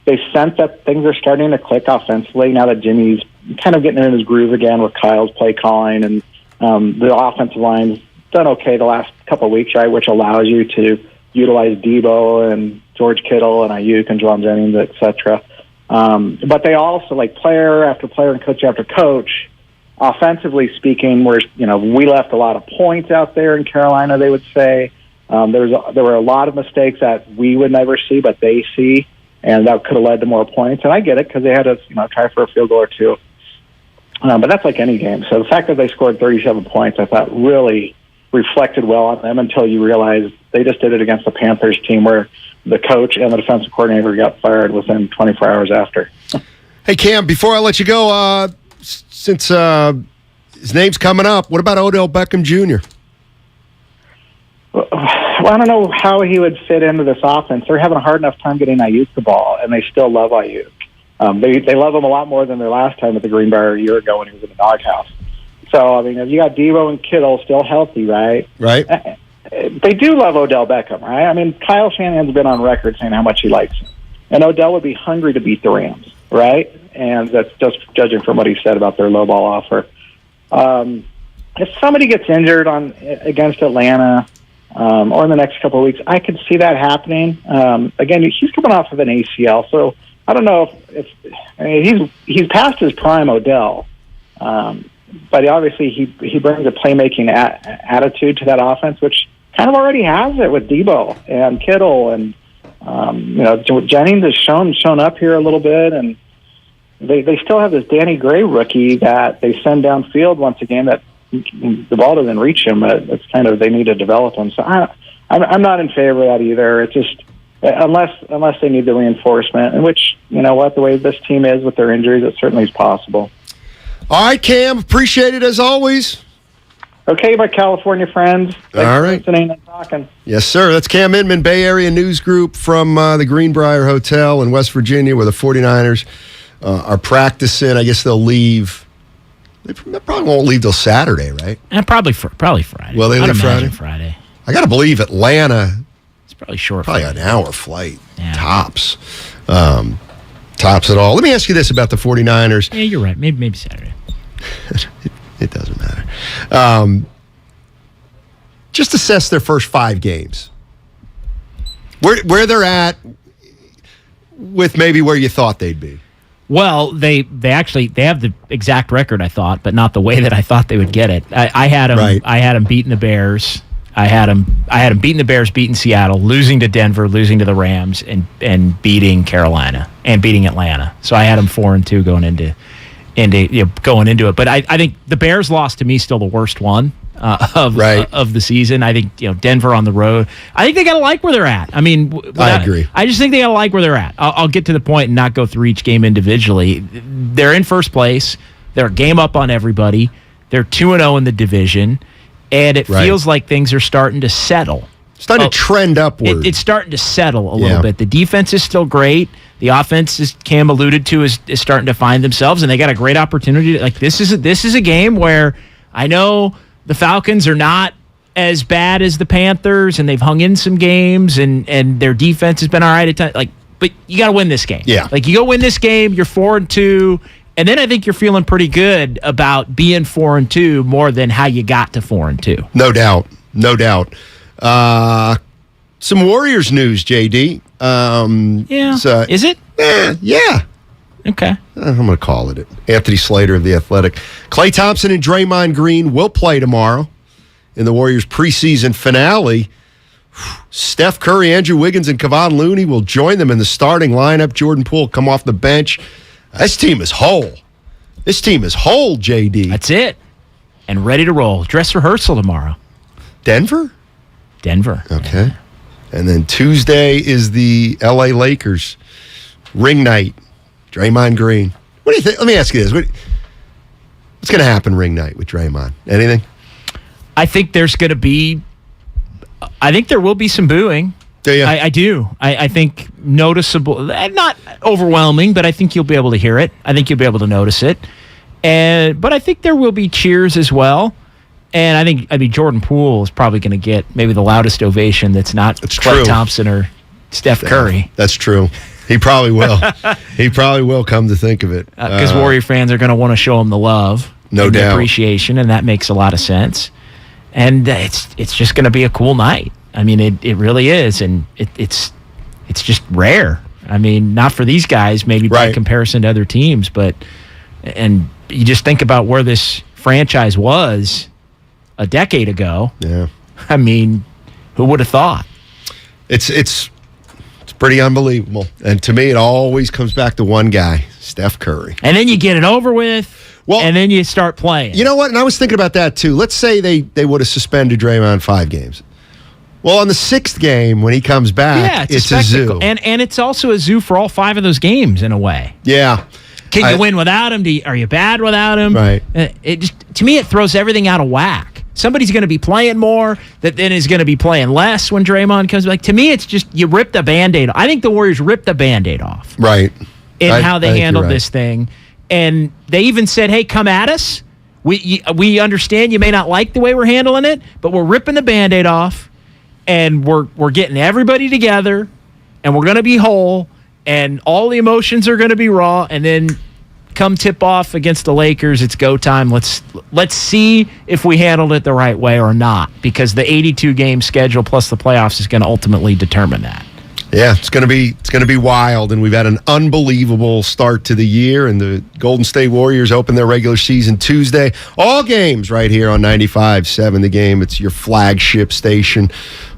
they sense that things are starting to click offensively now that Jimmy's kind of getting in his groove again with Kyle's play calling, and the offensive line's done okay the last couple of weeks, right, which allows you to utilize Debo and George Kittle and Ayuk and Juwan Jennings, et cetera. But they also, like player after player and coach after coach, offensively speaking, we left a lot of points out there in Carolina, they would say. There were a lot of mistakes that we would never see, but they see, and that could have led to more points. And I get it because they had to try for a field goal or two. But that's like any game. So the fact that they scored 37 points, I thought really reflected well on them until you realize they just did it against the Panthers team where the coach and the defensive coordinator got fired within 24 hours after. Hey, Cam, before I let you go, since his name's coming up, what about Odell Beckham Jr.? Well, I don't know how he would fit into this offense. They're having a hard enough time getting Ayuk the ball, and they still love Ayuk. They love him a lot more than their last time at the Greenbrier a year ago when he was in the doghouse. So, I mean, if you got Debo and Kittle still healthy, right? Right. They do love Odell Beckham, right? I mean, Kyle Shanahan's been on record saying how much he likes him. And Odell would be hungry to beat the Rams, right? And that's just judging from what he said about their low ball offer. If somebody gets injured against Atlanta or in the next couple of weeks, I could see that happening. Again, he's coming off of an ACL, so I don't know if he's past his prime, Odell. But obviously he brings a playmaking attitude to that offense, which kind of already has it with Debo and Kittle, and Jennings has shown up here a little bit, and they still have this Danny Gray rookie that they send downfield once again that the ball doesn't reach him, but it's kind of they need to develop him. So I'm not in favor of that either. It's just unless they need the reinforcement, and which the way this team is with their injuries, it certainly is possible. All right, Cam, appreciate it as always. Okay, my California friends. Thanks all right. For listening and talking. Yes, sir. That's Cam Inman, Bay Area News Group from the Greenbrier Hotel in West Virginia, where the 49ers are practicing. I guess they'll leave. They probably won't leave till Saturday, right? Probably Friday. Well, they leave Friday? Friday. I got to believe Atlanta. It's probably short. Probably an hour flight, tops. Tops at all. Let me ask you this about the 49ers. Yeah, you're right. Maybe Saturday. It doesn't matter. Just assess their first 5 games. Where they're at with maybe where you thought they'd be. Well, they have the exact record I thought, but not the way that I thought they would get it. I had them. Right. I had them beating the Bears. I had them beating the Bears, beating Seattle, losing to Denver, losing to the Rams, and beating Carolina and beating Atlanta. So I had them 4-2 going into it. But I think the Bears loss to me still the worst one of the season. I think Denver on the road. I think they got to like where they're at. I mean, I agree. I just think they got to like where they're at. I'll get to the point and not go through each game individually. They're in first place. They're a game up on everybody. They're 2-0 in the division, and it feels like things are starting to settle. Starting to trend upward. It's starting to settle a little bit. The defense is still great. The offense, as Cam alluded to, is starting to find themselves, and they got a great opportunity. This is a game where I know the Falcons are not as bad as the Panthers, and they've hung in some games, and their defense has been all right at times. But you got to win this game. Yeah. You go win this game, you're 4-2, and then I think you're feeling pretty good about being 4-2 more than how you got to 4-2. No doubt. Some Warriors news, JD. Is it? Yeah. Okay. I'm going to call it. Anthony Slater of The Athletic. Klay Thompson and Draymond Green will play tomorrow in the Warriors preseason finale. Steph Curry, Andrew Wiggins, and Kevon Looney will join them in the starting lineup. Jordan Poole come off the bench. This team is whole. JD. That's it. And ready to roll. Dress rehearsal tomorrow. Denver? Denver. Okay. And then Tuesday is the L.A. Lakers ring night. Draymond Green. What do you think? Let me ask you this. What's going to happen ring night with Draymond? Anything? I think there will be some booing. Do you? I do. I think noticeable, not overwhelming, but I think you'll be able to hear it. I think you'll be able to notice it. But I think there will be cheers as well. And I think Jordan Poole is probably going to get maybe the loudest ovation that's not Klay Thompson or Steph Curry. That's true. He probably will. He probably will, come to think of it. Because Warrior fans are going to want to show him the love. No and doubt. The appreciation, and that makes a lot of sense. And it's just going to be a cool night. I mean, it really is, and it's just rare. I mean, not for these guys, maybe by comparison to other teams, and you just think about where this franchise was a decade ago. Yeah. I mean, who would have thought? It's pretty unbelievable. And to me, it always comes back to one guy, Steph Curry. And then you get it over with. And then you start playing. You know what? And I was thinking about that, too. Let's say they would have suspended Draymond 5 games. Well, on the 6th game, when he comes back, it's a zoo. And it's also a zoo for all 5 of those games, in a way. Yeah. Can you win without him? Are you bad without him? Right. To me, it throws everything out of whack. Somebody's going to be playing more, that then is going to be playing less when Draymond comes back. To me, it's just you rip the Band-Aid. I think the Warriors ripped the Band-Aid off. Right. In how they handled this thing. And they even said, hey, come at us. We understand you may not like the way we're handling it, but we're ripping the Band-Aid off, and we're getting everybody together, and we're going to be whole, and all the emotions are going to be raw, and then come tip off against the Lakers, it's go time. Let's see if we handled it the right way or not, because the 82-game schedule plus the playoffs is going to ultimately determine that. Yeah, it's going to be wild, and we've had an unbelievable start to the year, and the Golden State Warriors open their regular season Tuesday. All games right here on 95.7 The Game. It's your flagship station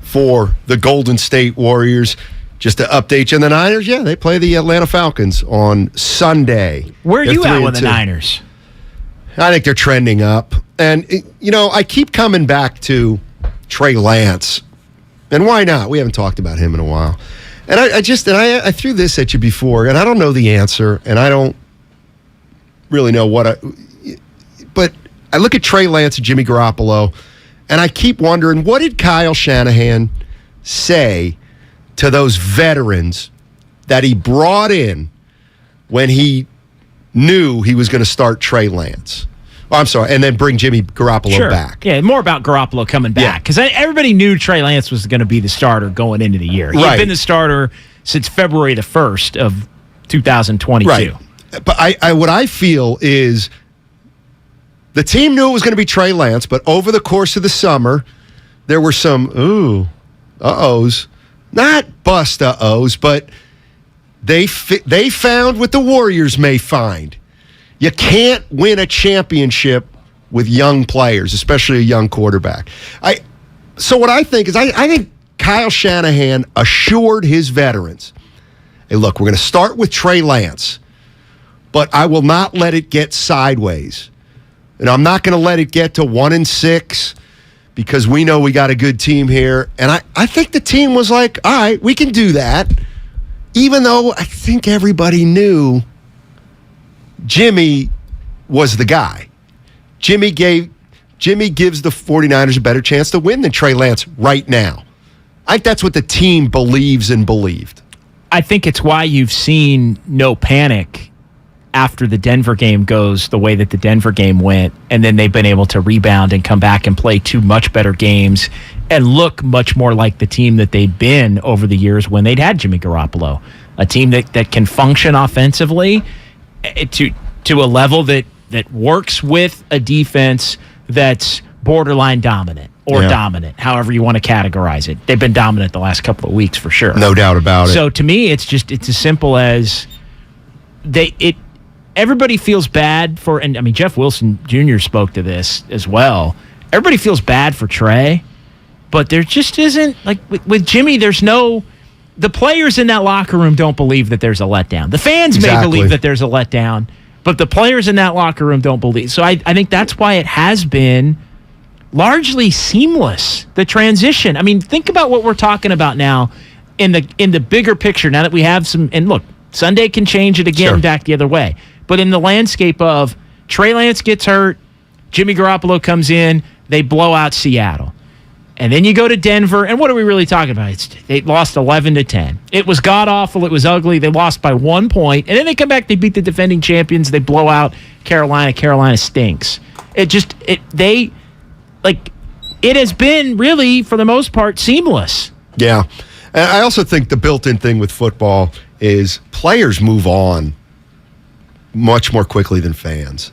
for the Golden State Warriors. Just to update you on the Niners, they play the Atlanta Falcons on Sunday. Where are you at with the Niners? I think they're trending up. And, I keep coming back to Trey Lance. And why not? We haven't talked about him in a while. And I threw this at you before, and I don't know the answer, and I don't really know but I look at Trey Lance and Jimmy Garoppolo, and I keep wondering, what did Kyle Shanahan say to those veterans that he brought in when he knew he was going to start Trey Lance? Oh, I'm sorry, and then bring Jimmy Garoppolo back. Yeah, more about Garoppolo coming back, because everybody knew Trey Lance was going to be the starter going into the year. He'd been the starter since February the 1st of 2022. Right. But what I feel is the team knew it was going to be Trey Lance, but over the course of the summer, there were some uh-ohs. Not bust uh-ohs, but they found what the Warriors may find. You can't win a championship with young players, especially a young quarterback. So what I think is I think Kyle Shanahan assured his veterans, hey, look, we're going to start with Trey Lance, but I will not let it get sideways. And I'm not going to let it get to 1-6 because we know we got a good team here. And I think the team was like, all right, we can do that, even though I think everybody knew Jimmy was the guy. Jimmy gives the 49ers a better chance to win than Trey Lance right now. I think that's what the team believes and believed. I think it's why you've seen no panic after the Denver game goes the way that the Denver game went, and then they've been able to rebound and come back and play 2 much better games and look much more like the team that they'd been over the years when they'd had Jimmy Garoppolo, a team that can function offensively to a level that works with a defense that's borderline dominant or dominant, however you want to categorize it. They've been dominant the last couple of weeks for sure. No doubt about it. So to me, it's as simple as everybody feels bad for, and I mean, Jeff Wilson Jr. spoke to this as well. Everybody feels bad for Trey, but there just isn't, like with Jimmy, the players in that locker room don't believe that there's a letdown. The fans may believe that there's a letdown, but the players in that locker room don't believe. So I think that's why it has been largely seamless, the transition. I mean, think about what we're talking about now in the bigger picture, now that we have some, and look, Sunday can change it again back the other way. But in the landscape of Trey Lance gets hurt, Jimmy Garoppolo comes in, they blow out Seattle. And then you go to Denver, and what are we really talking about? They lost 11-10. It was god-awful. It was ugly. They lost by 1 point. And then they come back, they beat the defending champions. They blow out Carolina. Carolina stinks. It has been really, for the most part, seamless. Yeah. And I also think the built-in thing with football is players move on much more quickly than fans,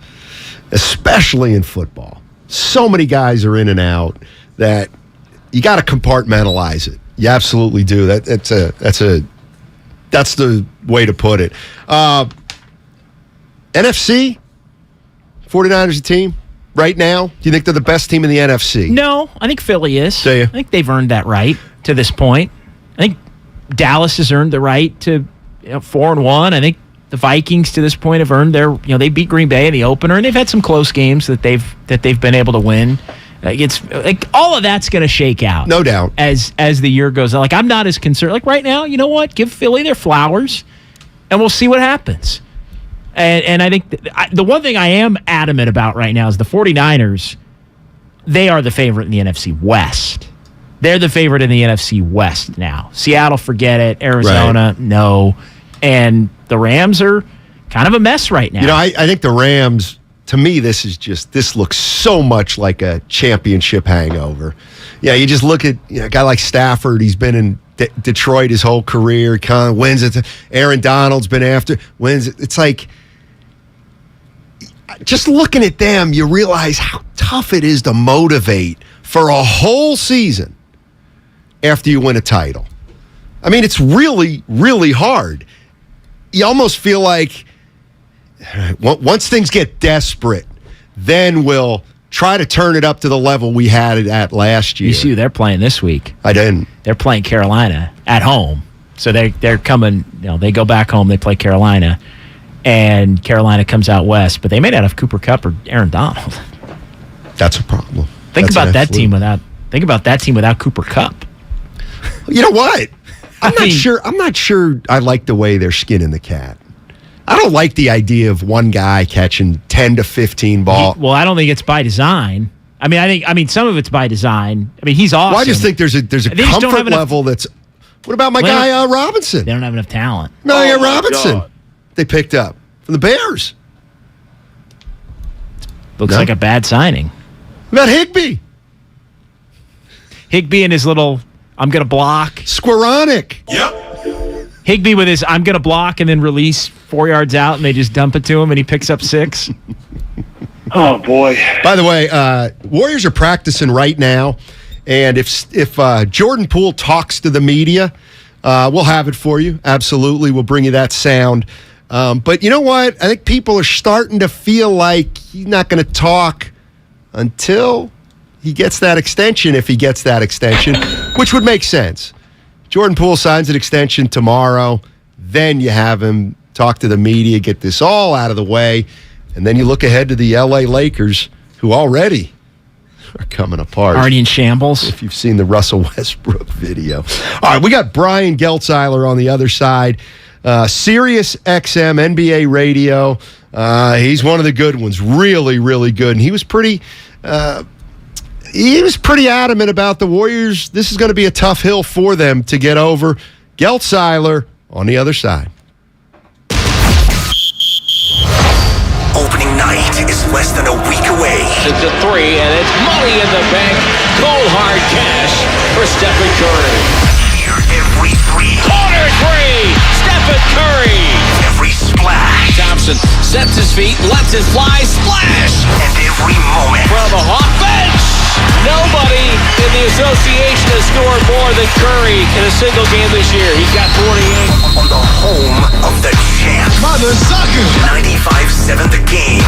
especially in football. So many guys are in and out that you got to compartmentalize it. You absolutely do. That's the way to put it. NFC, 49ers a team right now. Do you think they're the best team in the NFC? No, I think Philly is. Do you? I think they've earned that right to this point. I think Dallas has earned the right to 4-1. I think the Vikings to this point have earned their. They beat Green Bay in the opener, and they've had some close games that they've been able to win. It's like all of that's going to shake out, no doubt, as the year goes on. Like, I'm not as concerned. Like right now, you know what? Give Philly their flowers, and we'll see what happens. And I think the one thing I am adamant about right now is the 49ers. They are the favorite in the NFC West. They're the favorite in the NFC West now. Seattle, forget it. Arizona, no. And the Rams are kind of a mess right now. I think the Rams. To me, this looks so much like a championship hangover. Yeah, you just look at a guy like Stafford. He's been in Detroit his whole career. Kind of wins it. Aaron Donald's been wins it. It's like, just looking at them, you realize how tough it is to motivate for a whole season after you win a title. I mean, it's really, really hard. You almost feel like, once things get desperate, then we'll try to turn it up to the level we had it at last year. You see who they're playing this week? I didn't. They're playing Carolina at home. So they're coming, they go back home, they play Carolina, and Carolina comes out west, but they may not have Cooper Kupp or Aaron Donald. That's a problem. Think about that team without Cooper Kupp. You know what? I'm not sure I like the way they're skinning the cat. I don't like the idea of one guy catching 10 to 15 balls. Well, I don't think it's by design. I mean, some of it's by design. I mean, he's awesome. Well, I just think there's a comfort level that's. What about my guy Robinson? They don't have enough talent. No, Robinson. God. They picked up from the Bears. Looks like a bad signing. What about Higbee? Higbee and his little, I'm going to block. Squironic. Yep. Higbee with his, I'm going to block and then release 4 yards out, and they just dump it to him, and he picks up 6. Oh, boy. By the way, Warriors are practicing right now, and if Jordan Poole talks to the media, we'll have it for you. Absolutely, we'll bring you that sound. But you know what? I think people are starting to feel like he's not going to talk until he gets that extension, if he gets that extension, which would make sense. Jordan Poole signs an extension tomorrow. Then you have him talk to the media, get this all out of the way. And then you look ahead to the L.A. Lakers, who already are coming apart. Already in shambles. If you've seen the Russell Westbrook video. All right, we got Brian Geltzeiler on the other side. Sirius XM, NBA radio. He's one of the good ones. Really, really good. And he was pretty adamant about the Warriors. This is going to be a tough hill for them to get over. Geltzeiler on the other side. Opening night is less than a week away. It's a 3, and it's money in the bank. Cold hard cash for Stephen Curry. Hear every 3. Corner 3, Stephen Curry. Every splash. Thompson sets his feet, lets it fly, splash. And every moment. From a hot bench. Nobody in the association has scored more than Curry in a single game this year. He's got 48. On the home of the champ. Mother sucker. 95.7 The Game.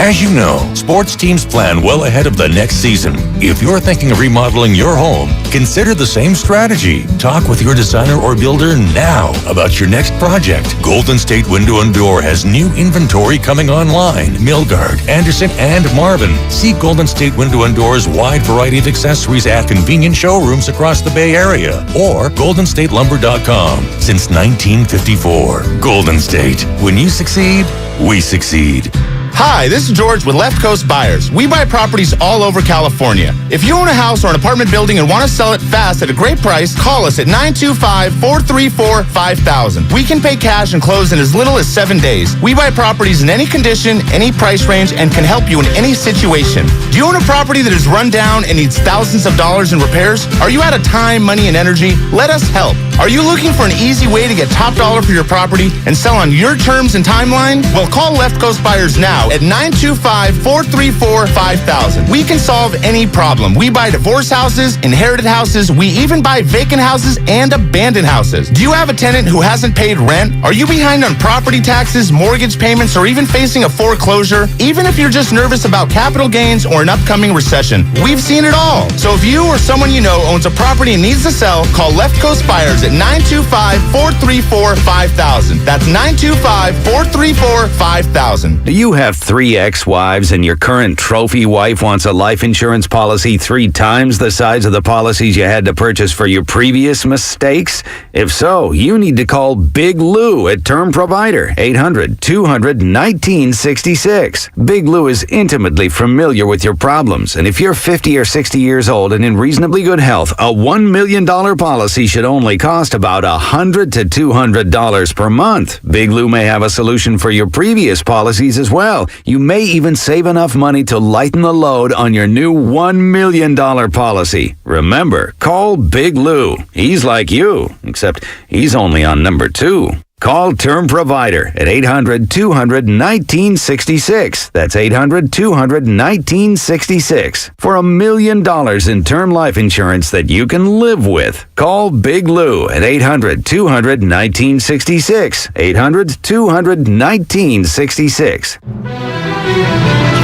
As you know, sports teams plan well ahead of the next season. If you're thinking of remodeling your home, consider the same strategy. Talk with your designer or builder now about your next project. Golden State Window and Door has new inventory coming online. Milgard, Anderson, and Marvin. See Golden State Window and Door's wide variety of accessories at convenient showrooms across the Bay Area or goldenstatelumber.com. Since 1954. Golden State. When you succeed, we succeed. Hi, this is George with Left Coast Buyers. We buy properties all over California. If you own a house or an apartment building and want to sell it fast at a great price, call us at 925-434-5000. We can pay cash and close in as little as 7 days. We buy properties in any condition, any price range, and can help you in any situation. Do you own a property that is run down and needs thousands of dollars in repairs? Are you out of time, money, and energy? Let us help. Are you looking for an easy way to get top dollar for your property and sell on your terms and timeline? Well, call Left Coast Buyers now at 925-434-5000. We can solve any problem. We buy divorce houses, inherited houses. We even buy vacant houses and abandoned houses. Do you have a tenant who hasn't paid rent? Are you behind on property taxes, mortgage payments, or even facing a foreclosure? Even if you're just nervous about capital gains or an upcoming recession, we've seen it all. So if you or someone you know owns a property and needs to sell, call Left Coast Buyers at 925-434-5000. That's 925-434-5000. Do you have 3 ex-wives and your current trophy wife wants a life insurance policy 3 times the size of the policies you had to purchase for your previous mistakes? If so, you need to call Big Lou at Term Provider, 800-200-1966. Big Lou is intimately familiar with your problems, and if you're 50 or 60 years old and in reasonably good health, a $1 million policy should only cost about $100 to $200 per month. Big Lou may have a solution for your previous policies as well. You may even save enough money to lighten the load on your new $1 million policy. Remember, call Big Lou. He's like you, except he's only on number 2. Call Term Provider at 800-200-1966. That's 800-200-1966 for $1 million in term life insurance that you can live with. Call Big Lou at 800-200-1966. 800-200-1966.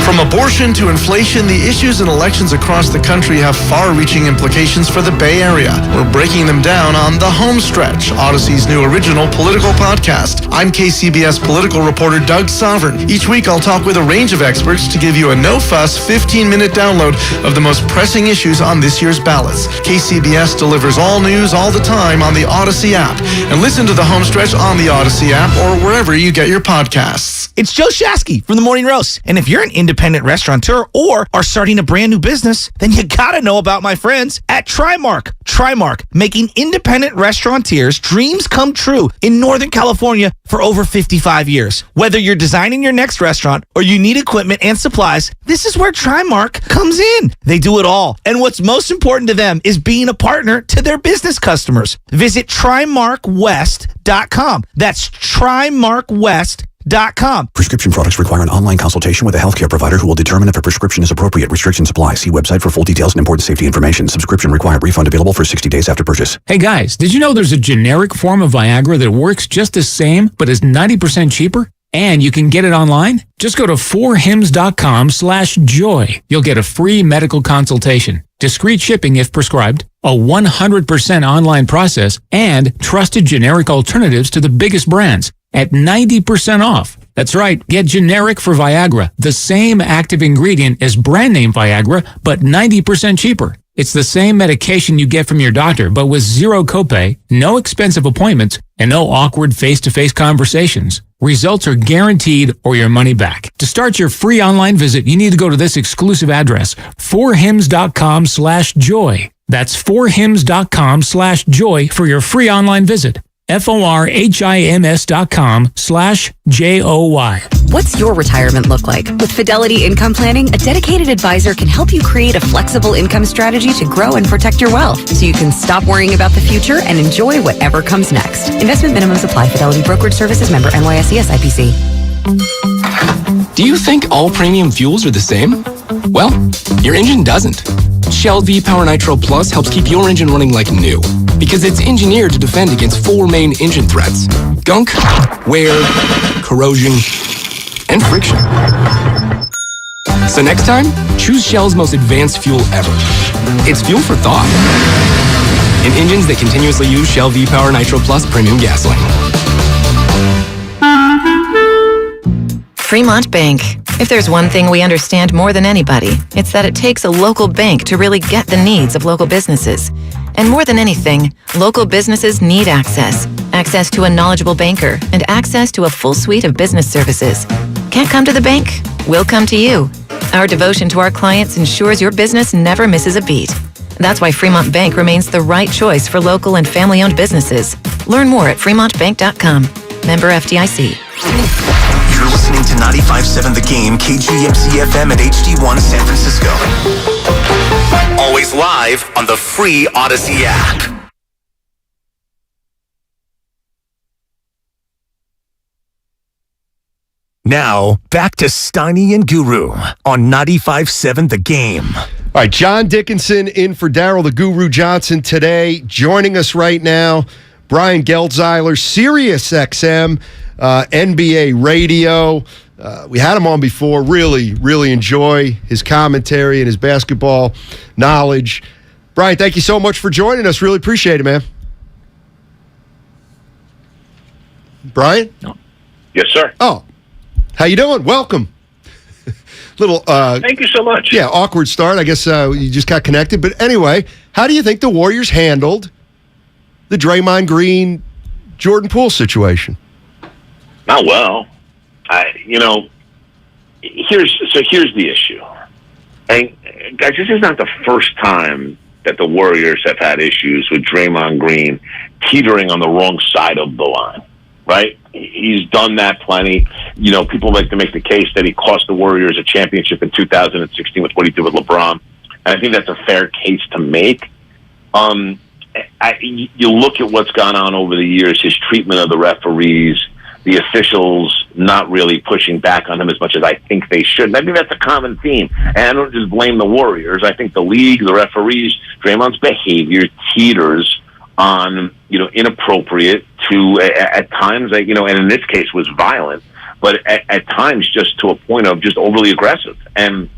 From abortion to inflation, the issues in elections across the country have far-reaching implications for the Bay Area. We're breaking them down on The Home Stretch, Odyssey's new original political podcast. I'm KCBS political reporter Doug Sovereign. Each week, I'll talk with a range of experts to give you a no-fuss, 15-minute download of the most pressing issues on this year's ballots. KCBS delivers all news all the time on the Odyssey app. And listen to The Home Stretch on the Odyssey app or wherever you get your podcasts. It's Joe Shasky from The Morning Roast. And if you're an independent restaurateur or are starting a brand new business, then you gotta know about my friends at Trimark. Trimark, making independent restaurateurs' dreams come true in Northern California for over 55 years. Whether you're designing your next restaurant or you need equipment and supplies, this is where Trimark comes in. They do it all. And what's most important to them is being a partner to their business customers. Visit TrimarkWest.com. That's TrimarkWest.com. Prescription products require an online consultation with a healthcare provider who will determine if a prescription is appropriate. Restrictions apply. See website for full details and important safety information. Subscription required. Refund available for 60 days after purchase. Hey guys, did you know there's a generic form of Viagra that works just the same but is 90% cheaper? And you can get it online? Just go to 4hims.com/joy. You'll get a free medical consultation, discreet shipping if prescribed, a 100% online process, and trusted generic alternatives to the biggest brands at 90% off. That's right, get generic for Viagra, the same active ingredient as brand name Viagra, but 90% cheaper. It's the same medication you get from your doctor, but with zero copay, no expensive appointments, and no awkward face-to-face conversations. Results are guaranteed or your money back. To start your free online visit, you need to go to this exclusive address, 4hims.com/joy. That's 4hims.com/joy for your free online visit. FORHIMS.com/JOY. What's your retirement look like? With Fidelity Income Planning, a dedicated advisor can help you create a flexible income strategy to grow and protect your wealth so you can stop worrying about the future and enjoy whatever comes next. Investment minimums apply. Fidelity Brokerage Services, member NYSE SIPC. Do you think all premium fuels are the same? Well, your engine doesn't. Shell V-Power Nitro Plus helps keep your engine running like new because it's engineered to defend against 4 main engine threats: gunk, wear, corrosion, and friction. So next time, choose Shell's most advanced fuel ever. It's fuel for thought. In engines that continuously use Shell V-Power Nitro Plus Premium Gasoline. Fremont Bank. If there's one thing we understand more than anybody, it's that it takes a local bank to really get the needs of local businesses. And more than anything, local businesses need access. Access to a knowledgeable banker and access to a full suite of business services. Can't come to the bank? We'll come to you. Our devotion to our clients ensures your business never misses a beat. That's why Fremont Bank remains the right choice for local and family-owned businesses. Learn more at fremontbank.com. Member FDIC. You're listening to 95.7 The Game, KGMC FM at HD1 San Francisco. Always live on the free Odyssey app. Now, back to Steiny and Guru on 95.7 The Game. All right, John Dickinson in for Daryl the Guru Johnson today. Joining us right now, Brian Geltzeiler, Sirius XM, NBA radio. We had him on before. Really enjoy his commentary and his basketball knowledge. Brian, thank you so much for joining us. Really appreciate it, man. Brian? Yes, sir. Oh, how you doing? Welcome. Thank you so much. Yeah, awkward start. I guess you just got connected. But anyway, how do you think the Warriors handled the Draymond Green, Jordan Poole situation? Not well. Here's the issue. And guys, this is not the first time that the Warriors have had issues with Draymond Green teetering on the wrong side of the line, right? He's done that plenty. People like to make the case that he cost the Warriors a championship in 2016 with what he did with LeBron. And I think that's a fair case to make. You look at what's gone on over the years, his treatment of the referees, the officials not really pushing back on him as much as I think they should. Maybe that's a common theme. And I don't just blame the Warriors. I think the league, the referees, Draymond's behavior teeters on, inappropriate to at times, and in this case was violent, but at times just to a point of just overly aggressive. And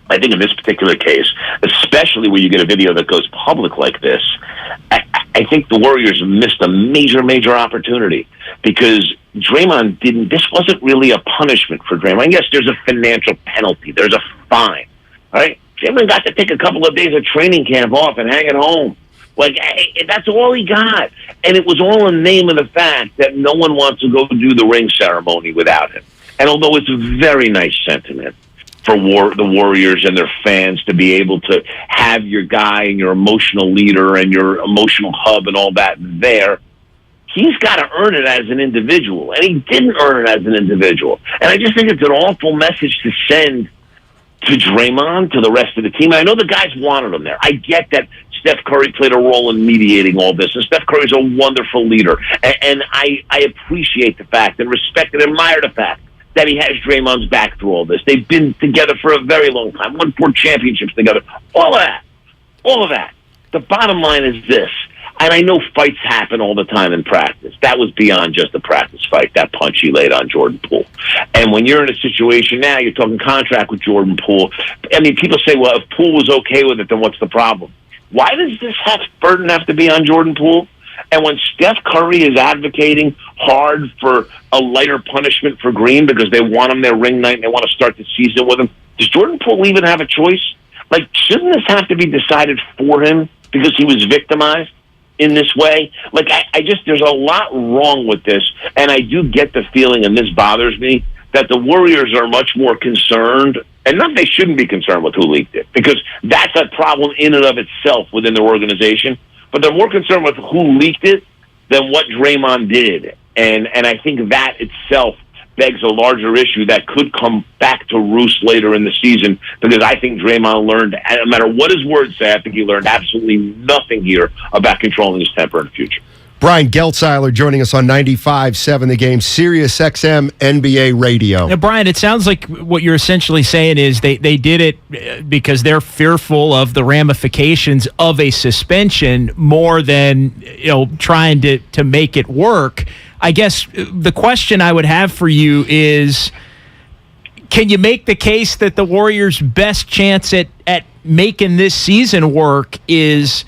I think in this particular case, especially where you get a video that goes public like this, I think the Warriors missed a major opportunity because Draymond this wasn't really a punishment for Draymond. Yes, there's a financial penalty. There's a fine, right? Draymond got to take a couple of days of training camp off and hang at home. That's all he got. And it was all in the name of the fact that no one wants to go do the ring ceremony without him. And although it's a very nice sentiment for the Warriors and their fans to be able to have your guy and your emotional leader and your emotional hub and all that there, he's got to earn it as an individual. And he didn't earn it as an individual. And I just think it's an awful message to send to Draymond, to the rest of the team. I know the guys wanted him there. I get that Steph Curry played a role in mediating all this, and Steph Curry's a wonderful leader. And I appreciate the fact and respect and admire the fact that he has Draymond's back through all this. They've been together for a very long time, won 4 championships together. All of that. The bottom line is this, and I know fights happen all the time in practice. That was beyond just a practice fight, that punch he laid on Jordan Poole. And when you're in a situation now, you're talking contract with Jordan Poole. I mean, people say, well, if Poole was okay with it, then what's the problem? Why does this burden have to be on Jordan Poole? And when Steph Curry is advocating hard for a lighter punishment for Green because they want him their ring night and they want to start the season with him, does Jordan Poole even have a choice? Shouldn't this have to be decided for him because he was victimized in this way? There's a lot wrong with this, and I do get the feeling, and this bothers me, that the Warriors are much more concerned, and not they shouldn't be concerned with who leaked it, because that's a problem in and of itself within their organization, but they're more concerned with who leaked it than what Draymond did. And I think that itself begs a larger issue that could come back to roost later in the season, because I think Draymond learned, no matter what his words say, I think he learned absolutely nothing here about controlling his temper in the future. Brian Geltzeiler joining us on 95.7 The Game, Sirius XM NBA radio. Now, Brian, it sounds like what you're essentially saying is they did it because they're fearful of the ramifications of a suspension more than trying to make it work. I guess the question I would have for you is, can you make the case that the Warriors' best chance at making this season work is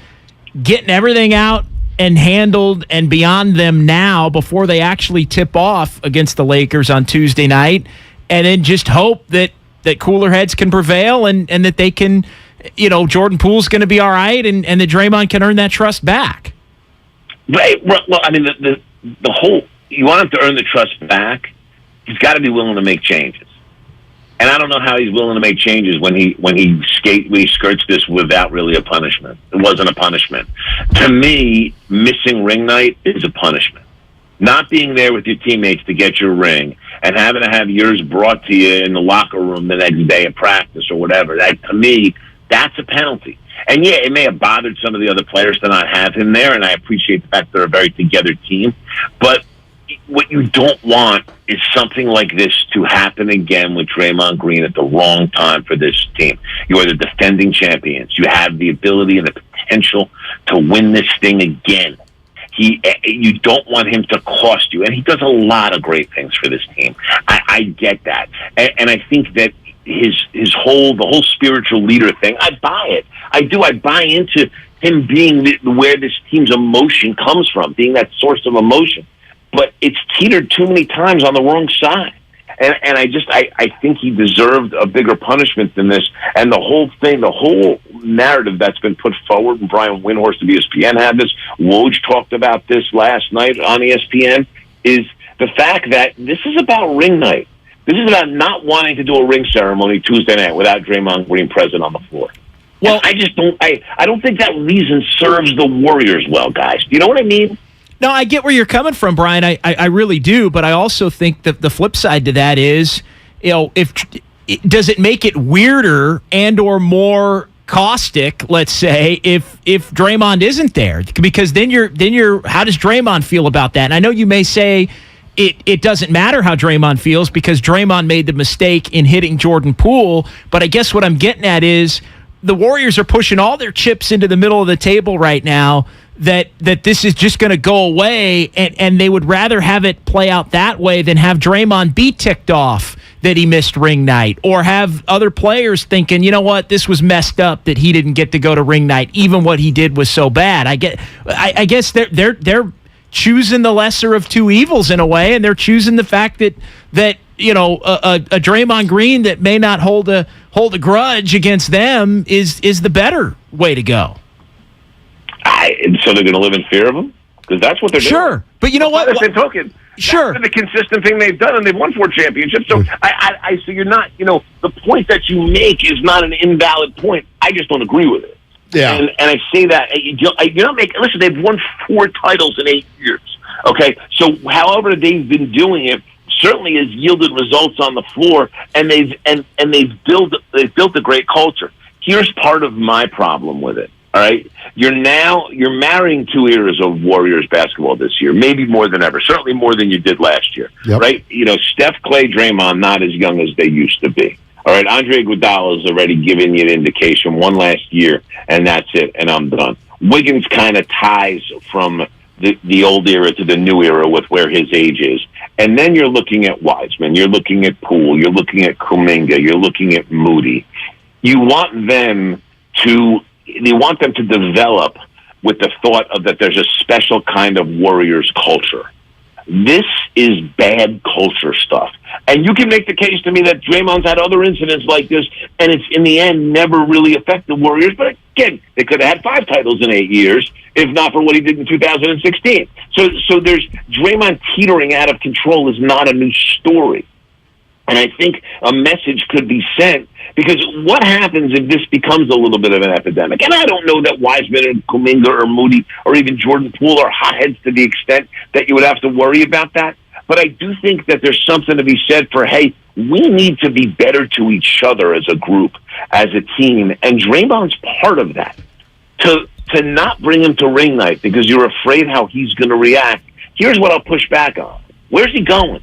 getting everything out and handled and beyond them now before they actually tip off against the Lakers on Tuesday night, and then just hope that cooler heads can prevail and that they can, Jordan Poole's going to be all right and that Draymond can earn that trust back? Right. Well, I mean, the whole, you want him to earn the trust back, he's got to be willing to make changes. And I don't know how he's willing to make changes when he skirts this without really a punishment. It wasn't a punishment. To me, missing ring night is a punishment. Not being there with your teammates to get your ring and having to have yours brought to you in the locker room the next day of practice or whatever, to me, that's a penalty. And yeah, it may have bothered some of the other players to not have him there, and I appreciate the fact they're a very together team. But what you don't want is something like this to happen again with Draymond Green at the wrong time for this team. You are the defending champions. You have the ability and the potential to win this thing again. You don't want him to cost you, and he does a lot of great things for this team. I get that, and I think that the whole spiritual leader thing, I buy it. I do. I buy into him being where this team's emotion comes from, being that source of emotion. But it's teetered too many times on the wrong side. And I think he deserved a bigger punishment than this. And the whole narrative that's been put forward, and Brian Windhorst of ESPN had this, Woj talked about this last night on ESPN, is the fact that this is about ring night. This is about not wanting to do a ring ceremony Tuesday night without Draymond Green present on the floor. Well, and I don't think that reason serves the Warriors well, guys. Do you know what I mean? No, I get where you're coming from, Brian. I really do, but I also think that the flip side to that is, does it make it weirder and or more caustic, let's say, if Draymond isn't there? Because then you're how does Draymond feel about that? And I know you may say it doesn't matter how Draymond feels because Draymond made the mistake in hitting Jordan Poole, but I guess what I'm getting at is the Warriors are pushing all their chips into the middle of the table right now, that this is just going to go away, and they would rather have it play out that way than have Draymond be ticked off that he missed ring night, or have other players thinking, you know what, this was messed up that he didn't get to go to ring night, even what he did was so bad. I guess they're choosing the lesser of two evils in a way, and they're choosing the fact that a Draymond Green that may not hold a grudge against them is the better way to go. So they're going to live in fear of him? Because that's what they're doing. Sure. But you know what? By the same token, sure. That's the consistent thing they've done, and they've won 4 championships. So so you're not, the point that you make is not an invalid point. I just don't agree with it. Yeah. And I say that, you're not making, listen, they've won 4 titles in 8 years. Okay? So however they've been doing it certainly has yielded results on the floor, and they've built a great culture. Here's part of my problem with it. All right, you're marrying 2 eras of Warriors basketball this year, maybe more than ever, certainly more than you did last year. Yep. Right? Steph, Clay, Draymond, not as young as they used to be. All right, Andre Iguodala's already given you an indication, 1 last year, and that's it, and I'm done. Wiggins kind of ties from the old era to the new era with where his age is. And then you're looking at Wiseman, you're looking at Poole, you're looking at Kuminga, you're looking at Moody. You want them to develop with the thought of that there's a special kind of Warriors culture. This is bad culture stuff. And you can make the case to me that Draymond's had other incidents like this, and it's in the end never really affected the Warriors. But again, they could have had 5 titles in 8 years, if not for what he did in 2016. So there's Draymond teetering out of control is not a new story. And I think a message could be sent, because what happens if this becomes a little bit of an epidemic? And I don't know that Wiseman or Kuminga or Moody or even Jordan Poole are hotheads to the extent that you would have to worry about that. But I do think that there's something to be said for, hey, we need to be better to each other as a group, as a team. And Draymond's part of that. To not bring him to ring night because you're afraid how he's going to react. Here's what I'll push back on. Where's he going?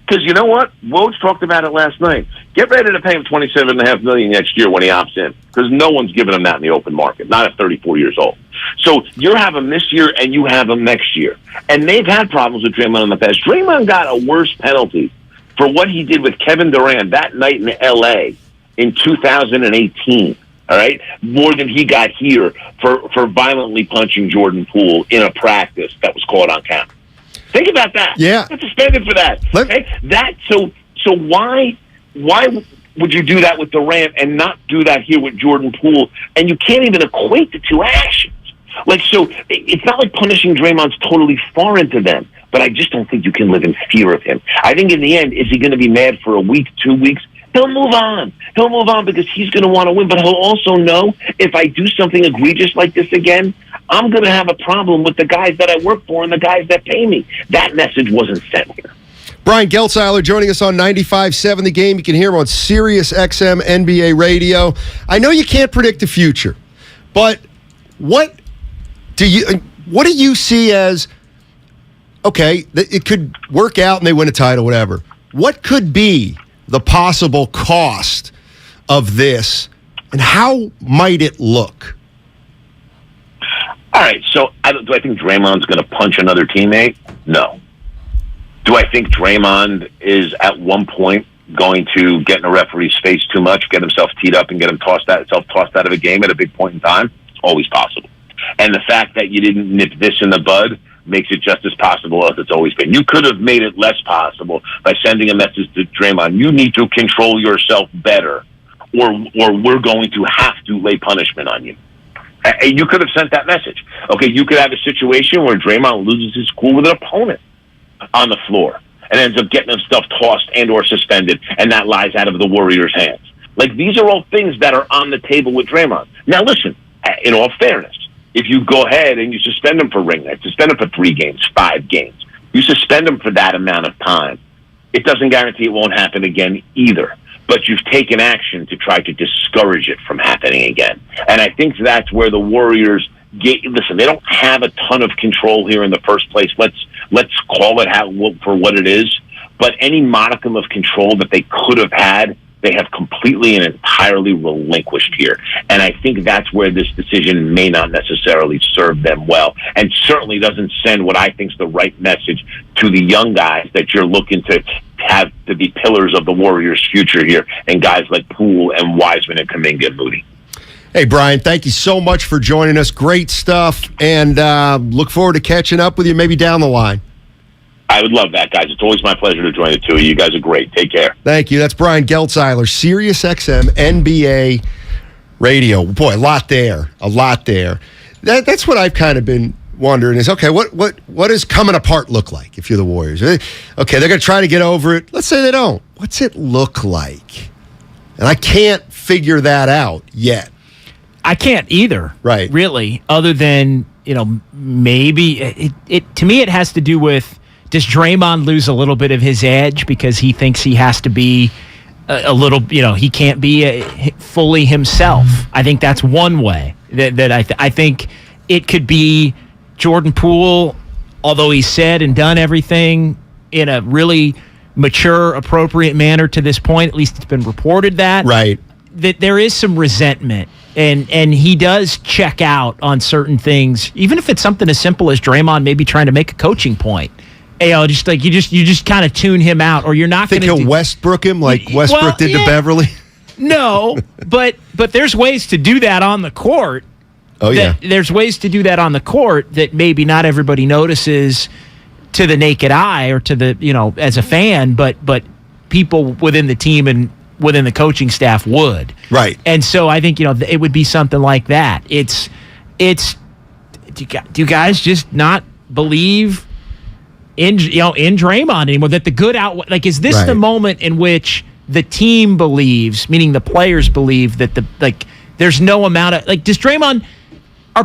Because you know what? Woj talked about it last night. Get ready to pay him $27.5 million next year when he opts in, because no one's giving him that in the open market, not at 34 years old. So you have him this year and you have him next year. And they've had problems with Draymond in the past. Draymond got a worse penalty for what he did with Kevin Durant that night in L.A. in 2018, all right, more than he got here for violently punching Jordan Poole in a practice that was called on camera. Think about that. Yeah. Got suspended for that. Okay? So why would you do that with Durant and not do that here with Jordan Poole? And you can't even equate the two actions. Like, so it's not like punishing Draymond's totally foreign to them, but I just don't think you can live in fear of him. I think in the end, is he going to be mad for a week, 2 weeks? He'll move on. He'll move on because he's going to want to win, but he'll also know if I do something egregious like this again, I'm going to have a problem with the guys that I work for and the guys that pay me. That message wasn't sent here. Brian Geltzeiler joining us on 95.7 The Game. You can hear him on Sirius XM NBA Radio. I know you can't predict the future, but what do you see as, okay, it could work out and they win a title, whatever. What could be the possible cost of this, and how might it look? All right, so do I think Draymond's going to punch another teammate? No. Do I think Draymond is at one point going to get in a referee's face too much, get himself teed up, and get himself tossed out of a game at a big point in time? Always possible. And the fact that you didn't nip this in the bud makes it just as possible as it's always been. You could have made it less possible by sending a message to Draymond, you need to control yourself better, or we're going to have to lay punishment on you. You could have sent that message. Okay, you could have a situation where Draymond loses his cool with an opponent on the floor and ends up getting himself tossed and or suspended, and that lies out of the Warriors' hands. Like, these are all things that are on the table with Draymond. Now, listen, in all fairness, if you go ahead and you suspend him for ring night, suspend him for 3 games, 5 games, you suspend him for that amount of time, it doesn't guarantee it won't happen again either. But you've taken action to try to discourage it from happening again. And I think that's where the Warriors listen, they don't have a ton of control here in the first place. Let's call it for what it is. But any modicum of control that they could have had, they have completely and entirely relinquished here. And I think that's where this decision may not necessarily serve them well, and certainly doesn't send what I think is the right message to the young guys that you're looking to have to be pillars of the Warriors' future here, and guys like Poole and Wiseman and Kuminga and Moody. Hey, Brian, thank you so much for joining us. Great stuff, and look forward to catching up with you maybe down the line. I would love that, guys. It's always my pleasure to join the two of you. You guys are great. Take care. Thank you. That's Brian Geltzeiler, Sirius XM NBA Radio. Boy, a lot there. That's what I've kind of been wondering is, okay, what does coming apart look like if you're the Warriors? Okay, they're going to try to get over it. Let's say they don't. What's it look like? And I can't figure that out yet. I can't either. Right. Really, other than, maybe it to me it has to do with, does Draymond lose a little bit of his edge because he thinks he has to be a little, he can't be fully himself? I think that's one way that I think it could be Jordan Poole, although he said and done everything in a really mature, appropriate manner to this point. At least it's been reported that. Right. That there is some resentment. And he does check out on certain things, even if it's something as simple as Draymond maybe trying to make a coaching point. Just like you just kind of tune him out, or you're not going to. Think he'll Westbrook him like Westbrook did to Beverly? No, but there's ways to do that on the court. Oh yeah, there's ways to do that on the court that maybe not everybody notices to the naked eye or to the as a fan, but people within the team and within the coaching staff would. Right. And so I think it would be something like that. It's do you guys just not believe in Draymond anymore, that the good is this the moment in which the team believes, meaning the players believe, that there's no amount of does Draymond,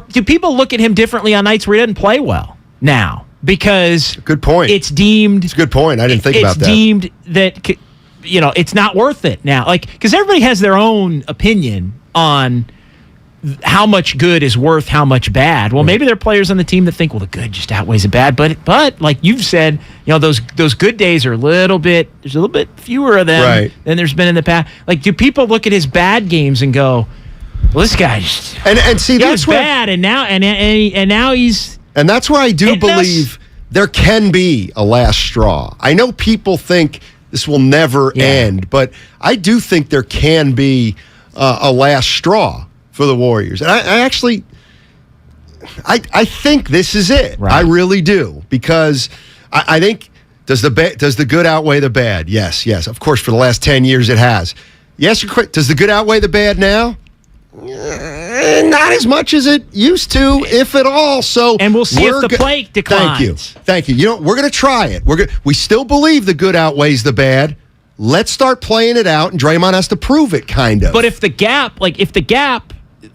do people look at him differently on nights where he doesn't play well now? Because good point. It's deemed. It's a good point. I didn't think about that. It's deemed that it's not worth it now. Because everybody has their own opinion on how much good is worth how much bad. Well, maybe there are players on the team that think, well, the good just outweighs the bad. But like you've said, those good days are there's a little bit fewer of them than there's been in the past. Do people look at his bad games and go, well, this guy and see, that's where, bad, and now he's. And that's where I do believe there can be a last straw. I know people think This will never end. But I do think there can be a last straw for the Warriors. And I think this is it. Right. I really do. Because I think, does the good outweigh the bad? Yes. Of course, for the last 10 years it has. Yes, does the good outweigh the bad now? Not as much as it used to, if at all. So, and we'll see if the play declines. Thank you. We're going to try it. We still believe the good outweighs the bad. Let's start playing it out, and Draymond has to prove it, kind of. But if the gap,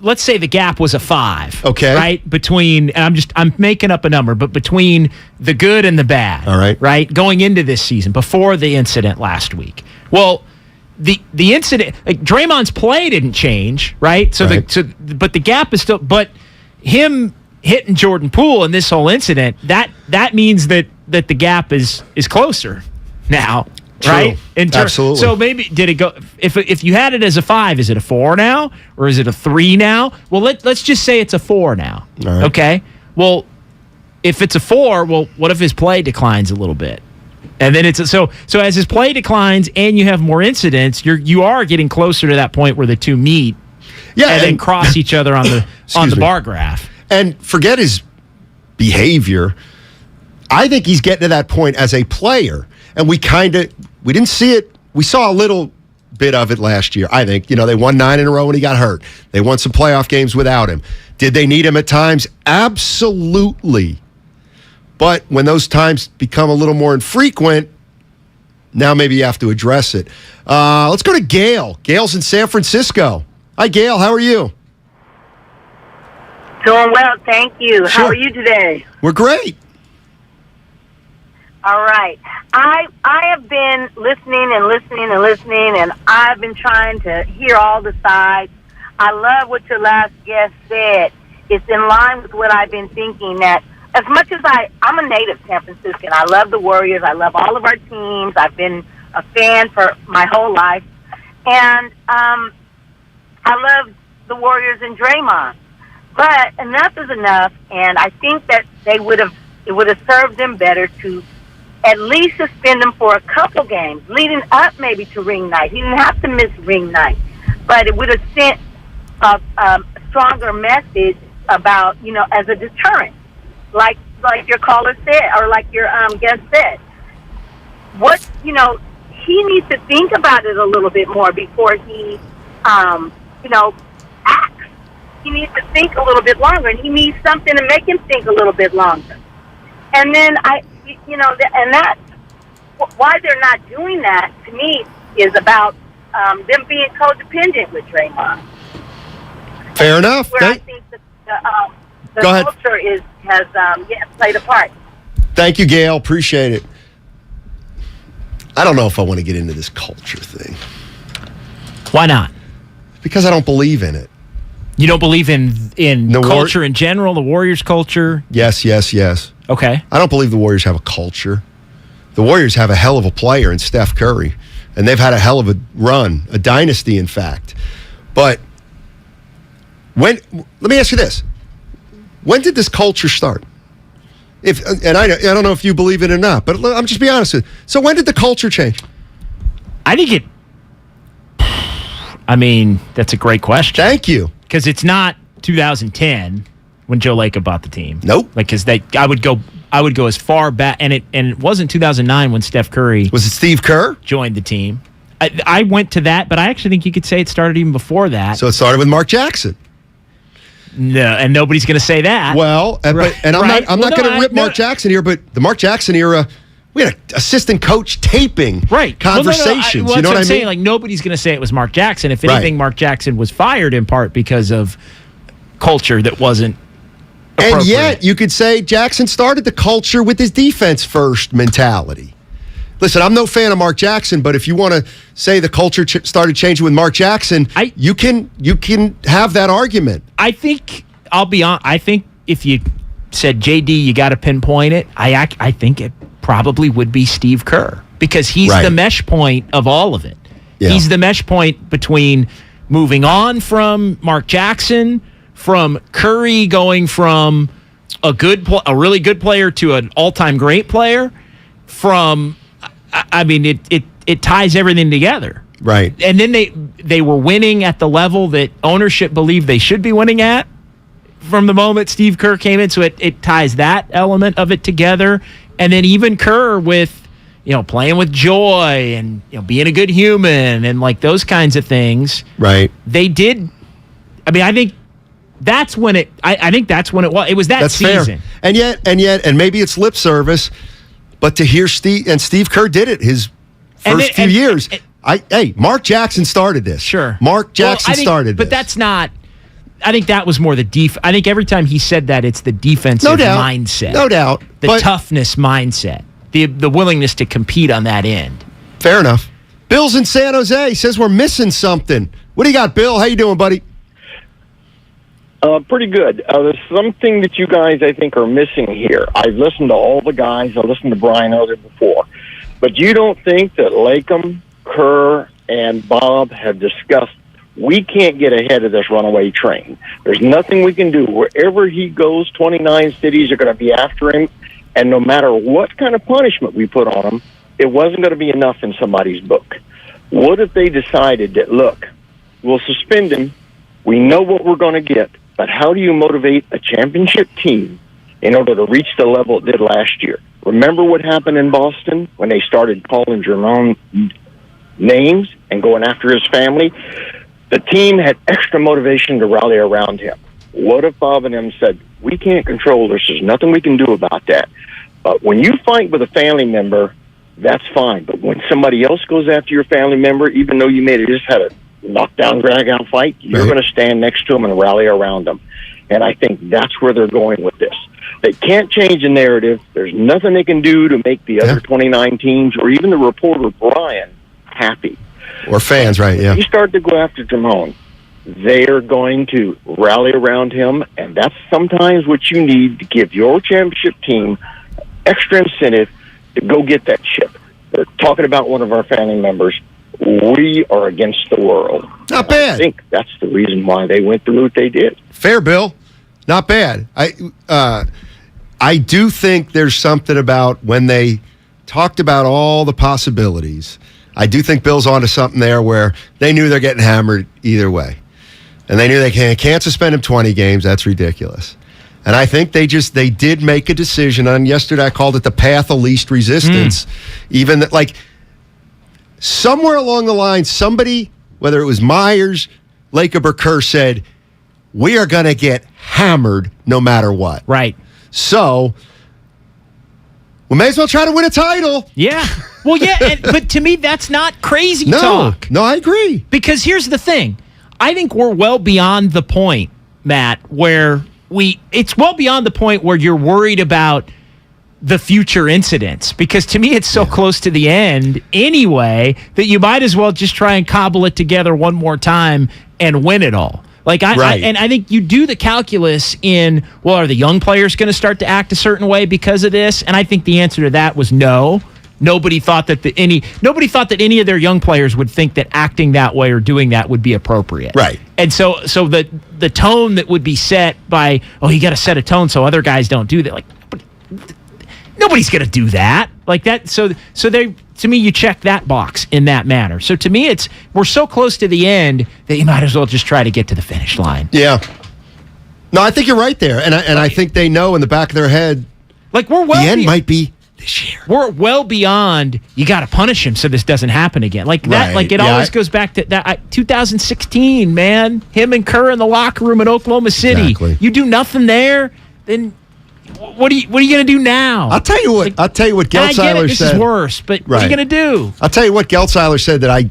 let's say the gap was a 5, okay, right, between, and I'm making up a number, but between the good and the bad, all right, going into this season before the incident last week. Well, the incident, Draymond's play didn't change, right? But the gap is still. But him hitting Jordan Poole in this whole incident, that means that the gap is closer now, True. right? Absolutely. So maybe did it go? If you had it as a 5, is it a 4 now, or is it a 3 now? Well, let's just say it's a 4 now. All right. Okay. Well, if it's a 4, well, what if his play declines a little bit? And then so as his play declines and you have more incidents, you are getting closer to that point where the two meet, and then cross each other on the bar graph. And forget his behavior. I think he's getting to that point as a player, and we didn't see it. We saw a little bit of it last year. I think they won 9 in a row when he got hurt. They won some playoff games without him. Did they need him at times? Absolutely. But when those times become a little more infrequent, now maybe you have to address it. Let's go to Gail. Gail's in San Francisco. Hi, Gail. How are you? Doing well, thank you. Sure. How are you today? We're great. All right. I have been listening, and I've been trying to hear all the sides. I love what your last guest said. It's in line with what I've been thinking, that as much as I'm a native San Franciscan, I love the Warriors. I love all of our teams. I've been a fan for my whole life. And I love the Warriors and Draymond. But enough is enough, and I think that it would have served them better to at least suspend him for a couple games, leading up maybe to ring night. He didn't have to miss ring night. But it would have sent a stronger message about, as a deterrent. Like your caller said, or like your guest said, he needs to think about it a little bit more before he, acts. He needs to think a little bit longer, and he needs something to make him think a little bit longer. And then and that's why they're not doing that. To me, is about them being codependent with Draymond. Fair enough. Where I think that the Go ahead. culture has played a part. Thank you, Gail. Appreciate it. I don't know if I want to get into this culture thing. Why not? Because I don't believe in it. You don't believe in culture in general, the Warriors culture? Yes. Okay. I don't believe the Warriors have a culture. The Warriors have a hell of a player in Steph Curry, and they've had a hell of a run, a dynasty, in fact. But let me ask you this. When did this culture start? I don't know if you believe it or not, but I'm just being honest with you. So when did the culture change? That's a great question. Thank you. Because it's not 2010 when Joe Lacob bought the team. Nope. Because I would go as far back, and it wasn't 2009 when Steph Curry. Was it Steve Kerr? Joined the team. I went to that, but I actually think you could say it started even before that. So it started with Mark Jackson. No, and nobody's going to say that. Well, I'm not going to rip Mark Jackson here, but the Mark Jackson era, we had an assistant coach taping conversations. Well, you know what I mean? Saying, like, nobody's going to say it was Mark Jackson. If anything, Mark Jackson was fired in part because of culture that wasn't appropriate. And yet, you could say Jackson started the culture with his defense first mentality. Listen, I'm no fan of Mark Jackson, but if you want to say the culture started changing with Mark Jackson, you can have that argument. I think I'll be honest. I think if you said JD, you got to pinpoint it. I think it probably would be Steve Kerr because he's the mesh point of all of it. Yeah. He's the mesh point between moving on from Mark Jackson, from Curry going from a really good player to an all-time great player, from it ties everything together. Right. And then they were winning at the level that ownership believed they should be winning at from the moment Steve Kerr came in. So it ties that element of it together. And then even Kerr with, playing with joy and, being a good human and like those kinds of things. Right. They did. I mean, I think that's when it was. It was that That's season. Fair. And maybe it's lip service, but to hear Steve Kerr did it his first few years. Mark Jackson started this. Sure. Mark Jackson started this. But that's not. I think that was more the I think every time he said that, it's the defensive mindset. No doubt. The toughness mindset. The willingness to compete on that end. Fair enough. Bill's in San Jose. Says we're missing something. What do you got, Bill? How you doing, buddy? Pretty good. There's something that you guys, I think, are missing here. I've listened to all the guys. I listened to Brian earlier before. But you don't think that Latham, Kerr, and Bob have discussed, we can't get ahead of this runaway train. There's nothing we can do. Wherever he goes, 29 cities are going to be after him. And no matter what kind of punishment we put on him, it wasn't going to be enough in somebody's book. What if they decided that, look, we'll suspend him. We know what we're going to get. But how do you motivate a championship team in order to reach the level it did last year? Remember what happened in Boston when they started calling Jerome names and going after his family? The team had extra motivation to rally around him. What if Bob and them said, we can't control this, there's nothing we can do about that. But when you fight with a family member, that's fine. But when somebody else goes after your family member, even though you may have just had a knockdown, drag-out fight, you're going to stand next to them and rally around them. And I think that's where they're going with this. They can't change the narrative. There's nothing they can do to make the other 29 teams or even the reporter, Brian, happy. Or fans, right, yeah. If you start to go after Jamone, they're going to rally around him, and that's sometimes what you need to give your championship team extra incentive to go get that chip. They're talking about one of our family members. We are against the world. Not bad. I think that's the reason why they went the route they did. Fair, Bill. Not bad. I do think there's something about when they talked about all the possibilities. I do think Bill's onto something there where they knew they're getting hammered either way. And they knew they can't suspend him 20 games. That's ridiculous. And I think they did make a decision on yesterday. I called it the path of least resistance. Even that, like, somewhere along the line, somebody, whether it was Myers, Lacob, or Kerr, said, we are going to get hammered no matter what. Right. So, we may as well try to win a title. Yeah. Well, yeah, but to me, that's not crazy talk. No, I agree. Because here's the thing. I think we're well beyond the point, Matt, where it's well beyond the point where you're worried about the future incidents, because to me it's so close to the end anyway that you might as well just try and cobble it together one more time and win it all. Like I think you do the calculus in, well, are the young players going to start to act a certain way because of this? And I think the answer to that was no. Nobody thought that any of their young players would think that acting that way or doing that would be appropriate. Right. And so the tone that would be set by, you got to set a tone so other guys don't do that. Like, nobody's going to do that like that. So they, to me, you check that box in that manner. So to me, we're so close to the end that you might as well just try to get to the finish line. Yeah. No, I think you're right there, and I think they know in the back of their head, like the end might be this year. We're well beyond. You got to punish him so this doesn't happen again. Like that. Right. Like it always goes back to that 2016. Man, him and Kerr in the locker room in Oklahoma City. Exactly. You do nothing there, then. What are you going to do now? I'll tell you what Geltzeiler said. This is worse, but what are you going to do? I'll tell you what Geltzeiler said that I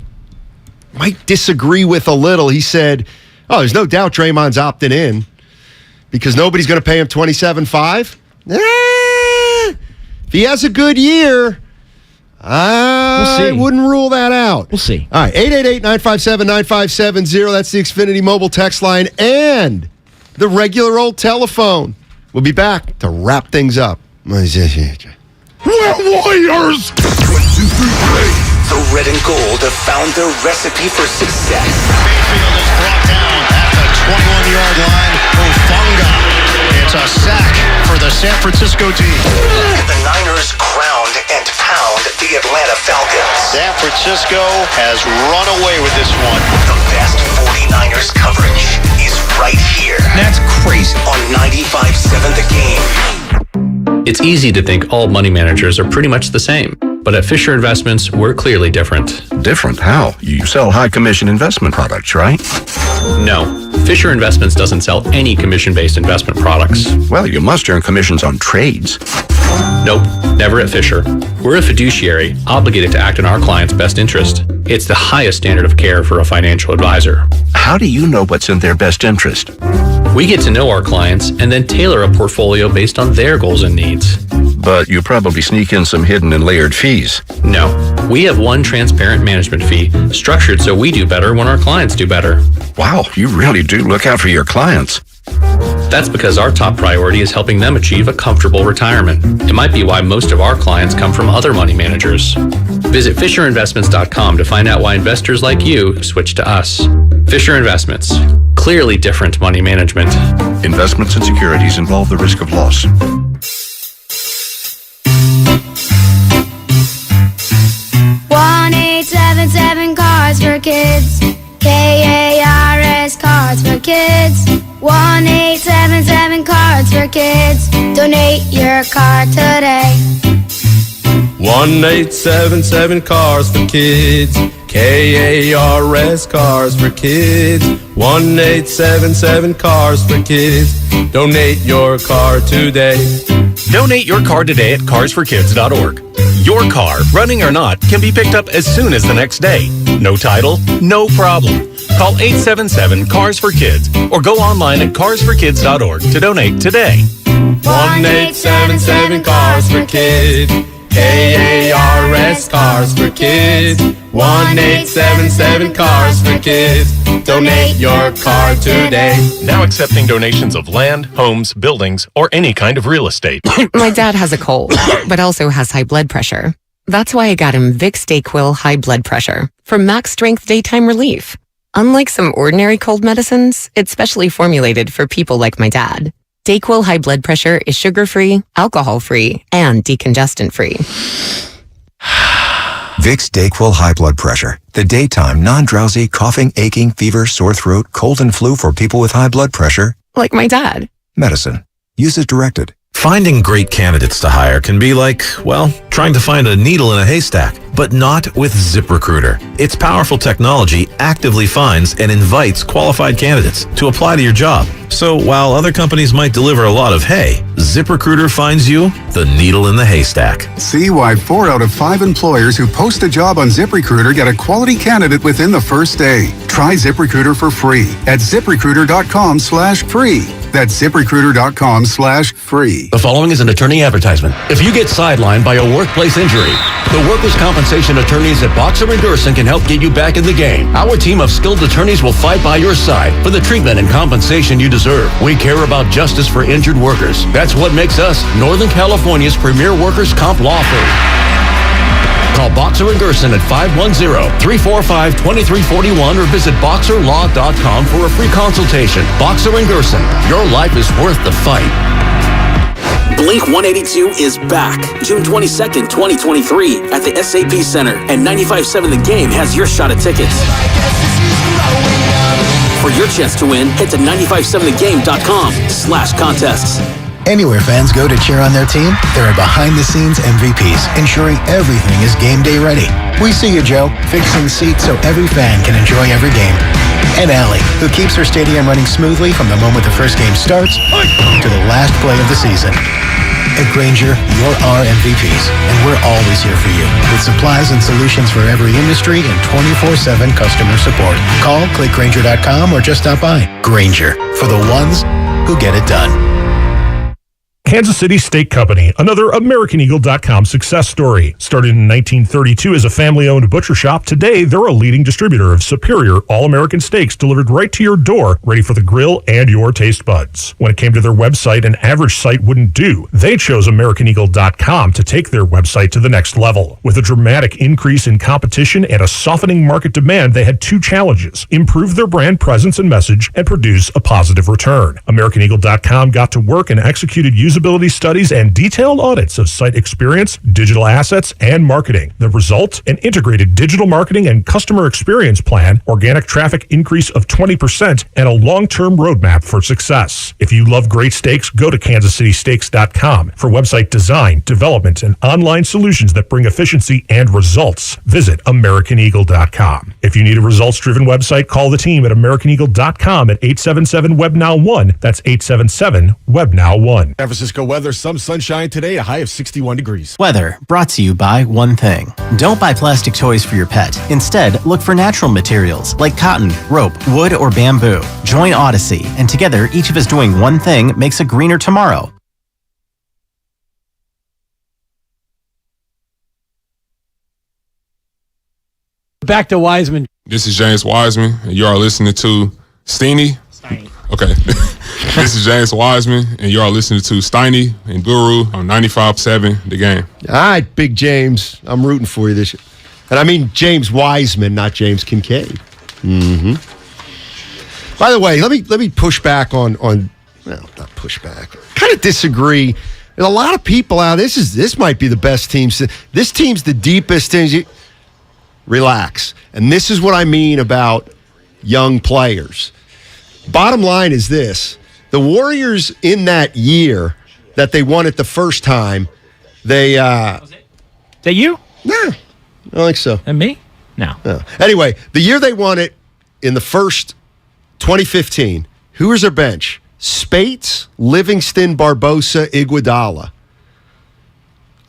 might disagree with a little. He said, there's no doubt Draymond's opting in because nobody's going to pay him $27.5. If he has a good year, I wouldn't rule that out. We'll see. All right, 888-957-9570. That's the Xfinity mobile text line and the regular old telephone. We'll be back to wrap things up. We're Warriors! 1, 2, 3, the red and gold have found their recipe for success. Mayfield is brought down at the 21-yard line. Ofunga. It's a sack for the San Francisco team. The Niners crowned and pound the Atlanta Falcons. Stafford Francisco has run away with this one. The best 49ers coverage is right here. That's crazy. On 95.7 The Game. It's easy to think all money managers are pretty much the same. But at Fisher Investments, we're clearly different. Different? How? You sell high commission investment products, right? No. Fisher Investments doesn't sell any commission-based investment products. Well, you must earn commissions on trades. Nope, never at Fisher. We're a fiduciary, obligated to act in our client's best interest. It's the highest standard of care for a financial advisor. How do you know what's in their best interest? We get to know our clients and then tailor a portfolio based on their goals and needs. But you probably sneak in some hidden and layered fees. No, we have one transparent management fee, structured so we do better when our clients do better. Wow, you really do look out for your clients. That's because our top priority is helping them achieve a comfortable retirement. It might be why most of our clients come from other money managers. Visit FisherInvestments.com to find out why investors like you switch to us. Fisher Investments. Clearly different money management. Investments and securities involve the risk of loss. One 877 Cards for Kids. KARS Cards for Kids. 1-877 Cards for Kids. Donate your card today. 1-877 Cars for Kids. KARS Cars for Kids. 1-877 Cars for Kids. Donate your car today. Donate your car today at carsforkids.org. Your car, running or not, can be picked up as soon as the next day. No title? No problem. Call 877-CARS-FOR-KIDS or go online at carsforkids.org to donate today. 1-877 Cars for Kids. KARS Cars for Kids. 1-877 Cars for Kids. Donate your car today. Now accepting donations of land, homes, buildings, or any kind of real estate. My dad has a cold, but also has high blood pressure. That's why I got him Vicks DayQuil High Blood Pressure for max strength daytime relief. Unlike some ordinary cold medicines, it's specially formulated for people like my dad. DayQuil High Blood Pressure is sugar-free, alcohol-free, and decongestant-free. Vicks DayQuil High Blood Pressure. The daytime, non-drowsy, coughing, aching, fever, sore throat, cold and flu for people with high blood pressure. Like my dad. Medicine. Use as directed. Finding great candidates to hire can be like, well, trying to find a needle in a haystack, but not with ZipRecruiter. Its powerful technology actively finds and invites qualified candidates to apply to your job. So while other companies might deliver a lot of hay, ZipRecruiter finds you the needle in the haystack. See why 4 out of 5 employers who post a job on ZipRecruiter get a quality candidate within the first day. Try ZipRecruiter for free at ZipRecruiter.com/free. That's ZipRecruiter.com/free. The following is an attorney advertisement. If you get sidelined by a workplace injury, the workers' compensation attorneys at Boxer & Gerson can help get you back in the game. Our team of skilled attorneys will fight by your side for the treatment and compensation you deserve. We care about justice for injured workers. That's what makes us Northern California's premier workers' comp law firm. Call Boxer & Gerson at 510-345-2341 or visit boxerlaw.com for a free consultation. Boxer & Gerson, your life is worth the fight. Blink 182 is back. June 22nd, 2023 at the SAP Center. And 95.7 The Game has your shot at tickets. For your chance to win, head to 957thegame.com/contests. Anywhere fans go to cheer on their team, there are behind-the-scenes MVPs, ensuring everything is game day ready. We see you, Joe, fixing seats so every fan can enjoy every game. And Allie, who keeps her stadium running smoothly from the moment the first game starts to the last play of the season. At Grainger, you're our MVPs, and we're always here for you, with supplies and solutions for every industry and 24/7 customer support. Call, click Grainger.com, or just stop by. Grainger, for the ones who get it done. Kansas City Steak Company, another AmericanEagle.com success story. Started in 1932 as a family-owned butcher shop, today they're a leading distributor of superior all-American steaks delivered right to your door, ready for the grill and your taste buds. When it came to their website, an average site wouldn't do. They chose AmericanEagle.com to take their website to the next level. With a dramatic increase in competition and a softening market demand, they had 2 challenges: improve their brand presence and message, and produce a positive return. AmericanEagle.com got to work and executed using feasibility studies, and detailed audits of site experience, digital assets, and marketing. The result? An integrated digital marketing and customer experience plan, organic traffic increase of 20%, and a long-term roadmap for success. If you love great steaks, go to kansascitysteaks.com for website design, development, and online solutions that bring efficiency and results. Visit AmericanEagle.com. If you need a results-driven website, call the team at AmericanEagle.com at 877-WEBNOW1. That's 877-WEBNOW1. San Francisco weather, some sunshine today, a high of 61 degrees. Weather brought to you by one thing. Don't buy plastic toys for your pet. Instead, look for natural materials like cotton, rope, wood, or bamboo. Join Odyssey, and together, each of us doing one thing makes a greener tomorrow. Back to Wiseman. This is James Wiseman, and you are listening to Steiny. Okay. This is James Wiseman, and you are listening to Steiny and Guru on 95.7 The Game. All right, Big James. I'm rooting for you this year. And I mean James Wiseman, not James Kincaid. Mm-hmm. By the way, let me push back on well, not push back. Kind of disagree. There's a lot of people out. This might be the best team. This team's the deepest team. Relax. And this is what I mean about young players. Bottom line is this. The Warriors in that year that they won it the first time, they Was it? That you? No. I don't think so. And me? No. Anyway, the year they won it in the first 2015, who was their bench? Spates, Livingston, Barbosa, Iguodala.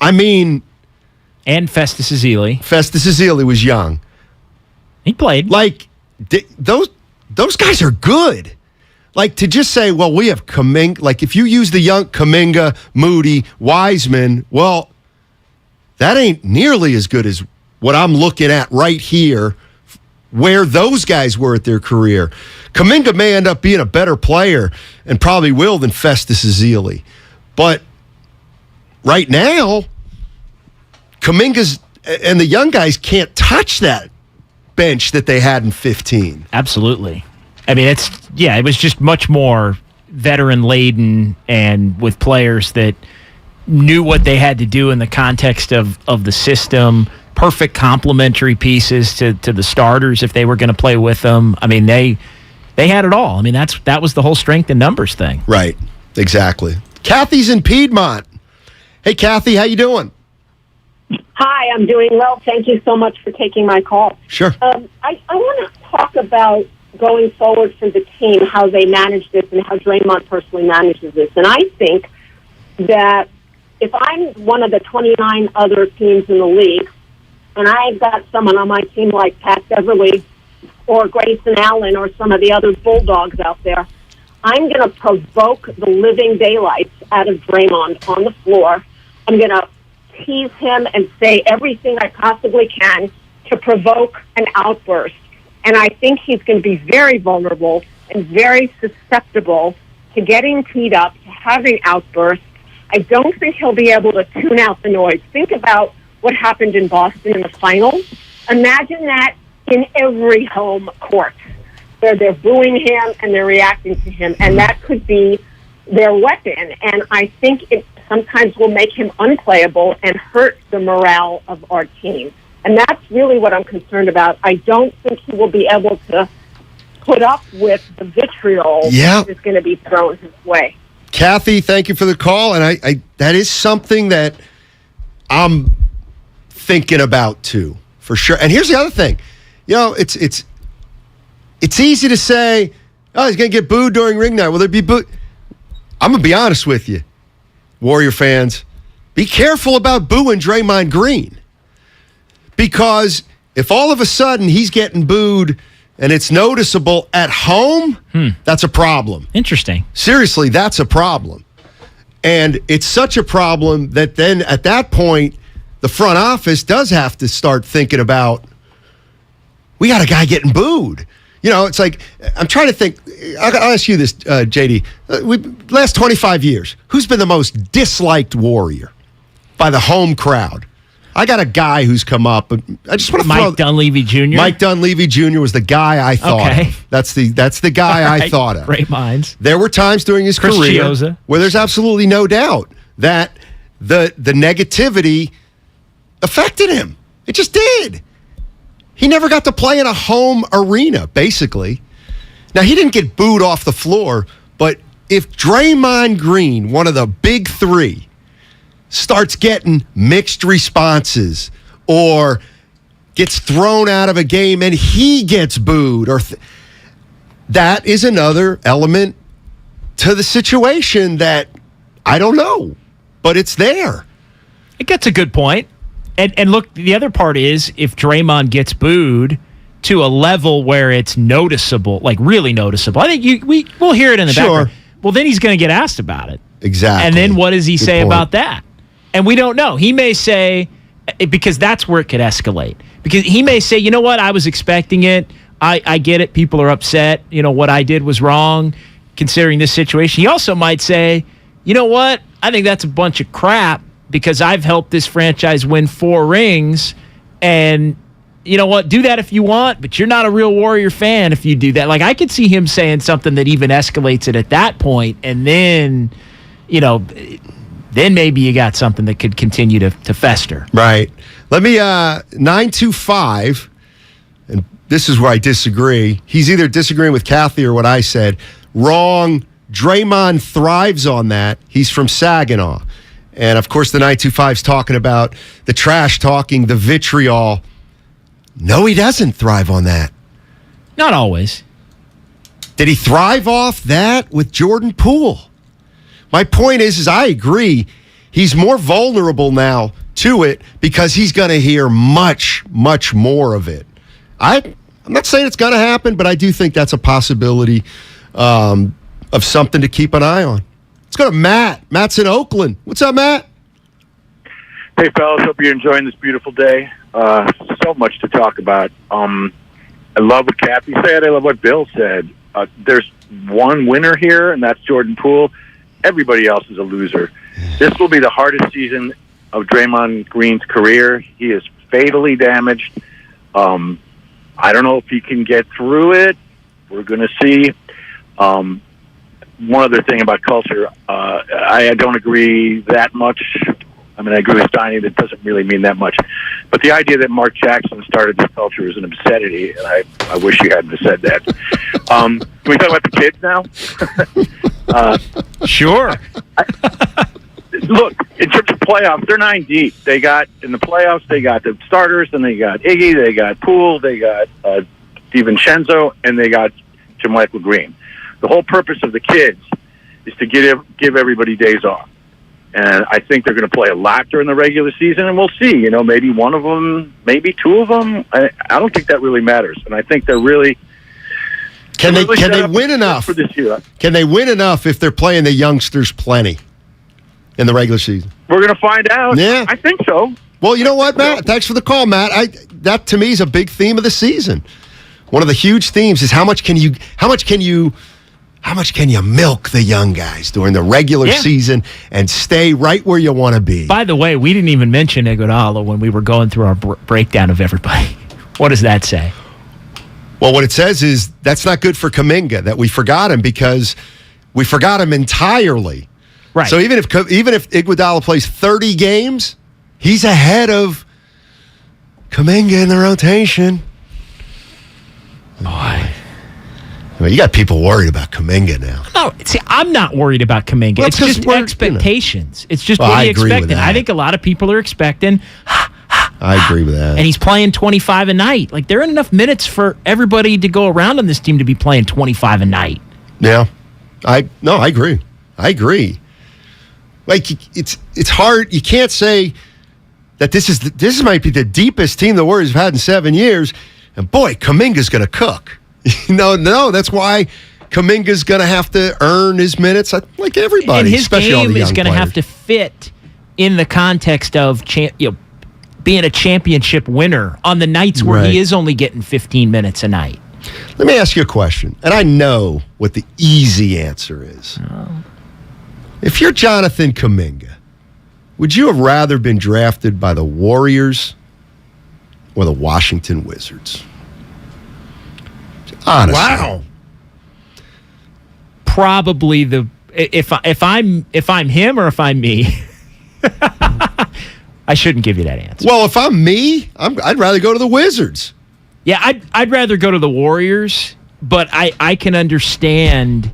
I mean, and Festus Ezeli. Festus Ezeli was young. He played. Like, those guys are good. Like, to just say, well, we have Kuminga. Like, if you use the young Kuminga, Moody, Wiseman, well, that ain't nearly as good as what I'm looking at right here, where those guys were at their career. Kuminga may end up being a better player, and probably will, than Festus Ezeli. But right now, Kuminga's and the young guys can't touch that bench that they had in 15. Absolutely. I mean, it was just much more veteran laden and with players that knew what they had to do in the context of the system. Perfect complementary pieces to the starters if they were going to play with them. I mean, they had it all. I mean, that was the whole strength in numbers thing. Right. Exactly. Kathy's in Piedmont. Hey, Kathy, how you doing? Hi, I'm doing well. Thank you so much for taking my call. Sure. I want to talk about going forward for the team, how they manage this and how Draymond personally manages this. And I think that if I'm one of the 29 other teams in the league, and I've got someone on my team like Pat Beverly or Grayson Allen or some of the other Bulldogs out there, I'm going to provoke the living daylights out of Draymond on the floor. I'm going to tease him and say everything I possibly can to provoke an outburst. And I think he's going to be very vulnerable and very susceptible to getting teed up, to having outbursts. I don't think he'll be able to tune out the noise. Think about what happened in Boston in the finals. Imagine that in every home court, where they're booing him and they're reacting to him, and that could be their weapon. And I think it sometimes will make him unplayable and hurt the morale of our team. And that's really what I'm concerned about. I don't think he will be able to put up with the vitriol that is going to be thrown his way. Kathy, thank you for the call. And I that is something that I'm thinking about too, for sure. And here's the other thing. You know, it's easy to say, oh, he's going to get booed during ring night. Will there be booed? I'm going to be honest with you, Warrior fans. Be careful about booing Draymond Green. Because if all of a sudden he's getting booed and it's noticeable at home, that's a problem. Interesting. Seriously, that's a problem. And it's such a problem that then at that point, the front office does have to start thinking about, we got a guy getting booed. You know, it's like, I'm trying to think. I'll ask you this, JD. Last 25 years, who's been the most disliked Warrior by the home crowd? I got a guy who's come up. I just want to Mike Dunleavy Jr. Mike Dunleavy Jr. was the guy I thought of. That's the guy I thought of. Great minds. There were times during his Chris career Chiozza. where there's absolutely no doubt that the negativity affected him. It just did. He never got to play in a home arena, basically. Now, he didn't get booed off the floor, but if Draymond Green, one of the big three, starts getting mixed responses or gets thrown out of a game and he gets booed, that is another element to the situation that I don't know, but it's there. It gets a good point. And look, the other part is if Draymond gets booed to a level where it's noticeable, like really noticeable, I think we'll hear it in the background. Well, then he's going to get asked about it. Exactly. And then what does he say about that? And we don't know. He may say, because that's where it could escalate. Because he may say, you know what, I was expecting it. I get it. People are upset. You know, what I did was wrong considering this situation. He also might say, you know what, I think that's a bunch of crap because I've helped this franchise win 4 rings. And you know what, do that if you want, but you're not a real Warrior fan if you do that. Like, I could see him saying something that even escalates it at that point, and then, you know, then maybe you got something that could continue to fester. Right. Let me, 925, and this is where I disagree. He's either disagreeing with Kathy or what I said. Wrong. Draymond thrives on that. He's from Saginaw. And, of course, the 925's talking about the trash talking, the vitriol. No, he doesn't thrive on that. Not always. Did he thrive off that with Jordan Poole? My point is I agree. He's more vulnerable now to it because he's going to hear much, much more of it. I'm not saying it's going to happen, but I do think that's a possibility of something to keep an eye on. Let's go to Matt. Matt's in Oakland. What's up, Matt? Hey, fellas. Hope you're enjoying this beautiful day. So much to talk about. I love what Kathy said. I love what Bill said. There's one winner here, and that's Jordan Poole. Everybody else is a loser. This will be the hardest season of Draymond Green's career. He is fatally damaged. I don't know if he can get through it. We're going to see. One other thing about culture, I don't agree that much. I mean, I agree with Steiny. That doesn't really mean that much. But the idea that Mark Jackson started this culture is an obscenity, and I wish you hadn't said that. Can we talk about the kids now? Sure. Look, in terms of playoffs, they're 9 deep. They got, in the playoffs, they got the starters, and they got Iggy, they got Poole, they got DiVincenzo, and they got Michael Green. The whole purpose of the kids is to give everybody days off. And I think they're going to play a lot during the regular season, and we'll see. You know, maybe one of them, maybe 2 of them. I don't think that really matters. And I think they're really... Can they win enough for this year? Can they win enough if they're playing the youngsters plenty in the regular season? We're going to find out. Yeah. I think so. Well, you know what, Matt? Thanks for the call, Matt. That, to me, is a big theme of the season. One of the huge themes is how much can you milk the young guys during the regular season and stay right where you want to be? By the way, we didn't even mention Iguodala when we were going through our breakdown of everybody. What does that say? Well, what it says is that's not good for Kuminga, that we forgot him because we forgot him entirely. Right. So even if Iguodala plays 30 games, he's ahead of Kuminga in the rotation. Boy. Well, you got people worried about Kuminga now. No, see, I'm not worried about Kuminga. Well, it's just expectations. It's just what you expecting. I think a lot of people are expecting. I agree with that. And he's playing 25 a night. Like, there aren't enough minutes for everybody to go around on this team to be playing 25 a night. Yeah. I agree. Like, it's hard. You can't say that this might be the deepest team the Warriors have had in 7 years. And boy, Kuminga's going to cook. No, that's why Kuminga's going to have to earn his minutes like everybody. And his especially all the game young is going to have to fit in the context of being a championship winner on the nights where he is only getting 15 minutes a night. Let me ask you a question, and I know what the easy answer is. If you're Jonathan Kuminga, Would you have rather been drafted by the Warriors or the Washington Wizards? Honestly. Wow. Probably if I'm him or if I'm me. I shouldn't give you that answer. Well, if I'm me, I'd rather go to the Wizards. Yeah, I'd rather go to the Warriors, but I can understand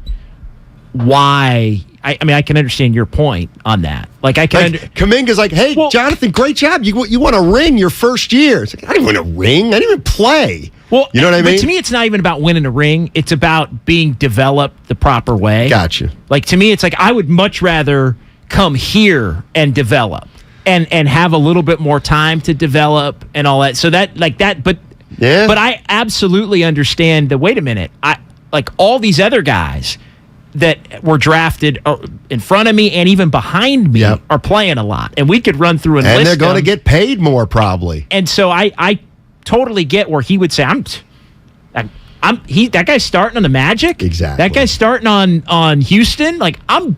why. I mean, I can understand your point on that. Like, Kuminga's like, hey, Jonathan, great job. You won a ring your first year. It's like, I didn't win a ring. I didn't even play. Well, you know what I mean? But to me, it's not even about winning a ring. It's about being developed the proper way. Gotcha. Like, to me, it's like I would much rather come here and develop and have a little bit more time to develop and all that. So that, like that, but I absolutely understand the, wait a minute, like all these other guys that were drafted in front of me and even behind me are playing a lot. And we could run through and list they're going to them. get paid more probably. And so I totally get where he would say, that guy's starting on the Magic. Exactly. That guy's starting on Houston. Like, I'm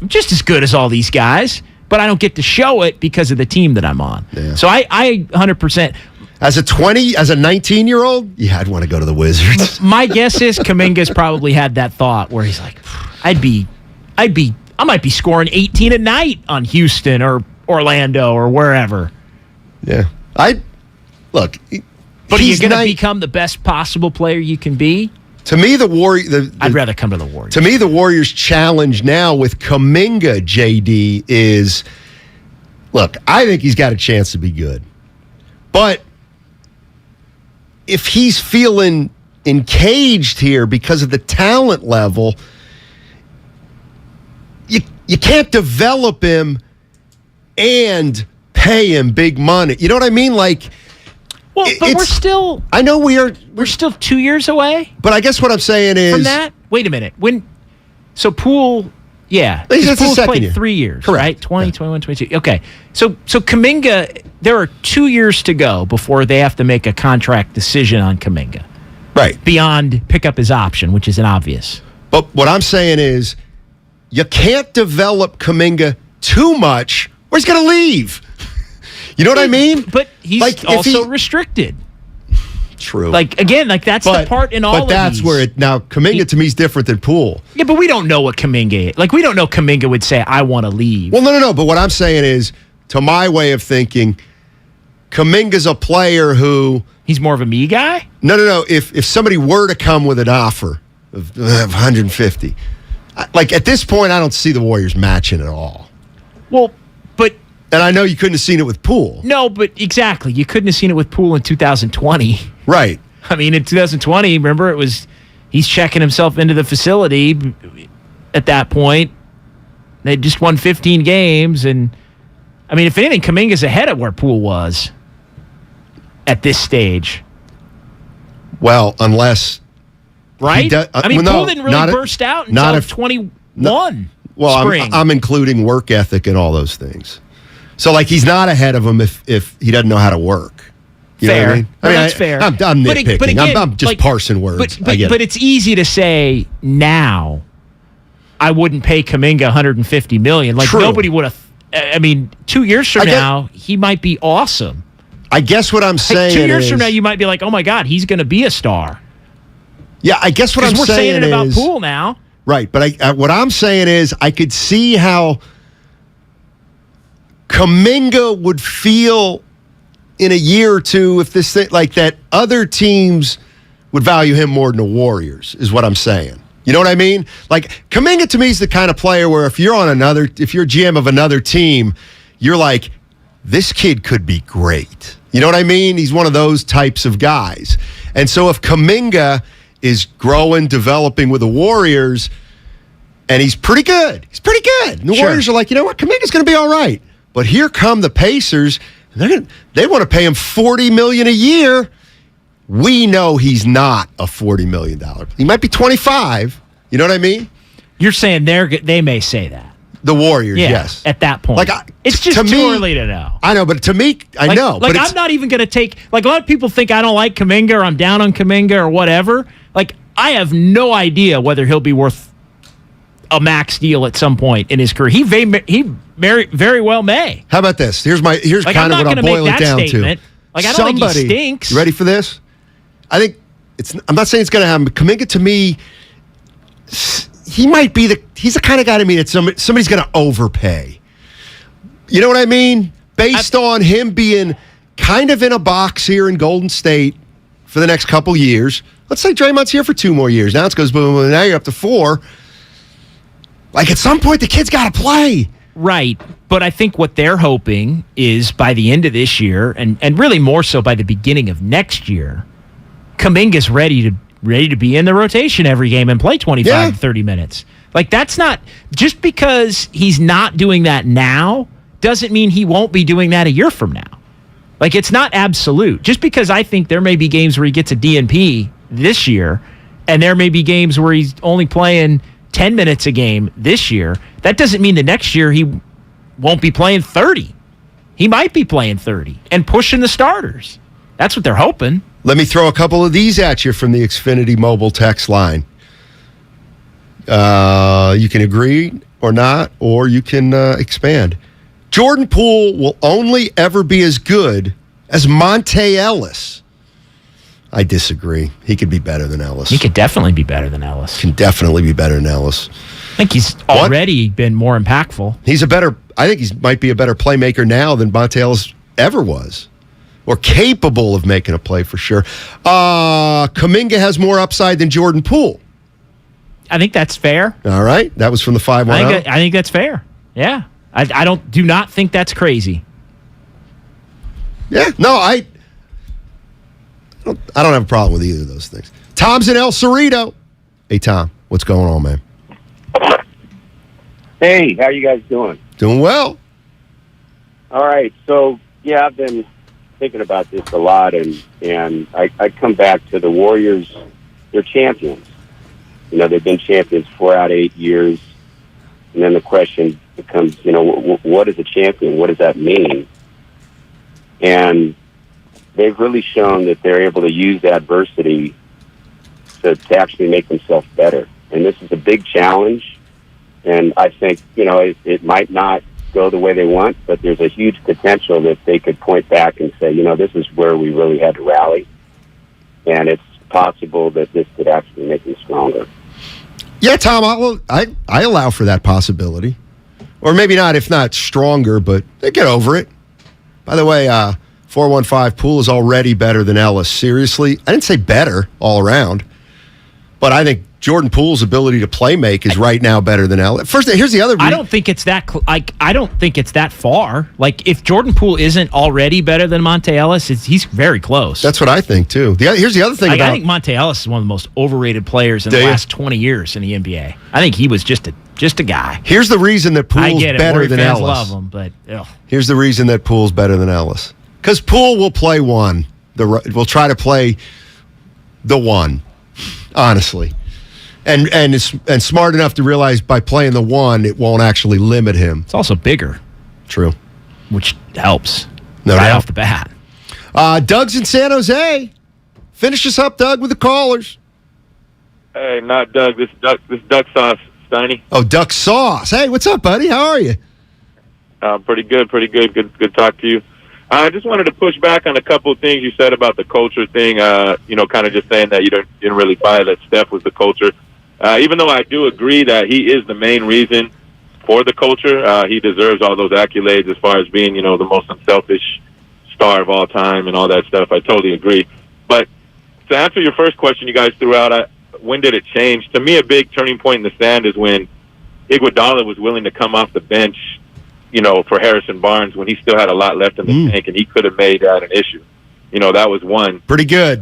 just as good as all these guys, but I don't get to show it because of the team that I'm on. Yeah. So I 100%. As a 19-year-old, yeah, I'd want to go to the Wizards. My guess is Kuminga's probably had that thought where he's like, I might be scoring 18 a night on Houston or Orlando or wherever. Yeah. But are you going to become the best possible player you can be? To me, I'd rather come to the Warriors. To me, the Warriors' challenge now with Kuminga, JD, is, look, I think he's got a chance to be good. But if he's feeling encaged here because of the talent level, you can't develop him and pay him big money. You know what I mean? Like, well, but we're still. I know we're still 2 years away. But I guess what I'm saying is from that. Wait a minute. So Poole, Poole's played 3 years, correct? Right? 20, 21, 22. Okay. So Kuminga, there are 2 years to go before they have to make a contract decision on Kuminga. Right. Beyond pick up his option, which isn't obvious. But what I'm saying is, you can't develop Kuminga too much, or he's going to leave. You know what I mean? But he's like, also restricted. True. Like, again, like that's the part in all of these. But that's where Kuminga to me is different than Poole. Yeah, but we don't know what Kuminga is. Like, we don't know Kuminga would say, I want to leave. Well, no. But what I'm saying is, to my way of thinking, Kuminga's a player who... He's more of a me guy? No. If somebody were to come with an offer of 150, like at this point, I don't see the Warriors matching at all. Well, but... And I know you couldn't have seen it with Poole. No, but exactly. You couldn't have seen it with Poole in 2020. Right. I mean, in 2020, remember, he's checking himself into the facility at that point. They just won 15 games. And, I mean, if anything, Kuminga's ahead of where Poole was at this stage. Well, unless... Right? Poole didn't really burst out until 21 spring. I'm including work ethic and all those things. So, like, he's not ahead of him if he doesn't know how to work. You fair. know what I mean? That's fair. I'm nitpicking. But again, I'm just parsing words. But it's easy to say now, I wouldn't pay Kuminga $150 million. Like, True. Nobody would have. I mean, 2 years from now, he might be awesome. I guess what I'm saying 2 years from now, you might be like, oh my God, he's going to be a star. Yeah, I guess what I'm saying is... we're saying it about Poole now. Right, but what I'm saying is I could see how Kuminga would feel in a year or two if this thing, like that other teams would value him more than the Warriors, is what I'm saying. You know what I mean? Like, Kuminga to me is the kind of player where if you're GM of another team, you're like, this kid could be great. You know what I mean? He's one of those types of guys. And so if Kuminga is growing, developing with the Warriors, and he's pretty good. He's pretty good. And the Warriors are like, you know what? Kuminga's going to be all right. But here come the Pacers. They want to pay him $40 million a year. We know he's not a $40 million. He might be 25. You know what I mean? You're saying they may say that. The Warriors, yes. At that point. Like, it's just too early to know. I know, but to me, I know. Like, I'm not even going to take... Like, a lot of people think I don't like Kuminga or I'm down on Kuminga or whatever. Like, I have no idea whether he'll be worth a max deal at some point in his career. He very well may. How about this? Here's kind of what I'll boil it down to. Like, I don't think he stinks. You ready for this? I think I'm not saying it's going to happen, but Kuminga, to me, he's the kind of guy to me that somebody's going to overpay. You know what I mean? Based on him being kind of in a box here in Golden State for the next couple years. Let's say Draymond's here for 2 more years. Now it goes boom, boom, now you're up to 4. Like, at some point, the kid's got to play. Right. But I think what they're hoping is by the end of this year, and really more so by the beginning of next year, Kuminga's ready to be in the rotation every game and play 25 to 30 minutes. Like, that's not just because he's not doing that now doesn't mean he won't be doing that a year from now. Like, it's not absolute. Just because I think there may be games where he gets a DNP this year and there may be games where he's only playing 10 minutes a game this year, that doesn't mean the next year he won't be playing 30. He might be playing 30 and pushing the starters. That's what they're hoping. Let me throw a couple of these at you from the Xfinity mobile text line. You can agree or not, or you can expand. Jordan Poole will only ever be as good as Monte Ellis. I disagree. He could be better than Ellis. He could definitely be better than Ellis. Can definitely be better than Ellis. I think he's already been more impactful. I think he might be a better playmaker now than Monte Ellis ever was. Or capable of making a play for sure. Kuminga has more upside than Jordan Poole. I think that's fair. All right. That was from the 5-1. I think that's fair. Yeah. I do not think that's crazy. Yeah. No, I don't have a problem with either of those things. Tom's in El Cerrito. Hey, Tom. What's going on, man? Hey, how you guys doing? Doing well. All right. So, yeah, I've been thinking about this a lot, and I come back to the Warriors. They're champions. You know, they've been champions 4 out of 8 years. And then the question becomes, you know, what is a champion? What does that mean? And they've really shown that they're able to use adversity to actually make themselves better. And this is a big challenge. And I think, you know, it might not go the way they want, but there's a huge potential that they could point back and say, you know, this is where we really had to rally. And it's possible that this could actually make them stronger. Yeah, Tom, I allow for that possibility. Or maybe not, if not stronger, but they get over it. By the way, 415 Poole is already better than Ellis. Seriously, I didn't say better all around, but I think Jordan Poole's ability to play make is right now better than Ellis. First, here's the other. I don't think it's that. I don't think it's that far. Like, if Jordan Poole isn't already better than Monte Ellis, he's very close. That's what I think too. Here's the other thing. I think Monte Ellis is one of the most overrated players in the last 20 years in the NBA. I think he was just a guy. Here's the reason that Poole's better than Ellis. Love him, but here's the reason that Poole's better than Ellis. Because Poole will play one. Will try to play the one, honestly. And smart enough to realize by playing the one, it won't actually limit him. It's also bigger. True. Which helps. No right doubt. Off the bat. Doug's in San Jose. Finish us up, Doug, with the callers. Hey, not Doug. This is Duck Sauce, Steiny. Oh, Duck Sauce. Hey, what's up, buddy? How are you? Pretty good. Good to talk to you. I just wanted to push back on a couple of things you said about the culture thing. You know, kind of just saying that you didn't really buy that Steph was the culture. Even though I do agree that he is the main reason for the culture, he deserves all those accolades as far as being, you know, the most unselfish star of all time and all that stuff. I totally agree. But to answer your first question you guys threw out, when did it change? To me, a big turning point in the sand is when Iguodala was willing to come off the bench, you know, for Harrison Barnes when he still had a lot left in the tank, and he could have made that an issue. You know, that was one. Pretty good.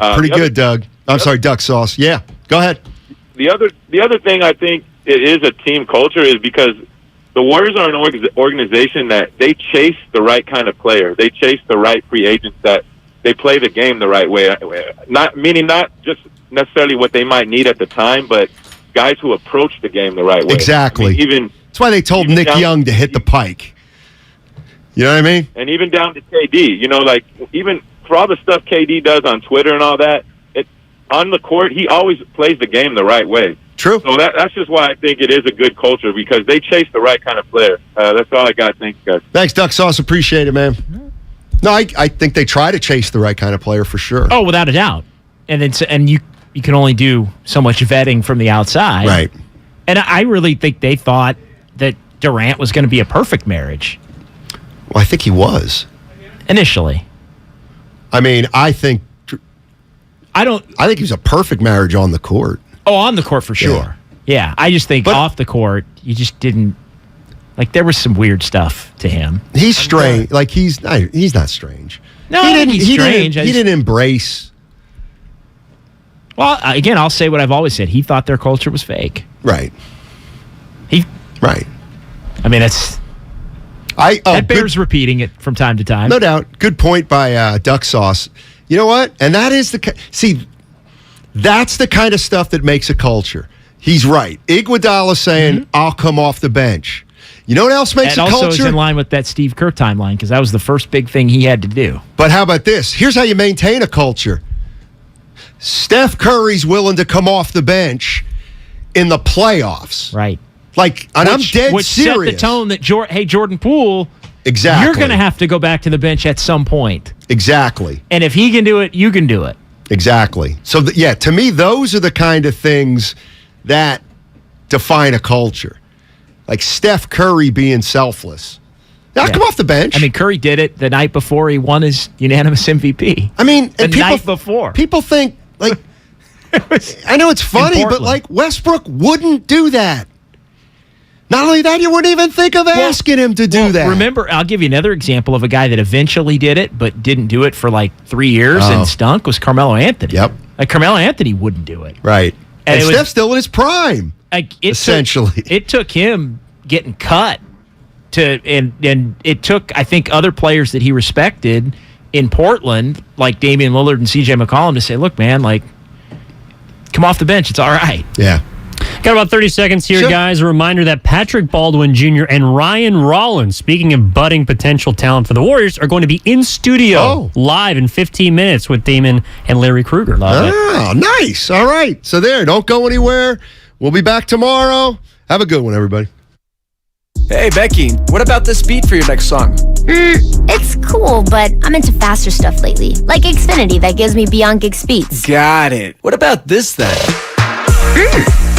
Doug. I'm sorry, Duck Sauce. Yeah, go ahead. The other thing I think it is a team culture is because the Warriors are an organization that they chase the right kind of player. They chase the right free agents that they play the game the right way. Not just necessarily what they might need at the time, but guys who approach the game the right way. Exactly. I mean, that's why they told Nick Young to hit the pike. You know what I mean? And even down to KD, you know, like even for all the stuff KD does on Twitter and all that, on the court, he always plays the game the right way. True. So that's just why I think it is a good culture, because they chase the right kind of player. That's all I got. Thanks, guys. Thanks, Duck Sauce. Appreciate it, man. No, I think they try to chase the right kind of player for sure. Oh, without a doubt. And you can only do so much vetting from the outside. Right. And I really think they thought that Durant was going to be a perfect marriage. Well, I think he was. Initially. I mean, I think he was a perfect marriage on the court. Oh, on the court for sure. Yeah. I just think off the court, you just didn't. Like, there was some weird stuff to him. He's strange. Like, he's not strange. No, he's strange. He didn't embrace. Well, again, I'll say what I've always said. He thought their culture was fake. Right. Right. I mean, that bears repeating it from time to time. No doubt. Good point by Duck Sauce. You know what? And that is that's the kind of stuff that makes a culture. He's right. Iguodala saying, I'll come off the bench. You know what else makes a culture? And also is in line with that Steve Kerr timeline, because that was the first big thing he had to do. But how about this? Here's how you maintain a culture. Steph Curry's willing to come off the bench in the playoffs. Right. Like, and I'm dead which serious. Set the tone that, Jordan Poole, exactly, you're going to have to go back to the bench at some point. Exactly. And if he can do it, you can do it. Exactly. So, to me, those are the kind of things that define a culture. Like Steph Curry being selfless. Now, come off the bench. I mean, Curry did it the night before he won his unanimous MVP. I mean, the night before. People think, like, I know it's funny, but, like, Westbrook wouldn't do that. Not only that, you wouldn't even think of asking him to do that. Remember, I'll give you another example of a guy that eventually did it, but didn't do it for like 3 years and stunk, was Carmelo Anthony. Yep. Like, Carmelo Anthony wouldn't do it. Right. And Steph's still in his prime, essentially. It took him getting cut and it took, I think, other players that he respected in Portland, like Damian Lillard and CJ McCollum, to say, look, man, like, come off the bench. It's all right. Yeah. Got about 30 seconds here, guys. A reminder that Patrick Baldwin Jr. and Ryan Rollins, speaking of budding potential talent for the Warriors, are going to be in studio live in 15 minutes with Damon and Larry Krueger. Love it. Nice. All right. So there, don't go anywhere. We'll be back tomorrow. Have a good one, everybody. Hey, Becky, what about this beat for your next song? It's cool, but I'm into faster stuff lately. Like Xfinity that gives me beyond gig speeds. Got it. What about this then?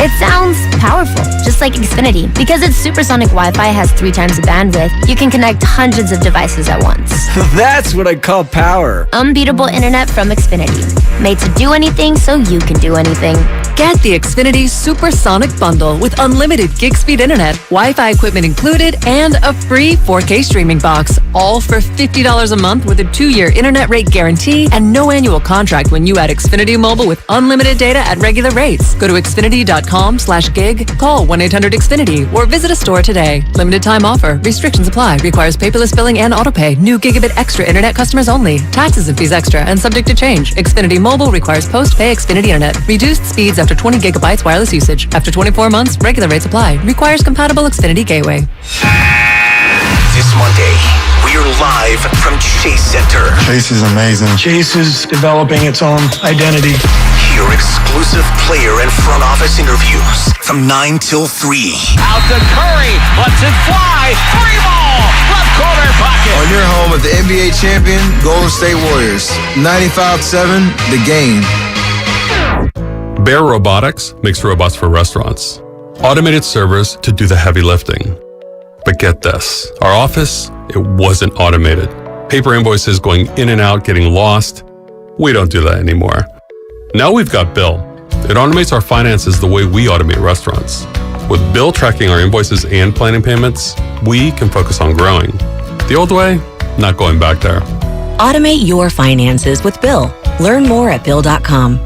It sounds powerful, just like Xfinity. Because its supersonic Wi-Fi has 3 times the bandwidth, you can connect hundreds of devices at once. That's what I call power. Unbeatable internet from Xfinity. Made to do anything so you can do anything. Get the Xfinity Supersonic Bundle with unlimited gig speed internet, Wi-Fi equipment included, and a free 4K streaming box. All for $50 a month with a 2-year internet rate guarantee and no annual contract when you add Xfinity Mobile with unlimited data at regular rates. Go to Xfinity.com/gig, call 1-800-XFINITY, or visit a store today. Limited time offer. Restrictions apply. Requires paperless billing and autopay. New gigabit extra internet customers only. Taxes and fees extra and subject to change. Xfinity Mobile requires post-pay Xfinity internet. Reduced speeds after 20 gigabytes wireless usage. After 24 months, regular rates apply. Requires compatible Xfinity gateway. This Monday, we're live from Chase Center. Chase is amazing. Chase is developing its own identity. Hear exclusive player and front office interviews from 9 till 3. Out to Curry, lets it fly, 3-ball, left corner pocket. On your home of the NBA champion, Golden State Warriors. 95-7, the game. Bear Robotics makes robots for restaurants. Automated servers to do the heavy lifting. But get this, our office, it wasn't automated. Paper invoices going in and out, getting lost. We don't do that anymore. Now we've got Bill. It automates our finances the way we automate restaurants. With Bill tracking our invoices and planning payments, we can focus on growing. The old way, not going back there. Automate your finances with Bill. Learn more at Bill.com.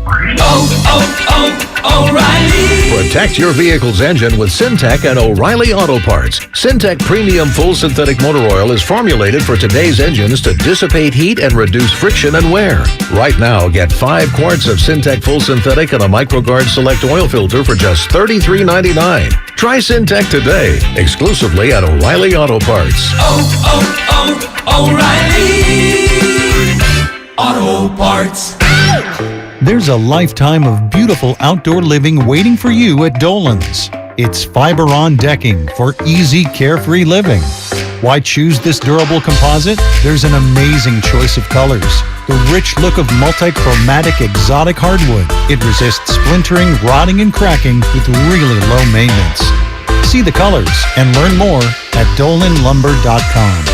O'Reilly. Protect your vehicle's engine with Syntec and O'Reilly Auto Parts. Syntec Premium Full Synthetic Motor Oil is formulated for today's engines to dissipate heat and reduce friction and wear. Right now, get 5 quarts of Syntec Full Synthetic and a MicroGuard Select Oil Filter for just $33.99. Try Syntec today, exclusively at O'Reilly Auto Parts. O'Reilly Auto Parts. There's a lifetime of beautiful outdoor living waiting for you at Dolan's. It's fiber-on decking for easy, carefree living. Why choose this durable composite? There's an amazing choice of colors. The rich look of multi-chromatic exotic hardwood. It resists splintering, rotting, and cracking with really low maintenance. See the colors and learn more at dolanlumber.com.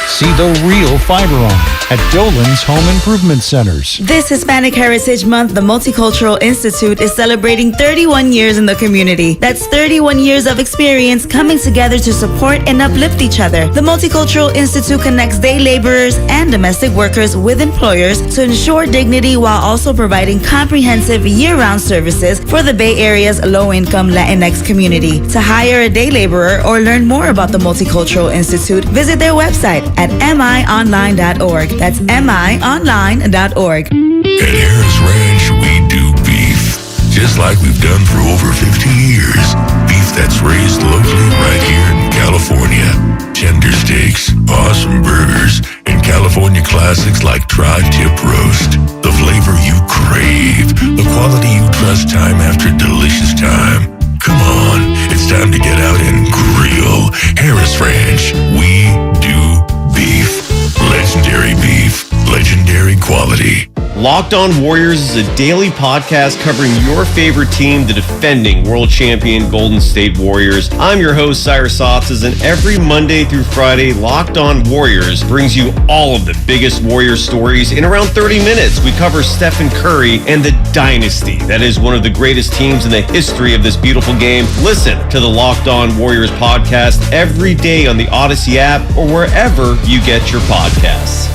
See the real fiber-on at Dolan's Home Improvement Centers. This Hispanic Heritage Month, the Multicultural Institute is celebrating 31 years in the community. That's 31 years of experience coming together to support and uplift each other. The Multicultural Institute connects day laborers and domestic workers with employers to ensure dignity while also providing comprehensive year-round services for the Bay Area's low-income Latinx community. To hire a day laborer or learn more about the Multicultural Institute, visit their website at mionline.org. That's mionline.org. At Harris Ranch, we do beef, just like we've done for over 50 years. Beef that's raised locally right here in California. Tender steaks, awesome burgers, and California classics like tri-tip roast. The flavor you crave, the quality you trust time after delicious time. Come on, it's time to get out and grill. Harris Ranch, we do beef. Legendary beef, legendary quality. Locked On Warriors is a daily podcast covering your favorite team, the defending world champion Golden State Warriors. I'm your host, Cyrus Softas, and every Monday through Friday, Locked On Warriors brings you all of the biggest Warriors stories in around 30 minutes. We cover Stephen Curry and the dynasty that is one of the greatest teams in the history of this beautiful game. Listen to the Locked On Warriors podcast every day on the Odyssey app or wherever you get your podcasts.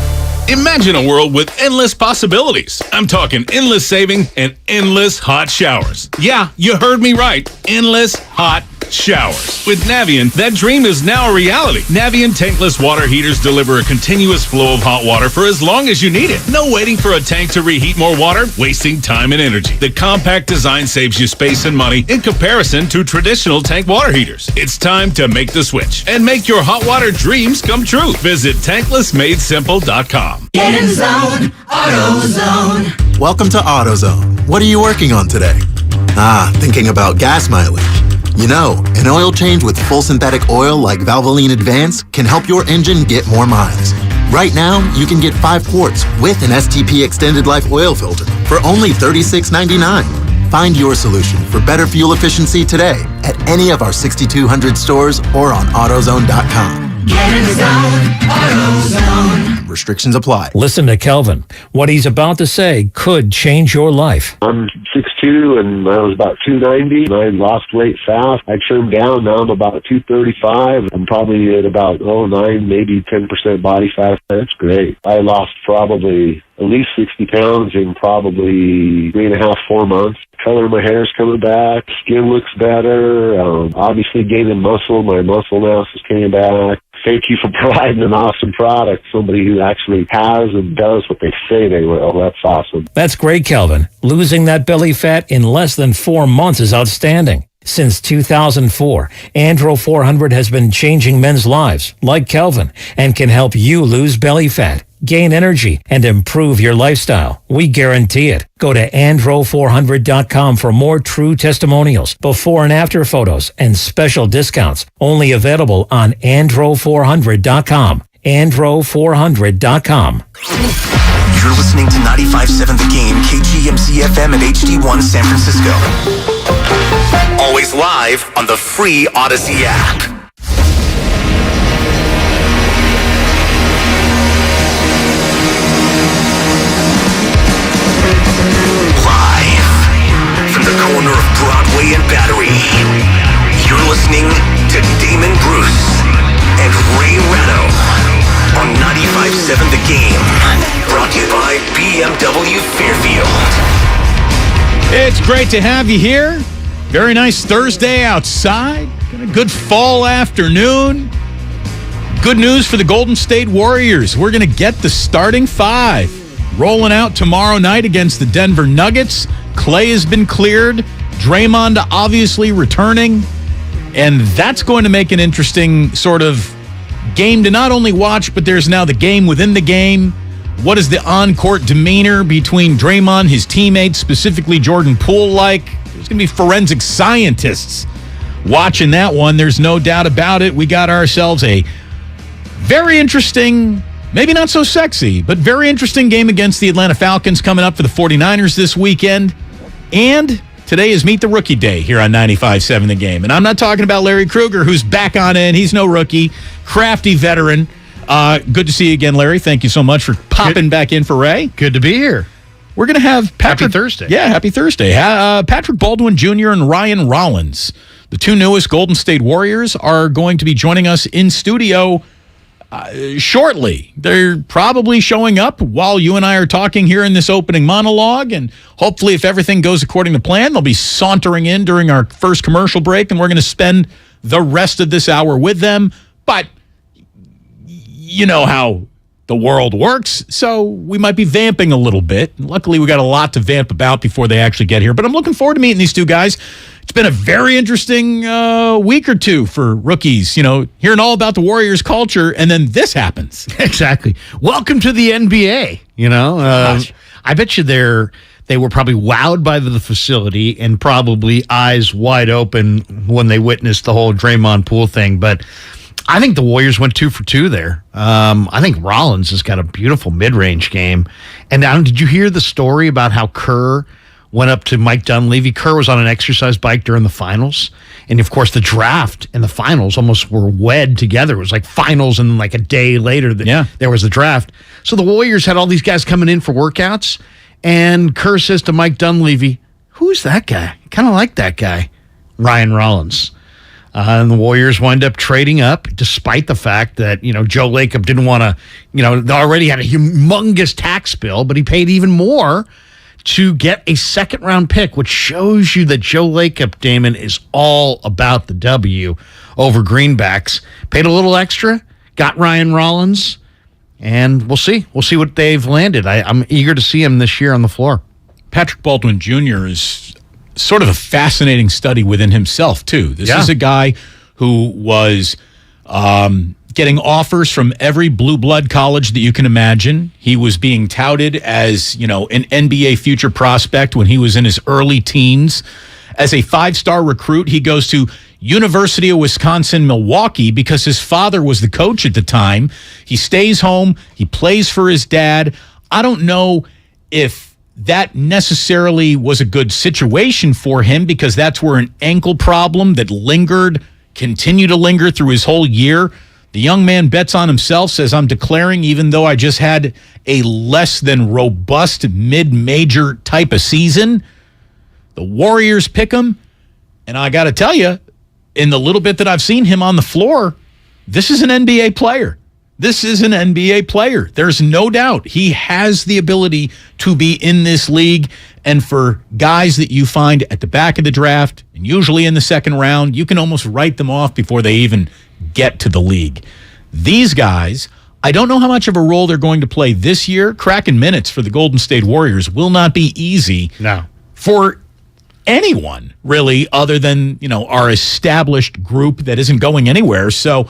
Imagine a world with endless possibilities. I'm talking endless saving and endless hot showers. Yeah, you heard me right. Endless hot showers. With Navien, that dream is now a reality. Navien tankless water heaters deliver a continuous flow of hot water for as long as you need it. No waiting for a tank to reheat more water, wasting time and energy. The compact design saves you space and money in comparison to traditional tank water heaters. It's time to make the switch and make your hot water dreams come true. Visit tanklessmadesimple.com. Get in zone, AutoZone. Welcome to AutoZone. What are you working on today? Thinking about gas mileage. You know, an oil change with full synthetic oil like Valvoline Advance can help your engine get more miles. Right now, you can get 5 quarts with an STP Extended Life Oil Filter for only $36.99. Find your solution for better fuel efficiency today at any of our 6,200 stores or on AutoZone.com. Get in zone, AutoZone. Restrictions apply. Listen to Kelvin. What he's about to say could change your life. I'm 6'2", and I was about 290. I lost weight fast. I trimmed down. Now I'm about 235. I'm probably at about 9, maybe 10% body fat. That's great. I lost probably at least 60 pounds in probably 3.5, 4 months. Color of my hair's coming back. Skin looks better. Obviously gaining muscle. My muscle mass is coming back. Thank you for providing an awesome product. Somebody who actually has and does what they say they will. That's awesome. That's great, Kelvin. Losing that belly fat in less than 4 months is outstanding. Since 2004, Andro 400 has been changing men's lives, like Kelvin, and can help you lose belly fat, gain energy, and improve your lifestyle. We guarantee it. Go to andro400.com for more true testimonials, before and after photos, and special discounts. Only available on andro400.com. andro400.com. You're listening to 95.7 The Game, KGMZ FM and HD1 San Francisco. Always live on the free Odyssey app. Live from the corner of Broadway and Battery, you're listening to Damon Bruce and Ray Ratto on 95.7 The Game. Brought to you by BMW Fairfield. It's great to have you here. Very nice Thursday outside. Got a good fall afternoon. Good news for the Golden State Warriors. We're going to get the starting 5 rolling out tomorrow night against the Denver Nuggets. Clay has been cleared. Draymond obviously returning. And that's going to make an interesting sort of game to not only watch, but there's now the game within the game. What is the on-court demeanor between Draymond, his teammates, specifically Jordan Poole, like? There's going to be forensic scientists watching that one. There's no doubt about it. We got ourselves a very interesting, maybe not so sexy, but very interesting game against the Atlanta Falcons coming up for the 49ers this weekend. And today is Meet the Rookie Day here on 95.7 The Game. And I'm not talking about Larry Krueger, who's back on in. He's no rookie. Crafty veteran. Good to see you again, Larry. Thank you so much for popping back in for Ray. Good to be here. We're going to have Patrick. Happy Thursday. Yeah, happy Thursday. Patrick Baldwin Jr. and Ryan Rollins, the two newest Golden State Warriors, are going to be joining us in studio shortly. They're probably showing up while you and I are talking here in this opening monologue, and hopefully if everything goes according to plan, they'll be sauntering in during our first commercial break, and we're going to spend the rest of this hour with them. But you know how the world works, so we might be vamping a little bit. Luckily, we got a lot to vamp about before they actually get here, but I'm looking forward to meeting these two guys. It's been a very interesting week or two for rookies, hearing all about the Warriors culture, and then this happens. Exactly. Welcome to the NBA, I bet you they were probably wowed by the facility and probably eyes wide open when they witnessed the whole Draymond Poole thing, but I think the Warriors went 2 for 2 there. I think Rollins has got a beautiful mid-range game. And did you hear the story about how Kerr went up to Mike Dunleavy? Kerr was on an exercise bike during the finals. And, of course, the draft and the finals almost were wed together. It was like finals and like a day later there was the draft. So the Warriors had all these guys coming in for workouts. And Kerr says to Mike Dunleavy, "Who's that guy? I kind of like that guy." Ryan Rollins. And the Warriors wind up trading up, despite the fact that, Joe Lacob didn't want to, they already had a humongous tax bill, but he paid even more to get a second-round pick, which shows you that Joe Lacob, Damon, is all about the W over greenbacks. Paid a little extra, got Ryan Rollins, and we'll see. We'll see what they've landed. I'm eager to see him this year on the floor. Patrick Baldwin Jr. is sort of a fascinating study within himself, too. This is a guy who was getting offers from every blue blood college that you can imagine. He was being touted as, an NBA future prospect when he was in his early teens. As a 5-star recruit, he goes to University of Wisconsin-Milwaukee because his father was the coach at the time. He stays home. He plays for his dad. I don't know if that necessarily was a good situation for him because that's where an ankle problem that continued to linger through his whole year. The young man bets on himself, says, "I'm declaring even though I just had a less than robust mid-major type of season." The Warriors pick him, and I got to tell you, in the little bit that I've seen him on the floor, this is an NBA player. This is an NBA player. There's no doubt he has the ability to be in this league. And for guys that you find at the back of the draft, and usually in the second round, you can almost write them off before they even get to the league. These guys, I don't know how much of a role they're going to play this year. Cracking minutes for the Golden State Warriors will not be easy for anyone, really, other than, our established group that isn't going anywhere. So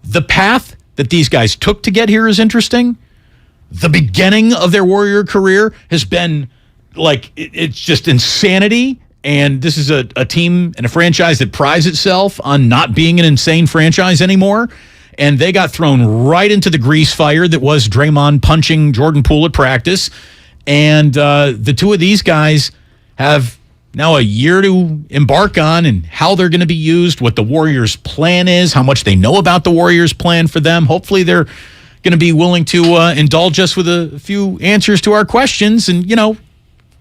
the path that these guys took to get here is interesting. The beginning of their Warrior career has been it's just insanity. And this is a team and a franchise that prides itself on not being an insane franchise anymore. And they got thrown right into the grease fire that was Draymond punching Jordan Poole at practice. And the two of these guys have now a year to embark on and how they're going to be used, what the Warriors' plan is, how much they know about the Warriors' plan for them. Hopefully they're going to be willing to indulge us with a few answers to our questions. And,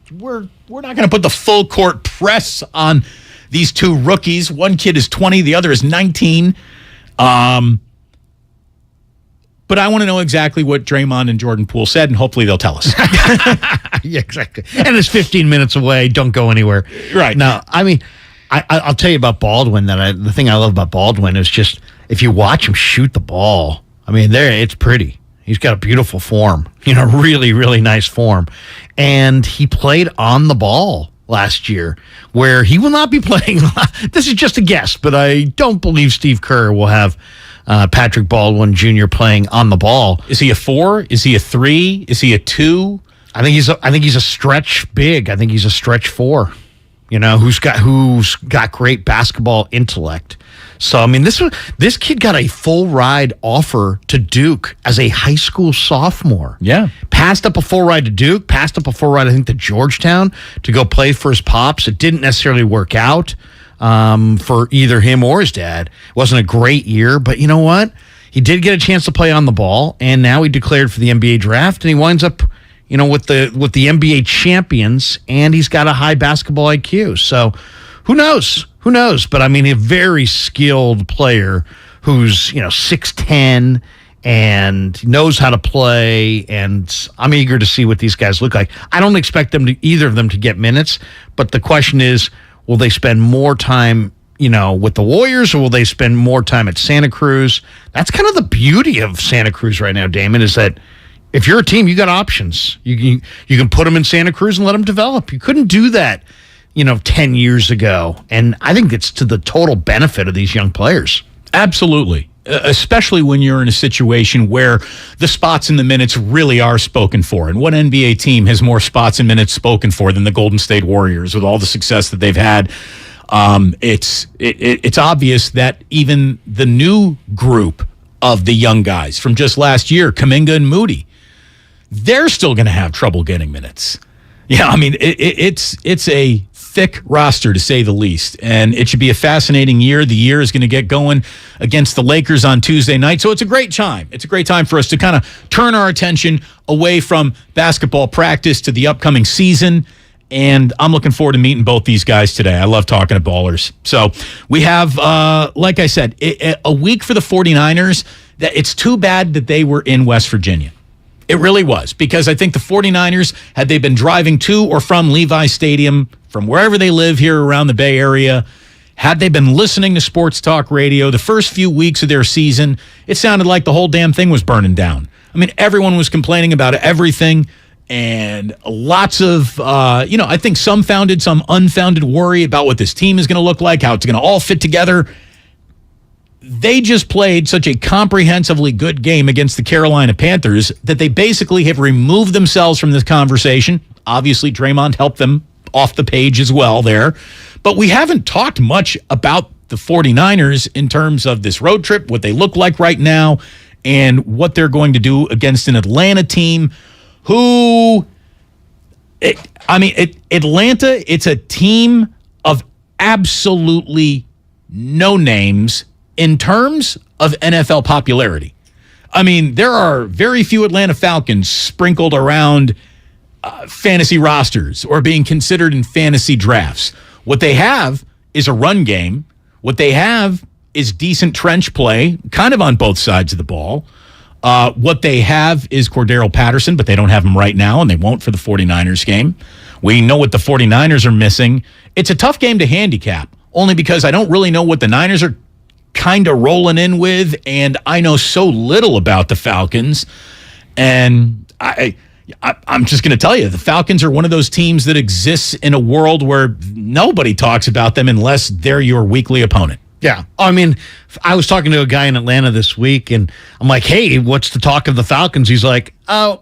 we're not going to put the full court press on these two rookies. One kid is 20, the other is 19. But I want to know exactly what Draymond and Jordan Poole said, and hopefully they'll tell us. Yeah, exactly. And it's 15 minutes away. Don't go anywhere. Right. Now, I'll tell you about Baldwin. The thing I love about Baldwin is just if you watch him shoot the ball, it's pretty. He's got a beautiful form, really, really nice form. And he played on the ball last year, where he will not be playing. This is just a guess, but I don't believe Steve Kerr will have Patrick Baldwin Jr. playing on the ball. Is he a 4? Is he a 3? Is he a 2? I think he's a stretch big. I think he's a stretch 4. Who's got great basketball intellect. So I mean, this kid got a full ride offer to Duke as a high school sophomore. Yeah, passed up a full ride to Duke. Passed up a full ride, I think, to Georgetown to go play for his pops. It didn't necessarily work out for either him or his dad. It wasn't a great year, but you know what? He did get a chance to play on the ball, and now he declared for the NBA draft, and he winds up, with the NBA champions, and he's got a high basketball IQ. So who knows? Who knows? But I mean, a very skilled player who's 6'10" and knows how to play, and I'm eager to see what these guys look like. I don't expect either of them to get minutes, but the question is, will they spend more time with the Warriors, or will they spend more time at Santa Cruz? That's kind of the beauty of Santa Cruz right now, Damon, is that if you're a team, you got options. You can put them in Santa Cruz and let them develop. You couldn't do that, 10 years ago. And I think it's to the total benefit of these young players. Absolutely. Especially when you're in a situation where the spots and the minutes really are spoken for. And what NBA team has more spots and minutes spoken for than the Golden State Warriors with all the success that they've had? It's obvious that even the new group of the young guys from just last year, Kuminga and Moody, they're still going to have trouble getting minutes. Yeah, I mean, it's a thick roster, to say the least, and it should be a fascinating year. The year is going to get going against the Lakers on Tuesday night, so it's a great time. It's a great time for us to kind of turn our attention away from basketball practice to the upcoming season, and I'm looking forward to meeting both these guys today. I love talking to ballers. So we have, like I said, a week for the 49ers. That it's too bad that they were in West Virginia. It really was, because I think the 49ers, had they been driving to or from Levi Stadium, from wherever they live here around the Bay Area, had they been listening to sports talk radio the first few weeks of their season, it sounded like the whole damn thing was burning down. I mean, everyone was complaining about everything, and lots of, I think some founded, some unfounded worry about what this team is going to look like, how it's going to all fit together. They just played such a comprehensively good game against the Carolina Panthers that they basically have removed themselves from this conversation. Obviously, Draymond helped them off the page as well there. But we haven't talked much about the 49ers in terms of this road trip, what they look like right now, and what they're going to do against an Atlanta team who, Atlanta, it's a team of absolutely no names in terms of NFL popularity. I mean, there are very few Atlanta Falcons sprinkled around fantasy rosters or being considered in fantasy drafts. What they have is a run game. What they have is decent trench play, kind of on both sides of the ball. What they have is Cordero Patterson, but they don't have him right now, and they won't for the 49ers game. We know what the 49ers are missing. It's a tough game to handicap, only because I don't really know what the Niners are kind of rolling in with, and I know so little about the Falcons. And I'm just going to tell you, the Falcons are one of those teams that exists in a world where nobody talks about them unless they're your weekly opponent. Yeah. I mean, I was talking to a guy in Atlanta this week, and I'm like, hey, what's the talk of the Falcons? He's like,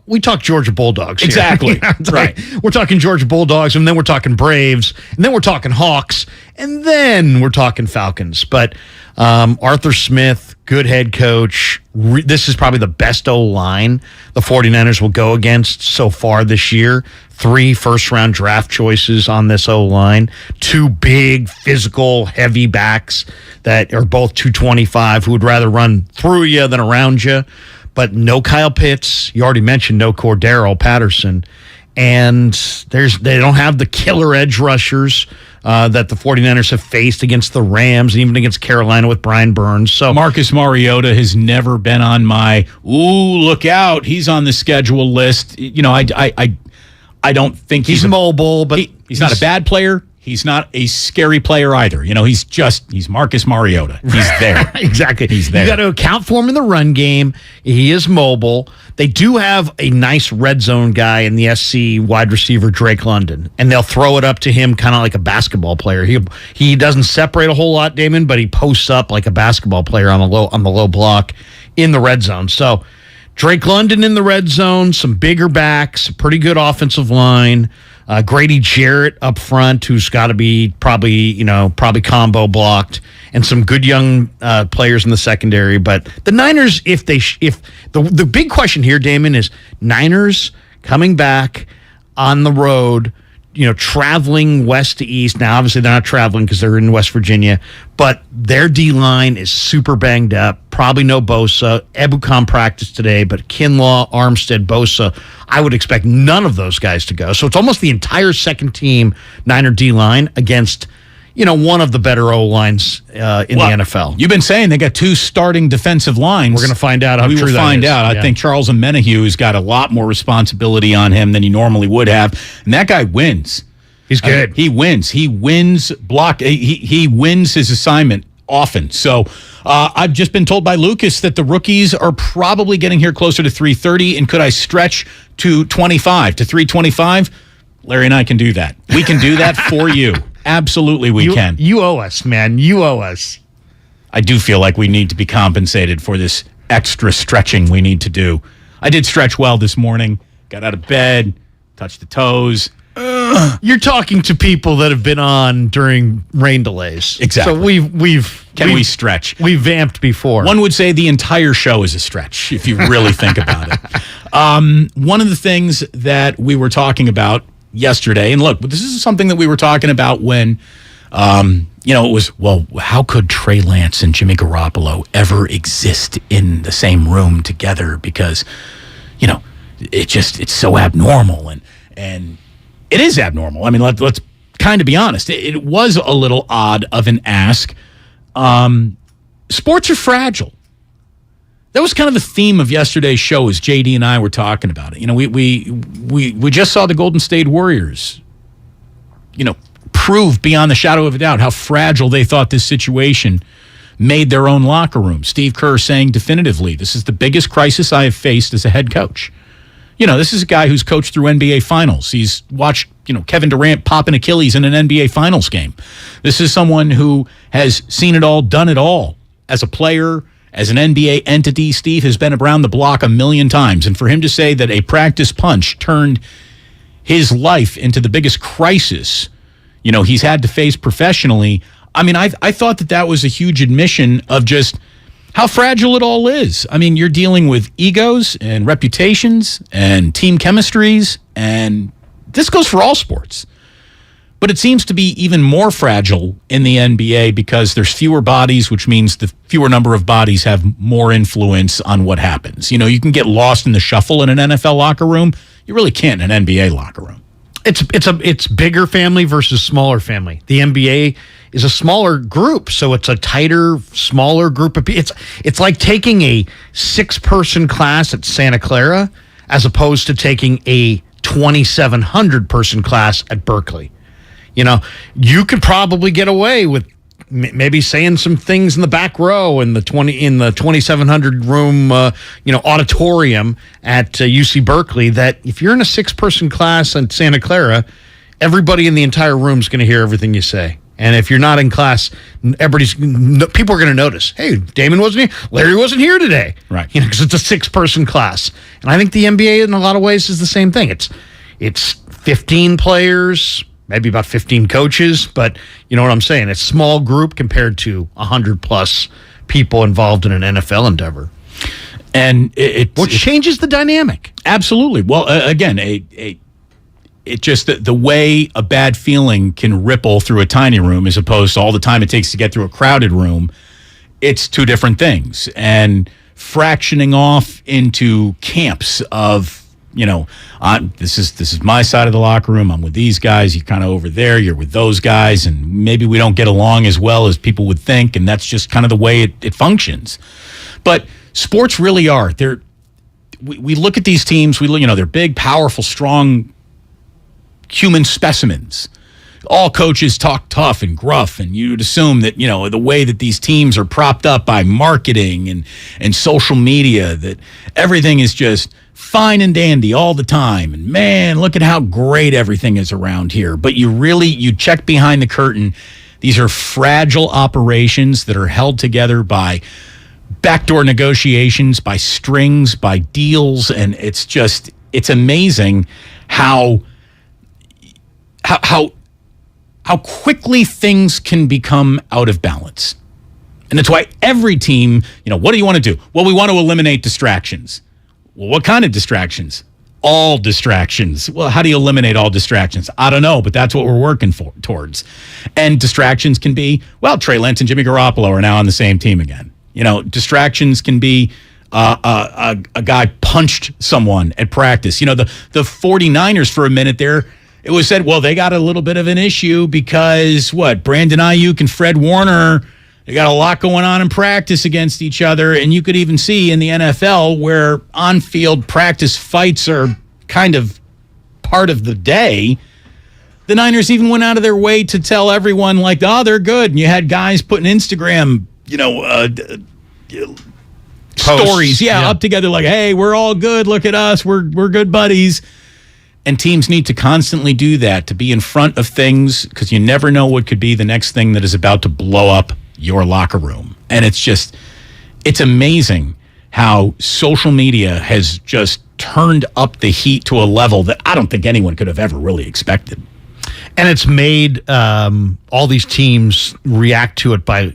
we talk Georgia Bulldogs here. Exactly. Right. We're talking Georgia Bulldogs, and then we're talking Braves, and then we're talking Hawks, and then we're talking Falcons. But Arthur Smith, good head coach. This is probably the best O-line the 49ers will go against so far this year. 3 first-round draft choices on this O-line. 2 big, physical, heavy backs that are both 225 who would rather run through you than around you. But no Kyle Pitts. You already mentioned no Cordero Patterson. And they don't have the killer edge rushers that the 49ers have faced against the Rams and even against Carolina with Brian Burns. So Marcus Mariota has never been on my, look out, he's on the schedule list. I don't think he's mobile, but he's not a bad player. He's not a scary player either. He's Marcus Mariota. He's there. Exactly. He's there. You got to account for him in the run game. He is mobile. They do have a nice red zone guy in the SC wide receiver, Drake London, and they'll throw it up to him kind of like a basketball player. He doesn't separate a whole lot, Damon, but he posts up like a basketball player on the low block in the red zone. So Drake London in the red zone, some bigger backs, pretty good offensive line. Grady Jarrett up front, who's got to be probably combo blocked, and some good young players in the secondary. But the Niners, if the big question here, Damon, is Niners coming back on the road, traveling west to east. Now, obviously, they're not traveling because they're in West Virginia, but their D-line is super banged up. Probably no Bosa. Ebukam practiced today, but Kinlaw, Armstead, Bosa, I would expect none of those guys to go. So it's almost the entire second team Niner D-line against, one of the better O-lines in the NFL. You've been saying they got 2 starting defensive lines. We're going to find out how true that is. We will find out. I think Charles Omenihu's got a lot more responsibility on him than he normally would have. And that guy wins. He's good. He wins. He wins block. He wins his assignment often. So I've just been told by Lucas that the rookies are probably getting here closer to 330. And could I stretch to 25, to 325? Larry and I can do that. We can do that for you. Absolutely, we can. You owe us, man. You owe us. I do feel like we need to be compensated for this extra stretching we need to do. I did stretch well this morning. Got out of bed, touched the toes. You're talking to people that have been on during rain delays. Exactly. So we stretch? We vamped before. One would say the entire show is a stretch if you really think about it. One of the things that we were talking about yesterday, and look, this is something that we were talking about when, it was, how could Trey Lance and Jimmy Garoppolo ever exist in the same room together? Because, it's so abnormal, and it is abnormal. I mean, let's kind of be honest. It was a little odd of an ask. Sports are fragile. That was kind of the theme of yesterday's show as JD and I were talking about it. We just saw the Golden State Warriors, prove beyond the shadow of a doubt how fragile they thought this situation made their own locker room. Steve Kerr saying definitively, this is the biggest crisis I have faced as a head coach. This is a guy who's coached through NBA Finals. He's watched, Kevin Durant pop an Achilles in an NBA Finals game. This is someone who has seen it all, done it all as a player, as an NBA entity. Steve has been around the block a million times. And for him to say that a practice punch turned his life into the biggest crisis, he's had to face professionally. I mean, I thought that was a huge admission of just how fragile it all is. I mean, you're dealing with egos and reputations and team chemistries, and this goes for all sports. But it seems to be even more fragile in the NBA because there's fewer bodies, which means the fewer number of bodies have more influence on what happens. You can get lost in the shuffle in an NFL locker room. You really can't in an NBA locker room. It's bigger family versus smaller family. The NBA is a smaller group, so it's a tighter, smaller group of people. It's like taking a 6-person class at Santa Clara as opposed to taking a 2,700 person class at Berkeley. You could probably get away with maybe saying some things in the back row in the 2,700 room auditorium at UC Berkeley that if you're in a 6-person class in Santa Clara, everybody in the entire room is going to hear everything you say. And if you're not in class, people are going to notice. Hey, Damon wasn't here. Larry wasn't here today. Right. Because it's a 6-person class. And I think the NBA in a lot of ways is the same thing. It's 15 players, maybe about 15 coaches, but you know what I'm saying? It's a small group compared to 100+ people involved in an NFL endeavor. And which changes the dynamic. Absolutely. Well, again, it just the way a bad feeling can ripple through a tiny room as opposed to all the time it takes to get through a crowded room, it's two different things. And fractioning off into camps of, this is my side of the locker room. I'm with these guys. You're kind of over there. You're with those guys. And maybe we don't get along as well as people would think. And that's just kind of the way it functions. But sports really are. We look at these teams. They're big, powerful, strong human specimens all coaches talk tough and gruff, and you'd assume that, the way that these teams are propped up by marketing and social media, that everything is just fine and dandy all the time. And man, look at how great everything is around here. But you check behind the curtain. These are fragile operations that are held together by backdoor negotiations, by strings, by deals, and it's amazing how quickly things can become out of balance. And that's why every team, what do you want to do? Well, we want to eliminate distractions. Well, what kind of distractions? All distractions. Well, how do you eliminate all distractions? I don't know, but that's what we're working towards. And distractions can be, Trey Lance and Jimmy Garoppolo are now on the same team again. Distractions can be a guy punched someone at practice. The 49ers for a minute there, it was said, they got a little bit of an issue because Brandon Ayuk and Fred Warner, they got a lot going on in practice against each other. And you could even see in the NFL where on-field practice fights are kind of part of the day. The Niners even went out of their way to tell everyone, they're good. And you had guys putting Instagram, stories, up together hey, we're all good. Look at us. We're good buddies. And teams need to constantly do that, to be in front of things, because you never know what could be the next thing that is about to blow up your locker room. And it's amazing how social media has just turned up the heat to a level that I don't think anyone could have ever really expected. And it's made all these teams react to it by,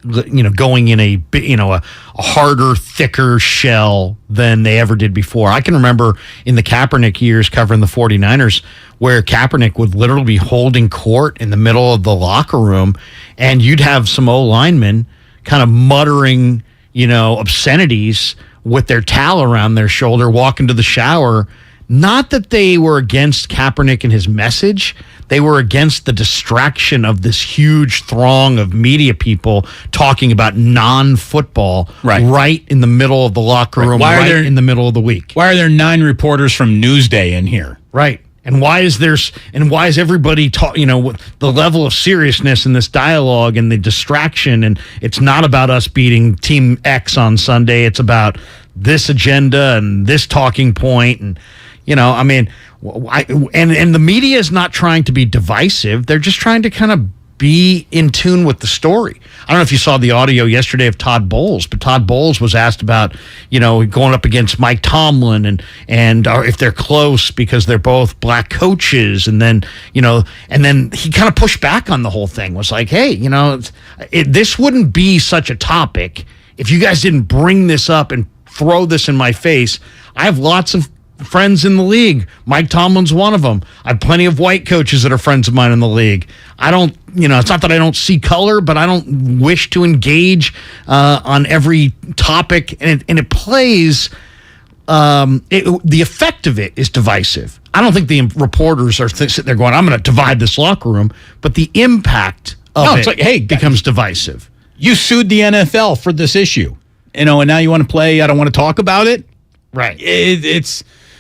going in a harder, thicker shell than they ever did before. I can remember in the Kaepernick years covering the 49ers where Kaepernick would literally be holding court in the middle of the locker room, and you'd have some O-linemen kind of muttering, obscenities with their towel around their shoulder, walking to the shower. Not that they were against Kaepernick and his message. They were against the distraction of this huge throng of media people talking about non-football right in the middle of the locker room, in the middle of the week. Why are there 9 reporters from Newsday in here? Right. And why is everybody the level of seriousness in this dialogue and the distraction? And it's not about us beating Team X on Sunday. It's about this agenda and this talking point. And, and the media is not trying to be divisive. They're just trying to kind of be in tune with the story. I don't know if you saw the audio yesterday of Todd Bowles, but Todd Bowles was asked about, going up against Mike Tomlin and if they're close because they're both black coaches. And then, and then he kind of pushed back on the whole thing, was like, hey, this wouldn't be such a topic if you guys didn't bring this up and throw this in my face. I have lots of friends in the league. Mike Tomlin's one of them. I have plenty of white coaches that are friends of mine in the league. I don't, it's not that I don't see color, but I don't wish to engage on every topic. And it plays, the effect of it is divisive. I don't think the reporters are sitting there going, I'm going to divide this locker room, but the impact of it becomes divisive. You sued the NFL for this issue, and now you want to play, I don't want to talk about it. Right.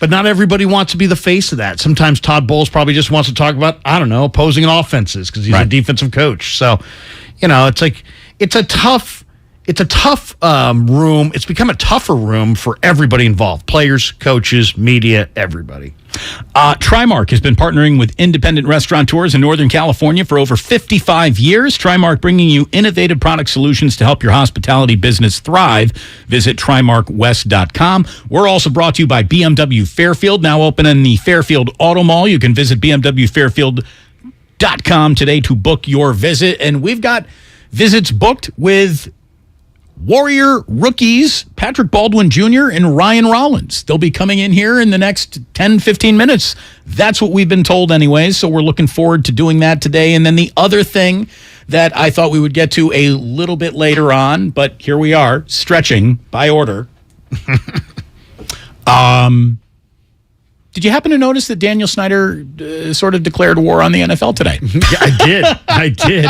But not everybody wants to be the face of that. Sometimes Todd Bowles probably just wants to talk about, opposing offenses because he's a defensive coach. So, it's a tough room. It's become a tougher room for everybody involved. Players, coaches, media, everybody. Trimark has been partnering with independent restaurateurs in Northern California for over 55 years. Trimark bringing you innovative product solutions to help your hospitality business thrive. Visit TrimarkWest.com. We're also brought to you by BMW Fairfield, now open in the Fairfield Auto Mall. You can visit BMWFairfield.com today to book your visit. And we've got visits booked with Warrior rookies Patrick Baldwin Jr. and Ryan Rollins. They'll be coming in here in the next 10, 15 minutes. That's what we've been told anyways, so we're looking forward to doing that today. And then the other thing that I thought we would get to a little bit later on, but here we are, stretching by order. Did you happen to notice that Daniel Snyder sort of declared war on the NFL today? Yeah, I did.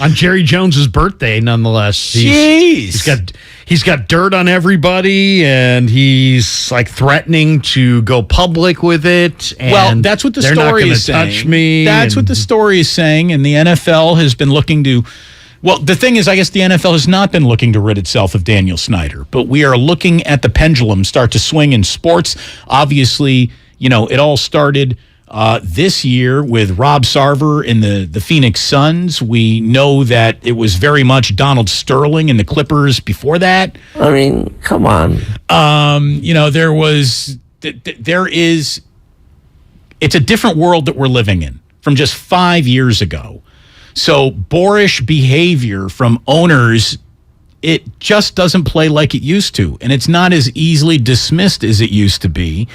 On Jerry Jones's birthday, nonetheless. Jeez. He's got dirt on everybody, and he's like threatening to go public with it. And well, that's what the story is saying. Touch me. That's what the story is saying, and the NFL has been looking to. Well, the thing is, I guess the NFL has not been looking to rid itself of Daniel Snyder, but we are looking at the pendulum start to swing in sports. Obviously, it all started this year with Rob Sarver in the Phoenix Suns. We know that it was very much Donald Sterling and the Clippers before that. I mean, come on. It's a different world that we're living in from just 5 years ago. So boorish behavior from owners, it just doesn't play like it used to. And it's not as easily dismissed as it used to be.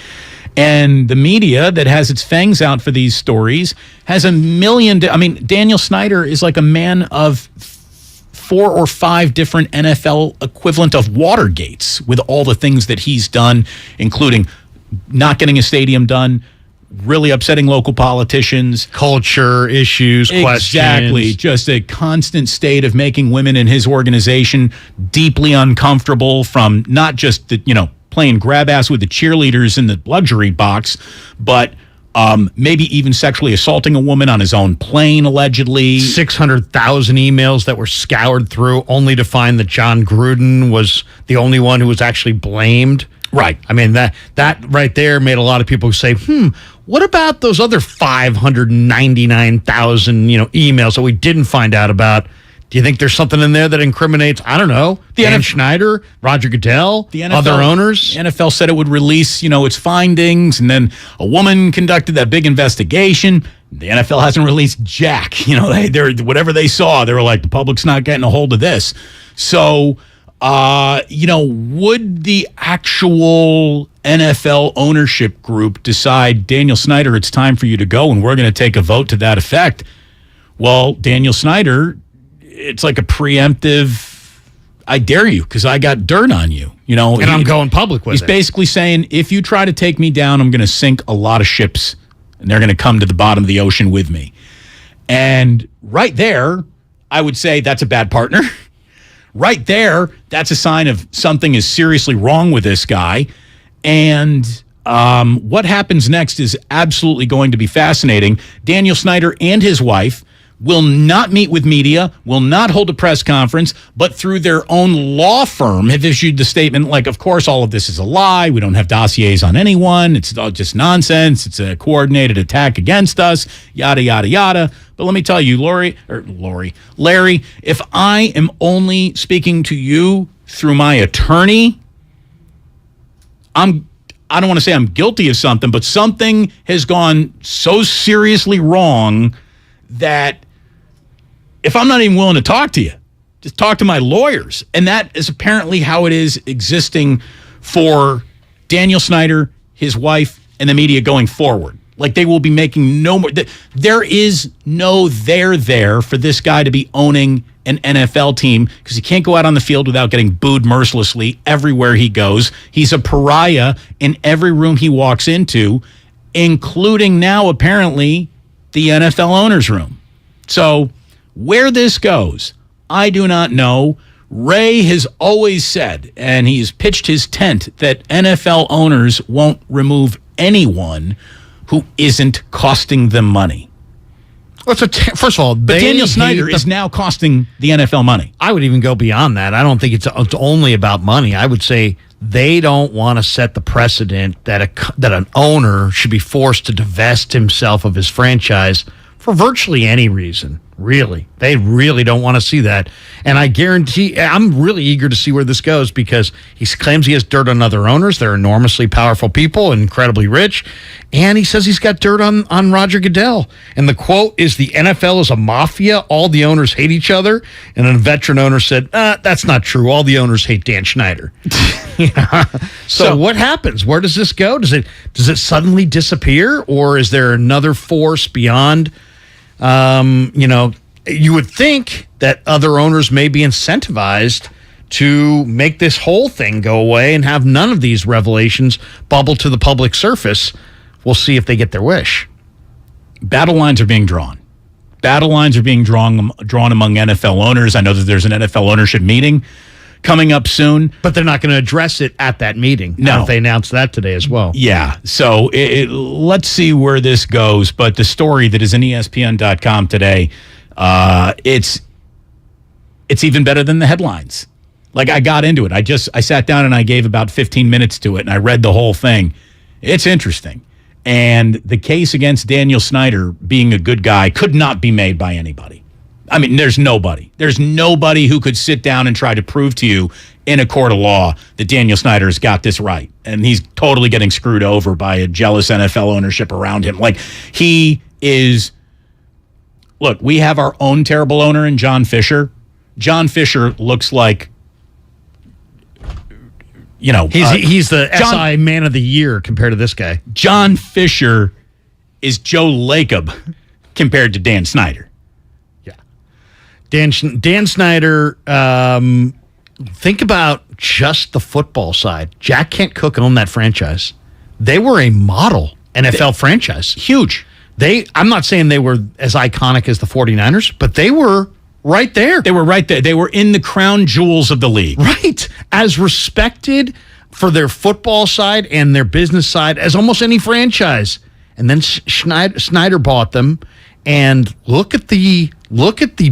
And the media that has its fangs out for these stories has a million. Daniel Snyder is like a man of 4 or 5 different NFL equivalent of Watergates with all the things that he's done, including not getting a stadium done, really upsetting local politicians, culture issues, questions. Exactly. Just a constant state of making women in his organization deeply uncomfortable from not just playing grab ass with the cheerleaders in the luxury box, but maybe even sexually assaulting a woman on his own plane, allegedly. 600,000 emails that were scoured through only to find that John Gruden was the only one who was actually blamed. Right. I mean, that right there made a lot of people say, what about those other 599,000, emails that we didn't find out about? Do you think there's something in there that incriminates, I don't know, Dan Schneider, Roger Goodell, other owners? The NFL said it would release, its findings, and then a woman conducted that big investigation. The NFL hasn't released jack. They're whatever they saw, they were like, the public's not getting a hold of this. So, would the actual NFL ownership group decide, Daniel Snyder, it's time for you to go, and we're going to take a vote to that effect? Well, Daniel Snyder, it's like a preemptive, I dare you, because I got dirt on you. And I'm going public with it. He's basically saying, if you try to take me down, I'm going to sink a lot of ships, and they're going to come to the bottom of the ocean with me. And right there, I would say that's a bad partner. Right there, that's a sign of something is seriously wrong with this guy. And what happens next is absolutely going to be fascinating. Daniel Snyder and his wife will not meet with media, will not hold a press conference, but through their own law firm have issued the statement like, of course, all of this is a lie. We don't have dossiers on anyone. It's all just nonsense. It's a coordinated attack against us, yada, yada, yada. But let me tell you, Larry, if I am only speaking to you through my attorney, I don't want to say I'm guilty of something, but something has gone so seriously wrong that if I'm not even willing to talk to you, just talk to my lawyers. And that is apparently how it is existing for Daniel Snyder, his wife, and the media going forward. Like they will be making no more. There is no there for this guy to be owning an NFL team because he can't go out on the field without getting booed mercilessly everywhere he goes. He's a pariah in every room he walks into, including now apparently the NFL owners' room. So where this goes, I do not know. Ray has always said, and he's pitched his tent, that NFL owners won't remove anyone who isn't costing them money. Well, first of all, but Daniel Snyder is now costing the NFL money. I would even go beyond that. I don't think it's only about money. I would say they don't want to set the precedent that an owner should be forced to divest himself of his franchise for virtually any reason. Really. They really don't want to see that. And I guarantee, I'm really eager to see where this goes because he claims he has dirt on other owners. They're enormously powerful people, incredibly rich. And he says he's got dirt on Roger Goodell. And the quote is, the NFL is a mafia. All the owners hate each other. And a veteran owner said, that's not true. All the owners hate Dan Schneider. So what happens? Where does this go? Does it suddenly disappear? Or is there another force beyond? You would think that other owners may be incentivized to make this whole thing go away and have none of these revelations bubble to the public surface we'll see if they get their wish. Battle lines are being drawn. Battle lines are being drawn among NFL owners. I know that there's an NFL ownership meeting coming up soon. But they're not going to address it at that meeting. No. They announced that today as well. Yeah. So let's see where this goes. But the story that is in ESPN.com today, it's even better than the headlines. Like, I got into it. I sat down and I gave about 15 minutes to it, and I read the whole thing. It's interesting. And the case against Daniel Snyder being a good guy could not be made by anybody. I mean, there's nobody. There's nobody who could sit down and try to prove to you in a court of law that Daniel Snyder's got this right. And he's totally getting screwed over by a jealous NFL ownership around him. Like, he is... Look, we have our own terrible owner in John Fisher. John Fisher looks like... he's the SI Man of the Year compared to this guy. John Fisher is Joe Lacob compared to Dan Snyder. Yeah. Dan Snyder, think about just the football side. Jack Kent Cooke owned that franchise. They were a model NFL franchise. Huge. I'm not saying they were as iconic as the 49ers, but they were right there. They were right there. They were in the crown jewels of the league. Right. As respected for their football side and their business side as almost any franchise. And then Snyder bought them. And look at the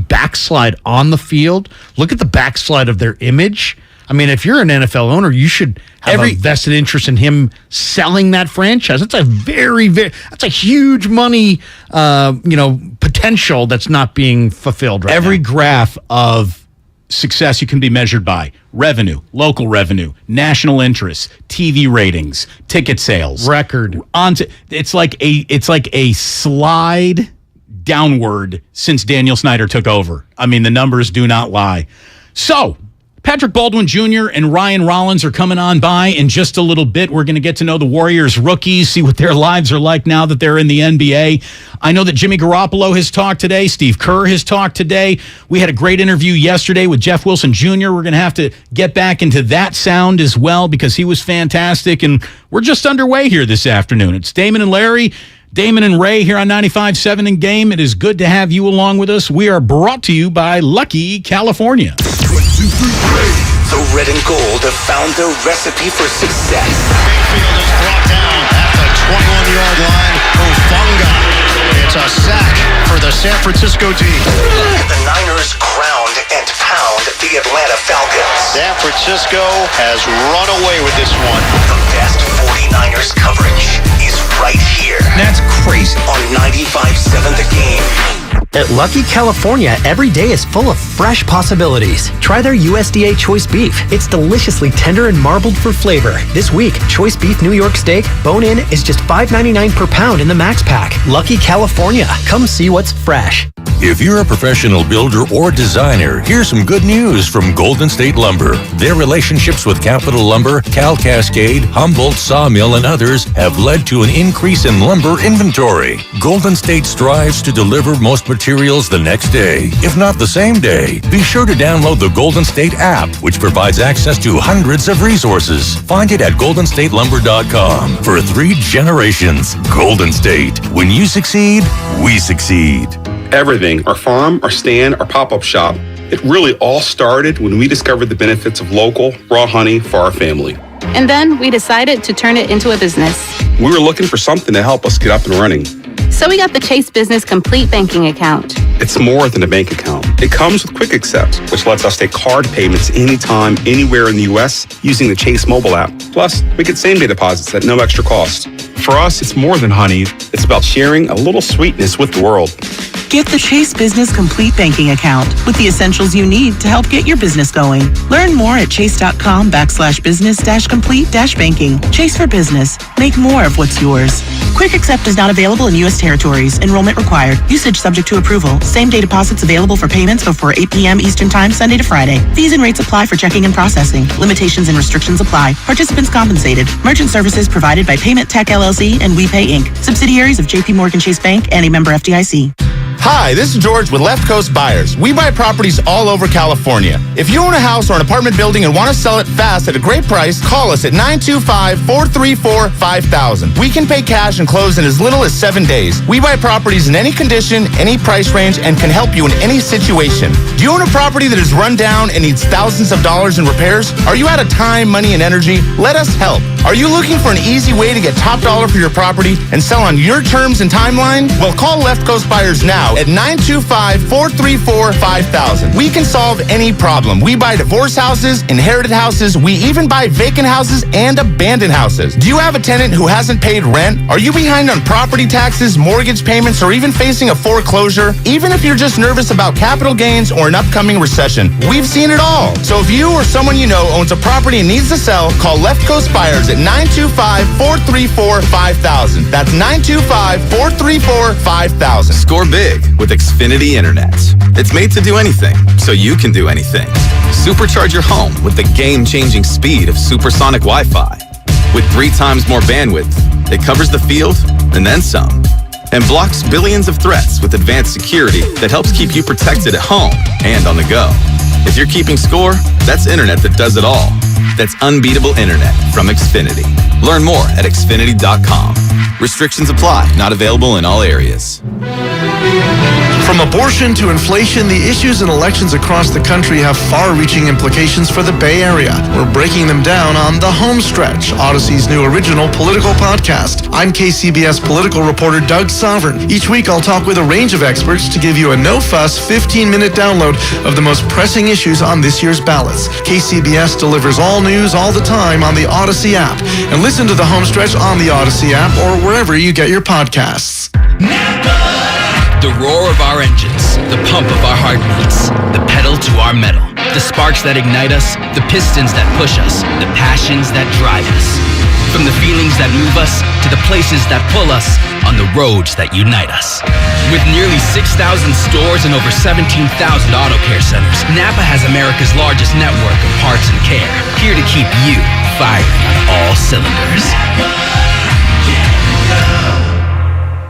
backslide on the field. Look at the backslide of their image. I mean, if you're an NFL owner, you should have a vested interest in him selling that franchise. That's a that's a huge money, potential that's not being fulfilled right now. Every graph of success you can be measured by: revenue, local revenue, national interest, TV ratings, ticket sales, record. It's like a slide downward since Daniel Snyder took over. I mean, the numbers do not lie. So, Patrick Baldwin Jr. and Ryan Rollins are coming on by in just a little bit. We're going to get to know the Warriors rookies, see what their lives are like now that they're in the NBA. I know that Jimmy Garoppolo has talked today. Steve Kerr has talked today. We had a great interview yesterday with Jeff Wilson Jr. We're going to have to get back into that sound as well because he was fantastic. And we're just underway here this afternoon. It's Damon and Larry, Damon and Ray here on 95.7 in Game. It is good to have you along with us. We are brought to you by Lucky California. 1, 2, 3, Ray. The red and gold have found their recipe for success. Mayfield is brought down at the 21-yard line. Ofunga. It's a sack for the San Francisco D. The Niners ground and pound the Atlanta Falcons. San Francisco has run away with this one. The best 49ers coverage is right here. That's crazy. On 95.7 The Game. At Lucky California, every day is full of fresh possibilities. Try their USDA Choice Beef. It's deliciously tender and marbled for flavor. This week, Choice Beef New York Steak, bone-in, is just $5.99 per pound in the Max Pack. Lucky California. Come see what's fresh. If you're a professional builder or designer, here's some good news from Golden State Lumber. Their relationships with Capital Lumber, Cal Cascade, Humboldt Sawmill, and others have led to an increase in lumber inventory. Golden State strives to deliver most materials the next day, if not the same day. Be sure to download the Golden State app, which provides access to hundreds of resources. Find it at goldenstatelumber.com. For 3 generations, Golden State. When you succeed, we succeed. Everything, our farm, our stand, our pop-up shop, it really all started when we discovered the benefits of local, raw honey for our family. And then we decided to turn it into a business. We were looking for something to help us get up and running. So we got the Chase Business Complete Banking Account. It's more than a bank account. It comes with Quick Accept, which lets us take card payments anytime, anywhere in the U.S. using the Chase mobile app. Plus, we get same-day deposits at no extra cost. For us, it's more than honey. It's about sharing a little sweetness with the world. Get the Chase Business Complete Banking Account with the essentials you need to help get your business going. Learn more at chase.com/business-complete-banking. Chase for business. Make more of what's yours. Quick Accept is not available in U.S. territories. Enrollment required. Usage subject to approval. Same-day deposits available for payments before 8 p.m. Eastern Time, Sunday to Friday. Fees and rates apply for checking and processing. Limitations and restrictions apply. Participants compensated. Merchant services provided by Payment Tech LLC and WePay Inc. Subsidiaries of J.P. Morgan Chase Bank and a member FDIC. Hi, this is George with Left Coast Buyers. We buy properties all over California. If you own a house or an apartment building and want to sell it fast at a great price, call us at 925-434-5000. We can pay cash and close in as little as 7 days. We buy properties in any condition, any price range, and can help you in any situation. Do you own a property that is run down and needs thousands of dollars in repairs? Are you out of time, money, and energy? Let us help. Are you looking for an easy way to get top dollar for your property and sell on your terms and timeline? Well, call Left Coast Buyers now at 925-434-5000. We can solve any problem. We buy divorce houses, inherited houses. We even buy vacant houses and abandoned houses. Do you have a tenant who hasn't paid rent? Are you behind on property taxes, mortgage payments, or even facing a foreclosure? Even if you're just nervous about capital gains or an upcoming recession, we've seen it all. So if you or someone you know owns a property and needs to sell, call Left Coast Buyers at 925-434-5000. That's 925-434-5000. Score big with Xfinity Internet. It's made to do anything, so you can do anything. Supercharge your home with the game-changing speed of supersonic Wi-Fi. With 3 times more bandwidth, it covers the field and then some. And blocks billions of threats with advanced security that helps keep you protected at home and on the go. If you're keeping score, that's internet that does it all. That's unbeatable internet from Xfinity. Learn more at Xfinity.com. Restrictions apply. Not available in all areas. From abortion to inflation, the issues in elections across the country have far-reaching implications for the Bay Area. We're breaking them down on The Home Stretch, Odyssey's new original political podcast. I'm KCBS political reporter Doug Sovereign. Each week, I'll talk with a range of experts to give you a no-fuss 15-minute download of the most pressing issues on this year's ballots. KCBS delivers all news all the time on the Odyssey app. And listen to The Home Stretch on the Odyssey app or wherever you get your podcasts. The roar of our engines, the pump of our heartbeats, the pedal to our metal, the sparks that ignite us, the pistons that push us, the passions that drive us. From the feelings that move us to the places that pull us on the roads that unite us. With nearly 6,000 stores and over 17,000 auto care centers, Napa has America's largest network of parts and care, here to keep you firing on all cylinders.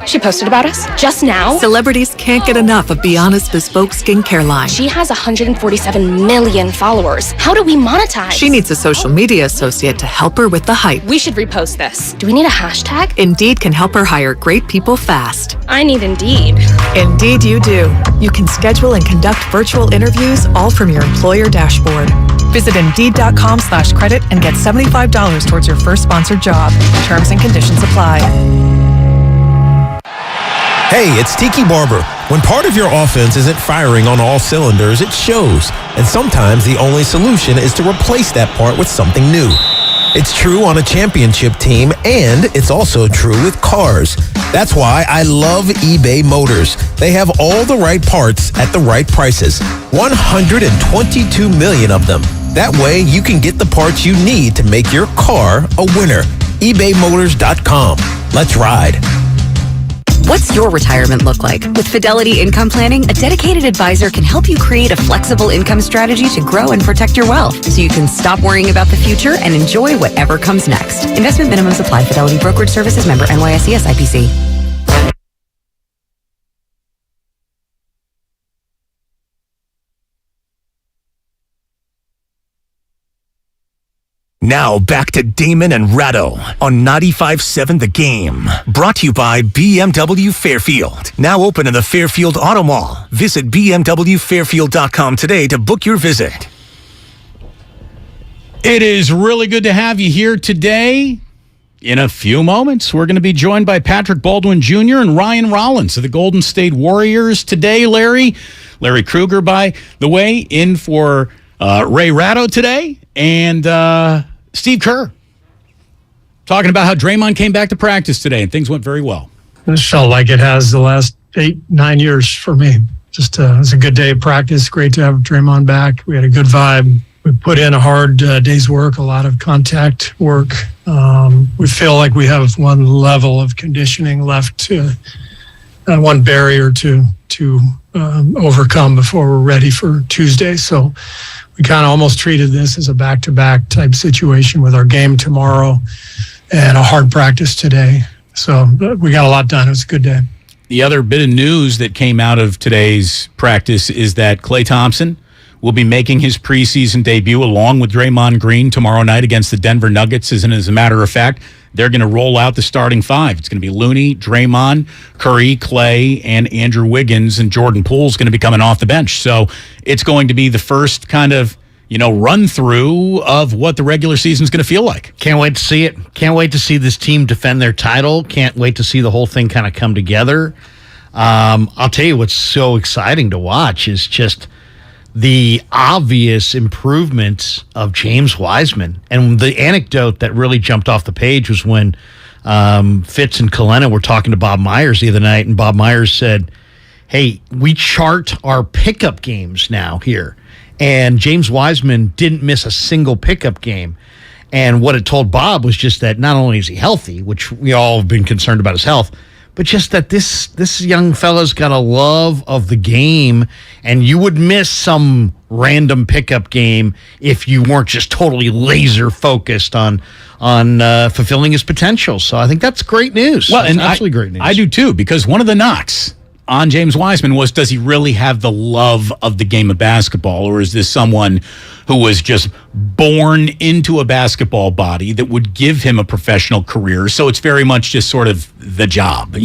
She posted about us just now. Celebrities can't get enough of Be Honest Bespoke skincare line. She has 147 million followers. How do we monetize? She needs a social media associate to help her with the hype. We should repost this. Do we need a hashtag? Indeed can help her hire great people fast. I need Indeed. Indeed you do. You can schedule and conduct virtual interviews all from your employer dashboard. Visit Indeed.com/credit and get $75 towards your first sponsored job. Terms and conditions apply. Hey, it's Tiki Barber. When part of your offense isn't firing on all cylinders, it shows. And sometimes the only solution is to replace that part with something new. It's true on a championship team, and it's also true with cars. That's why I love eBay Motors. They have all the right parts at the right prices. 122 million of them. That way, you can get the parts you need to make your car a winner. ebaymotors.com. Let's ride. What's your retirement look like? With Fidelity Income Planning, a dedicated advisor can help you create a flexible income strategy to grow and protect your wealth so you can stop worrying about the future and enjoy whatever comes next. Investment minimums apply. Fidelity Brokerage Services member NYSE SIPC. Now back to Damon and Ratto on 95.7 The Game. Brought to you by BMW Fairfield. Now open in the Fairfield Auto Mall. Visit BMWFairfield.com today to book your visit. It is really good to have you here today. In a few moments, we're going to be joined by Patrick Baldwin Jr. and Ryan Rollins of the Golden State Warriors. Today, Larry Krueger, by the way, in for Ray Ratto today. And Steve Kerr talking about how Draymond came back to practice today and things went very well. It felt like it has the last 8-9 years for me. Just it was a good day of practice. Great to have Draymond back. We had a good vibe. We put in a hard day's work, a lot of contact work. We feel like we have one level of conditioning left to one barrier to overcome before we're ready for Tuesday. So we kind of almost treated this as a back-to-back type situation with our game tomorrow and a hard practice today. So we got a lot done. It was a good day. The other bit of news that came out of today's practice is that Klay Thompson will be making his preseason debut along with Draymond Green tomorrow night against the Denver Nuggets. And as a matter of fact, they're going to roll out the starting five. It's going to be Looney, Draymond, Curry, Klay, and Andrew Wiggins, and Jordan Poole's going to be coming off the bench. So it's going to be the first kind of, run through of what the regular season is going to feel like. Can't wait to see it. Can't wait to see this team defend their title. Can't wait to see the whole thing kind of come together. I'll tell you what's so exciting to watch is just the obvious improvements of James Wiseman. And the anecdote that really jumped off the page was when Fitz and Kalena were talking to Bob Myers the other night, and Bob Myers said, hey, we chart our pickup games now here. And James Wiseman didn't miss a single pickup game. And what it told Bob was just that not only is he healthy, which we all have been concerned about his health, but just that this young fella's got a love of the game, and you would miss some random pickup game if you weren't just totally laser focused on fulfilling his potential. So I think that's great news. Well, that's absolutely great news. I do too, because one of the knocks on James Wiseman was, does he really have the love of the game of basketball, or is this someone who was just born into a basketball body that would give him a professional career? So it's very much just sort of the job.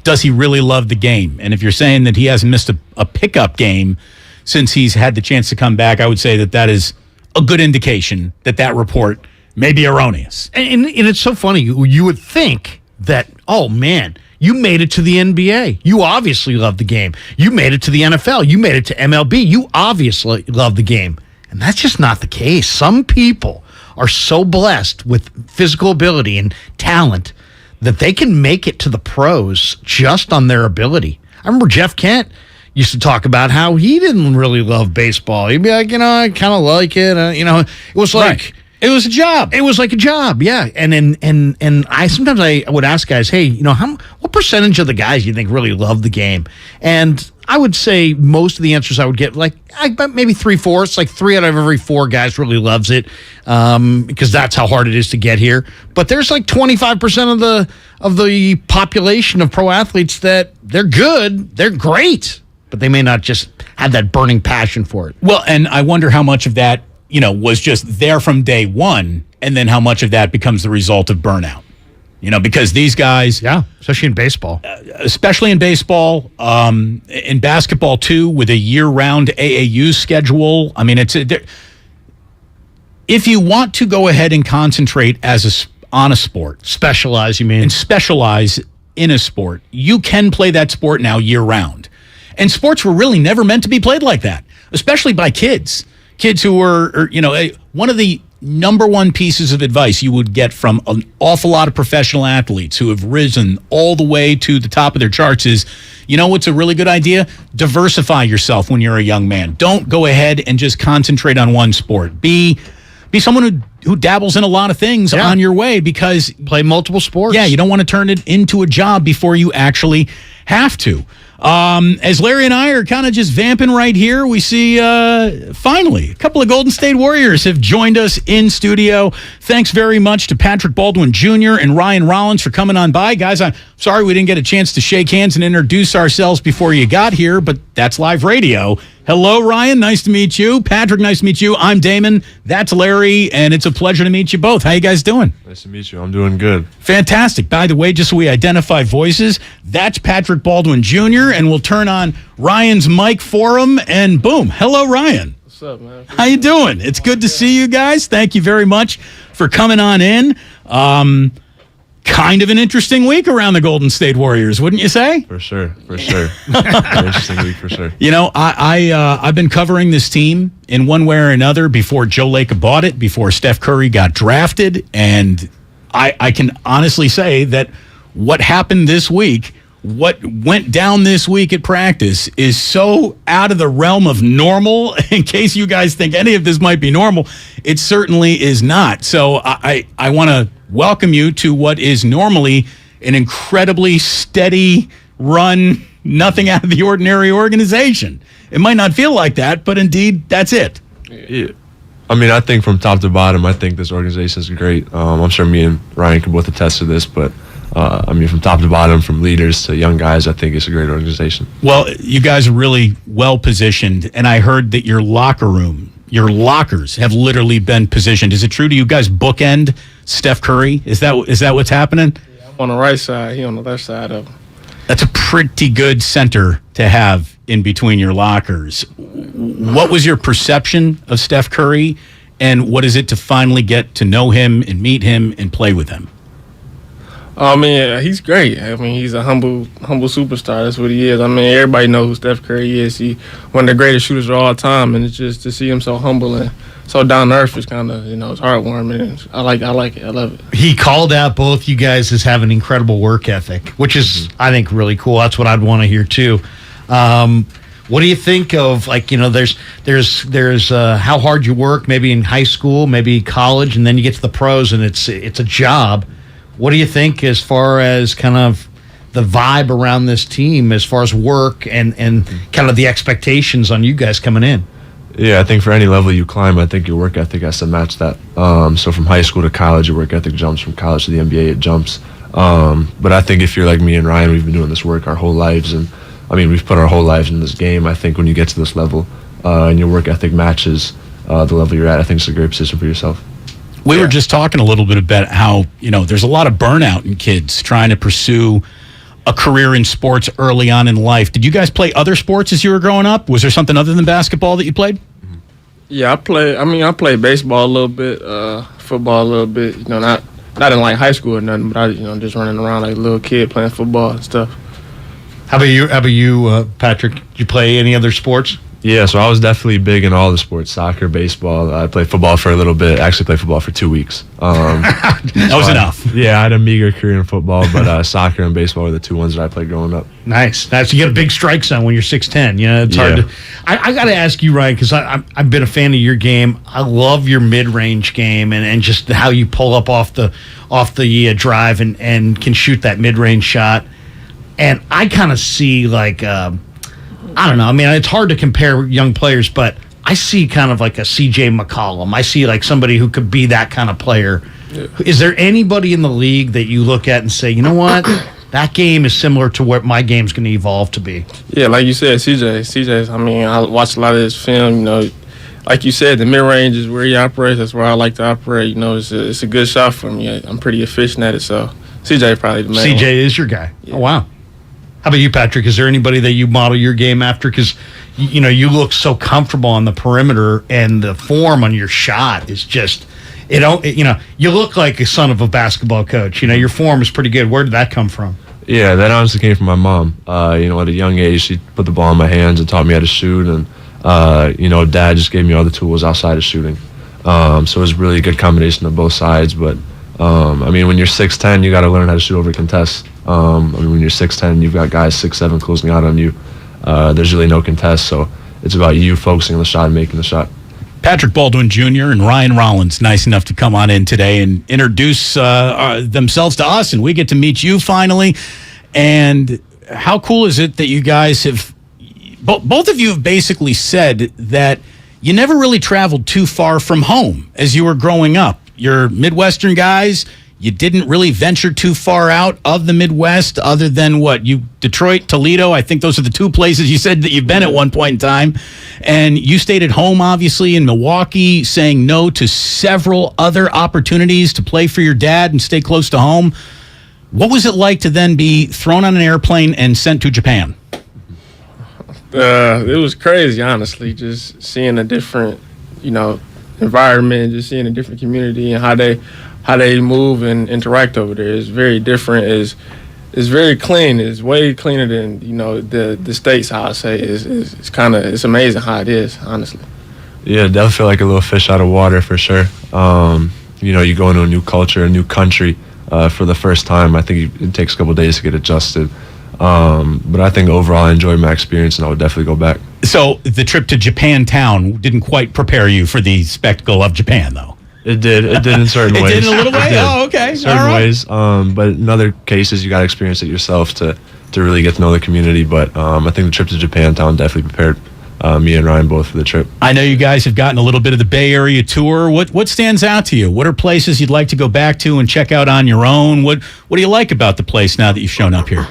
Does he really love the game? And if you're saying that he hasn't missed a pickup game since he's had the chance to come back, I would say that is a good indication that report may be erroneous. And it's so funny. You would think that, oh, man, you made it to the NBA. You obviously love the game. You made it to the NFL. You made it to MLB. You obviously love the game. And that's just not the case. Some people are so blessed with physical ability and talent that they can make it to the pros just on their ability. I remember Jeff Kent used to talk about how he didn't really love baseball. He'd be like, I kind of like it. It was like... Right. It was a job. It was like a job, yeah. And I sometimes I would ask guys, hey, what percentage of the guys you think really love the game? And I would say most of the answers I would get, maybe 3/4, like 3 out of every 4 guys really loves it, because that's how hard it is to get here. But there's like 25% of the population of pro athletes that they're good, they're great, but they may not just have that burning passion for it. Well, and I wonder how much of that was just there from day one, and then how much of that becomes the result of burnout. Because these guys... Yeah, especially in baseball. In basketball, too, with a year-round AAU schedule. I mean, if you want to go ahead and concentrate on a sport... Specialize, you mean? And specialize in a sport, you can play that sport now year-round. And sports were really never meant to be played like that, especially by kids. Kids who were, one of the number one pieces of advice you would get from an awful lot of professional athletes who have risen all the way to the top of their charts is, what's a really good idea? Diversify yourself when you're a young man. Don't go ahead and just concentrate on one sport. Be someone who dabbles in a lot of things on your way, because... Play multiple sports. Yeah, you don't want to turn it into a job before you actually have to. As Larry and I are kind of just vamping right here, we see, finally, a couple of Golden State Warriors have joined us in studio. Thanks very much to Patrick Baldwin Jr. and Ryan Rollins for coming on by. Guys, I'm sorry we didn't get a chance to shake hands and introduce ourselves before you got here, but that's live radio. Hello, Ryan. Nice to meet you. Patrick, nice to meet you. I'm Damon. That's Larry, and it's a pleasure to meet you both. How you guys doing? Nice to meet you. I'm doing good. Fantastic. By the way, just so we identify voices, that's Patrick Baldwin Jr., and we'll turn on Ryan's mic for him, and boom. Hello, Ryan. What's up, man? How you doing? It's good to see you guys. Thank you very much for coming on in. Kind of an interesting week around the Golden State Warriors, wouldn't you say? For sure. Very interesting week, for sure. I've been covering this team in one way or another before Joe Lacob bought it, before Steph Curry got drafted, and I can honestly say that what happened this week, what went down this week at practice, is so out of the realm of normal. In case you guys think any of this might be normal, it certainly is not. So I want to welcome you to what is normally an incredibly steady run, nothing out of the ordinary organization. It might not feel like that, but indeed, that's it. Yeah. I mean, I think from top to bottom, I think this organization is great. I'm sure me and Ryan can both attest to this, but from top to bottom, from leaders to young guys, I think it's a great organization. Well, you guys are really well positioned, and I heard that your lockers have literally been positioned. Is it true? Do you guys bookend Steph Curry? Is that what's happening? Yeah, I'm on the right side. He on the left side of him. That's a pretty good center to have in between your lockers. What was your perception of Steph Curry, and what is it to finally get to know him and meet him and play with him? I mean, he's great. I mean, he's a humble superstar. That's what he is. I mean, everybody knows who Steph Curry is. He's one of the greatest shooters of all time, and it's just to see him so humble and so down to earth is kind of, it's heartwarming. I like it. I love it. He called out both you guys as having incredible work ethic, which is, I think, really cool. That's what I'd want to hear too. What do you think of, there's how hard you work, maybe in high school, maybe college, and then you get to the pros and it's a job. What do you think as far as kind of the vibe around this team as far as work and kind of the expectations on you guys coming in? Yeah, I think for any level you climb, I think your work ethic has to match that. So from high school to college, your work ethic jumps. From college to the NBA, it jumps. But I think if you're like me and Ryan, we've been doing this work our whole lives, and we've put our whole lives in this game. I think when you get to this level and your work ethic matches the level you're at, I think it's a great position for yourself. We were just talking a little bit about how, there's a lot of burnout in kids trying to pursue a career in sports early on in life. Did you guys play other sports as you were growing up? Was there something other than basketball that you played? Yeah, I played baseball a little bit, football a little bit, not in like high school or nothing, but I, just running around like a little kid playing football and stuff. How about you, Patrick? Did you play any other sports? Yeah, so I was definitely big in all the sports, soccer, baseball. I played football for a little bit. Actually played football for 2 weeks. That was enough. Yeah, I had a meager career in football, but soccer and baseball were the two ones that I played growing up. Nice. You get a big strike zone when you're 6'10". It's hard to... I got to ask you, Ryan, because I've been a fan of your game. I love your mid-range game and just how you pull up off the drive and can shoot that mid-range shot. And I kind of see I don't know. It's hard to compare young players, but I see kind of like a CJ McCollum. I see like somebody who could be that kind of player. Yeah. Is there anybody in the league that you look at and say, you know what, that game is similar to what my game's going to evolve to be? Yeah, like you said, CJ. I watched a lot of his film. Like you said, the mid range is where he operates. That's where I like to operate. It's a good shot for me. I'm pretty efficient at it. So CJ probably the main. CJ is your guy. Yeah. Oh wow. How about you, Patrick? Is there anybody that you model your game after? Because, you look so comfortable on the perimeter, and the form on your shot is just, you look like a son of a basketball coach. Your form is pretty good. Where did that come from? Yeah, that honestly came from my mom. At a young age, she put the ball in my hands and taught me how to shoot. And, Dad just gave me all the tools outside of shooting. So it was really a good combination of both sides. But, when you're 6'10", you got to learn how to shoot over contests. When you're 6'10", you've got guys 6'7" closing out on you. There's really no contest, so it's about you focusing on the shot and making the shot. Patrick Baldwin Jr. and Ryan Rollins, nice enough to come on in today and introduce themselves to us, and we get to meet you finally. And how cool is it that you guys have, both of you have basically said that you never really traveled too far from home as you were growing up. You're Midwestern guys. You didn't really venture too far out of the Midwest other than Detroit, Toledo. I think those are the two places you said that you've been at one point in time. And you stayed at home, obviously, in Milwaukee, saying no to several other opportunities to play for your dad and stay close to home. What was it like to then be thrown on an airplane and sent to Japan? It was crazy, honestly, just seeing a different, environment, just seeing a different community and how they move and interact over there is very different. It's very clean. It's way cleaner than the States. How I say it's amazing how it is, honestly. Yeah, definitely feel like a little fish out of water for sure. You go into a new culture, a new country for the first time. I think it takes a couple of days to get adjusted. But I think overall I enjoyed my experience, and I would definitely go back. So the trip to Japantown didn't quite prepare you for the spectacle of Japan, though. It did in certain ways. It did in a little way? Oh, okay. Certain ways. But in other cases, you got to experience it yourself to really get to know the community. But I think the trip to Japantown definitely prepared me and Ryan both for the trip. I know you guys have gotten a little bit of the Bay Area tour. What stands out to you? What are places you'd like to go back to and check out on your own? What do you like about the place now that you've shown up here?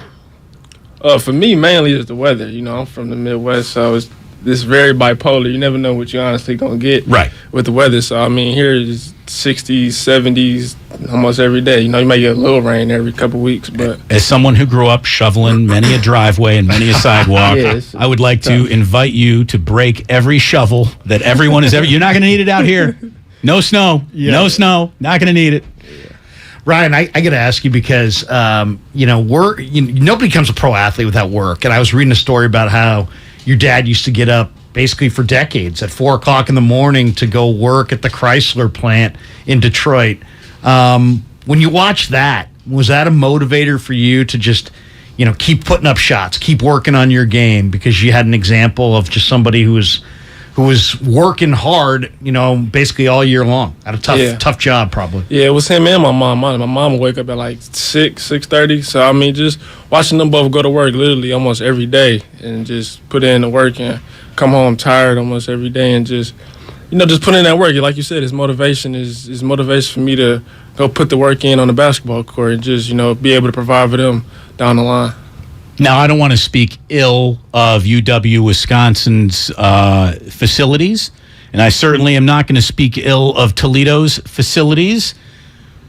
For me, mainly is the weather. I'm from the Midwest, so it's very bipolar. You never know what you're honestly going to get with the weather. So, here it's 60s, 70s almost every day. You might get a little rain every couple weeks. But as someone who grew up shoveling many a driveway and many a sidewalk, I would like to invite you to break every shovel that everyone has ever. You're not going to need it out here. No snow. No snow. Not going to need it. Ryan, I got to ask you because, work. Nobody becomes a pro athlete without work. And I was reading a story about how your dad used to get up basically for decades at 4 o'clock in the morning to go work at the Chrysler plant in Detroit. When you watch that, was that a motivator for you to just, keep putting up shots, keep working on your game because you had an example of just somebody who was working hard, basically all year long at a tough job probably. Yeah, it was him and my mom. My mom would wake up at like 6:30. So, just watching them both go to work literally almost every day and just put in the work and come home tired almost every day and just put in that work. Like you said, his motivation is motivation for me to go put the work in on the basketball court and just, be able to provide for them down the line. Now, I don't want to speak ill of UW-Wisconsin's facilities, and I certainly am not going to speak ill of Toledo's facilities,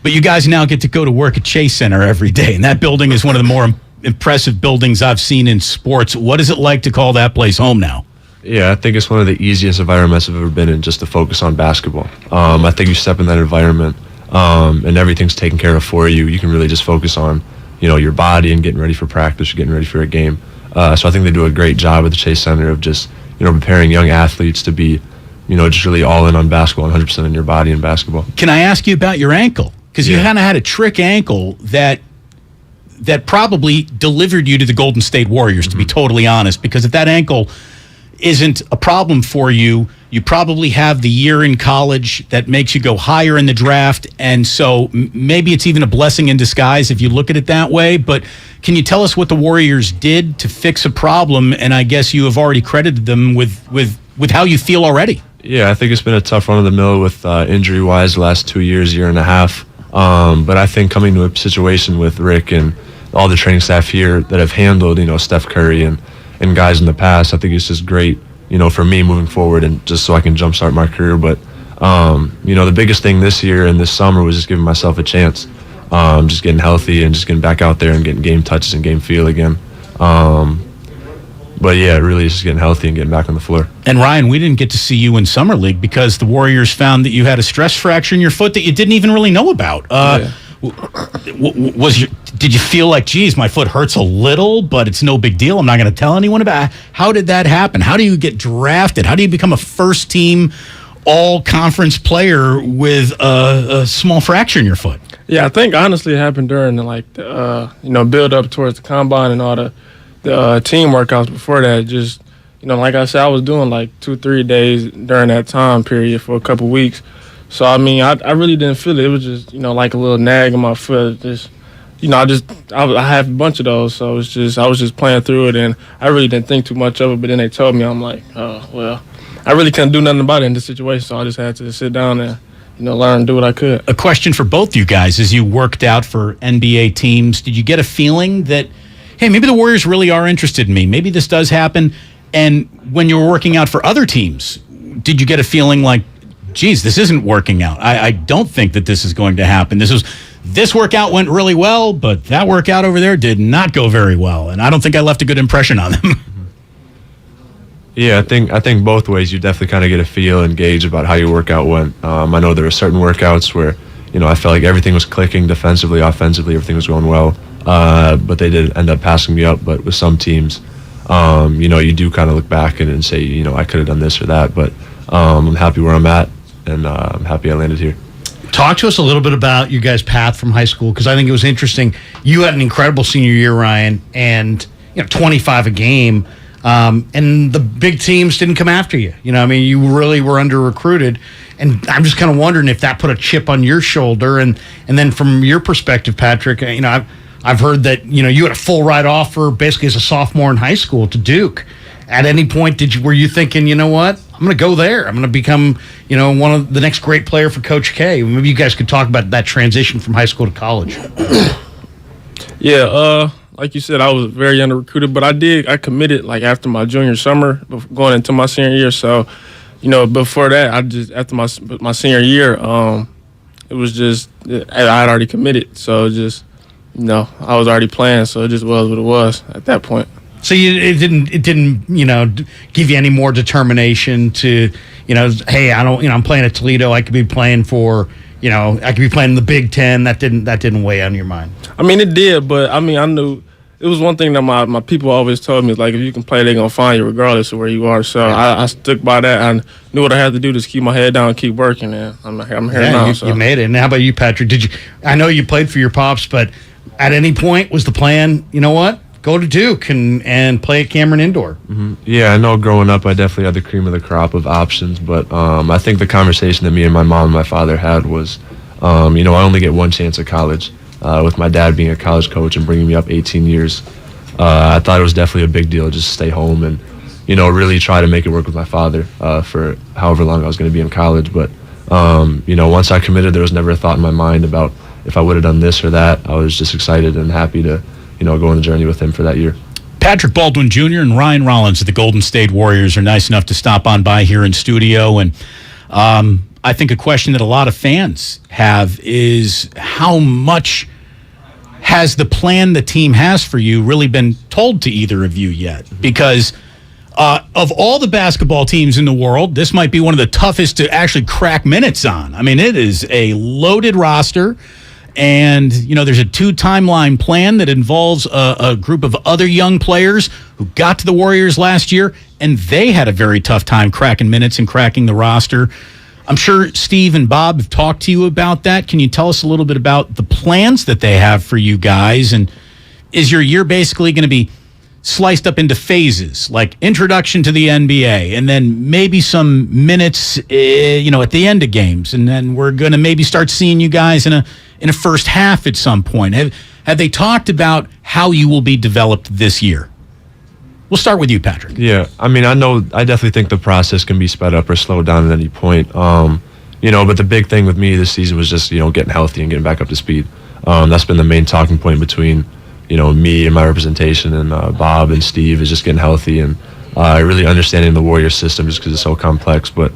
but you guys now get to go to work at Chase Center every day, and that building is one of the more impressive buildings I've seen in sports. What is it like to call that place home now? Yeah, I think it's one of the easiest environments I've ever been in just to focus on basketball. I think you step in that environment and everything's taken care of for you. You can really just focus on your body and getting ready for practice, getting ready for a game. So I think they do a great job at the Chase Center of just, preparing young athletes to be, just really all in on basketball and 100% in your body in basketball. Can I ask you about your ankle? Because you kind of had a trick ankle that probably delivered you to the Golden State Warriors, to be totally honest, because if that ankle isn't a problem for you, you probably have the year in college that makes you go higher in the draft, and so maybe it's even a blessing in disguise if you look at it that way. But can you tell us what the Warriors did to fix a problem? And I guess you have already credited them with how you feel already. Yeah, I think it's been a tough run of the mill with injury-wise the last 2 years, year and a half. But I think coming to a situation with Rick and all the training staff here that have handled, Steph Curry and guys in the past, I think it's just great, for me moving forward and just so I can jumpstart my career. But, the biggest thing this year and this summer was just giving myself a chance, just getting healthy and just getting back out there and getting game touches and game feel again. But, yeah, really just getting healthy and getting back on the floor. And, Ryan, we didn't get to see you in Summer League because the Warriors found that you had a stress fracture in your foot that you didn't even really know about. Did you feel like, geez, my foot hurts a little, but it's no big deal, I'm not going to tell anyone about it? How did that happen? How do you get drafted? How do you become a first-team all-conference player with a small fracture in your foot? Yeah, I think honestly it happened during the build up towards the combine and all the team workouts before that. Just like I said, I was doing like 2-3 days during that time period for a couple weeks. So I really didn't feel it. It was just like a little nag in my foot. Just I have a bunch of those. So it's just I was just playing through it, and I really didn't think too much of it. But then they told me, I'm like, oh well, I really couldn't do nothing about it in this situation. So I just had to sit down and learn and do what I could. A question for both you guys: as you worked out for NBA teams, did you get a feeling that, hey, maybe the Warriors really are interested in me? Maybe this does happen. And when you were working out for other teams, did you get a feeling like, geez, this isn't working out? I don't think that this is going to happen. This workout went really well, but that workout over there did not go very well, and I don't think I left a good impression on them. Yeah, I think both ways. You definitely kind of get a feel and gauge about how your workout went. I know there were certain workouts where I felt like everything was clicking defensively, offensively, everything was going well, but they did end up passing me up. But with some teams, you do kind of look back and say, I could have done this or that, but I'm happy where I'm at, and I'm happy I landed here. Talk to us a little bit about your guys' path from high school, because I think it was interesting. You had an incredible senior year, Ryan, and 25 a game, and the big teams didn't come after you. You really were under-recruited, and I'm just kind of wondering if that put a chip on your shoulder. And then from your perspective, Patrick, I've heard that you had a full ride offer basically as a sophomore in high school to Duke. at any point were you thinking, you know what, I'm going to go there. I'm going to become, one of the next great player for Coach K. Maybe you guys could talk about that transition from high school to college. Yeah, like you said, I was very under recruited, but I committed like after my junior summer, going into my senior year. So, before that, after my senior year, it was just I had already committed. So I was already playing. So it just was what it was at that point. So it didn't give you any more determination to hey, I'm playing at Toledo. I could be playing for I could be playing in the Big Ten. That didn't weigh on your mind. I mean, it did, but I knew it was one thing that my people always told me, like, if you can play, they're gonna find you regardless of where you are. So I stuck by that. I knew what I had to do, just keep my head down and keep working. And I'm here now. You made it. And how about you, Patrick? I know you played for your pops, but at any point was the plan, go to Duke and play at Cameron Indoor? Mm-hmm. Yeah, I know growing up I definitely had the cream of the crop of options, but I think the conversation that me and my mom and my father had was, I only get one chance at college. With my dad being a college coach and bringing me up 18 years, I thought it was definitely a big deal just to stay home and, really try to make it work with my father for however long I was going to be in college. But, once I committed, there was never a thought in my mind about if I would have done this or that. I was just excited and happy to go on the journey with him for that year. Patrick Baldwin Jr. and Ryan Rollins of the Golden State Warriors are nice enough to stop on by here in studio. And I think a question that a lot of fans have is how much has the plan the team has for you really been told to either of you yet? Because of all the basketball teams in the world, this might be one of the toughest to actually crack minutes on. I mean, it is a loaded roster. And, there's a 2-timeline plan that involves a group of other young players who got to the Warriors last year, and they had a very tough time cracking minutes and cracking the roster. I'm sure Steve and Bob have talked to you about that. Can you tell us a little bit about the plans that they have for you guys? And is your year basically going to be sliced up into phases, like introduction to the NBA, and then maybe some minutes, at the end of games, and then we're going to maybe start seeing you guys in a first half at some point? Have they talked about how you will be developed this year? We'll start with you, Patrick. Yeah, I definitely think the process can be sped up or slowed down at any point. But the big thing with me this season was just, getting healthy and getting back up to speed. That's been the main talking point between, me and my representation and Bob and Steve, is just getting healthy and really understanding the Warriors system just because it's so complex. But,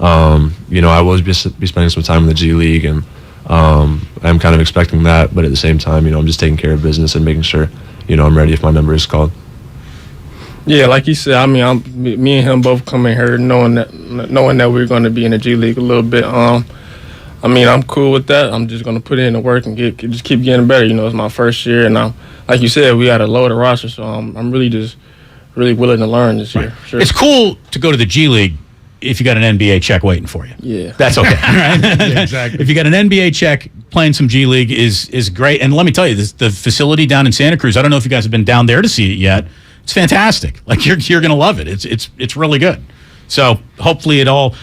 I will be spending some time in the G League, and I'm kind of expecting that. But at the same time, I'm just taking care of business and making sure, I'm ready if my number is called. Yeah, like you said, me and him both come in here knowing that we're going to be in the G League a little bit. I'm cool with that. I'm just going to put in the work and just keep getting better. It's my first year, and like you said, we got a loaded roster, so I'm really willing to learn this year. Sure. It's cool to go to the G League if you got an NBA check waiting for you. Yeah. That's okay. Right? Yeah, exactly. If you got an NBA check, playing some G League is great. And let me tell you, the facility down in Santa Cruz, I don't know if you guys have been down there to see it yet. It's fantastic. Like, you're going to love it. It's really good. So hopefully it all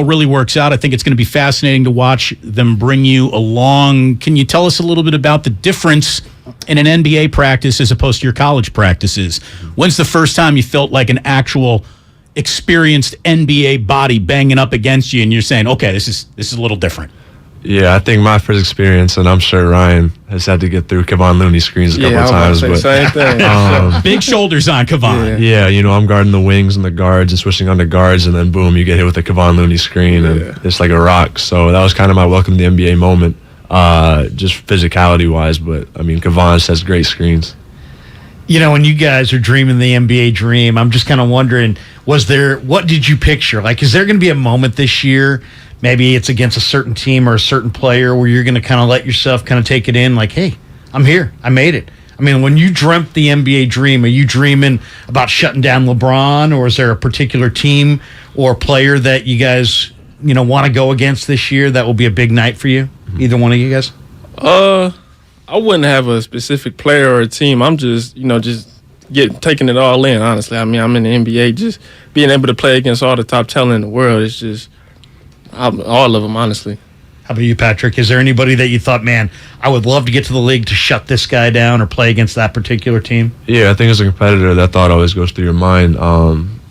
really works out. I think it's going to be fascinating to watch them bring you along. Can you tell us a little bit about the difference in an NBA practice as opposed to your college practices? When's the first time you felt like an actual experienced NBA body banging up against you and you're saying, okay, this is a little different? Yeah, I think my first experience, and I'm sure Ryan has had to get through Kevon Looney screens a couple of times. But same thing. Big shoulders on Kevon. Yeah, I'm guarding the wings and the guards and switching on the guards, and then boom, you get hit with a Kevon Looney screen, and it's like a rock. So that was kind of my welcome to the NBA moment, just physicality-wise. But, Kevon says great screens. When you guys are dreaming the NBA dream, I'm just kind of wondering, what did you picture? Like, is there going to be a moment this year, maybe it's against a certain team or a certain player, where you're going to kind of let yourself kind of take it in, like, hey, I'm here, I made it? When you dreamt the NBA dream, are you dreaming about shutting down LeBron, or is there a particular team or player that you guys, want to go against this year that will be a big night for you? Either one of you guys? I wouldn't have a specific player or a team. I'm just, taking it all in, honestly. I'm in the NBA, just being able to play against all the top talent in the world. It's just all of them, honestly. How about you, Patrick? Is there anybody that you thought, man, I would love to get to the league to shut this guy down or play against that particular team? Yeah, I think as a competitor, that thought always goes through your mind.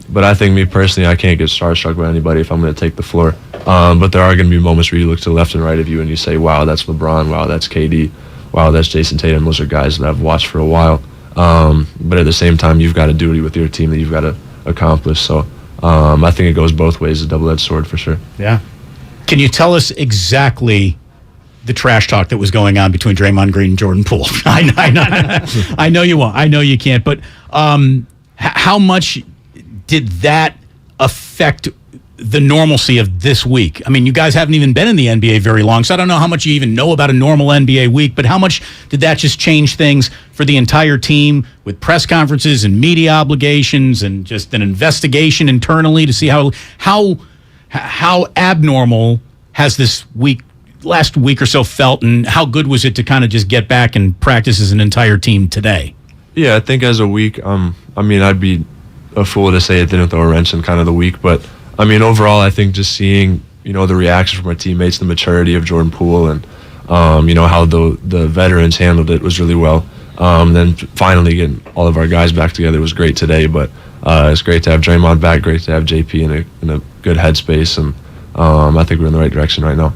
But I think me personally, I can't get starstruck by anybody if I'm going to take the floor. But there are going to be moments where you look to the left and right of you and you say, wow, that's LeBron. Wow, that's KD. Wow, that's Jason Tatum. Those are guys that I've watched for a while. But at the same time, you've got a duty with your team that you've got to accomplish. So I think it goes both ways, a double-edged sword for sure. Yeah. Can you tell us exactly the trash talk that was going on between Draymond Green and Jordan Poole? I know you won't. I know you can't. But how much did that affect the normalcy of this week? I mean, you guys haven't even been in the NBA very long, so I don't know how much you even know about a normal NBA week, but how much did that just change things for the entire team with press conferences and media obligations and just an investigation internally to see how abnormal has this last week or so felt, and how good was it to kind of just get back and practice as an entire team today? Yeah, I think as a week, I mean, I'd be a fool to say it didn't throw a wrench in kind of the week, but I mean, overall, I think just seeing, the reaction from our teammates, the maturity of Jordan Poole, and, how the veterans handled it was really well. Then finally getting all of our guys back together was great today, but it's great to have Draymond back, great to have JP in a good headspace, and I think we're in the right direction right now.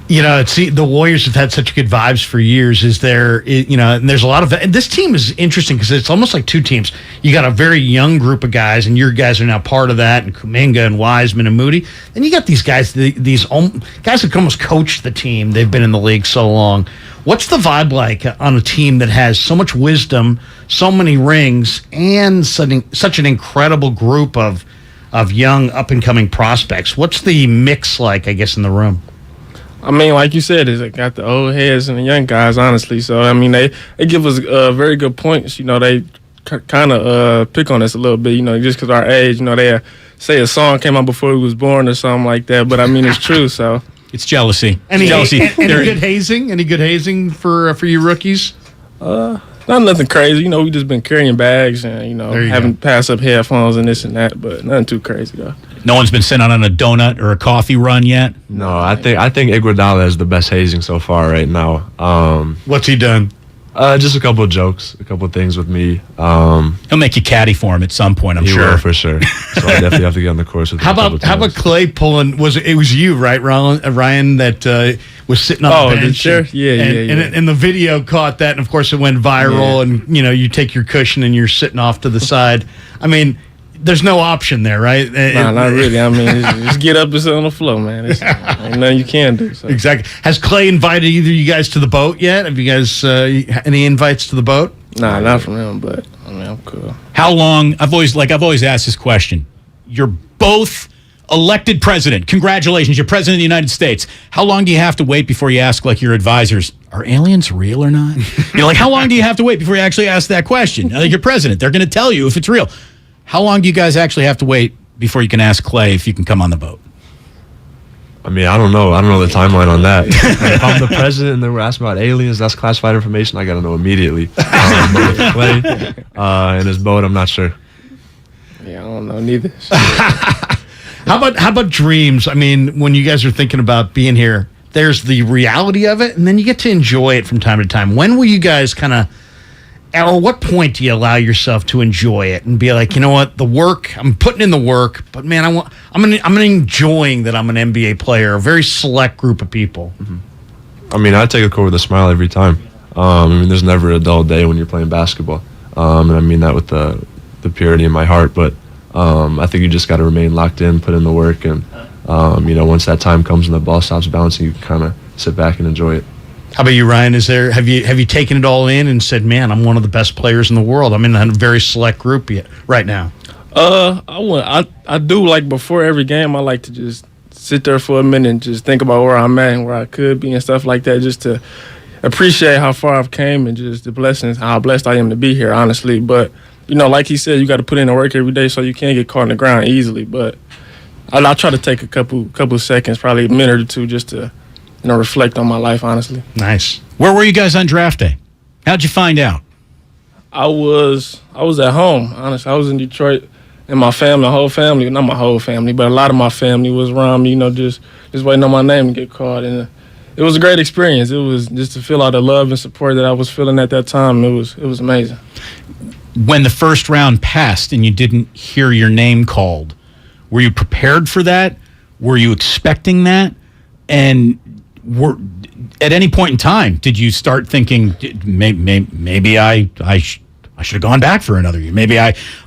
The Warriors have had such good vibes for years. And there's a lot of, and this team is interesting because it's almost like two teams. You got a very young group of guys, and your guys are now part of that, and Kuminga and Wiseman and Moody. Then you got these guys, these guys that can almost coach the team. They've been in the league so long. What's the vibe like on a team that has so much wisdom, so many rings, and such an incredible group of young up-and-coming prospects? What's the mix like, I guess, in the room? I mean, like you said, it's got the old heads and the young guys, honestly. So, I mean, they give us very good points. They kind of pick on us a little bit, just because our age. They say a song came out before we was born or something like that. But, I mean, it's true, so. It's jealousy. Any good hazing? Any good hazing for you rookies? Not nothing crazy. We just been carrying bags and, having pass up headphones and this and that, but nothing too crazy, though. No one's been sent out on a donut or a coffee run yet? No, I think Iguodala is the best hazing so far right now. What's he done? Just a couple of jokes, a couple of things with me. He'll make you caddy for him at some point, I'm sure. He will, for sure. So I definitely have to get on the course with him. How about Clay pulling? It was you, right, Ryan, that was sitting on the bench? The chair? Yeah. And the video caught that, and of course it went viral. Yeah. And you take your cushion and you're sitting off to the side. I mean, there's no option there, right? No, not really. I mean, just get up and sit on the floor, man. Ain't nothing you can do. So. Exactly. Has Clay invited either of you guys to the boat yet? Have you guys any invites to the boat? Nah, not from him, but I mean, I'm cool. How long? I've always asked this question. You're both elected president. Congratulations, you're president of the United States. How long do you have to wait before you ask your advisors, are aliens real or not? How long do you have to wait before you actually ask that question? You're president. They're going to tell you if it's real. How long do you guys actually have to wait before you can ask Clay if you can come on the boat? I mean, I don't know. I don't know the timeline on that. If I'm the president and they were asking about aliens, that's classified information. I got to know immediately. But with Clay and his boat, I'm not sure. Yeah, I don't know neither. How about dreams? I mean, when you guys are thinking about being here, there's the reality of it, and then you get to enjoy it from time to time. When will you guys or what point do you allow yourself to enjoy it and be like, you know what, the work, I'm putting in the work, but man, I'm enjoying that I'm an NBA player, a very select group of people. Mm-hmm. I mean, I take a court with a smile every time. I mean, there's never a dull day when you're playing basketball. And I mean that with the purity in my heart, but I think you just got to remain locked in, put in the work, and once that time comes and the ball stops bouncing, you can kind of sit back and enjoy it. How about you, Ryan? Have you taken it all in and said, man, I'm one of the best players in the world? I'm in a very select group right now. I do, before every game, I like to just sit there for a minute and just think about where I'm at and where I could be and stuff like that, just to appreciate how far I've came and just the blessings, how blessed I am to be here, honestly. But, like he said, you got to put in the work every day so you can't get caught in the ground easily. But I'll try to take a couple seconds, probably a minute or two, just to reflect on my life, honestly. Nice. Where were you guys on draft day? How'd you find out? I was at home, honestly. I was in Detroit, and my family, the whole family, not my whole family, but a lot of my family was around me, just waiting on my name to get called. And it was a great experience. It was just to feel all the love and support that I was feeling at that time. It was amazing. When the first round passed and you didn't hear your name called, were you prepared for that? Were you expecting that? And at any point in time, did you start thinking, maybe I should have gone back for another year? Maybe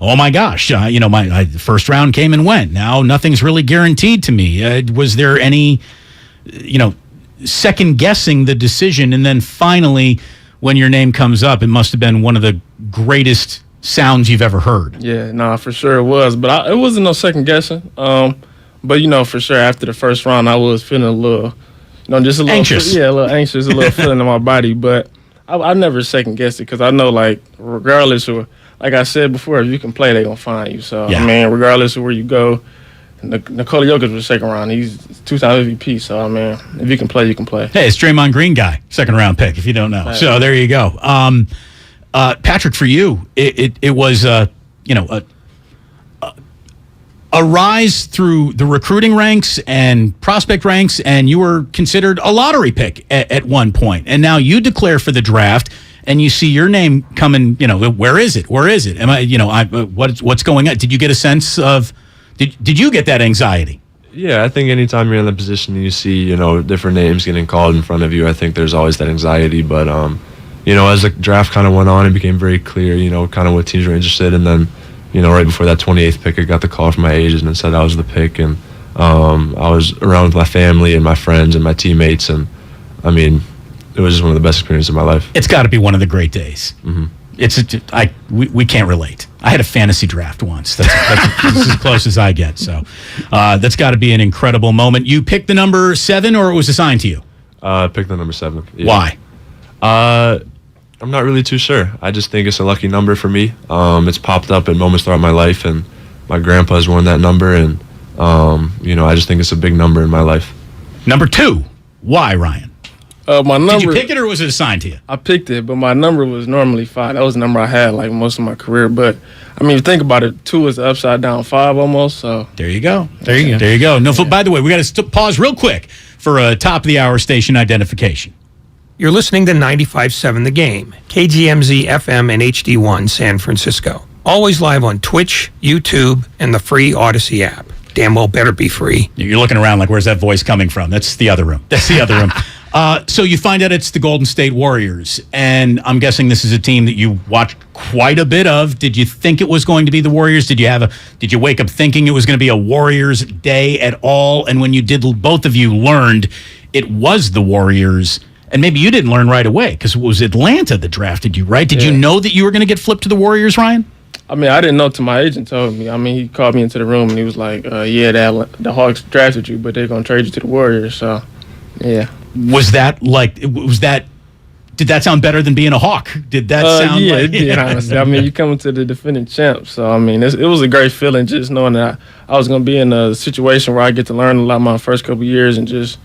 oh my gosh, my first round came and went. Now nothing's really guaranteed to me. Was there any, second guessing the decision? And then finally, when your name comes up, it must have been one of the greatest sounds you've ever heard. Yeah, no, for sure it was. But it wasn't no second guessing. But, for sure, after the first round, I was feeling a little, just a little anxious. Yeah, a little anxious, a little feeling in my body. But I never second guessed it because I know, regardless of, like I said before, if you can play, they're going to find you. So, yeah. Regardless of where you go, Nikola Jokic was second round. He's 2-time MVP. So, if you can play, you can play. Hey, it's Draymond Green guy, second round pick, if you don't know. So there you go. Patrick, for you, it was, a rise through the recruiting ranks and prospect ranks, and you were considered a lottery pick at one point. And now you declare for the draft, and you see your name coming. Where is it? Where is it? Am I? What's going on? Did you get a sense of? Did you get that anxiety? Yeah, I think anytime you're in the position and you see different names getting called in front of you, I think there's always that anxiety. But as the draft kind of went on, it became very clear, kind of what teams were interested, and then. Right before that 28th pick, I got the call from my agent and said I was the pick. And I was around with my family and my friends and my teammates. And, it was just one of the best experiences of my life. It's got to be one of the great days. Mm-hmm. We can't relate. I had a fantasy draft once. That's as close as I get. So that's got to be an incredible moment. You picked the number 7, or it was assigned to you? I picked the number 7. Yeah. Why? I'm not really too sure. I just think it's a lucky number for me. It's popped up at moments throughout my life, and my grandpa's won that number, and I just think it's a big number in my life. Number 2. Why, Ryan? My number. Did you pick it, or was it assigned to you? I picked it, but my number was normally 5. That was the number I had most of my career. But if you think about it, 2 is the upside down 5 almost. So there you go. There you go. No, by the way, we got to pause real quick for a top of the hour station identification. You're listening to 95.7 The Game, KGMZ FM and HD1 San Francisco. Always live on Twitch, YouTube, and the free Odyssey app. Damn well better be free. You're looking around like, where's that voice coming from? That's the other room. So you find out it's the Golden State Warriors, and I'm guessing this is a team that you watched quite a bit of. Did you think it was going to be the Warriors? Did you wake up thinking it was going to be a Warriors day at all? And when you did, both of you learned it was the Warriors. And maybe you didn't learn right away because it was Atlanta that drafted you, right? Did you know that you were going to get flipped to the Warriors, Ryan? I didn't know till my agent told me. He called me into the room and he was like, the Hawks drafted you, but they're going to trade you to the Warriors. So, yeah. Did that sound better than being a Hawk? Did that sound like... it did, honestly. You coming to the defending champ. So, it was a great feeling just knowing that I was going to be in a situation where I get to learn a lot my first couple of years and just...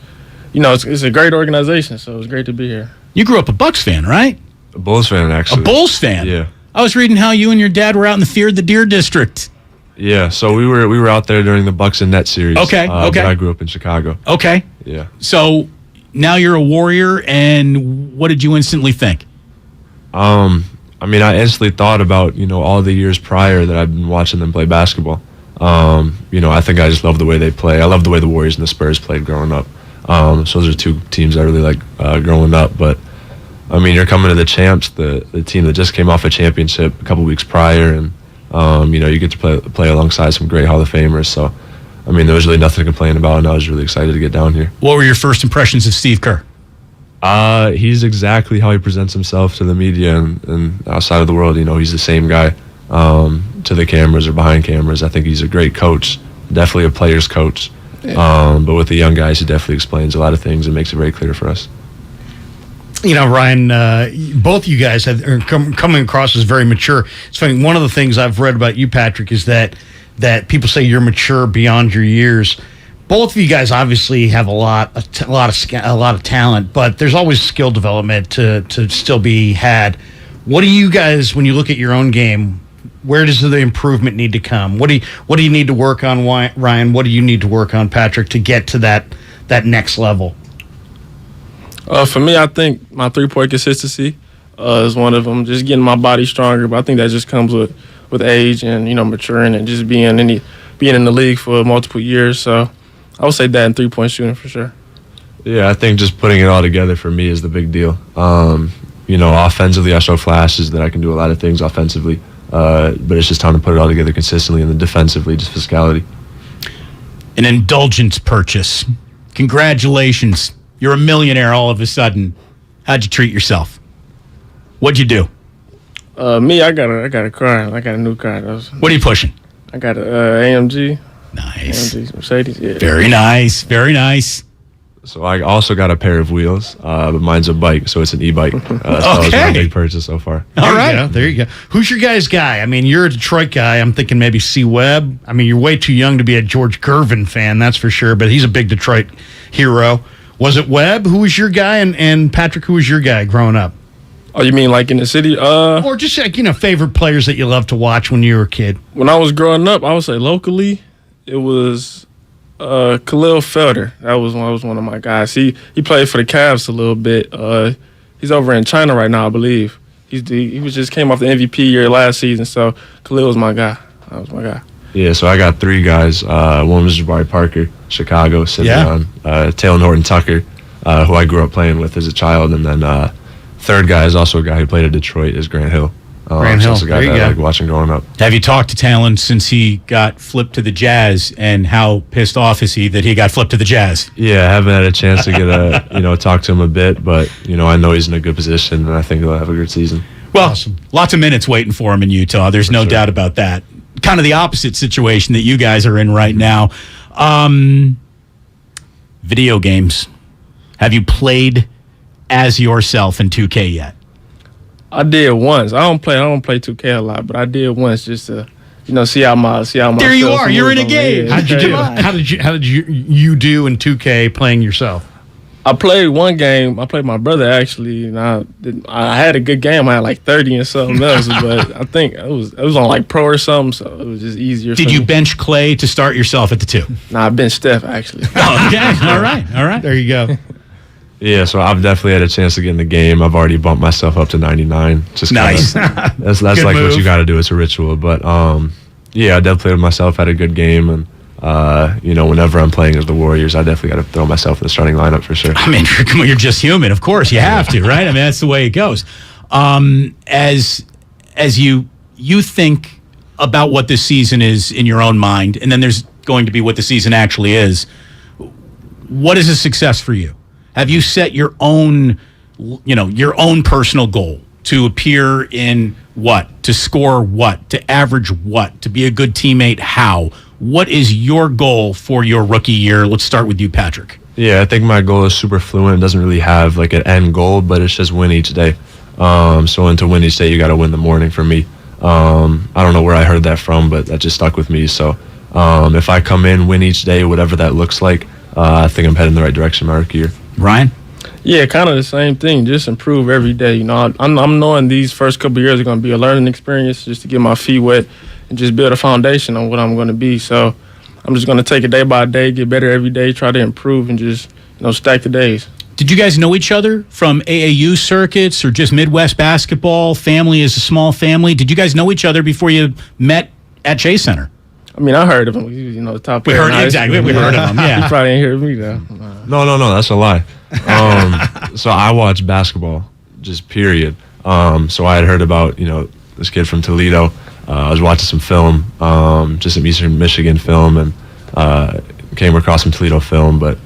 it's a great organization, so it's great to be here. You grew up a Bucks fan, right? A Bulls fan, actually. A Bulls fan? Yeah. I was reading how you and your dad were out in the Fear the Deer district. Yeah, so we were out there during the Bucks and Nets series. Okay. But I grew up in Chicago. Okay. Yeah. So now you're a Warrior, and what did you instantly think? I instantly thought about, all the years prior that I've been watching them play basketball. I think I just love the way they play. I love the way the Warriors and the Spurs played growing up. So those are 2 teams I really like growing up. But, you're coming to the champs, the team that just came off a championship a couple weeks prior, and, you get to play alongside some great Hall of Famers. So, there was really nothing to complain about, and I was really excited to get down here. What were your first impressions of Steve Kerr? He's exactly how he presents himself to the media and outside of the world. He's the same guy to the cameras or behind cameras. I think he's a great coach, definitely a player's coach. Yeah. But with the young guys, he definitely explains a lot of things and makes it very clear for us. Ryan, both of you guys are coming across as very mature. It's funny. One of the things I've read about you, Patrick, is that people say you're mature beyond your years. Both of you guys obviously have a lot of talent, but there's always skill development to still be had. What do you guys, when you look at your own game, Where does the improvement need to come? What do you need to work on, Ryan? What do you need to work on, Patrick, to get to that next level? For me, I think my 3-point consistency is one of them. Just getting my body stronger, but I think that just comes with age and maturing and just being in the league for multiple years. So I would say that in 3-point shooting for sure. Yeah, I think just putting it all together for me is the big deal. Offensively, I show flashes that I can do a lot of things offensively, but it's just time to put it all together consistently, and then defensively, just physicality. An indulgence purchase. Congratulations. You're a millionaire all of a sudden. How'd you treat yourself? What'd you do? Me, I got a car. I got a new car. What are you pushing? I got an AMG. Nice. AMG Mercedes, yeah. Very nice. Very nice. So I also got a pair of wheels, but mine's a bike, so it's an e-bike. So that was my big purchase so far. All right. There you go. Who's your guys' guy? I mean, you're a Detroit guy. I'm thinking maybe C. Webb. I mean, you're way too young to be a George Gervin fan, that's for sure, but he's a big Detroit hero. Was it Webb? Who was your guy? And Patrick, who was your guy growing up? Oh, you mean like in the city? Or just like, favorite players that you love to watch when you were a kid? When I was growing up, I would say locally, it was Khalil Felder. That was one of my guys. He played for the Cavs a little bit. He's over in China right now, I believe. He just came off the MVP year last season, so Khalil was my guy. That was my guy. Yeah, so I got 3 guys. One was Jabari Parker, Chicago, Simeon. Taylor Horton Tucker, who I grew up playing with as a child, and then third guy is also a guy who played at Detroit, is Grant Hill. Grant Hill, a guy that I like watching growing up. Have you talked to Talon since he got flipped to the Jazz, and how pissed off is he that he got flipped to the Jazz? Yeah, I haven't had a chance to get talk to him a bit, but I know he's in a good position, and I think he'll have a good season. Well, lots of minutes waiting for him in Utah. There's no doubt about that. Kind of the opposite situation that you guys are in right now. Video games. Have you played as yourself in 2K yet? I did once. I don't play 2K a lot, but I did once just to see how my there you are. You're in a game. How'd you do? How did you do in 2K playing yourself? I played one game. I played my brother actually, and I had a good game. I had like 30 and something else, but I think it was on like pro or something, so it was just easier. Did you bench Clay to start yourself at the 2? Nah, I benched Steph actually. Okay, all right. There you go. Yeah, so I've definitely had a chance to get in the game. I've already bumped myself up to 99. Just nice. That's like move. What you got to do. It's a ritual, but yeah, I definitely played with myself. Had a good game, and whenever I'm playing as the Warriors, I definitely got to throw myself in the starting lineup for sure. I mean, you're just human. Of course, you have to, right? I mean, that's the way it goes. As you think about what this season is in your own mind, and then there's going to be what the season actually is. What is a success for you? Have you set your own personal goal to appear in what, to score what, to average what, to be a good teammate? How? What is your goal for your rookie year? Let's start with you, Patrick. Yeah, I think my goal is super fluent. It doesn't really have like an end goal, but it's just win each day. So to win each day, you got to win the morning for me. I don't know where I heard that from, but that just stuck with me. So if I come in, win each day, whatever that looks like, I think I'm heading in the right direction my rookie year. Ryan? Yeah, kind of the same thing. Just improve every day. I'm knowing these first couple of years are going to be a learning experience just to get my feet wet and just build a foundation on what I'm going to be. So I'm just going to take it day by day, get better every day, try to improve, and just stack the days. Did you guys know each other from AAU circuits or just Midwest basketball? Family is a small family. Did you guys know each other before you met at Chase Center? I mean, I heard of him. He was, the top player. We heard exactly. We heard of him. Yeah. You probably ain't heard of me though. No, that's a lie. So I watch basketball, just period. So I had heard about this kid from Toledo. I was watching some film, just some Eastern Michigan film, and came across some Toledo film, but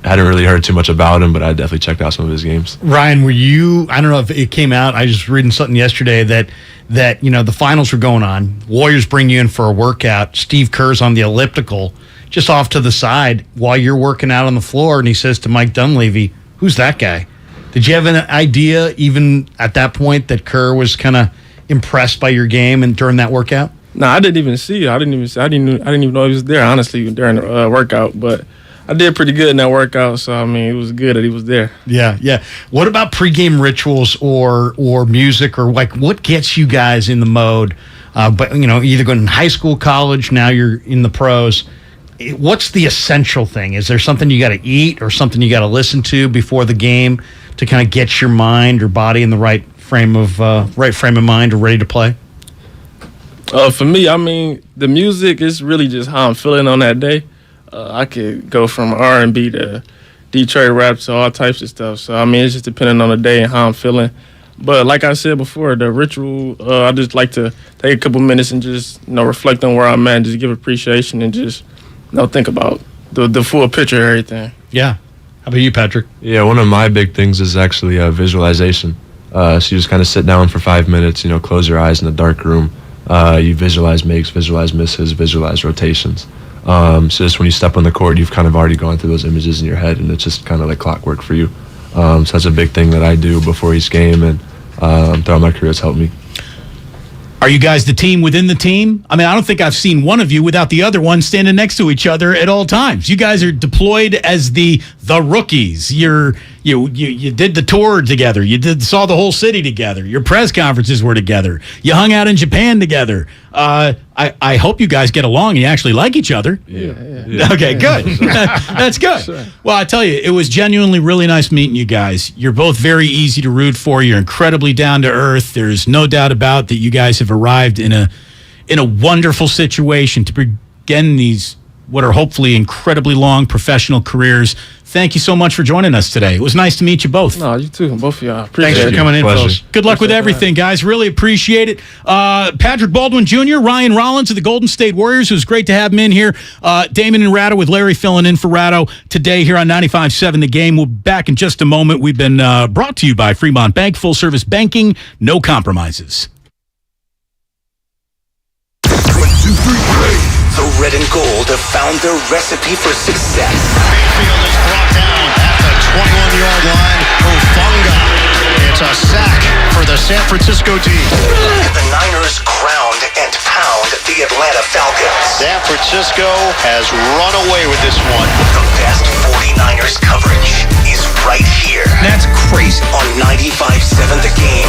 hadn't really heard too much about him. But I definitely checked out some of his games. Ryan, were you? I don't know if it came out. I was just reading something yesterday that the finals were going on. Warriors bring you in for a workout. Steve Kerr's on the elliptical, just off to the side while you're working out on the floor, and he says to Mike Dunleavy, "Who's that guy?" Did you have an idea, even at that point, that Kerr was kind of impressed by your game and during that workout? No, I didn't even see it. I didn't even know he was there, honestly, during the workout. But I did pretty good in that workout, so I mean, it was good that he was there. Yeah. What about pregame rituals or music, or like what gets you guys in the mode but either going to high school, college, now you're in the pros. What's the essential thing? Is there something you got to eat or something you got to listen to before the game to kind of get your mind or body in the right frame of mind or ready to play? For me, I mean, the music is really just how I'm feeling on that day. I could go from R&B to Detroit rap to all types of stuff. So, I mean, it's just depending on the day and how I'm feeling. But like I said before, the ritual, I just like to take a couple minutes and just, reflect on where I'm at, just give appreciation and just, think about the full picture of everything. Yeah. How about you, Patrick? Yeah, one of my big things is actually visualization. So you just kind of sit down for 5 minutes, close your eyes in a dark room. You visualize makes, visualize misses, visualize rotations. So just when you step on the court, you've kind of already gone through those images in your head, and it's just kind of like clockwork for you. So that's a big thing that I do before each game, and throughout my career, it's helped me. Are you guys the team within the team? I mean, I don't think I've seen one of you without the other one standing next to each other at all times. You guys are deployed as the rookies. You did the tour together. You saw the whole city together. Your press conferences were together. You hung out in Japan together. I hope you guys get along and you actually like each other. Yeah. Okay, good. That's good. Sure. Well, I tell you, it was genuinely really nice meeting you guys. You're both very easy to root for. You're incredibly down to earth. There's no doubt about that you guys have arrived in a wonderful situation to begin these what are hopefully incredibly long professional careers. Thank you so much for joining us today. It was nice to meet you both. No, you too. Both of y'all. Thanks for coming in, fellas. Good luck with everything, guys. Really appreciate it. Patrick Baldwin Jr., Ryan Rollins of the Golden State Warriors. It was great to have him in here. Damon and Ratto with Larry filling in for Ratto today here on 95.7 The Game. We'll be back in just a moment. We've been brought to you by Fremont Bank. Full service banking, no compromises. 1, 2, 3, the red and gold have found their recipe for success. Mayfield is brought down at the 21-yard line. Ofunga. It's a sack for the San Francisco team. The Niners ground and pound the Atlanta Falcons. San Francisco has run away with this one. The best 49ers coverage is right here. That's crazy. On 95.7 The Game.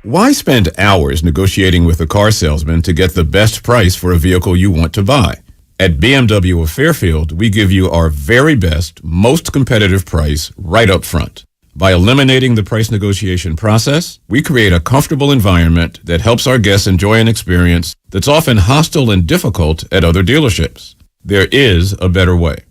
Why spend hours negotiating with a car salesman to get the best price for a vehicle you want to buy? At BMW of Fairfield, we give you our very best, most competitive price right up front. By eliminating the price negotiation process, we create a comfortable environment that helps our guests enjoy an experience that's often hostile and difficult at other dealerships. There is a better way.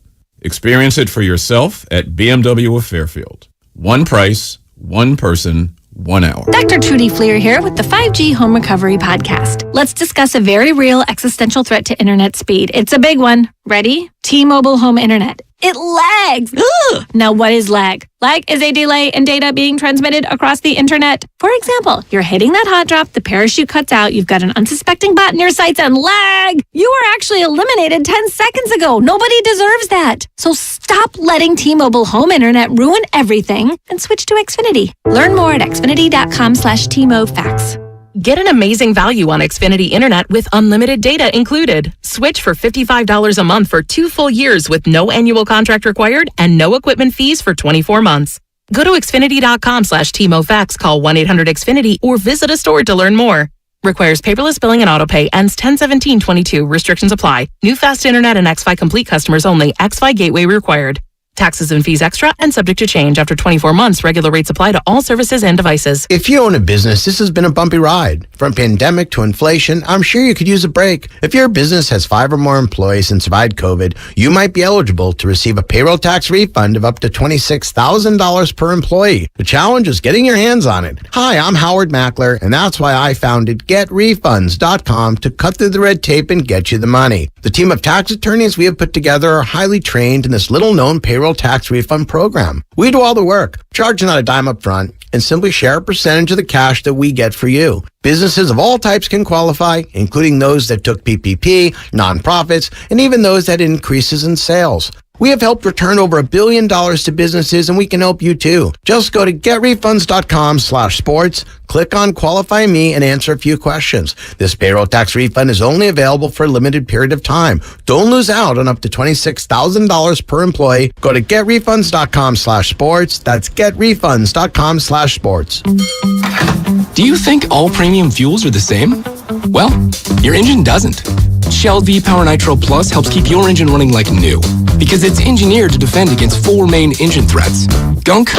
Experience it for yourself at BMW of Fairfield. One price, one person, 1 hour. Dr. Trudy Fleer here with the 5G Home Recovery Podcast. Let's discuss a very real existential threat to internet speed. It's a big one. Ready? T-Mobile Home Internet. It lags. Ugh. Now, what is lag? Lag is a delay in data being transmitted across the internet. For example, you're hitting that hot drop, the parachute cuts out, you've got an unsuspecting bot in your sights, and lag! You were actually eliminated 10 seconds ago. Nobody deserves that. So stop letting T-Mobile Home Internet ruin everything and switch to Xfinity. Learn more at xfinity.com/TMOFax. Get an amazing value on Xfinity Internet with unlimited data included. Switch for $55 a month for 2 full years with no annual contract required and no equipment fees for 24 months. Go to xfinity.com/TMOFax, call 1-800-XFINITY, or visit a store to learn more. Requires paperless billing and autopay. Ends 10/17/22. Restrictions apply. New fast internet and xFi Complete customers only. xFi Gateway required. Taxes and fees extra and subject to change. After 24 months, regular rates apply to all services and devices. If you own a business, this has been a bumpy ride. From pandemic to inflation, I'm sure you could use a break. If your business has 5 or more employees and survived COVID, you might be eligible to receive a payroll tax refund of up to $26,000 per employee. The challenge is getting your hands on it. Hi, I'm Howard Mackler, and that's why I founded GetRefunds.com to cut through the red tape and get you the money. The team of tax attorneys we have put together are highly trained in this little-known payroll tax refund program. We do all the work, charge not a dime up front, and simply share a percentage of the cash that we get for you. Businesses of all types can qualify, including those that took PPP, nonprofits, and even those that had increases in sales. We have helped return over $1 billion to businesses, and we can help you too. Just go to getrefunds.com/sports, click on Qualify Me, and answer a few questions. This payroll tax refund is only available for a limited period of time. Don't lose out on up to $26,000 per employee. Go to getrefunds.com/sports. That's getrefunds.com/sports. Do you think all premium fuels are the same? Well, your engine doesn't. Shell V-Power Nitro Plus helps keep your engine running like new because it's engineered to defend against 4 main engine threats: gunk,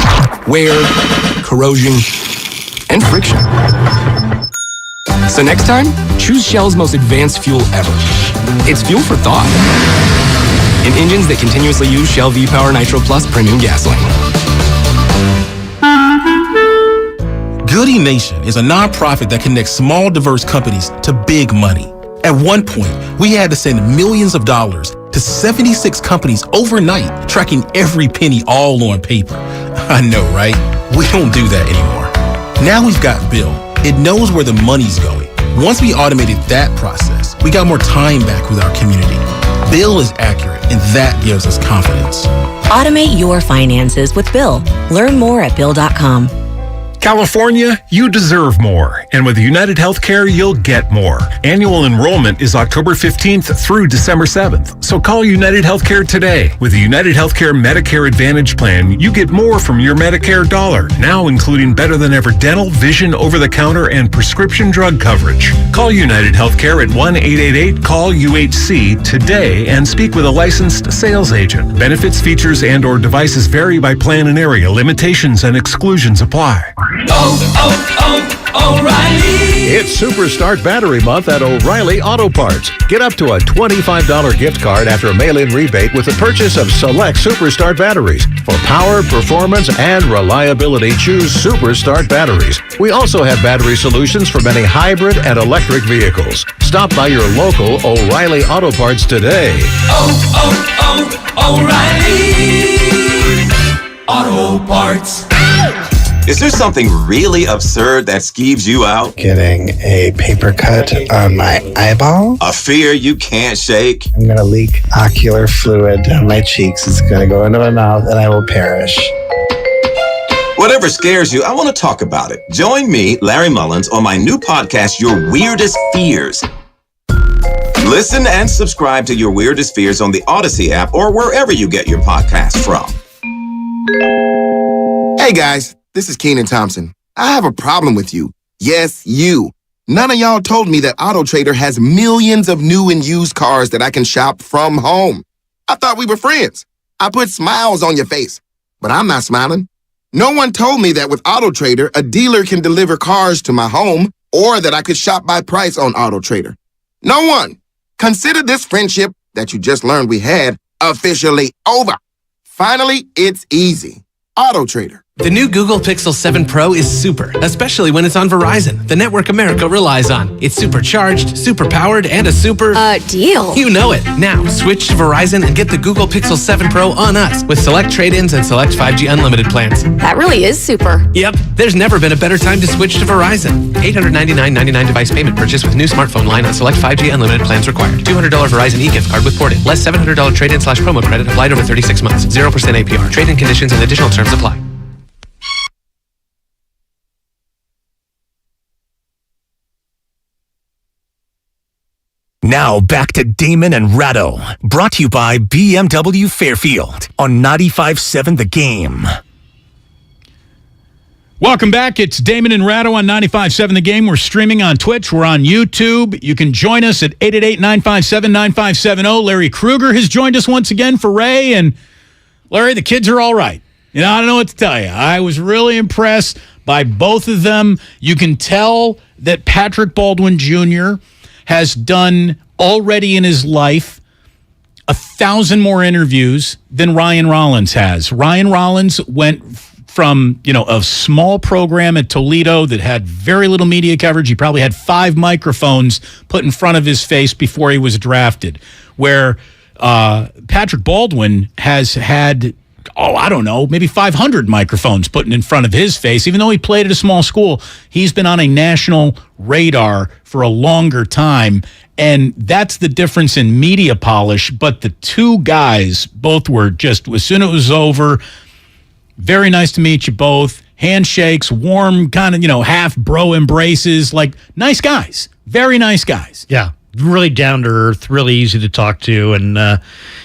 wear, corrosion, and friction. So next time, choose Shell's most advanced fuel ever. It's fuel for thought. In engines that continuously use Shell V-Power Nitro Plus premium gasoline. Goody Nation is a nonprofit that connects small, diverse companies to big money. At one point, we had to send millions of dollars to 76 companies overnight, tracking every penny all on paper. I know, right? We don't do that anymore. Now we've got Bill. It knows where the money's going. Once we automated that process, we got more time back with our community. Bill is accurate, and that gives us confidence. Automate your finances with Bill. Learn more at Bill.com. California, you deserve more. And with United Healthcare, you'll get more. Annual enrollment is October 15th through December 7th. So call United Healthcare today. With the United Healthcare Medicare Advantage Plan, you get more from your Medicare dollar, now including better than ever dental, vision, over-the-counter, and prescription drug coverage. Call United Healthcare at 1-888-CALL-UHC today and speak with a licensed sales agent. Benefits, features, and/or devices vary by plan and area. Limitations and exclusions apply. O'Reilly. It's Super Start Battery Month at O'Reilly Auto Parts. Get up to a $25 gift card after a mail-in rebate with the purchase of select Super Start batteries. For power, performance, and reliability, choose Super Start batteries. We also have battery solutions for many hybrid and electric vehicles. Stop by your local O'Reilly Auto Parts today. O'Reilly Auto Parts. Is there something really absurd that skeeves you out? Getting a paper cut on my eyeball. A fear you can't shake? I'm going to leak ocular fluid down my cheeks. It's going to go into my mouth and I will perish. Whatever scares you, I want to talk about it. Join me, Larry Mullins, on my new podcast, Your Weirdest Fears. Listen and subscribe to Your Weirdest Fears on the Odyssey app or wherever you get your podcasts from. Hey guys. This is Keenan Thompson. I have a problem with you. Yes, you. None of y'all told me that AutoTrader has millions of new and used cars that I can shop from home. I thought we were friends. I put smiles on your face, but I'm not smiling. No one told me that with AutoTrader, a dealer can deliver cars to my home or that I could shop by price on AutoTrader. No one. Consider this friendship that you just learned we had officially over. Finally, it's easy. AutoTrader. The new Google Pixel 7 Pro is super, especially when it's on Verizon, the network America relies on. It's supercharged, super powered, and a super... deal. You know it. Now, switch to Verizon and get the Google Pixel 7 Pro on us with select trade-ins and select 5G unlimited plans. That really is super. Yep. There's never been a better time to switch to Verizon. $899.99 device payment purchase with new smartphone line on select 5G unlimited plans required. $200 Verizon e-gift card with ported. Less $700 trade-in/promo credit applied over 36 months. 0% APR. Trade-in conditions and additional terms apply. Now back to Damon and Ratto, brought to you by BMW Fairfield on 95.7 The Game. Welcome back. It's Damon and Ratto on 95.7 The Game. We're streaming on Twitch. We're on YouTube. You can join us at 888-957-9570. Larry Krueger has joined us once again for Ray. And Larry, the kids are all right. You know, I don't know what to tell you. I was really impressed by both of them. You can tell that Patrick Baldwin Jr. has done already in his life 1,000 more interviews than Ryan Rollins has. Ryan Rollins went from, a small program at Toledo that had very little media coverage. He probably had 5 microphones put in front of his face before he was drafted, where Patrick Baldwin has had, maybe 500 microphones put in front of his face. Even though he played at a small school, he's been on a national radar for a longer time. And that's the difference in media polish. But the two guys both were just, as soon as it was over, very nice to meet you both. Handshakes, warm kind of, half bro embraces, like nice guys, very nice guys. Yeah. Really down to earth, really easy to talk to. And,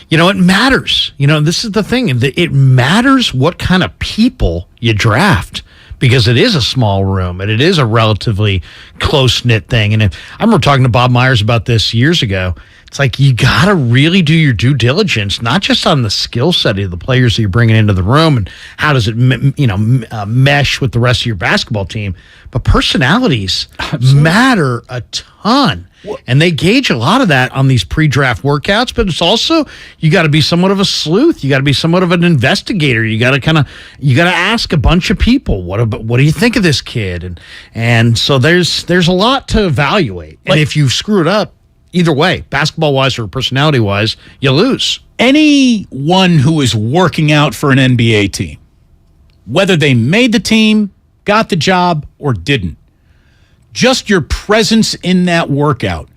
it matters. This is the thing. It matters what kind of people you draft, because it is a small room and it is a relatively close-knit thing. And I remember talking to Bob Myers about this years ago. It's like you got to really do your due diligence, not just on the skill set of the players that you're bringing into the room and how does it mesh with the rest of your basketball team, but personalities matter a ton. And they gauge a lot of that on these pre-draft workouts, but it's also, you got to be somewhat of a sleuth. You got to be somewhat of an investigator. You got to ask a bunch of people, what do you think of this kid? And so there's a lot to evaluate. And if you screw it up, either way, basketball-wise or personality-wise, you lose. Anyone who is working out for an NBA team, whether they made the team, got the job, or didn't, just your presence in that workout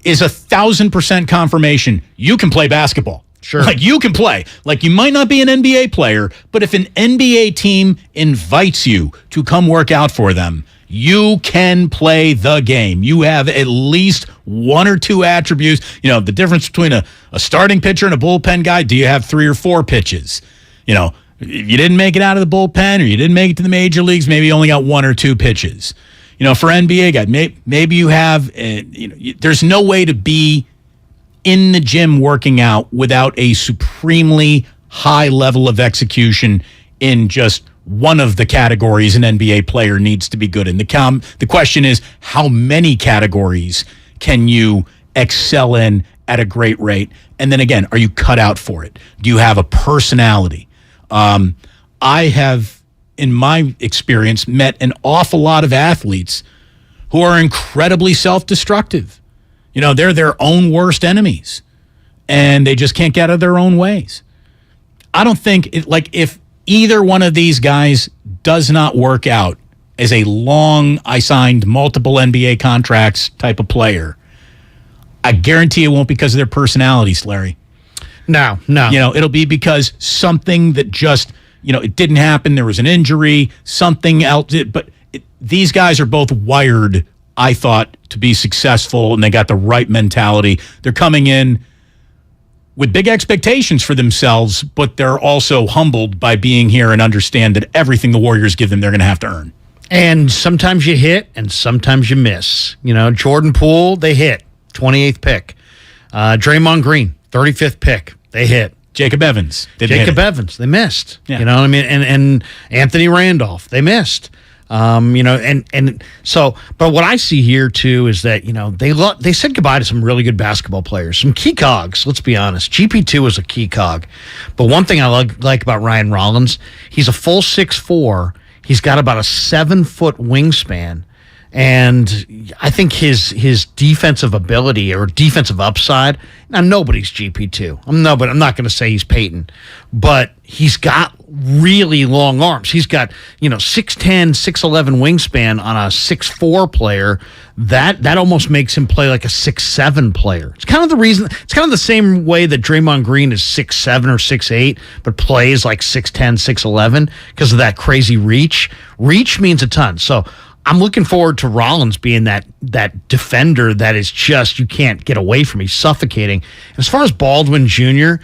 is 1,000% confirmation you can play basketball. Sure. Like, you can play. Like, you might not be an NBA player, but if an NBA team invites you to come work out for them, you can play the game. You have at least one or two attributes. You know, the difference between a starting pitcher and a bullpen guy, do you have 3 or 4 pitches? You know, if you didn't make it out of the bullpen or you didn't make it to the major leagues, maybe you only got 1 or 2 pitches. You know, for NBA guys, maybe you have, there's no way to be in the gym working out without a supremely high level of execution in just one of the categories an NBA player needs to be good in. The question is, how many categories can you excel in at a great rate? And then again, are you cut out for it? Do you have a personality? I have, in my experience, met an awful lot of athletes who are incredibly self-destructive. You know, they're their own worst enemies, and they just can't get out of their own ways. I don't think, if either one of these guys does not work out as a I signed multiple NBA contracts type of player, I guarantee it won't be because of their personalities, Larry. No. You know, it'll be because something that just, it didn't happen. There was an injury, something else. But these guys are both wired, I thought, to be successful, and they got the right mentality. They're coming in with big expectations for themselves, but they're also humbled by being here and understand that everything the Warriors give them, they're going to have to earn. And sometimes you hit, and sometimes you miss. You know, Jordan Poole, they hit, 28th pick. Draymond Green, 35th pick, they hit. Jacob Evans, they missed. Yeah. You know what I mean? And Anthony Randolph, they missed. So, but what I see here too is that, they said goodbye to some really good basketball players, some key cogs. Let's be honest. GP2 was a key cog, but one thing I like about Ryan Rollins, he's a full 6'4". He's got about a 7-foot wingspan. And I think his defensive ability or defensive upside, now nobody's GP2. I'm not going to say he's Peyton, but he's got really long arms. He's got, 6'10", 6'11" wingspan on a 6'4" player. That almost makes him play like a 6'7" player. It's kind of the same way that Draymond Green is 6'7" or 6'8", but plays like 6'10", 6'11" because of that crazy reach. Reach means a ton. So I'm looking forward to Rollins being that defender that is just, you can't get away from. He's suffocating. As far as Baldwin Jr.,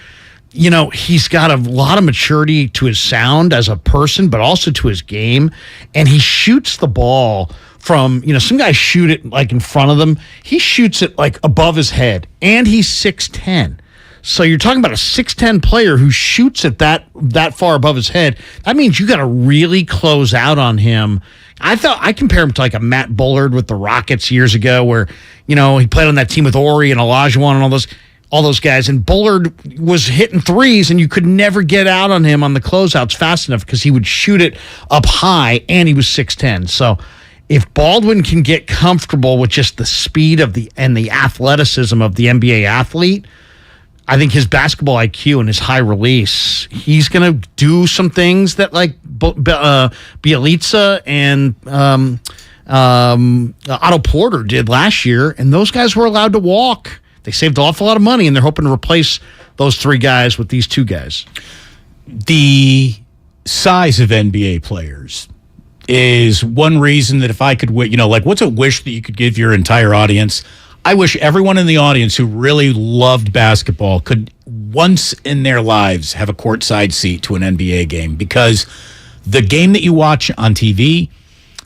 he's got a lot of maturity to his sound as a person, but also to his game. And he shoots the ball from, some guys shoot it like in front of them. He shoots it like above his head, and he's 6'10". So you're talking about a 6'10" player who shoots it that far above his head. That means you got to really close out on him. I compare him to like a Matt Bullard with the Rockets years ago, where he played on that team with Ori and Olajuwon and all those guys. And Bullard was hitting threes, and you could never get out on him on the closeouts fast enough because he would shoot it up high, and he was 6'10". So if Baldwin can get comfortable with just the speed and the athleticism of the NBA athlete, I think his basketball IQ and his high release, he's going to do some things that like Bielitsa and Otto Porter did last year, and those guys were allowed to walk. They saved an awful lot of money, and they're hoping to replace those 3 guys with these 2 guys. The size of NBA players is one reason that if I could, what's a wish that you could give your entire audience? I wish everyone in the audience who really loved basketball could once in their lives have a courtside seat to an NBA game, because The game that you watch on TV,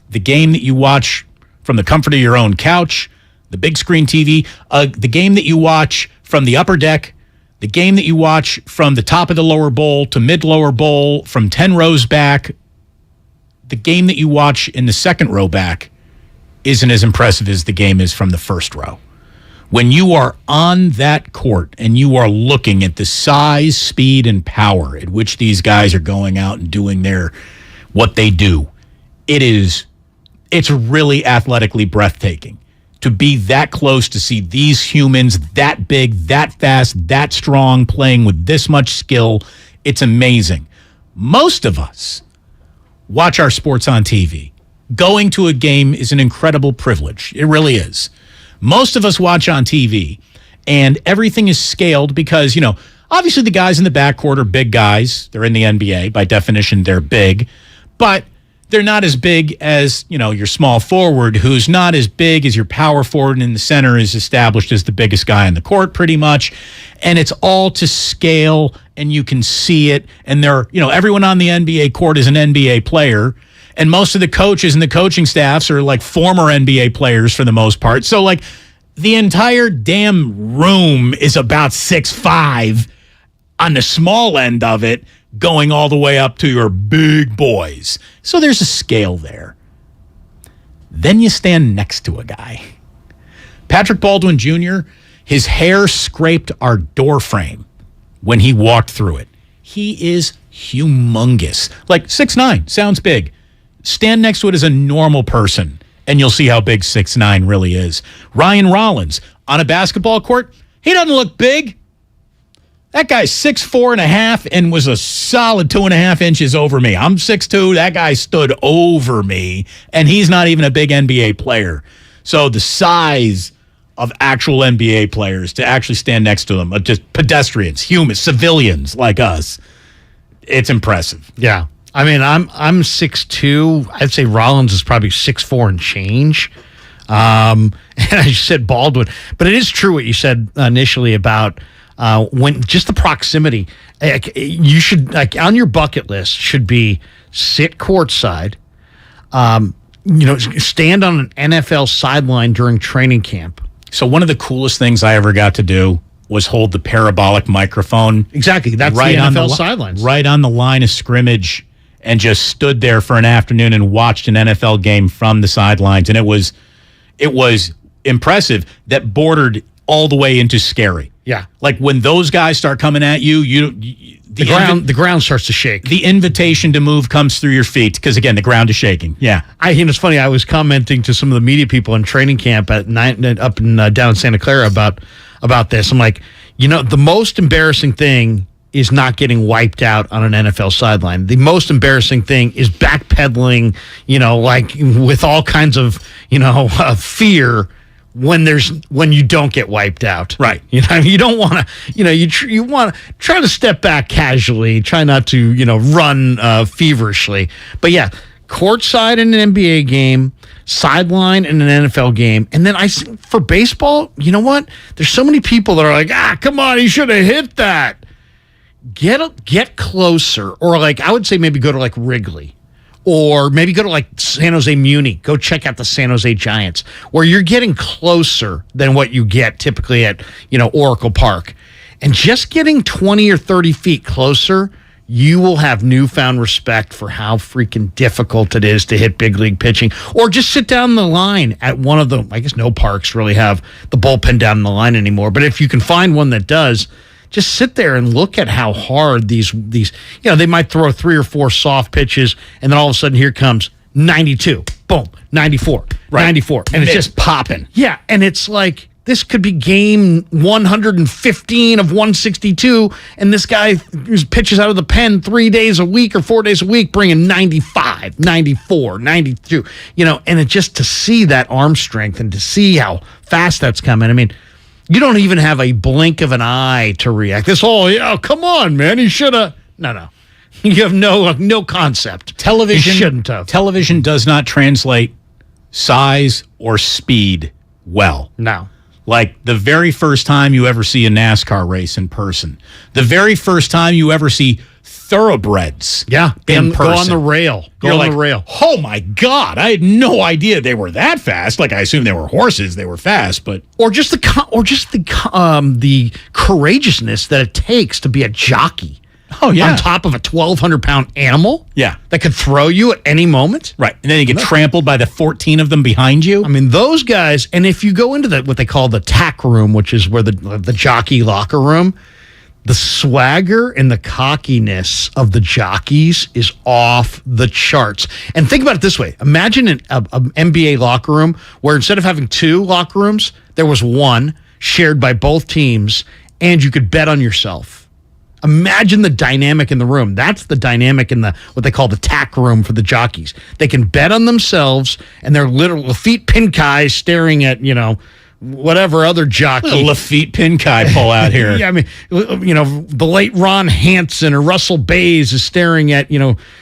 the game that you watch from the comfort of your own couch, the big screen TV, the game that you watch from the upper deck, the game that you watch from the top of the lower bowl to mid-lower bowl, from 10 rows back, the game that you watch in the second row back isn't as impressive as the game is from the first row. When you are on that court and you are looking at the size, speed, and power at which these guys are going out and doing what they do, it's really athletically breathtaking to be that close, to see these humans that big, that fast, that strong, playing with this much skill. It's amazing. Most of us watch our sports on TV. Going to a game is an incredible privilege. It really is. Most of us watch on TV, and everything is scaled because, obviously the guys in the backcourt are big guys. They're in the NBA. By definition, they're big. But they're not as big as, your small forward, who's not as big as your power forward, and in the center is established as the biggest guy on the court pretty much. And it's all to scale, and you can see it. And everyone on the NBA court is an NBA player. And most of the coaches and the coaching staffs are like former NBA players for the most part. So the entire damn room is about 6'5" on the small end of it, going all the way up to your big boys. So there's a scale there. Then you stand next to a guy. Patrick Baldwin Jr., his hair scraped our door frame when he walked through it. He is humongous. 6'9", sounds big. Stand next to it as a normal person, and you'll see how big 6'9" really is. Ryan Rollins, on a basketball court, he doesn't look big. That guy's 6'4.5" and was a solid 2.5 inches over me. I'm 6'2". That guy stood over me, and he's not even a big NBA player. So the size of actual NBA players, to actually stand next to them, just pedestrians, humans, civilians like us, it's impressive. Yeah. I mean, I'm 6'2". I'd say Rollins is probably 6'4" and change. And I said Baldwin. But it is true what you said initially about when just the proximity. You should, on your bucket list, should be sit courtside, stand on an NFL sideline during training camp. So one of the coolest things I ever got to do was hold the parabolic microphone. Exactly. That's right, the NFL sidelines. Right on the line of scrimmage, and just stood there for an afternoon and watched an NFL game from the sidelines. And it was impressive. That bordered all the way into scary. Yeah. When those guys start coming at you, the ground starts to shake. The invitation to move comes through your feet because, again, the ground is shaking. Yeah. It's funny. I was commenting to some of the media people in training camp up in down in Santa Clara about this. I'm like, the most embarrassing thing is not getting wiped out on an NFL sideline. The most embarrassing thing is backpedaling, with all kinds of, fear when you don't get wiped out. Right. You don't want to, you want to try to step back casually, try not to, run feverishly. But yeah, courtside in an NBA game, sideline in an NFL game. And then for baseball, you know what? There's so many people that are like, come on, he should have hit that. Get closer, or I would say maybe go to Wrigley, or maybe go to San Jose Muni. Go check out the San Jose Giants, where you're getting closer than what you get typically at Oracle Park, and just getting 20 or 30 feet closer, you will have newfound respect for how freaking difficult it is to hit big league pitching, or just sit down the line at one of the. I guess no parks really have the bullpen down the line anymore, but if you can find one that does. Just sit there and look at how hard these they might throw 3 or 4 soft pitches, and then all of a sudden here comes 92, boom, 94, right. 94, and it's just popping. Yeah, and it's like this could be game 115 of 162, and this guy pitches out of the pen 3 days a week or 4 days a week, bringing 95, 94, 92, and it just to see that arm strength and to see how fast that's coming. I mean, you don't even have a blink of an eye to react. This whole, come on, man, he should have. No. You have no concept. Television he shouldn't have. Television does not translate size or speed well. No. The very first time you ever see a NASCAR race in person, the very first time you ever see thoroughbreds. Yeah, in go person. on the rail. Go You're on like, the rail. oh my God, I had no idea they were that fast. Like I assumed they were horses, they were fast, but Or just the courageousness that it takes to be a jockey. Oh, yeah. On top of a 1,200-pound animal? Yeah. That could throw you at any moment? Right. And then you get trampled by the 14 of them behind you. I mean, those guys, and if you go into what they call the tack room, which is where the jockey locker room, the swagger and the cockiness of the jockeys is off the charts. And think about it this way. Imagine an NBA locker room where instead of having 2 locker rooms, there was one shared by both teams, and you could bet on yourself. Imagine the dynamic in the room. That's the dynamic in what they call the tack room for the jockeys. They can bet on themselves, and they're literally Lafitte Pinkai staring at, whatever other jockey. Lafitte Pinkai pull out here. Yeah, I mean, the late Ron Hansen or Russell Bays is staring at,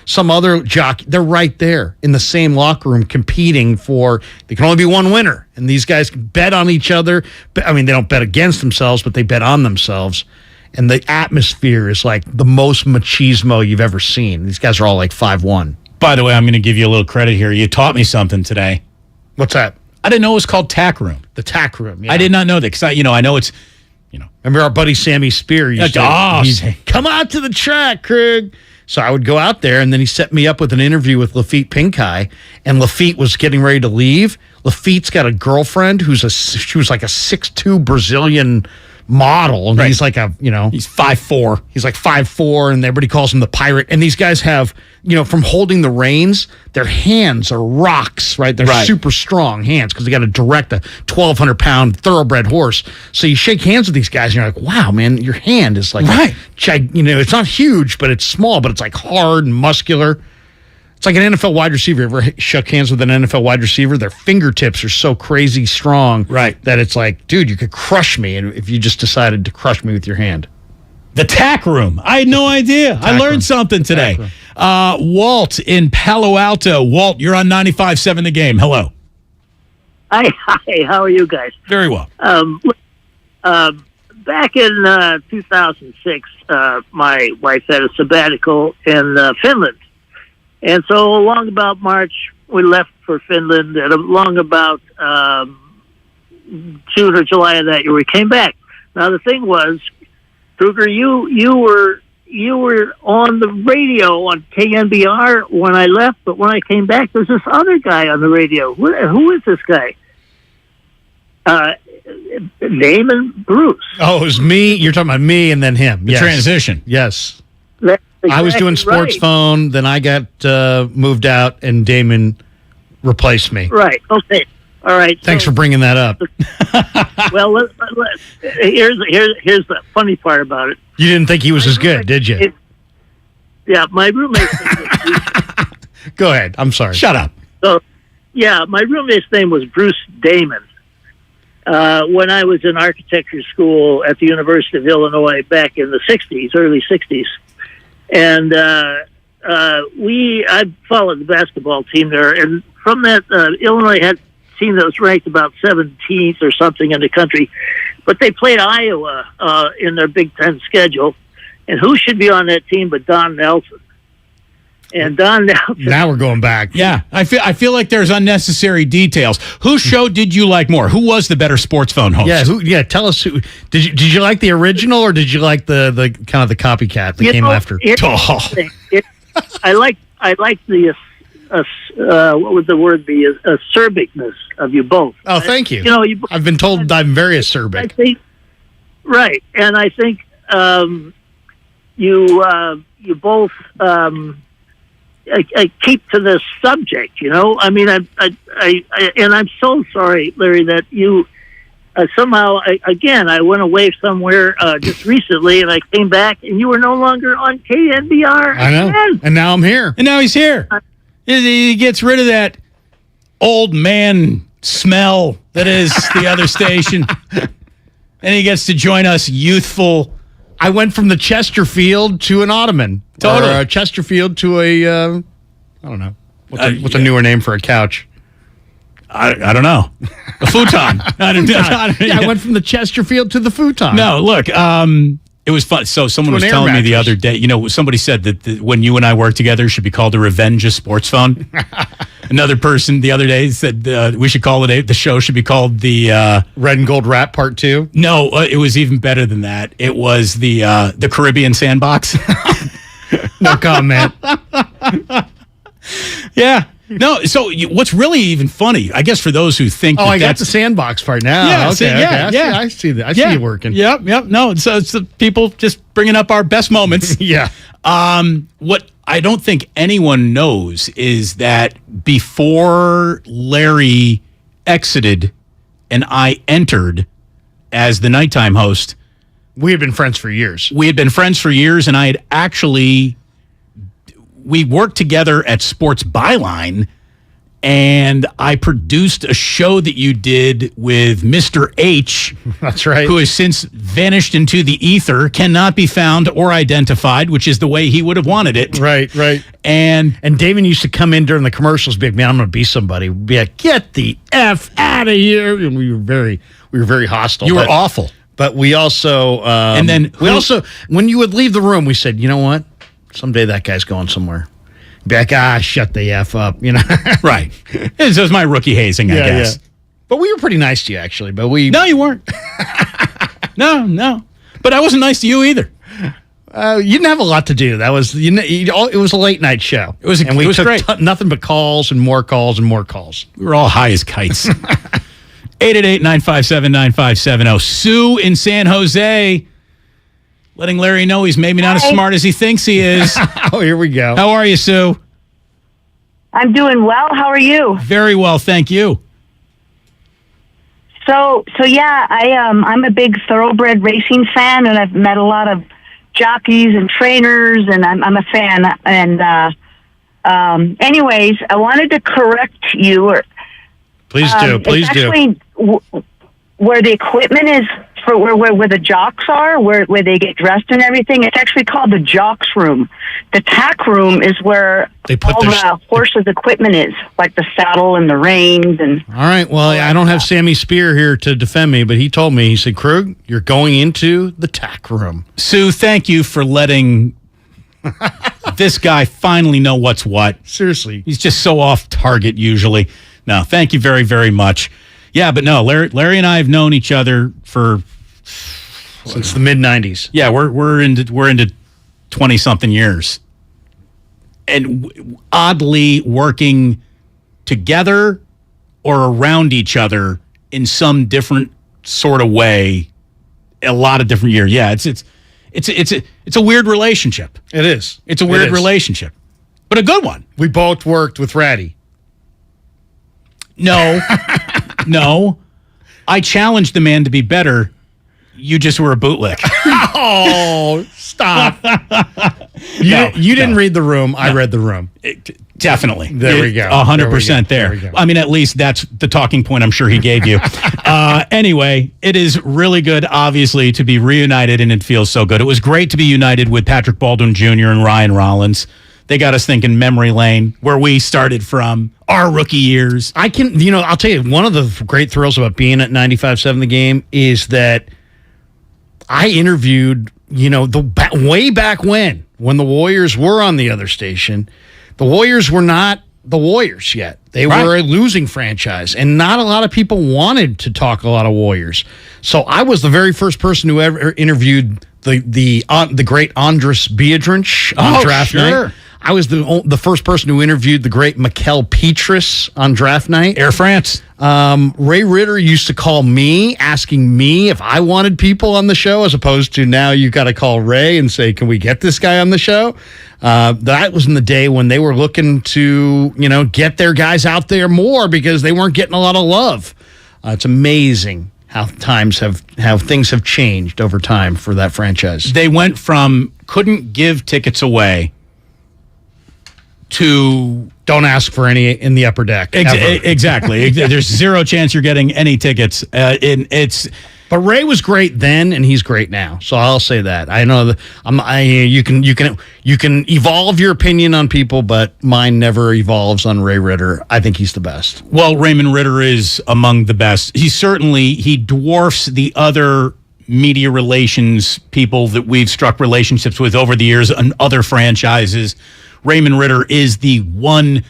some other jockey. They're right there in the same locker room competing there can only be one winner. And these guys can bet on each other. I mean, they don't bet against themselves, but they bet on themselves. And the atmosphere is like the most machismo you've ever seen. These guys are all like 5'1". By the way, I'm going to give you a little credit here. You taught me something today. What's that? I didn't know it was called tack room. The tack room, yeah. I did not know that because I know it's, Remember our buddy Sammy Spear used to come out to the track, Craig. So I would go out there, and then he set me up with an interview with Lafitte Pinkai, and Lafitte was getting ready to leave. Lafitte's got a girlfriend she was like a 6'2" Brazilian model, and he's like he's 5'4". He's like 5'4", and everybody calls him the pirate. And these guys have, from holding the reins, their hands are rocks, right? They're super strong hands because they got to direct a 1,200-pound thoroughbred horse. So you shake hands with these guys, and you're like, wow, man, your hand is like, it's not huge, but it's small, but it's like hard and muscular. It's like an NFL wide receiver. Ever shook hands with an NFL wide receiver? Their fingertips are so crazy strong that it's like, dude, you could crush me if you just decided to crush me with your hand. The tack room. I had no idea. I learned something today. Walt in Palo Alto. Walt, you're on 95.7 The Game. Hello. Hi. How are you guys? Very well. Back in 2006, my wife had a sabbatical in Finland. And so along about March, we left for Finland, and along about June or July of that year, we came back. Now the thing was, Kruger, you were on the radio on KNBR when I left, but when I came back, there's this other guy on the radio. Who is this guy? Damon Bruce. Oh, it was me. You're talking about me and then him. The transition. Yes. Exactly I was doing sports phone, then I got moved out, and Damon replaced me. Right. Okay. All right. Thanks for bringing that up. Well, here's the funny part about it. You didn't think he was as good, did you? Yeah, my roommate. Go ahead. I'm sorry. Shut up. So, yeah, my roommate's name was Bruce Damon. When I was in architecture school at the University of Illinois back in the early 60s. And I followed the basketball team there. And from that, Illinois had a team that was ranked about 17th or something in the country. But they played Iowa in their Big Ten schedule. And who should be on that team but Don Nelson? And Don Nelson. Now we're going back. Yeah, I feel like there's unnecessary details. Whose show did you like more? Who was the better sports phone host? Yeah, tell us who. Did you like the original, or did you like the kind of the copycat that came after? I like the what would the word be? Acerbicness of you both. Oh, thank you. I've been told I'm very acerbic. I think, right, and I think you both. I keep to this subject, I mean, and I'm so sorry, Larry, that you somehow, I went away somewhere just recently, and I came back, and you were no longer on KNBR. I know, and now I'm here. And now he's here. He gets rid of that old man smell that is the other station, and he gets to join us youthful. I went from the Chesterfield to an Ottoman. Totally. Or a Chesterfield to a, I don't know. What's a newer name for a couch? I don't know. A futon. I went from the Chesterfield to the futon. No, look, It was fun. So someone was an air telling me the mattress. other day, somebody said that when you and I work together, it should be called the Revenge of Sports Phone. Another person the other day said we should call it, the show should be called the Red and Gold Rap Part 2. No, it was even better than that. It was the Caribbean Sandbox. No comment. Yeah. No, so what's really even funny, I guess for those who think I got that's the sandbox part now. Yeah, okay, see, okay. yeah. I see that. I see you working. Yep. No, so it's the people just bringing up our best moments. Yeah. What I don't think anyone knows is that before Larry exited and I entered as the nighttime host, we had been friends for years. And I had actually, we worked together at Sports Byline, and I produced a show that you did with Mr. H. That's right. Who has since vanished into the ether, cannot be found or identified, which is the way he would have wanted it. Right. And Damon used to come in during the commercials, be like, man, I'm going to be somebody. We'd be like, get the F out of here. And we were very hostile. You were awful. But we also, and then when you would leave the room, we said, you know what? Someday that guy's going somewhere. Be like, shut the F up, Right. It was my rookie hazing, I guess. Yeah. But we were pretty nice to you, actually. But No, you weren't. No. But I wasn't nice to you either. You didn't have a lot to do. That was, it was a late night show. It was took great. Nothing but calls and more calls and more calls. We were all high as kites. 888-957-9570. Sue in San Jose, letting Larry know he's maybe not as smart as he thinks he is. Oh, here we go. How are you, Sue? I'm doing well. How are you? Very well, thank you. So yeah, I'm a big thoroughbred racing fan, and I've met a lot of jockeys and trainers, and I'm a fan. And anyways, I wanted to correct you. Please do. It's actually where the equipment is for where the jocks are, where they get dressed and everything. It's actually called the jocks room. The tack room is where all the horses' equipment is, like the saddle and the reins. And all right. Well, I don't have Sammy Spear here to defend me, but he told me, he said, Krug, you're going into the tack room. Sue, thank you for letting this guy finally know what's what. Seriously. He's just so off target usually. No, thank you very, very much. Yeah, but no, Larry and I have known each other since the mid '90s. Yeah, we're into 20-something years, and oddly working together or around each other in some different sort of way. A lot of different years. Yeah, it's a weird relationship. It is. It's a weird relationship, but a good one. We both worked with Ratty. No. I challenged the man to be better. You just were a bootlick. Oh, stop. You didn't read the room. I read the room. Definitely. There we go. 100% there. I mean, at least that's the talking point I'm sure he gave you. Anyway, it is really good, obviously, to be reunited, and it feels so good. It was great to be united with Patrick Baldwin Jr. and Ryan Rollins. They got us thinking memory lane, where we started from, our rookie years. I'll tell you, one of the great thrills about being at 95.7 The Game is that I interviewed, way back when the Warriors were on the other station. The Warriors were not the Warriors yet. They were a losing franchise, and not a lot of people wanted to talk a lot of Warriors. So I was the very first person who ever interviewed the great Andres Biedrins on draft night. I was the first person who interviewed the great Mikel Petrus on draft night. Air France. Ray Ritter used to call me, asking me if I wanted people on the show, as opposed to now you got to call Ray and say, can we get this guy on the show? That was in the day when they were looking to, get their guys out there more because they weren't getting a lot of love. It's amazing how things have changed over time for that franchise. They went from couldn't give tickets away to don't ask for any in the upper deck. Exactly. There's zero chance you're getting any tickets. But Ray was great then, and he's great now. So I'll say that. I know that you can evolve your opinion on people, but mine never evolves on Ray Ritter. I think he's the best. Well, Raymond Ritter is among the best. He dwarfs the other media relations people that we've struck relationships with over the years and other franchises, Raymond Ritter is the one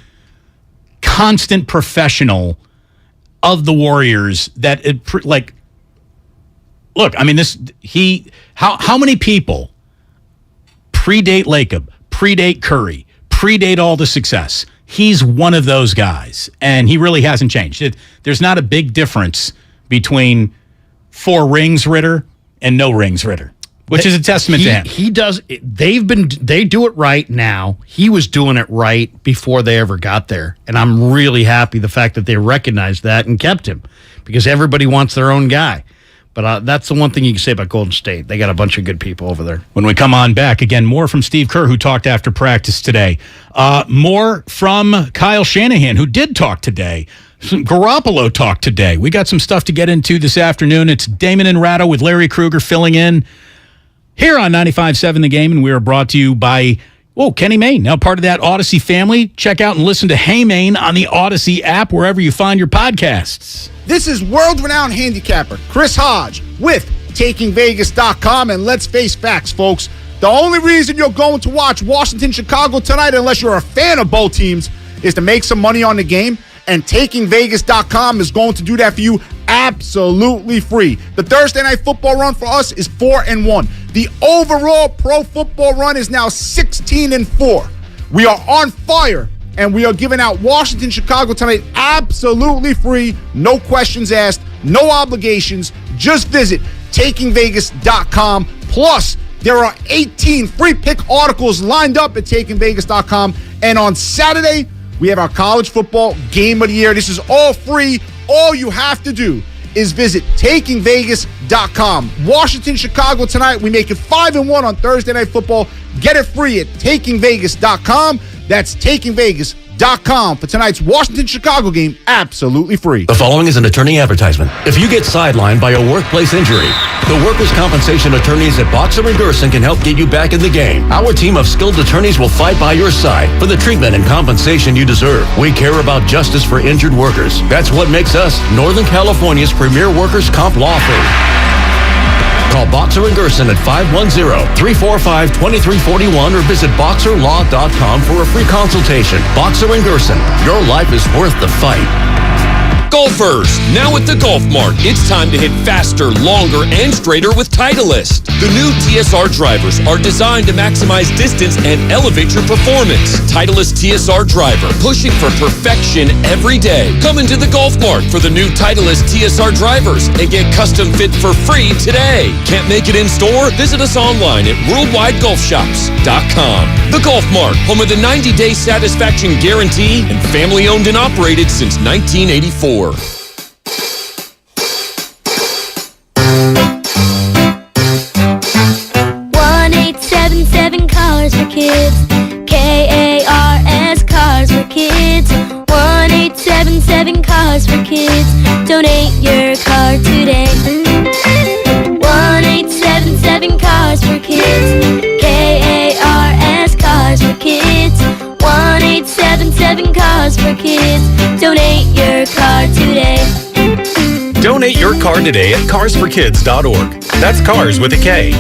constant professional of the Warriors that look, I mean, how many people predate Lacob, predate Curry, predate all the success? He's one of those guys, and he really hasn't changed. There's not a big difference between 4 rings Ritter and no rings Ritter, which is a testament to him. He does. They do it right now. He was doing it right before they ever got there, and I'm really happy the fact that they recognized that and kept him, because everybody wants their own guy. But that's the one thing you can say about Golden State. They got a bunch of good people over there. When we come on back, again, more from Steve Kerr, who talked after practice today. More from Kyle Shanahan, who did talk today. Garoppolo talked today. We got some stuff to get into this afternoon. It's Damon and Ratto with Larry Krueger filling in here on 95.7 The Game, and we are brought to you by Kenny Mayne, now part of that Odyssey family. Check out and listen to Hey Mayne on the Odyssey app, wherever you find your podcasts. This is world-renowned handicapper Chris Hodge with TakingVegas.com, and let's face facts, folks. The only reason you're going to watch Washington-Chicago tonight, unless you're a fan of both teams, is to make some money on the game, and TakingVegas.com is going to do that for you absolutely free. The Thursday Night Football run for us is 4-1. The overall pro football run is now 16-4. We are on fire, and we are giving out Washington-Chicago tonight absolutely free, no questions asked, no obligations. Just visit TakingVegas.com. Plus, there are 18 free pick articles lined up at TakingVegas.com. And on Saturday, we have our college football game of the year. This is all free. All you have to do is visit TakingVegas.com. Washington, Chicago tonight. We make it 5-1 on Thursday Night Football. Get it free at TakingVegas.com. That's TakingVegas.com for tonight's Washington-Chicago game, absolutely free. The following is an attorney advertisement. If you get sidelined by a workplace injury, the workers' compensation attorneys at Boxer and Gerson can help get you back in the game. Our team of skilled attorneys will fight by your side for the treatment and compensation you deserve. We care about justice for injured workers. That's what makes us Northern California's premier workers' comp law firm. Call Boxer and Gerson at 510-345-2341 or visit boxerlaw.com for a free consultation. Boxer and Gerson, your life is worth the fight. Golfers, now at the Golf Mart, it's time to hit faster, longer, and straighter with Titleist. The new TSR drivers are designed to maximize distance and elevate your performance. Titleist TSR driver, pushing for perfection every day. Come into the Golf Mart for the new Titleist TSR drivers and get custom fit for free today. Can't make it in store? Visit us online at worldwidegolfshops.com. The Golf Mart, home of the 90-day satisfaction guarantee and family owned and operated since 1984. 1-877 Cars for Kids. KARS Cars for Kids. 1-877 Cars for Kids. Donate your car today. 1-877 Cars for Kids. KARS Cars for Kids. 1-877 Cars for Kids. Donate your car today. Donate your car today at carsforkids.org. That's cars with a K.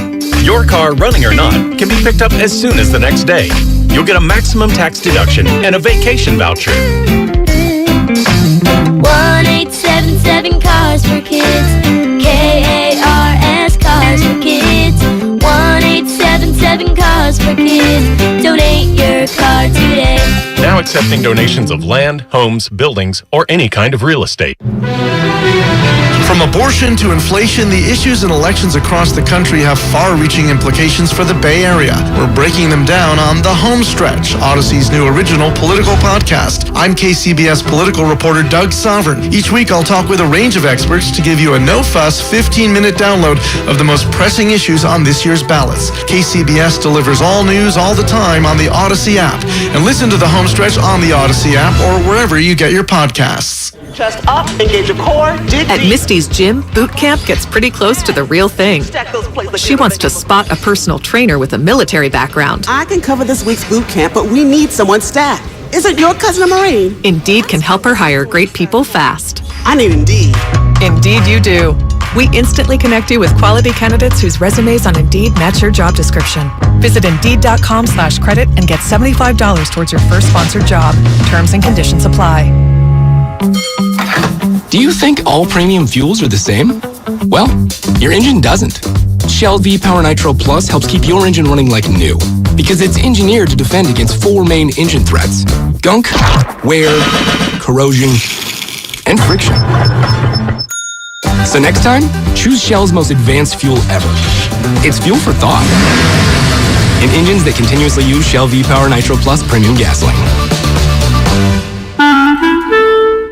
Your car, running or not, can be picked up as soon as the next day. You'll get a maximum tax deduction and a vacation voucher. 1-877 Cars for Kids. KARS Cars for Kids. 1-877 Cars for Kids. Donate your car today. Now accepting donations of land, homes, buildings, or any kind of real estate. From abortion to inflation, the issues in elections across the country have far-reaching implications for the Bay Area. We're breaking them down on The Home Stretch, Odyssey's new original political podcast. I'm KCBS political reporter Doug Sovereign. Each week, I'll talk with a range of experts to give you a no-fuss, 15-minute download of the most pressing issues on this year's ballots. KCBS delivers all news all the time on the Odyssey app. And listen to The Home Stretch on the Odyssey app or wherever you get your podcasts. Chest up, engage your core, dig At Misty's gym, boot camp gets pretty close to the real thing. She wants to spot a personal trainer with a military background. I can cover this week's boot camp, but we need someone staff. Isn't your cousin a Marine? Indeed can help her hire great people fast. I need Indeed. Indeed you do. We instantly connect you with quality candidates whose resumes on Indeed match your job description. Visit Indeed.com/credit and get $75 towards your first sponsored job. Terms and conditions apply. Do you think all premium fuels are the same? Well, your engine doesn't. Shell V-Power Nitro Plus helps keep your engine running like new because it's engineered to defend against 4 main engine threats: gunk, wear, corrosion, and friction. So next time, choose Shell's most advanced fuel ever. It's fuel for thought. In engines that continuously use Shell V-Power Nitro Plus premium gasoline.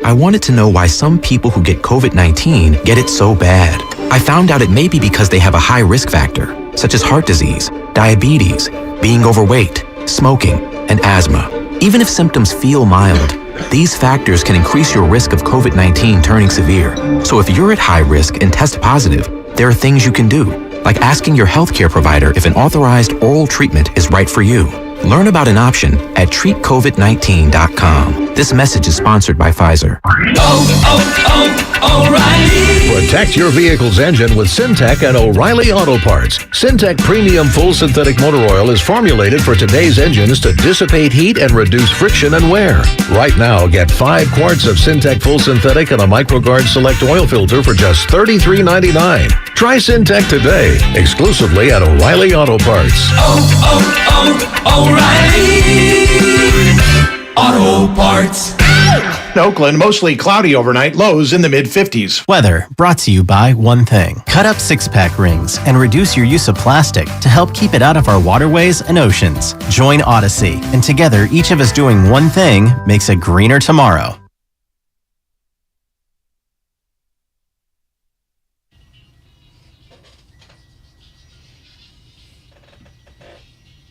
I wanted to know why some people who get COVID-19 get it so bad. I found out it may be because they have a high risk factor, such as heart disease, diabetes, being overweight, smoking, and asthma. Even if symptoms feel mild, these factors can increase your risk of COVID-19 turning severe. So if you're at high risk and test positive, there are things you can do, like asking your healthcare provider if an authorized oral treatment is right for you. Learn about an option at treatcovid19.com. This message is sponsored by Pfizer. O'Reilly! Protect your vehicle's engine with Syntec and O'Reilly Auto Parts. Syntec Premium Full Synthetic Motor Oil is formulated for today's engines to dissipate heat and reduce friction and wear. Right now, get 5 quarts of Syntec Full Synthetic and a MicroGuard Select Oil Filter for just $33.99. Try Syntec today, exclusively at O'Reilly Auto Parts. O'Reilly Auto Parts. Oakland, mostly cloudy overnight, lows in the mid-50s. Weather brought to you by one thing. Cut up six-pack rings and reduce your use of plastic to help keep it out of our waterways and oceans. Join Odyssey, and together each of us doing one thing makes a greener tomorrow.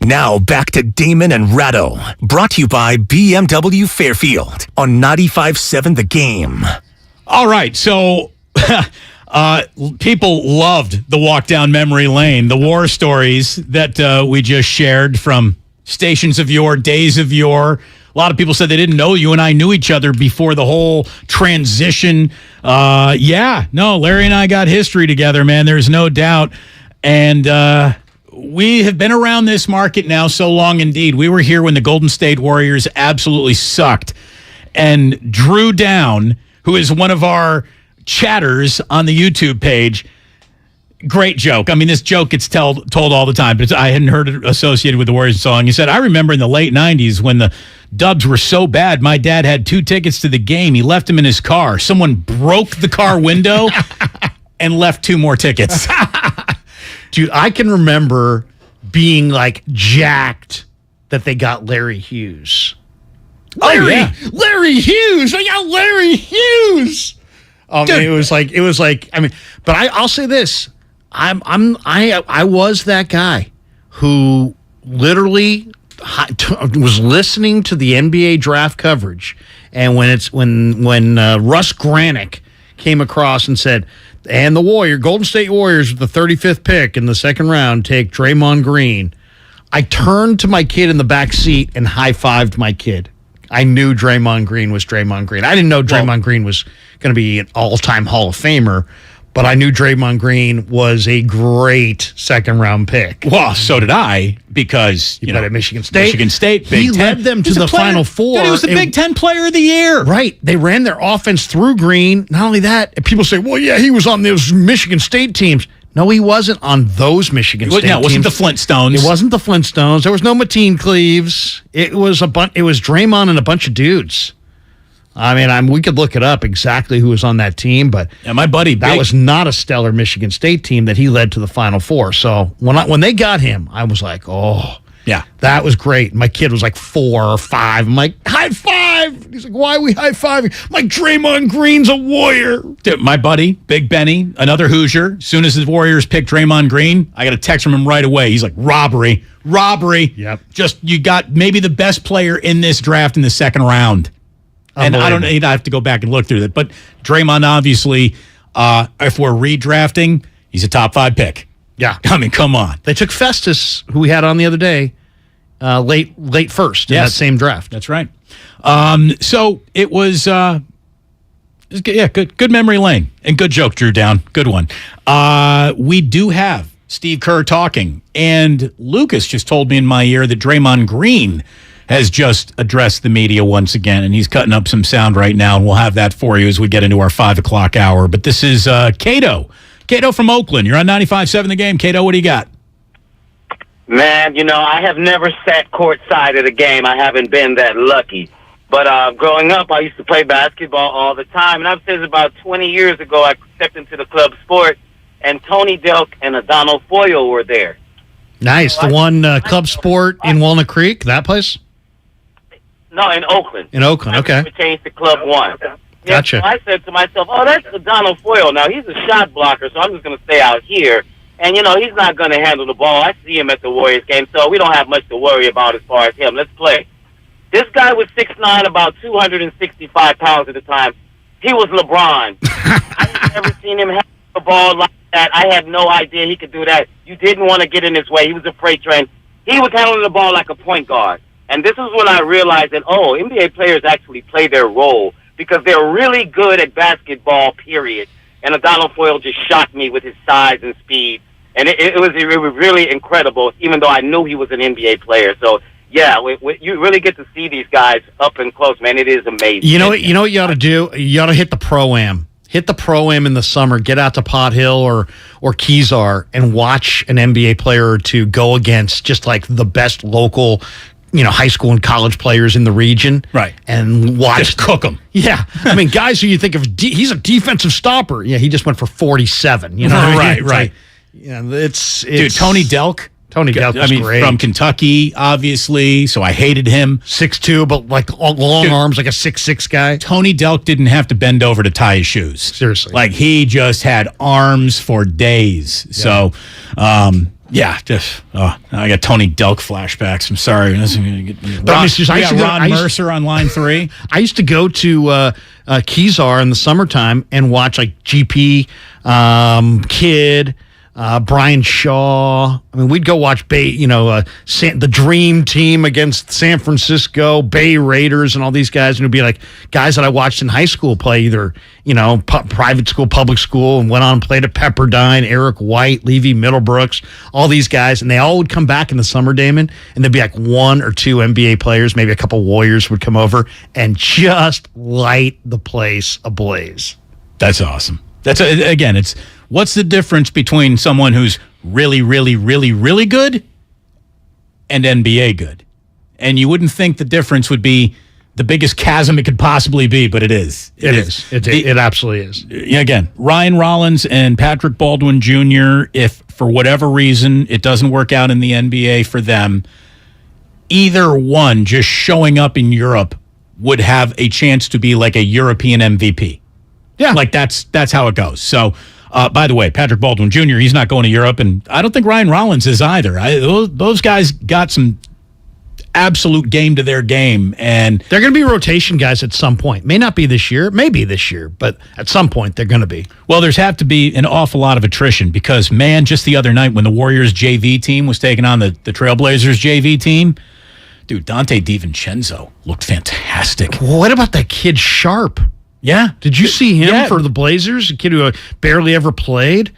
Now back to Damon and Ratto, brought to you by BMW Fairfield on 95.7 The Game. All right, so people loved the walk down memory lane, the war stories that we just shared from stations of yore, days of yore. A lot of people said they didn't know you and I knew each other before the whole transition. Larry and I got history together, man. There's no doubt. And we have been around this market now so long indeed. We were here when the Golden State Warriors absolutely sucked. And Drew Down, who is one of our chatters on the YouTube page, great joke. I mean, this joke gets told all the time, but I hadn't heard it associated with the Warriors song. He said, I remember in the late 90s when the Dubs were so bad, my dad had 2 tickets to the game. He left them in his car. Someone broke the car window and left 2 more tickets. Dude, I can remember being like jacked that they got Larry Hughes. Larry Hughes! I got Larry Hughes! It was like, I mean, but I'll say this. I was that guy who literally was listening to the NBA draft coverage. And when Russ Granick came across and said, and the Golden State Warriors, with the 35th pick in the second round, take Draymond Green, I turned to my kid in the back seat and high-fived my kid. I knew Draymond Green was Draymond Green. I didn't know Draymond Green was going to be an all-time Hall of Famer, but I knew Draymond Green was a great second-round pick. Well, so did I, because you know, at Michigan State, Big he Ten. led them to the Final Four. Dude, he was the Big Ten Player of the Year. Right. They ran their offense through Green. Not only that, people say, well, yeah, he was on those Michigan State teams. No, he wasn't on those Michigan State teams. No, it wasn't the Flintstones. It wasn't the Flintstones. There was no Mateen Cleaves. It was Draymond and a bunch of dudes. I mean, we could look it up exactly who was on that team, but my buddy, that was not a stellar Michigan State team that he led to the Final Four. So when they got him, I was like, oh, yeah, that was great. My kid was like 4 or 5. I'm like, high five. He's like, why are we high fiving? I'm like, Draymond Green's a Warrior. Dude, my buddy, Big Benny, another Hoosier. As soon as the Warriors picked Draymond Green, I got a text from him right away. He's like, robbery. Yep. Just, you got maybe the best player in this draft in the second round. And I have to go back and look through that. But Draymond, obviously, if we're redrafting, he's a top 5 pick. Yeah. I mean, come on. They took Festus, who we had on the other day, late first in that same draft. That's right. So it was Yeah, good memory lane. And good joke, Drew Down. Good one. We do have Steve Kerr talking. And Lucas just told me in my ear that Draymond Green has just addressed the media once again, and he's cutting up some sound right now, and we'll have that for you as we get into our 5 o'clock hour. But this is Cato. Cato from Oakland. You're on 95.7 The Game. Cato, what do you got? Man, I have never sat courtside at a game. I haven't been that lucky. But growing up, I used to play basketball all the time. And I've said about 20 years ago, I stepped into the club sport, and Tony Delk and Adonal Foyle were there. Nice. The one club sport in Walnut Creek, that place? No, in Oakland. In Oakland, okay. We changed to Club 1. Gotcha. So I said to myself, that's Adonal Foyle. Now, he's a shot blocker, so I'm just going to stay out here. And, he's not going to handle the ball. I see him at the Warriors game, so we don't have much to worry about as far as him. Let's play. This guy was 6'9", about 265 pounds at the time. He was LeBron. I've never seen him handle the ball like that. I had no idea he could do that. You didn't want to get in his way. He was a freight train. He was handling the ball like a point guard. And this is when I realized that, NBA players actually play their role because they're really good at basketball, period. And Adonal Foyle just shocked me with his size and speed. And it was really incredible, even though I knew he was an NBA player. So, yeah, you really get to see these guys up and close, man. It is amazing. You know what you ought to do? You ought to hit the Pro-Am. Hit the Pro-Am in the summer. Get out to Pot Hill or Kezar and watch an NBA player or two go against just like the best local, high school and college players in the region. Right. And watch. Just cook them. Yeah. I mean, guys who you think of, he's a defensive stopper. Yeah, he just went for 47. You know what I mean? Right. It's Dude, Tony Delk. Tony Delk was great. From Kentucky, obviously, so I hated him. 6'2", but like long arms, like a 6'6" guy. Tony Delk didn't have to bend over to tie his shoes. Seriously. Like, he just had arms for days. Yeah. So, I got Tony Delk flashbacks. I'm sorry. I got Ron Mercer on line 3. I used to go to Kezar in the summertime and watch like GP, Kid, Brian Shaw. I mean, we'd go watch the Dream Team against San Francisco, Bay Raiders, and all these guys. And it'd be like guys that I watched in high school play either, private school, public school, and went on and played at Pepperdine, Eric White, Levi Middlebrooks, all these guys. And they all would come back in the summer, Damon, and there'd be like 1 or 2 NBA players, maybe a couple Warriors would come over and just light the place ablaze. That's awesome. It's what's the difference between someone who's really, really, really, really good and NBA good? And you wouldn't think the difference would be the biggest chasm it could possibly be, but it is. It is. It absolutely is. Again, Ryan Rollins and Patrick Baldwin Jr., if for whatever reason it doesn't work out in the NBA for them, either one just showing up in Europe would have a chance to be like a European MVP. Yeah. Like that's how it goes. So, by the way, Patrick Baldwin Jr., he's not going to Europe, and I don't think Ryan Rollins is either. Those guys got some absolute game to their game, and they're going to be rotation guys at some point. May not be this year, maybe this year, but at some point they're going to be. Well, there's have to be an awful lot of attrition because, man, just the other night when the Warriors JV team was taking on the Trailblazers JV team, dude, Dante DiVincenzo looked fantastic. What about that kid Sharp? Yeah. Did you see him for the Blazers? A kid who barely ever played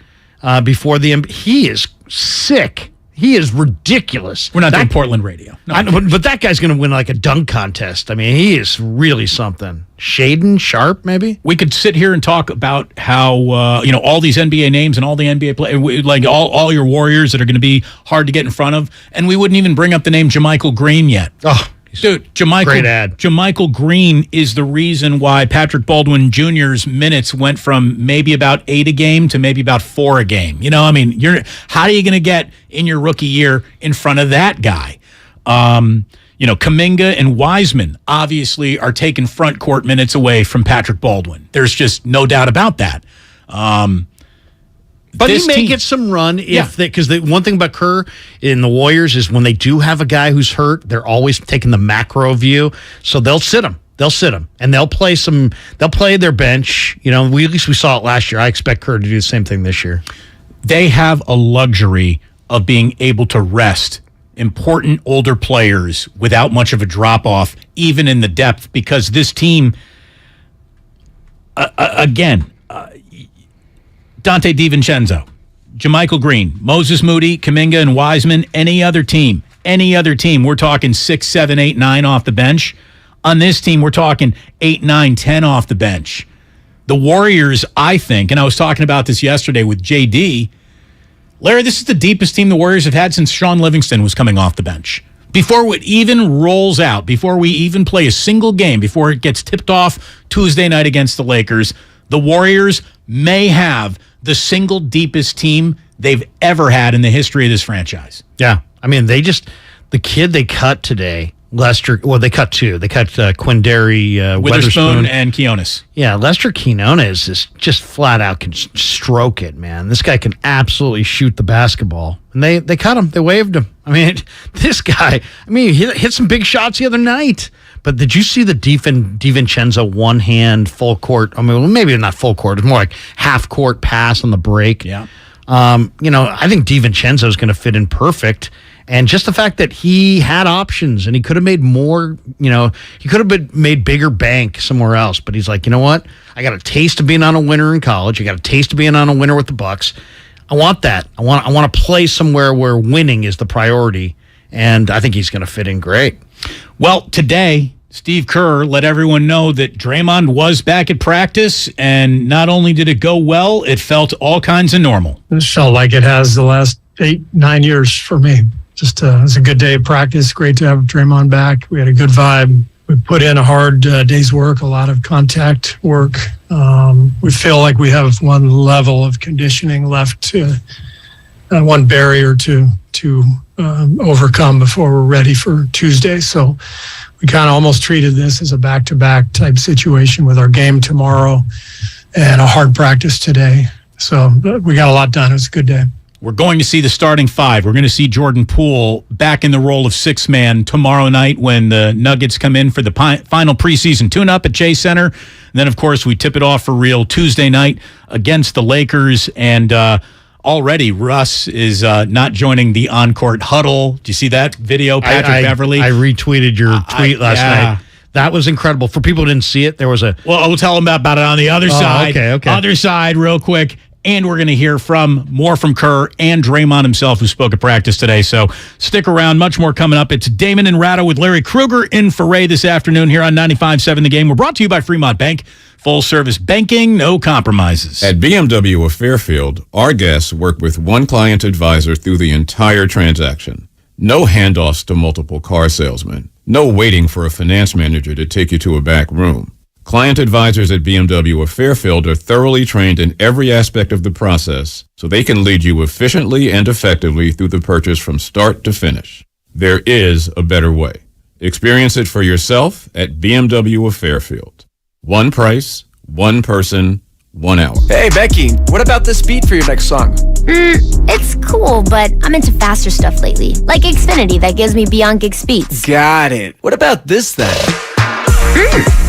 before the NBA. He is sick. He is ridiculous. We're not doing Portland radio. No, but that guy's going to win like a dunk contest. I mean, he is really something. Shaden Sharp, maybe? We could sit here and talk about how, all these NBA names and all the NBA players, like all your Warriors that are going to be hard to get in front of, and we wouldn't even bring up the name JaMychal Green yet. Oh, dude, JaMychal Green is the reason why Patrick Baldwin Jr.'s minutes went from maybe about 8 a game to maybe about 4 a game. How are you going to get in your rookie year in front of that guy? Kuminga and Wiseman obviously are taking front court minutes away from Patrick Baldwin. There's just no doubt about that. But he may get some run because the one thing about Kerr in the Warriors is when they do have a guy who's hurt, they're always taking the macro view. So they'll sit him. And they'll play their bench. At least we saw it last year. I expect Kerr to do the same thing this year. They have a luxury of being able to rest important older players without much of a drop-off, even in the depth, because this team, again, Dante DiVincenzo, JaMychal Green, Moses Moody, Kuminga, and Wiseman, any other team, we're talking 6, 7, 8, 9 off the bench. On this team, we're talking 8, 9, 10 off the bench. The Warriors, I think, and I was talking about this yesterday with JD, Larry, this is the deepest team the Warriors have had since Sean Livingston was coming off the bench. Before it even rolls out, before we even play a single game, before it gets tipped off Tuesday night against the Lakers, the Warriors may have the single deepest team they've ever had in the history of this franchise. Yeah. I mean, the kid they cut today, Lester, well, they cut two. They cut Quindary Witherspoon and Quinones. Yeah, Lester Quinones is just flat out can stroke it, man. This guy can absolutely shoot the basketball. And they cut him. They waived him. I mean, this guy, he hit some big shots the other night. But did you see the DiVincenzo one-hand full court? I mean, maybe not full court. It's more like half-court pass on the break. Yeah. I think DiVincenzo is going to fit in perfect. And just the fact that he had options and he could have made more, he could have made bigger bank somewhere else. But he's like, you know what? I got a taste of being on a winner in college. I got a taste of being on a winner with the Bucks. I want that. I want to play somewhere where winning is the priority. And I think he's going to fit in great. Well, today, Steve Kerr let everyone know that Draymond was back at practice, and not only did it go well, it felt all kinds of normal. It felt like it has the last 8-9 years for me. Just it was a good day of practice. Great to have Draymond back. We had a good vibe. We put in a hard day's work, a lot of contact work. We feel like we have one level of conditioning left, one barrier to overcome before we're ready for Tuesday. So we kind of almost treated this as a back-to-back type situation with our game tomorrow and a hard practice today. So we got a lot done. It was a good day. We're going to see the starting five. We're going to see Jordan Poole back in the role of six-man tomorrow night when the Nuggets come in for the final preseason tune-up at Chase Center. And then, of course, we tip it off for real Tuesday night against the Lakers. And already Russ is not joining the on-court huddle. Do you see that video, Patrick Beverley? I retweeted your tweet last night. That was incredible. For people who didn't see it, there was a... Well, we'll tell them about it on the other side. Okay. Other side, real quick. And we're going to hear more from Kerr and Draymond himself, who spoke at practice today. So stick around. Much more coming up. It's Damon and Ratto with Larry Krueger in for Ray this afternoon here on 95.7 The Game. We're brought to you by Fremont Bank. Full-service banking, no compromises. At BMW of Fairfield, our guests work with one client advisor through the entire transaction. No handoffs to multiple car salesmen. No waiting for a finance manager to take you to a back room. Client advisors at BMW of Fairfield are thoroughly trained in every aspect of the process, so they can lead you efficiently and effectively through the purchase from start to finish. There is a better way. Experience it for yourself at BMW of Fairfield. One price, one person, 1 hour. Hey, Becky, what about this beat for your next song? It's cool, but I'm into faster stuff lately. Like Xfinity that gives me beyond gig speeds. Got it. What about this then?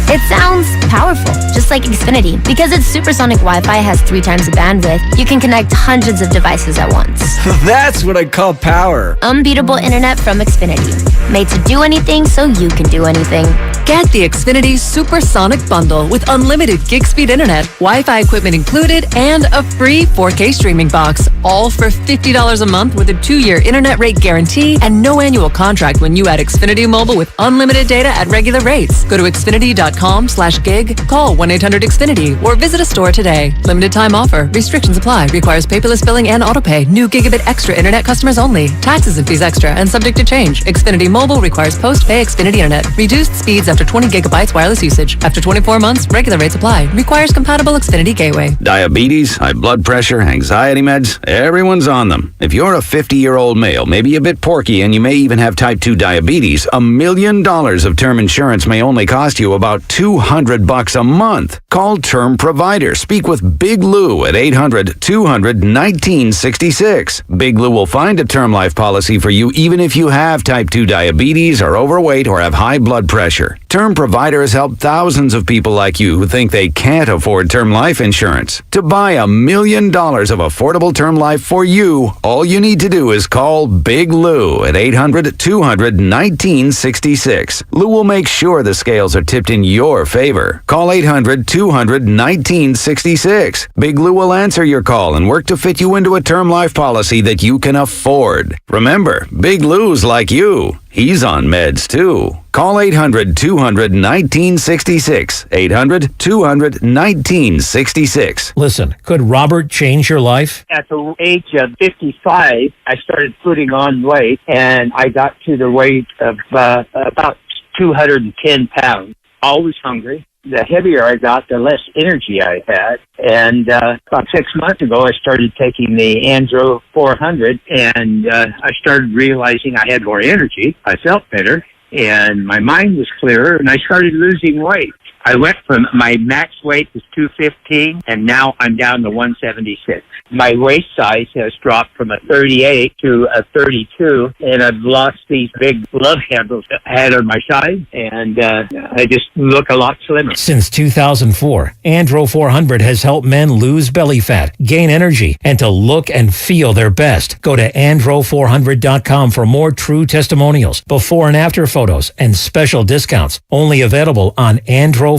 It sounds powerful, just like Xfinity. Because its supersonic Wi-Fi has 3 times the bandwidth, you can connect hundreds of devices at once. That's what I call power. Unbeatable internet from Xfinity. Made to do anything so you can do anything. Get the Xfinity Supersonic Bundle with unlimited gig speed internet, Wi-Fi equipment included, and a free 4K streaming box. All for $50 a month with a 2-year internet rate guarantee and no annual contract when you add Xfinity Mobile with unlimited data at regular rates. Go to Xfinity.com/gig, call 1-800-XFINITY, or visit a store today. Limited time offer. Restrictions apply. Requires paperless billing and autopay. New Gigabit Extra internet customers only. Taxes and fees extra and subject to change. Xfinity Mobile requires post-pay Xfinity internet. Reduced speeds after 20 gigabytes wireless usage. After 24 months, regular rates apply. Requires compatible Xfinity gateway. Diabetes, high blood pressure, anxiety meds, everyone's on them. If you're a 50-year-old male, maybe a bit porky, and you may even have type 2 diabetes, $1 million of term insurance may only cost you about $200 a month. Call Term Provider. Speak with Big Lou at 800-200-1966. Big Lou will find a term life policy for you even if you have type 2 diabetes, are overweight, or have high blood pressure. Term Provider has helped thousands of people like you who think they can't afford term life insurance. To buy $1 million of affordable term life for you, all you need to do is call Big Lou at 800-200-1966. Lou will make sure the scales are tipped in your favor. Call 800-200-1966. Big Lou will answer your call and work to fit you into a term life policy that you can afford. Remember, Big Lou's like you. He's on meds, too. Call 800-200-1966. 800-200-1966. Listen, could Robert change your life? At the age of 55, I started putting on weight, and I got to the weight of about 210 pounds. Always hungry. The heavier I got, the less energy I had. And about 6 months ago, I started taking the Andro 400, and I started realizing I had more energy. I felt better, and my mind was clearer, and I started losing weight. I went from my max weight was 215, and now I'm down to 176. My waist size has dropped from a 38 to a 32, and I've lost these big love handles that I had on my side, and I just look a lot slimmer. Since 2004, Andro 400 has helped men lose belly fat, gain energy, and to look and feel their best. Go to andro400.com for more true testimonials, before and after photos, and special discounts. Only available on andro400.com.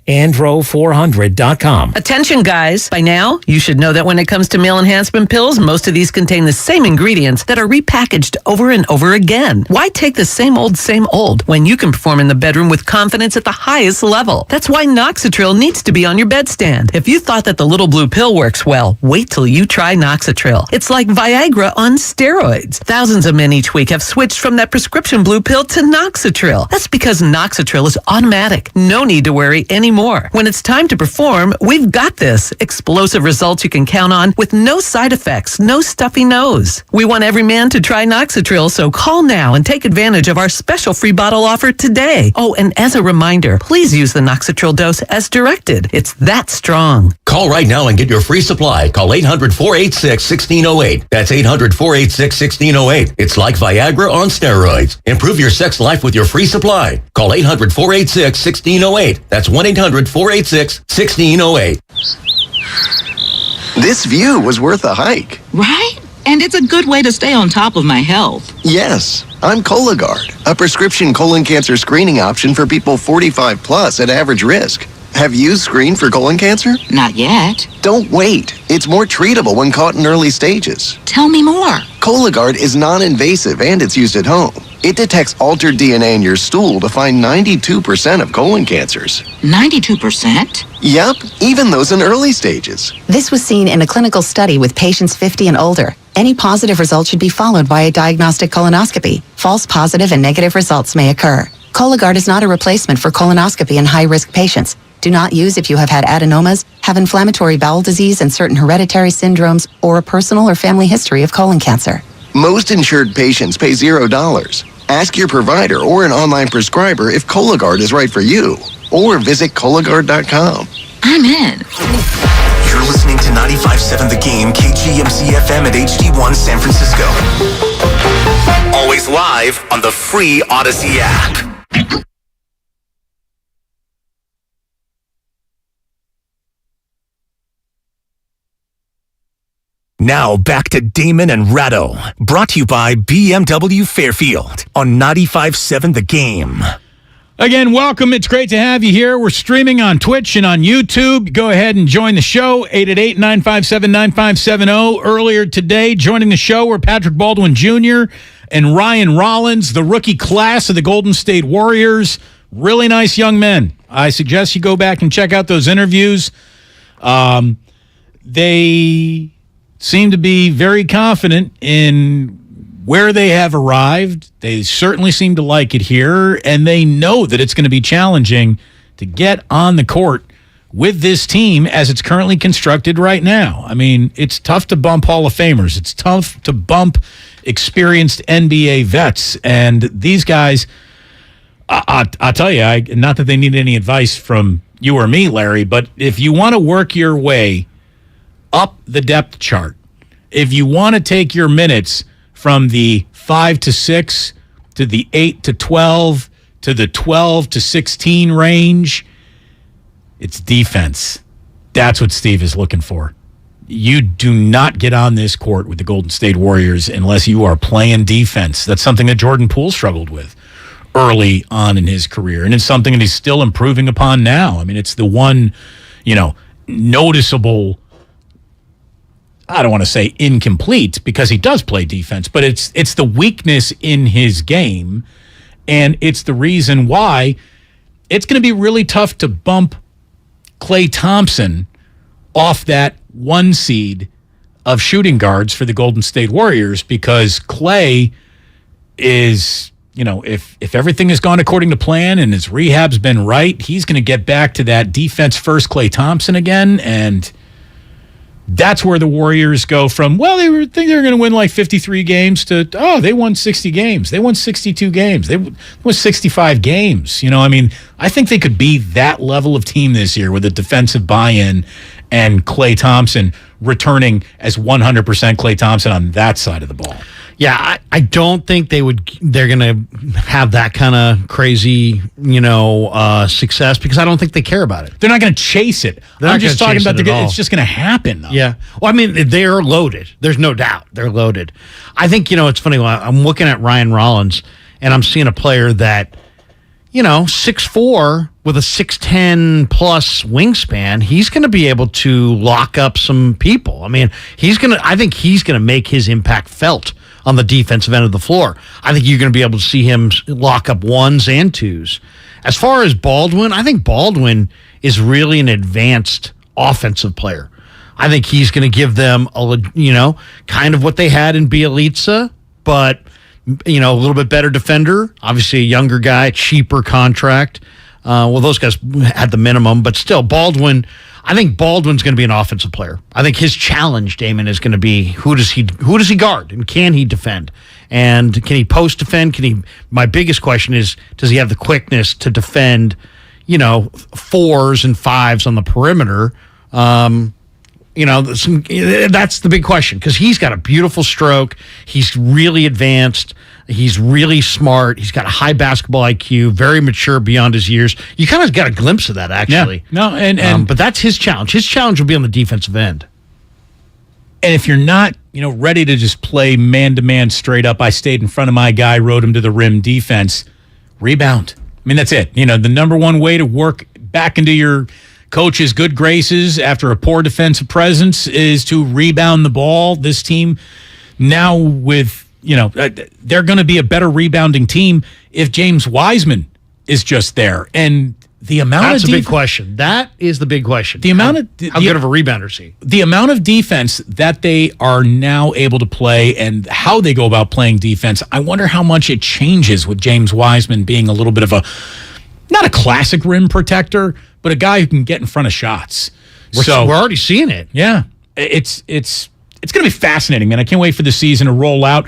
andro400.com. Attention, guys. By now, you should know that when it comes to male enhancement pills, most of these contain the same ingredients that are repackaged over and over again. Why take the same old when you can perform in the bedroom with confidence at the highest level? That's why Noxitril needs to be on your bedstand. If you thought that the little blue pill works well, wait till you try Noxitril. It's like Viagra on steroids. Thousands of men each week have switched from that prescription blue pill to Noxitril. That's because Noxitril is automatic. No need to worry anymore. When it's time to perform, we've got this. Explosive results you can count on with no side effects, no stuffy nose. We want every man to try Noxitril, so call now and take advantage of our special free bottle offer today. Oh, and as a reminder, please use the Noxitril dose as directed. It's that strong. Call right now and get your free supply. Call 800-486-1608. That's 800-486-1608. It's like Viagra on steroids. Improve your sex life with your free supply. Call 800-486-1608. That's 1-800-486-1608. This view was worth a hike. Right? And it's a good way to stay on top of my health. Yes, I'm Cologuard, a prescription colon cancer screening option for people 45 plus at average risk. Have you screened for colon cancer? Not yet. Don't wait. It's more treatable when caught in early stages. Tell me more. Cologuard is non-invasive and it's used at home. It detects altered DNA in your stool to find 92% of colon cancers. 92%? Yep, even those in early stages. This was seen in a clinical study with patients 50 and older. Any positive result should be followed by a diagnostic colonoscopy. False positive and negative results may occur. Cologuard is not a replacement for colonoscopy in high-risk patients. Do not use if you have had adenomas, have inflammatory bowel disease and certain hereditary syndromes, or a personal or family history of colon cancer. Most insured patients pay $0. Ask your provider or an online prescriber if Cologuard is right for you, or visit Cologuard.com. I'm in. You're listening to 95.7 The Game, KGMC FM at HD1 San Francisco. Always live on the free Odyssey app. Now back to Damon and Ratto, brought to you by BMW Fairfield on 95.7 The Game. Again, welcome. It's great to have you here. We're streaming on Twitch and on YouTube. Go ahead and join the show, 888-957-9570. Earlier today, joining the show were Patrick Baldwin Jr. and Ryan Rollins, the rookie class of the Golden State Warriors. Really nice young men. I suggest you go back and check out those interviews. They seem to be very confident in where they have arrived. They certainly seem to like it here, and they know that it's going to be challenging to get on the court with this team as it's currently constructed right now. I mean, it's tough to bump Hall of Famers. It's tough to bump experienced NBA vets, and these guys, I'll tell you, not that they need any advice from you or me, Larry, but if you want to work your way up the depth chart, if you want to take your minutes from the 5 to 6 to the 8 to 12 to the 12 to 16 range. It's defense. That's what Steve is looking for. You do not get on this court with the Golden State Warriors unless you are playing defense. That's something that Jordan Poole struggled with early on in his career, and it's something that he's still improving upon now. I mean, it's the one, noticeable, I don't want to say incomplete, because he does play defense, but it's the weakness in his game, and it's the reason why it's going to be really tough to bump Klay Thompson off that 1 seed of shooting guards for the Golden State Warriors, because Klay is, if everything has gone according to plan and his rehab's been right, he's going to get back to that defense first Klay Thompson again, and that's where the Warriors go from, they were thinking they were going to win like 53 games to, they won 60 games. They won 62 games. They won 65 games. I think they could be that level of team this year with a defensive buy-in and Klay Thompson returning as 100% Klay Thompson on that side of the ball. Yeah, I don't think they're going to have that kind of crazy, success, because I don't think they care about it. They're not going to chase it. I'm just talking about it's just going to happen, though. Yeah. Well, they're loaded. There's no doubt they're loaded. I think, it's funny. I'm looking at Ryan Rollins, and I'm seeing a player that, 6'4", with a 6'10" plus wingspan, he's going to be able to lock up some people. I think he's going to make his impact felt on the defensive end of the floor. I think you're going to be able to see him lock up 1s and 2s. As far as Baldwin, I think Baldwin is really an advanced offensive player. I think he's going to give them kind of what they had in Bielitsa, but a little bit better defender. Obviously a younger guy, cheaper contract. Those guys had the minimum, but still I think Baldwin's going to be an offensive player. I think his challenge, Damon, is going to be who does he guard, and can he defend, and can he post defend? My biggest question is, does he have the quickness to defend, 4s and 5s on the perimeter? That's the big question, because he's got a beautiful stroke. He's really advanced. He's really smart. He's got a high basketball IQ, very mature beyond his years. You kind of got a glimpse of that, actually. Yeah. No, but that's his challenge. His challenge will be on the defensive end. And if you're not, ready to just play man-to-man straight up, I stayed in front of my guy, rode him to the rim defense, rebound. That's it. The number one way to work back into your coach's good graces after a poor defensive presence is to rebound the ball. This team now with, they're going to be a better rebounding team if James Wiseman is just there. And the amount That's a big question. That is the big question. How good of a rebounder is he? The amount of defense that they are now able to play and how they go about playing defense, I wonder how much it changes with James Wiseman being a little bit of not a classic rim protector, but a guy who can get in front of shots. We're already seeing it. Yeah. It's going to be fascinating, man. I can't wait for the season to roll out.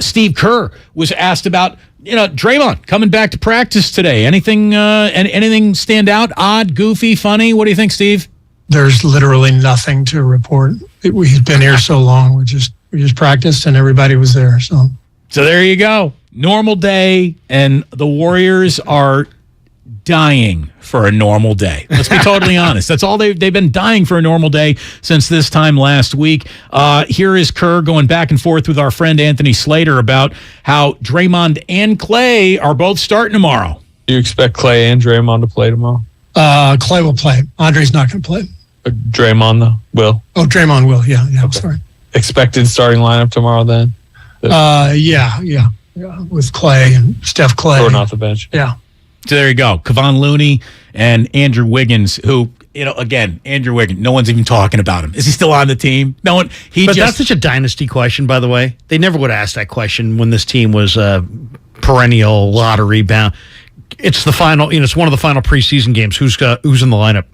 Steve Kerr was asked about, Draymond coming back to practice today. Anything stand out? Odd, goofy, funny? What do you think, Steve? There's literally nothing to report. He's been here so long. We just practiced and everybody was there. So there you go. Normal day, and the Warriors are dying for a normal day. Let's be totally honest. That's all they've been dying for, a normal day since this time last week. Here is Kerr going back and forth with our friend Anthony Slater about how Draymond and Klay are both starting tomorrow. Do you expect Klay and Draymond to play tomorrow? Klay will play. Andre's not going to play. Draymond, though, will. Oh, Draymond will. Yeah. I'm sorry. Expected starting lineup tomorrow then? Yeah. With Klay and Steph Klay. Or not the bench. Yeah. So there you go. Kevon Looney and Andrew Wiggins, who, again, Andrew Wiggins, no one's even talking about him. Is he still on the team? No one. That's such a dynasty question, by the way. They never would have asked that question when this team was a perennial lottery bound. It's the final, it's one of the final preseason games. Who's in the lineup?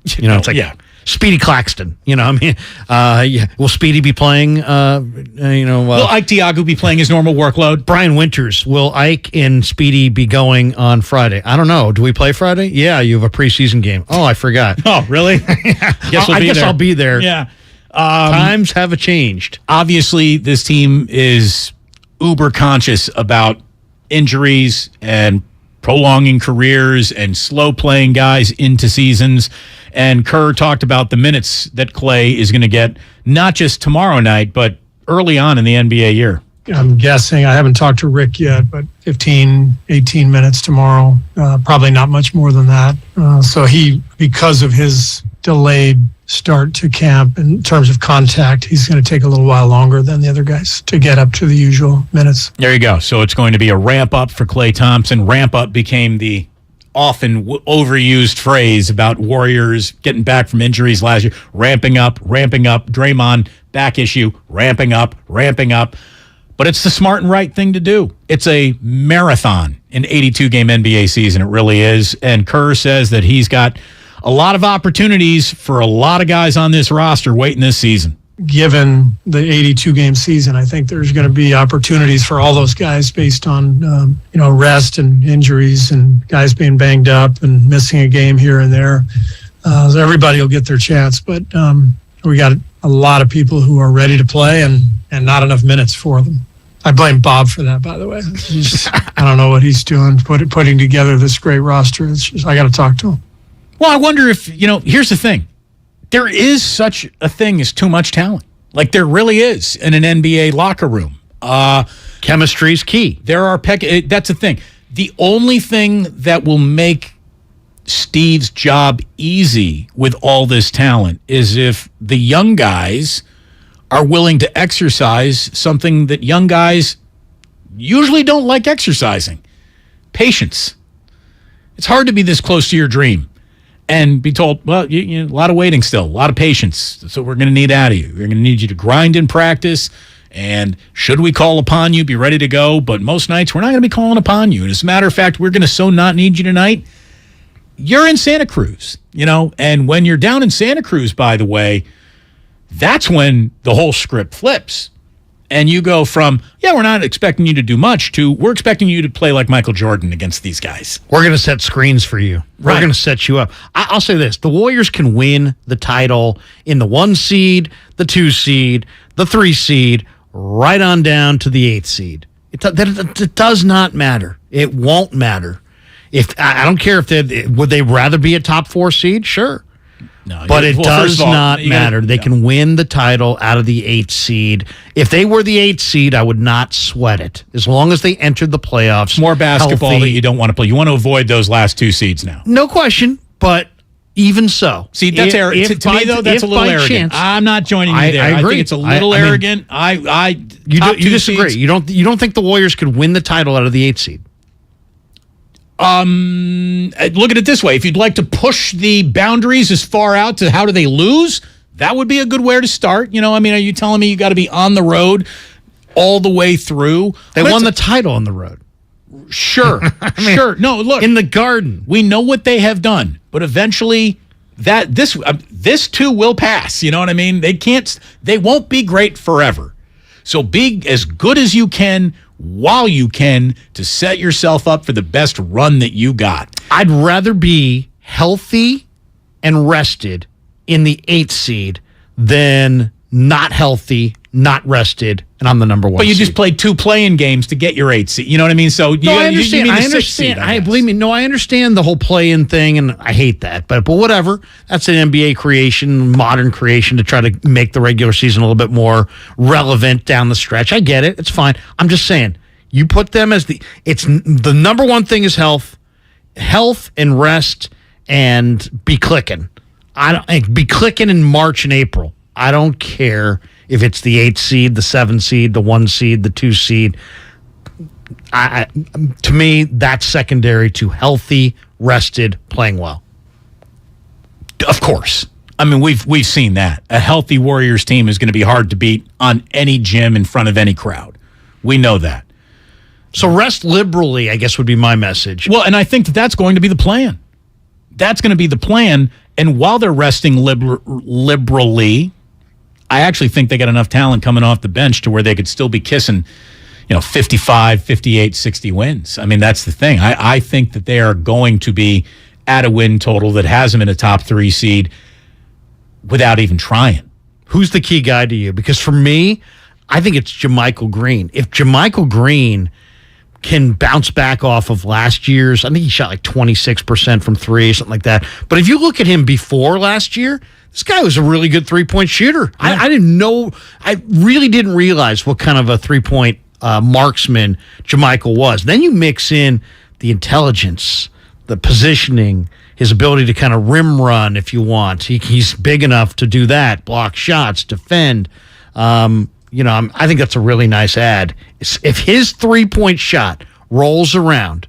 It's like, Speedy Claxton. Will Speedy be playing? Will Ike Diagu be playing his normal workload? Brian Winters, will Ike and Speedy be going on Friday? I don't know. Do we play Friday? Yeah, you have a preseason game. Oh, I forgot. Oh, really? I guess I'll be there. Yeah. Times have changed. Obviously, this team is uber conscious about injuries and prolonging careers and slow playing guys into seasons. And Kerr talked about the minutes that Clay is going to get, not just tomorrow night, but early on in the NBA year. I'm guessing, I haven't talked to Rick yet, but 15, 18 minutes tomorrow. Probably not much more than that. So he, because of his delayed start to camp in terms of contact, he's going to take a little while longer than the other guys to get up to the usual minutes. There you go. So it's going to be a ramp up for Klay Thompson. Ramp up became the often overused phrase about Warriors getting back from injuries last year. Ramping up. Draymond, back issue. Ramping up. But it's the smart and right thing to do. It's a marathon, an 82-game NBA season. It really is. And Kerr says that he's got a lot of opportunities for a lot of guys on this roster waiting this season. Given the 82-game season, I think there's going to be opportunities for all those guys based on rest and injuries and guys being banged up and missing a game here and there. So everybody will get their chance, but we got a lot of people who are ready to play and not enough minutes for them. I blame Bob for that, by the way. I don't know what he's doing, putting together this great roster. It's just, I got to talk to him. Well, I wonder if, here's the thing. There is such a thing as too much talent. Like there really is in an NBA locker room. Chemistry's key. That's the thing. The only thing that will make Steve's job easy with all this talent is if the young guys are willing to exercise something that young guys usually don't like exercising. Patience. It's hard to be this close to your dream and be told, well, a lot of waiting still, a lot of patience. That's what we're going to need out of you. We're going to need you to grind in practice, and should we call upon you, be ready to go. But most nights, we're not going to be calling upon you. And as a matter of fact, we're going to so not need you tonight. You're in Santa Cruz, and when you're down in Santa Cruz, by the way, that's when the whole script flips. And you go from, we're not expecting you to do much to, we're expecting you to play like Michael Jordan against these guys. We're going to set screens for you. We're going to set you up. I'll say this. The Warriors can win the title in the 1 seed, the 2 seed, the 3 seed, right on down to the 8th seed. It does not matter. It won't matter. I don't care would they rather be a top 4 seed? Sure. No, but it does not matter. They can win the title out of the 8th seed. If they were the 8th seed, I would not sweat it. As long as they entered the playoffs. More basketball that you don't want to play. You want to avoid those last 2 seeds now. No question, but even so. See, that's arrogant. To me, though, that's a little arrogant. Chance, I'm not joining you there. I agree. I think it's a little arrogant. You disagree. Seeds, you don't think the Warriors could win the title out of the 8th seed? Look at it this way. If you'd like to push the boundaries as far out to how do they lose, that would be a good way to start. Are you telling me you got to be on the road all the way through? They won the title on the road. Sure. Sure. No, look. In the Garden. We know what they have done, but eventually this too will pass. You know what I mean? They won't be great forever. So be as good as you can while you can to set yourself up for the best run that you got. I'd rather be healthy and rested in the 8th seed than not healthy, not rested, and I'm the number 1 But you seed. just played 2 play-in games to get your 8th seed. You know what I mean? So I understand. I understand. I understand the whole play-in thing, and I hate that. But whatever. That's an NBA creation, modern creation to try to make the regular season a little bit more relevant down the stretch. I get it. It's fine. I'm just saying, you put them as the number 1 thing is health and rest, and be clicking. Be clicking in March and April. I don't care if it's the 8th seed, the 7th seed, the 1 seed, the 2 seed. To me, that's secondary to healthy, rested, playing well. Of course. I mean, we've seen that. A healthy Warriors team is going to be hard to beat on any gym in front of any crowd. We know that. So rest liberally, I guess, would be my message. Well, and I think that's going to be the plan. That's going to be the plan. And while they're resting liberally, I actually think they got enough talent coming off the bench to where they could still be kissing, 55, 58, 60 wins. I mean, that's the thing. I think that they are going to be at a win total that has them in a top 3 seed without even trying. Who's the key guy to you? Because for me, I think it's JaMychal Green. If JaMychal Green can bounce back off of last year's. I think he shot like 26% from three, something like that. But if you look at him before last year, this guy was a really good three-point shooter. Yeah. I didn't know. I really didn't realize what kind of a three-point marksman JaMychal was. Then you mix in the intelligence, the positioning, his ability to kind of rim run if you want. He's big enough to do that, block shots, defend. I think that's a really nice ad. If his three-point shot rolls around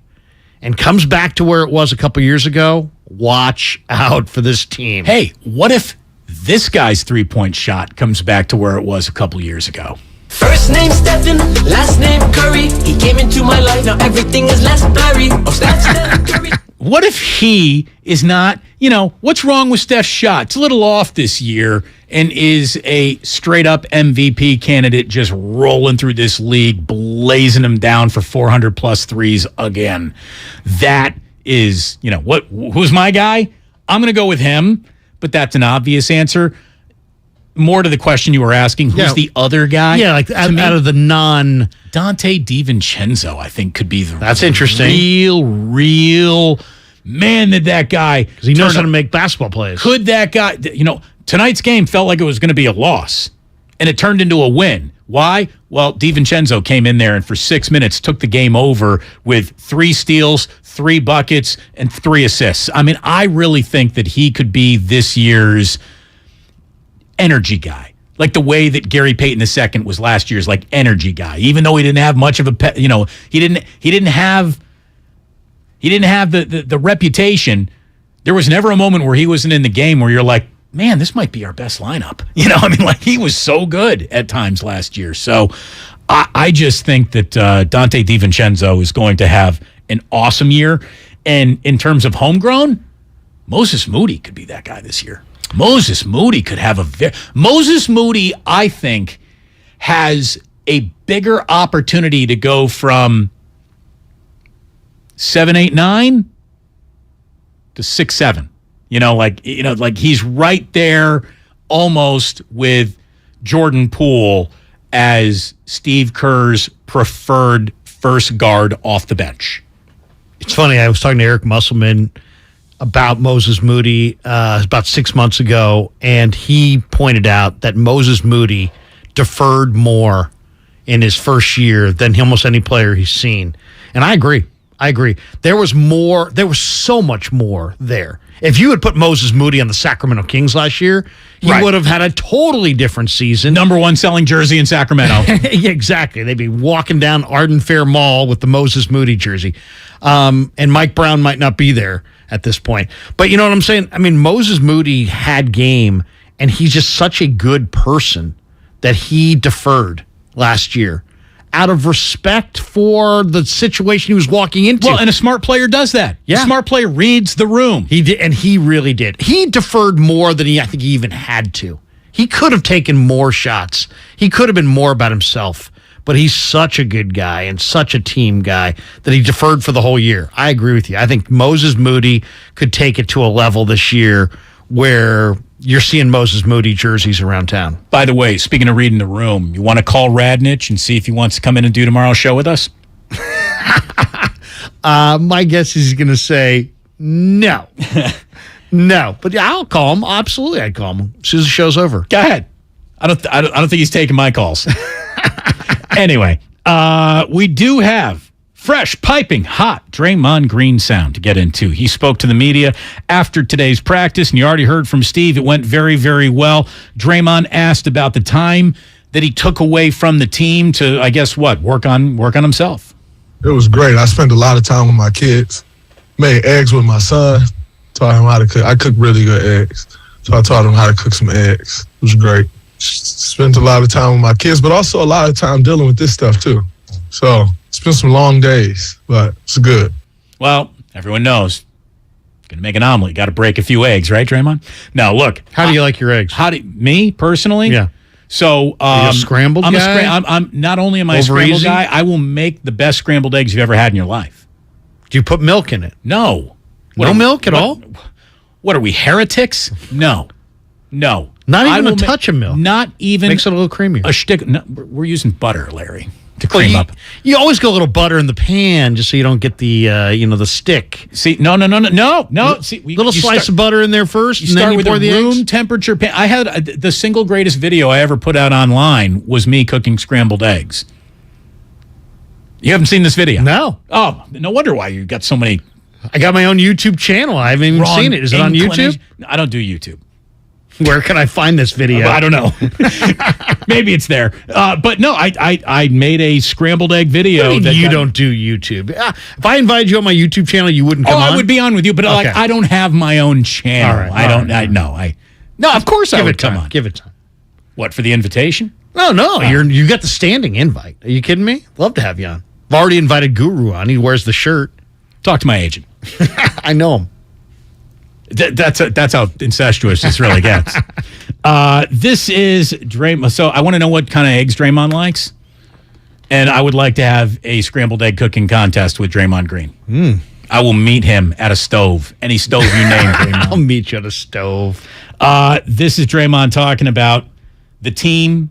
and comes back to where it was a couple years ago, watch out for this team. Hey, what if this guy's three-point shot comes back to where it was a couple years ago? First name Stephen, last name Curry. He came into my life, now everything is less blurry. Oh, Steph Curry. What if he is not, what's wrong with Steph's shot? It's a little off this year and is a straight-up MVP candidate just rolling through this league, blazing them down for 400-plus threes again. That is, who's my guy? I'm going to go with him, but that's an obvious answer. More to the question you were asking, who's the other guy? Yeah, like out of the non... Dante DiVincenzo, I think, could be the That's interesting. real man that guy... Because he knows how to make basketball plays. Could that guy... tonight's game felt like it was going to be a loss, and it turned into a win. Why? Well, DiVincenzo came in there and for 6 minutes took the game over with 3 steals, 3 buckets, and 3 assists. I mean, I really think that he could be this year's energy guy, like the way that Gary Payton II was last year's like energy guy. Even though he didn't have much of a, he didn't have the reputation. There was never a moment where he wasn't in the game where you're like, man, this might be our best lineup. He was so good at times last year. So I just think that Dante DiVincenzo is going to have an awesome year. And in terms of homegrown, Moses Moody could be that guy this year. Moses Moody could have Moses Moody, I think, has a bigger opportunity to go from 7, 8, 9 to 6, 7. Like he's right there almost with Jordan Poole as Steve Kerr's preferred first guard off the bench. It's funny, I was talking to Eric Musselman about Moses Moody about 6 months ago, and he pointed out that Moses Moody deferred more in his first year than almost any player he's seen. And I agree. There was so much more there. If you had put Moses Moody on the Sacramento Kings last year, he would have had a totally different season. Number 1 selling jersey in Sacramento. Yeah, exactly. They'd be walking down Arden Fair Mall with the Moses Moody jersey. And Mike Brown might not be there at this point. But you know what I'm saying? I mean, Moses Moody had game, and he's just such a good person that he deferred last year out of respect for the situation he was walking into. Well, and a smart player does that. Yeah. A smart player reads the room. He did, and he really did. He deferred more than I think he even had to. He could have taken more shots. He could have been more about himself. But he's such a good guy and such a team guy that he deferred for the whole year. I agree with you. I think Moses Moody could take it to a level this year where you're seeing Moses Moody jerseys around town. By the way, speaking of reading the room, you want to call Radnich and see if he wants to come in and do tomorrow's show with us? My guess is he's going to say no. No. But yeah, I'll call him. Absolutely, I'd call him as soon as the show's over. Go ahead. I don't think he's taking my calls. Anyway, we do have fresh, piping hot Draymond Green sound to get into. He spoke to the media after today's practice, and you already heard from Steve. It went very, very well. Draymond asked about the time that he took away from the team to, I guess, work on himself. It was great. I spent a lot of time with my kids. Made eggs with my son. Taught him how to cook. I cook really good eggs, so I taught him how to cook some eggs. It was great. Spent a lot of time with my kids, but also a lot of time dealing with this stuff too. So it's been some long days, but it's good. Well, everyone knows, going to make an omelet, you got to break a few eggs, right, Draymond? Now, look. How do you like your eggs? Me, personally? Yeah. So, are you a scrambled guy? I'm not only am I a scrambled guy, I will make the best scrambled eggs you've ever had in your life. Do you put milk in it? No. No milk at all? What are we, heretics? No. Not even a touch of milk. Not even. Makes it a little creamier. A shtick. No, we're using butter, Larry. to cream up. You always go a little butter in the pan just so you don't get the the stick. See, no. See, little slice of butter in there first, You and then start you with pour a the room eggs. temperature pan. I had the single greatest video I ever put out online was me cooking scrambled eggs. You haven't seen this video? No. Oh, no wonder why you got so many. I got my own YouTube channel. I haven't even wrong seen it. Is it on YouTube? I don't do YouTube. Where can I find this video? I don't know. Maybe it's there. But no, I made a scrambled egg video. You don't do YouTube. If I invited you on my YouTube channel, you wouldn't come on? I would be on with you, but I don't have my own channel. All right, No, of course I would come on. Give it time. What, for the invitation? No. You got the standing invite. Are you kidding me? Love to have you on. I've already invited Guru on. He wears the shirt. Talk to my agent. I know him. That's how incestuous this really gets. This is Draymond. So I want to know what kind of eggs Draymond likes, and I would like to have a scrambled egg cooking contest with Draymond Green. I will meet him at a stove, any stove you name. Draymond. I'll meet you at a stove. This is Draymond talking about the team.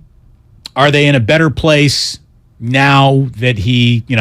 Are they in a better place now that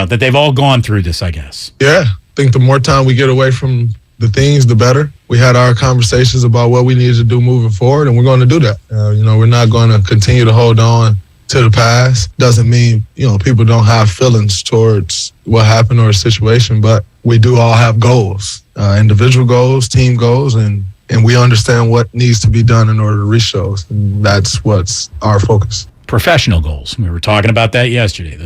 that they've all gone through this? I guess. Yeah, I think the more time we get away from the things, the better. We had our conversations about what we needed to do moving forward, and we're going to do that. We're not going to continue to hold on to the past. Doesn't mean, people don't have feelings towards what happened or a situation, but we do all have goals, individual goals, team goals, and we understand what needs to be done in order to reach those. And that's what's our focus. Professional goals. We were talking about that yesterday.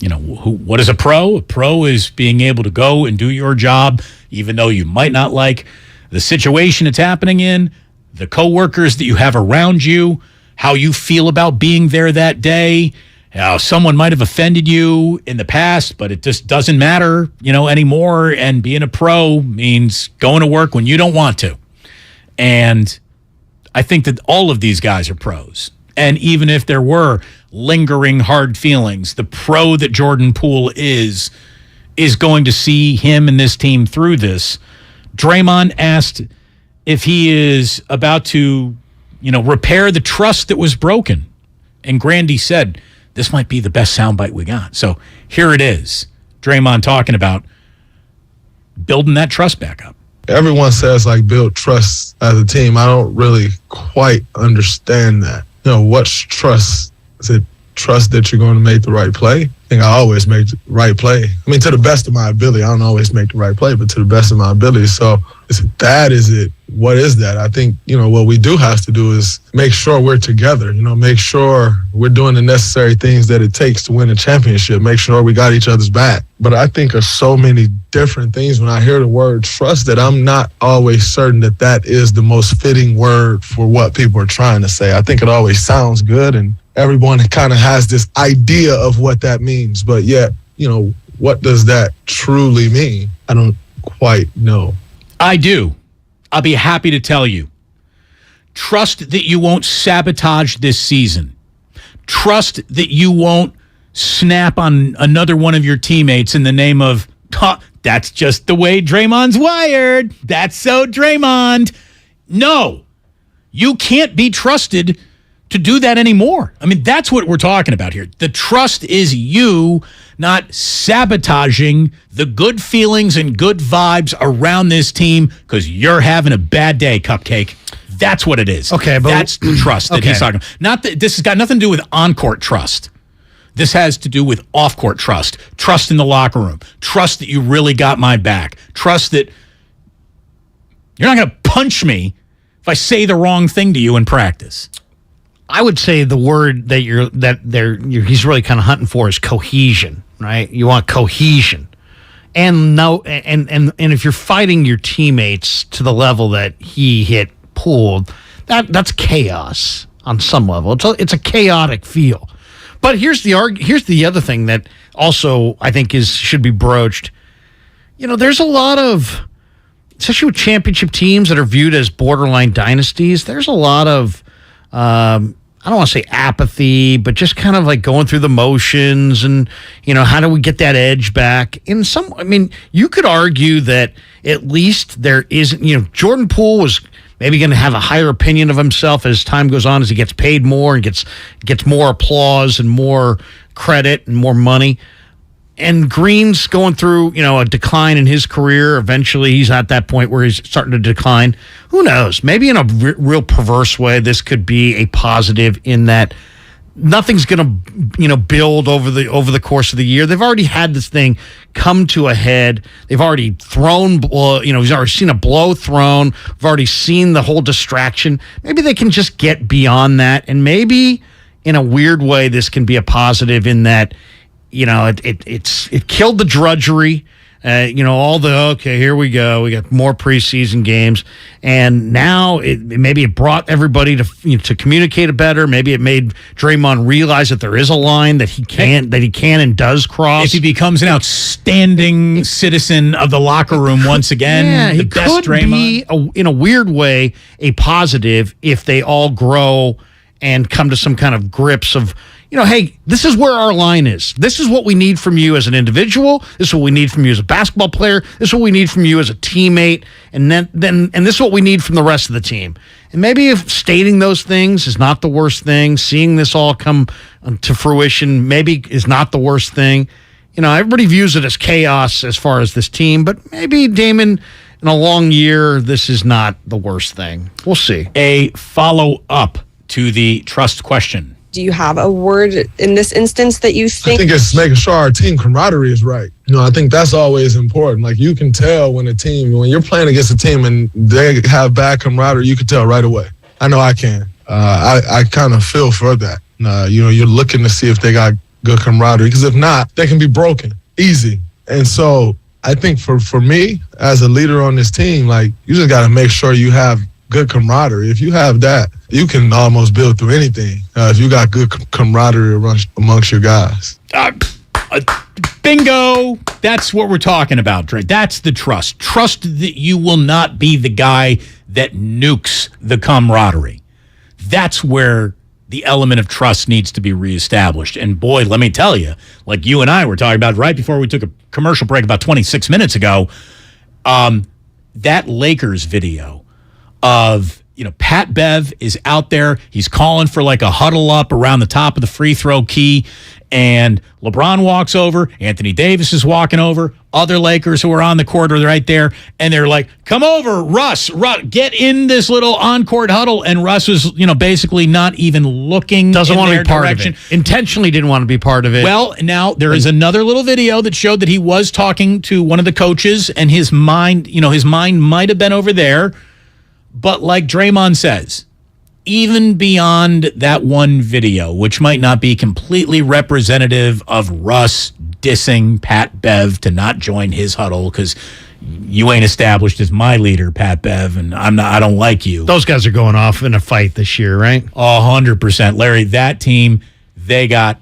What is a pro? A pro is being able to go and do your job, even though you might not like the situation it's happening in, the coworkers that you have around you, how you feel about being there that day, how someone might have offended you in the past, but it just doesn't matter, anymore. And being a pro means going to work when you don't want to. And I think that all of these guys are pros. And even if there were lingering hard feelings, the pro that Jordan Poole is going to see him and this team through this. Draymond asked if he is about to, repair the trust that was broken. And Grandy said, this might be the best soundbite we got. So here it is. Draymond talking about building that trust back up. Everyone says build trust as a team. I don't really quite understand that. What's trust? Is it trust that you're going to make the right play? I think I always make the right play. I mean, to the best of my ability. I don't always make the right play, but to the best of my ability. So is it that? Is it, what is that? I think, what we do have to do is make sure we're together, make sure we're doing the necessary things that it takes to win a championship, make sure we got each other's back. But I think of so many different things when I hear the word trust that I'm not always certain that is the most fitting word for what people are trying to say. I think it always sounds good and everyone kind of has this idea of what that means, but yet, what does that truly mean? I don't quite know. I do. I'll be happy to tell you. Trust that you won't sabotage this season. Trust that you won't snap on another one of your teammates in the name of, that's just the way Draymond's wired. That's so Draymond. No, you can't be trusted to do that anymore. I mean, that's what we're talking about here. The trust is you not sabotaging the good feelings and good vibes around this team because you're having a bad day, Cupcake. That's what it is. Okay, but that's the trust that he's talking about. Not that this has got nothing to do with on-court trust. This has to do with off-court trust. Trust in the locker room. Trust that you really got my back. Trust that you're not going to punch me if I say the wrong thing to you in practice. I would say the word that he's really kind of hunting for is cohesion, right? You want cohesion. And if you're fighting your teammates to the level that he hit Poole, that's chaos on some level. It's a chaotic feel. But here's the other thing that also I think should be broached. There's a lot of, especially with championship teams that are viewed as borderline dynasties, there's a lot of I don't want to say apathy, but just kind of going through the motions and, how do we get that edge back? You could argue that at least there isn't, Jordan Poole was maybe going to have a higher opinion of himself as time goes on, as he gets paid more and gets more applause and more credit and more money. And Green's going through, a decline in his career. Eventually, he's at that point where he's starting to decline. Who knows? Maybe in a real perverse way, this could be a positive in that nothing's going to, build over the course of the year. They've already had this thing come to a head. They've already thrown, he's already seen a blow thrown. We've already seen the whole distraction. Maybe they can just get beyond that. And maybe in a weird way, this can be a positive in that, it killed the drudgery. Here we go. We got more preseason games, and now it brought everybody to communicate it better. Maybe it made Draymond realize that there is a line that he can and does cross. If he becomes an outstanding citizen of the locker room once again, the best Draymond. Be in a weird way a positive if they all grow and come to some kind of grips of, hey, this is where our line is. This is what we need from you as an individual. This is what we need from you as a basketball player. This is what we need from you as a teammate. And then this is what we need from the rest of the team. And maybe if stating those things is not the worst thing, seeing this all come to fruition maybe is not the worst thing. Everybody views it as chaos as far as this team, but maybe, Damon, in a long year, this is not the worst thing. We'll see. A follow-up to the trust question. Do you have a word in this instance that you think? I think it's making sure our team camaraderie is right. I think that's always important. Like, you can tell when you're playing against a team and they have bad camaraderie, you can tell right away. I know I can. I kind of feel for that. You're looking to see if they got good camaraderie, because if not, they can be broken easy. And so I think for me as a leader on this team, like, you just got to make sure you have good camaraderie. If you have that, you can almost build through anything. If you got good camaraderie amongst your guys. Bingo! That's what we're talking about, Dre. That's the trust. Trust that you will not be the guy that nukes the camaraderie. That's where the element of trust needs to be reestablished. And boy, let me tell you, like you and I were talking about right before we took a commercial break about 26 minutes ago, that Lakers video of, Pat Bev is out there. He's calling for like a huddle up around the top of the free throw key. And LeBron walks over. Anthony Davis is walking over. Other Lakers who are on the court are right there. And they're like, come over, Russ, get in this little on-court huddle. And Russ was, basically not even looking. Doesn't want to be part direction. of it. Intentionally didn't want to be part of it. Well, now there is another little video that showed that he was talking to one of the coaches, and his mind might have been over there. But like Draymond says, even beyond that one video, which might not be completely representative of Russ dissing Pat Bev to not join his huddle because you ain't established as my leader, Pat Bev, and I don't like you. Those guys are going off in a fight this year, right? 100%. Larry, that team, they got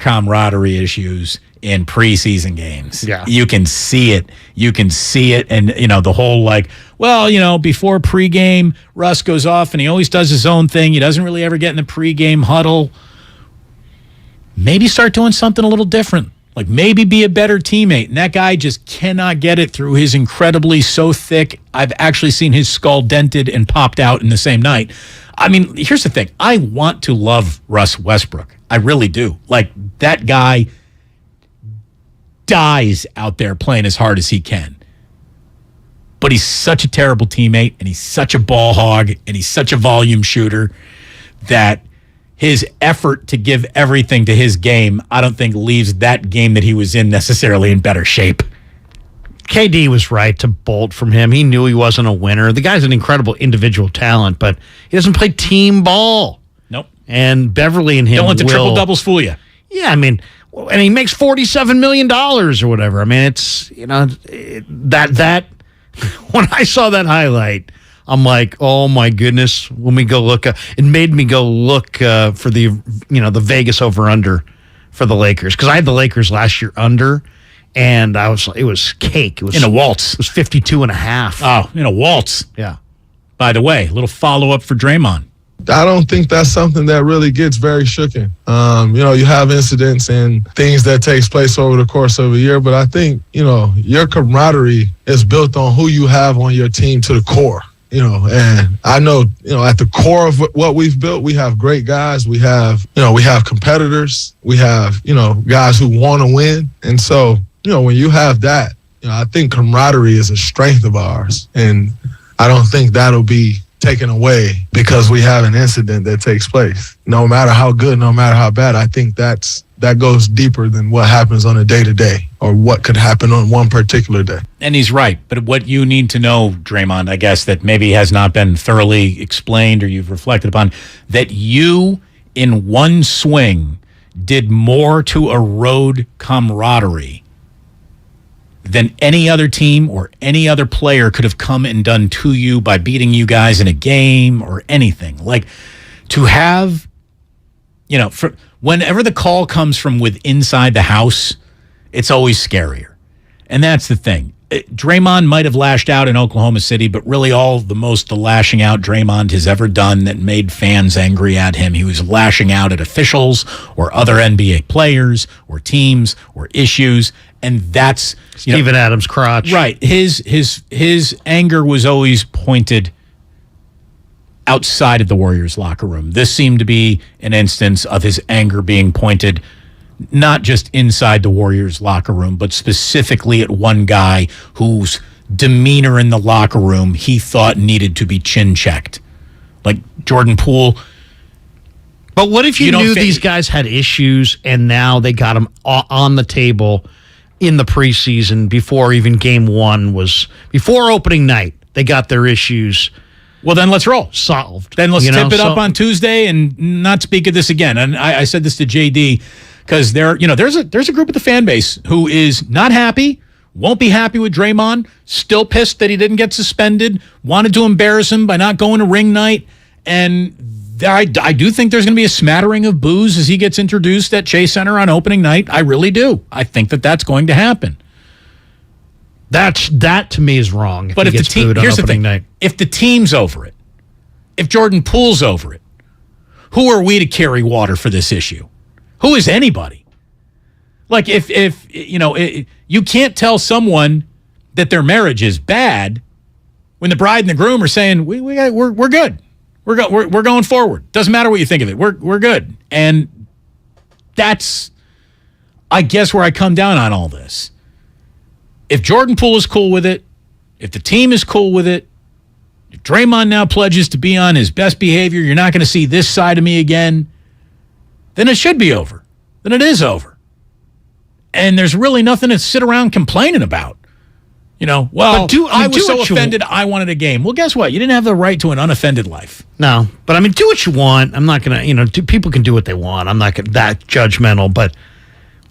camaraderie issues in preseason games. Yeah. You can see it. And, the whole before pregame, Russ goes off and he always does his own thing. He doesn't really ever get in the pregame huddle. Maybe start doing something a little different. Like maybe be a better teammate. And that guy just cannot get it through his incredibly so thick. I've actually seen his skull dented and popped out in the same night. I mean, here's the thing. I want to love Russ Westbrook. I really do. Like, that guy dies out there playing as hard as he can. But he's such a terrible teammate, and he's such a ball hog, and he's such a volume shooter that his effort to give everything to his game, I don't think leaves that game that he was in necessarily in better shape. KD was right to bolt from him. He knew he wasn't a winner. The guy's an incredible individual talent, but he doesn't play team ball. Nope. And Beverly and him don't let the triple doubles fool you. Yeah, I mean, and he makes $47 million or whatever. I mean, it's, that when I saw that highlight, I'm like, oh my goodness, when we go look, it made me go look for the Vegas over-under for the Lakers. Because I had the Lakers last year under, and it was cake. It was in a waltz. It was 52.5. Oh, in a waltz. Yeah. By the way, a little follow-up for Draymond. I don't think that's something that really gets very shooken. You have incidents and things that takes place over the course of a year, but I think, your camaraderie is built on who you have on your team to the core. And I know, at the core of what we've built, we have great guys. We have competitors. We have, guys who want to win. And so, when you have that, I think camaraderie is a strength of ours. And I don't think that'll be taken away because we have an incident that takes place. No matter how good, no matter how bad, I think that goes deeper than what happens on a day-to-day or what could happen on one particular day. And he's right. But what you need to know, Draymond, I guess, that maybe has not been thoroughly explained or you've reflected upon, that you, in one swing, did more to erode camaraderie than any other team or any other player could have come and done to you by beating you guys in a game or anything. Like, to have, whenever the call comes from inside the house, it's always scarier. And that's the thing. Draymond might have lashed out in Oklahoma City, but really the lashing out Draymond has ever done that made fans angry at him, he was lashing out at officials or other NBA players or teams or issues. And that's Steven Adams' crotch. Right. His anger was always pointed outside of the Warriors locker room. This seemed to be an instance of his anger being pointed not just inside the Warriors locker room, but specifically at one guy whose demeanor in the locker room he thought needed to be chin checked. Like Jordan Poole. But what if you knew these guys had issues and now they got them on the table in the preseason before even game one before opening night, they got their issues. Well, then let's roll. Solved. Then let's tip it up on Tuesday and not speak of this again. And I said this to JD because there's a group of the fan base who is not happy, won't be happy with Draymond, still pissed that he didn't get suspended, wanted to embarrass him by not going to ring night. And I do think there's going to be a smattering of boos as he gets introduced at Chase Center on opening night. I really do. I think that's going to happen. That to me is wrong. But if the team, here's the thing: if the team's over it, if Jordan Poole's over it, who are we to carry water for this issue? Who is anybody? Like if you can't tell someone that their marriage is bad when the bride and the groom are saying we're good. We're going forward. Doesn't matter what you think of it. We're good. And that's, I guess, where I come down on all this. If Jordan Poole is cool with it, if the team is cool with it, if Draymond now pledges to be on his best behavior, you're not going to see this side of me again, then it should be over. Then it is over. And there's really nothing to sit around complaining about. I was so offended I wanted a game. Well, guess what? You didn't have the right to an unoffended life. No, but do what you want. I'm not going to, people can do what they want. I'm not that judgmental, but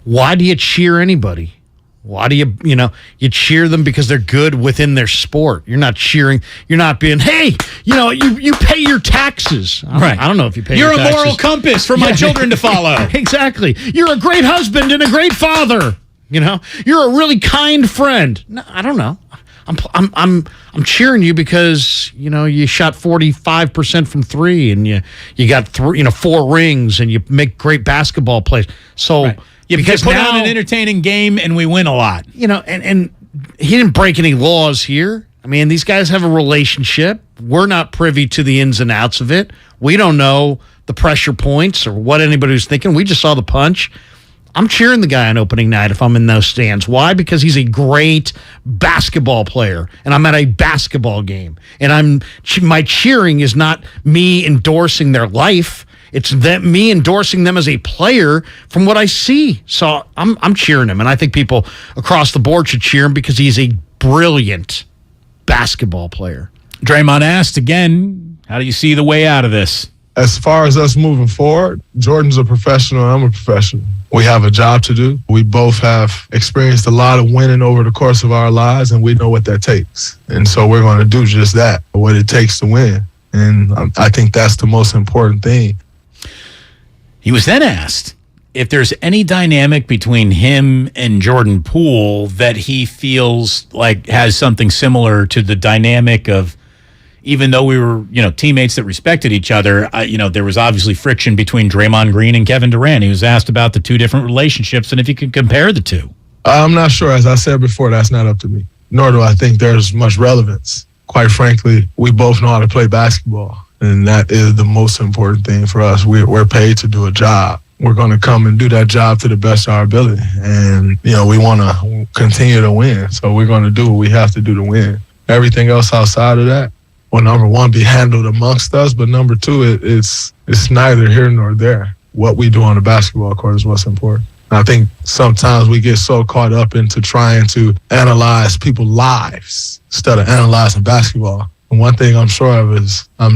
why do you cheer anybody? Why do you cheer them because they're good within their sport? You're not cheering. You're not being, hey, you pay your taxes. Right. I don't know if you pay your taxes. You're a moral compass for my children to follow. Exactly. You're a great husband and a great father. You're a really kind friend. No, I don't know. I'm cheering you because you shot 45% from three and you got 4 rings and you make great basketball plays. So you put on an entertaining game and we win a lot. And he didn't break any laws here. These guys have a relationship. We're not privy to the ins and outs of it. We don't know the pressure points or what anybody was thinking. We just saw the punch. I'm cheering the guy on opening night if I'm in those stands. Why? Because he's a great basketball player, and I'm at a basketball game. And my cheering is not me endorsing their life. It's me endorsing them as a player from what I see. So I'm cheering him, and I think people across the board should cheer him because he's a brilliant basketball player. Draymond asked again, how do you see the way out of this? As far as us moving forward, Jordan's a professional, I'm a professional. We have a job to do. We both have experienced a lot of winning over the course of our lives, and we know what that takes. And so we're going to do just that, what it takes to win. And I think that's the most important thing. He was then asked if there's any dynamic between him and Jordan Poole that he feels like has something similar to the dynamic of, even though we were, teammates that respected each other, there was obviously friction between Draymond Green and Kevin Durant. He was asked about the two different relationships and if you could compare the two. I'm not sure. As I said before, that's not up to me. Nor do I think there's much relevance quite frankly, we both know how to play basketball. And that is the most important thing for us. We're paid to do a job. We're going to come and do that job to the best of our ability. And, we want to continue to win. So we're going to do what we have to do to win. Everything else outside of that, well, number one, be handled amongst us. But number two, it's neither here nor there. What we do on the basketball court is what's important. I think sometimes we get so caught up into trying to analyze people's lives instead of analyzing basketball. And one thing I'm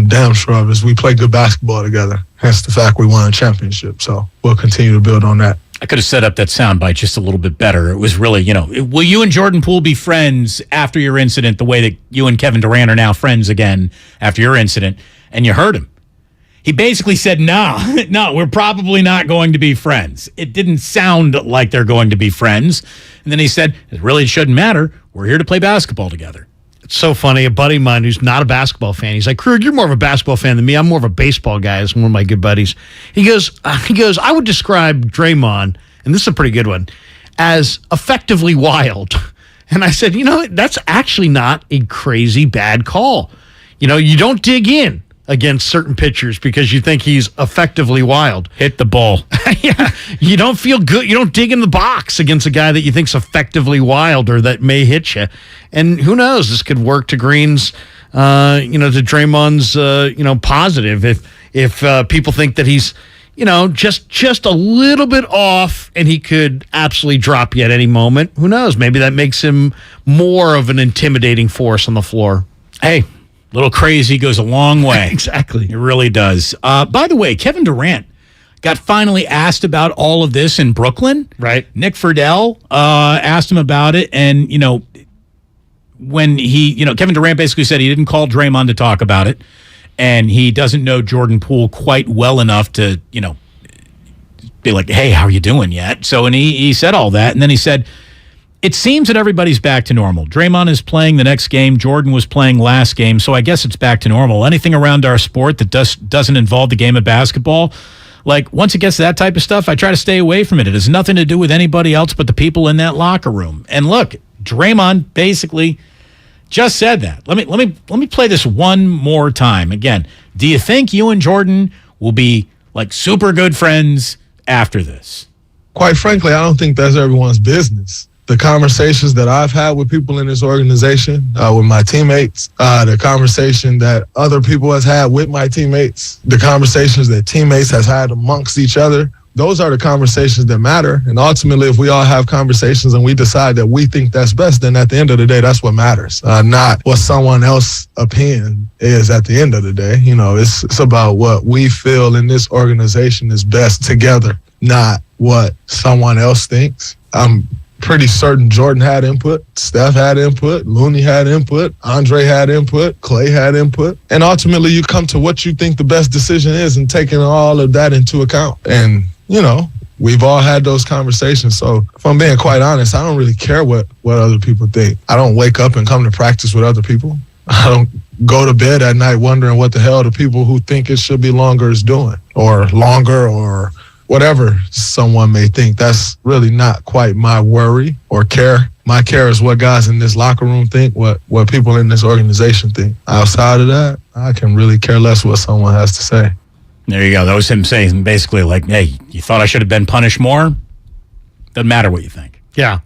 damn sure of is we play good basketball together. Hence the fact we won a championship. So we'll continue to build on that. I could have set up that soundbite just a little bit better. It was really, will you and Jordan Poole be friends after your incident the way that you and Kevin Durant are now friends again after your incident? And you heard him. He basically said, no, we're probably not going to be friends. It didn't sound like they're going to be friends. And then he said, it really shouldn't matter. We're here to play basketball together. It's so funny. A buddy of mine who's not a basketball fan, he's like, Krug, you're more of a basketball fan than me. I'm more of a baseball guy. Is one of my good buddies. He goes, I would describe Draymond, and this is a pretty good one, as effectively wild. And I said, that's actually not a crazy bad call. You don't dig in against certain pitchers because you think he's effectively wild. Hit the ball. Yeah. You don't feel good. You don't dig in the box against a guy that you think's effectively wild or that may hit you. And who knows? This could work to Green's, to Draymond's, positive. If people think that he's, just a little bit off and he could absolutely drop you at any moment, who knows? Maybe that makes him more of an intimidating force on the floor. Hey, little crazy goes a long way. Exactly. It really does. By the way, Kevin Durant got finally asked about all of this in Brooklyn. Right. Nick Friedel asked him about it. And, when Kevin Durant basically said he didn't call Draymond to talk about it. And he doesn't know Jordan Poole quite well enough to, be like, hey, how are you doing yet? So, and he said all that. And then he said, it seems that everybody's back to normal. Draymond is playing the next game. Jordan was playing last game. So I guess it's back to normal. Anything around our sport that doesn't involve the game of basketball, like once it gets to that type of stuff, I try to stay away from it. It has nothing to do with anybody else but the people in that locker room. And look, Draymond basically just said that. Let me play this one more time. Again, do you think you and Jordan will be like super good friends after this? Quite frankly, I don't think that's everyone's business. The conversations that I've had with people in this organization, with my teammates, the conversation that other people has had with my teammates, the conversations that teammates has had amongst each other, those are the conversations that matter. And ultimately, if we all have conversations and we decide that we think that's best, then at the end of the day, that's what matters, not what someone else's opinion is at the end of the day. It's about what we feel in this organization is best together, not what someone else thinks. I'm pretty certain Jordan had input, Steph had input, Looney had input, Andre had input, Clay had input. And ultimately, you come to what you think the best decision is and taking all of that into account. And, we've all had those conversations. So if I'm being quite honest, I don't really care what other people think. I don't wake up and come to practice with other people. I don't go to bed at night wondering what the hell the people who think it should be longer is doing, or longer, or whatever someone may think. That's really not quite my worry or care. My care is what guys in this locker room think, what people in this organization think. Outside of that, I can really care less what someone has to say. There you go. That was him saying basically like, hey, you thought I should have been punished more? Doesn't matter what you think. Yeah.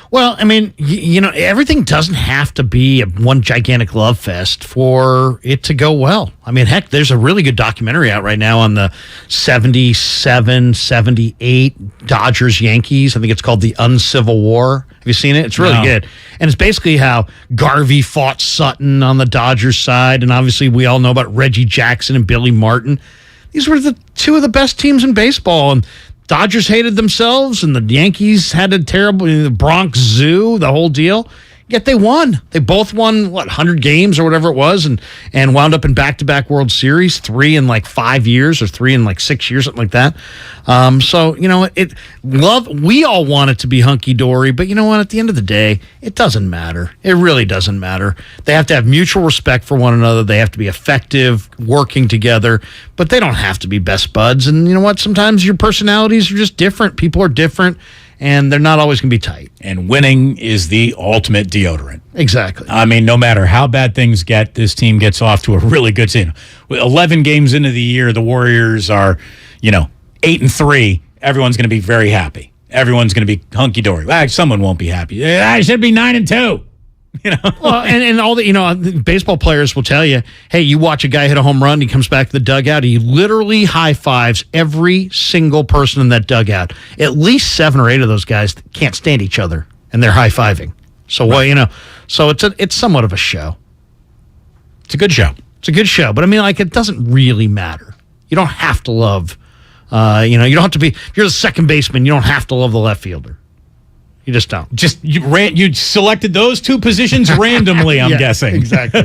Well, I mean, everything doesn't have to be one gigantic love fest for it to go well. I mean, heck, there's a really good documentary out right now on the 77, 78 Dodgers-Yankees. I think it's called The Uncivil War. Have you seen it? It's really good. And it's basically how Garvey fought Sutton on the Dodgers side. And obviously, we all know about Reggie Jackson and Billy Martin. These were the two of the best teams in baseball. And Dodgers hated themselves, and the Yankees had a terrible, the Bronx Zoo, the whole deal. Yet they won. They both won, 100 games or whatever it was, and wound up in back-to-back World Series, 3 in 5 years or 3 in 6 years, something like that. So, we all want it to be hunky-dory, but you know what? At the end of the day, it doesn't matter. It really doesn't matter. They have to have mutual respect for one another. They have to be effective, working together, but they don't have to be best buds. And you know what? Sometimes your personalities are just different. People are different. and they're not always going to be tight. And winning is the ultimate deodorant. Exactly. I mean, no matter how bad things get, this team gets off to a really good season. With 11 games into the year, the Warriors are, 8-3. Everyone's going to be very happy. Everyone's going to be hunky-dory. Well, someone won't be happy. I should be 9-2. Well, and all the baseball players will tell you, hey, you watch a guy hit a home run, he comes back to the dugout, he literally high fives every single person in that dugout. At least 7 or 8 of those guys can't stand each other, and they're high fiving. So so it's somewhat of a show. It's a good show. It's a good show, but I mean, it doesn't really matter. You don't have to love. You don't have to be. If you're the second baseman, you don't have to love the left fielder. You just don't. You selected those 2 positions randomly, I'm guessing. Exactly.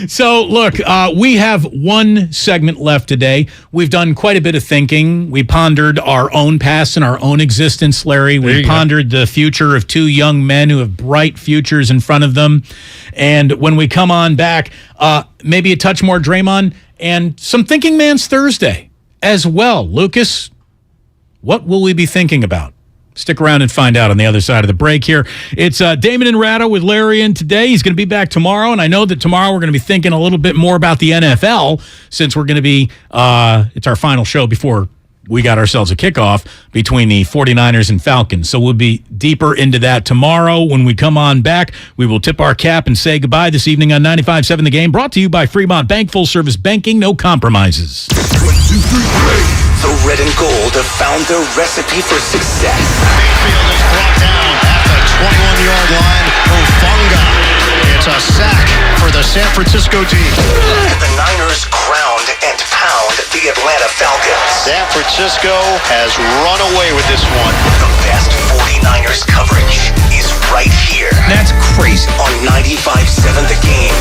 So, look, we have one segment left today. We've done quite a bit of thinking. We pondered our own past and our own existence, Larry. We pondered the future of 2 young men who have bright futures in front of them. And when we come on back, maybe a touch more Draymond and some Thinking Man's Thursday as well. Lucas, what will we be thinking about? Stick around and find out on the other side of the break here. It's Damon and Ratto with Larry in today. He's going to be back tomorrow, and I know that tomorrow we're going to be thinking a little bit more about the NFL since we're going to be, it's our final show before we got ourselves a kickoff between the 49ers and Falcons. So we'll be deeper into that tomorrow. When we come on back, we will tip our cap and say goodbye this evening on 95.7 The Game, brought to you by Fremont Bank, full-service banking, no compromises. 1, 2, 3, break. The red and gold have found their recipe for success. Mayfield is brought down at the 21-yard line. Ofunga. It's a sack for the San Francisco team. The Niners ground and pound the Atlanta Falcons. San Francisco has run away with this one. The best 49ers coverage is right here. That's crazy. On 95.7 The Game.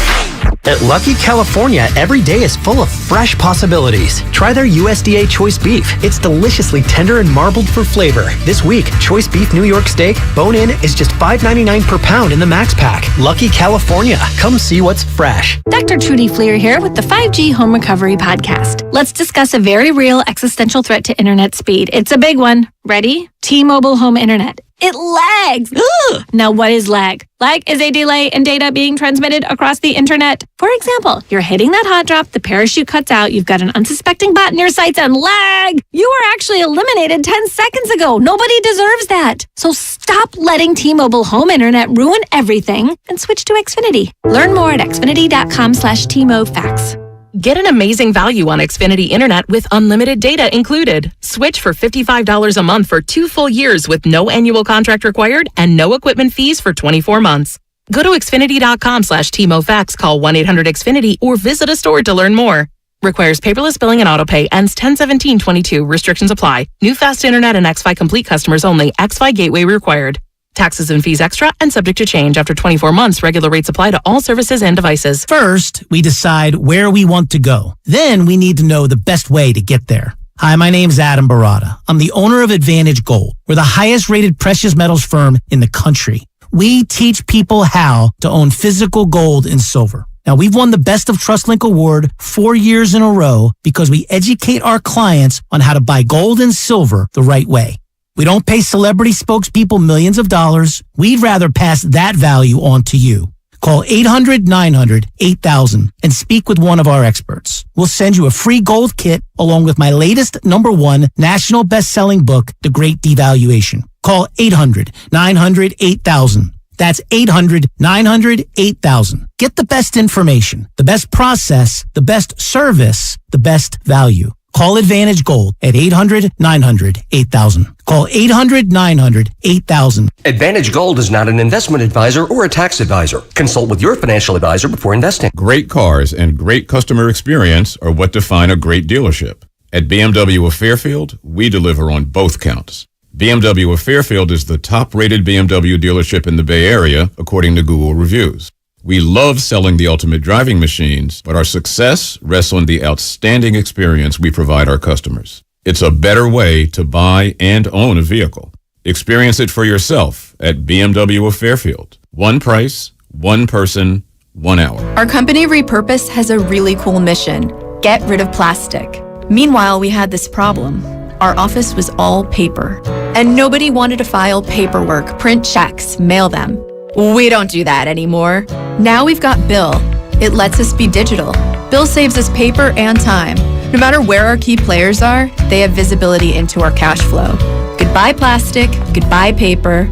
At Lucky California, every day is full of fresh possibilities. Try their USDA Choice Beef. It's deliciously tender and marbled for flavor. This week, Choice Beef New York Steak, bone-in, is just $5.99 per pound in the Max Pack. Lucky California. Come see what's fresh. Dr. Trudy Fleer here with the 5G Home Recovery Podcast. Let's discuss a very real existential threat to internet speed. It's a big one. Ready? T-Mobile Home Internet. It lags. Ugh. Now, what is lag? Lag is a delay in data being transmitted across the internet. For example, you're hitting that hot drop, the parachute cuts out, you've got an unsuspecting bot in your sights, and lag! You were actually eliminated 10 seconds ago. Nobody deserves that. So stop letting T-Mobile Home Internet ruin everything and switch to Xfinity. Learn more at xfinity.com/TMOFax. Get an amazing value on Xfinity Internet with unlimited data included. Switch for $55 a month for 2 full years with no annual contract required and no equipment fees for 24 months. Go to xfinity.com/TMOFax, call 1-800-XFINITY, or visit a store to learn more. Requires paperless billing and autopay. Ends 10/17/22. Restrictions apply. New fast internet and xFi Complete customers only. xFi Gateway required. Taxes and fees extra and subject to change. After 24 months, regular rates apply to all services and devices. First, we decide where we want to go. Then we need to know the best way to get there. Hi, my name's Adam Barata. I'm the owner of Advantage Gold. We're the highest rated precious metals firm in the country. We teach people how to own physical gold and silver. Now, we've won the Best of TrustLink Award 4 years in a row because we educate our clients on how to buy gold and silver the right way. We don't pay celebrity spokespeople millions of dollars. We'd rather pass that value on to you. Call 800-900-8000 and speak with one of our experts. We'll send you a free gold kit along with my latest #1 national best-selling book, The Great Devaluation. Call 800-900-8000. That's 800-900-8000. Get the best information, the best process, the best service, the best value. Call Advantage Gold at 800-900-8000. Call 800-900-8000. Advantage Gold is not an investment advisor or a tax advisor. Consult with your financial advisor before investing. Great cars and great customer experience are what define a great dealership. At BMW of Fairfield, we deliver on both counts. BMW of Fairfield is the top-rated BMW dealership in the Bay Area, according to Google reviews. We love selling the ultimate driving machines, but our success rests on the outstanding experience we provide our customers. It's a better way to buy and own a vehicle. Experience it for yourself at BMW of Fairfield. One price, one person, 1 hour. Our company, Repurpose, has a really cool mission: get rid of plastic. Meanwhile, we had this problem. Our office was all paper. And nobody wanted to file paperwork, print checks, mail them. We don't do that anymore. Now we've got Bill. It lets us be digital. Bill saves us paper and time. No matter where our key players are, they have visibility into our cash flow. Goodbye plastic, goodbye paper.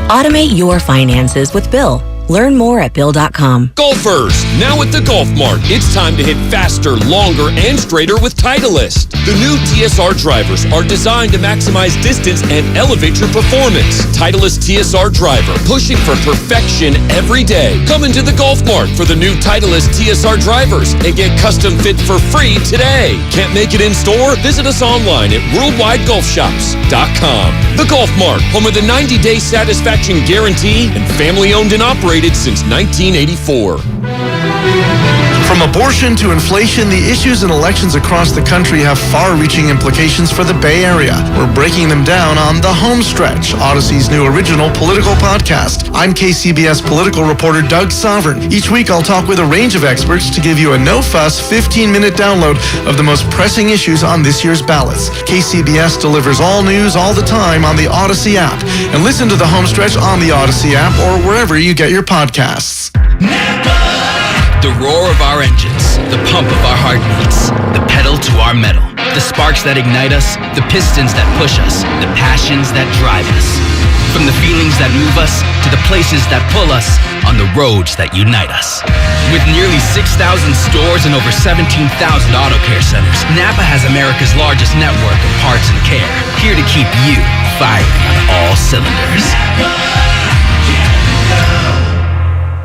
Automate your finances with Bill. Learn more at Bill.com. Golfers, now at the Golf Mart, it's time to hit faster, longer, and straighter with Titleist. The new TSR drivers are designed to maximize distance and elevate your performance. Titleist TSR driver, pushing for perfection every day. Come into the Golf Mart for the new Titleist TSR drivers and get custom fit for free today. Can't make it in store? Visit us online at worldwidegolfshops.com. The Golf Mart, home of the 90-day satisfaction guarantee and family-owned and operated since 1984. From abortion to inflation, the issues in elections across the country have far-reaching implications for the Bay Area. We're breaking them down on The Home Stretch, Odyssey's new original political podcast. I'm KCBS political reporter Doug Sovereign. Each week, I'll talk with a range of experts to give you a no-fuss, 15-minute download of the most pressing issues on this year's ballots. KCBS delivers all news all the time on the Odyssey app. And listen to The Home Stretch on the Odyssey app or wherever you get your podcasts. The roar of our engines, the pump of our heartbeats, the pedal to our metal, the sparks that ignite us, the pistons that push us, the passions that drive us. From the feelings that move us to the places that pull us on the roads that unite us. With nearly 6,000 stores and over 17,000 auto care centers, Napa has America's largest network of parts and care, here to keep you firing on all cylinders.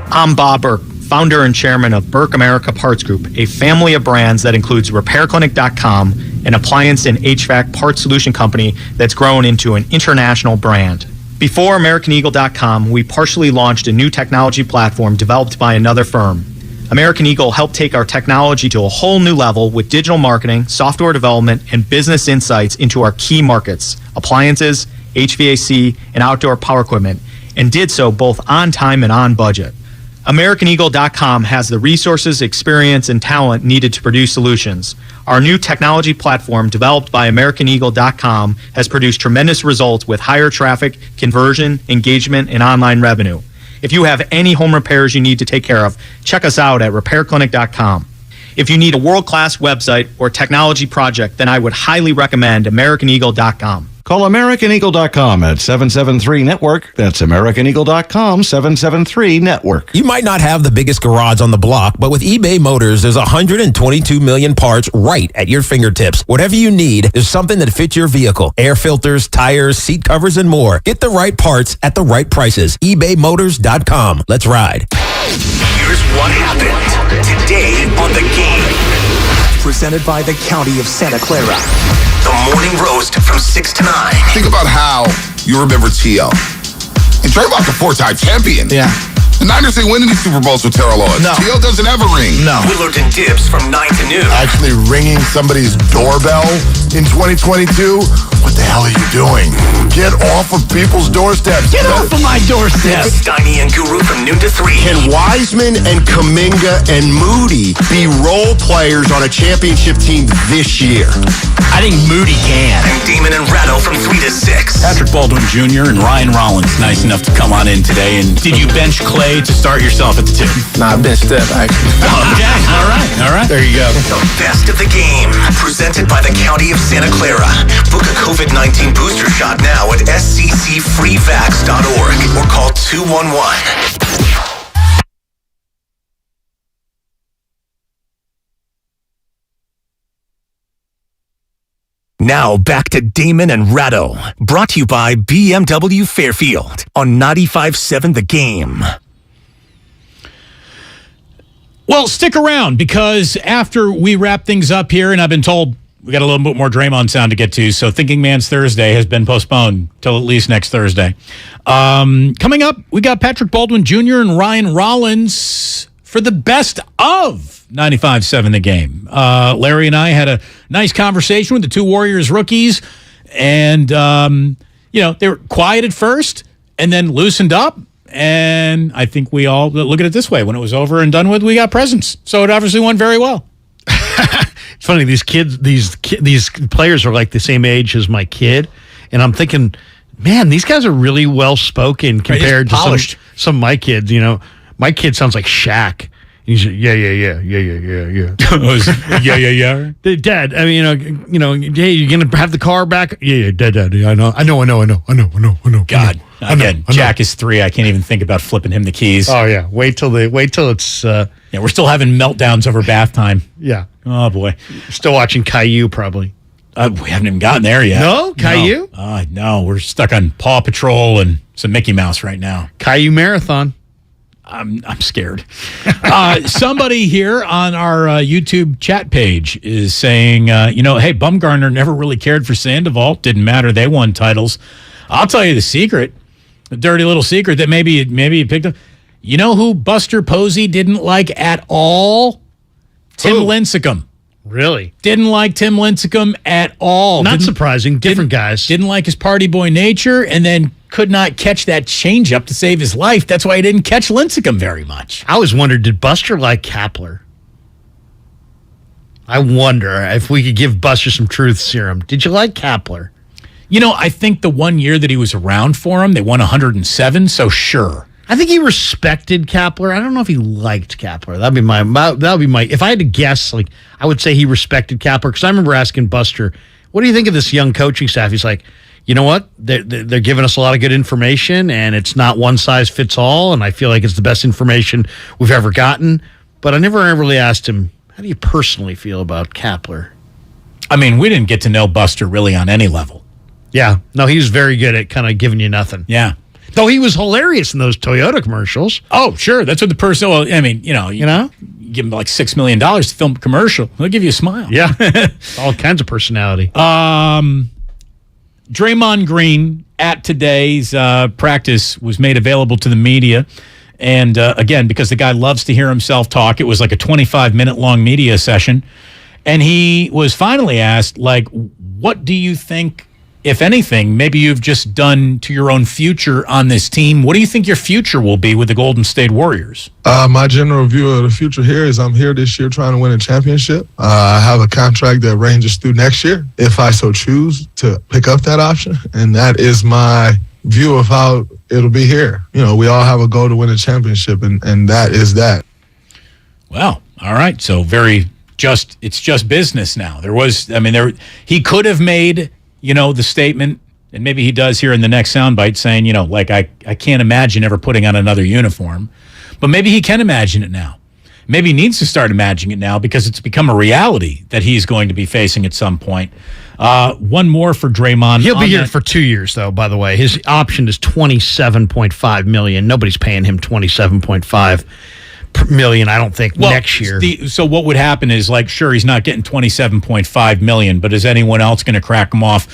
I'm Bob Burke, founder and chairman of Burke America Parts Group, a family of brands that includes RepairClinic.com, an appliance and HVAC parts solution company that's grown into an international brand. Before AmericanEagle.com, we partially launched a new technology platform developed by another firm. American Eagle helped take our technology to a whole new level with digital marketing, software development, and business insights into our key markets, appliances, HVAC, and outdoor power equipment, and did so both on time and on budget. AmericanEagle.com has the resources, experience, and talent needed to produce solutions. Our new technology platform, developed by AmericanEagle.com, has produced tremendous results with higher traffic, conversion, engagement, and online revenue. If you have any home repairs you need to take care of, check us out at RepairClinic.com. If you need a world-class website or technology project, then I would highly recommend AmericanEagle.com. Call AmericanEagle.com at 773-NETWORK. That's AmericanEagle.com, 773-NETWORK. You might not have the biggest garage on the block, but with eBay Motors, there's 122 million parts right at your fingertips. Whatever you need, there's something that fits your vehicle. Air filters, tires, seat covers, and more. Get the right parts at the right prices. ebaymotors.com. Let's ride. Here's what happened today on The Game. Presented by the County of Santa Clara. The Morning Roast from 6 to 9. Think about how you remember T.O. And Draymond's a 4-time champion. Yeah. The Niners ain't winning these Super Bowls with Terrell Owens. No. T.O. doesn't have a ring. No. Willard and Dibs from 9 to noon. Actually ringing somebody's doorbell in 2022? What the hell are you doing? Get off of people's doorsteps. Get off of my doorstep. Steiny and Guru from noon to 3. Can Wiseman and Kuminga and Moody be role players on a championship team this year? I think Moody can. And Damon and Ratto from 3 to 6. Patrick Baldwin Jr. and Ryan Rollins nice enough to come on in today. And did you bench Clay to start yourself at the 2? Nah, I benched Steph, actually. Okay, all right. There you go. The best of the game, presented by the County of Santa Clara. Book a COVID-19 booster shot now at sccfreevax.org or call 211. Now back to Damon and Ratto, brought to you by BMW Fairfield on 95.7 The Game. Well, stick around because after we wrap things up here, and I've been told we got a little bit more Draymond sound to get to, so Thinking Man's Thursday has been postponed till at least next Thursday. Coming up, we got Patrick Baldwin Jr. and Ryan Rollins for the best of 95.7 The Game. Larry and I had a nice conversation with the two Warriors rookies, and they were quiet at first and then loosened up. And I think we all look at it this way: when it was over and done with, we got presents. So it obviously went very well. It's funny, these players are like the same age as my kid, And I'm thinking, man, these guys are really well spoken compared to some of my kids. You know, my kid sounds like Shaq. He's yeah. Dad, I mean, hey, you're gonna have the car back? Yeah, Dad. I know. God, again, Jack is 3. I can't even think about flipping him the keys. Oh yeah, wait till it's. Yeah, we're still having meltdowns over bath time. Yeah. Oh boy, still watching Caillou probably. We haven't even gotten there yet. No, Caillou. No, we're stuck on Paw Patrol and some Mickey Mouse right now. Caillou Marathon. I'm scared. Somebody here on our YouTube chat page is saying, hey, Bumgarner never really cared for Sandoval. Didn't matter. They won titles. I'll tell you the secret, the dirty little secret that maybe you picked up. You know who Buster Posey didn't like at all? Tim Lincecum. Really? Didn't like Tim Lincecum at all. Not surprising. Different guys. Didn't like his party boy nature, and then could not catch that changeup to save his life. That's why he didn't catch Lincecum very much. I always wondered, did Buster like Kapler? I wonder if we could give Buster some truth serum. Did you like Kapler? I think the 1 year that he was around for him, they won 107, so sure. I think he respected Kapler. I don't know if he liked Kapler. That'd be my. If I had to guess, I would say he respected Kapler, because I remember asking Buster, "What do you think of this young coaching staff?" He's like, "You know what? They're giving us a lot of good information, and it's not one size fits all. And I feel like it's the best information we've ever gotten." But I never really asked him, "How do you personally feel about Kapler?" I mean, we didn't get to know Buster really on any level. Yeah, no, he was very good at kind of giving you nothing. Yeah. Though he was hilarious in those Toyota commercials. Oh, sure. That's what the person, you give him like $6 million to film a commercial. They'll give you a smile. Yeah. All kinds of personality. Draymond Green at today's practice was made available to the media. And again, because the guy loves to hear himself talk, it was like a 25-minute long media session. And he was finally asked, what do you think, if anything, maybe you've just done to your own future on this team? What do you think your future will be with the Golden State Warriors? My general view of the future here is I'm here this year trying to win a championship. I have a contract that ranges through next year, if I so choose to pick up that option. And that is my view of how it'll be here. We all have a goal to win a championship, and that is that. Well, all right. So it's just business now. He could have made the statement, and maybe he does here in the next soundbite, saying, I can't imagine ever putting on another uniform. But maybe he can imagine it now. Maybe he needs to start imagining it now, because it's become a reality that he's going to be facing at some point. One more for Draymond. He'll be here for 2 years, though, by the way. His option is $27.5 million. Nobody's paying him $27.5 million, I don't think, next year. So what would happen is, sure, he's not getting $27.5 million, but is anyone else going to crack him off,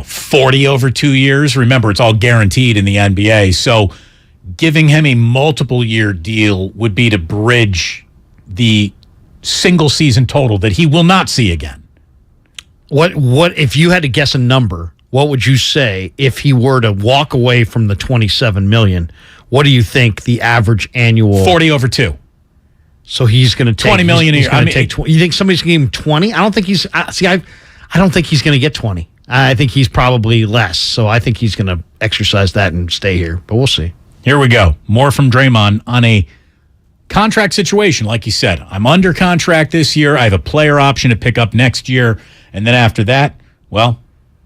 40 over 2 years? Remember, it's all guaranteed in the NBA. So giving him a multiple-year deal would be to bridge the single season total that he will not see again. What if you had to guess a number, what would you say if he were to walk away from the $27 million? What do you think the average annual? 40 over 2. So he's going to take $20 million a year. You think somebody's going to give him 20? I don't think he's. I don't think he's going to get 20. I think he's probably less. So I think he's going to exercise that and stay here. But we'll see. Here we go. More from Draymond on a contract situation. Like he said, I'm under contract this year. I have a player option to pick up next year, and then after that, well,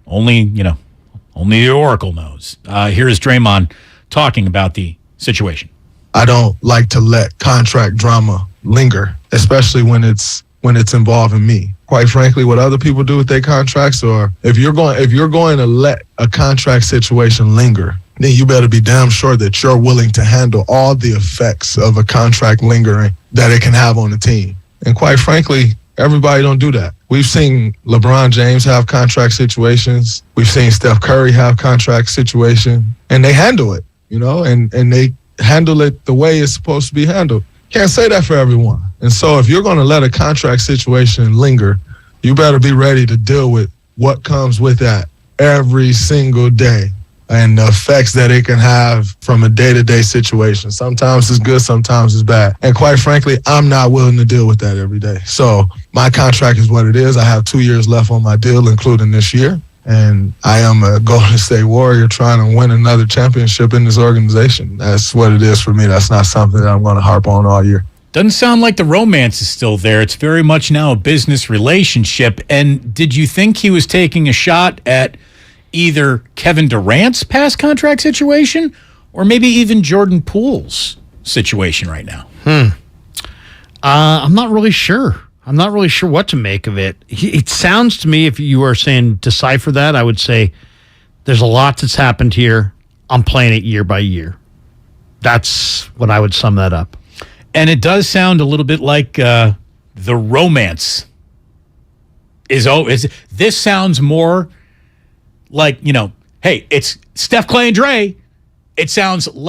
only the Oracle knows. Here is Draymond talking about the situation. I don't like to let contract drama linger, especially when it's involving me. Quite frankly, what other people do with their contracts, or if you're going to let a contract situation linger, then you better be damn sure that you're willing to handle all the effects of a contract lingering that it can have on the team. And quite frankly, everybody don't do that. We've seen LeBron James have contract situations. We've seen Steph Curry have contract situation, and they handle it. And they handle it the way it's supposed to be handled. Can't say that for everyone. And so if you're going to let a contract situation linger, you better be ready to deal with what comes with that every single day and the effects that it can have from a day-to-day situation. Sometimes it's good, sometimes it's bad. And quite frankly, I'm not willing to deal with that every day. So my contract is what it is. I have 2 years left on my deal, including this year. And I am a Golden State Warrior trying to win another championship in this organization. That's what it is for me. That's not something that I'm going to harp on all year. Doesn't sound like the romance is still there. It's very much now a business relationship. And did you think he was taking a shot at either Kevin Durant's past contract situation or maybe even Jordan Poole's situation right now? I'm not really sure. I'm not really sure what to make of it. It sounds to me, if you were saying decipher that, I would say there's a lot that's happened here. I'm playing it year by year. That's what I would sum that up. And it does sound a little bit like the romance is. This sounds more like, hey, it's Steph, Clay, and Dre. It sounds less